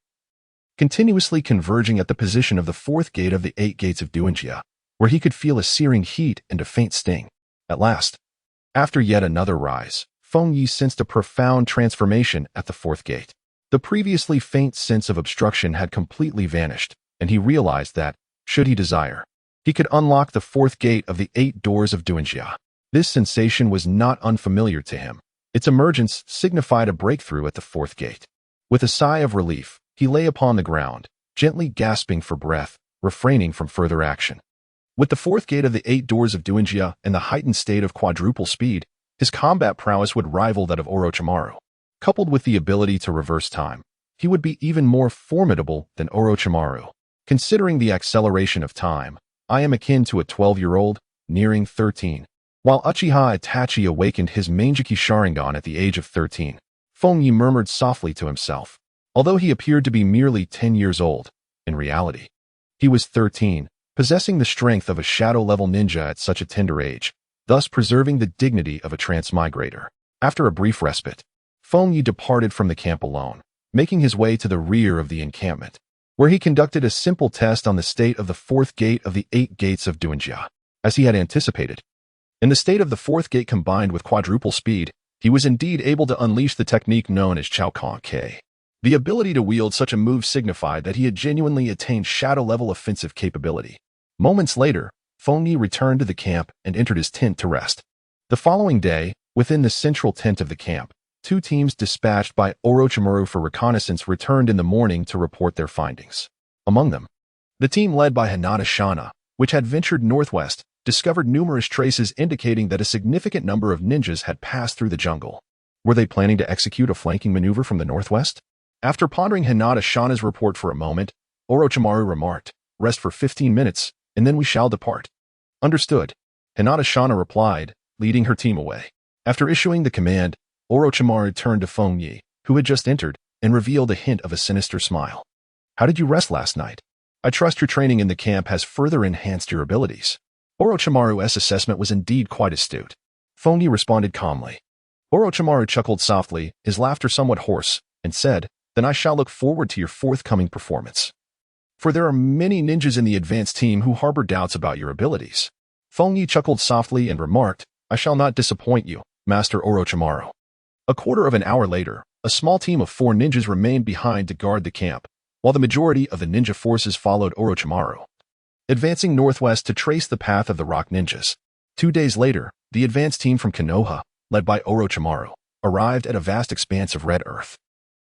continuously converging at the position of the 4th gate of the 8 gates of Duanjia, where he could feel a searing heat and a faint sting. At last, after yet another rise, Feng Ye sensed a profound transformation at the 4th gate. The previously faint sense of obstruction had completely vanished, and he realized that, should he desire, he could unlock the 4th gate of the 8 doors of Duanjia. This sensation was not unfamiliar to him. Its emergence signified a breakthrough at the 4th gate. With a sigh of relief, he lay upon the ground, gently gasping for breath, refraining from further action. With the 4th gate of the 8 doors of Duanjia and the heightened state of quadruple speed, his combat prowess would rival that of Orochimaru. Coupled with the ability to reverse time, he would be even more formidable than Orochimaru. Considering the acceleration of time, I am akin to a 12-year-old, nearing 13. While Uchiha Itachi awakened his Mangeki Sharingan at the age of 13, Feng Ye murmured softly to himself. Although he appeared to be merely 10 years old, in reality, he was 13, possessing the strength of a shadow-level ninja at such a tender age, thus preserving the dignity of a transmigrator. After a brief respite, Feng Ye departed from the camp alone, making his way to the rear of the encampment, where he conducted a simple test on the state of the 4th gate of the 8 gates of Duanjia. As he had anticipated, in the state of the 4th gate combined with quadruple speed, He was indeed able to unleash the technique known as Chao Kong Ke. The ability to wield such a move signified that he had genuinely attained shadow-level offensive capability. Moments later, Feng Ye returned to the camp and entered his tent to rest. The following day, within the central tent of the camp, 2 teams dispatched by Orochimaru for reconnaissance returned in the morning to report their findings. Among them, the team led by Hinata Shana, which had ventured northwest, discovered numerous traces indicating that a significant number of ninjas had passed through the jungle. Were they planning to execute a flanking maneuver from the northwest? After pondering Hinata Shana's report for a moment, Orochimaru remarked, "Rest for 15 minutes, and then we shall depart." "Understood," Hinata Shana replied, leading her team away. After issuing the command, Orochimaru turned to Feng Ye, who had just entered, and revealed a hint of a sinister smile. "How did you rest last night? I trust your training in the camp has further enhanced your abilities." Orochimaru's assessment was indeed quite astute. Feng Ye responded calmly. Orochimaru chuckled softly, his laughter somewhat hoarse, and said, "Then I shall look forward to your forthcoming performance. For there are many ninjas in the advanced team who harbor doubts about your abilities." Feng Ye chuckled softly and remarked, "I shall not disappoint you, Master Orochimaru." A quarter of an hour later, a small team of 4 ninjas remained behind to guard the camp, while the majority of the ninja forces followed Orochimaru, advancing northwest to trace the path of the rock ninjas. 2 days later, the advanced team from Konoha, led by Orochimaru, arrived at a vast expanse of red earth.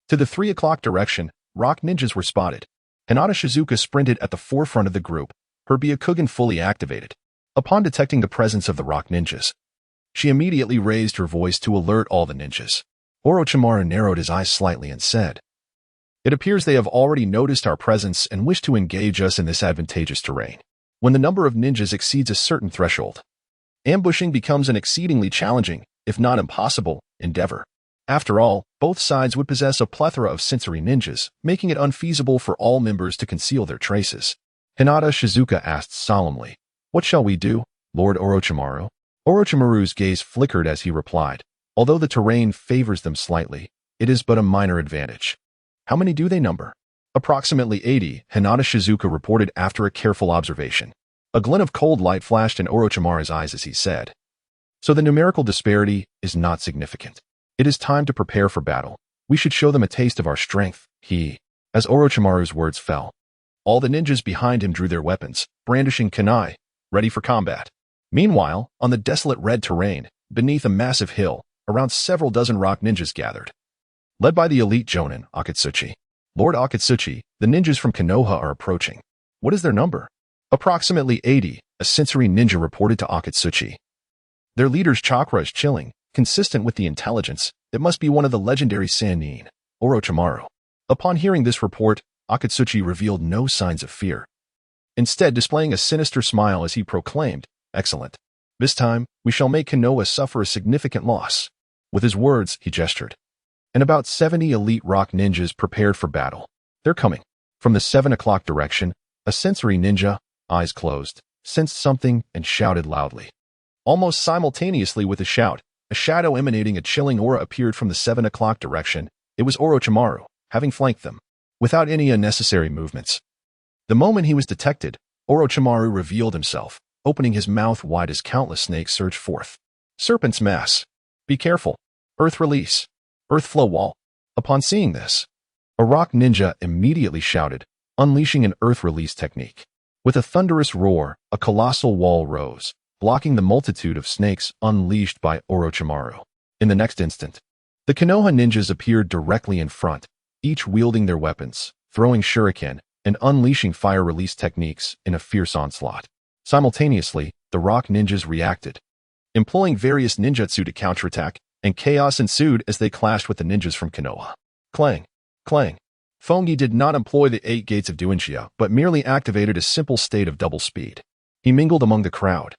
To the 3 o'clock direction, rock ninjas were spotted. Hinata Shizuka sprinted at the forefront of the group, her Byakugan fully activated. Upon detecting the presence of the rock ninjas, she immediately raised her voice to alert all the ninjas. Orochimaru narrowed his eyes slightly and said, "It appears they have already noticed our presence and wish to engage us in this advantageous terrain. When the number of ninjas exceeds a certain threshold, ambushing becomes an exceedingly challenging, if not impossible, endeavor. After all, both sides would possess a plethora of sensory ninjas, making it unfeasible for all members to conceal their traces." Hinata Shizuka asked solemnly, "What shall we do, Lord Orochimaru?" Orochimaru's gaze flickered as he replied, "Although the terrain favors them slightly, it is but a minor advantage." "How many do they number?" "Approximately 80, Hinata Shizuka reported after a careful observation. A glint of cold light flashed in Orochimaru's eyes as he said, "So the numerical disparity is not significant. It is time to prepare for battle. We should show them a taste of our strength." As Orochimaru's words fell, all the ninjas behind him drew their weapons, brandishing kunai, ready for combat. Meanwhile, on the desolate red terrain, beneath a massive hill, around several dozen rock ninjas gathered. Led by the elite jonin, Akatsuchi. "Lord Akatsuchi, the ninjas from Konoha are approaching." "What is their number?" "Approximately 80, a sensory ninja reported to Akatsuchi. "Their leader's chakra is chilling, consistent with the intelligence. It must be one of the legendary Sannin, Orochimaru." Upon hearing this report, Akatsuchi revealed no signs of fear, instead displaying a sinister smile as he proclaimed, "Excellent. This time, we shall make Konoha suffer a significant loss." With his words, he gestured, and about 70 elite rock ninjas prepared for battle. "They're coming." From the 7 o'clock direction, a sensory ninja, eyes closed, sensed something and shouted loudly. Almost simultaneously with the shout, a shadow emanating a chilling aura appeared from the 7 o'clock direction. It was Orochimaru, having flanked them, without any unnecessary movements. The moment he was detected, Orochimaru revealed himself, opening his mouth wide as countless snakes surged forth. "Serpent's mass. Be careful. Earth release. Earth flow wall." Upon seeing this, a rock ninja immediately shouted, unleashing an earth release technique. With a thunderous roar, a colossal wall rose, blocking the multitude of snakes unleashed by Orochimaru. In the next instant, the Konoha ninjas appeared directly in front, each wielding their weapons, throwing shuriken, and unleashing fire release techniques in a fierce onslaught. Simultaneously, the rock ninjas reacted, employing various ninjutsu to counterattack, and chaos ensued as they clashed with the ninjas from Konoha. Clang! Clang! Feng Ye did not employ the 8 gates of Duinxia, but merely activated a simple state of double speed. He mingled among the crowd,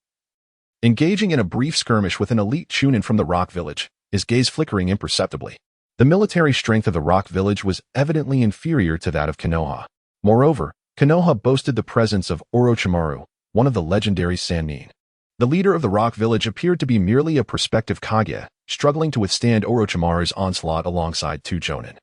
engaging in a brief skirmish with an elite chunin from the rock village, his gaze flickering imperceptibly. The military strength of the rock village was evidently inferior to that of Konoha. Moreover, Konoha boasted the presence of Orochimaru, one of the legendary Sannin. The leader of the rock village appeared to be merely a prospective Kage, struggling to withstand Orochimaru's onslaught alongside 2 jonin.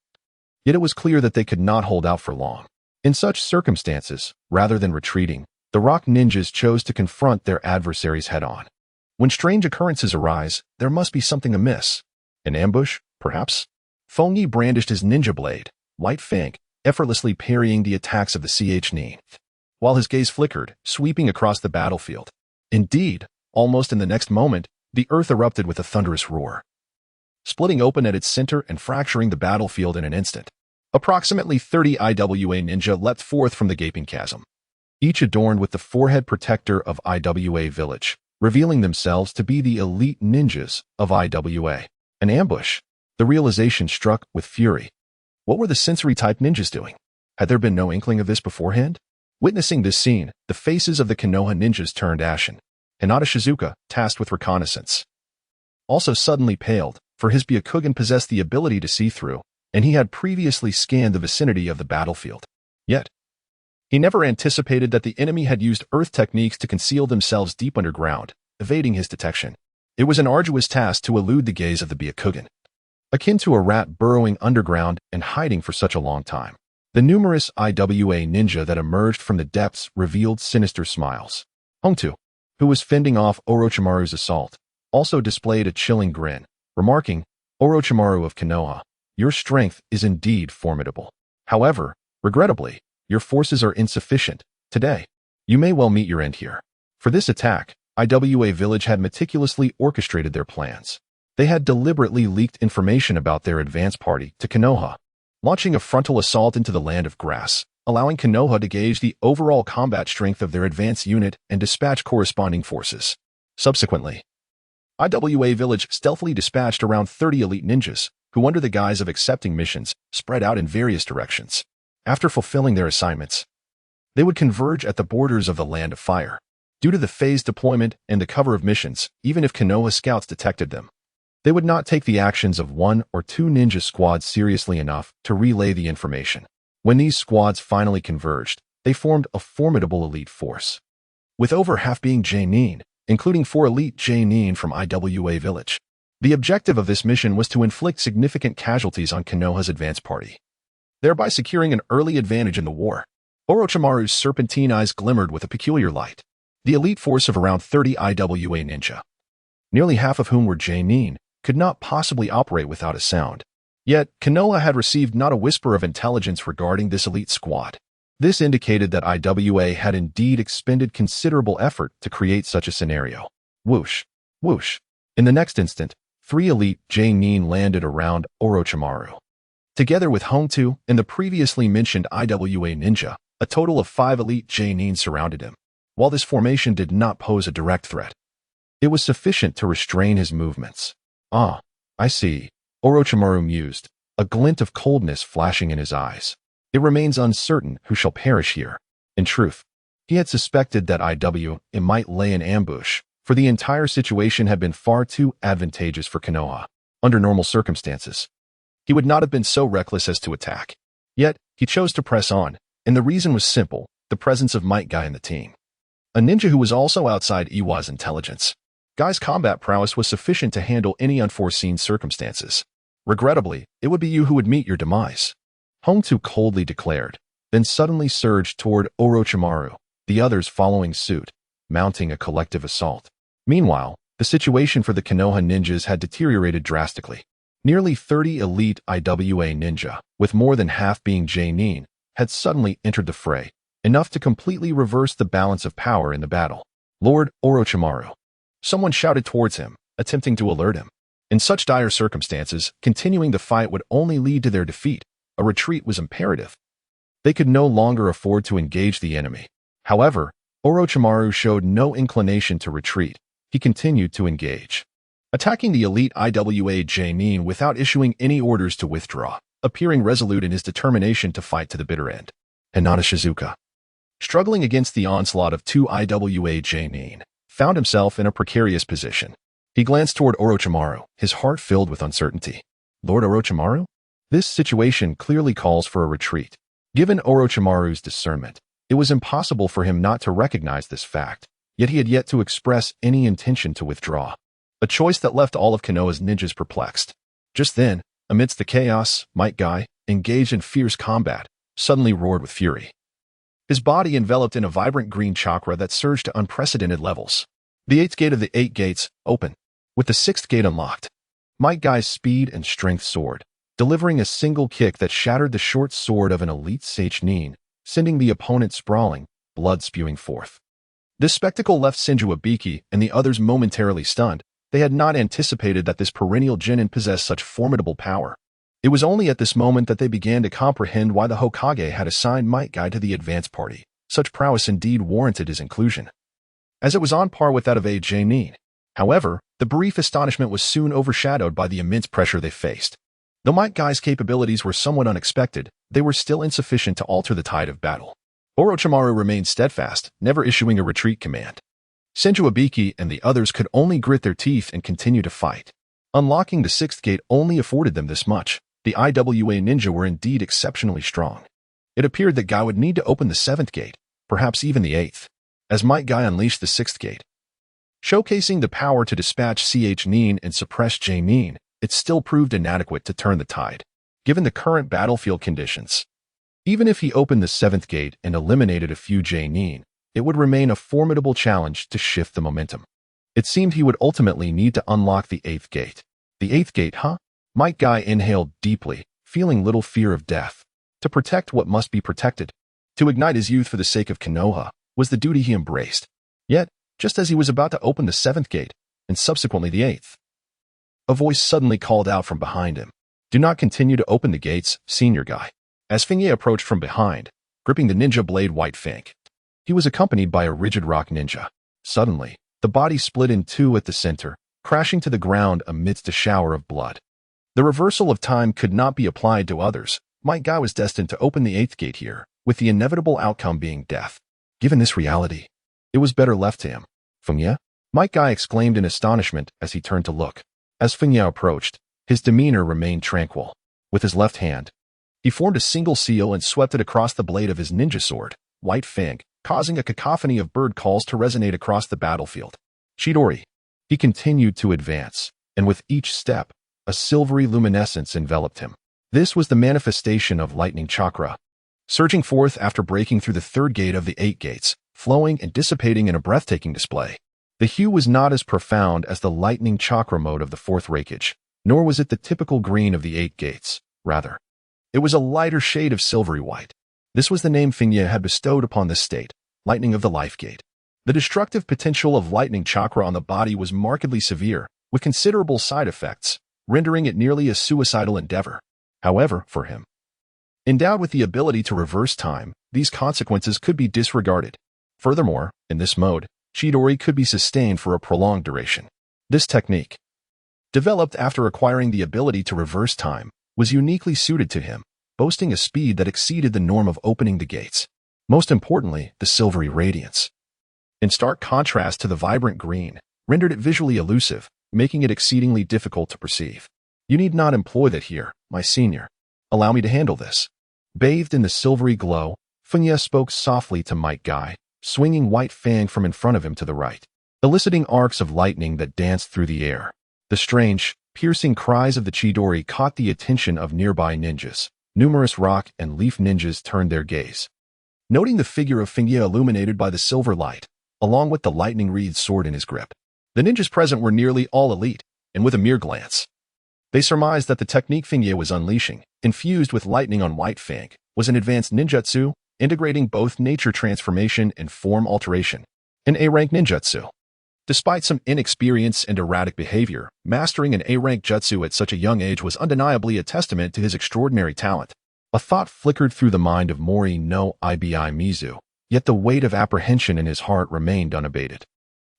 Yet it was clear that they could not hold out for long. In such circumstances, rather than retreating, the rock ninjas chose to confront their adversaries head-on. When strange occurrences arise, there must be something amiss. An ambush, perhaps? Feng Ye brandished his ninja blade, White Fang, effortlessly parrying the attacks of the Ch-Nin, while his gaze flickered, sweeping across the battlefield. Indeed, almost in the next moment, the earth erupted with a thunderous roar, splitting open at its center and fracturing the battlefield in an instant. Approximately 30 IWA ninja leapt forth from the gaping chasm, each adorned with the forehead protector of IWA Village, revealing themselves to be the elite ninjas of IWA. An ambush. The realization struck with fury. What were the sensory-type ninjas doing? Had there been no inkling of this beforehand? Witnessing this scene, the faces of the Konoha ninjas turned ashen. Hinata Shizuka, tasked with reconnaissance, also suddenly paled, for his Byakugan possessed the ability to see through, and he had previously scanned the vicinity of the battlefield. Yet, he never anticipated that the enemy had used earth techniques to conceal themselves deep underground, evading his detection. It was an arduous task to elude the gaze of the Byakugan, akin to a rat burrowing underground and hiding for such a long time. The numerous IWA ninja that emerged from the depths revealed sinister smiles. Hongtu, who was fending off Orochimaru's assault, also displayed a chilling grin, remarking, "Orochimaru of Konoha, your strength is indeed formidable. However, regrettably, your forces are insufficient. Today, you may well meet your end here." For this attack, IWA Village had meticulously orchestrated their plans. They had deliberately leaked information about their advance party to Konoha, launching a frontal assault into the land of grass, allowing Konoha to gauge the overall combat strength of their advance unit and dispatch corresponding forces. Subsequently, IWA Village stealthily dispatched around 30 elite ninjas, who under the guise of accepting missions, spread out in various directions. After fulfilling their assignments, they would converge at the borders of the Land of Fire. Due to the phased deployment and the cover of missions, even if Konoha scouts detected them, they would not take the actions of one or two ninja squads seriously enough to relay the information. When these squads finally converged, they formed a formidable elite force, with over half being J-Nin, including 4 elite J-Nin from IWA Village. The objective of this mission was to inflict significant casualties on Konoha's advance party, thereby securing an early advantage in the war. Orochimaru's serpentine eyes glimmered with a peculiar light. The elite force of around 30 IWA ninja, nearly half of whom were J-Nin, could not possibly operate without a sound. Yet, Konoha had received not a whisper of intelligence regarding this elite squad. This indicated that IWA had indeed expended considerable effort to create such a scenario. Whoosh, whoosh. In the next instant, 3 elite J-Nin landed around Orochimaru. Together with Hongtu and the previously mentioned IWA ninja, a total of 5 elite J-Nin surrounded him. While this formation did not pose a direct threat, it was sufficient to restrain his movements. "Ah, I see," Orochimaru mused, a glint of coldness flashing in his eyes. It remains uncertain who shall perish here. In truth, he had suspected that IWA might lay an ambush, for the entire situation had been far too advantageous for Konoha. Under normal circumstances, he would not have been so reckless as to attack. Yet, he chose to press on, and the reason was simple: the presence of Might Guy in the team, a ninja who was also outside Iwa's intelligence. Guy's combat prowess was sufficient to handle any unforeseen circumstances. "Regrettably, it would be you who would meet your demise," Hongtu coldly declared, then suddenly surged toward Orochimaru, the others following suit, mounting a collective assault. Meanwhile, the situation for the Konoha ninjas had deteriorated drastically. Nearly 30 elite IWA ninja, with more than half being J-Nin, had suddenly entered the fray, enough to completely reverse the balance of power in the battle. "Lord Orochimaru," someone shouted towards him, attempting to alert him. In such dire circumstances, continuing the fight would only lead to their defeat. A retreat was imperative. They could no longer afford to engage the enemy. However, Orochimaru showed no inclination to retreat. He continued to engage, attacking the elite IWA J-Nin without issuing any orders to withdraw, appearing resolute in his determination to fight to the bitter end. Hinata Shizuka, struggling against the onslaught of 2 IWA J-Nin, found himself in a precarious position. He glanced toward Orochimaru, his heart filled with uncertainty. "Lord Orochimaru?" This situation clearly calls for a retreat. Given Orochimaru's discernment, it was impossible for him not to recognize this fact, yet he had yet to express any intention to withdraw, a choice that left all of Konoha's ninjas perplexed. Just then, amidst the chaos, Might Guy, engaged in fierce combat, suddenly roared with fury. His body enveloped in a vibrant green chakra that surged to unprecedented levels. The 8th gate of the 8 gates, open, with the 6th gate unlocked. Might Guy's speed and strength soared, delivering a single kick that shattered the short sword of an elite Nin, sending the opponent sprawling, blood spewing forth. This spectacle left Senju Ibiki and the others momentarily stunned. They had not anticipated that this perennial genin possessed such formidable power. It was only at this moment that they began to comprehend why the Hokage had assigned Might Guy to the advance party. Such prowess indeed warranted his inclusion, as it was on par with that of a Nin. However, the brief astonishment was soon overshadowed by the immense pressure they faced. Though Might Guy's capabilities were somewhat unexpected, they were still insufficient to alter the tide of battle. Orochimaru remained steadfast, never issuing a retreat command. Senju Ibiki and the others could only grit their teeth and continue to fight. Unlocking the sixth gate only afforded them this much. The IWA ninja were indeed exceptionally strong. It appeared that Guy would need to open the seventh gate, perhaps even the eighth, as Might Guy unleashed the sixth gate. Showcasing the power to dispatch Nin and suppress Nin, it still proved inadequate to turn the tide, given the current battlefield conditions. Even if he opened the seventh gate and eliminated a few Nin, it would remain a formidable challenge to shift the momentum. It seemed he would ultimately need to unlock the eighth gate. The eighth gate, huh? Might Guy inhaled deeply, feeling little fear of death. To protect what must be protected, to ignite his youth for the sake of Konoha, was the duty he embraced. Yet, just as he was about to open the seventh gate, and subsequently the eighth, a voice suddenly called out from behind him. Do not continue to open the gates, Senior Guy. As Feng Ye approached from behind, gripping the ninja blade White Fang, he was accompanied by a rigid rock ninja. Suddenly, the body split in two at the center, crashing to the ground amidst a shower of blood. The reversal of time could not be applied to others. Might Guy was destined to open the eighth gate here, with the inevitable outcome being death. Given this reality, it was better left to him. Feng Ye? Might Guy exclaimed in astonishment as he turned to look. As Feng Ye approached, his demeanor remained tranquil. With his left hand, he formed a single seal and swept it across the blade of his ninja sword, White Fang, causing a cacophony of bird calls to resonate across the battlefield. Chidori. He continued to advance, and with each step, a silvery luminescence enveloped him. This was the manifestation of lightning chakra, surging forth after breaking through the third gate of the eight gates, flowing and dissipating in a breathtaking display. The hue was not as profound as the lightning chakra mode of the fourth raikage, nor was it the typical green of the eight gates. Rather, it was a lighter shade of silvery white. This was the name Feng Ye had bestowed upon this state, lightning of the life gate. The destructive potential of lightning chakra on the body was markedly severe, with considerable side effects, rendering it nearly a suicidal endeavor. However, for him, endowed with the ability to reverse time, these consequences could be disregarded. Furthermore, in this mode, Chidori could be sustained for a prolonged duration. This technique, developed after acquiring the ability to reverse time, was uniquely suited to him, boasting a speed that exceeded the norm of opening the gates. Most importantly, the silvery radiance, in stark contrast to the vibrant green, rendered it visually elusive, making it exceedingly difficult to perceive. You need not employ that here, my senior. Allow me to handle this. Bathed in the silvery glow, Feng Ye spoke softly to Might Guy, swinging White Fang from in front of him to the right, eliciting arcs of lightning that danced through the air. The strange, piercing cries of the Chidori caught the attention of nearby ninjas. Numerous rock and leaf ninjas turned their gaze, noting the figure of Feng Ye illuminated by the silver light, along with the lightning-wreathed sword in his grip. The ninjas present were nearly all elite, and with a mere glance, they surmised that the technique Feng Ye was unleashing, infused with lightning on White Fang, was an advanced ninjutsu, integrating both nature transformation and form alteration, an A-rank ninjutsu. Despite some inexperience and erratic behavior, mastering an A-rank jutsu at such a young age was undeniably a testament to his extraordinary talent. A thought flickered through the mind of Mori no Ibi Mizu, yet the weight of apprehension in his heart remained unabated.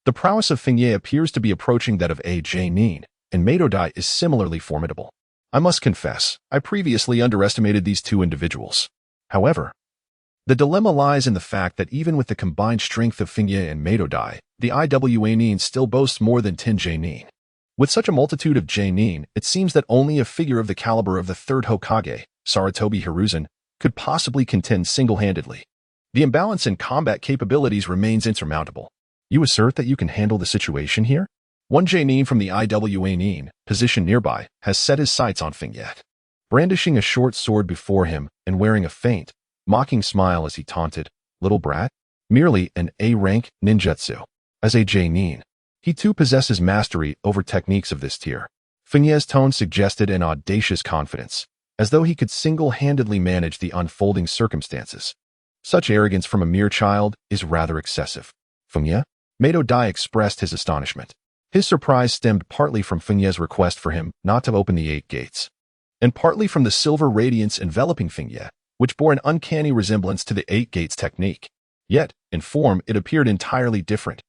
The prowess of Feng Ye appears to be approaching that of a Nin, and Meidodai is similarly formidable. I must confess, I previously underestimated these two individuals. However, the dilemma lies in the fact that even with the combined strength of Feng Ye and Meidodai, the IWA Nin still boasts more than 10 Nin. With such a multitude of Nin, it seems that only a figure of the caliber of the third Hokage, Sarutobi Hiruzen, could possibly contend single-handedly. The imbalance in combat capabilities remains insurmountable. You assert that you can handle the situation here? One Nin from the IWA Nin, positioned nearby, has set his sights on Feng Ye. Brandishing a short sword before him and wearing a faint, mocking smile as he taunted, "Little brat? Merely an A-rank ninjutsu." As a Nin, he too possesses mastery over techniques of this tier. Feng Ye's tone suggested an audacious confidence, as though he could single-handedly manage the unfolding circumstances. Such arrogance from a mere child is rather excessive. Feng Ye? Mado Dai expressed his astonishment. His surprise stemmed partly from Feng Ye's request for him not to open the 8 gates, and partly from the silver radiance enveloping Feng Ye, which bore an uncanny resemblance to the 8 gates technique. Yet, in form, it appeared entirely different,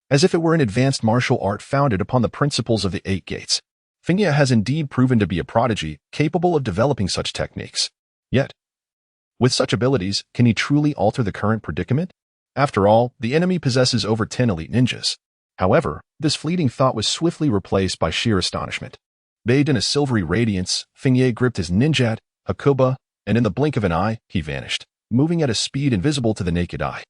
as if it were an advanced martial art founded upon the principles of the 8 gates. Feng Ye has indeed proven to be a prodigy, capable of developing such techniques. Yet, with such abilities, can he truly alter the current predicament? After all, the enemy possesses over 10 elite ninjas. However, this fleeting thought was swiftly replaced by sheer astonishment. Bathed in a silvery radiance, Feng Ye gripped his ninjat, Hakuba, and in the blink of an eye, he vanished, moving at a speed invisible to the naked eye,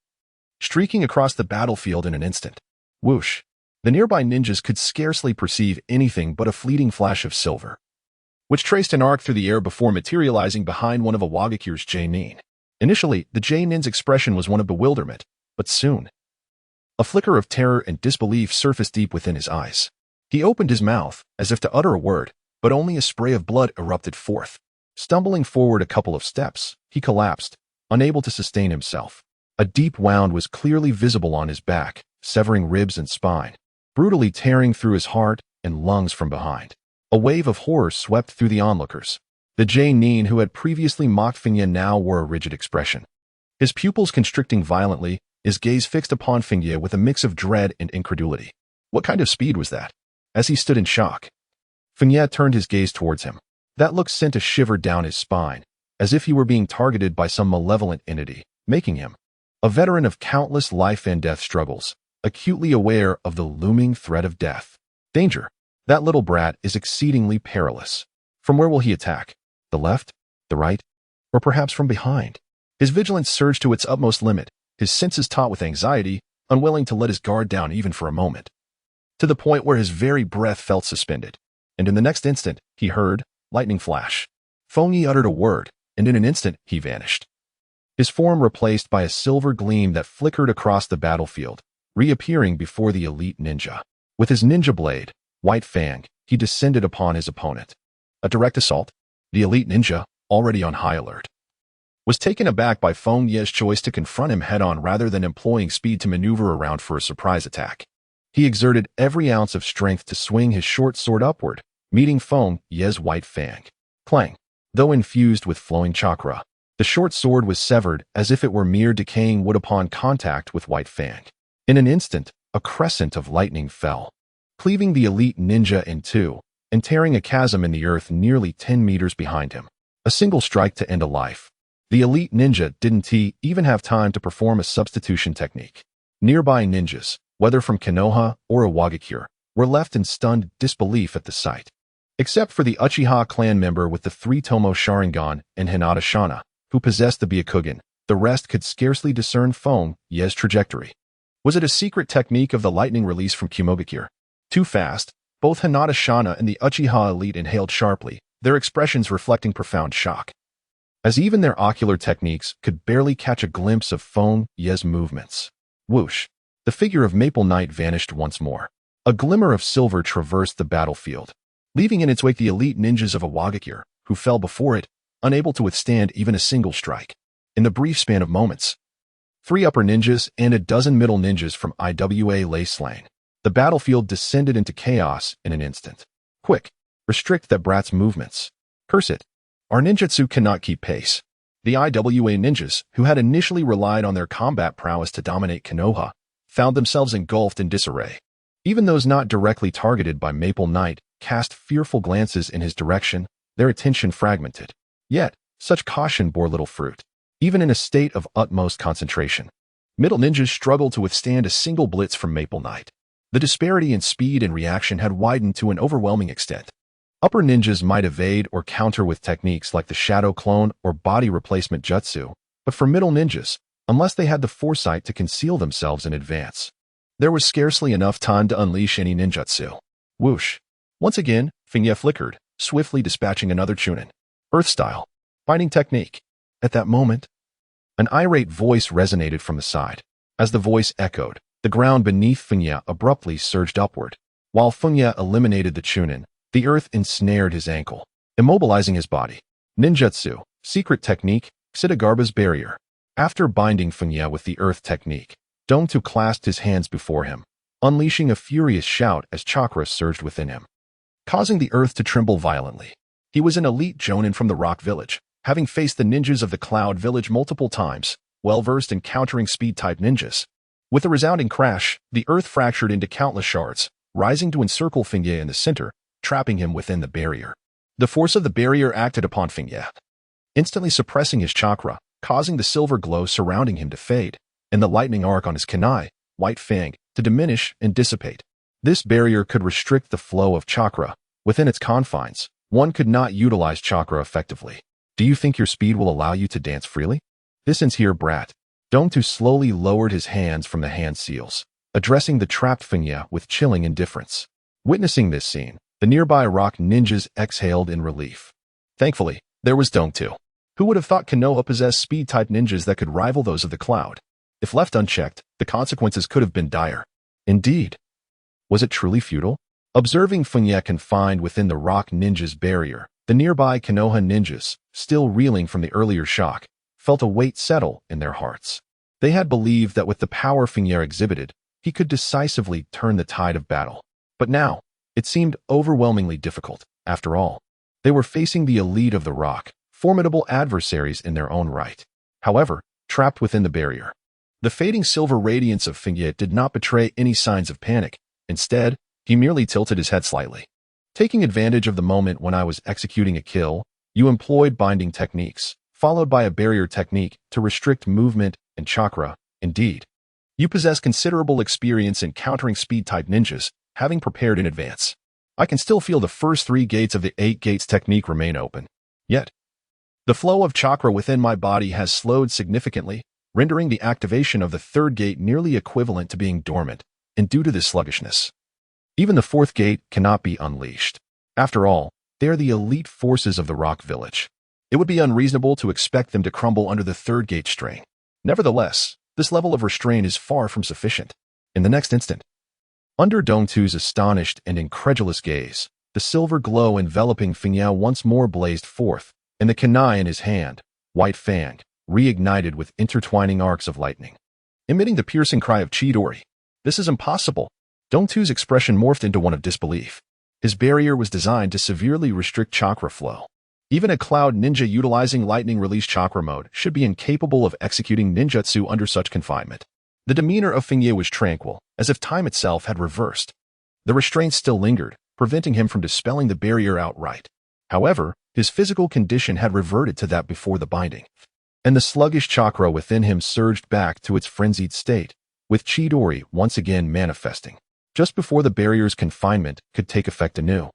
streaking across the battlefield in an instant. Whoosh! The nearby ninjas could scarcely perceive anything but a fleeting flash of silver, which traced an arc through the air before materializing behind one of Awagakure's J-Nin. Initially, the J-Nin's expression was one of bewilderment, but soon, a flicker of terror and disbelief surfaced deep within his eyes. He opened his mouth, as if to utter a word, but only a spray of blood erupted forth. Stumbling forward a couple of steps, he collapsed, unable to sustain himself. A deep wound was clearly visible on his back, severing ribs and spine, brutally tearing through his heart and lungs from behind. A wave of horror swept through the onlookers. The J-Nin who had previously mocked Feng Ye now wore a rigid expression, his pupils constricting violently, his gaze fixed upon Feng Ye with a mix of dread and incredulity. What kind of speed was that? As he stood in shock, Feng Ye turned his gaze towards him. That look sent a shiver down his spine, as if he were being targeted by some malevolent entity, making him a veteran of countless life and death struggles, acutely aware of the looming threat of death. Danger! That little brat is exceedingly perilous. From where will he attack? The left? The right? Or perhaps from behind? His vigilance surged to its utmost limit, his senses taut with anxiety, unwilling to let his guard down even for a moment, to the point where his very breath felt suspended. And in the next instant, he heard lightning flash. Feng Ye uttered a word, and in an instant, he vanished, his form replaced by a silver gleam that flickered across the battlefield, reappearing before the elite ninja. With his ninja blade, White Fang, he descended upon his opponent. A direct assault? The elite ninja, already on high alert, was taken aback by Feng Ye's choice to confront him head-on rather than employing speed to maneuver around for a surprise attack. He exerted every ounce of strength to swing his short sword upward, meeting Feng Ye's White Fang. Clang! Though infused with flowing chakra, the short sword was severed as if it were mere decaying wood upon contact with White Fang. In an instant, a crescent of lightning fell, cleaving the elite ninja in two, and tearing a chasm in the earth nearly 10 meters behind him. A single strike to end a life. The elite ninja didn't even have time to perform a substitution technique. Nearby ninjas, whether from Konoha or Awagakure, were left in stunned disbelief at the sight. Except for the Uchiha clan member with the 3 Tomo Sharingan and Hinata Shana, who possessed the Byakugan, the rest could scarcely discern Feng Ye's trajectory. Was it a secret technique of the lightning release from Kumogakure? Too fast, both Hinata Shana and the Uchiha elite inhaled sharply, their expressions reflecting profound shock, as even their ocular techniques could barely catch a glimpse of Feng Ye's movements. Whoosh! The figure of Maple Knight vanished once more. A glimmer of silver traversed the battlefield, leaving in its wake the elite ninjas of Awagakure, who fell before it, unable to withstand even a single strike. In the brief span of moments, 3 upper ninjas and a dozen middle ninjas from IWA lay slain. The battlefield descended into chaos in an instant. Quick! Restrict that brat's movements. Curse it! Our ninjutsu cannot keep pace. The IWA ninjas, who had initially relied on their combat prowess to dominate Konoha, found themselves engulfed in disarray. Even those not directly targeted by Maple Knight cast fearful glances in his direction, their attention fragmented. Yet, such caution bore little fruit, even in a state of utmost concentration. Middle ninjas struggled to withstand a single blitz from Maple Knight. The disparity in speed and reaction had widened to an overwhelming extent. Upper ninjas might evade or counter with techniques like the Shadow Clone or Body Replacement Jutsu, but for middle ninjas, unless they had the foresight to conceal themselves in advance, there was scarcely enough time to unleash any ninjutsu. Whoosh! Once again, Feng Ye flickered, swiftly dispatching another Chunin. Earth-style. Fighting technique. At that moment, an irate voice resonated from the side. As the voice echoed, the ground beneath Feng Ye abruptly surged upward. While Feng Ye eliminated the Chunin, The earth ensnared his ankle, immobilizing his body. Ninjutsu, secret technique, Xidagarba's barrier. After binding Feng Ye with the earth technique, Dongtu clasped his hands before him, unleashing a furious shout as chakra surged within him, causing the earth to tremble violently. He was an elite jonin from the Rock Village, having faced the ninjas of the Cloud Village multiple times, well-versed in countering speed-type ninjas. With a resounding crash, the earth fractured into countless shards, rising to encircle Feng Ye in the center, trapping him within the barrier. The force of the barrier acted upon Feng Ye, instantly suppressing his chakra, causing the silver glow surrounding him to fade, and the lightning arc on his kunai, White Fang, to diminish and dissipate. This barrier could restrict the flow of chakra. Within its confines, one could not utilize chakra effectively. Do you think your speed will allow you to dance freely? Listen here, brat. Dongtu slowly lowered his hands from the hand seals, addressing the trapped Feng Ye with chilling indifference. Witnessing this scene, the nearby rock ninjas exhaled in relief. Thankfully, there was Dongtu. Who would have thought Konoha possessed speed-type ninjas that could rival those of the Cloud? If left unchecked, the consequences could have been dire. Indeed. Was it truly futile? Observing Feng Ye confined within the rock ninja's barrier, the nearby Konoha ninjas, still reeling from the earlier shock, felt a weight settle in their hearts. They had believed that with the power Feng Ye exhibited, he could decisively turn the tide of battle. But now, it seemed overwhelmingly difficult. After all, they were facing the elite of the rock, formidable adversaries in their own right. However, trapped within the barrier, the fading silver radiance of Feng Ye did not betray any signs of panic. Instead, he merely tilted his head slightly. Taking advantage of the moment when I was executing a kill, you employed binding techniques, followed by a barrier technique to restrict movement and chakra. Indeed, you possess considerable experience in countering speed-type ninjas, having prepared in advance. I can still feel the first 3 gates of the 8 gates technique remain open. Yet, the flow of chakra within my body has slowed significantly, rendering the activation of the 3rd gate nearly equivalent to being dormant, and due to this sluggishness, even the 4th gate cannot be unleashed. After all, they are the elite forces of the Rock Village. It would be unreasonable to expect them to crumble under the 3rd gate strain. Nevertheless, this level of restraint is far from sufficient. In the next instant, under Dongtu's astonished and incredulous gaze, the silver glow enveloping Feng Ye once more blazed forth, and the kunai in his hand, White Fang, reignited with intertwining arcs of lightning, emitting the piercing cry of Chidori. This is impossible. Dongtu's expression morphed into one of disbelief. His barrier was designed to severely restrict chakra flow. Even a cloud ninja utilizing lightning release chakra mode should be incapable of executing ninjutsu under such confinement. The demeanor of Feng Ye was tranquil, as if time itself had reversed. The restraints still lingered, preventing him from dispelling the barrier outright. However, his physical condition had reverted to that before the binding, and the sluggish chakra within him surged back to its frenzied state, with Chidori once again manifesting, just before the barrier's confinement could take effect anew.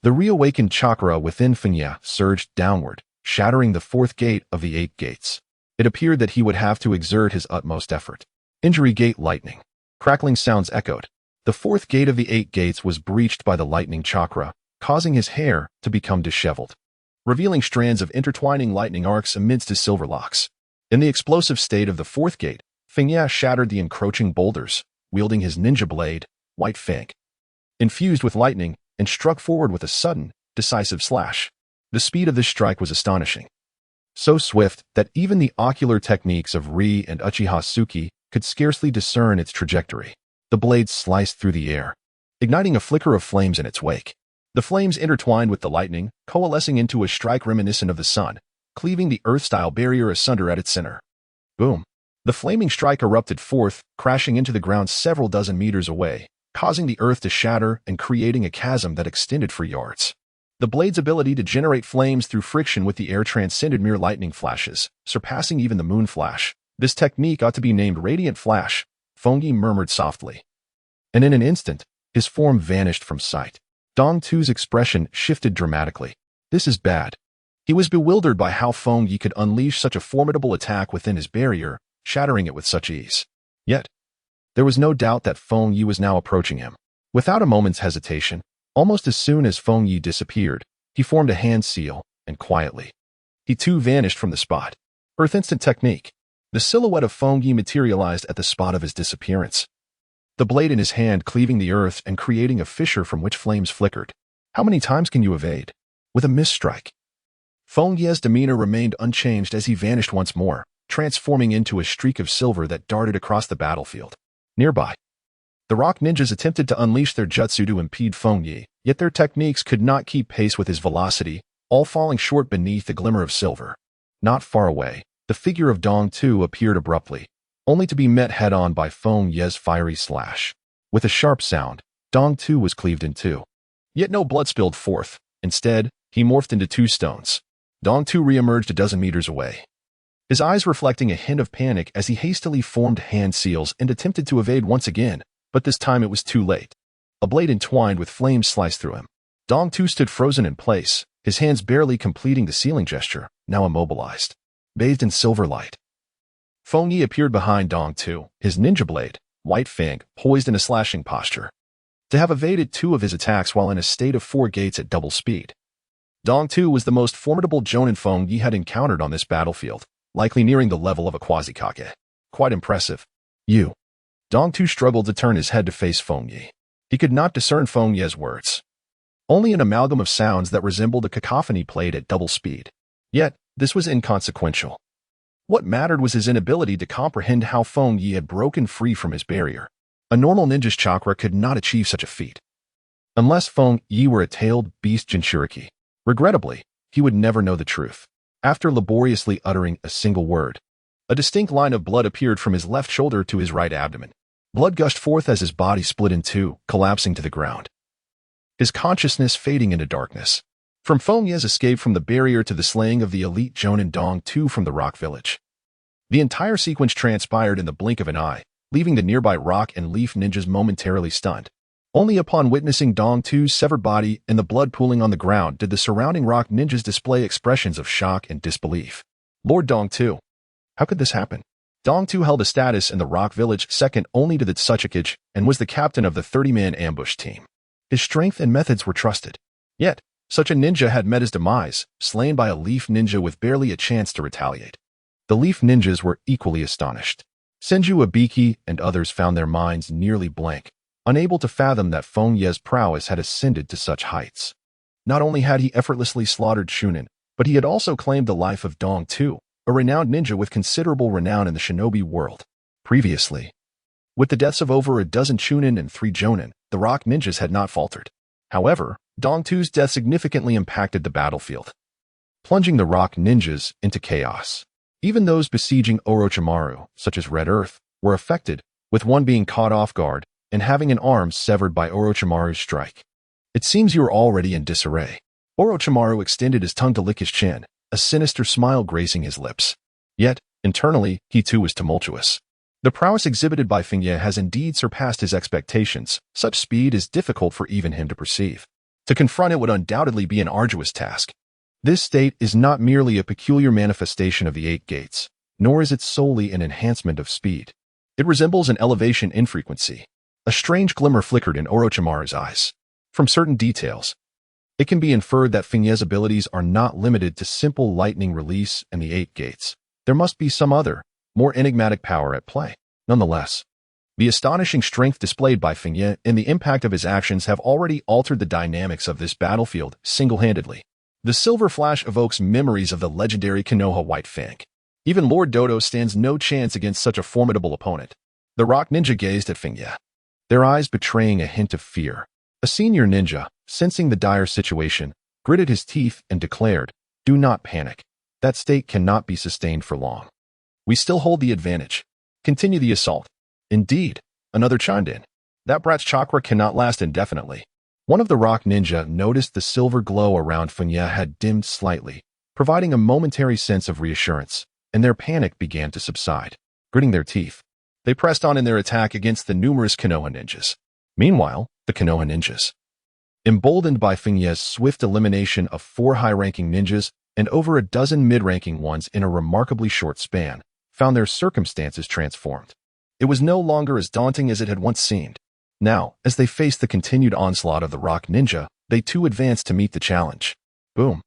The reawakened chakra within Feng Ye surged downward, shattering the 4th gate of the 8 gates. It appeared that he would have to exert his utmost effort. Injury gate lightning. Crackling sounds echoed. The 4th gate of the 8 gates was breached by the lightning chakra, causing his hair to become disheveled, revealing strands of intertwining lightning arcs amidst his silver locks. In the explosive state of the 4th gate, Feng Ye shattered the encroaching boulders, wielding his ninja blade, White Fang, infused with lightning, and struck forward with a sudden, decisive slash. The speed of this strike was astonishing, so swift that even the ocular techniques of Ri and Uchiha Suki could scarcely discern its trajectory. The blade sliced through the air, igniting a flicker of flames in its wake. The flames intertwined with the lightning, coalescing into a strike reminiscent of the sun, cleaving the earth-style barrier asunder at its center. Boom! The flaming strike erupted forth, crashing into the ground several dozen meters away, causing the earth to shatter and creating a chasm that extended for yards. The blade's ability to generate flames through friction with the air transcended mere lightning flashes, surpassing even the moon flash. This technique ought to be named Radiant Flash, Feng Ye murmured softly. And in an instant, his form vanished from sight. Dongtu's expression shifted dramatically. This is bad. He was bewildered by how Feng Ye could unleash such a formidable attack within his barrier, shattering it with such ease. Yet, there was no doubt that Feng Ye was now approaching him. Without a moment's hesitation, almost as soon as Feng Ye disappeared, he formed a hand seal, and quietly, he too vanished from the spot. Earth Instant Technique. The silhouette of Feng Ye materialized at the spot of his disappearance, the blade in his hand cleaving the earth and creating a fissure from which flames flickered. How many times can you evade? With a misstrike. Feng Ye's demeanor remained unchanged as he vanished once more, transforming into a streak of silver that darted across the battlefield. Nearby, the rock ninjas attempted to unleash their jutsu to impede Feng Ye, yet their techniques could not keep pace with his velocity, all falling short beneath the glimmer of silver. Not far away, the figure of Dong Tu appeared abruptly, only to be met head-on by Feng Ye's fiery slash. With a sharp sound, Dong Tu was cleaved in two. Yet no blood spilled forth. Instead, he morphed into two stones. Dong Tu re-emerged a dozen meters away, his eyes reflecting a hint of panic as he hastily formed hand seals and attempted to evade once again, but this time it was too late. A blade entwined with flames sliced through him. Dong Tu stood frozen in place, his hands barely completing the sealing gesture, now immobilized, bathed in silver light. Feng Ye appeared behind Dong Tu, his ninja blade, White Fang, poised in a slashing posture. To have evaded two of his attacks while in a state of four gates at double speed. Dong Tu was the most formidable Jonin Feng Ye had encountered on this battlefield, likely nearing the level of a quasi-kage. Quite impressive. You. Dong Tu struggled to turn his head to face Feng Ye. He could not discern Feng Ye's words. Only an amalgam of sounds that resembled a cacophony played at double speed. Yet, this was inconsequential. What mattered was his inability to comprehend how Feng Ye had broken free from his barrier. A normal ninja's chakra could not achieve such a feat. Unless Feng Ye were a tailed beast Jinchuriki. Regrettably, he would never know the truth. After laboriously uttering a single word, a distinct line of blood appeared from his left shoulder to his right abdomen. Blood gushed forth as his body split in two, collapsing to the ground. His consciousness fading into darkness. From Feng Ye's escape from the barrier to the slaying of the elite Jonin Dong Tu from the rock village. The entire sequence transpired in the blink of an eye, leaving the nearby rock and leaf ninjas momentarily stunned. Only upon witnessing Dong Tu's severed body and the blood pooling on the ground did the surrounding rock ninjas display expressions of shock and disbelief. Lord Dong Tu. How could this happen? Dong Tu held a status in the rock village second only to the Tsuchikage and was the captain of the 30-man ambush team. His strength and methods were trusted. Yet, such a ninja had met his demise, slain by a leaf ninja with barely a chance to retaliate. The leaf ninjas were equally astonished. Senju Abiki and others found their minds nearly blank, unable to fathom that Feng Ye's prowess had ascended to such heights. Not only had he effortlessly slaughtered Shunin, but he had also claimed the life of Dong Tu, a renowned ninja with considerable renown in the shinobi world. Previously, with the deaths of over a dozen Chunin and 3 Jonin, the rock ninjas had not faltered. However, Dong Tu's death significantly impacted the battlefield, plunging the rock ninjas into chaos. Even those besieging Orochimaru, such as Red Earth, were affected, with one being caught off guard and having an arm severed by Orochimaru's strike. It seems you are already in disarray. Orochimaru extended his tongue to lick his chin, a sinister smile gracing his lips. Yet, internally, he too was tumultuous. The prowess exhibited by Feng Ye has indeed surpassed his expectations. Such speed is difficult for even him to perceive. To confront it would undoubtedly be an arduous task. This state is not merely a peculiar manifestation of the 8 gates, nor is it solely an enhancement of speed. It resembles an elevation in frequency. A strange glimmer flickered in Orochimaru's eyes. From certain details, it can be inferred that Feng Ye's abilities are not limited to simple lightning release and the 8 gates. There must be some other, more enigmatic power at play. Nonetheless, the astonishing strength displayed by Feng Ye and the impact of his actions have already altered the dynamics of this battlefield single-handedly. The silver flash evokes memories of the legendary Konoha White Fang. Even Lord Dodo stands no chance against such a formidable opponent. The rock ninja gazed at Feng Ye, their eyes betraying a hint of fear. A senior ninja, sensing the dire situation, gritted his teeth and declared, "Do not panic. That state cannot be sustained for long. We still hold the advantage. Continue the assault." Indeed, another chimed in. That brat's chakra cannot last indefinitely. One of the rock ninja noticed the silver glow around Feng Ye had dimmed slightly, providing a momentary sense of reassurance, and their panic began to subside. Gritting their teeth, they pressed on in their attack against the numerous Konoha ninjas. Meanwhile, the Konoha ninjas, emboldened by Feng Ye's swift elimination of 4 high-ranking ninjas and over a dozen mid-ranking ones in a remarkably short span, found their circumstances transformed. It was no longer as daunting as it had once seemed. Now, as they faced the continued onslaught of the rock ninja, they too advanced to meet the challenge. Boom.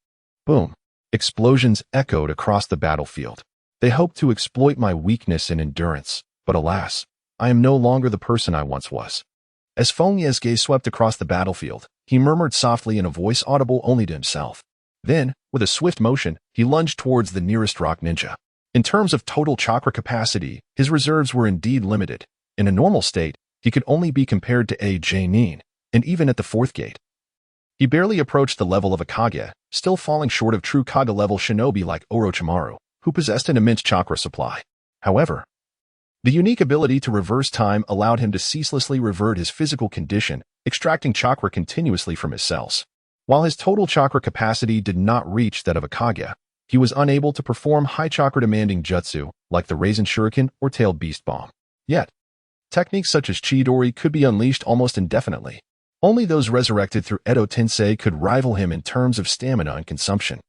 Boom. Explosions echoed across the battlefield. They hoped to exploit my weakness and endurance, but alas, I am no longer the person I once was. As Feng Ye's gaze swept across the battlefield, he murmured softly in a voice audible only to himself. Then, with a swift motion, he lunged towards the nearest rock ninja. In terms of total chakra capacity, his reserves were indeed limited. In a normal state, he could only be compared to a Jainin, and even at the fourth gate, he barely approached the level of a Kage, still falling short of true Kage-level shinobi like Orochimaru, who possessed an immense chakra supply. However, the unique ability to reverse time allowed him to ceaselessly revert his physical condition, extracting chakra continuously from his cells. While his total chakra capacity did not reach that of a Kage, he was unable to perform high chakra-demanding jutsu, like the Raisin Shuriken or Tailed Beast Bomb. Yet, techniques such as Chidori could be unleashed almost indefinitely. Only those resurrected through Edo Tensei could rival him in terms of stamina and consumption.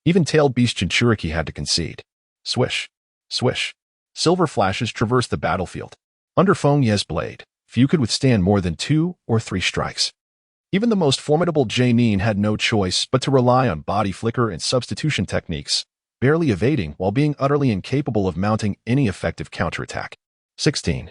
Even Tailed Beast Jinchuriki had to concede. Swish, swish. Silver flashes traversed the battlefield. Under Feng Ye's blade, few could withstand more than 2 or 3 strikes. Even the most formidable Jainin had no choice but to rely on body flicker and substitution techniques, barely evading while being utterly incapable of mounting any effective counterattack. 16,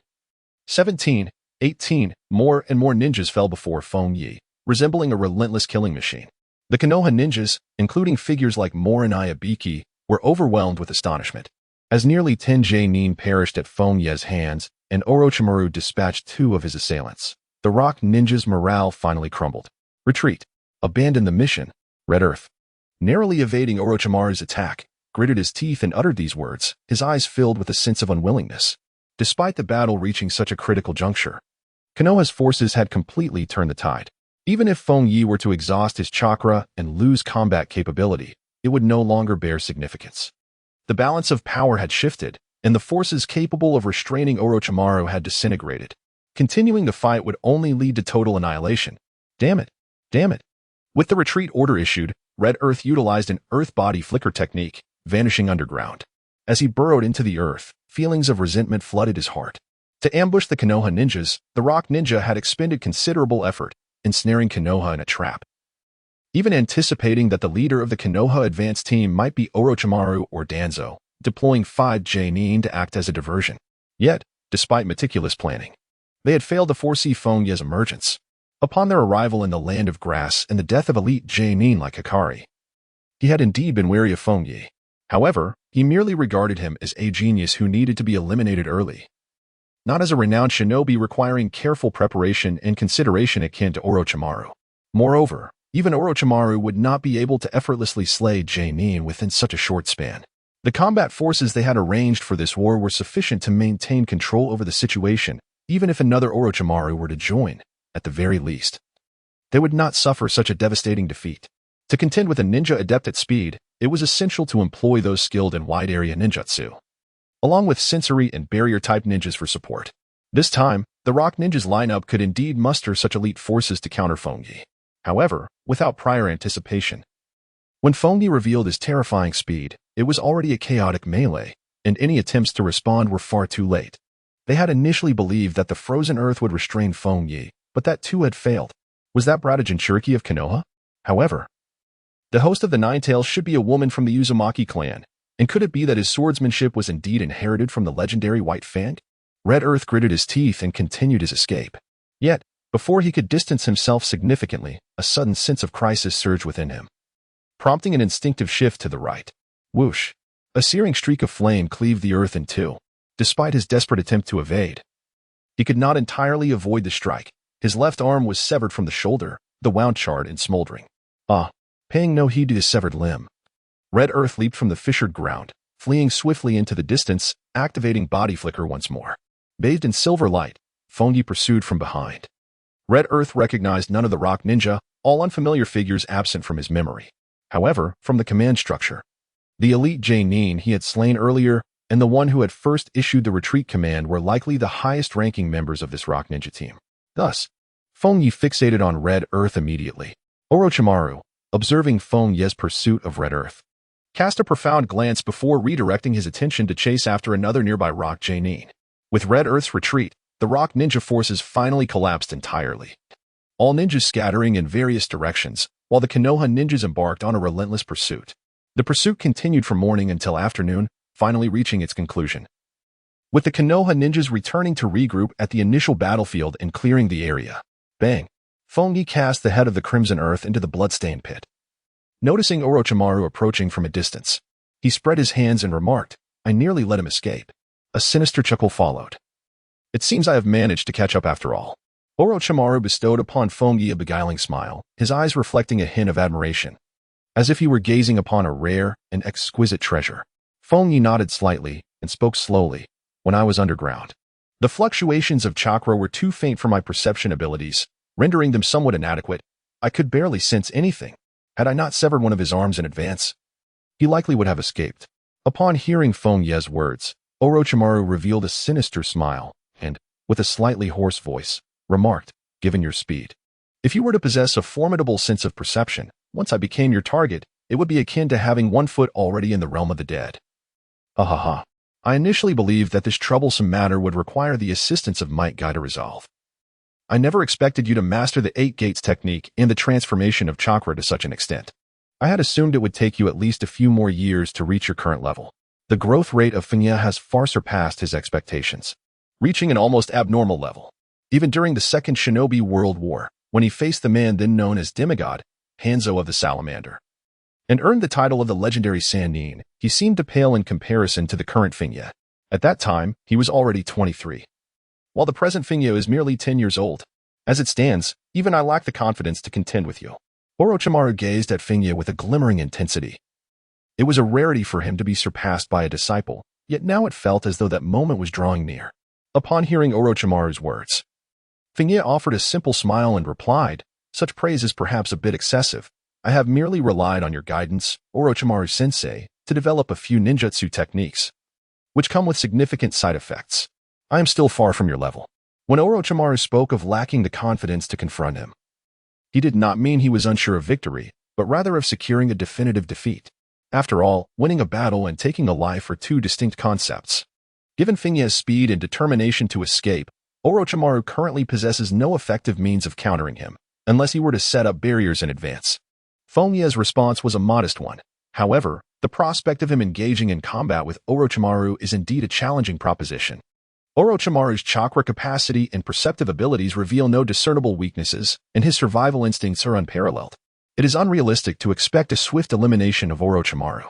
17, 18, more and more ninjas fell before Feng Ye, resembling a relentless killing machine. The Konoha ninjas, including figures like Morin Ayabiki, were overwhelmed with astonishment. As nearly 10 Jainin perished at Feng Ye's hands, and Orochimaru dispatched 2 of his assailants, the rock ninjas' morale finally crumbled. Retreat. Abandon the mission. Red Earth, narrowly evading Orochimaru's attack, gritted his teeth and uttered these words, his eyes filled with a sense of unwillingness. Despite the battle reaching such a critical juncture, Konoha's forces had completely turned the tide. Even if Feng Ye were to exhaust his chakra and lose combat capability, it would no longer bear significance. The balance of power had shifted, and the forces capable of restraining Orochimaru had disintegrated. Continuing the fight would only lead to total annihilation. Damn it! Damn it! With the retreat order issued, Red Earth utilized an earth body flicker technique, vanishing underground. As he burrowed into the earth, feelings of resentment flooded his heart. To ambush the Konoha ninjas, the rock ninja had expended considerable effort, ensnaring Konoha in a trap. Even anticipating that the leader of the Konoha advance team might be Orochimaru or Danzo, deploying 5 Jainin to act as a diversion. Yet, despite meticulous planning, they had failed to foresee Feng Ye's emergence. Upon their arrival in the land of grass and the death of elite Jainin like Hikari, he had indeed been wary of Feng Ye. However, he merely regarded him as a genius who needed to be eliminated early, not as a renowned shinobi requiring careful preparation and consideration akin to Orochimaru. Moreover, even Orochimaru would not be able to effortlessly slay Jainin within such a short span. The combat forces they had arranged for this war were sufficient to maintain control over the situation, even if another Orochimaru were to join, at the very least. They would not suffer such a devastating defeat. To contend with a ninja adept at speed, it was essential to employ those skilled in wide-area ninjutsu, along with sensory and barrier-type ninjas for support. This time, the rock ninjas lineup could indeed muster such elite forces to counter Feng Ye. However, without prior anticipation. When Feng Ye revealed his terrifying speed, it was already a chaotic melee, and any attempts to respond were far too late. They had initially believed that the frozen earth would restrain Feng Ye, but that too had failed. Was that brat a Jinchuriki of Konoha? However, the host of the Nine Tails should be a woman from the Uzumaki clan, and could it be that his swordsmanship was indeed inherited from the legendary White Fang? Red Earth gritted his teeth and continued his escape. Yet, before he could distance himself significantly, a sudden sense of crisis surged within him, prompting an instinctive shift to the right. Whoosh! A searing streak of flame cleaved the earth in two. Despite his desperate attempt to evade, he could not entirely avoid the strike. His left arm was severed from the shoulder, the wound charred and smoldering. Paying no heed to his severed limb, Red Earth leaped from the fissured ground, fleeing swiftly into the distance, activating body flicker once more. Bathed in silver light, Feng Ye pursued from behind. Red Earth recognized none of the rock ninja, all unfamiliar figures absent from his memory. However, from the command structure, the elite Jainin he had slain earlier and the one who had first issued the retreat command were likely the highest-ranking members of this rock ninja team. Thus, Feng Ye fixated on Red Earth immediately. Orochimaru, observing Feng Ye's pursuit of Red Earth, cast a profound glance before redirecting his attention to chase after another nearby rock Jainin. With Red Earth's retreat, the rock ninja forces finally collapsed entirely, all ninjas scattering in various directions, while the Konoha ninjas embarked on a relentless pursuit. The pursuit continued from morning until afternoon, finally reaching its conclusion, with the Konoha ninjas returning to regroup at the initial battlefield and clearing the area. Bang! Feng Ye cast the head of the Crimson Earth into the bloodstained pit. Noticing Orochimaru approaching from a distance, he spread his hands and remarked, "I nearly let him escape." A sinister chuckle followed. "It seems I have managed to catch up after all." Orochimaru bestowed upon Feng Ye a beguiling smile, his eyes reflecting a hint of admiration, as if he were gazing upon a rare and exquisite treasure. Feng Ye nodded slightly and spoke slowly. "When I was underground, the fluctuations of chakra were too faint for my perception abilities, rendering them somewhat inadequate. I could barely sense anything. Had I not severed one of his arms in advance, he likely would have escaped." Upon hearing Feng Ye's words, Orochimaru revealed a sinister smile and, with a slightly hoarse voice, remarked, "Given your speed, if you were to possess a formidable sense of perception, once I became your target, it would be akin to having one foot already in the realm of the dead." Ha ha ha. I initially believed that this troublesome matter would require the assistance of Might Guy to resolve. I never expected you to master the 8 Gates technique and the transformation of chakra to such an extent. I had assumed it would take you at least a few more years to reach your current level. The growth rate of Feng Ye has far surpassed his expectations, reaching an almost abnormal level. Even during the Second Shinobi World War, when he faced the man then known as Demigod, Hanzo of the Salamander, and earned the title of the legendary Sannin, he seemed to pale in comparison to the current Feng Ye. At that time, he was already 23, while the present Feng Ye is merely 10 years old. As it stands, even I lack the confidence to contend with you. Orochimaru gazed at Feng Ye with a glimmering intensity. It was a rarity for him to be surpassed by a disciple, yet now it felt as though that moment was drawing near. Upon hearing Orochimaru's words, Feng Ye offered a simple smile and replied, "Such praise is perhaps a bit excessive. I have merely relied on your guidance, Orochimaru-sensei, to develop a few ninjutsu techniques, which come with significant side effects. I am still far from your level." When Orochimaru spoke of lacking the confidence to confront him, he did not mean he was unsure of victory, but rather of securing a definitive defeat. After all, winning a battle and taking a life are two distinct concepts. Given Feng Ye's speed and determination to escape, Orochimaru currently possesses no effective means of countering him, unless he were to set up barriers in advance. Feng Ye's response was a modest one. However, the prospect of him engaging in combat with Orochimaru is indeed a challenging proposition. Orochimaru's chakra capacity and perceptive abilities reveal no discernible weaknesses, and his survival instincts are unparalleled. It is unrealistic to expect a swift elimination of Orochimaru.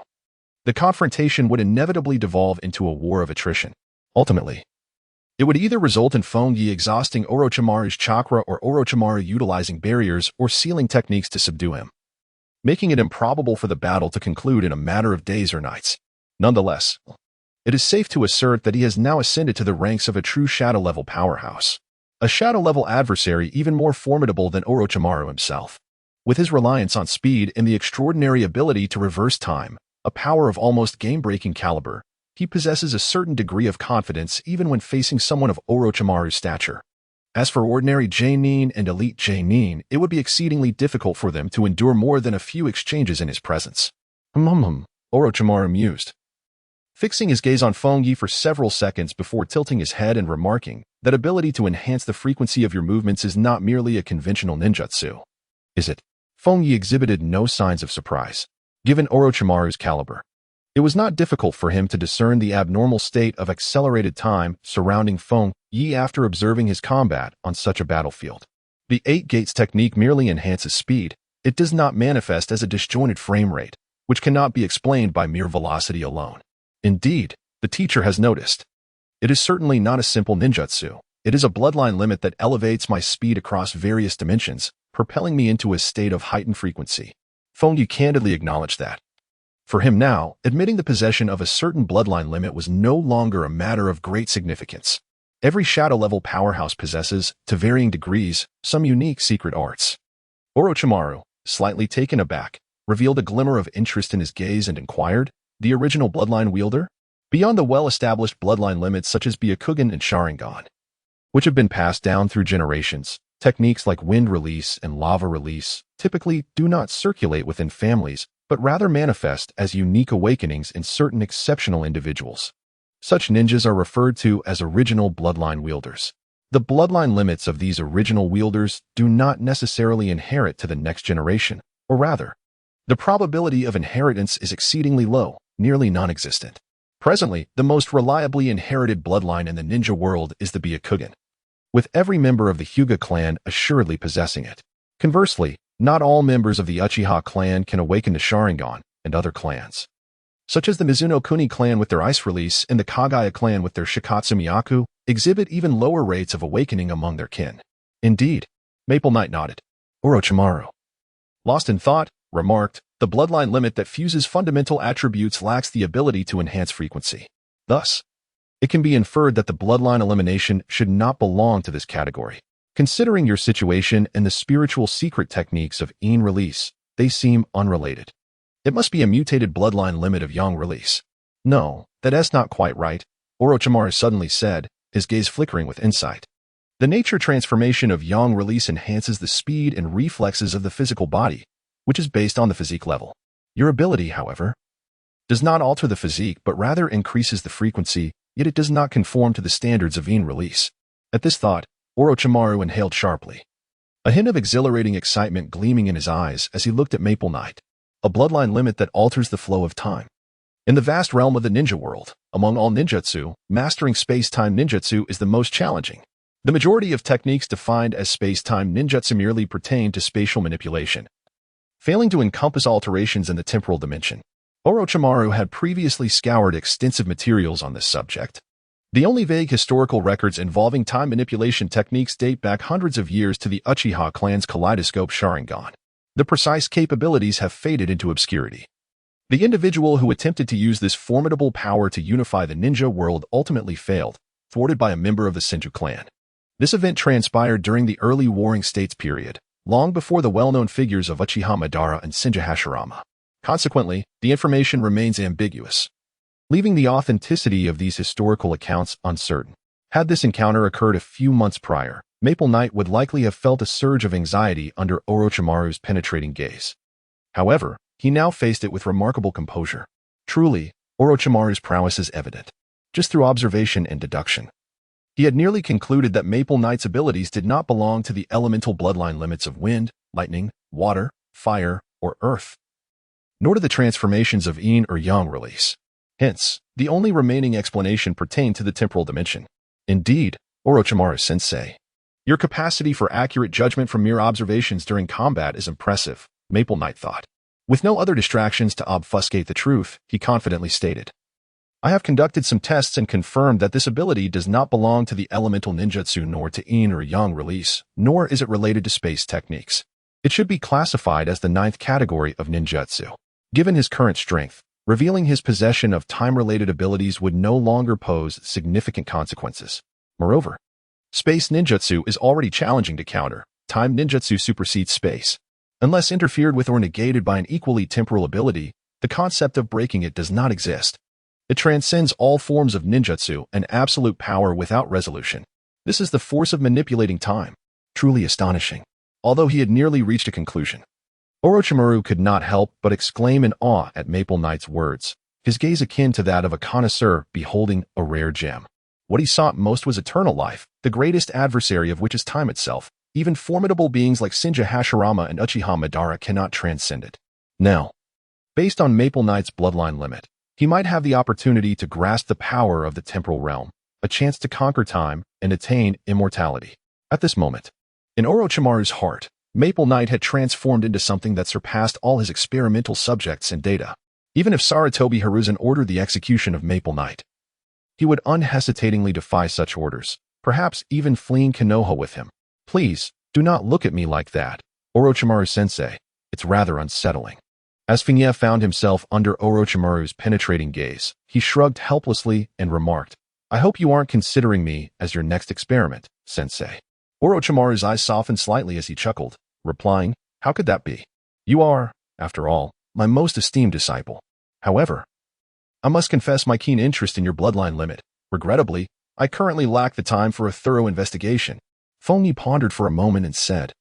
The confrontation would inevitably devolve into a war of attrition. Ultimately, it would either result in Feng Ye exhausting Orochimaru's chakra or Orochimaru utilizing barriers or sealing techniques to subdue him, making it improbable for the battle to conclude in a matter of days or nights. Nonetheless, it is safe to assert that he has now ascended to the ranks of a true shadow-level powerhouse, a shadow-level adversary even more formidable than Orochimaru himself. With his reliance on speed and the extraordinary ability to reverse time, a power of almost game-breaking caliber, he possesses a certain degree of confidence even when facing someone of Orochimaru's stature. As for ordinary Genin and elite Genin, it would be exceedingly difficult for them to endure more than a few exchanges in his presence. Orochimaru mused, fixing his gaze on Feng Ye for several seconds before tilting his head and remarking, "That ability to enhance the frequency of your movements is not merely a conventional ninjutsu, is it?" Feng Ye exhibited no signs of surprise. Given Orochimaru's caliber, it was not difficult for him to discern the abnormal state of accelerated time surrounding Feng Ye after observing his combat on such a battlefield. The 8 Gates technique merely enhances speed. It does not manifest as a disjointed frame rate, which cannot be explained by mere velocity alone. Indeed, the teacher has noticed, it is certainly not a simple ninjutsu. It is a bloodline limit that elevates my speed across various dimensions, propelling me into a state of heightened frequency. Feng Ye candidly acknowledged that. For him now, admitting the possession of a certain bloodline limit was no longer a matter of great significance. Every shadow-level powerhouse possesses, to varying degrees, some unique secret arts. Orochimaru, slightly taken aback, revealed a glimmer of interest in his gaze and inquired, "The original bloodline wielder?" Beyond the well-established bloodline limits such as Byakugan and Sharingan, which have been passed down through generations, techniques like wind release and lava release typically do not circulate within families, but rather manifest as unique awakenings in certain exceptional individuals. Such ninjas are referred to as original bloodline wielders. The bloodline limits of these original wielders do not necessarily inherit to the next generation, or rather, the probability of inheritance is exceedingly low, nearly non-existent. Presently, the most reliably inherited bloodline in the ninja world is the Byakugan, with every member of the Hyuga clan assuredly possessing it. Conversely, not all members of the Uchiha clan can awaken the Sharingan, and other clans, such as the Mizuno Kuni clan with their Ice Release and the Kagaya clan with their Shikatsu Miyaku, exhibit even lower rates of awakening among their kin. Indeed, Maple Knight nodded. Orochimaru, lost in thought, remarked, the bloodline limit that fuses fundamental attributes lacks the ability to enhance frequency. Thus, it can be inferred that the bloodline elimination should not belong to this category. Considering your situation and the spiritual secret techniques of Yin Release, they seem unrelated. It must be a mutated bloodline limit of Yang Release. No, that's not quite right, Orochimaru suddenly said, his gaze flickering with insight. The nature transformation of Yang Release enhances the speed and reflexes of the physical body, which is based on the physique level. Your ability, however, does not alter the physique but rather increases the frequency, yet it does not conform to the standards of Yin Release. At this thought, Orochimaru inhaled sharply, a hint of exhilarating excitement gleaming in his eyes as he looked at Maple Knight, a bloodline limit that alters the flow of time. In the vast realm of the ninja world, among all ninjutsu, mastering space-time ninjutsu is the most challenging. The majority of techniques defined as space-time ninjutsu merely pertain to spatial manipulation, failing to encompass alterations in the temporal dimension. Orochimaru had previously scoured extensive materials on this subject. The only vague historical records involving time manipulation techniques date back hundreds of years to the Uchiha clan's kaleidoscope Sharingan. The precise capabilities have faded into obscurity. The individual who attempted to use this formidable power to unify the ninja world ultimately failed, thwarted by a member of the Senju clan. This event transpired during the early Warring States period, long before the well-known figures of Uchiha Madara and Senju Hashirama. Consequently, the information remains ambiguous, leaving the authenticity of these historical accounts uncertain. Had this encounter occurred a few months prior, Maple Knight would likely have felt a surge of anxiety under Orochimaru's penetrating gaze. However, he now faced it with remarkable composure. Truly, Orochimaru's prowess is evident, just through observation and deduction. He had nearly concluded that Maple Knight's abilities did not belong to the elemental bloodline limits of wind, lightning, water, fire, or earth, nor to the transformations of Yin or Yang Release. Hence, the only remaining explanation pertained to the temporal dimension. Indeed, Orochimaru-sensei, your capacity for accurate judgment from mere observations during combat is impressive, Maple Knight thought. With no other distractions to obfuscate the truth, he confidently stated, I have conducted some tests and confirmed that this ability does not belong to the elemental ninjutsu nor to Yin or Yang Release, nor is it related to space techniques. It should be classified as the 9th category of ninjutsu. Given his current strength, revealing his possession of time-related abilities would no longer pose significant consequences. Moreover, space ninjutsu is already challenging to counter. Time ninjutsu supersedes space. Unless interfered with or negated by an equally temporal ability, the concept of breaking it does not exist. It transcends all forms of ninjutsu and absolute power without resolution. This is the force of manipulating time. Truly astonishing. Although he had nearly reached a conclusion, Orochimaru could not help but exclaim in awe at Maple Knight's words, his gaze akin to that of a connoisseur beholding a rare gem. What he sought most was eternal life, the greatest adversary of which is time itself. Even formidable beings like Senju Hashirama and Uchiha Madara cannot transcend it. Now, based on Maple Knight's bloodline limit, he might have the opportunity to grasp the power of the temporal realm, a chance to conquer time and attain immortality. At this moment, in Orochimaru's heart, Maple Knight had transformed into something that surpassed all his experimental subjects and data. Even if Sarutobi Hiruzen ordered the execution of Maple Knight, he would unhesitatingly defy such orders, perhaps even fleeing Konoha with him. Please, do not look at me like that, Orochimaru-sensei. It's rather unsettling. As Feng Ye found himself under Orochimaru's penetrating gaze, he shrugged helplessly and remarked, I hope you aren't considering me as your next experiment, sensei. Orochimaru's eyes softened slightly as he chuckled, replying, how could that be? You are, after all, my most esteemed disciple. However, I must confess my keen interest in your bloodline limit. Regrettably, I currently lack the time for a thorough investigation. Feng Ye pondered for a moment and said,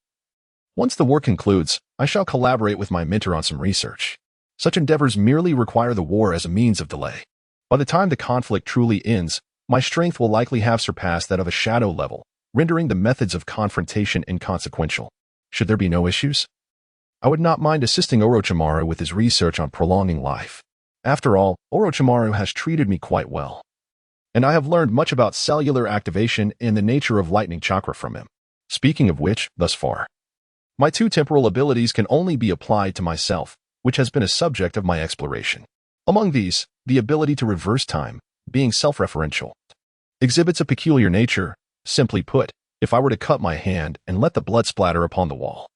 once the war concludes, I shall collaborate with my mentor on some research. Such endeavors merely require the war as a means of delay. By the time the conflict truly ends, my strength will likely have surpassed that of a shadow level, rendering the methods of confrontation inconsequential. Should there be no issues, I would not mind assisting Orochimaru with his research on prolonging life. After all, Orochimaru has treated me quite well, and I have learned much about cellular activation and the nature of lightning chakra from him. Speaking of which, thus far, My two temporal abilities can only be applied to myself, which has been a subject of my exploration. Among these, the ability to reverse time, being self-referential, exhibits a peculiar nature. Simply put, if I were to cut my hand and let the blood splatter upon the wall,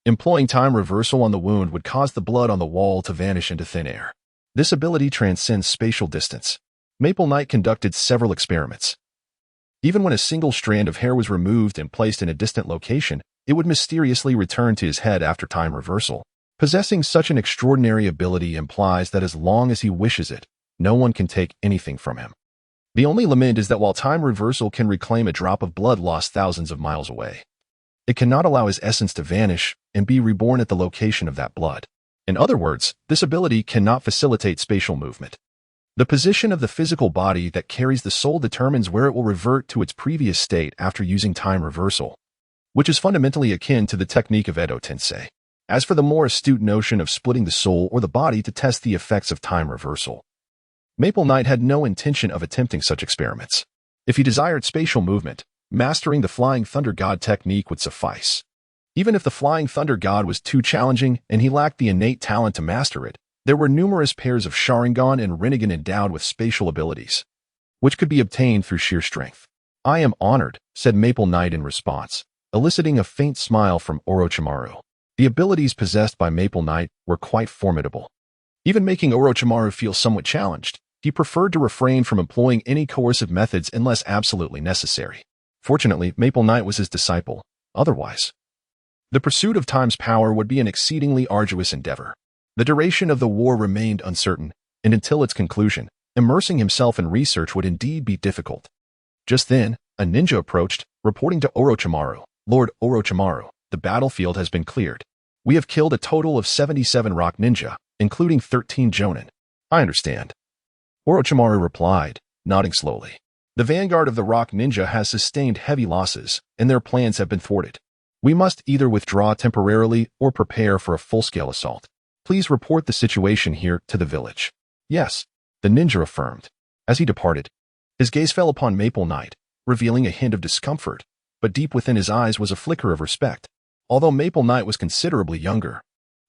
employing time reversal on the wound would cause the blood on the wall to vanish into thin air. This ability transcends spatial distance. Maple Knight conducted several experiments. Even when a single strand of hair was removed and placed in a distant location, it would mysteriously return to his head after time reversal. Possessing such an extraordinary ability implies that as long as he wishes it, no one can take anything from him. The only lament is that while time reversal can reclaim a drop of blood lost thousands of miles away, it cannot allow his essence to vanish and be reborn at the location of that blood. In other words, this ability cannot facilitate spatial movement. The position of the physical body that carries the soul determines where it will revert to its previous state after using time reversal, which is fundamentally akin to the technique of Edo Tensei. As for the more astute notion of splitting the soul or the body to test the effects of time reversal, Maple Knight had no intention of attempting such experiments. If he desired spatial movement, mastering the Flying Thunder God technique would suffice. Even if the Flying Thunder God was too challenging and he lacked the innate talent to master it, there were numerous pairs of Sharingan and Rinnegan endowed with spatial abilities, which could be obtained through sheer strength. "I am honored," said Maple Knight in response, eliciting a faint smile from Orochimaru. The abilities possessed by Maple Knight were quite formidable. Even making Orochimaru feel somewhat challenged, he preferred to refrain from employing any coercive methods unless absolutely necessary. Fortunately, Maple Knight was his disciple. Otherwise, the pursuit of time's power would be an exceedingly arduous endeavor. The duration of the war remained uncertain, and until its conclusion, immersing himself in research would indeed be difficult. Just then, a ninja approached, reporting to Orochimaru, "Lord Orochimaru, the battlefield has been cleared. We have killed a total of 77 rock ninja, including 13 jonin." "I understand," Orochimaru replied, nodding slowly. "The vanguard of the rock ninja has sustained heavy losses, and their plans have been thwarted. We must either withdraw temporarily or prepare for a full-scale assault. Please report the situation here to the village." "Yes," the ninja affirmed. As he departed, his gaze fell upon Maple Knight, revealing a hint of discomfort, but deep within his eyes was a flicker of respect. Although Maple Knight was considerably younger,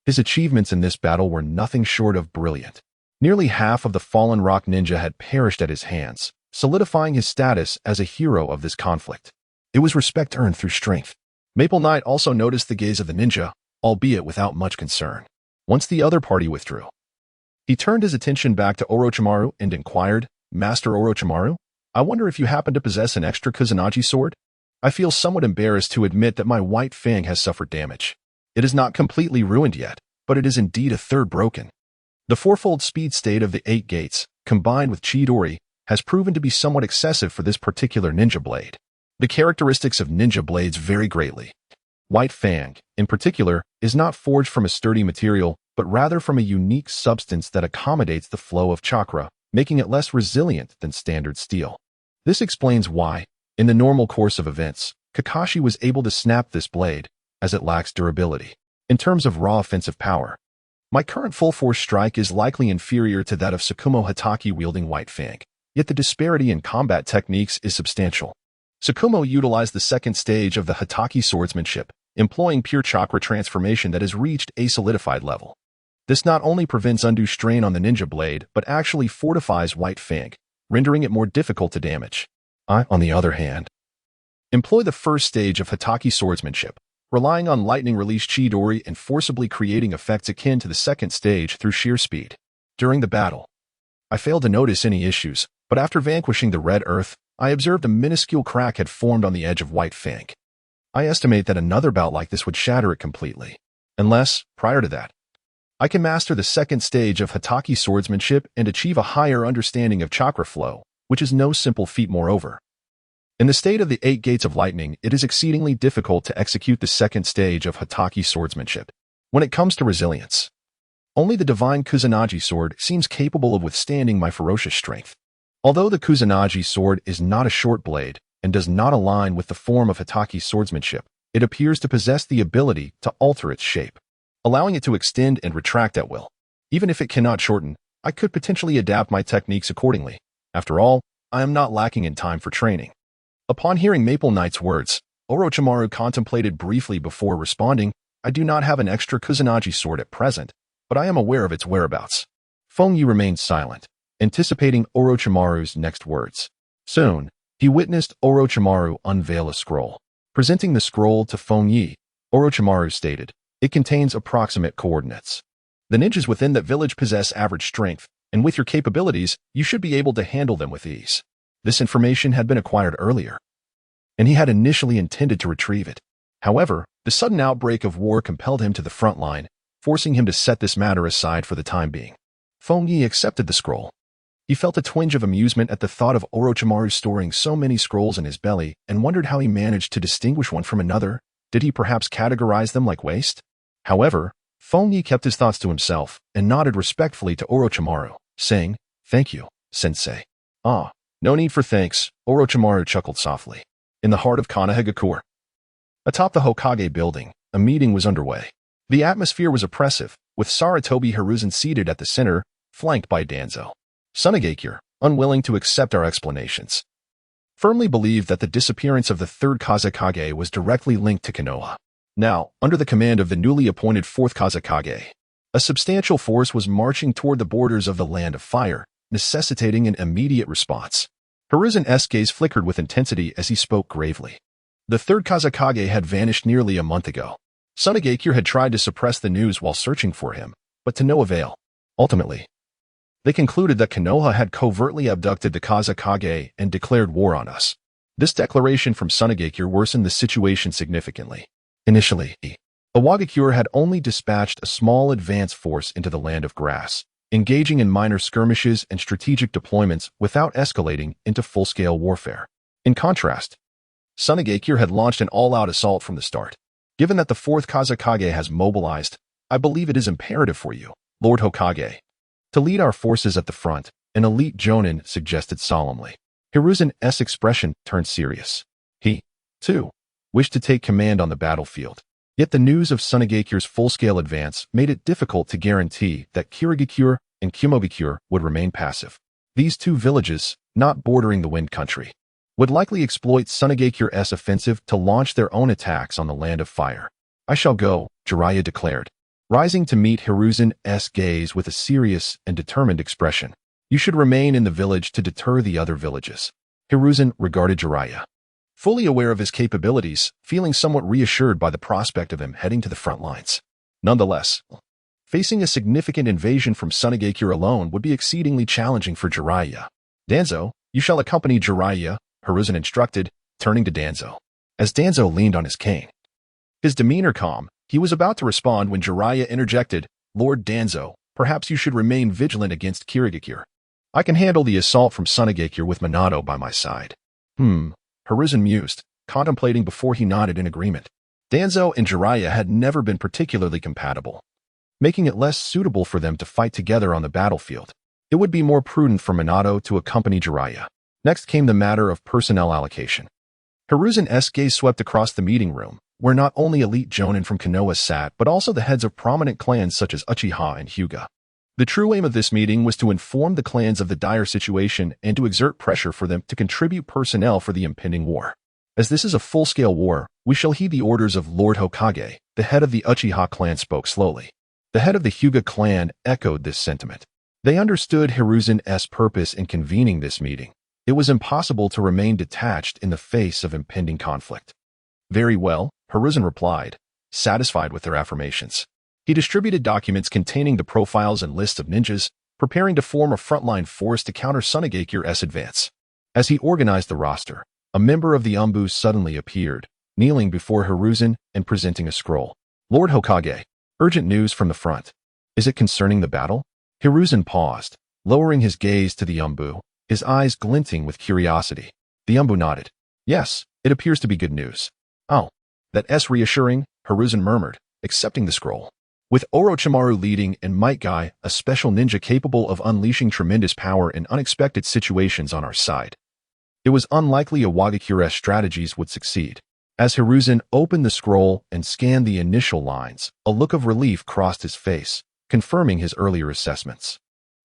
his achievements in this battle were nothing short of brilliant. Nearly half of the fallen rock ninja had perished at his hands, solidifying his status as a hero of this conflict. It was respect earned through strength. Maple Knight also noticed the gaze of the ninja, albeit without much concern. Once the other party withdrew, he turned his attention back to Orochimaru and inquired, "Master Orochimaru, I wonder if you happen to possess an extra Kusanagi sword? I feel somewhat embarrassed to admit that my white fang has suffered damage. It is not completely ruined yet, but it is indeed a third broken." The fourfold speed state of the 8 gates, combined with Chidori, has proven to be somewhat excessive for this particular ninja blade. The characteristics of ninja blades vary greatly. White fang, in particular, is not forged from a sturdy material, but rather from a unique substance that accommodates the flow of chakra, making it less resilient than standard steel. This explains why, in the normal course of events, Kakashi was able to snap this blade, as it lacks durability. In terms of raw offensive power, my current full-force strike is likely inferior to that of Tsukumo Hatake wielding White Fang, yet the disparity in combat techniques is substantial. Tsukumo utilized the second stage of the Hatake swordsmanship, employing pure chakra transformation that has reached a solidified level. This not only prevents undue strain on the ninja blade, but actually fortifies White Fang, rendering it more difficult to damage. I, on the other hand, employ the first stage of Hatake swordsmanship, relying on lightning release Chidori and forcibly creating effects akin to the second stage through sheer speed. During the battle, I failed to notice any issues, but after vanquishing the Red Earth, I observed a minuscule crack had formed on the edge of White Fang. I estimate that another bout like this would shatter it completely. Unless, prior to that, I can master the second stage of Hatake swordsmanship and achieve a higher understanding of chakra flow, which is no simple feat moreover. In the state of the 8 gates of lightning, it is exceedingly difficult to execute the second stage of Hatake swordsmanship. When it comes to resilience, only the divine Kusanagi sword seems capable of withstanding my ferocious strength. Although the Kusanagi sword is not a short blade and does not align with the form of Hatake swordsmanship, it appears to possess the ability to alter its shape, allowing it to extend and retract at will. Even if it cannot shorten, I could potentially adapt my techniques accordingly. After all, I am not lacking in time for training. Upon hearing Maple Knight's words, Orochimaru contemplated briefly before responding, I do not have an extra Kusanagi sword at present, but I am aware of its whereabouts. Feng Ye remained silent, anticipating Orochimaru's next words. Soon, he witnessed Orochimaru unveil a scroll. Presenting the scroll to Feng Ye, Orochimaru stated, it contains approximate coordinates. The ninjas within that village possess average strength, and with your capabilities, you should be able to handle them with ease. This information had been acquired earlier, and he had initially intended to retrieve it. However, the sudden outbreak of war compelled him to the front line, forcing him to set this matter aside for the time being. Feng Ye accepted the scroll. He felt a twinge of amusement at the thought of Orochimaru storing so many scrolls in his belly and wondered how he managed to distinguish one from another. Did he perhaps categorize them like waste? However, Feng Ye kept his thoughts to himself and nodded respectfully to Orochimaru, saying, Thank you, sensei. Ah, no need for thanks, Orochimaru chuckled softly. In the heart of Konohagakure, atop the Hokage building, a meeting was underway. The atmosphere was oppressive, with Sarutobi Hiruzen seated at the center, flanked by Danzo. Sunagakure, unwilling to accept our explanations, firmly believed that the disappearance of the third Kazekage was directly linked to Konoha. Now, under the command of the newly appointed fourth Kazekage, a substantial force was marching toward the borders of the Land of Fire, necessitating an immediate response. Hiruzen's gaze flickered with intensity as he spoke gravely. The third Kazekage had vanished nearly a month ago. Sunagakure had tried to suppress the news while searching for him, but to no avail. Ultimately, they concluded that Konoha had covertly abducted the Kazekage and declared war on us. This declaration from Sunagakure worsened the situation significantly. Initially, Iwagakure had only dispatched a small advance force into the Land of Grass, engaging in minor skirmishes and strategic deployments without escalating into full-scale warfare. In contrast, Sunagakure had launched an all-out assault from the start. Given that the fourth Kazekage has mobilized, I believe it is imperative for you, Lord Hokage, to lead our forces at the front, an elite jonin suggested solemnly. Hiruzen's expression turned serious. He, too, wished to take command on the battlefield. Yet the news of Sunagakure's full-scale advance made it difficult to guarantee that Kirigakure and Kumogakure would remain passive. These two villages, not bordering the Wind Country, would likely exploit Sunagakure's offensive to launch their own attacks on the Land of Fire. I shall go, Jiraiya declared, rising to meet Hiruzen's gaze with a serious and determined expression. You should remain in the village to deter the other villages. Hiruzen regarded Jiraiya, fully aware of his capabilities, feeling somewhat reassured by the prospect of him heading to the front lines. Nonetheless, facing a significant invasion from Sunagakure alone would be exceedingly challenging for Jiraiya. Danzo, you shall accompany Jiraiya, Hiruzen instructed, turning to Danzo. As Danzo leaned on his cane, his demeanor calm, he was about to respond when Jiraiya interjected, Lord Danzo, perhaps you should remain vigilant against Kirigakure. I can handle the assault from Sunagakure with Minato by my side. Hiruzen mused, contemplating before he nodded in agreement. Danzo and Jiraiya had never been particularly compatible, making it less suitable for them to fight together on the battlefield. It would be more prudent for Minato to accompany Jiraiya. Next came the matter of personnel allocation. Hiruzen's gaze swept across the meeting room, where not only elite jonin from Konoha sat but also the heads of prominent clans such as Uchiha and Hyuga. The true aim of this meeting was to inform the clans of the dire situation and to exert pressure for them to contribute personnel for the impending war. As this is a full-scale war, we shall heed the orders of Lord Hokage, the head of the Uchiha clan spoke slowly. The head of the Hyuga clan echoed this sentiment. They understood Hiruzen's purpose in convening this meeting. It was impossible to remain detached in the face of impending conflict. Very well, Hiruzen replied, satisfied with their affirmations. He distributed documents containing the profiles and lists of ninjas, preparing to form a frontline force to counter Sunagakure's advance. As he organized the roster, a member of the Umbu suddenly appeared, kneeling before Hiruzen and presenting a scroll. Lord Hokage, urgent news from the front. Is it concerning the battle? Hiruzen paused, lowering his gaze to the Umbu, his eyes glinting with curiosity. The Umbu nodded. Yes, it appears to be good news. Oh, that's reassuring, Hiruzen murmured, accepting the scroll. With Orochimaru leading and Might Guy, a special ninja capable of unleashing tremendous power in unexpected situations on our side, it was unlikely Iwagakure's strategies would succeed. As Hiruzen opened the scroll and scanned the initial lines, a look of relief crossed his face, confirming his earlier assessments.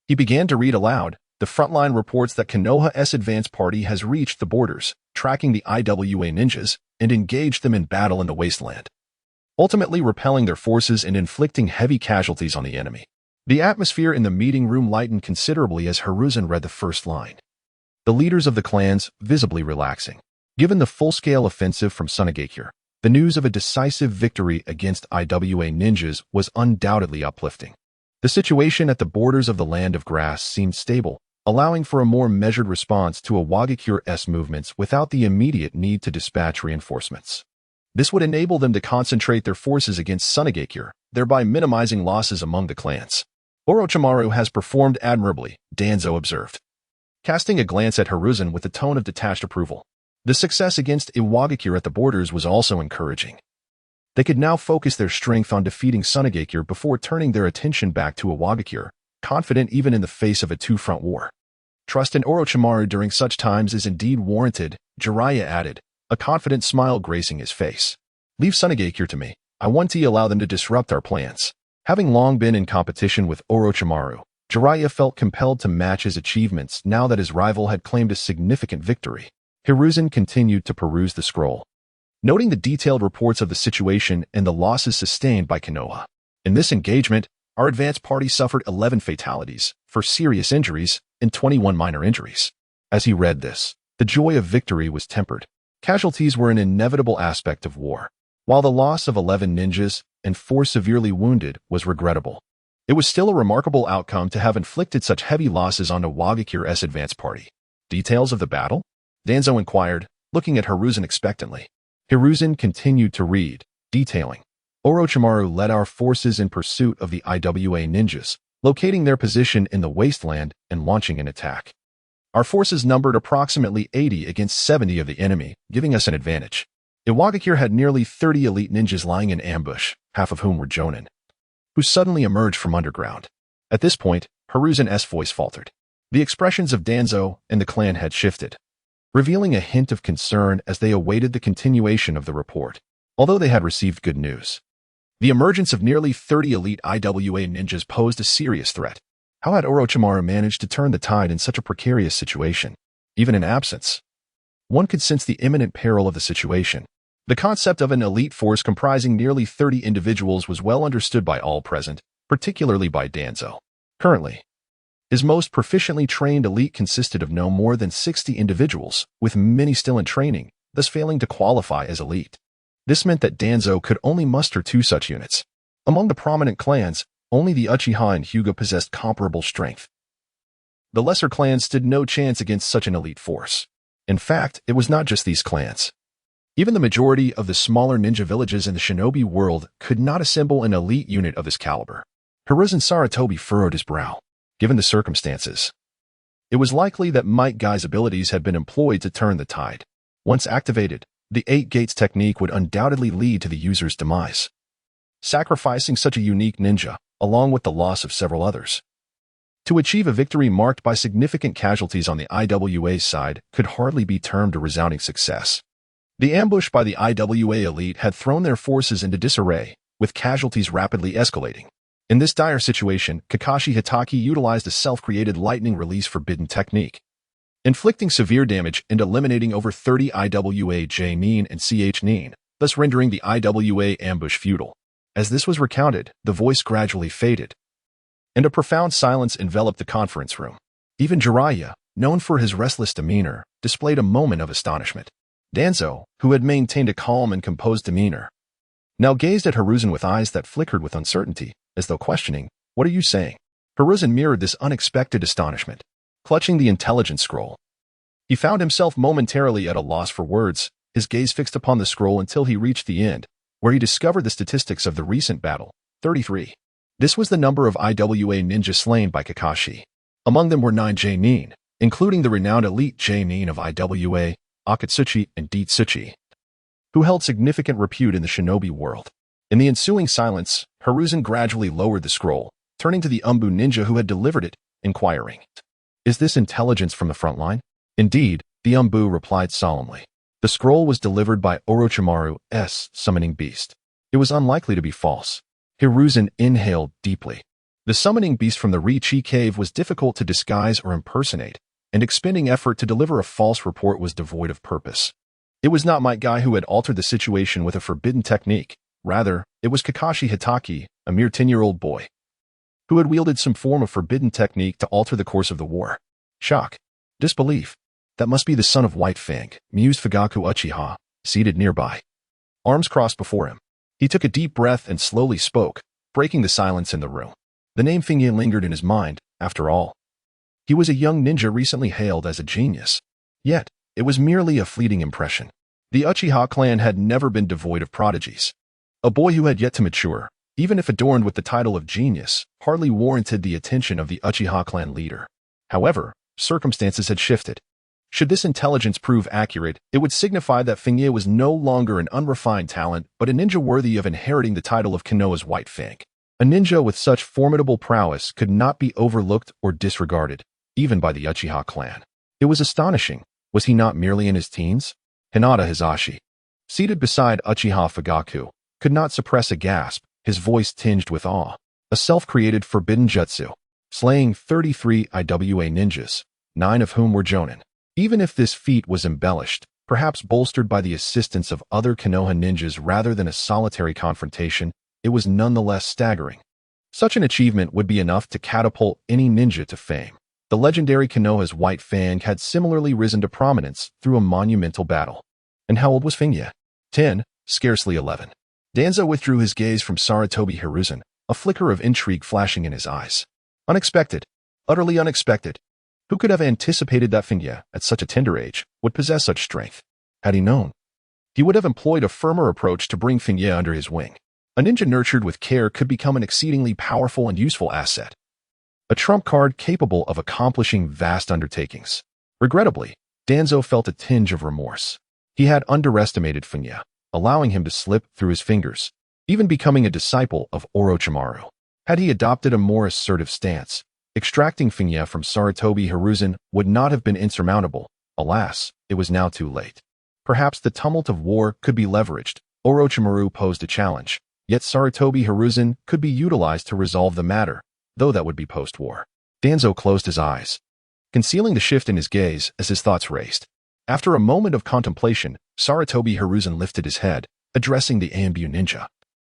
He began to read aloud, the frontline reports that Konoha's advance party has reached the borders, tracking the IWA ninjas, and engaged them in battle in the wasteland, ultimately repelling their forces and inflicting heavy casualties on the enemy. The atmosphere in the meeting room lightened considerably as Hiruzen read the first line. The leaders of the clans visibly relaxing. Given the full-scale offensive from Sunagakure, the news of a decisive victory against IWA ninjas was undoubtedly uplifting. The situation at the borders of the Land of Grass seemed stable, allowing for a more measured response to Iwagakure's movements without the immediate need to dispatch reinforcements. This would enable them to concentrate their forces against Sunagakure, thereby minimizing losses among the clans. Orochimaru has performed admirably, Danzo observed, casting a glance at Hiruzen with a tone of detached approval. The success against Iwagakure at the borders was also encouraging. They could now focus their strength on defeating Sunagakure before turning their attention back to Iwagakure, confident even in the face of a two-front war. Trust in Orochimaru during such times is indeed warranted, Jiraiya added, a confident smile gracing his face. Leave Sunagakure to me. I want to allow them to disrupt our plans. Having long been in competition with Orochimaru, Jiraiya felt compelled to match his achievements now that his rival had claimed a significant victory. Hiruzen continued to peruse the scroll, noting the detailed reports of the situation and the losses sustained by Konoha. In this engagement, our advance party suffered 11 fatalities, 4 serious injuries, and 21 minor injuries. As he read this, the joy of victory was tempered. Casualties were an inevitable aspect of war, while the loss of 11 ninjas and 4 severely wounded was regrettable. It was still a remarkable outcome to have inflicted such heavy losses on Iwagakure's advance party. Details of the battle? Danzo inquired, looking at Hiruzen expectantly. Hiruzen continued to read, detailing. Orochimaru led our forces in pursuit of the IWA ninjas, locating their position in the wasteland and launching an attack. Our forces numbered approximately 80 against 70 of the enemy, giving us an advantage. Iwagakure had nearly 30 elite ninjas lying in ambush, half of whom were Jonin, who suddenly emerged from underground. At this point, Hiruzen's voice faltered. The expressions of Danzo and the clan had shifted, revealing a hint of concern as they awaited the continuation of the report. Although they had received good news, the emergence of nearly 30 elite IWA ninjas posed a serious threat. How had Orochimaru managed to turn the tide in such a precarious situation? Even in absence, one could sense the imminent peril of the situation. The concept of an elite force comprising nearly 30 individuals was well understood by all present, particularly by Danzo. Currently, his most proficiently trained elite consisted of no more than 60 individuals, with many still in training, thus failing to qualify as elite. This meant that Danzo could only muster 2 such units. Among the prominent clans, only the Uchiha and Hyuga possessed comparable strength. The lesser clans stood no chance against such an elite force. In fact, it was not just these clans. Even the majority of the smaller ninja villages in the shinobi world could not assemble an elite unit of this caliber. Hiruzen Sarutobi furrowed his brow. Given the circumstances, it was likely that Might Guy's abilities had been employed to turn the tide. Once activated, the 8 gates technique would undoubtedly lead to the user's demise, sacrificing such a unique ninja, along with the loss of several others. To achieve a victory marked by significant casualties on the IWA side could hardly be termed a resounding success. The ambush by the IWA elite had thrown their forces into disarray, with casualties rapidly escalating. In this dire situation, Kakashi Hitaki utilized a self-created lightning release forbidden technique, inflicting severe damage and eliminating over 30 IWA J-Nin and CH-Nin, thus rendering the IWA ambush futile. As this was recounted, the voice gradually faded, and a profound silence enveloped the conference room. Even Jiraiya, known for his restless demeanor, displayed a moment of astonishment. Danzo, who had maintained a calm and composed demeanor, now gazed at Hiruzen with eyes that flickered with uncertainty, as though questioning, "What are you saying?" Hiruzen mirrored this unexpected astonishment, clutching the intelligence scroll. He found himself momentarily at a loss for words, his gaze fixed upon the scroll until he reached the end, where he discovered the statistics of the recent battle, 33. This was the number of IWA ninjas slain by Kakashi. Among them were 9 J-Nin, including the renowned elite J-Nin of IWA, Akatsuchi and Ditsuchi, who held significant repute in the shinobi world. In the ensuing silence, Hiruzen gradually lowered the scroll, turning to the Umbu ninja who had delivered it, inquiring, "Is this intelligence from the front line?" Indeed, the Umbu replied solemnly. The scroll was delivered by Orochimaru's summoning beast. It was unlikely to be false. Hiruzen inhaled deeply. The summoning beast from the Ri-Chi cave was difficult to disguise or impersonate, and expending effort to deliver a false report was devoid of purpose. It was not my guy who had altered the situation with a forbidden technique. Rather, it was Kakashi Hitaki, a mere 10-year-old boy, who had wielded some form of forbidden technique to alter the course of the war. Shock. Disbelief. That must be the son of White Fang, mused Fugaku Uchiha, seated nearby, arms crossed before him. He took a deep breath and slowly spoke, breaking the silence in the room. The name Feng Ye lingered in his mind, after all. He was a young ninja recently hailed as a genius. Yet, it was merely a fleeting impression. The Uchiha clan had never been devoid of prodigies. A boy who had yet to mature, even if adorned with the title of genius, hardly warranted the attention of the Uchiha clan leader. However, circumstances had shifted. Should this intelligence prove accurate, it would signify that Feng Ye was no longer an unrefined talent, but a ninja worthy of inheriting the title of Konoha's White Fang. A ninja with such formidable prowess could not be overlooked or disregarded, even by the Uchiha clan. It was astonishing. Was he not merely in his teens? Hinata Hizashi, seated beside Uchiha Fugaku, could not suppress a gasp, his voice tinged with awe. A self-created forbidden jutsu, slaying 33 IWA ninjas, 9 of whom were jonin. Even if this feat was embellished, perhaps bolstered by the assistance of other Konoha ninjas rather than a solitary confrontation, it was nonetheless staggering. Such an achievement would be enough to catapult any ninja to fame. The legendary Konoha's White Fang had similarly risen to prominence through a monumental battle. And how old was Feng Ye? 10, scarcely 11. Danzo withdrew his gaze from Sarutobi Hiruzen, a flicker of intrigue flashing in his eyes. Unexpected. Utterly unexpected. Who could have anticipated that Feng Ye, at such a tender age, would possess such strength? Had he known, he would have employed a firmer approach to bring Feng Ye under his wing. A ninja nurtured with care could become an exceedingly powerful and useful asset. A trump card capable of accomplishing vast undertakings. Regrettably, Danzo felt a tinge of remorse. He had underestimated Feng Ye, allowing him to slip through his fingers, even becoming a disciple of Orochimaru. Had he adopted a more assertive stance, extracting Feng Ye from Sarutobi Hiruzen would not have been insurmountable. Alas, it was now too late. Perhaps the tumult of war could be leveraged. Orochimaru posed a challenge, yet Sarutobi Hiruzen could be utilized to resolve the matter, though that would be post-war. Danzo closed his eyes, concealing the shift in his gaze as his thoughts raced. After a moment of contemplation, Sarutobi Hiruzen lifted his head, addressing the Ambu ninja.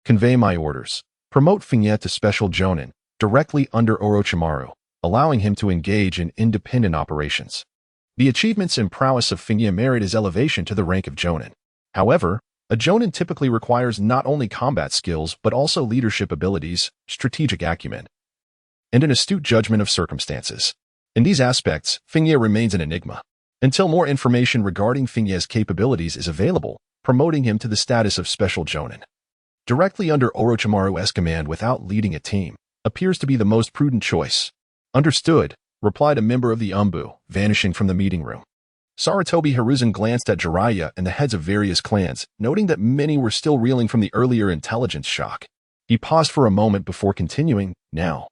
Convey my orders. Promote Feng Ye to Special Jonin, directly under Orochimaru, allowing him to engage in independent operations. The achievements and prowess of Feng Ye merit his elevation to the rank of Jonin. However, a Jonin typically requires not only combat skills but also leadership abilities, strategic acumen, and an astute judgment of circumstances. In these aspects, Feng Ye remains an enigma. Until more information regarding Feng Ye's capabilities is available, promoting him to the status of Special Jonin, directly under Orochimaru's command without leading a team, appears to be the most prudent choice. Understood, replied a member of the Umbu, vanishing from the meeting room. Sarutobi Hiruzen glanced at Jiraiya and the heads of various clans, noting that many were still reeling from the earlier intelligence shock. He paused for a moment before continuing, now,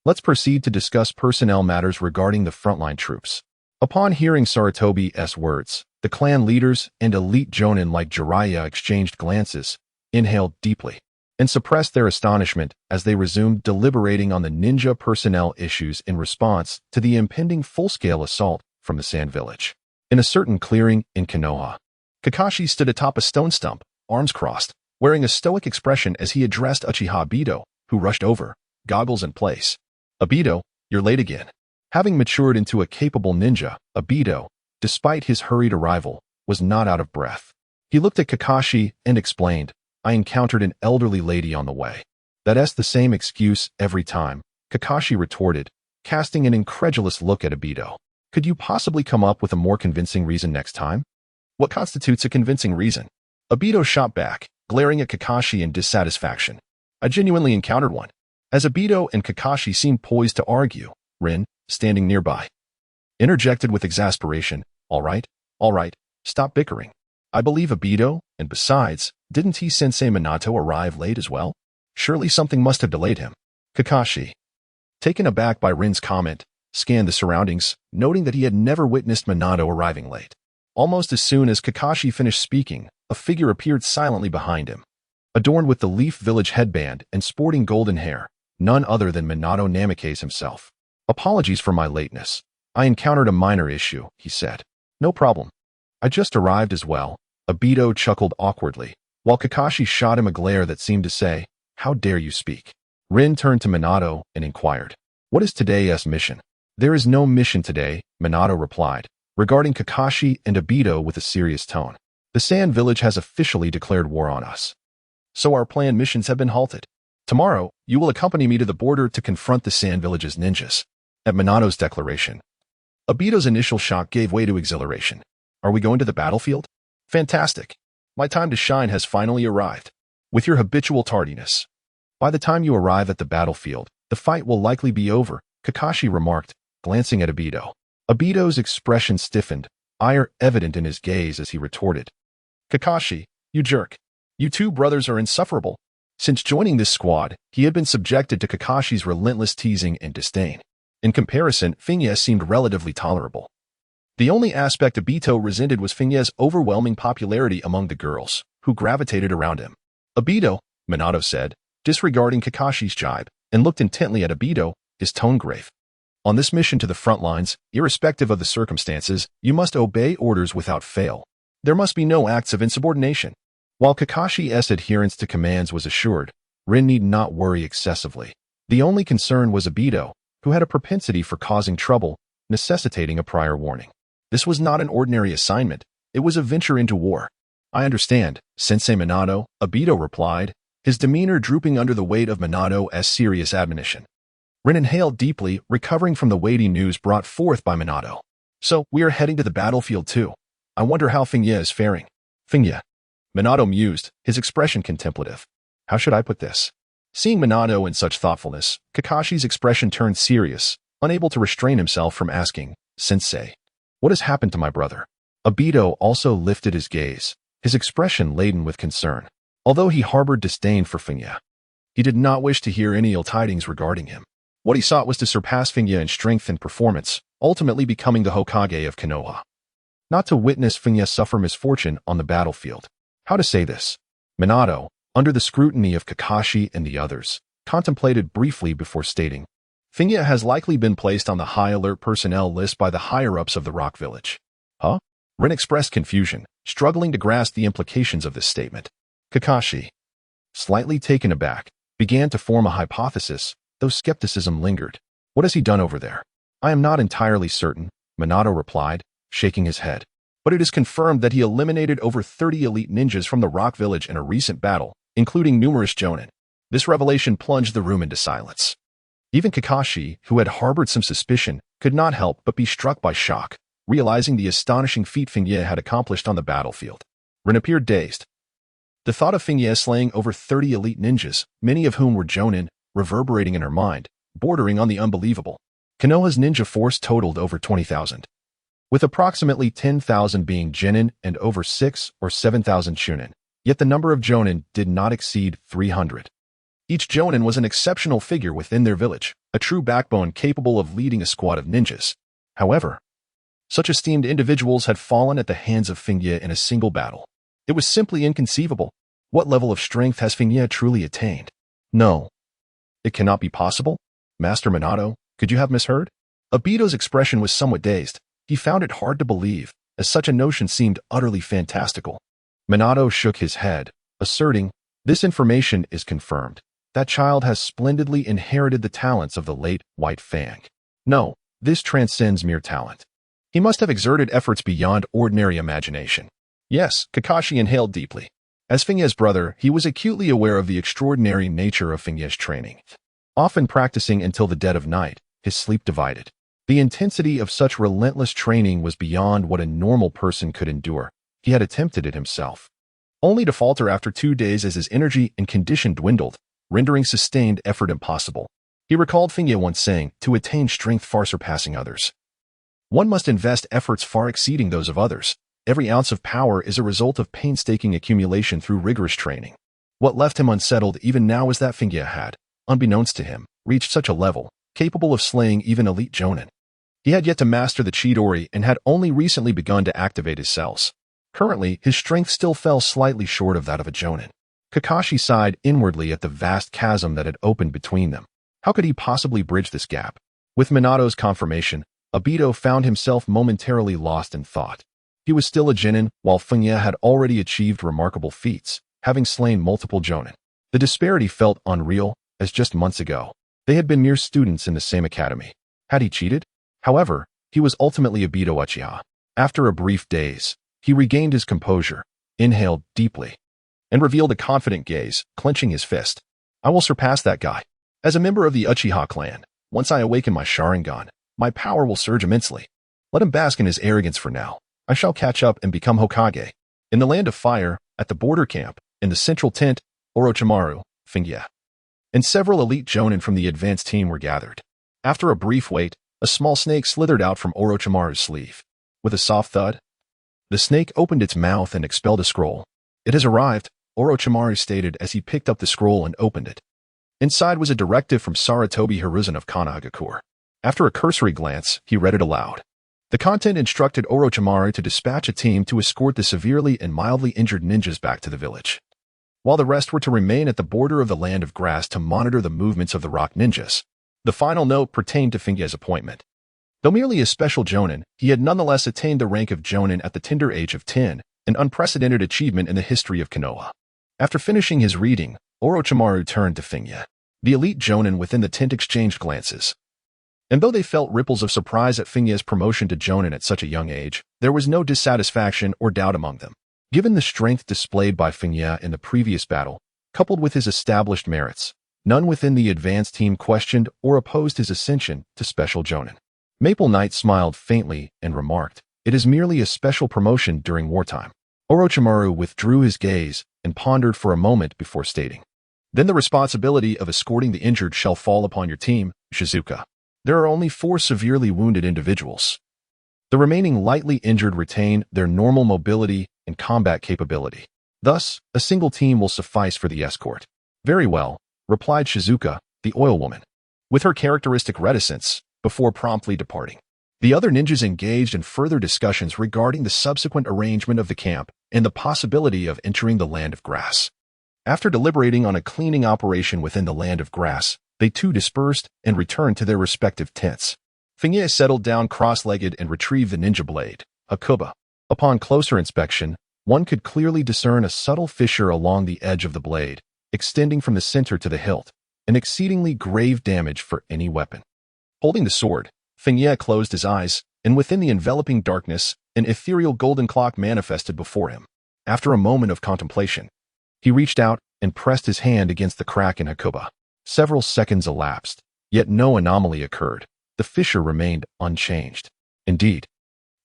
let's proceed to discuss personnel matters regarding the frontline troops. Upon hearing Sarutobi's words, the clan leaders and elite Jonin like Jiraiya exchanged glances, inhaled deeply, and suppressed their astonishment as they resumed deliberating on the ninja personnel issues in response to the impending full-scale assault from the Sand Village. In a certain clearing in Konoha, Kakashi stood atop a stone stump, arms crossed, wearing a stoic expression as he addressed Uchiha Obito, who rushed over, goggles in place. Obito, you're late again. Having matured into a capable ninja, Obito, despite his hurried arrival, was not out of breath. He looked at Kakashi and explained, I encountered an elderly lady on the way. That's the same excuse every time, Kakashi retorted, casting an incredulous look at Obito. Could you possibly come up with a more convincing reason next time? What constitutes a convincing reason? Obito shot back, glaring at Kakashi in dissatisfaction. I genuinely encountered one. As Obito and Kakashi seemed poised to argue, Rin, standing nearby, interjected with exasperation, all right, stop bickering. I believe Obito, and besides, didn't he Sensei Minato arrive late as well? Surely something must have delayed him. Kakashi, taken aback by Rin's comment, scanned the surroundings, noting that he had never witnessed Minato arriving late. Almost as soon as Kakashi finished speaking, a figure appeared silently behind him. Adorned with the Leaf Village headband and sporting golden hair, none other than Minato Namikaze himself. Apologies for my lateness. I encountered a minor issue, he said. No problem. I just arrived as well, Obito chuckled awkwardly, while Kakashi shot him a glare that seemed to say, "How dare you speak?" Rin turned to Minato and inquired, "What is today's mission?" "There is no mission today," Minato replied, regarding Kakashi and Obito with a serious tone. "The Sand Village has officially declared war on us. So our planned missions have been halted. Tomorrow, you will accompany me to the border to confront the Sand Village's ninjas." At Minato's declaration, Obito's initial shock gave way to exhilaration. "Are we going to the battlefield? Fantastic. My time to shine has finally arrived. With your habitual tardiness. By the time you arrive at the battlefield, the fight will likely be over," Kakashi remarked, glancing at Obito. Obito's expression stiffened, ire evident in his gaze as he retorted, "Kakashi, you jerk. You two brothers are insufferable." Since joining this squad, he had been subjected to Kakashi's relentless teasing and disdain. In comparison, Feng Ye seemed relatively tolerable. The only aspect Obito resented was Feng Ye's overwhelming popularity among the girls, who gravitated around him. "Obito," Minato said, disregarding Kakashi's jibe, and looked intently at Obito, his tone grave. "On this mission to the front lines, irrespective of the circumstances, you must obey orders without fail. There must be no acts of insubordination." While Kakashi's adherence to commands was assured, Rin need not worry excessively. The only concern was Obito, who had a propensity for causing trouble, necessitating a prior warning. This was not an ordinary assignment, it was a venture into war. "I understand, Sensei Minato," Obito replied, his demeanor drooping under the weight of Minato's serious admonition. Rin inhaled deeply, recovering from the weighty news brought forth by Minato. "So, we are heading to the battlefield too. I wonder how Feng Ye is faring." "Feng Ye?" Minato mused, his expression contemplative. "How should I put this?" Seeing Minato in such thoughtfulness, Kakashi's expression turned serious, unable to restrain himself from asking, "Sensei, what has happened to my brother?" Obito also lifted his gaze, his expression laden with concern. Although he harbored disdain for Feng Ye, he did not wish to hear any ill tidings regarding him. What he sought was to surpass Feng Ye in strength and performance, ultimately becoming the Hokage of Konoha. Not to witness Feng Ye suffer misfortune on the battlefield. How to say this? Minato, under the scrutiny of Kakashi and the others, contemplated briefly before stating, "Feng Ye has likely been placed on the high alert personnel list by the higher-ups of the Rock Village." "Huh?" Rin expressed confusion, struggling to grasp the implications of this statement. Kakashi, slightly taken aback, began to form a hypothesis, though skepticism lingered. "What has he done over there?" "I am not entirely certain," Minato replied, shaking his head. "But it is confirmed that he eliminated over 30 elite ninjas from the Rock Village in a recent battle, including numerous jonin." This revelation plunged the room into silence. Even Kakashi, who had harbored some suspicion, could not help but be struck by shock, realizing the astonishing feat Feng Ye had accomplished on the battlefield. Rin appeared dazed. The thought of Feng Ye slaying over 30 elite ninjas, many of whom were jonin, reverberating in her mind, bordering on the unbelievable. Konoha's ninja force totaled over 20,000. With approximately 10,000 being genin and over 6 or 7,000 chunin, yet the number of jonin did not exceed 300. Each jonin was an exceptional figure within their village, a true backbone capable of leading a squad of ninjas. However, such esteemed individuals had fallen at the hands of Feng Ye in a single battle. It was simply inconceivable. What level of strength has Feng Ye truly attained? "No. It cannot be possible? Master Minato, could you have misheard?" Obito's expression was somewhat dazed. He found it hard to believe, as such a notion seemed utterly fantastical. Minato shook his head, asserting, "This information is confirmed. That child has splendidly inherited the talents of the late White Fang. No, this transcends mere talent. He must have exerted efforts beyond ordinary imagination." Yes, Kakashi inhaled deeply. As Feng Ye's brother, he was acutely aware of the extraordinary nature of Feng Ye's training. Often practicing until the dead of night, his sleep divided. The intensity of such relentless training was beyond what a normal person could endure. He had attempted it himself, only to falter after 2 days as his energy and condition dwindled, rendering sustained effort impossible. He recalled Feng Ye once saying, "To attain strength far surpassing others, one must invest efforts far exceeding those of others. Every ounce of power is a result of painstaking accumulation through rigorous training." What left him unsettled even now was that Feng Ye had, unbeknownst to him, reached such a level, capable of slaying even elite jonin. He had yet to master the Chidori and had only recently begun to activate his cells. Currently, his strength still fell slightly short of that of a jonin. Kakashi sighed inwardly at the vast chasm that had opened between them. How could he possibly bridge this gap? With Minato's confirmation, Obito found himself momentarily lost in thought. He was still a Genin, while Feng Ye had already achieved remarkable feats, having slain multiple Jonin. The disparity felt unreal, as just months ago, they had been mere students in the same academy. Had he cheated? However, he was ultimately a Beto Uchiha. After a brief daze, he regained his composure, inhaled deeply, and revealed a confident gaze, clenching his fist. I will surpass that guy. As a member of the Uchiha clan, once I awaken my Sharingan, my power will surge immensely. Let him bask in his arrogance for now. I shall catch up and become Hokage. In the land of fire, at the border camp, in the central tent, Orochimaru, Feng Ye, and several elite Jonin from the advanced team were gathered. After a brief wait, a small snake slithered out from Orochimaru's sleeve. With a soft thud, the snake opened its mouth and expelled a scroll. It has arrived, Orochimaru stated as he picked up the scroll and opened it. Inside was a directive from Sarutobi Hiruzen of Konohagakure. After a cursory glance, he read it aloud. The content instructed Orochimaru to dispatch a team to escort the severely and mildly injured ninjas back to the village, while the rest were to remain at the border of the land of grass to monitor the movements of the rock ninjas. The final note pertained to Feng Ye's appointment. Though merely a special Jonin, he had nonetheless attained the rank of Jonin at the tender age of 10, an unprecedented achievement in the history of Konoha. After finishing his reading, Orochimaru turned to Feng Ye. The elite Jonin within the tent exchanged glances. And though they felt ripples of surprise at Feng Ye's promotion to Jonin at such a young age, there was no dissatisfaction or doubt among them. Given the strength displayed by Feng Ye in the previous battle, coupled with his established merits, none within the advanced team questioned or opposed his ascension to Special Jonin. Maple Knight smiled faintly and remarked, "It is merely a special promotion during wartime." Orochimaru withdrew his gaze and pondered for a moment before stating, "Then the responsibility of escorting the injured shall fall upon your team, Shizuka. There are only 4 severely wounded individuals. The remaining lightly injured retain their normal mobility and combat capability. Thus, a single team will suffice for the escort." "Very well," replied Shizuka, the oil woman, with her characteristic reticence, before promptly departing. The other ninjas engaged in further discussions regarding the subsequent arrangement of the camp and the possibility of entering the land of grass. After deliberating on a cleaning operation within the land of grass, they too dispersed and returned to their respective tents. Feng Ye settled down cross-legged and retrieved the ninja blade, Hakuba. Upon closer inspection, one could clearly discern a subtle fissure along the edge of the blade, extending from the center to the hilt, an exceedingly grave damage for any weapon. Holding the sword, Feng Ye closed his eyes, and within the enveloping darkness, an ethereal golden clock manifested before him. After a moment of contemplation, he reached out and pressed his hand against the crack in Hakuba. Several seconds elapsed, yet no anomaly occurred. The fissure remained unchanged. Indeed,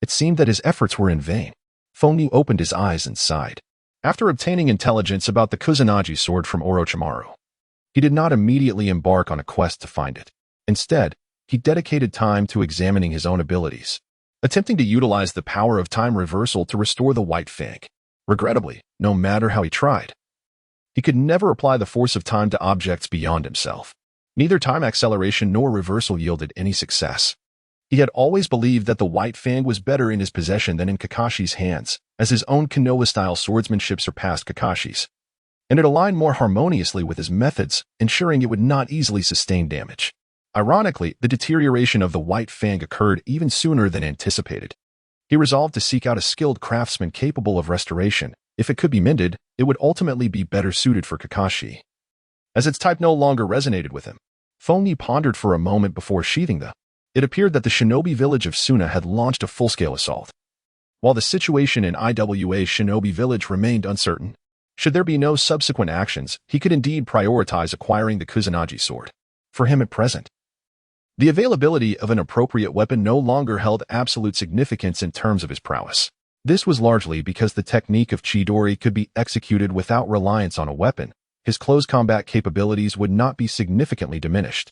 it seemed that his efforts were in vain. Feng Ye opened his eyes and sighed. After obtaining intelligence about the Kusanagi sword from Orochimaru, he did not immediately embark on a quest to find it. Instead, he dedicated time to examining his own abilities, attempting to utilize the power of time reversal to restore the White Fang. Regrettably, no matter how he tried, he could never apply the force of time to objects beyond himself. Neither time acceleration nor reversal yielded any success. He had always believed that the White Fang was better in his possession than in Kakashi's hands, as his own Konoha-style swordsmanship surpassed Kakashi's, and it aligned more harmoniously with his methods, ensuring it would not easily sustain damage. Ironically, the deterioration of the White Fang occurred even sooner than anticipated. He resolved to seek out a skilled craftsman capable of restoration. If it could be mended, it would ultimately be better suited for Kakashi, as its type no longer resonated with him. Feng Ye pondered for a moment before sheathing the. It appeared that the shinobi village of Suna had launched a full-scale assault. While the situation in Iwa's shinobi village remained uncertain, should there be no subsequent actions, he could indeed prioritize acquiring the Kusanagi sword. For him at present, the availability of an appropriate weapon no longer held absolute significance in terms of his prowess. This was largely because the technique of Chidori could be executed without reliance on a weapon. His close combat capabilities would not be significantly diminished,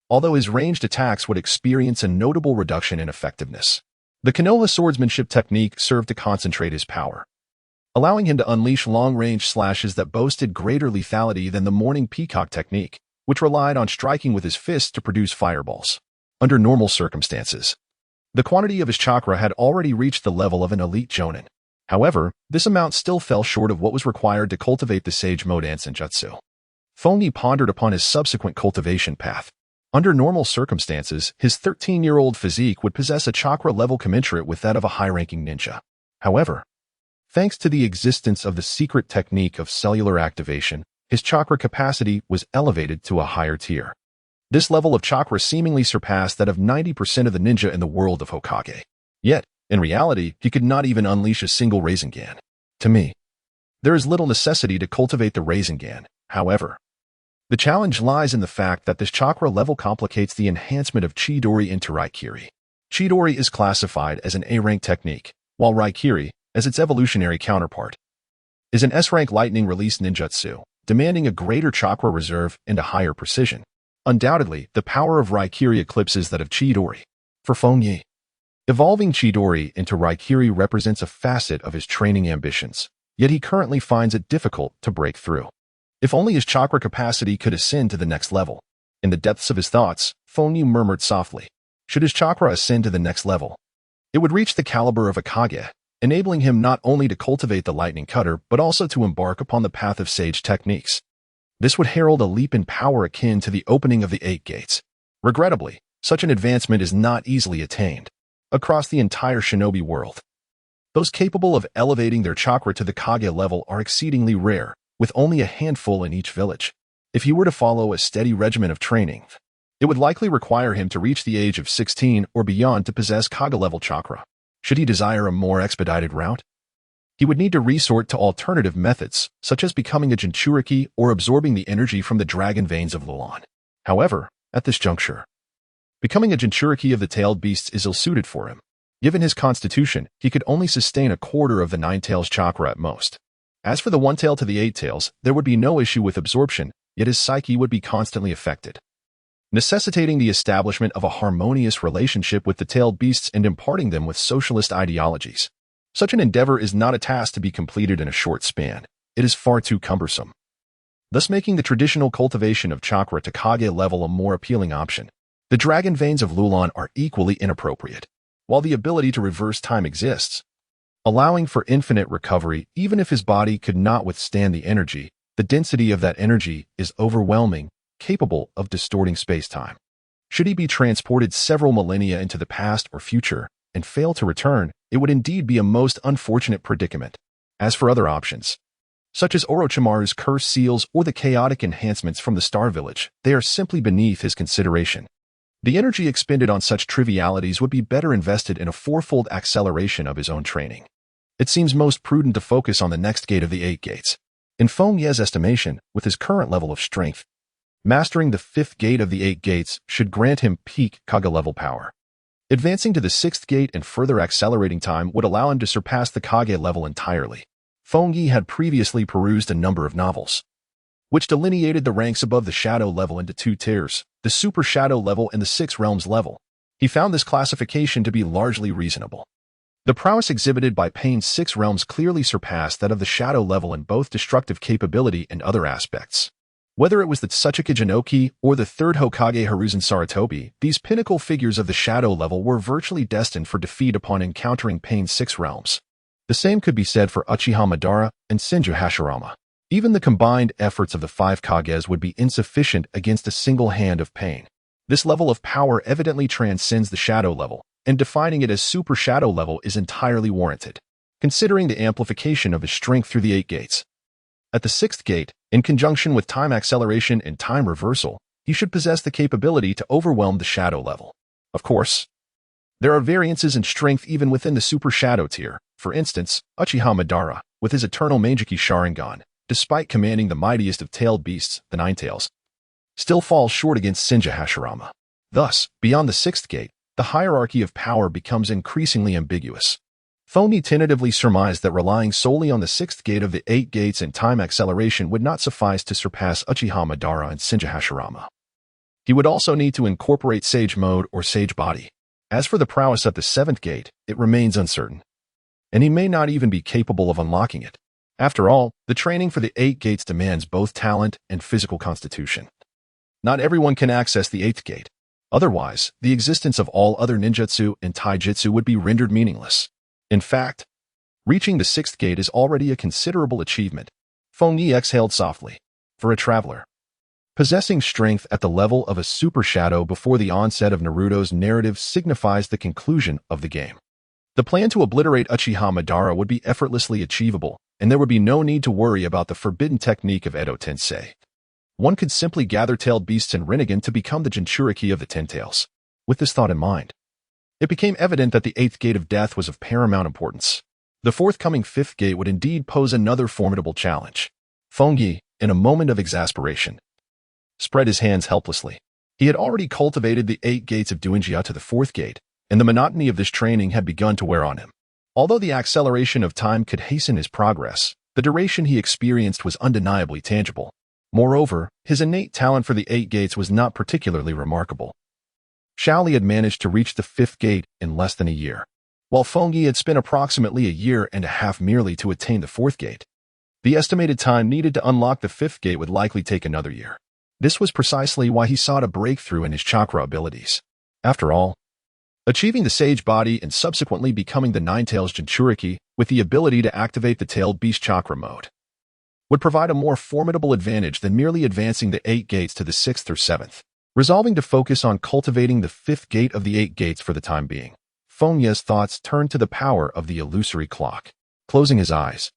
although his ranged attacks would experience a notable reduction in effectiveness. The Konoha swordsmanship technique served to concentrate his power, allowing him to unleash long-range slashes that boasted greater lethality than the Morning Peacock technique, which relied on striking with his fists to produce fireballs. Under normal circumstances, the quantity of his chakra had already reached the level of an elite jonin. However, this amount still fell short of what was required to cultivate the Sage Mode Ansenjutsu. Feng Ye pondered upon his subsequent cultivation path. Under normal circumstances, his 13-year-old physique would possess a chakra level commensurate with that of a high-ranking ninja. However, thanks to the existence of the secret technique of cellular activation, his chakra capacity was elevated to a higher tier. This level of chakra seemingly surpassed that of 90% of the ninja in the world of Hokage. Yet, in reality, he could not even unleash a single Rasengan. To me, there is little necessity to cultivate the Rasengan. However, the challenge lies in the fact that this chakra level complicates the enhancement of Chidori into Raikiri. Chidori is classified as an A-rank technique, while Raikiri, as its evolutionary counterpart, is an S-rank lightning release ninjutsu, demanding a greater chakra reserve and a higher precision. Undoubtedly, the power of Raikiri eclipses that of Chidori. For Feng Ye, evolving Chidori into Raikiri represents a facet of his training ambitions, yet he currently finds it difficult to break through. If only his chakra capacity could ascend to the next level. In the depths of his thoughts, Feng Ye murmured softly, should his chakra ascend to the next level, it would reach the caliber of a Kage, enabling him not only to cultivate the lightning cutter but also to embark upon the path of sage techniques. This would herald a leap in power akin to the opening of the 8 gates. Regrettably, such an advancement is not easily attained. Across the entire shinobi world, those capable of elevating their chakra to the Kage level are exceedingly rare, with only a handful in each village. If he were to follow a steady regimen of training, it would likely require him to reach the age of 16 or beyond to possess Kage-level chakra. Should he desire a more expedited route, he would need to resort to alternative methods, such as becoming a Jinchuriki or absorbing the energy from the dragon veins of Lulan. However, at this juncture, becoming a Jinchuriki of the tailed beasts is ill-suited for him. Given his constitution, he could only sustain a quarter of the 9 tails chakra at most. As for the 1 tail to the 8 tails, there would be no issue with absorption, yet his psyche would be constantly affected, necessitating the establishment of a harmonious relationship with the tailed beasts and imparting them with socialist ideologies. Such an endeavor is not a task to be completed in a short span. It is far too cumbersome, thus making the traditional cultivation of chakra to Kage level a more appealing option. The dragon veins of Lulan are equally inappropriate. While the ability to reverse time exists, allowing for infinite recovery even if his body could not withstand the energy, the density of that energy is overwhelming, capable of distorting space-time. Should he be transported several millennia into the past or future and fail to return, it would indeed be a most unfortunate predicament. As for other options, such as Orochimaru's curse seals or the chaotic enhancements from the Star Village, they are simply beneath his consideration. The energy expended on such trivialities would be better invested in a 4-fold acceleration of his own training. It seems most prudent to focus on the next gate of the 8 gates. In Feng Ye's estimation, with his current level of strength, mastering the 5th gate of the 8 gates should grant him peak Kage-level power. Advancing to the 6th gate and further accelerating time would allow him to surpass the Kage level entirely. Feng Ye had previously perused a number of novels, which delineated the ranks above the shadow level into 2 tiers, the super shadow level and the 6 realms level. He found this classification to be largely reasonable. The prowess exhibited by Pain's 6 realms clearly surpassed that of the shadow level in both destructive capability and other aspects. Whether it was the Tsuchika Jinoki or the 3rd Hokage Hiruzen Sarutobi, these pinnacle figures of the shadow level were virtually destined for defeat upon encountering Pain's 6 realms. The same could be said for Uchiha Madara and Senju Hashirama. Even the combined efforts of the 5 Kages would be insufficient against a single hand of Pain. This level of power evidently transcends the shadow level, and defining it as super shadow level is entirely warranted, considering the amplification of his strength through the 8 gates. At the 6th gate, in conjunction with time acceleration and time reversal, he should possess the capability to overwhelm the shadow level. Of course, there are variances in strength even within the super shadow tier. For instance, Uchiha Madara, with his eternal Meijiki Sharingan, despite commanding the mightiest of tailed beasts, the 9 tails, still falls short against Senju Hashirama. Thus, beyond the 6th gate, the hierarchy of power becomes increasingly ambiguous. Feng Ye tentatively surmised that relying solely on the 6th gate of the 8 gates and time acceleration would not suffice to surpass Uchiha Madara and Senju Hashirama. He would also need to incorporate Sage Mode or Sage Body. As for the prowess at the 7th gate, it remains uncertain, and he may not even be capable of unlocking it. After all, the training for the 8 gates demands both talent and physical constitution. Not everyone can access the 8th gate. Otherwise, the existence of all other ninjutsu and taijutsu would be rendered meaningless. In fact, reaching the 6th gate is already a considerable achievement. Feng Ye exhaled softly. For a traveler, possessing strength at the level of a super shadow before the onset of Naruto's narrative signifies the conclusion of the game. The plan to obliterate Uchiha Madara would be effortlessly achievable, and there would be no need to worry about the forbidden technique of Edo Tensei. One could simply gather tailed beasts and Rinnegan to become the Jinchuriki of the Ten Tails. With this thought in mind, it became evident that the eighth gate of death was of paramount importance. The forthcoming fifth gate would indeed pose another formidable challenge. Feng Ye, in a moment of exasperation, spread his hands helplessly. He had already cultivated the 8 gates of Duinjia to the 4th gate, and the monotony of this training had begun to wear on him. Although the acceleration of time could hasten his progress, the duration he experienced was undeniably tangible. Moreover, his innate talent for the 8 gates was not particularly remarkable. Shaoli had managed to reach the 5th gate in less than a year, while Feng Ye had spent approximately a year and a half merely to attain the 4th gate. The estimated time needed to unlock the 5th gate would likely take another year. This was precisely why he sought a breakthrough in his chakra abilities. After all, achieving the Sage Body and subsequently becoming the Nine-Tails Jinchuriki with the ability to activate the Tailed Beast Chakra mode would provide a more formidable advantage than merely advancing the 8 gates to the 6th or 7th. Resolving to focus on cultivating the 5th gate of the 8 gates for the time being, Feng Ye's thoughts turned to the power of the illusory clock. Closing his eyes,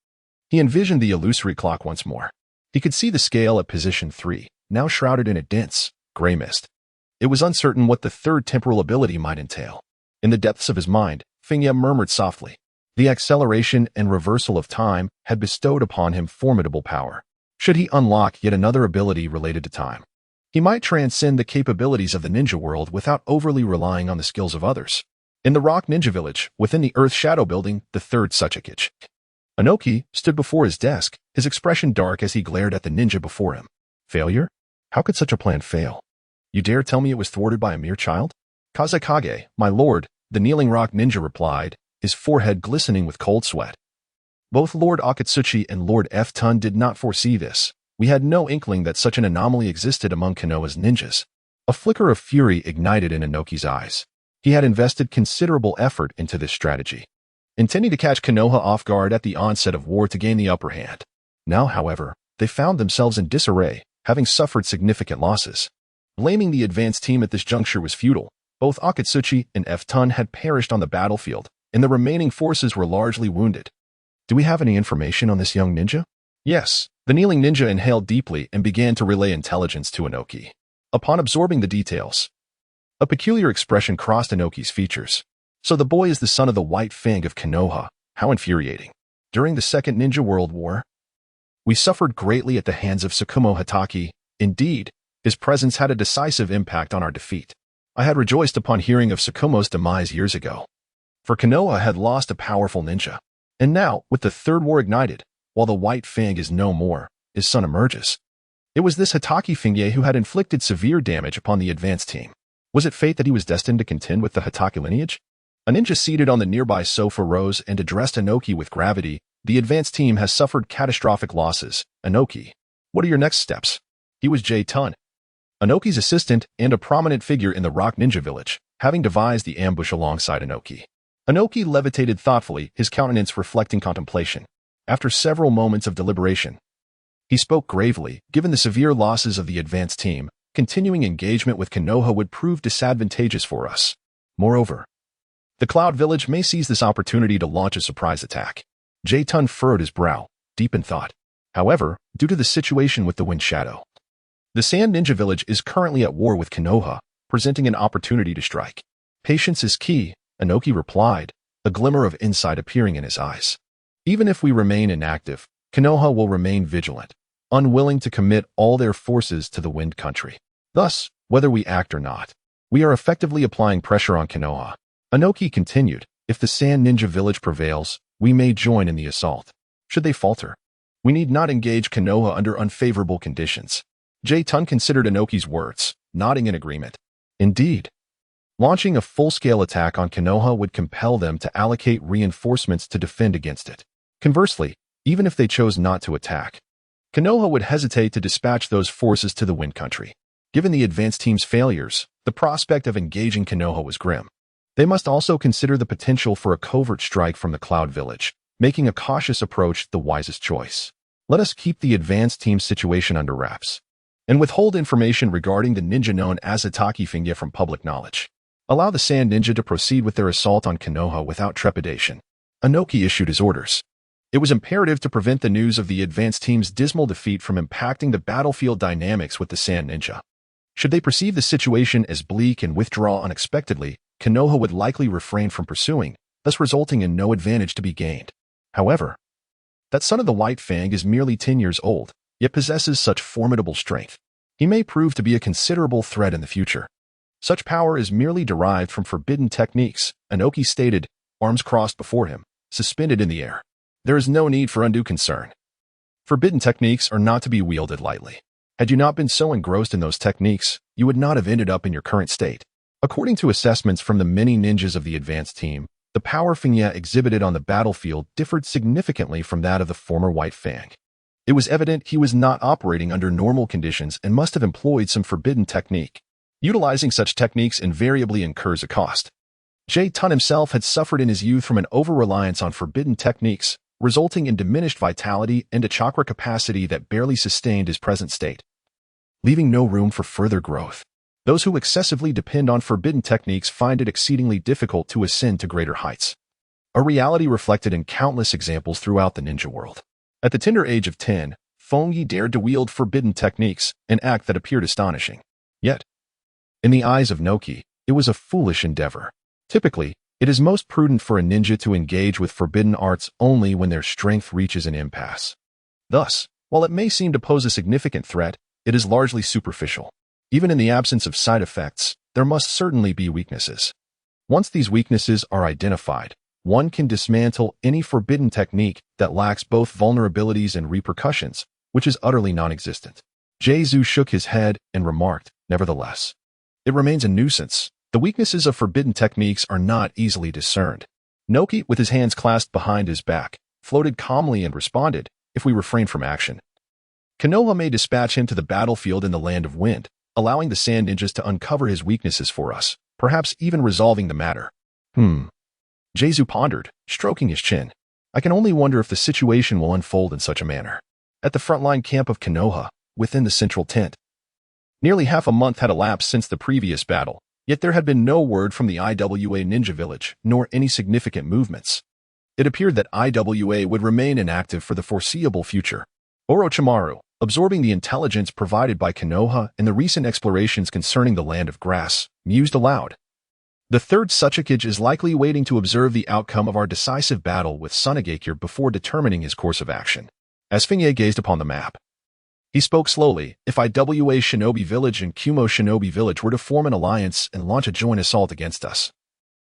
he envisioned the illusory clock once more. He could see the scale at position 3, now shrouded in a dense, gray mist. It was uncertain what the third temporal ability might entail. In the depths of his mind, Feng Ye murmured softly. The acceleration and reversal of time had bestowed upon him formidable power. Should he unlock yet another ability related to time, he might transcend the capabilities of the ninja world without overly relying on the skills of others. In the Rock Ninja Village, within the Earth Shadow Building, the third Suchikage, Inoki stood before his desk, his expression dark as he glared at the ninja before him. Failure? How could such a plan fail? You dare tell me it was thwarted by a mere child? Kazekage, my lord, the kneeling rock ninja replied, his forehead glistening with cold sweat. Both Lord Akatsuchi and Lord F. Tun did not foresee this. We had no inkling that such an anomaly existed among Konoha's ninjas. A flicker of fury ignited in Inoki's eyes. He had invested considerable effort into this strategy, intending to catch Konoha off guard at the onset of war to gain the upper hand. Now, however, they found themselves in disarray, having suffered significant losses. Blaming the advanced team at this juncture was futile. Both Akatsuchi and F. Tun had perished on the battlefield, and the remaining forces were largely wounded. Do we have any information on this young ninja? Yes. The kneeling ninja inhaled deeply and began to relay intelligence to Inoki. Upon absorbing the details, a peculiar expression crossed Inoki's features. So the boy is the son of the White Fang of Konoha. How infuriating. During the Second Ninja World War, we suffered greatly at the hands of Tsukumo Hatake. Indeed, his presence had a decisive impact on our defeat. I had rejoiced upon hearing of Tsukumo's demise years ago, for Konoha had lost a powerful ninja. And now, with the Third War ignited, while the White Fang is no more, his son emerges. It was this Hatake Feng Ye who had inflicted severe damage upon the advanced team. Was it fate that he was destined to contend with the Hatake lineage? A ninja seated on the nearby sofa rose and addressed Inoki with gravity. The advanced team has suffered catastrophic losses. Inoki, what are your next steps? He was J. Tun, Inoki's assistant and a prominent figure in the Rock Ninja Village, having devised the ambush alongside Inoki. Inoki levitated thoughtfully, his countenance reflecting contemplation. After several moments of deliberation, he spoke gravely. Given the severe losses of the advanced team, continuing engagement with Konoha would prove disadvantageous for us. Moreover, the Cloud Village may seize this opportunity to launch a surprise attack. J-Tun furrowed his brow, deep in thought. However, due to the situation with the Wind Shadow, the Sand Ninja Village is currently at war with Konoha, presenting an opportunity to strike. Patience is key, Inoki replied, a glimmer of insight appearing in his eyes. Even if we remain inactive, Konoha will remain vigilant, unwilling to commit all their forces to the Wind Country. Thus, whether we act or not, we are effectively applying pressure on Konoha. Inoki continued, if the Sand Ninja Village prevails, we may join in the assault. Should they falter, we need not engage Konoha under unfavorable conditions. J-Tun considered Inoki's words, nodding in agreement. Indeed, launching a full-scale attack on Konoha would compel them to allocate reinforcements to defend against it. Conversely, even if they chose not to attack, Konoha would hesitate to dispatch those forces to the Wind Country. Given the advanced team's failures, the prospect of engaging Konoha was grim. They must also consider the potential for a covert strike from the Cloud Village, making a cautious approach the wisest choice. Let us keep the advanced team's situation under wraps, and withhold information regarding the ninja known as Hatake Feng Ye from public knowledge. Allow the Sand Ninja to proceed with their assault on Konoha without trepidation. Inoki issued his orders. It was imperative to prevent the news of the advanced team's dismal defeat from impacting the battlefield dynamics with the Sand Ninja. Should they perceive the situation as bleak and withdraw unexpectedly, Konoha would likely refrain from pursuing, thus resulting in no advantage to be gained. However, that son of the White Fang is merely 10 years old, yet possesses such formidable strength. He may prove to be a considerable threat in the future. Such power is merely derived from forbidden techniques, Inoki stated, arms crossed before him, suspended in the air. There is no need for undue concern. Forbidden techniques are not to be wielded lightly. Had you not been so engrossed in those techniques, you would not have ended up in your current state. According to assessments from the many ninjas of the advanced team, the power Feng Ye exhibited on the battlefield differed significantly from that of the former White Fang. It was evident he was not operating under normal conditions and must have employed some forbidden technique. Utilizing such techniques invariably incurs a cost. Tun himself had suffered in his youth from an over-reliance on forbidden techniques, resulting in diminished vitality and a chakra capacity that barely sustained his present state, leaving no room for further growth. Those who excessively depend on forbidden techniques find it exceedingly difficult to ascend to greater heights. A reality reflected in countless examples throughout the ninja world. At the tender age of 10, Feng Ye dared to wield forbidden techniques, an act that appeared astonishing. Yet, in the eyes of Inoki, it was a foolish endeavor. Typically, it is most prudent for a ninja to engage with forbidden arts only when their strength reaches an impasse. Thus, while it may seem to pose a significant threat, it is largely superficial. Even in the absence of side effects, there must certainly be weaknesses. Once these weaknesses are identified, one can dismantle any forbidden technique that lacks both vulnerabilities and repercussions, which is utterly non-existent. Zhu shook his head and remarked, nevertheless, it remains a nuisance. The weaknesses of forbidden techniques are not easily discerned. Inoki, with his hands clasped behind his back, floated calmly and responded, if we refrain from action, Konoha may dispatch him to the battlefield in the Land of Wind, allowing the Sand Ninjas to uncover his weaknesses for us, perhaps even resolving the matter. Zhu pondered, stroking his chin. I can only wonder if the situation will unfold in such a manner. At the frontline camp of Konoha, within the central tent. Nearly half a month had elapsed since the previous battle, yet there had been no word from the IWA Ninja Village, nor any significant movements. It appeared that IWA would remain inactive for the foreseeable future. Orochimaru, absorbing the intelligence provided by Konoha and the recent explorations concerning the Land of Grass, mused aloud. The third Tsuchikage is likely waiting to observe the outcome of our decisive battle with Tsunagakure before determining his course of action. As Feng Ye gazed upon the map, he spoke slowly. If IWA Shinobi Village and Kumo Shinobi Village were to form an alliance and launch a joint assault against us,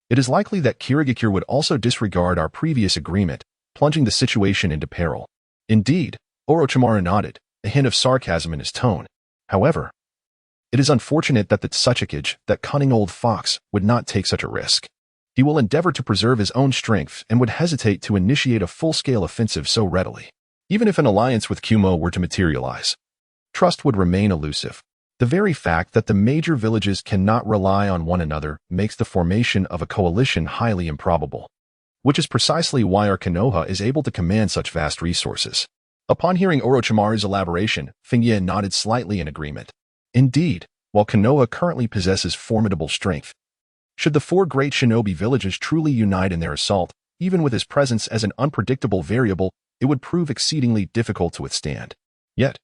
it is likely that Kirigakure would also disregard our previous agreement, plunging the situation into peril. Indeed, Orochimaru nodded, a hint of sarcasm in his tone. However, it is unfortunate that the Tsuchikage, that cunning old fox, would not take such a risk. He will endeavor to preserve his own strength and would hesitate to initiate a full-scale offensive so readily. Even if an alliance with Kumo were to materialize, trust would remain elusive. The very fact that the major villages cannot rely on one another makes the formation of a coalition highly improbable, which is precisely why our Konoha is able to command such vast resources. Upon hearing Orochimaru's elaboration, Feng Ye nodded slightly in agreement. Indeed, while Konoha currently possesses formidable strength, should the four great shinobi villages truly unite in their assault, even with his presence as an unpredictable variable, it would prove exceedingly difficult to withstand. Yet,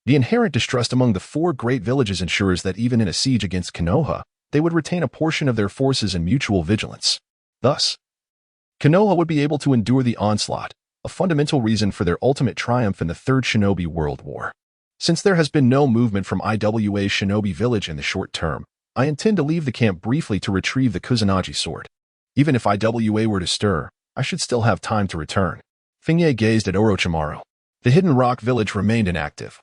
the inherent distrust among the four great villages ensures that even in a siege against Konoha, they would retain a portion of their forces in mutual vigilance. Thus, Konoha would be able to endure the onslaught, a fundamental reason for their ultimate triumph in the Third Shinobi World War. Since there has been no movement from IWA Shinobi Village in the short term, I intend to leave the camp briefly to retrieve the Kusanagi sword. Even if IWA were to stir, I should still have time to return. Feng Ye gazed at Orochimaru. The Hidden Rock Village remained inactive,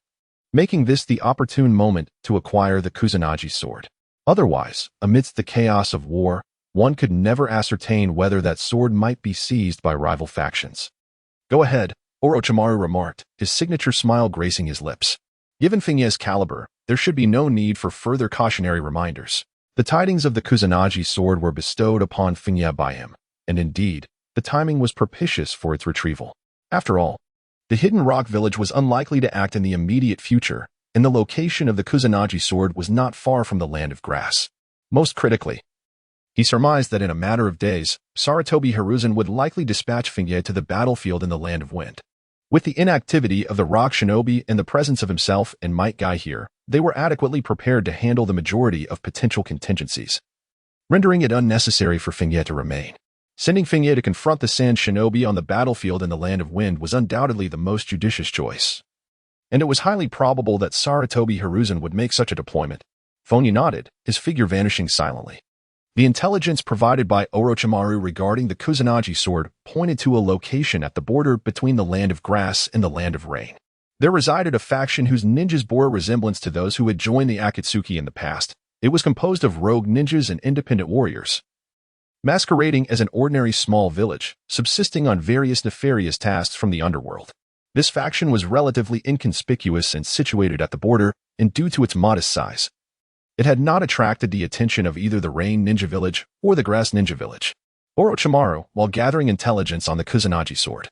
making this the opportune moment to acquire the Kusanagi sword. Otherwise, amidst the chaos of war, one could never ascertain whether that sword might be seized by rival factions. Go ahead, Orochimaru remarked, his signature smile gracing his lips. Given Feng Ye's caliber, there should be no need for further cautionary reminders. The tidings of the Kusanagi sword were bestowed upon Feng Ye by him, and indeed, the timing was propitious for its retrieval. After all, the Hidden Rock Village was unlikely to act in the immediate future, and the location of the Kusanagi sword was not far from the Land of Grass. Most critically, He surmised that in a matter of days, Sarutobi Hiruzen would likely dispatch Feng Ye to the battlefield in the Land of Wind. With the inactivity of the rock shinobi and the presence of himself and Might Guy here, they were adequately prepared to handle the majority of potential contingencies, rendering it unnecessary for Feng Ye to remain. Sending Feng Ye to confront the Sand Shinobi on the battlefield in the Land of Wind was undoubtedly the most judicious choice, and it was highly probable that Sarutobi Hiruzen would make such a deployment. Feng Ye nodded, his figure vanishing silently. The intelligence provided by Orochimaru regarding the Kusanagi sword pointed to a location at the border between the Land of Grass and the Land of Rain. There resided a faction whose ninjas bore a resemblance to those who had joined the Akatsuki in the past. It was composed of rogue ninjas and independent warriors, masquerading as an ordinary small village, subsisting on various nefarious tasks from the underworld. This faction was relatively inconspicuous and situated at the border, and due to its modest size, it had not attracted the attention of either the Rain Ninja Village or the Grass Ninja Village. Orochimaru, while gathering intelligence on the Kusanagi sword,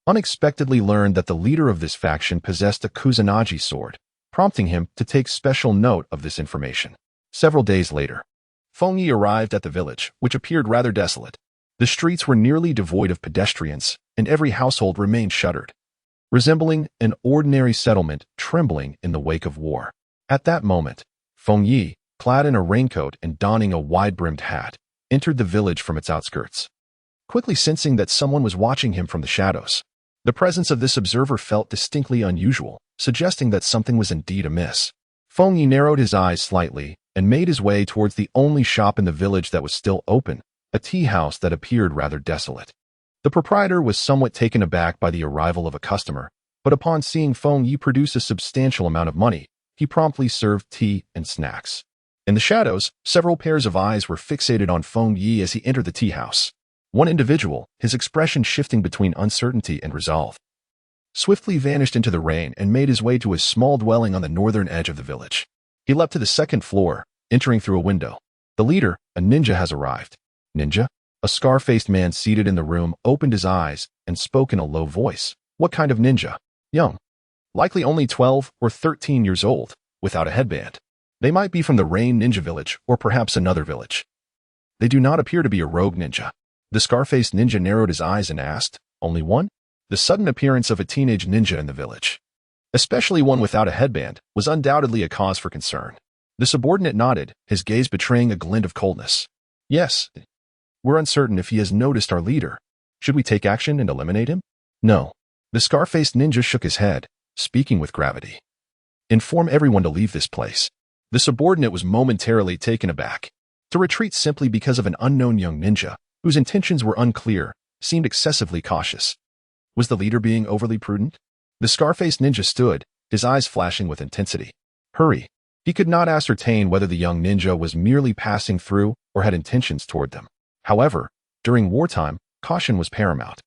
unexpectedly learned that the leader of this faction possessed a Kusanagi sword, prompting him to take special note of this information. Several days later, Feng Ye arrived at the village, which appeared rather desolate. The streets were nearly devoid of pedestrians, and every household remained shuttered, resembling an ordinary settlement trembling in the wake of war. At that moment, Feng Ye, clad in a raincoat and donning a wide-brimmed hat, entered the village from its outskirts, quickly sensing that someone was watching him from the shadows. The presence of this observer felt distinctly unusual, suggesting that something was indeed amiss. Feng Ye narrowed his eyes slightly and made his way towards the only shop in the village that was still open, a tea house that appeared rather desolate. The proprietor was somewhat taken aback by the arrival of a customer, but upon seeing Feng Ye produce a substantial amount of money, he promptly served tea and snacks. In the shadows, several pairs of eyes were fixated on Feng Ye as he entered the tea house. One individual, his expression shifting between uncertainty and resolve, swiftly vanished into the rain and made his way to a small dwelling on the northern edge of the village. He leapt to the second floor, entering through a window. The leader, a ninja, has arrived. Ninja? A scar-faced man seated in the room opened his eyes and spoke in a low voice. What kind of ninja? Young. Likely only 12 or 13 years old, without a headband. They might be from the Rain Ninja Village or perhaps another village. They do not appear to be a rogue ninja. The scar-faced ninja narrowed his eyes and asked, only one? The sudden appearance of a teenage ninja in the village, especially one without a headband, was undoubtedly a cause for concern. The subordinate nodded, his gaze betraying a glint of coldness. Yes. We're uncertain if he has noticed our leader. Should we take action and eliminate him? No. The scar-faced ninja shook his head, speaking with gravity. Inform everyone to leave this place. The subordinate was momentarily taken aback. To retreat simply because of an unknown young ninja, whose intentions were unclear, seemed excessively cautious. Was the leader being overly prudent? The scar-faced ninja stood, his eyes flashing with intensity. Hurry. He could not ascertain whether the young ninja was merely passing through or had intentions toward them. However, during wartime, caution was paramount.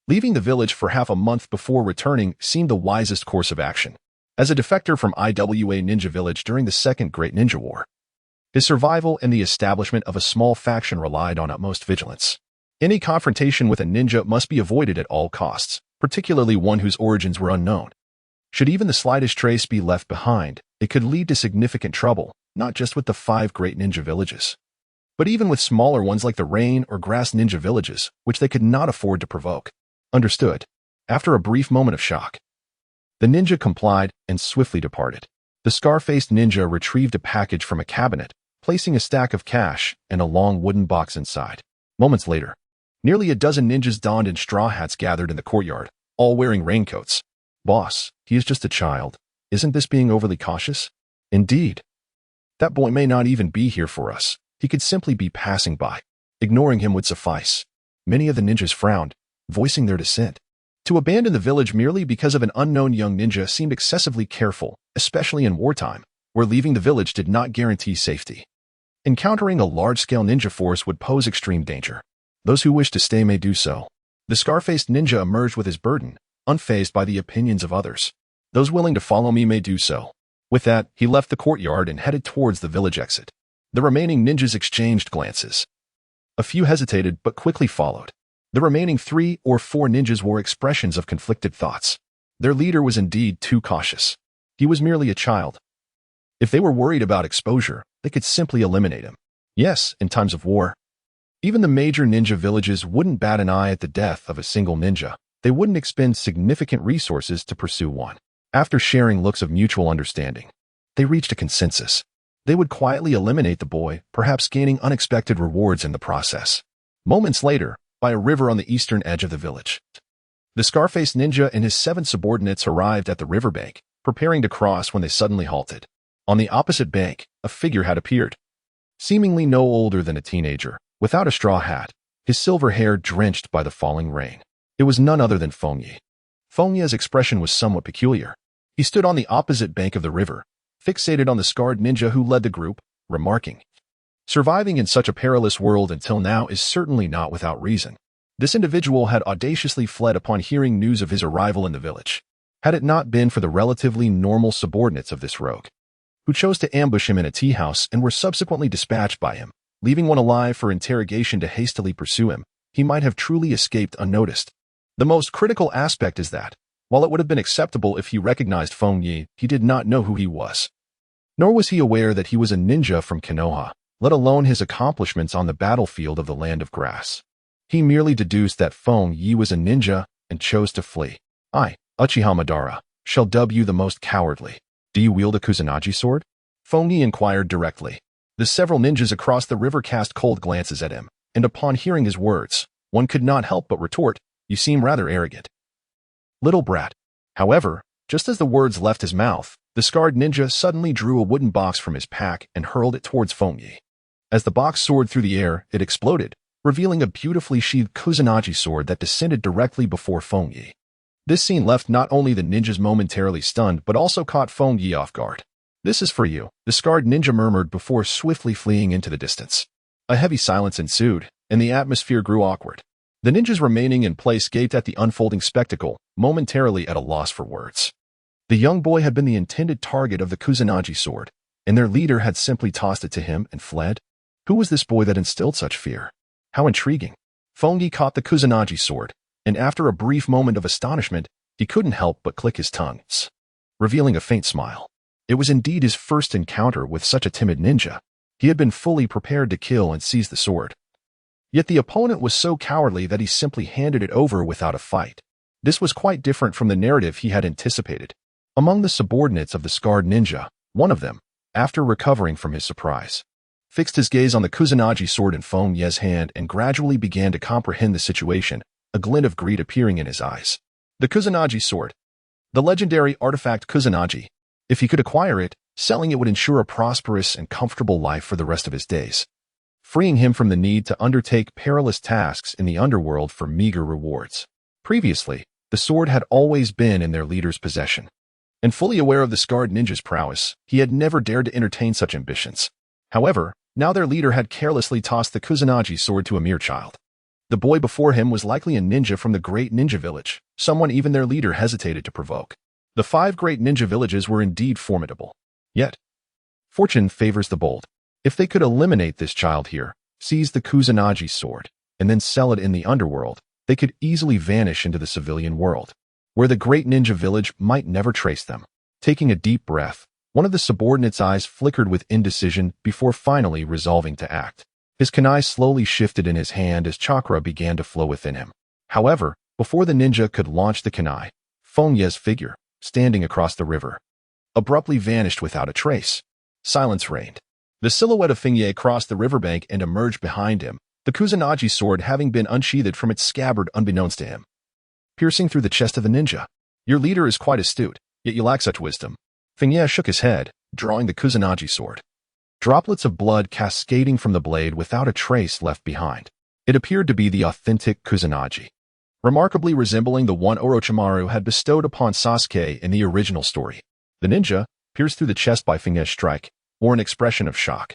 Leaving the village for half a month before returning seemed the wisest course of action. As a defector from IWA Ninja Village during the Second Great Ninja War, his survival and the establishment of a small faction relied on utmost vigilance. Any confrontation with a ninja must be avoided at all costs, particularly one whose origins were unknown. Should even the slightest trace be left behind, it could lead to significant trouble, not just with the 5 great ninja villages, but even with smaller ones like the Rain or Grass Ninja Villages, which they could not afford to provoke. Understood. After a brief moment of shock, the ninja complied and swiftly departed. The scar-faced ninja retrieved a package from a cabinet, placing a stack of cash and a long wooden box inside. Moments later, nearly a dozen ninjas donned in straw hats gathered in the courtyard, all wearing raincoats. Boss, he is just a child. Isn't this being overly cautious? Indeed. That boy may not even be here for us. He could simply be passing by. Ignoring him would suffice. Many of the ninjas frowned, voicing their dissent. To abandon the village merely because of an unknown young ninja seemed excessively careful, especially in wartime, where leaving the village did not guarantee safety. Encountering a large-scale ninja force would pose extreme danger. Those who wish to stay may do so. The scar-faced ninja emerged with his burden, unfazed by the opinions of others. Those willing to follow me may do so. With that, he left the courtyard and headed towards the village exit. The remaining ninjas exchanged glances. A few hesitated but quickly followed. The remaining 3 or 4 ninjas wore expressions of conflicted thoughts. Their leader was indeed too cautious. He was merely a child. If they were worried about exposure, they could simply eliminate him. Yes, in times of war, Even the major ninja villages wouldn't bat an eye at the death of a single ninja. They wouldn't expend significant resources to pursue one. After sharing looks of mutual understanding, they reached a consensus. They would quietly eliminate the boy, perhaps gaining unexpected rewards in the process. Moments later, by a river on the eastern edge of the village, the Scarface ninja and his 7 subordinates arrived at the riverbank, preparing to cross when they suddenly halted. On the opposite bank, a figure had appeared. Seemingly no older than a teenager, without a straw hat, his silver hair drenched by the falling rain. It was none other than Feng Ye. Feng Ye's expression was somewhat peculiar. He stood on the opposite bank of the river, fixated on the scarred ninja who led the group, remarking, "Surviving in such a perilous world until now is certainly not without reason." This individual had audaciously fled upon hearing news of his arrival in the village. Had it not been for the relatively normal subordinates of this rogue, who chose to ambush him in a tea house and were subsequently dispatched by him, leaving one alive for interrogation to hastily pursue him, he might have truly escaped unnoticed. The most critical aspect is that, while it would have been acceptable if he recognized Feng Ye, he did not know who he was. Nor was he aware that he was a ninja from Konoha, let alone his accomplishments on the battlefield of the Land of Grass. He merely deduced that Feng Ye was a ninja and chose to flee. "I, Uchiha Madara, shall dub you the most cowardly. Do you wield a Kusanagi sword?" Feng Ye inquired directly. The several ninjas across the river cast cold glances at him, and upon hearing his words, one could not help but retort, "You seem rather arrogant, little brat." However, just as the words left his mouth, the scarred ninja suddenly drew a wooden box from his pack and hurled it towards Feng Ye. As the box soared through the air, it exploded, revealing a beautifully sheathed Kusanagi sword that descended directly before Feng Ye. This scene left not only the ninjas momentarily stunned but also caught Feng Ye off guard. "This is for you," the scarred ninja murmured before swiftly fleeing into the distance. A heavy silence ensued, and the atmosphere grew awkward. The ninjas remaining in place gaped at the unfolding spectacle, momentarily at a loss for words. The young boy had been the intended target of the Kusanagi sword, and their leader had simply tossed it to him and fled. Who was this boy that instilled such fear? How intriguing. Feng Ye caught the Kusanagi sword, and after a brief moment of astonishment, he couldn't help but click his tongue, revealing a faint smile. It was indeed his first encounter with such a timid ninja. He had been fully prepared to kill and seize the sword. Yet the opponent was so cowardly that he simply handed it over without a fight. This was quite different from the narrative he had anticipated. Among the subordinates of the scarred ninja, one of them, after recovering from his surprise, fixed his gaze on the Kusanagi sword in Feng Ye's hand and gradually began to comprehend the situation, a glint of greed appearing in his eyes. The Kusanagi sword. The legendary artifact Kusanagi. If he could acquire it, selling it would ensure a prosperous and comfortable life for the rest of his days, freeing him from the need to undertake perilous tasks in the underworld for meager rewards. Previously, the sword had always been in their leader's possession, and fully aware of the scarred ninja's prowess, he had never dared to entertain such ambitions. However, now their leader had carelessly tossed the Kusanagi sword to a mere child. The boy before him was likely a ninja from the great ninja village, someone even their leader hesitated to provoke. The 5 great ninja villages were indeed formidable. Yet, fortune favors the bold. If they could eliminate this child here, seize the Kusanagi sword, and then sell it in the underworld, they could easily vanish into the civilian world, where the great ninja village might never trace them. Taking a deep breath, one of the subordinates' eyes flickered with indecision before finally resolving to act. His kunai slowly shifted in his hand as chakra began to flow within him. However, before the ninja could launch the kunai, Feng Ye's figure, standing across the river, abruptly vanished without a trace. Silence reigned. The silhouette of Feng Ye crossed the riverbank and emerged behind him, the Kusanagi sword having been unsheathed from its scabbard unbeknownst to him, piercing through the chest of the ninja. "Your leader is quite astute, yet you lack such wisdom." Feng Ye shook his head, drawing the Kusanagi sword. Droplets of blood cascading from the blade without a trace left behind. It appeared to be the authentic Kusanagi, remarkably resembling the one Orochimaru had bestowed upon Sasuke in the original story. The ninja, pierced through the chest by Feng Ye's strike, wore an expression of shock.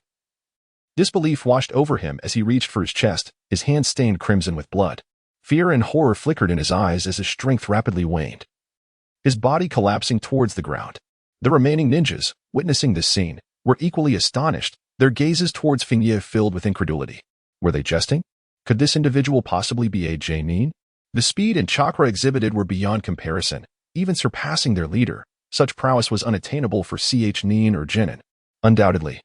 Disbelief washed over him as he reached for his chest, his hand stained crimson with blood. Fear and horror flickered in his eyes as his strength rapidly waned, his body collapsing towards the ground. The remaining ninjas, witnessing this scene, were equally astonished, their gazes towards Feng Ye filled with incredulity. Were they jesting? Could this individual possibly be a Jainin? The speed and chakra exhibited were beyond comparison, even surpassing their leader. Such prowess was unattainable for Ch Nin or Genin. Undoubtedly,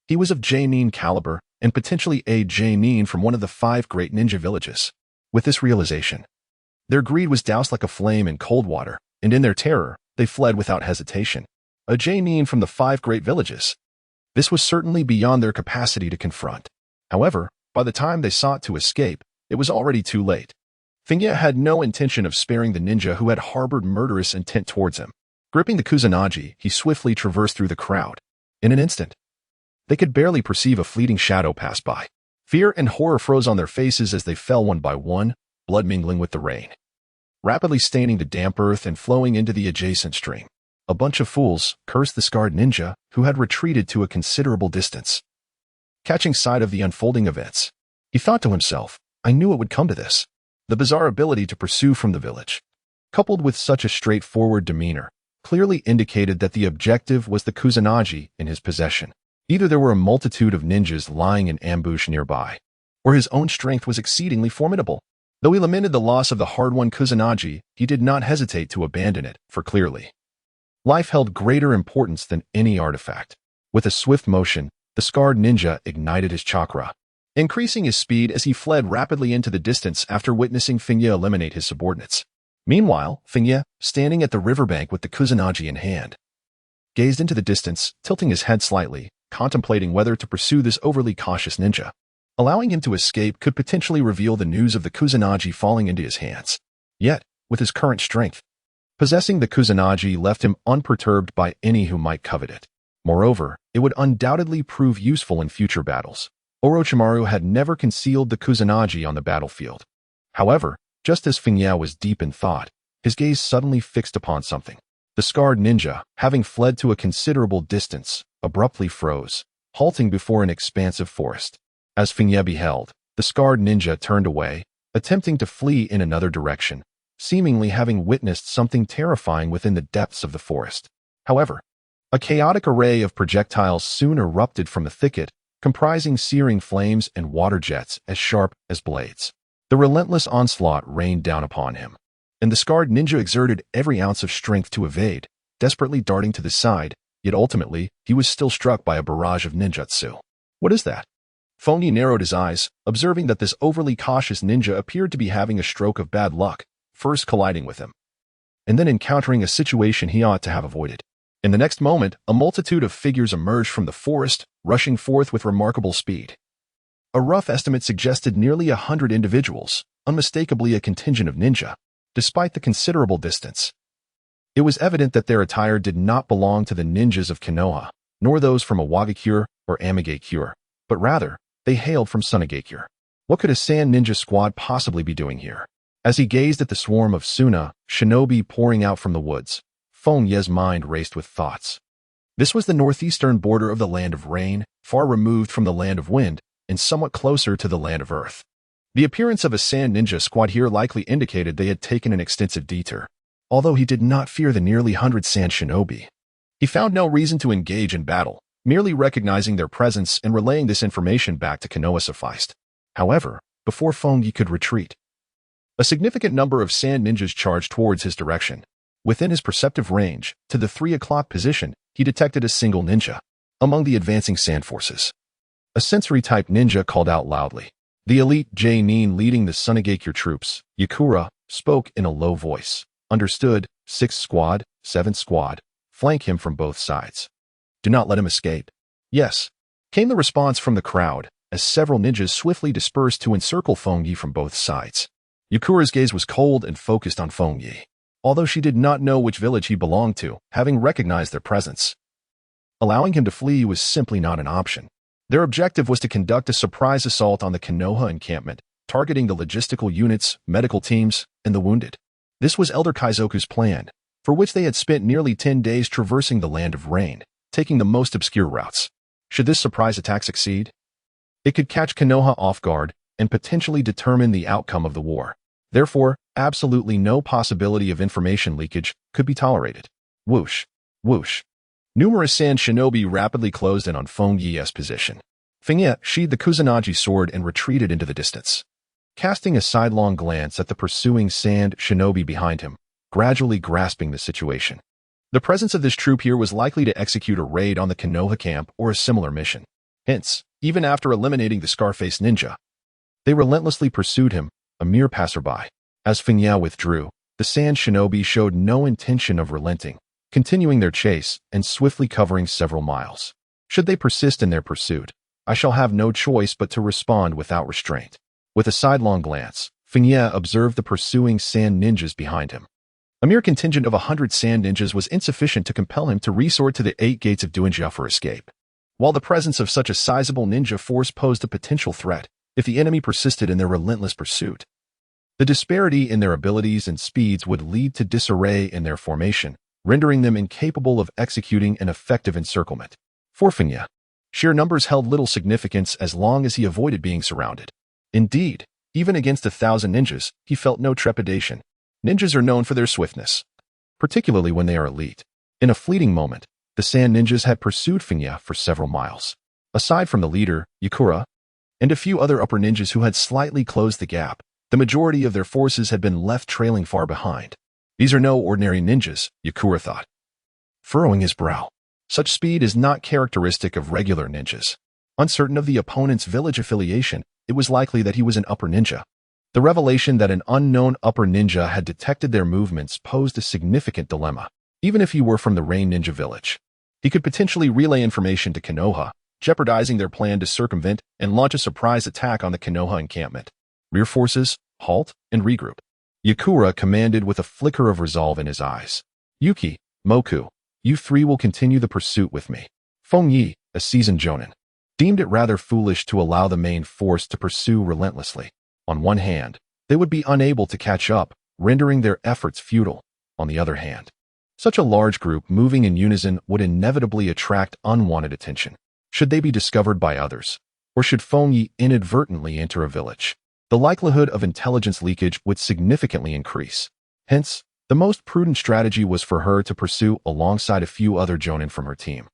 he was of Jainin caliber, and potentially a Jainin from one of the 5 great ninja villages. With this realization, their greed was doused like a flame in cold water, and in their terror, they fled without hesitation. A Jainin from the 5 great villages. This was certainly beyond their capacity to confront. However, by the time they sought to escape, it was already too late. Feng Ye had no intention of sparing the ninja who had harbored murderous intent towards him. Gripping the Kusanagi, he swiftly traversed through the crowd. In an instant, they could barely perceive a fleeting shadow pass by. Fear and horror froze on their faces as they fell one by one, blood mingling with the rain, rapidly staining the damp earth and flowing into the adjacent stream. A bunch of fools, cursed the scarred ninja, who had retreated to a considerable distance. Catching sight of the unfolding events, he thought to himself, I knew it would come to this. The bizarre ability to pursue from the village, coupled with such a straightforward demeanor, clearly indicated that the objective was the Kusanagi in his possession. Either there were a multitude of ninjas lying in ambush nearby, or his own strength was exceedingly formidable. Though he lamented the loss of the hard-won Kusanagi, he did not hesitate to abandon it, for clearly, life held greater importance than any artifact. With a swift motion, the scarred ninja ignited his chakra, increasing his speed as he fled rapidly into the distance after witnessing Feng Ye eliminate his subordinates. Meanwhile, Feng Ye, standing at the riverbank with the Kusanagi in hand, gazed into the distance, tilting his head slightly, contemplating whether to pursue this overly cautious ninja. Allowing him to escape could potentially reveal the news of the Kusanagi falling into his hands. Yet, with his current strength, possessing the Kusanagi left him unperturbed by any who might covet it. Moreover, it would undoubtedly prove useful in future battles. Orochimaru had never concealed the Kusanagi on the battlefield. However, just as Feng Ye was deep in thought, his gaze suddenly fixed upon something. The scarred ninja, having fled to a considerable distance, abruptly froze, halting before an expansive forest. As Feng Ye beheld, the scarred ninja turned away, attempting to flee in another direction, seemingly having witnessed something terrifying within the depths of the forest. However, a chaotic array of projectiles soon erupted from the thicket, comprising searing flames and water jets as sharp as blades. The relentless onslaught rained down upon him, and the scarred ninja exerted every ounce of strength to evade, desperately darting to the side, yet ultimately, he was still struck by a barrage of ninjutsu. What is that? Feng Ye narrowed his eyes, observing that this overly cautious ninja appeared to be having a stroke of bad luck, first colliding with him, and then encountering a situation he ought to have avoided. In the next moment, a multitude of figures emerged from the forest, rushing forth with remarkable speed. A rough estimate suggested nearly 100 individuals, unmistakably a contingent of ninja, despite the considerable distance. It was evident that their attire did not belong to the ninjas of Konoha, nor those from Awagakure or Amigakure, but rather, they hailed from Sunagakure. What could a sand ninja squad possibly be doing here? As he gazed at the swarm of Suna shinobi pouring out from the woods, Feng Ye's mind raced with thoughts. This was the northeastern border of the land of rain, far removed from the land of wind, and somewhat closer to the land of earth. The appearance of a sand ninja squad here likely indicated they had taken an extensive detour. Although he did not fear the nearly 100 sand shinobi, he found no reason to engage in battle. Merely recognizing their presence and relaying this information back to Konoha sufficed. However, before Feng Ye could retreat, a significant number of sand ninjas charged towards his direction. Within his perceptive range, to the 3 o'clock position, he detected a single ninja. Among the advancing sand forces, a sensory-type ninja called out loudly. The elite Jainin leading the Sunagakure troops, Yakura, spoke in a low voice. Understood, 6th squad, 7th squad, flank him from both sides. Do not let him escape. Yes, came the response from the crowd, as several ninjas swiftly dispersed to encircle Feng Ye from both sides. Yakura's gaze was cold and focused on Feng Ye, although she did not know which village he belonged to, having recognized their presence. Allowing him to flee was simply not an option. Their objective was to conduct a surprise assault on the Konoha encampment, targeting the logistical units, medical teams, and the wounded. This was Elder Kaizoku's plan, for which they had spent nearly 10 days traversing the land of rain, taking the most obscure routes. Should this surprise attack succeed, it could catch Konoha off guard and potentially determine the outcome of the war. Therefore, absolutely no possibility of information leakage could be tolerated. Whoosh, whoosh. Numerous sand shinobi rapidly closed in on Feng Ye's position. Feng Ye sheathed the Kusanagi sword and retreated into the distance. Casting a sidelong glance at the pursuing sand shinobi behind him, gradually grasping the situation. The presence of this troop here was likely to execute a raid on the Konoha camp or a similar mission. Hence, Even after eliminating the Scarface ninja, they relentlessly pursued him, a mere passerby. As Feng Ye withdrew, the sand shinobi showed no intention of relenting, continuing their chase and swiftly covering several miles. Should they persist in their pursuit, I shall have no choice but to respond without restraint. With a sidelong glance, Feng Ye observed the pursuing sand ninjas behind him. A mere contingent of 100 sand ninjas was insufficient to compel him to resort to the 8 gates of Duanjia for escape. While the presence of such a sizable ninja force posed a potential threat, if the enemy persisted in their relentless pursuit, the disparity in their abilities and speeds would lead to disarray in their formation, rendering them incapable of executing an effective encirclement. For Feng Ye, sheer numbers held little significance as long as he avoided being surrounded. Indeed, even against 1,000 ninjas, he felt no trepidation. Ninjas are known for their swiftness, particularly when they are elite. In a fleeting moment, the sand ninjas had pursued Feng Ye for several miles. Aside from the leader, Yakura, and a few other upper ninjas who had slightly closed the gap, the majority of their forces had been left trailing far behind. These are no ordinary ninjas, Yakura thought, furrowing his brow. Such speed is not characteristic of regular ninjas. Uncertain of the opponent's village affiliation, it was likely that he was an upper ninja. The revelation that an unknown upper ninja had detected their movements posed a significant dilemma. Even if he were from the Rain Ninja village, he could potentially relay information to Konoha, jeopardizing their plan to circumvent and launch a surprise attack on the Konoha encampment. Rear forces, halt, and regroup. Yakura commanded with a flicker of resolve in his eyes. Yuki, Moku, you 3 will continue the pursuit with me. Feng Ye, a seasoned jonin, deemed it rather foolish to allow the main force to pursue relentlessly. On one hand, they would be unable to catch up, rendering their efforts futile. On the other hand, such a large group moving in unison would inevitably attract unwanted attention. Should they be discovered by others? Or should Feng Ye inadvertently enter a village? The likelihood of intelligence leakage would significantly increase. Hence, the most prudent strategy was for her to pursue alongside a few other jonin from her team,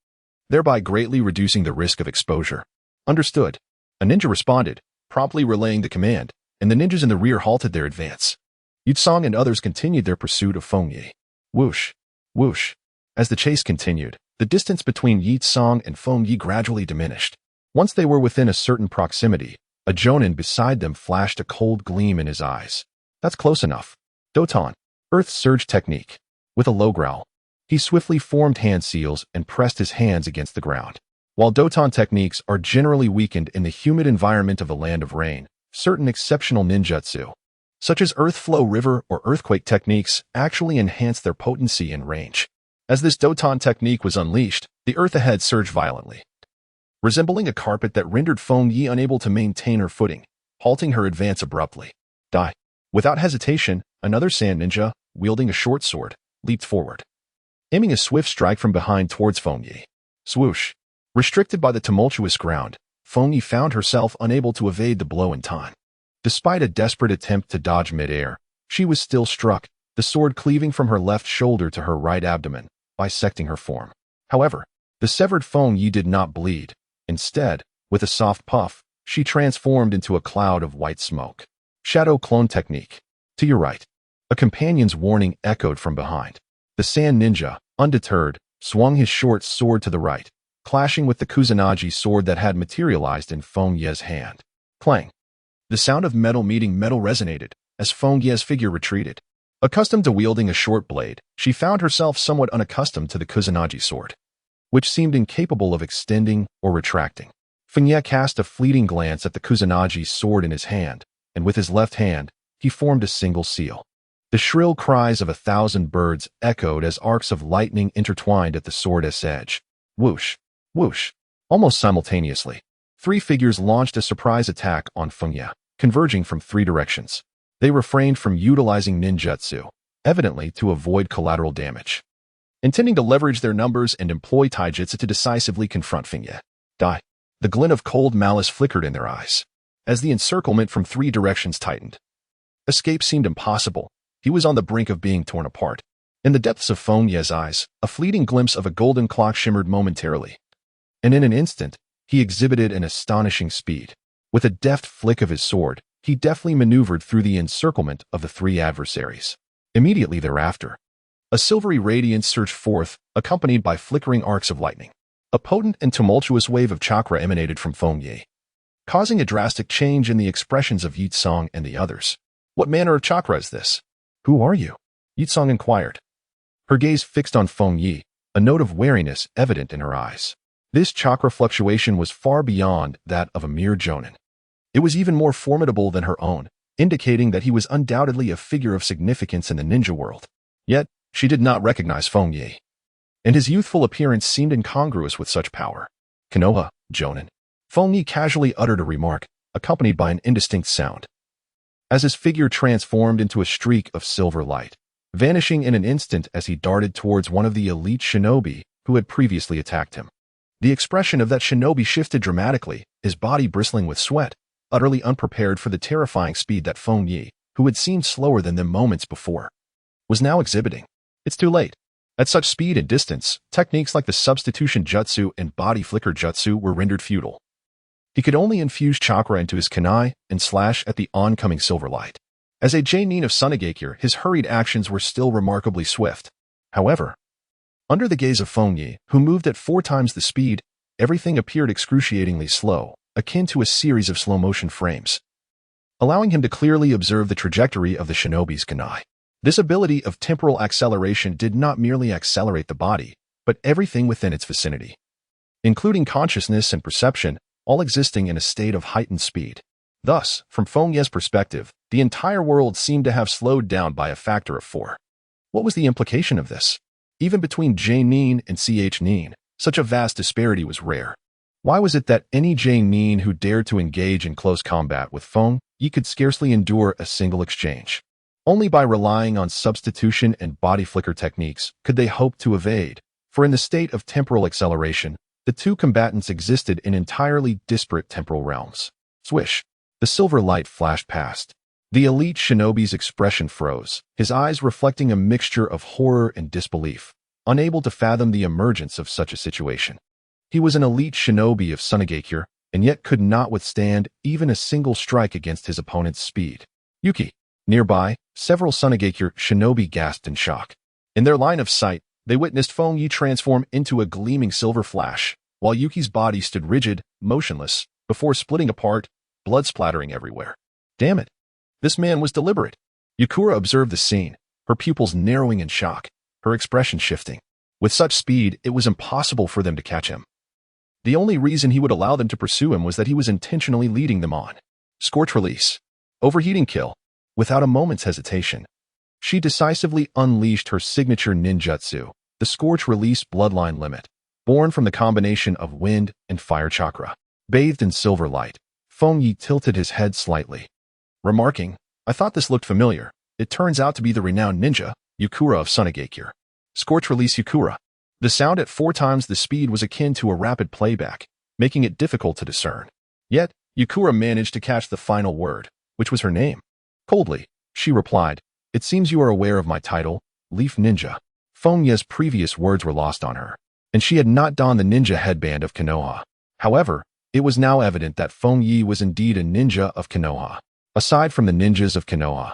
thereby greatly reducing the risk of exposure. Understood. A ninja responded, promptly relaying the command, and the ninjas in the rear halted their advance. Yutsong and others continued their pursuit of Feng Ye. Whoosh, whoosh. As the chase continued, the distance between Yutsong and Feng Ye gradually diminished. Once they were within a certain proximity, a jonin beside them flashed a cold gleam in his eyes. That's close enough. Doton, Earth Surge Technique. With a low growl, he swiftly formed hand seals and pressed his hands against the ground. While Doton techniques are generally weakened in the humid environment of a land of rain, certain exceptional ninjutsu, such as Earth Flow River or Earthquake techniques, actually enhance their potency and range. As this Doton technique was unleashed, the earth ahead surged violently, resembling a carpet that rendered Feng Ye unable to maintain her footing, halting her advance abruptly. Die. Without hesitation, another sand ninja, wielding a short sword, leaped forward, aiming a swift strike from behind towards Feng Ye. Swoosh. Restricted by the tumultuous ground, Feng Ye found herself unable to evade the blow in time. Despite a desperate attempt to dodge midair, she was still struck, the sword cleaving from her left shoulder to her right abdomen, bisecting her form. However, the severed Feng Ye did not bleed. Instead, with a soft puff, she transformed into a cloud of white smoke. Shadow Clone Technique. To your right. A companion's warning echoed from behind. The sand ninja, undeterred, swung his short sword to the right, clashing with the Kusanagi sword that had materialized in Feng Ye's hand. Clang. The sound of metal meeting metal resonated as Feng Ye's figure retreated. Accustomed to wielding a short blade, she found herself somewhat unaccustomed to the Kusanagi sword, which seemed incapable of extending or retracting. Feng Ye cast a fleeting glance at the Kusanagi sword in his hand, and with his left hand, he formed a single seal. The shrill cries of 1,000 birds echoed as arcs of lightning intertwined at the sword's edge. Whoosh, whoosh. Almost simultaneously, 3 figures launched a surprise attack on Feng Ye, converging from 3 directions. They refrained from utilizing ninjutsu, evidently to avoid collateral damage, intending to leverage their numbers and employ taijutsu to decisively confront Feng Ye. Die. The glint of cold malice flickered in their eyes as the encirclement from 3 directions tightened. Escape seemed impossible. He was on the brink of being torn apart. In the depths of Feng Ye's eyes, a fleeting glimpse of a golden clock shimmered momentarily, and in an instant, he exhibited an astonishing speed. With a deft flick of his sword, he deftly maneuvered through the encirclement of the 3 adversaries. Immediately thereafter, a silvery radiance surged forth, accompanied by flickering arcs of lightning. A potent and tumultuous wave of chakra emanated from Feng Ye, causing a drastic change in the expressions of Yitsong and the others. What manner of chakra is this? Who are you? Yitsong inquired. Her gaze fixed on Feng Ye, a note of wariness evident in her eyes. This chakra fluctuation was far beyond that of a mere jonin. It was even more formidable than her own, indicating that he was undoubtedly a figure of significance in the ninja world. Yet, she did not recognize Feng Ye, and his youthful appearance seemed incongruous with such power. Konoha, jonin. Feng Ye casually uttered a remark, accompanied by an indistinct sound. As his figure transformed into a streak of silver light, vanishing in an instant as he darted towards one of the elite shinobi who had previously attacked him. The expression of that shinobi shifted dramatically, his body bristling with sweat, utterly unprepared for the terrifying speed that Feng Ye, who had seemed slower than them moments before, was now exhibiting. It's too late. At such speed and distance, techniques like the substitution jutsu and body flicker jutsu were rendered futile. He could only infuse chakra into his kunai and slash at the oncoming silver light. As a Jainin of Sunagakure, his hurried actions were still remarkably swift. However, under the gaze of Feng Ye, who moved at 4 times the speed, everything appeared excruciatingly slow, akin to a series of slow-motion frames, allowing him to clearly observe the trajectory of the shinobi's kunai. This ability of temporal acceleration did not merely accelerate the body, but everything within its vicinity, including consciousness and perception, all existing in a state of heightened speed. Thus, from Feng Ye's perspective, the entire world seemed to have slowed down by a factor of 4. What was the implication of this? Even between Jainin and Ch-Nin, such a vast disparity was rare. Why was it that any Jainin who dared to engage in close combat with Feng Ye could scarcely endure a single exchange? Only by relying on substitution and body flicker techniques could they hope to evade, for in the state of temporal acceleration, the two combatants existed in entirely disparate temporal realms. Swish! The silver light flashed past. The elite shinobi's expression froze, his eyes reflecting a mixture of horror and disbelief, unable to fathom the emergence of such a situation. He was an elite shinobi of Sunagakure, and yet could not withstand even a single strike against his opponent's speed. Yuki. Nearby, several Sunagakure shinobi gasped in shock. In their line of sight, they witnessed Feng Ye transform into a gleaming silver flash, while Yuki's body stood rigid, motionless, before splitting apart, blood splattering everywhere. Damn it. This man was deliberate. Yukura observed the scene, her pupils narrowing in shock, her expression shifting. With such speed, it was impossible for them to catch him. The only reason he would allow them to pursue him was that he was intentionally leading them on. Scorch release. Overheating kill. Without a moment's hesitation, she decisively unleashed her signature ninjutsu, the Scorch Release Bloodline Limit, born from the combination of wind and fire chakra. Bathed in silver light, Feng Ye tilted his head slightly, remarking, "I thought this looked familiar. It turns out to be the renowned ninja, Yukura of Sunagakure." Scorch Release Yukura. The sound at 4 times the speed was akin to a rapid playback, making it difficult to discern. Yet, Yukura managed to catch the final word, which was her name. Coldly, she replied, "It seems you are aware of my title, Leaf Ninja." Feng Ye's previous words were lost on her, and she had not donned the ninja headband of Konoha. However, it was now evident that Feng Ye was indeed a ninja of Konoha. Aside from the ninjas of Konoha,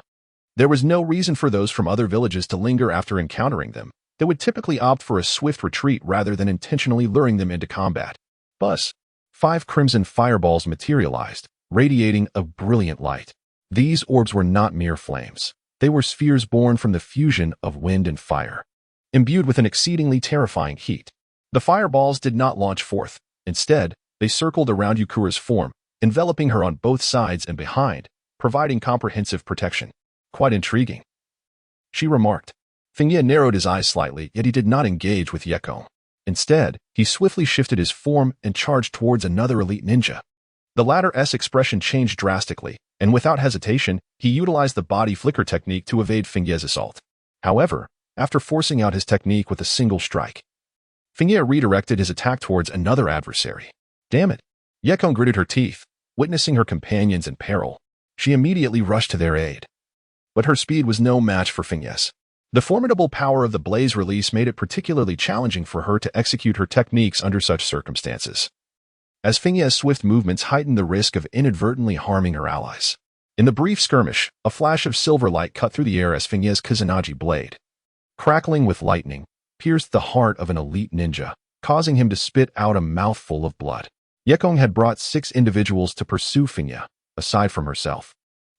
there was no reason for those from other villages to linger after encountering them. They would typically opt for a swift retreat rather than intentionally luring them into combat. Buzz. 5 crimson fireballs materialized, radiating a brilliant light. These orbs were not mere flames. They were spheres born from the fusion of wind and fire, imbued with an exceedingly terrifying heat. The fireballs did not launch forth. Instead, they circled around Yukura's form, enveloping her on both sides and behind, providing comprehensive protection. Quite intriguing, she remarked. Feng Ye narrowed his eyes slightly, yet he did not engage with Yekon. Instead, he swiftly shifted his form and charged towards another elite ninja. The latter's expression changed drastically, and without hesitation, he utilized the body flicker technique to evade Feng Ye's assault. However, after forcing out his technique with a single strike, Feng Ye redirected his attack towards another adversary. Damn it! Yekon gritted her teeth, witnessing her companions in peril. She immediately rushed to their aid. But her speed was no match for Feng Ye's. The formidable power of the blaze release made it particularly challenging for her to execute her techniques under such circumstances, as Feng Ye's swift movements heightened the risk of inadvertently harming her allies. In the brief skirmish, a flash of silver light cut through the air as Feng Ye's Kusanagi blade, crackling with lightning, pierced the heart of an elite ninja, causing him to spit out a mouthful of blood. Yekong had brought 6 individuals to pursue Feng Ye, aside from herself.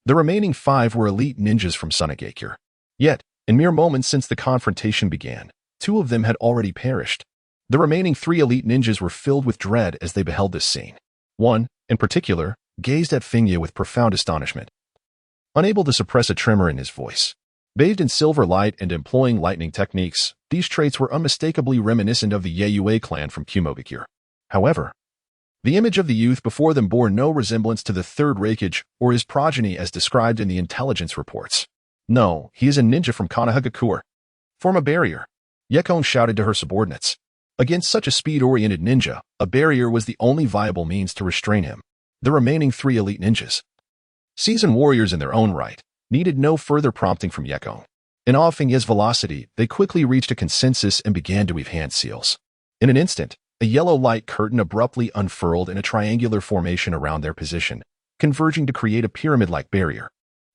The remaining 5 were elite ninjas from Sunagakure. Yet, in mere moments since the confrontation began, 2 of them had already perished. The remaining 3 elite ninjas were filled with dread as they beheld this scene. One, in particular, gazed at Feng Ye with profound astonishment, unable to suppress a tremor in his voice. Bathed in silver light and employing lightning techniques, these traits were unmistakably reminiscent of the Yue clan from Kumogakure. However, the image of the youth before them bore no resemblance to the third Raikage or his progeny as described in the intelligence reports. No, he is a ninja from Konohagakure. Form a barrier, Yekon shouted to her subordinates. Against such a speed-oriented ninja, a barrier was the only viable means to restrain him. The remaining 3 elite ninjas, seasoned warriors in their own right, needed no further prompting from Yekon. In awe of Feng Ye's velocity, they quickly reached a consensus and began to weave hand seals. In an instant, a yellow light curtain abruptly unfurled in a triangular formation around their position, converging to create a pyramid-like barrier.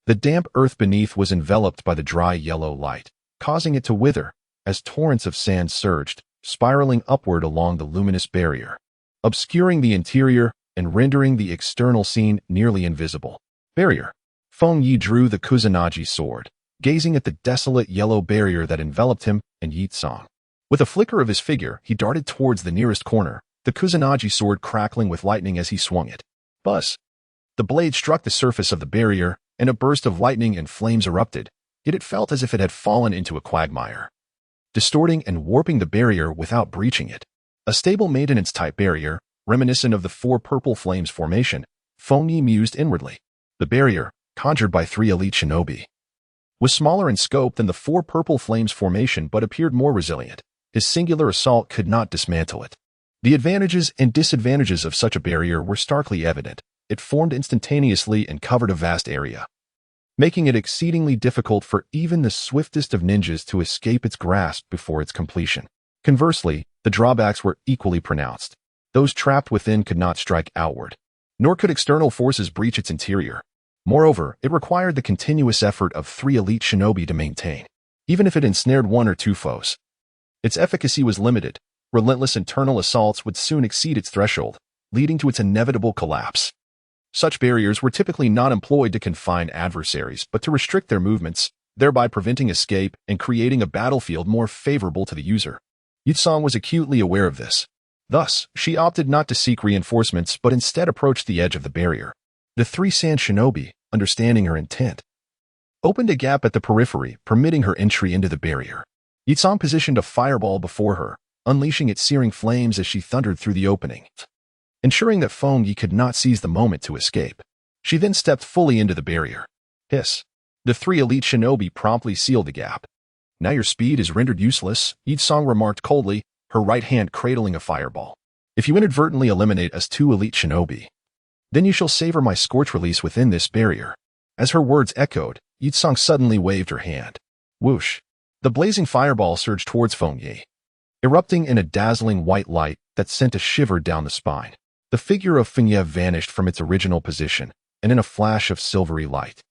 The damp earth beneath was enveloped by the dry yellow light, causing it to wither as torrents of sand surged, spiraling upward along the luminous barrier, obscuring the interior and rendering the external scene nearly invisible. Barrier. Feng Ye drew the Kusanagi sword, gazing at the desolate yellow barrier that enveloped him and Yi Tsang. With a flicker of his figure, he darted towards the nearest corner, the Kusanagi sword crackling with lightning as he swung it. Buzz! The blade struck the surface of the barrier, and a burst of lightning and flames erupted, yet it felt as if it had fallen into a quagmire, distorting and warping the barrier without breaching it. A stable maintenance-type barrier, reminiscent of the 4 purple flames formation, Feng Ye mused inwardly. The barrier, conjured by 3 elite shinobi, was smaller in scope than the 4 purple flames formation but appeared more resilient. His singular assault could not dismantle it. The advantages and disadvantages of such a barrier were starkly evident. It formed instantaneously and covered a vast area, making it exceedingly difficult for even the swiftest of ninjas to escape its grasp before its completion. Conversely, the drawbacks were equally pronounced. Those trapped within could not strike outward, nor could external forces breach its interior. Moreover, it required the continuous effort of 3 elite shinobi to maintain. Even if it ensnared 1 or 2 foes, its efficacy was limited. Relentless internal assaults would soon exceed its threshold, leading to its inevitable collapse. Such barriers were typically not employed to confine adversaries, but to restrict their movements, thereby preventing escape and creating a battlefield more favorable to the user. Yi Tsang was acutely aware of this. Thus, she opted not to seek reinforcements but instead approached the edge of the barrier. The 3 sand shinobi, understanding her intent, opened a gap at the periphery, permitting her entry into the barrier. Yi Tsang positioned a fireball before her, unleashing its searing flames as she thundered through the opening, ensuring that Feng Ye could not seize the moment to escape. She then stepped fully into the barrier. Hiss. The 3 elite shinobi promptly sealed the gap. Now your speed is rendered useless, Yi Tsang remarked coldly, her right hand cradling a fireball. If you inadvertently eliminate us 2 elite shinobi, then you shall savor my scorch release within this barrier. As her words echoed, Yi Tsang suddenly waved her hand. Whoosh. The blazing fireball surged towards Feng Ye, erupting in a dazzling white light that sent a shiver down the spine. The figure of Feng Ye vanished from its original position, and in a flash of silvery light,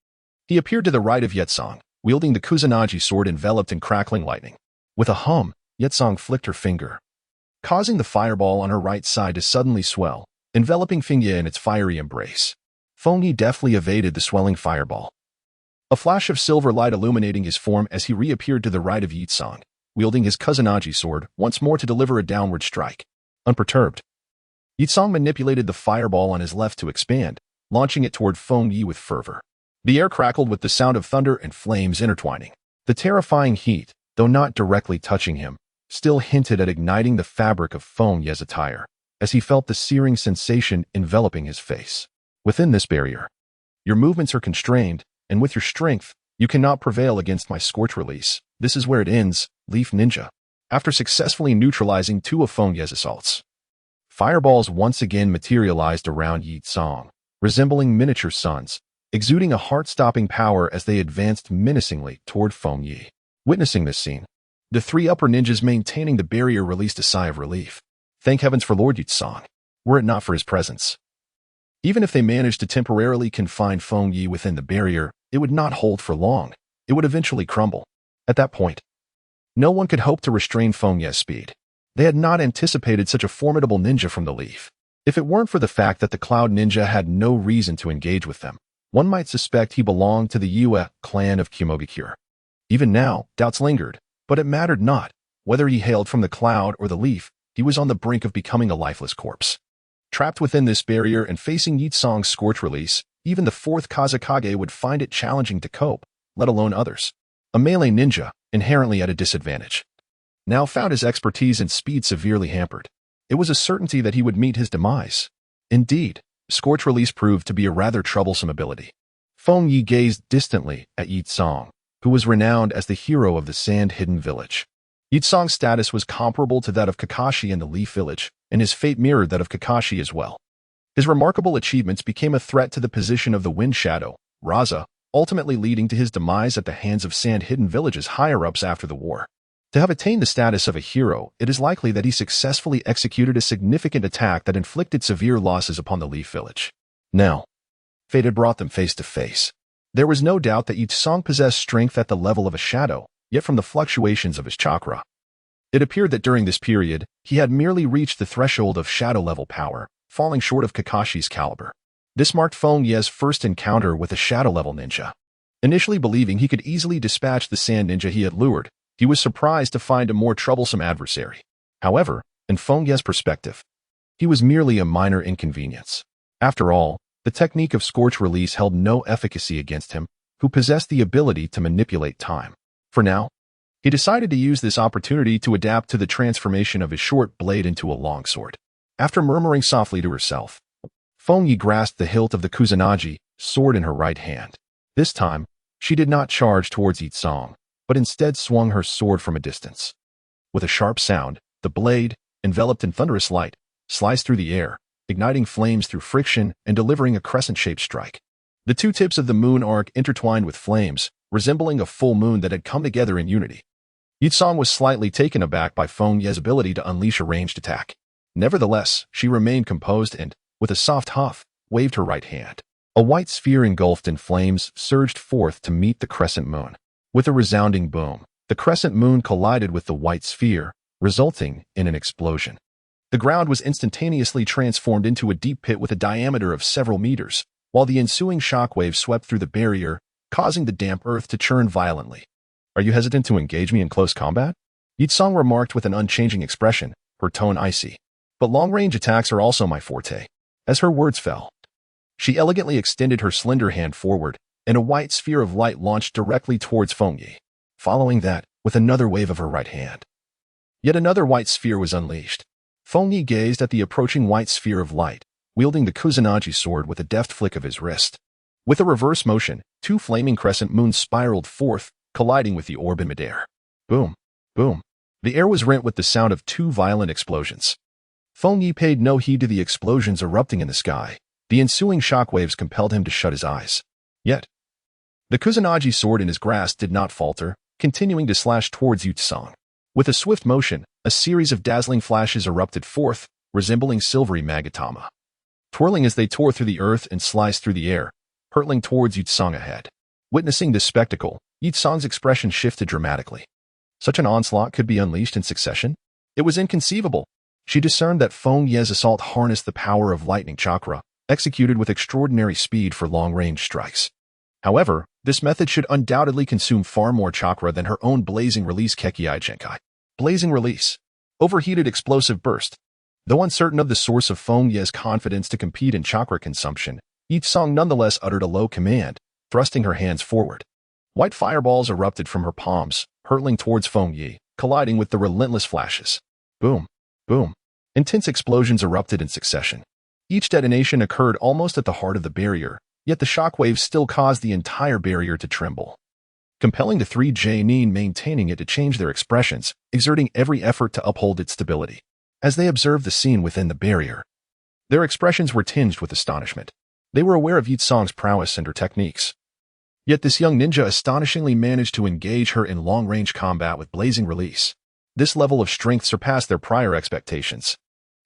he appeared to the right of Yi Tsang, wielding the Kusanagi sword enveloped in crackling lightning. With a hum, Yi Tsang flicked her finger, causing the fireball on her right side to suddenly swell, enveloping Feng Ye in its fiery embrace. Feng Ye deftly evaded the swelling fireball, a flash of silver light illuminating his form as he reappeared to the right of Yi Tsang, wielding his Kusanagi sword once more to deliver a downward strike. Unperturbed, Yi Tsang manipulated the fireball on his left to expand, launching it toward Feng Ye with fervor. The air crackled with the sound of thunder and flames intertwining. The terrifying heat, though not directly touching him, still hinted at igniting the fabric of Feng Ye's attire, as he felt the searing sensation enveloping his face. Within this barrier, your movements are constrained, and with your strength, you cannot prevail against my scorch release. This is where it ends, Leaf Ninja. After successfully neutralizing 2 of Feng Ye's assaults, fireballs once again materialized around Yi Tsang, resembling miniature suns, exuding a heart-stopping power as they advanced menacingly toward Feng Ye. Witnessing this scene, the 3 upper ninjas maintaining the barrier released a sigh of relief. Thank heavens for Lord Yi Tsang, were it not for his presence. Even if they managed to temporarily confine Feng Ye within the barrier, it would not hold for long. It would eventually crumble. At that point, no one could hope to restrain Feng Ye's speed. They had not anticipated such a formidable ninja from the Leaf. If it weren't for the fact that the Cloud Ninja had no reason to engage with them, one might suspect he belonged to the Yue clan of Kumogakure. Even now, doubts lingered, but it mattered not. Whether he hailed from the Cloud or the Leaf, he was on the brink of becoming a lifeless corpse. Trapped within this barrier and facing Yitsong's Scorch Release, even the fourth Kazekage would find it challenging to cope, let alone others. A melee ninja, inherently at a disadvantage, now found his expertise and speed severely hampered. It was a certainty that he would meet his demise. Indeed, Scorch Release proved to be a rather troublesome ability. Feng Ye gazed distantly at Yitsong, who was renowned as the hero of the sand-hidden village. Yitsong's status was comparable to that of Kakashi in the Leaf Village, and his fate mirrored that of Kakashi as well. His remarkable achievements became a threat to the position of the Wind Shadow, Raza, ultimately leading to his demise at the hands of sand-hidden villages higher-ups after the war. To have attained the status of a hero, it is likely that he successfully executed a significant attack that inflicted severe losses upon the Leaf Village. Now, fate had brought them face to face. There was no doubt that Yitsong possessed strength at the level of a shadow, yet from the fluctuations of his chakra, it appeared that during this period, he had merely reached the threshold of shadow-level power, falling short of Kakashi's caliber. This marked Feng Ye's first encounter with a shadow-level ninja. Initially believing he could easily dispatch the sand ninja he had lured, he was surprised to find a more troublesome adversary. However, in Feng Ye's perspective, he was merely a minor inconvenience. After all, the technique of Scorch Release held no efficacy against him, who possessed the ability to manipulate time. For now, he decided to use this opportunity to adapt to the transformation of his short blade into a long sword. After murmuring softly to herself, Feng Ye grasped the hilt of the Kusanagi sword in her right hand. This time, she did not charge towards Yitsong, but instead swung her sword from a distance. With a sharp sound, the blade, enveloped in thunderous light, sliced through the air, igniting flames through friction and delivering a crescent-shaped strike. The two tips of the moon arc intertwined with flames, resembling a full moon that had come together in unity. Yitsong was slightly taken aback by Feng Ye's ability to unleash a ranged attack. Nevertheless, she remained composed and, with a soft huff, waved her right hand. A white sphere engulfed in flames surged forth to meet the crescent moon. With a resounding boom, the crescent moon collided with the white sphere, resulting in an explosion. The ground was instantaneously transformed into a deep pit with a diameter of several meters, while the ensuing shockwave swept through the barrier, causing the damp earth to churn violently. "Are you hesitant to engage me in close combat?" Yitsong remarked with an unchanging expression, her tone icy. "But long-range attacks are also my forte." As her words fell, she elegantly extended her slender hand forward, and a white sphere of light launched directly towards Feng Ye. Following that, with another wave of her right hand, yet another white sphere was unleashed. Feng Ye gazed at the approaching white sphere of light, wielding the Kusanagi sword with a deft flick of his wrist. With a reverse motion, two flaming crescent moons spiraled forth, colliding with the orb in midair. Boom, boom. The air was rent with the sound of two violent explosions. Feng Ye paid no heed to the explosions erupting in the sky. The ensuing shockwaves compelled him to shut his eyes. Yet, the Kusanagi sword in his grasp did not falter, continuing to slash towards Yitsong. With a swift motion, a series of dazzling flashes erupted forth, resembling silvery magatama, twirling as they tore through the earth and sliced through the air, hurtling towards Yitsong ahead. Witnessing this spectacle, Yitsong's expression shifted dramatically. Such an onslaught could be unleashed in succession? It was inconceivable. She discerned that Feng Ye's assault harnessed the power of lightning chakra, executed with extraordinary speed for long-range strikes. However, this method should undoubtedly consume far more chakra than her own Blazing Release Kekiai Genkai. Blazing Release. Overheated explosive burst. Though uncertain of the source of Feng Ye's confidence to compete in chakra consumption, Yitsong nonetheless uttered a low command, thrusting her hands forward. White fireballs erupted from her palms, hurtling towards Feng Ye, colliding with the relentless flashes. Boom, boom. Intense explosions erupted in succession. Each detonation occurred almost at the heart of the barrier, yet the shockwaves still caused the entire barrier to tremble, compelling the three Jainin maintaining it to change their expressions, exerting every effort to uphold its stability. As they observed the scene within the barrier, their expressions were tinged with astonishment. They were aware of Yitsong's prowess and her techniques. Yet this young ninja astonishingly managed to engage her in long-range combat with Blazing Release. This level of strength surpassed their prior expectations.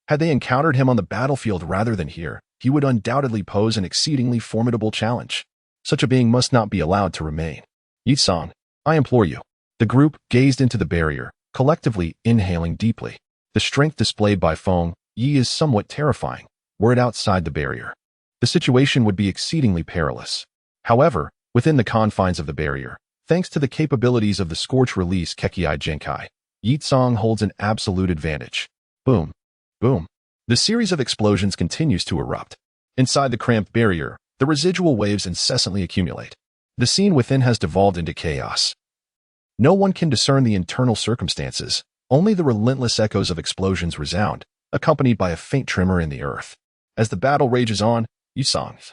Had they encountered him on the battlefield rather than here, he would undoubtedly pose an exceedingly formidable challenge. Such a being must not be allowed to remain. Yitsong, I implore you. The group gazed into the barrier, collectively inhaling deeply. The strength displayed by Feng Ye is somewhat terrifying. Were it outside the barrier, the situation would be exceedingly perilous. However, within the confines of the barrier, thanks to the capabilities of the Scorch Release Kekiai Genkai, Yitsong holds an absolute advantage. Boom. Boom. The series of explosions continues to erupt. Inside the cramped barrier, the residual waves incessantly accumulate. The scene within has devolved into chaos. No one can discern the internal circumstances, only the relentless echoes of explosions resound, accompanied by a faint tremor in the earth. As the battle rages on, Yitsong,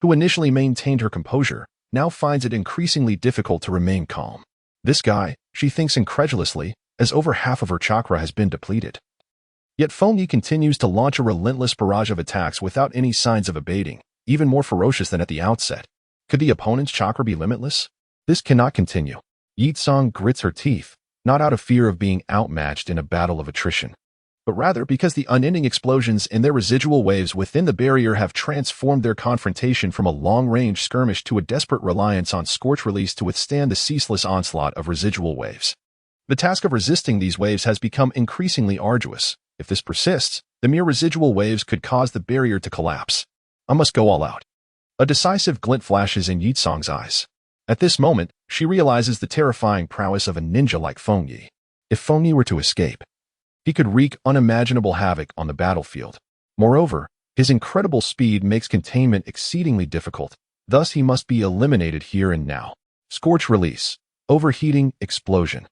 who initially maintained her composure, now finds it increasingly difficult to remain calm. This guy, she thinks incredulously, as over half of her chakra has been depleted. Yet Feng Ye continues to launch a relentless barrage of attacks without any signs of abating, even more ferocious than at the outset. Could the opponent's chakra be limitless? This cannot continue. Yitsong grits her teeth, not out of fear of being outmatched in a battle of attrition, but rather because the unending explosions in their residual waves within the barrier have transformed their confrontation from a long-range skirmish to a desperate reliance on Scorch Release to withstand the ceaseless onslaught of residual waves. The task of resisting these waves has become increasingly arduous. If this persists, the mere residual waves could cause the barrier to collapse. I must go all out. A decisive glint flashes in Yitsong's eyes. At this moment, she realizes the terrifying prowess of a ninja like Feng Ye. If Feng Ye were to escape, he could wreak unimaginable havoc on the battlefield. Moreover, his incredible speed makes containment exceedingly difficult, thus he must be eliminated here and now. Scorch Release. Overheating explosion.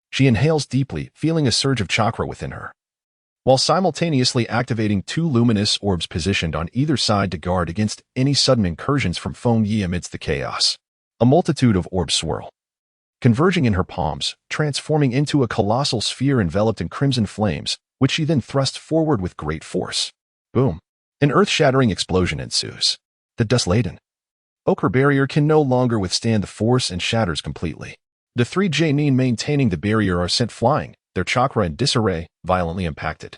She inhales deeply, feeling a surge of chakra within her, while simultaneously activating two luminous orbs positioned on either side to guard against any sudden incursions from Feng Ye amidst the chaos. A multitude of orbs swirl, converging in her palms, transforming into a colossal sphere enveloped in crimson flames, which she then thrusts forward with great force. Boom. An earth-shattering explosion ensues. The dust-laden ochre barrier can no longer withstand the force and shatters completely. The three Jainin maintaining the barrier are sent flying, their chakra in disarray, violently impacted.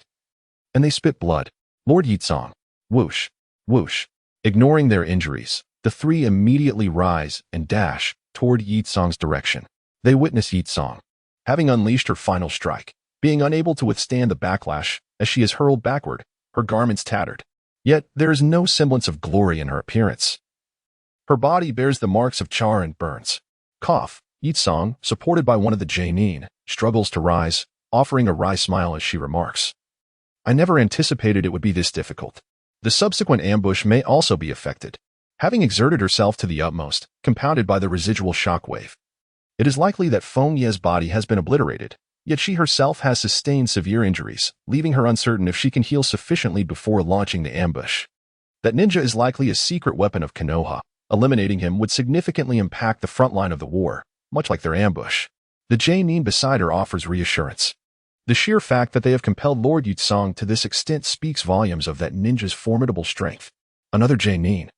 And they spit blood. Lord Yitsong. Whoosh. Whoosh. Ignoring their injuries, the three immediately rise and dash toward Yitsong's direction. They witness Yitsong, having unleashed her final strike, being unable to withstand the backlash as she is hurled backward, her garments tattered. Yet there is no semblance of glory in her appearance. Her body bears the marks of char and burns. Cough. Yitsong, supported by one of the Jainin, struggles to rise, offering a wry smile as she remarks, I never anticipated it would be this difficult. The subsequent ambush may also be affected, having exerted herself to the utmost, compounded by the residual shockwave. It is likely that Feng Ye's body has been obliterated, yet she herself has sustained severe injuries, leaving her uncertain if she can heal sufficiently before launching the ambush. That ninja is likely a secret weapon of Konoha. Eliminating him would significantly impact the front line of the war, much like their ambush. The Jainin beside her offers reassurance. The sheer fact that they have compelled Lord Yitsong to this extent speaks volumes of that ninja's formidable strength. Another Jainin,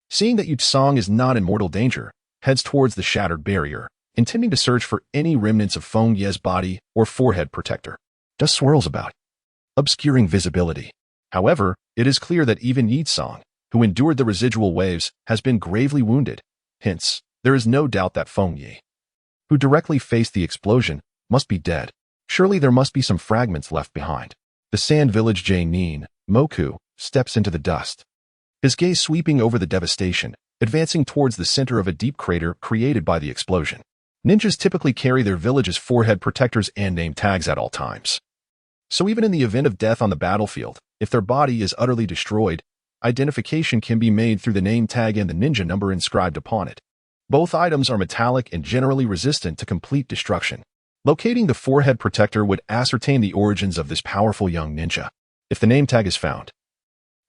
seeing that Yitsong is not in mortal danger, heads towards the shattered barrier, intending to search for any remnants of Feng Ye's body or forehead protector. Dust swirls about, obscuring visibility. However, it is clear that even Yitsong, who endured the residual waves, has been gravely wounded. Hence, there is no doubt that Feng Ye, who directly faced the explosion, must be dead. Surely there must be some fragments left behind. The Sand Village Jainin, Moku, steps into the dust, his gaze sweeping over the devastation, advancing towards the center of a deep crater created by the explosion. Ninjas typically carry their village's forehead protectors and name tags at all times. So even in the event of death on the battlefield, if their body is utterly destroyed, identification can be made through the name tag and the ninja number inscribed upon it. Both items are metallic and generally resistant to complete destruction. Locating the forehead protector would ascertain the origins of this powerful young ninja. If the name tag is found,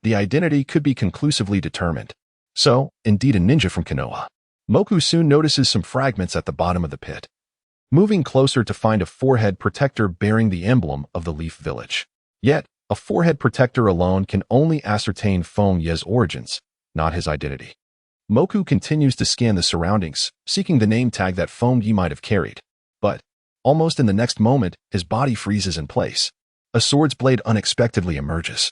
the identity could be conclusively determined. So, indeed a ninja from Konoha. Moku soon notices some fragments at the bottom of the pit, moving closer to find a forehead protector bearing the emblem of the Leaf Village. Yet, a forehead protector alone can only ascertain Feng Ye's origins, not his identity. Moku continues to scan the surroundings, seeking the name tag that Feng Ye might have carried. But, almost in the next moment, his body freezes in place. A sword's blade unexpectedly emerges,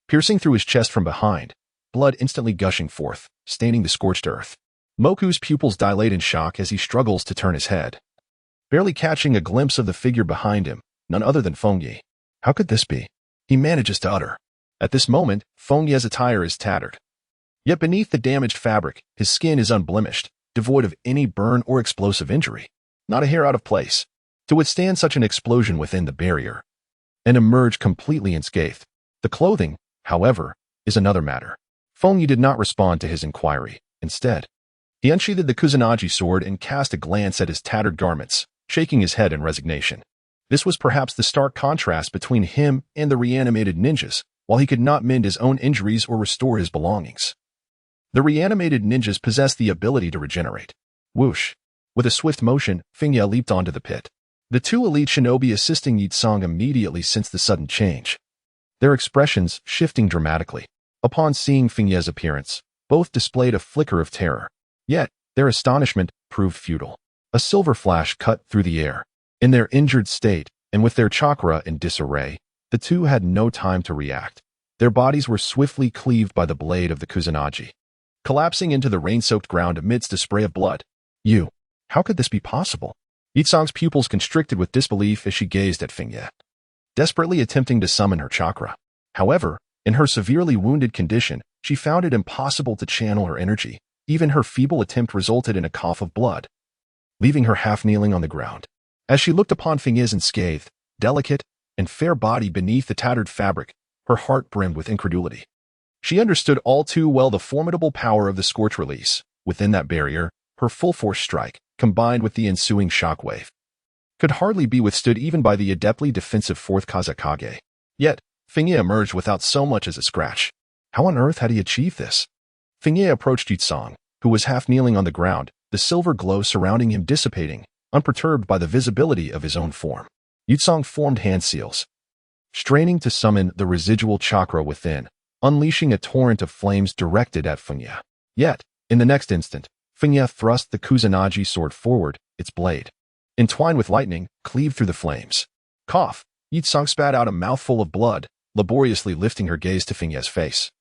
piercing through his chest from behind, blood instantly gushing forth, staining the scorched earth. Moku's pupils dilate in shock as he struggles to turn his head, barely catching a glimpse of the figure behind him, none other than Feng Ye. How could this be? He manages to utter. At this moment, Feng Ye's attire is tattered. Yet beneath the damaged fabric, his skin is unblemished, devoid of any burn or explosive injury. Not a hair out of place. To withstand such an explosion within the barrier and emerge completely unscathed. The clothing, however, is another matter. Feng Ye did not respond to his inquiry. Instead, he unsheathed the Kusanagi sword and cast a glance at his tattered garments, shaking his head in resignation. This was perhaps the stark contrast between him and the reanimated ninjas, while he could not mend his own injuries or restore his belongings. The reanimated ninjas possessed the ability to regenerate. Whoosh! With a swift motion, Feng Ye leaped onto the pit. The two elite shinobi assisting Yi Tsang immediately sensed the sudden change, their expressions shifting dramatically. Upon seeing Feng Ye's appearance, both displayed a flicker of terror. Yet, their astonishment proved futile. A silver flash cut through the air. In their injured state, and with their chakra in disarray, the two had no time to react. Their bodies were swiftly cleaved by the blade of the Kusanagi, collapsing into the rain-soaked ground amidst a spray of blood. How could this be possible? Yi Tsang's pupils constricted with disbelief as she gazed at Feng Ye, desperately attempting to summon her chakra. However, in her severely wounded condition, she found it impossible to channel her energy. Even her feeble attempt resulted in a cough of blood, leaving her half-kneeling on the ground. As she looked upon Feng Ye's unscathed, delicate, and fair body beneath the tattered fabric, her heart brimmed with incredulity. She understood all too well the formidable power of the scorch release. Within that barrier, her full-force strike, combined with the ensuing shockwave, could hardly be withstood even by the adeptly defensive fourth Kazakage. Yet, Feng Ye emerged without so much as a scratch. How on earth had he achieved this? Feng Ye approached Yi Tsang, who was half-kneeling on the ground, the silver glow surrounding him dissipating, unperturbed by the visibility of his own form. Yi Tsang formed hand seals, straining to summon the residual chakra within, unleashing a torrent of flames directed at Feng Ye. Yet, in the next instant, Feng Ye thrust the Kusanagi sword forward, its blade, entwined with lightning, cleaved through the flames. Cough! Yi Tsang spat out a mouthful of blood, laboriously lifting her gaze to Feng Ye's face.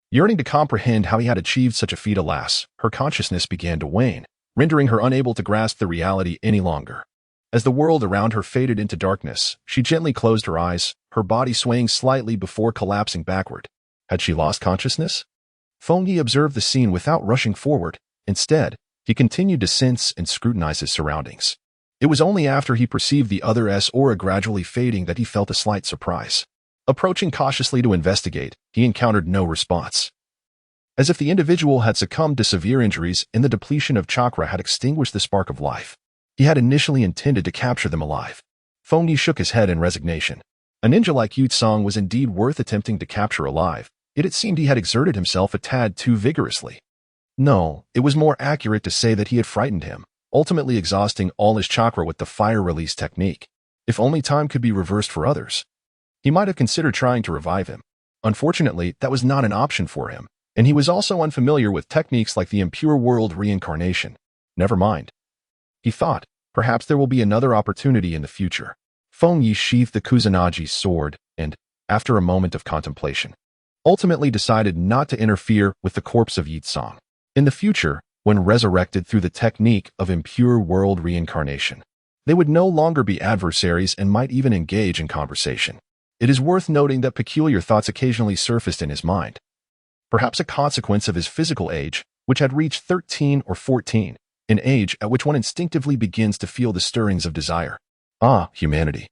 Yearning to comprehend how he had achieved such a feat, alas, her consciousness began to wane, rendering her unable to grasp the reality any longer. As the world around her faded into darkness, she gently closed her eyes, her body swaying slightly before collapsing backward. Had she lost consciousness? Feng Ye observed the scene without rushing forward. Instead, he continued to sense and scrutinize his surroundings. It was only after he perceived the other's aura gradually fading that he felt a slight surprise. Approaching cautiously to investigate, he encountered no response. As if the individual had succumbed to severe injuries and the depletion of chakra had extinguished the spark of life. He had initially intended to capture them alive. Feng Ye shook his head in resignation. A ninja like Yi Tsang was indeed worth attempting to capture alive, yet it seemed he had exerted himself a tad too vigorously. No, it was more accurate to say that he had frightened him, ultimately exhausting all his chakra with the fire release technique. If only time could be reversed for others, he might have considered trying to revive him. Unfortunately, that was not an option for him, and he was also unfamiliar with techniques like the impure world reincarnation. Never mind, he thought, perhaps there will be another opportunity in the future. Feng Ye sheathed the Kusanagi sword and, after a moment of contemplation, ultimately decided not to interfere with the corpse of Yi Tsang. In the future, when resurrected through the technique of impure world reincarnation, they would no longer be adversaries and might even engage in conversation. It is worth noting that peculiar thoughts occasionally surfaced in his mind. Perhaps a consequence of his physical age, which had reached 13 or 14, an age at which one instinctively begins to feel the stirrings of desire. Ah, humanity.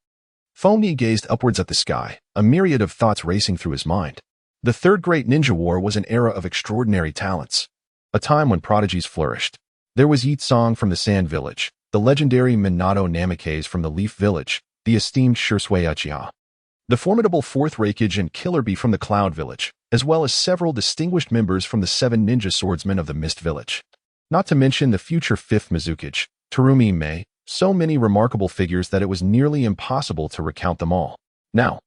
Feng Ye gazed upwards at the sky, a myriad of thoughts racing through his mind. The Third Great Ninja War was an era of extraordinary talents, a time when prodigies flourished. There was Yi Tsang from the Sand Village, the legendary Minato Namikaze from the Leaf Village, the esteemed Shisui Uchiha, the formidable Fourth Raikage and Killer Bee from the Cloud Village, as well as several distinguished members from the 7 ninja swordsmen of the Mist Village. Not to mention the future 5th Mizukage, Terumi Mei, so many remarkable figures that it was nearly impossible to recount them all. Now,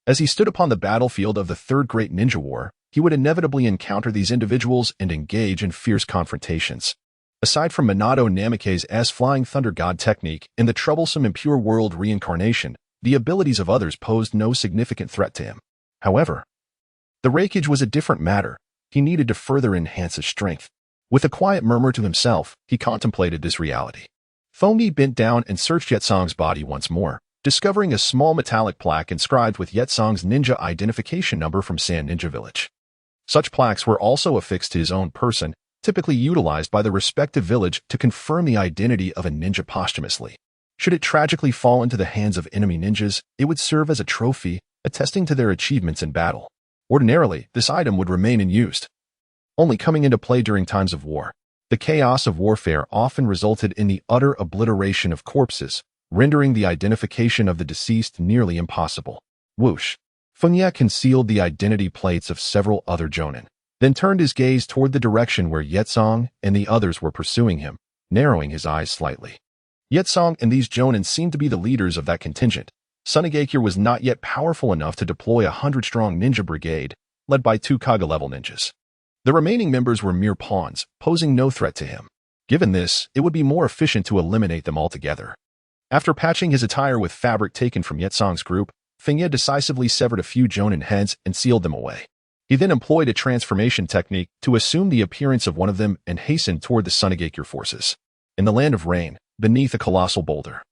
as he stood upon the battlefield of the Third Great Ninja War, he would inevitably encounter these individuals and engage in fierce confrontations. Aside from Minato Namikaze's Flying Thunder God technique and the troublesome impure world reincarnation, the abilities of others posed no significant threat to him. However, the Raikage was a different matter. He needed to further enhance his strength. With a quiet murmur to himself, he contemplated this reality. Feng Ye bent down and searched Yi Tsang's body once more, discovering a small metallic plaque inscribed with Yetsong's ninja identification number from Sand Ninja Village. Such plaques were also affixed to his own person, typically utilized by the respective village to confirm the identity of a ninja posthumously. Should it tragically fall into the hands of enemy ninjas, it would serve as a trophy, attesting to their achievements in battle. Ordinarily, this item would remain unused, only coming into play during times of war. The chaos of warfare often resulted in the utter obliteration of corpses, rendering the identification of the deceased nearly impossible. Whoosh! Feng Ye concealed the identity plates of several other jonin, then turned his gaze toward the direction where Yetsong and the others were pursuing him, narrowing his eyes slightly. Yetsong and these jonin seemed to be the leaders of that contingent. Sunigakure was not yet powerful enough to deploy a 100-strong ninja brigade, led by 2 Kaga-level ninjas. The remaining members were mere pawns, posing no threat to him. Given this, it would be more efficient to eliminate them altogether. After patching his attire with fabric taken from Yetsong's group, Feng Ye decisively severed a few jonin heads and sealed them away. He then employed a transformation technique to assume the appearance of one of them and hastened toward the Sunigakure forces. In the land of rain, beneath a colossal boulder,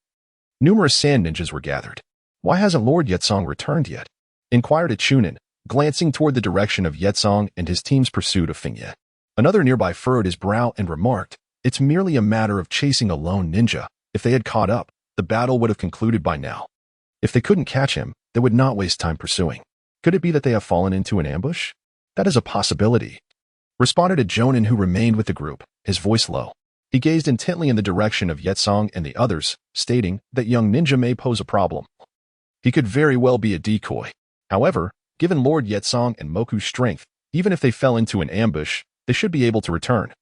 numerous sand ninjas were gathered. "Why hasn't Lord Yetsong returned yet?" inquired a Chunin, glancing toward the direction of Yetsong and his team's pursuit of Feng Ye. Another nearby furrowed his brow and remarked, "It's merely a matter of chasing a lone ninja. If they had caught up, the battle would have concluded by now. If they couldn't catch him, they would not waste time pursuing. Could it be that they have fallen into an ambush?" "That is a possibility," responded a jonin who remained with the group, his voice low. He gazed intently in the direction of Yetsong and the others, stating that young ninja may pose a problem. He could very well be a decoy. However, given Lord Yetsong and Moku's strength, even if they fell into an ambush, they should be able to return.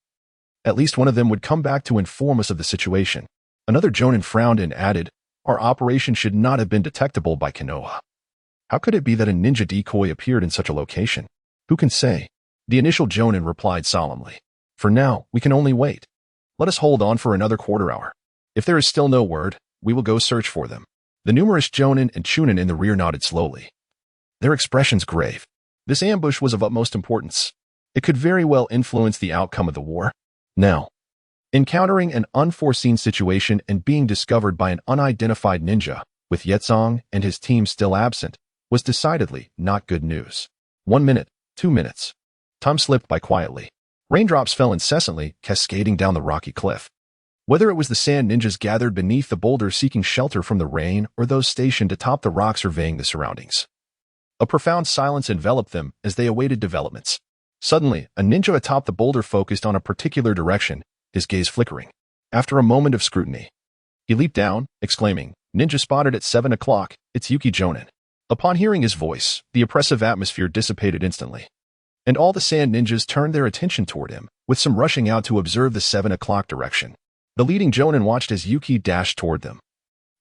At least one of them would come back to inform us of the situation. Another jonin frowned and added, "Our operation should not have been detectable by Konoha. How could it be that a ninja decoy appeared in such a location? Who can say?" The initial jonin replied solemnly, "For now, we can only wait. Let us hold on for another quarter hour. If there is still no word, we will go search for them." The numerous jonin and chunin in the rear nodded slowly, their expressions grave. This ambush was of utmost importance. It could very well influence the outcome of the war. Now, encountering an unforeseen situation and being discovered by an unidentified ninja, with Yetsong and his team still absent, was decidedly not good news. 1 minute, 2 minutes. Time slipped by quietly. Raindrops fell incessantly, cascading down the rocky cliff. Whether it was the sand ninjas gathered beneath the boulder seeking shelter from the rain or those stationed atop the rock surveying the surroundings, a profound silence enveloped them as they awaited developments. Suddenly, a ninja atop the boulder focused on a particular direction, his gaze flickering. After a moment of scrutiny, he leaped down, exclaiming, "Ninja spotted at 7 o'clock, it's Yuki Jonin." Upon hearing his voice, the oppressive atmosphere dissipated instantly, and all the sand ninjas turned their attention toward him, with some rushing out to observe the 7 o'clock direction. The leading jonin watched as Yuki dashed toward them,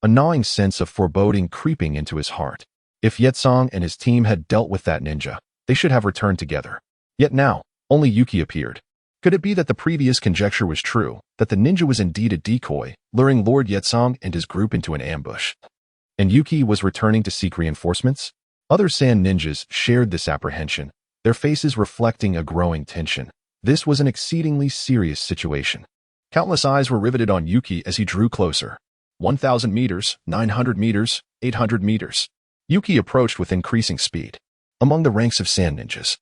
a gnawing sense of foreboding creeping into his heart. If Yetsong and his team had dealt with that ninja, they should have returned together. Yet now, only Yuki appeared. Could it be that the previous conjecture was true, that the ninja was indeed a decoy, luring Lord Yetsong and his group into an ambush, and Yuki was returning to seek reinforcements? Other sand ninjas shared this apprehension, their faces reflecting a growing tension. This was an exceedingly serious situation. Countless eyes were riveted on Yuki as he drew closer. 1,000 meters, 900 meters, 800 meters. Yuki approached with increasing speed. Among the ranks of sand ninjas,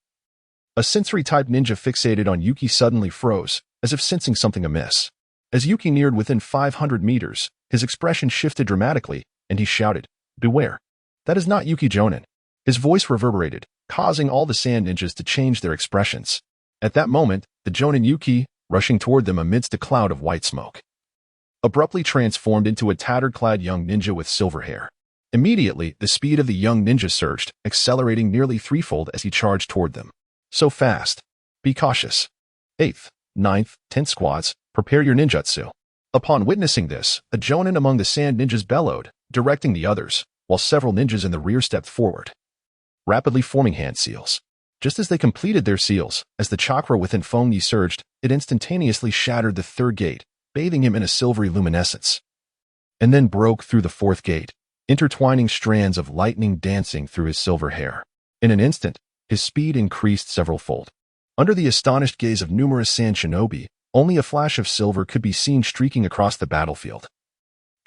a sensory-type ninja fixated on Yuki suddenly froze, as if sensing something amiss. As Yuki neared within 500 meters, his expression shifted dramatically, and he shouted, "Beware! That is not Yuki Jonin." His voice reverberated, causing all the sand ninjas to change their expressions. At that moment, the jonin Yuki, rushing toward them amidst a cloud of white smoke, abruptly transformed into a tattered-clad young ninja with silver hair. Immediately, the speed of the young ninja surged, accelerating nearly threefold as he charged toward them. "So fast. Be cautious. 8th, 9th, 10th squads, prepare your ninjutsu." Upon witnessing this, a jonin among the sand ninjas bellowed, directing the others, while several ninjas in the rear stepped forward, rapidly forming hand seals. Just as they completed their seals, as the chakra within Feng Ye surged, it instantaneously shattered the 3rd gate, bathing him in a silvery luminescence, and then broke through the 4th gate, intertwining strands of lightning dancing through his silver hair. In an instant, his speed increased several-fold. Under the astonished gaze of numerous sand shinobi, only a flash of silver could be seen streaking across the battlefield,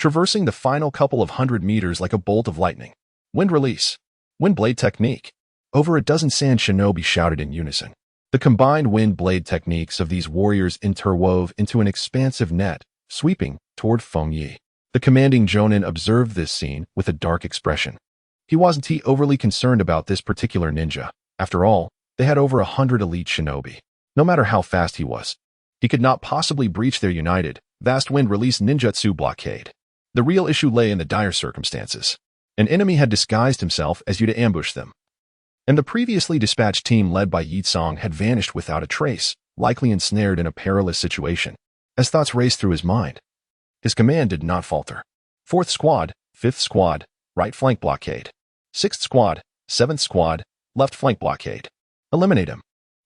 traversing the final couple of 100 meters like a bolt of lightning. Wind release. Wind blade technique. Over a dozen sand shinobi shouted in unison. The combined wind blade techniques of these warriors interwove into an expansive net, sweeping toward Feng Ye. The commanding Jonin observed this scene with a dark expression. He wasn't overly concerned about this particular ninja. After all, they had over 100 elite shinobi. No matter how fast he was, he could not possibly breach their united, vast wind-release ninjutsu blockade. The real issue lay in the dire circumstances. An enemy had disguised himself as you to ambush them. And the previously dispatched team led by Yi Tsong had vanished without a trace, likely ensnared in a perilous situation. As thoughts raced through his mind, his command did not falter. 4th Squad, 5th Squad, right flank blockade. 6th Squad, 7th Squad, left flank blockade. Eliminate him.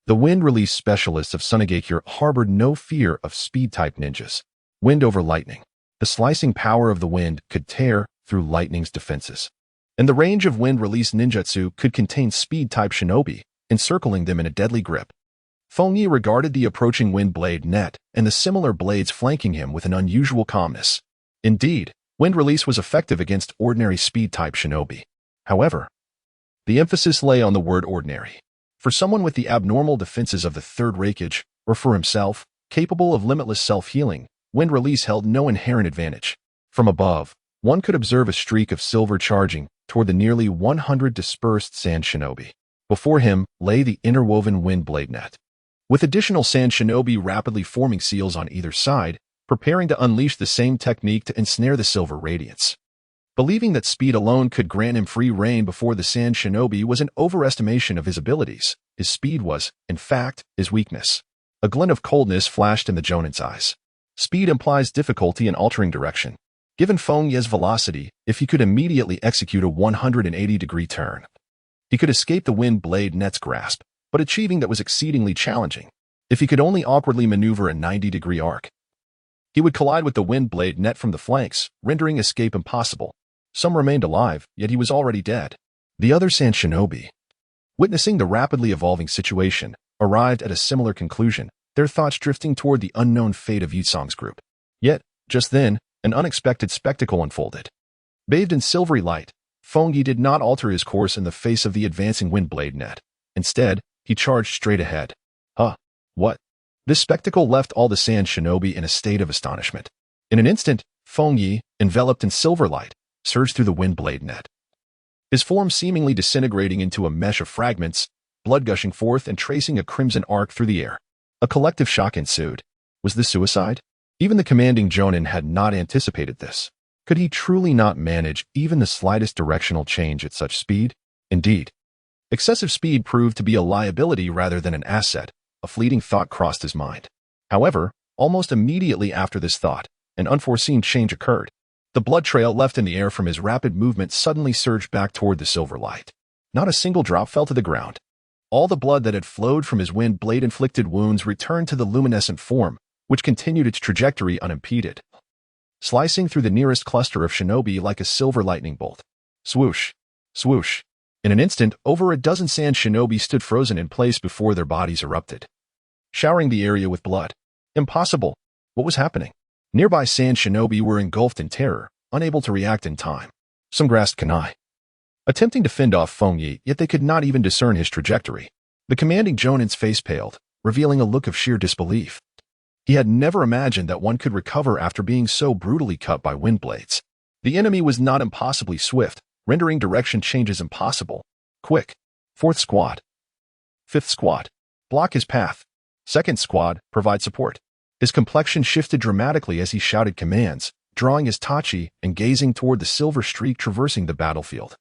The wind release specialists of Sunagakure harbored no fear of speed-type ninjas. Wind over lightning. The slicing power of the wind could tear through lightning's defenses. And the range of wind release ninjutsu could contain speed-type shinobi, encircling them in a deadly grip. Feng Ye regarded the approaching wind blade net and the similar blades flanking him with an unusual calmness. Indeed, wind release was effective against ordinary speed-type shinobi. However, the emphasis lay on the word ordinary. For someone with the abnormal defenses of the third rakeage, or for himself, capable of limitless self-healing, wind release held no inherent advantage. From above, one could observe a streak of silver charging toward the nearly 100 dispersed sand shinobi. Before him lay the interwoven wind blade net, with additional sand shinobi rapidly forming seals on either side, preparing to unleash the same technique to ensnare the silver radiance. Believing that speed alone could grant him free rein before the sand shinobi was an overestimation of his abilities. His speed was, in fact, his weakness. A glint of coldness flashed in the Jonin's eyes. Speed implies difficulty in altering direction. Given Feng Ye's velocity, if he could immediately execute a 180-degree turn, he could escape the wind blade net's grasp, but achieving that was exceedingly challenging. If he could only awkwardly maneuver a 90-degree arc, he would collide with the wind blade net from the flanks, rendering escape impossible. Some remained alive, yet he was already dead. The other sand shinobi, witnessing the rapidly evolving situation, arrived at a similar conclusion, their thoughts drifting toward the unknown fate of Yi Tsong's group. Yet, just then, an unexpected spectacle unfolded. Bathed in silvery light, Feng Ye did not alter his course in the face of the advancing wind blade net. Instead, he charged straight ahead. What? This spectacle left all the sand shinobi in a state of astonishment. In an instant, Feng Ye, enveloped in silver light, surged through the wind blade net. His form seemingly disintegrating into a mesh of fragments, blood gushing forth and tracing a crimson arc through the air. A collective shock ensued. Was this suicide? Even the commanding Jonin had not anticipated this. Could he truly not manage even the slightest directional change at such speed? Indeed, excessive speed proved to be a liability rather than an asset. A fleeting thought crossed his mind. However, almost immediately after this thought, an unforeseen change occurred. The blood trail left in the air from his rapid movement suddenly surged back toward the silver light. Not a single drop fell to the ground. All the blood that had flowed from his wind blade-inflicted wounds returned to the luminescent form, which continued its trajectory unimpeded, slicing through the nearest cluster of shinobi like a silver lightning bolt. Swoosh! Swoosh! In an instant, over a dozen sand shinobi stood frozen in place before their bodies erupted, showering the area with blood. Impossible! What was happening? Nearby sand shinobi were engulfed in terror, unable to react in time. Some grasped kunai, attempting to fend off Feng Ye, yet they could not even discern his trajectory. The commanding Jonin's face paled, revealing a look of sheer disbelief. He had never imagined that one could recover after being so brutally cut by wind blades. The enemy was not impossibly swift, rendering direction changes impossible. Quick! 4th Squad. 5th Squad. Block his path. 2nd Squad. Provide support. His complexion shifted dramatically as he shouted commands, drawing his tachi and gazing toward the silver streak traversing the battlefield.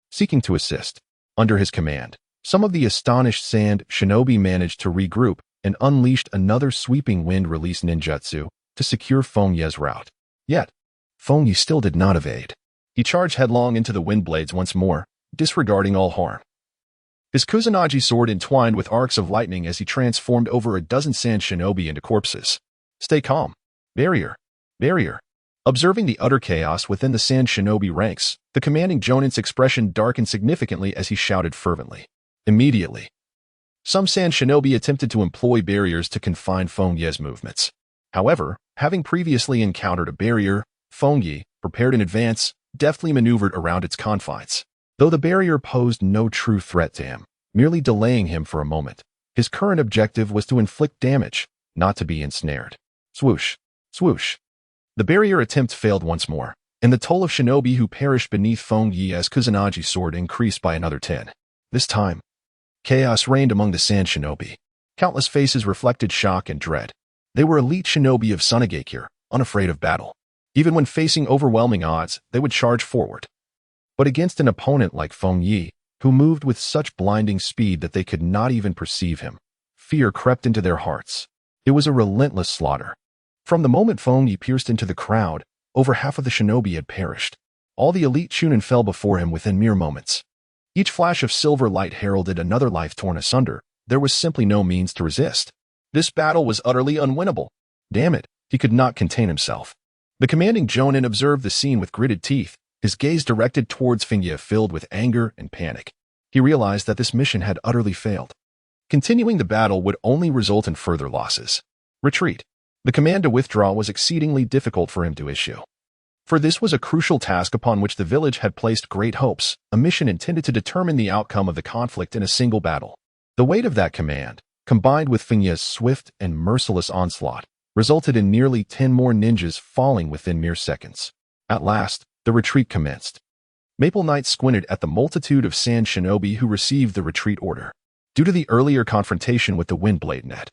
Seeking to assist. Under his command, some of the astonished sand shinobi managed to regroup and unleashed another sweeping wind-release ninjutsu to secure Feng Ye's route. Yet, Feng Ye still did not evade. He charged headlong into the wind blades once more, disregarding all harm. His Kusanagi sword entwined with arcs of lightning as he transformed over a dozen sand shinobi into corpses. Stay calm. Barrier. Barrier. Observing the utter chaos within the sand shinobi ranks, the commanding Jonin's expression darkened significantly as he shouted fervently. Immediately, some sand shinobi attempted to employ barriers to confine Feng Ye's movements. However, having previously encountered a barrier, Feng Ye, prepared in advance, deftly maneuvered around its confines. Though the barrier posed no true threat to him, merely delaying him for a moment, his current objective was to inflict damage, not to be ensnared. Swoosh, swoosh. The barrier attempt failed once more, and the toll of shinobi who perished beneath Feng Ye's Kusanagi sword increased by another 10. This time, chaos reigned among the sand shinobi. Countless faces reflected shock and dread. They were elite shinobi of Sunagakure, unafraid of battle. Even when facing overwhelming odds, they would charge forward. But against an opponent like Feng Ye, who moved with such blinding speed that they could not even perceive him, fear crept into their hearts. It was a relentless slaughter. From the moment Feng Ye pierced into the crowd, over half of the shinobi had perished. All the elite chunin fell before him within mere moments. Each flash of silver light heralded another life torn asunder. There was simply no means to resist. This battle was utterly unwinnable. Damn it, he could not contain himself. The commanding Jonin observed the scene with gritted teeth, his gaze directed towards Feng Ye filled with anger and panic. He realized that this mission had utterly failed. Continuing the battle would only result in further losses. Retreat. The command to withdraw was exceedingly difficult for him to issue. For this was a crucial task upon which the village had placed great hopes, a mission intended to determine the outcome of the conflict in a single battle. The weight of that command, combined with Feng Ye's swift and merciless onslaught, resulted in nearly 10 more ninjas falling within mere seconds. At last, the retreat commenced. Maple Knight squinted at the multitude of sand shinobi who received the retreat order. Due to the earlier confrontation with the Windblade net,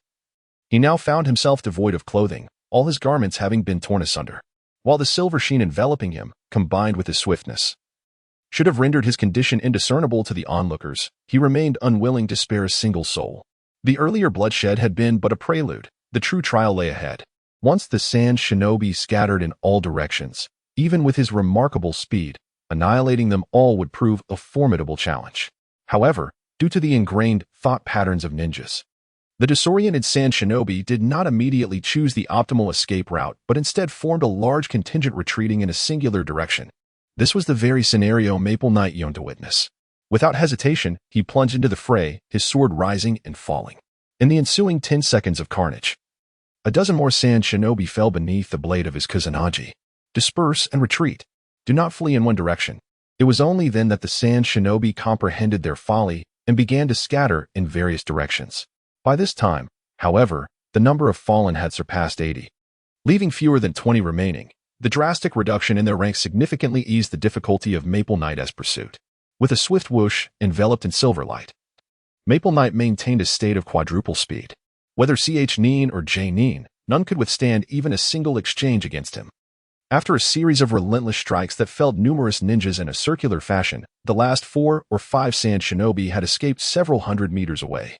he now found himself devoid of clothing, all his garments having been torn asunder, while the silver sheen enveloping him, combined with his swiftness, should have rendered his condition indiscernible to the onlookers. He remained unwilling to spare a single soul. The earlier bloodshed had been but a prelude. The true trial lay ahead. Once the sand shinobi scattered in all directions, even with his remarkable speed, annihilating them all would prove a formidable challenge. However, due to the ingrained thought patterns of ninjas, the disoriented sand shinobi did not immediately choose the optimal escape route, but instead formed a large contingent retreating in a singular direction. This was the very scenario Maple Knight yearned to witness. Without hesitation, he plunged into the fray, his sword rising and falling. In the ensuing 10 seconds of carnage, a dozen more sand shinobi fell beneath the blade of his Kusanagi. Disperse and retreat. Do not flee in one direction. It was only then that the sand shinobi comprehended their folly and began to scatter in various directions. By this time, however, the number of fallen had surpassed 80, leaving fewer than 20 remaining. The drastic reduction in their ranks significantly eased the difficulty of Maple Knight's pursuit. With a swift whoosh, enveloped in silver light, Maple Knight maintained a state of quadruple speed. Whether CH Neen or J Neen, none could withstand even a single exchange against him. After a series of relentless strikes that felled numerous ninjas in a circular fashion, the last 4 or 5 sand shinobi had escaped several hundred meters away.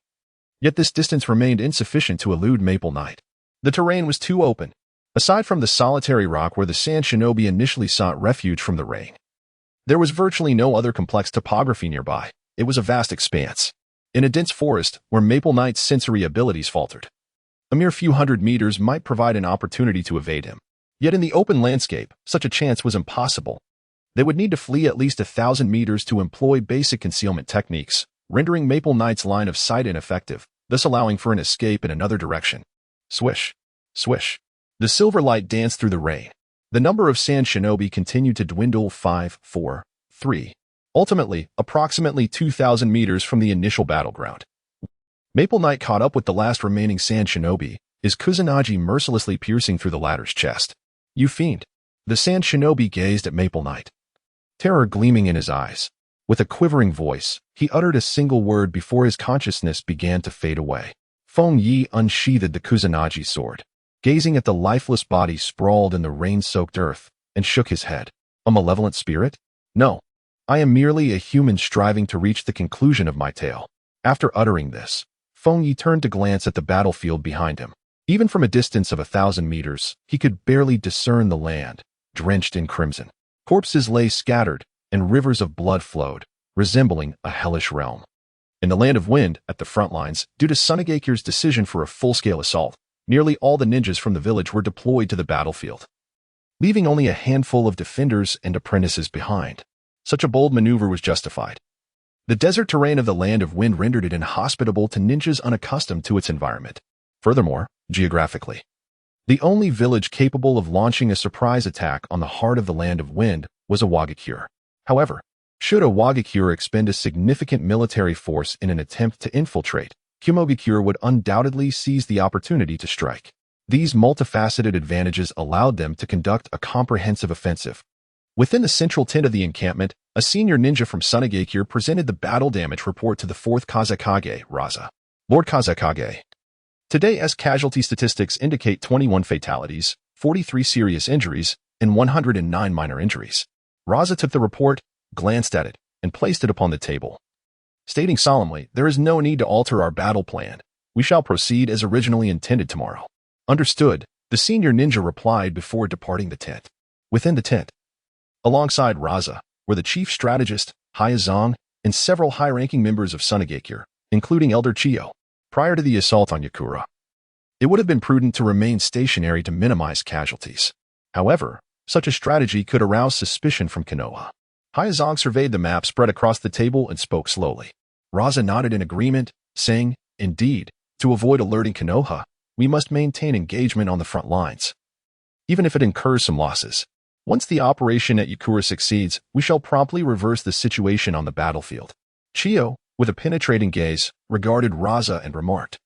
Yet this distance remained insufficient to elude Maple Knight. The terrain was too open. Aside from the solitary rock where the sand shinobi initially sought refuge from the rain, there was virtually no other complex topography nearby. It was a vast expanse. In a dense forest where Maple Knight's sensory abilities faltered, a mere few hundred meters might provide an opportunity to evade him. Yet in the open landscape, such a chance was impossible. They would need to flee at least 1,000 meters to employ basic concealment techniques, rendering Maple Knight's line of sight ineffective, thus allowing for an escape in another direction. Swish, swish. The silver light danced through the rain. The number of sand shinobi continued to dwindle 5, 4, 3. Ultimately, approximately 2,000 meters from the initial battleground, Maple Knight caught up with the last remaining sand shinobi, his Kusanagi mercilessly piercing through the latter's chest. You fiend! The sand shinobi gazed at Maple Knight, terror gleaming in his eyes. With a quivering voice, he uttered a single word before his consciousness began to fade away. Feng Ye unsheathed the Kusanagi sword, gazing at the lifeless body sprawled in the rain-soaked earth, and shook his head. A malevolent spirit? No. I am merely a human striving to reach the conclusion of my tale. After uttering this, Feng Ye turned to glance at the battlefield behind him. Even from a distance of 1,000 meters, he could barely discern the land, drenched in crimson. Corpses lay scattered, and rivers of blood flowed, resembling a hellish realm. In the Land of Wind, at the front lines, due to Sunagakure's decision for a full-scale assault, nearly all the ninjas from the village were deployed to the battlefield, leaving only a handful of defenders and apprentices behind. Such a bold maneuver was justified. The desert terrain of the Land of Wind rendered it inhospitable to ninjas unaccustomed to its environment. Furthermore, geographically, The only village capable of launching a surprise attack on the heart of the Land of Wind was Awagakure. However, should Awagakure expend a significant military force in an attempt to infiltrate, Kumogakure would undoubtedly seize the opportunity to strike. These multifaceted advantages allowed them to conduct a comprehensive offensive. Within the central tent of the encampment, a senior ninja from Sunagakure presented the battle damage report to the 4th Kazekage, Raza. Lord Kazekage. Today's casualty statistics indicate 21 fatalities, 43 serious injuries, and 109 minor injuries. Raza took the report, glanced at it, and placed it upon the table. Stating solemnly, "There is no need to alter our battle plan. We shall proceed as originally intended tomorrow." "Understood," the senior ninja replied before departing the tent. Within the tent, alongside Raza, were the chief strategist, Hyazong, and several high-ranking members of Sunagakure, including Elder Chiyo. Prior to the assault on Yakura, it would have been prudent to remain stationary to minimize casualties. However, such a strategy could arouse suspicion from Konoha. Hyazong surveyed the map spread across the table and spoke slowly. Raza nodded in agreement, saying, "Indeed, to avoid alerting Konoha, we must maintain engagement on the front lines, even if it incurs some losses. Once the operation at Yakura succeeds, we shall promptly reverse the situation on the battlefield." Chiyo, with a penetrating gaze, regarded Raza and remarked,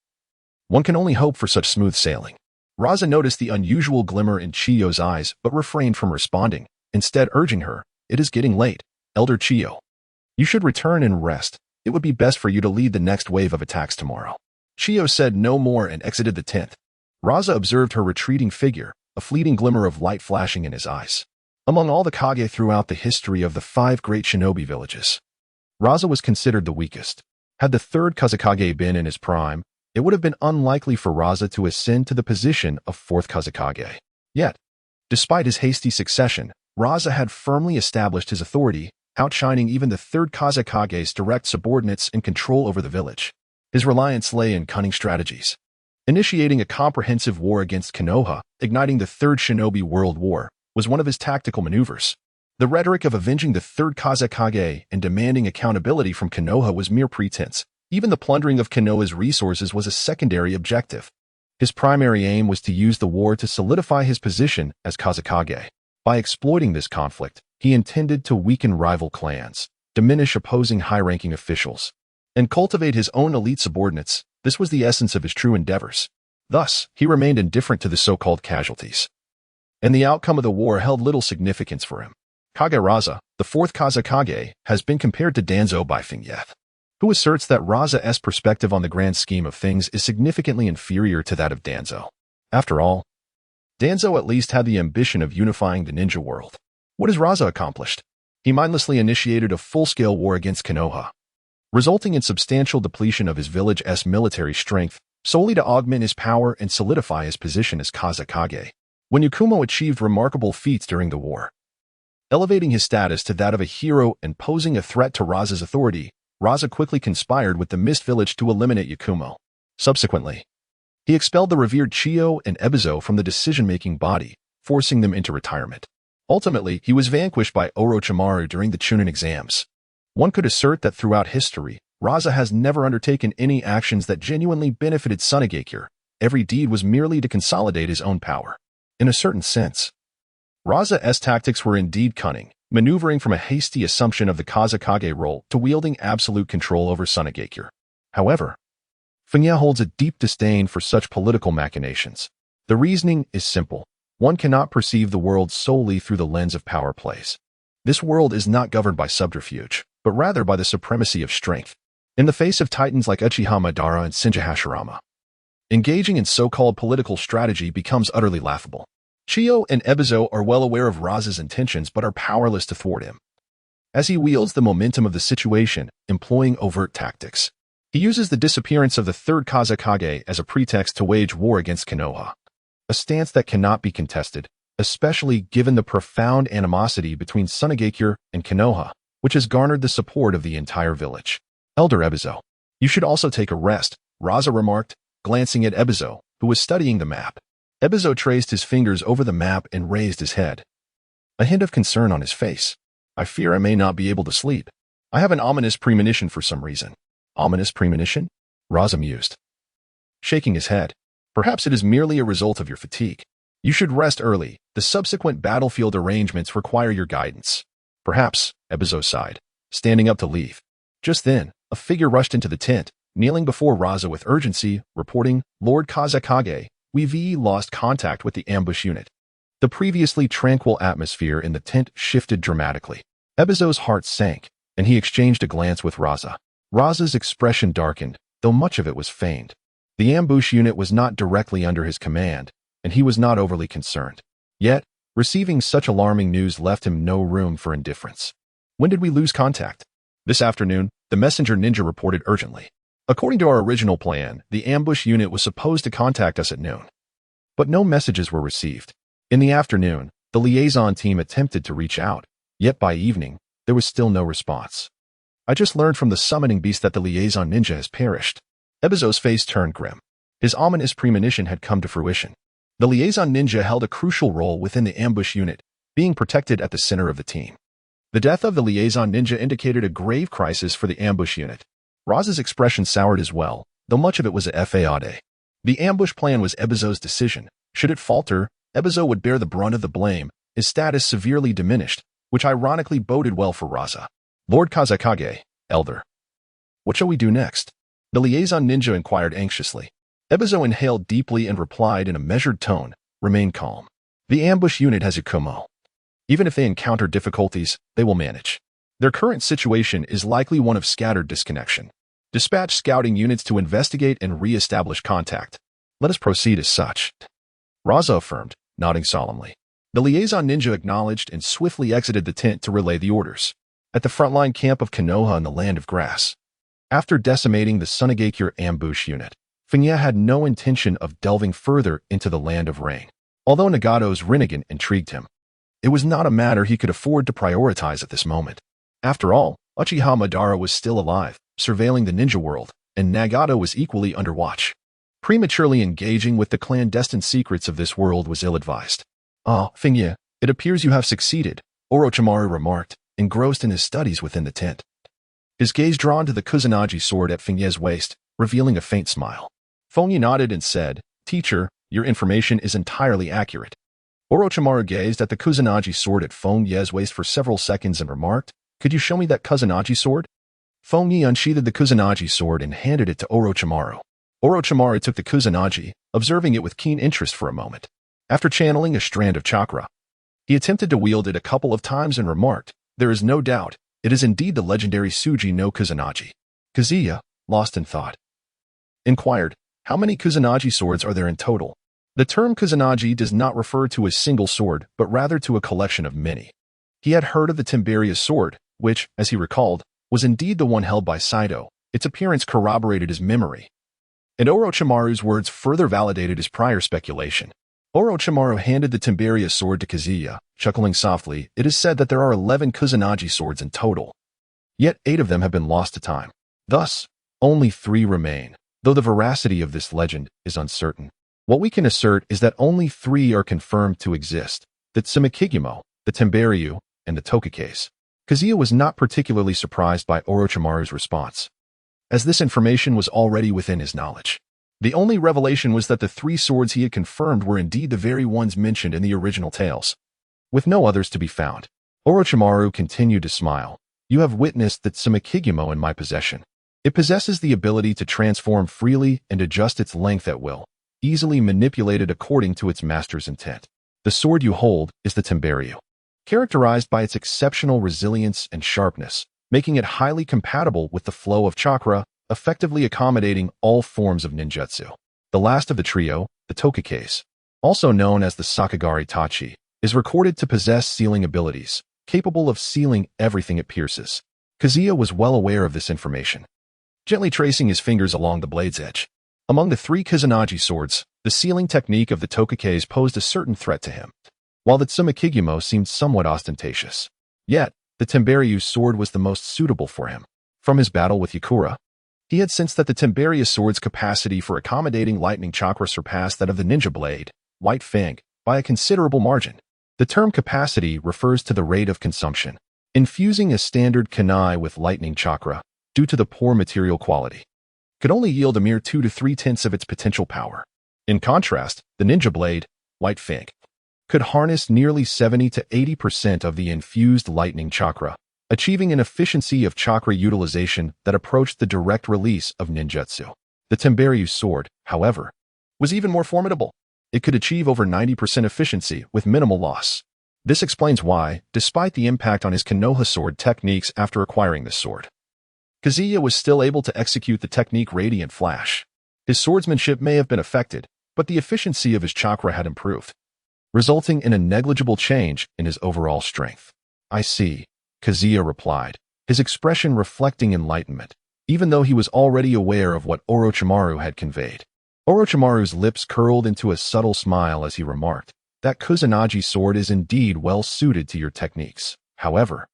"One can only hope for such smooth sailing." Raza noticed the unusual glimmer in Chiyo's eyes but refrained from responding, instead urging her, "It is getting late, Elder Chiyo. You should return and rest. It would be best for you to lead the next wave of attacks tomorrow." Chiyo said no more and exited the tent. Raza observed her retreating figure, a fleeting glimmer of light flashing in his eyes. Among all the Kage throughout the history of the 5 great shinobi villages, Raza was considered the weakest. Had the 3rd Kazekage been in his prime, it would have been unlikely for Raza to ascend to the position of 4th Kazekage. Yet, despite his hasty succession, Raza had firmly established his authority, outshining even the 3rd Kazekage's direct subordinates in control over the village. His reliance lay in cunning strategies. Initiating a comprehensive war against Konoha, igniting the 3rd Shinobi World War, was one of his tactical maneuvers. The rhetoric of avenging the 3rd Kazekage and demanding accountability from Konoha was mere pretense. Even the plundering of Konoha's resources was a secondary objective. His primary aim was to use the war to solidify his position as Kazekage. By exploiting this conflict, he intended to weaken rival clans, diminish opposing high-ranking officials, and cultivate his own elite subordinates. This was the essence of his true endeavors. Thus, he remained indifferent to the so-called casualties, and the outcome of the war held little significance for him. Kage Raza, the 4th Kazekage, has been compared to Danzo by Feng Ye, who asserts that Raza's perspective on the grand scheme of things is significantly inferior to that of Danzo. After all, Danzo at least had the ambition of unifying the ninja world. What has Raza accomplished? He mindlessly initiated a full-scale war against Konoha, resulting in substantial depletion of his village's military strength, solely to augment his power and solidify his position as Kazekage. When Yakumo achieved remarkable feats during the war, elevating his status to that of a hero and posing a threat to Raza's authority, Raza quickly conspired with the Mist Village to eliminate Yakumo. Subsequently, he expelled the revered Chiyo and Ebizo from the decision-making body, forcing them into retirement. Ultimately, he was vanquished by Orochimaru during the Chunin exams. One could assert that throughout history, Raza has never undertaken any actions that genuinely benefited Sunagakure. Every deed was merely to consolidate his own power. In a certain sense, Raza's tactics were indeed cunning, maneuvering from a hasty assumption of the Kazekage role to wielding absolute control over Sunagakure. However, Feng Ye holds a deep disdain for such political machinations. The reasoning is simple. One cannot perceive the world solely through the lens of power plays. This world is not governed by subterfuge, but rather by the supremacy of strength. In the face of titans like Uchiha Madara and Shinja Hashirama, engaging in so-called political strategy becomes utterly laughable. Chiyo and Ebizo are well aware of Raza's intentions but are powerless to thwart him. As he wields the momentum of the situation, employing overt tactics, he uses the disappearance of the 3rd Kazekage as a pretext to wage war against Konoha, a stance that cannot be contested, especially given the profound animosity between Sunagakure and Konoha, which has garnered the support of the entire village. "Elder Ebizo, you should also take a rest," Raza remarked, glancing at Ebizo, who was studying the map. Ebizo traced his fingers over the map and raised his head, a hint of concern on his face. "I fear I may not be able to sleep. I have an ominous premonition for some reason." "Ominous premonition?" Raza mused, shaking his head. "Perhaps it is merely a result of your fatigue." You should rest early. The subsequent battlefield arrangements require your guidance. Perhaps, Ebizo sighed, standing up to leave. Just then, a figure rushed into the tent, kneeling before Raza with urgency, reporting, Lord Kazakage, we've lost contact with the ambush unit. The previously tranquil atmosphere in the tent shifted dramatically. Ebizo's heart sank, and he exchanged a glance with Raza. Raza's expression darkened, though much of it was feigned. The ambush unit was not directly under his command, and he was not overly concerned. Yet, receiving such alarming news left him no room for indifference. When did we lose contact? This afternoon, the messenger ninja reported urgently. According to our original plan, the ambush unit was supposed to contact us at noon. But no messages were received. In the afternoon, the liaison team attempted to reach out, yet by evening, there was still no response. I just learned from the summoning beast that the liaison ninja has perished. Ebizo's face turned grim. His ominous premonition had come to fruition. The liaison ninja held a crucial role within the ambush unit, being protected at the center of the team. The death of the liaison ninja indicated a grave crisis for the ambush unit. Raza's expression soured as well, though much of it was a fade. The ambush plan was Ebizo's decision. Should it falter, Ebizo would bear the brunt of the blame, his status severely diminished, which ironically boded well for Raza. Lord Kazakage, Elder. What shall we do next? The liaison ninja inquired anxiously. Ebizo inhaled deeply and replied in a measured tone, remain calm. The ambush unit has a Kumo. Even if they encounter difficulties, they will manage. Their current situation is likely one of scattered disconnection. Dispatch scouting units to investigate and re-establish contact. Let us proceed as such. Raza affirmed, nodding solemnly. The liaison ninja acknowledged and swiftly exited the tent to relay the orders. At the frontline camp of Konoha in the Land of Grass. After decimating the Sunagakure ambush unit, Feng Ye had no intention of delving further into the Land of Rain. Although Nagato's Rinnegan intrigued him, it was not a matter he could afford to prioritize at this moment. After all, Uchiha Madara was still alive, surveilling the ninja world, and Nagato was equally under watch. Prematurely engaging with the clandestine secrets of this world was ill-advised. Feng Ye, it appears you have succeeded, Orochimaru remarked, engrossed in his studies within the tent. His gaze drawn to the Kusanagi sword at Feng Ye's waist, revealing a faint smile. Feng Ye nodded and said, Teacher, your information is entirely accurate. Orochimaru gazed at the Kusanagi sword at Feng Ye's waist for several seconds and remarked, Could you show me that Kusanagi sword? Feng Ye unsheathed the Kusanagi sword and handed it to Orochimaru. Orochimaru took the Kusanagi, observing it with keen interest for a moment. After channeling a strand of chakra, he attempted to wield it a couple of times and remarked, There is no doubt, it is indeed the legendary Tsuji no Kusanagi. Kazuya, lost in thought, inquired, How many Kusanagi swords are there in total? The term Kusanagi does not refer to a single sword, but rather to a collection of many. He had heard of the Timberia sword, which, as he recalled, was indeed the one held by Saito. Its appearance corroborated his memory. And Orochimaru's words further validated his prior speculation. Orochimaru handed the Timberia sword to Kazuya, chuckling softly. It is said that there are 11 Kusanagi swords in total. Yet 8 of them have been lost to time. Thus, only 3 remain, though the veracity of this legend is uncertain. What we can assert is that only 3 are confirmed to exist, the Tsumakigumo, the Timberyu, and the Tokakase. Kazuya was not particularly surprised by Orochimaru's response, as this information was already within his knowledge. The only revelation was that the 3 swords he had confirmed were indeed the very ones mentioned in the original tales. With no others to be found, Orochimaru continued to smile. You have witnessed the Tsumakigumo in my possession. It possesses the ability to transform freely and adjust its length at will, easily manipulated according to its master's intent. The sword you hold is the Timberyu, characterized by its exceptional resilience and sharpness, making it highly compatible with the flow of chakra, effectively accommodating all forms of ninjutsu. The last of the trio, the Tokakase, also known as the Sakagari Tachi, is recorded to possess sealing abilities, capable of sealing everything it pierces. Kazuya was well aware of this information, gently tracing his fingers along the blade's edge. Among the 3 Kusanagi swords, the sealing technique of the Tokakase posed a certain threat to him, while the Tsumakigumo seemed somewhat ostentatious. Yet, the Timberyu sword was the most suitable for him. From his battle with Yakura, he had sensed that the Timberyu sword's capacity for accommodating lightning chakra surpassed that of the ninja blade, White Fang, by a considerable margin. The term capacity refers to the rate of consumption. Infusing a standard kunai with lightning chakra, due to the poor material quality, could only yield a mere 2 to 3 tenths of its potential power. In contrast, the ninja blade, White Feng could harness nearly 70 to 80% of the infused lightning chakra, achieving an efficiency of chakra utilization that approached the direct release of ninjutsu. The Tembaryu's sword, however, was even more formidable. It could achieve over 90% efficiency with minimal loss. This explains why, despite the impact on his Konoha sword techniques after acquiring this sword, Kazuya was still able to execute the technique Radiant Flash. His swordsmanship may have been affected, but the efficiency of his chakra had improved, resulting in a negligible change in his overall strength. I see, Kazuya replied, his expression reflecting enlightenment, even though he was already aware of what Orochimaru had conveyed. Orochimaru's lips curled into a subtle smile as he remarked, that Kusanagi sword is indeed well suited to your techniques. However,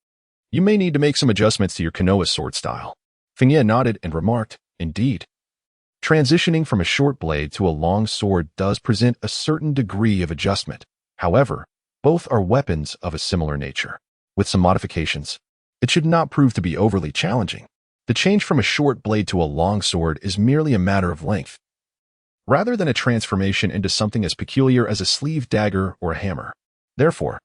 you may need to make some adjustments to your Konoha sword style. Feng Ye nodded and remarked, indeed. Transitioning from a short blade to a long sword does present a certain degree of adjustment. However, both are weapons of a similar nature. With some modifications, it should not prove to be overly challenging. The change from a short blade to a long sword is merely a matter of length, rather than a transformation into something as peculiar as a sleeve dagger or a hammer. Therefore,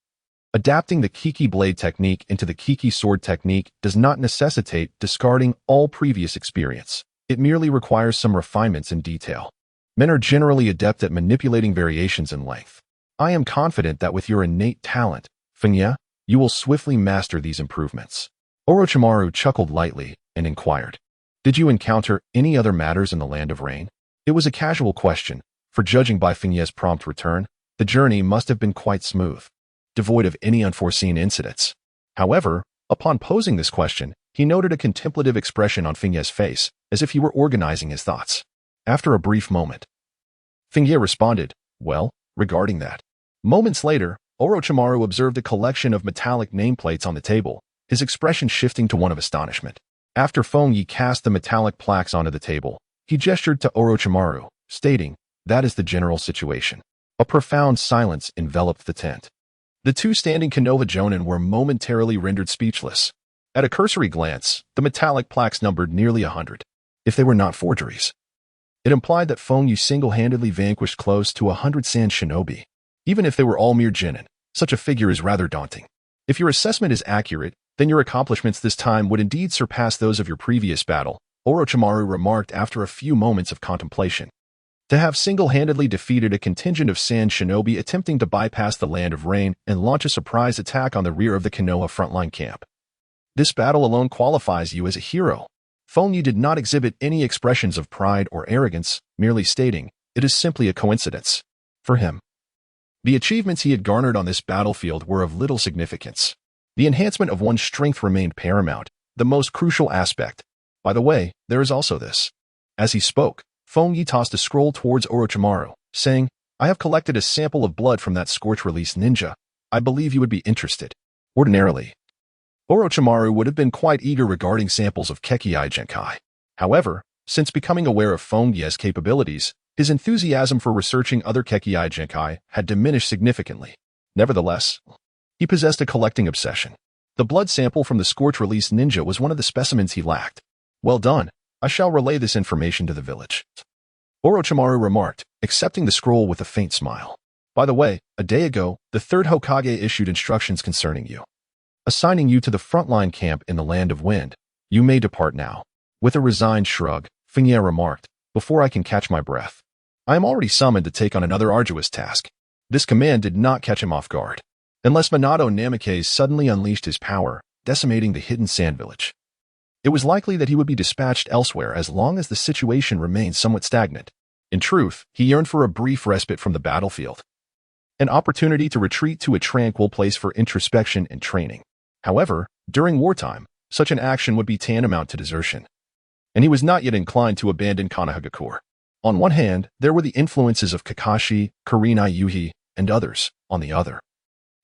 adapting the Kiki blade technique into the Kiki sword technique does not necessitate discarding all previous experience. It merely requires some refinements in detail. Men are generally adept at manipulating variations in length. I am confident that with your innate talent, Feng Ye, you will swiftly master these improvements. Orochimaru chuckled lightly and inquired, did you encounter any other matters in the Land of Rain? It was a casual question, for judging by Feng Ye's prompt return, the journey must have been quite smooth, devoid of any unforeseen incidents. However, upon posing this question, he noted a contemplative expression on Feng Ye's face, as if he were organizing his thoughts. After a brief moment, Feng Ye responded, well, regarding that. Moments later, Orochimaru observed a collection of metallic nameplates on the table, his expression shifting to one of astonishment. After Feng Ye cast the metallic plaques onto the table, he gestured to Orochimaru, stating, that is the general situation. A profound silence enveloped the tent. The two standing Konoha Jonin were momentarily rendered speechless. At a cursory glance, the metallic plaques numbered nearly 100. If they were not forgeries, it implied that Feng Ye single-handedly vanquished close to 100 Sand Shinobi. Even if they were all mere genin, such a figure is rather daunting. If your assessment is accurate, then your accomplishments this time would indeed surpass those of your previous battle, Orochimaru remarked after a few moments of contemplation. To have single-handedly defeated a contingent of Sand Shinobi attempting to bypass the Land of Rain and launch a surprise attack on the rear of the Konoha frontline camp. This battle alone qualifies you as a hero. Feng Ye did not exhibit any expressions of pride or arrogance, merely stating, it is simply a coincidence. For him, the achievements he had garnered on this battlefield were of little significance. The enhancement of one's strength remained paramount, the most crucial aspect. By the way, there is also this. As he spoke, Feng Ye tossed a scroll towards Orochimaru, saying, I have collected a sample of blood from that scorch-release ninja. I believe you would be interested. Ordinarily, Orochimaru would have been quite eager regarding samples of Kekkei Genkai. However, since becoming aware of Feng Ye's capabilities, his enthusiasm for researching other Kekkei Genkai had diminished significantly. Nevertheless, he possessed a collecting obsession. The blood sample from the scorch-release ninja was one of the specimens he lacked. Well done. I shall relay this information to the village. Orochimaru remarked, accepting the scroll with a faint smile. By the way, a day ago, the third Hokage issued instructions concerning you, assigning you to the frontline camp in the Land of Wind. You may depart now. With a resigned shrug, Feng Ye remarked, before I can catch my breath, I am already summoned to take on another arduous task. This command did not catch him off guard, unless Minato Namikaze suddenly unleashed his power, decimating the hidden sand village. It was likely that he would be dispatched elsewhere as long as the situation remained somewhat stagnant. In truth, he yearned for a brief respite from the battlefield, an opportunity to retreat to a tranquil place for introspection and training. However, during wartime, such an action would be tantamount to desertion, and he was not yet inclined to abandon Konohagakure. On one hand, there were the influences of Kakashi, Kurenai Yuhi, and others. On the other,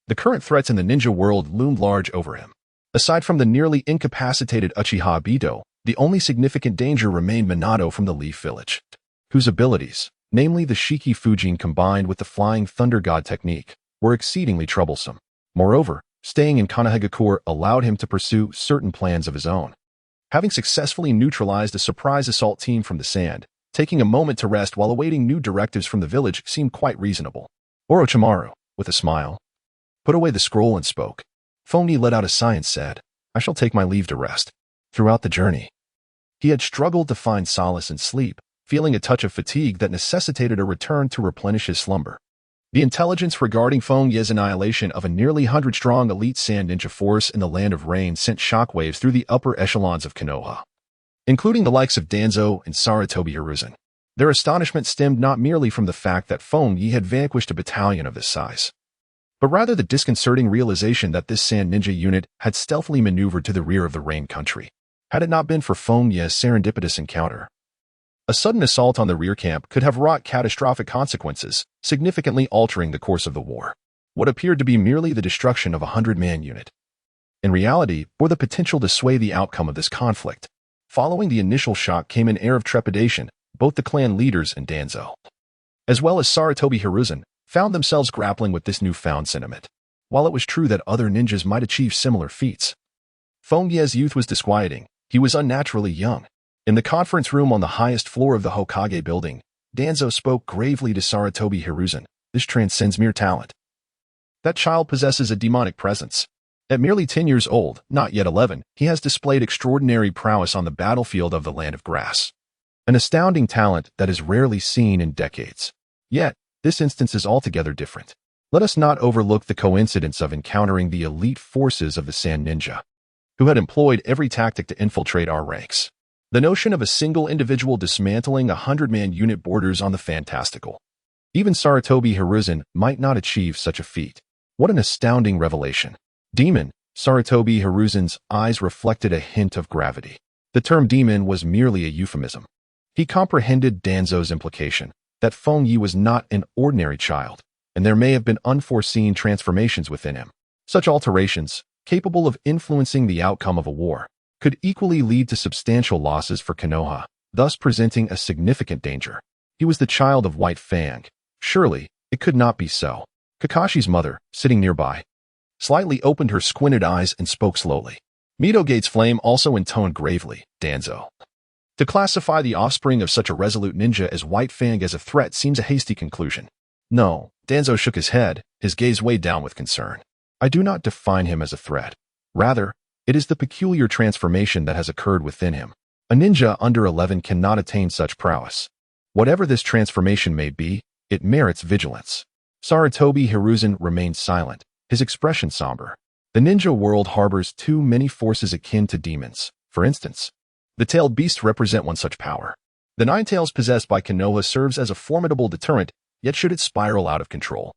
the current threats in the ninja world loomed large over him. Aside from the nearly incapacitated Uchiha Obito, the only significant danger remained Minato from the Leaf Village, whose abilities, namely the Shiki Fujin combined with the Flying Thunder God technique, were exceedingly troublesome. Moreover, staying in Konohagakure allowed him to pursue certain plans of his own. Having successfully neutralized a surprise assault team from the sand, taking a moment to rest while awaiting new directives from the village seemed quite reasonable. Orochimaru, with a smile, put away the scroll and spoke. Feng Ye let out a sigh and said, I shall take my leave to rest. Throughout the journey, he had struggled to find solace in sleep, feeling a touch of fatigue that necessitated a return to replenish his slumber. The intelligence regarding Feng Ye's annihilation of a nearly 100-strong elite sand ninja force in the Land of Rain sent shockwaves through the upper echelons of Konoha, including the likes of Danzo and Sarutobi Hiruzen. Their astonishment stemmed not merely from the fact that Feng Ye had vanquished a battalion of this size, but rather the disconcerting realization that this sand ninja unit had stealthily maneuvered to the rear of the Rain country. Had it not been for Feng Ye's serendipitous encounter, a sudden assault on the rear camp could have wrought catastrophic consequences, significantly altering the course of the war. What appeared to be merely the destruction of a 100-man unit, in reality, bore the potential to sway the outcome of this conflict. Following the initial shock came an air of trepidation. Both the clan leaders and Danzo, as well as Sarutobi Hiruzen, found themselves grappling with this newfound sentiment. While it was true that other ninjas might achieve similar feats, Feng Ye's youth was disquieting. He was unnaturally young. In the conference room on the highest floor of the Hokage building, Danzo spoke gravely to Sarutobi Hiruzen. This transcends mere talent. That child possesses a demonic presence. At merely 10 years old, not yet 11, he has displayed extraordinary prowess on the battlefield of the Land of Grass. An astounding talent that is rarely seen in decades. Yet, this instance is altogether different. Let us not overlook the coincidence of encountering the elite forces of the Sand Ninja, who had employed every tactic to infiltrate our ranks. The notion of a single individual dismantling a 100-man unit borders on the fantastical. Even Sarutobi Hiruzen might not achieve such a feat. What an astounding revelation. Demon, Sarutobi Hiruzen's eyes reflected a hint of gravity. The term demon was merely a euphemism. He comprehended Danzo's implication that Feng Ye was not an ordinary child, and there may have been unforeseen transformations within him. Such alterations, capable of influencing the outcome of a war, could equally lead to substantial losses for Konoha, thus presenting a significant danger. He was the child of White Fang. Surely, it could not be so. Kakashi's mother, sitting nearby, slightly opened her squinted eyes and spoke slowly. Mitogate's flame also intoned gravely, Danzo. To classify the offspring of such a resolute ninja as White Fang as a threat seems a hasty conclusion. No, Danzo shook his head, his gaze weighed down with concern. I do not define him as a threat. Rather, it is the peculiar transformation that has occurred within him. A ninja under 11 cannot attain such prowess. Whatever this transformation may be, it merits vigilance. Sarutobi Hiruzen remained silent, his expression somber. The ninja world harbors too many forces akin to demons. For instance, the tailed beasts represent one such power. The 9 tails possessed by Konoha serves as a formidable deterrent, yet should it spiral out of control,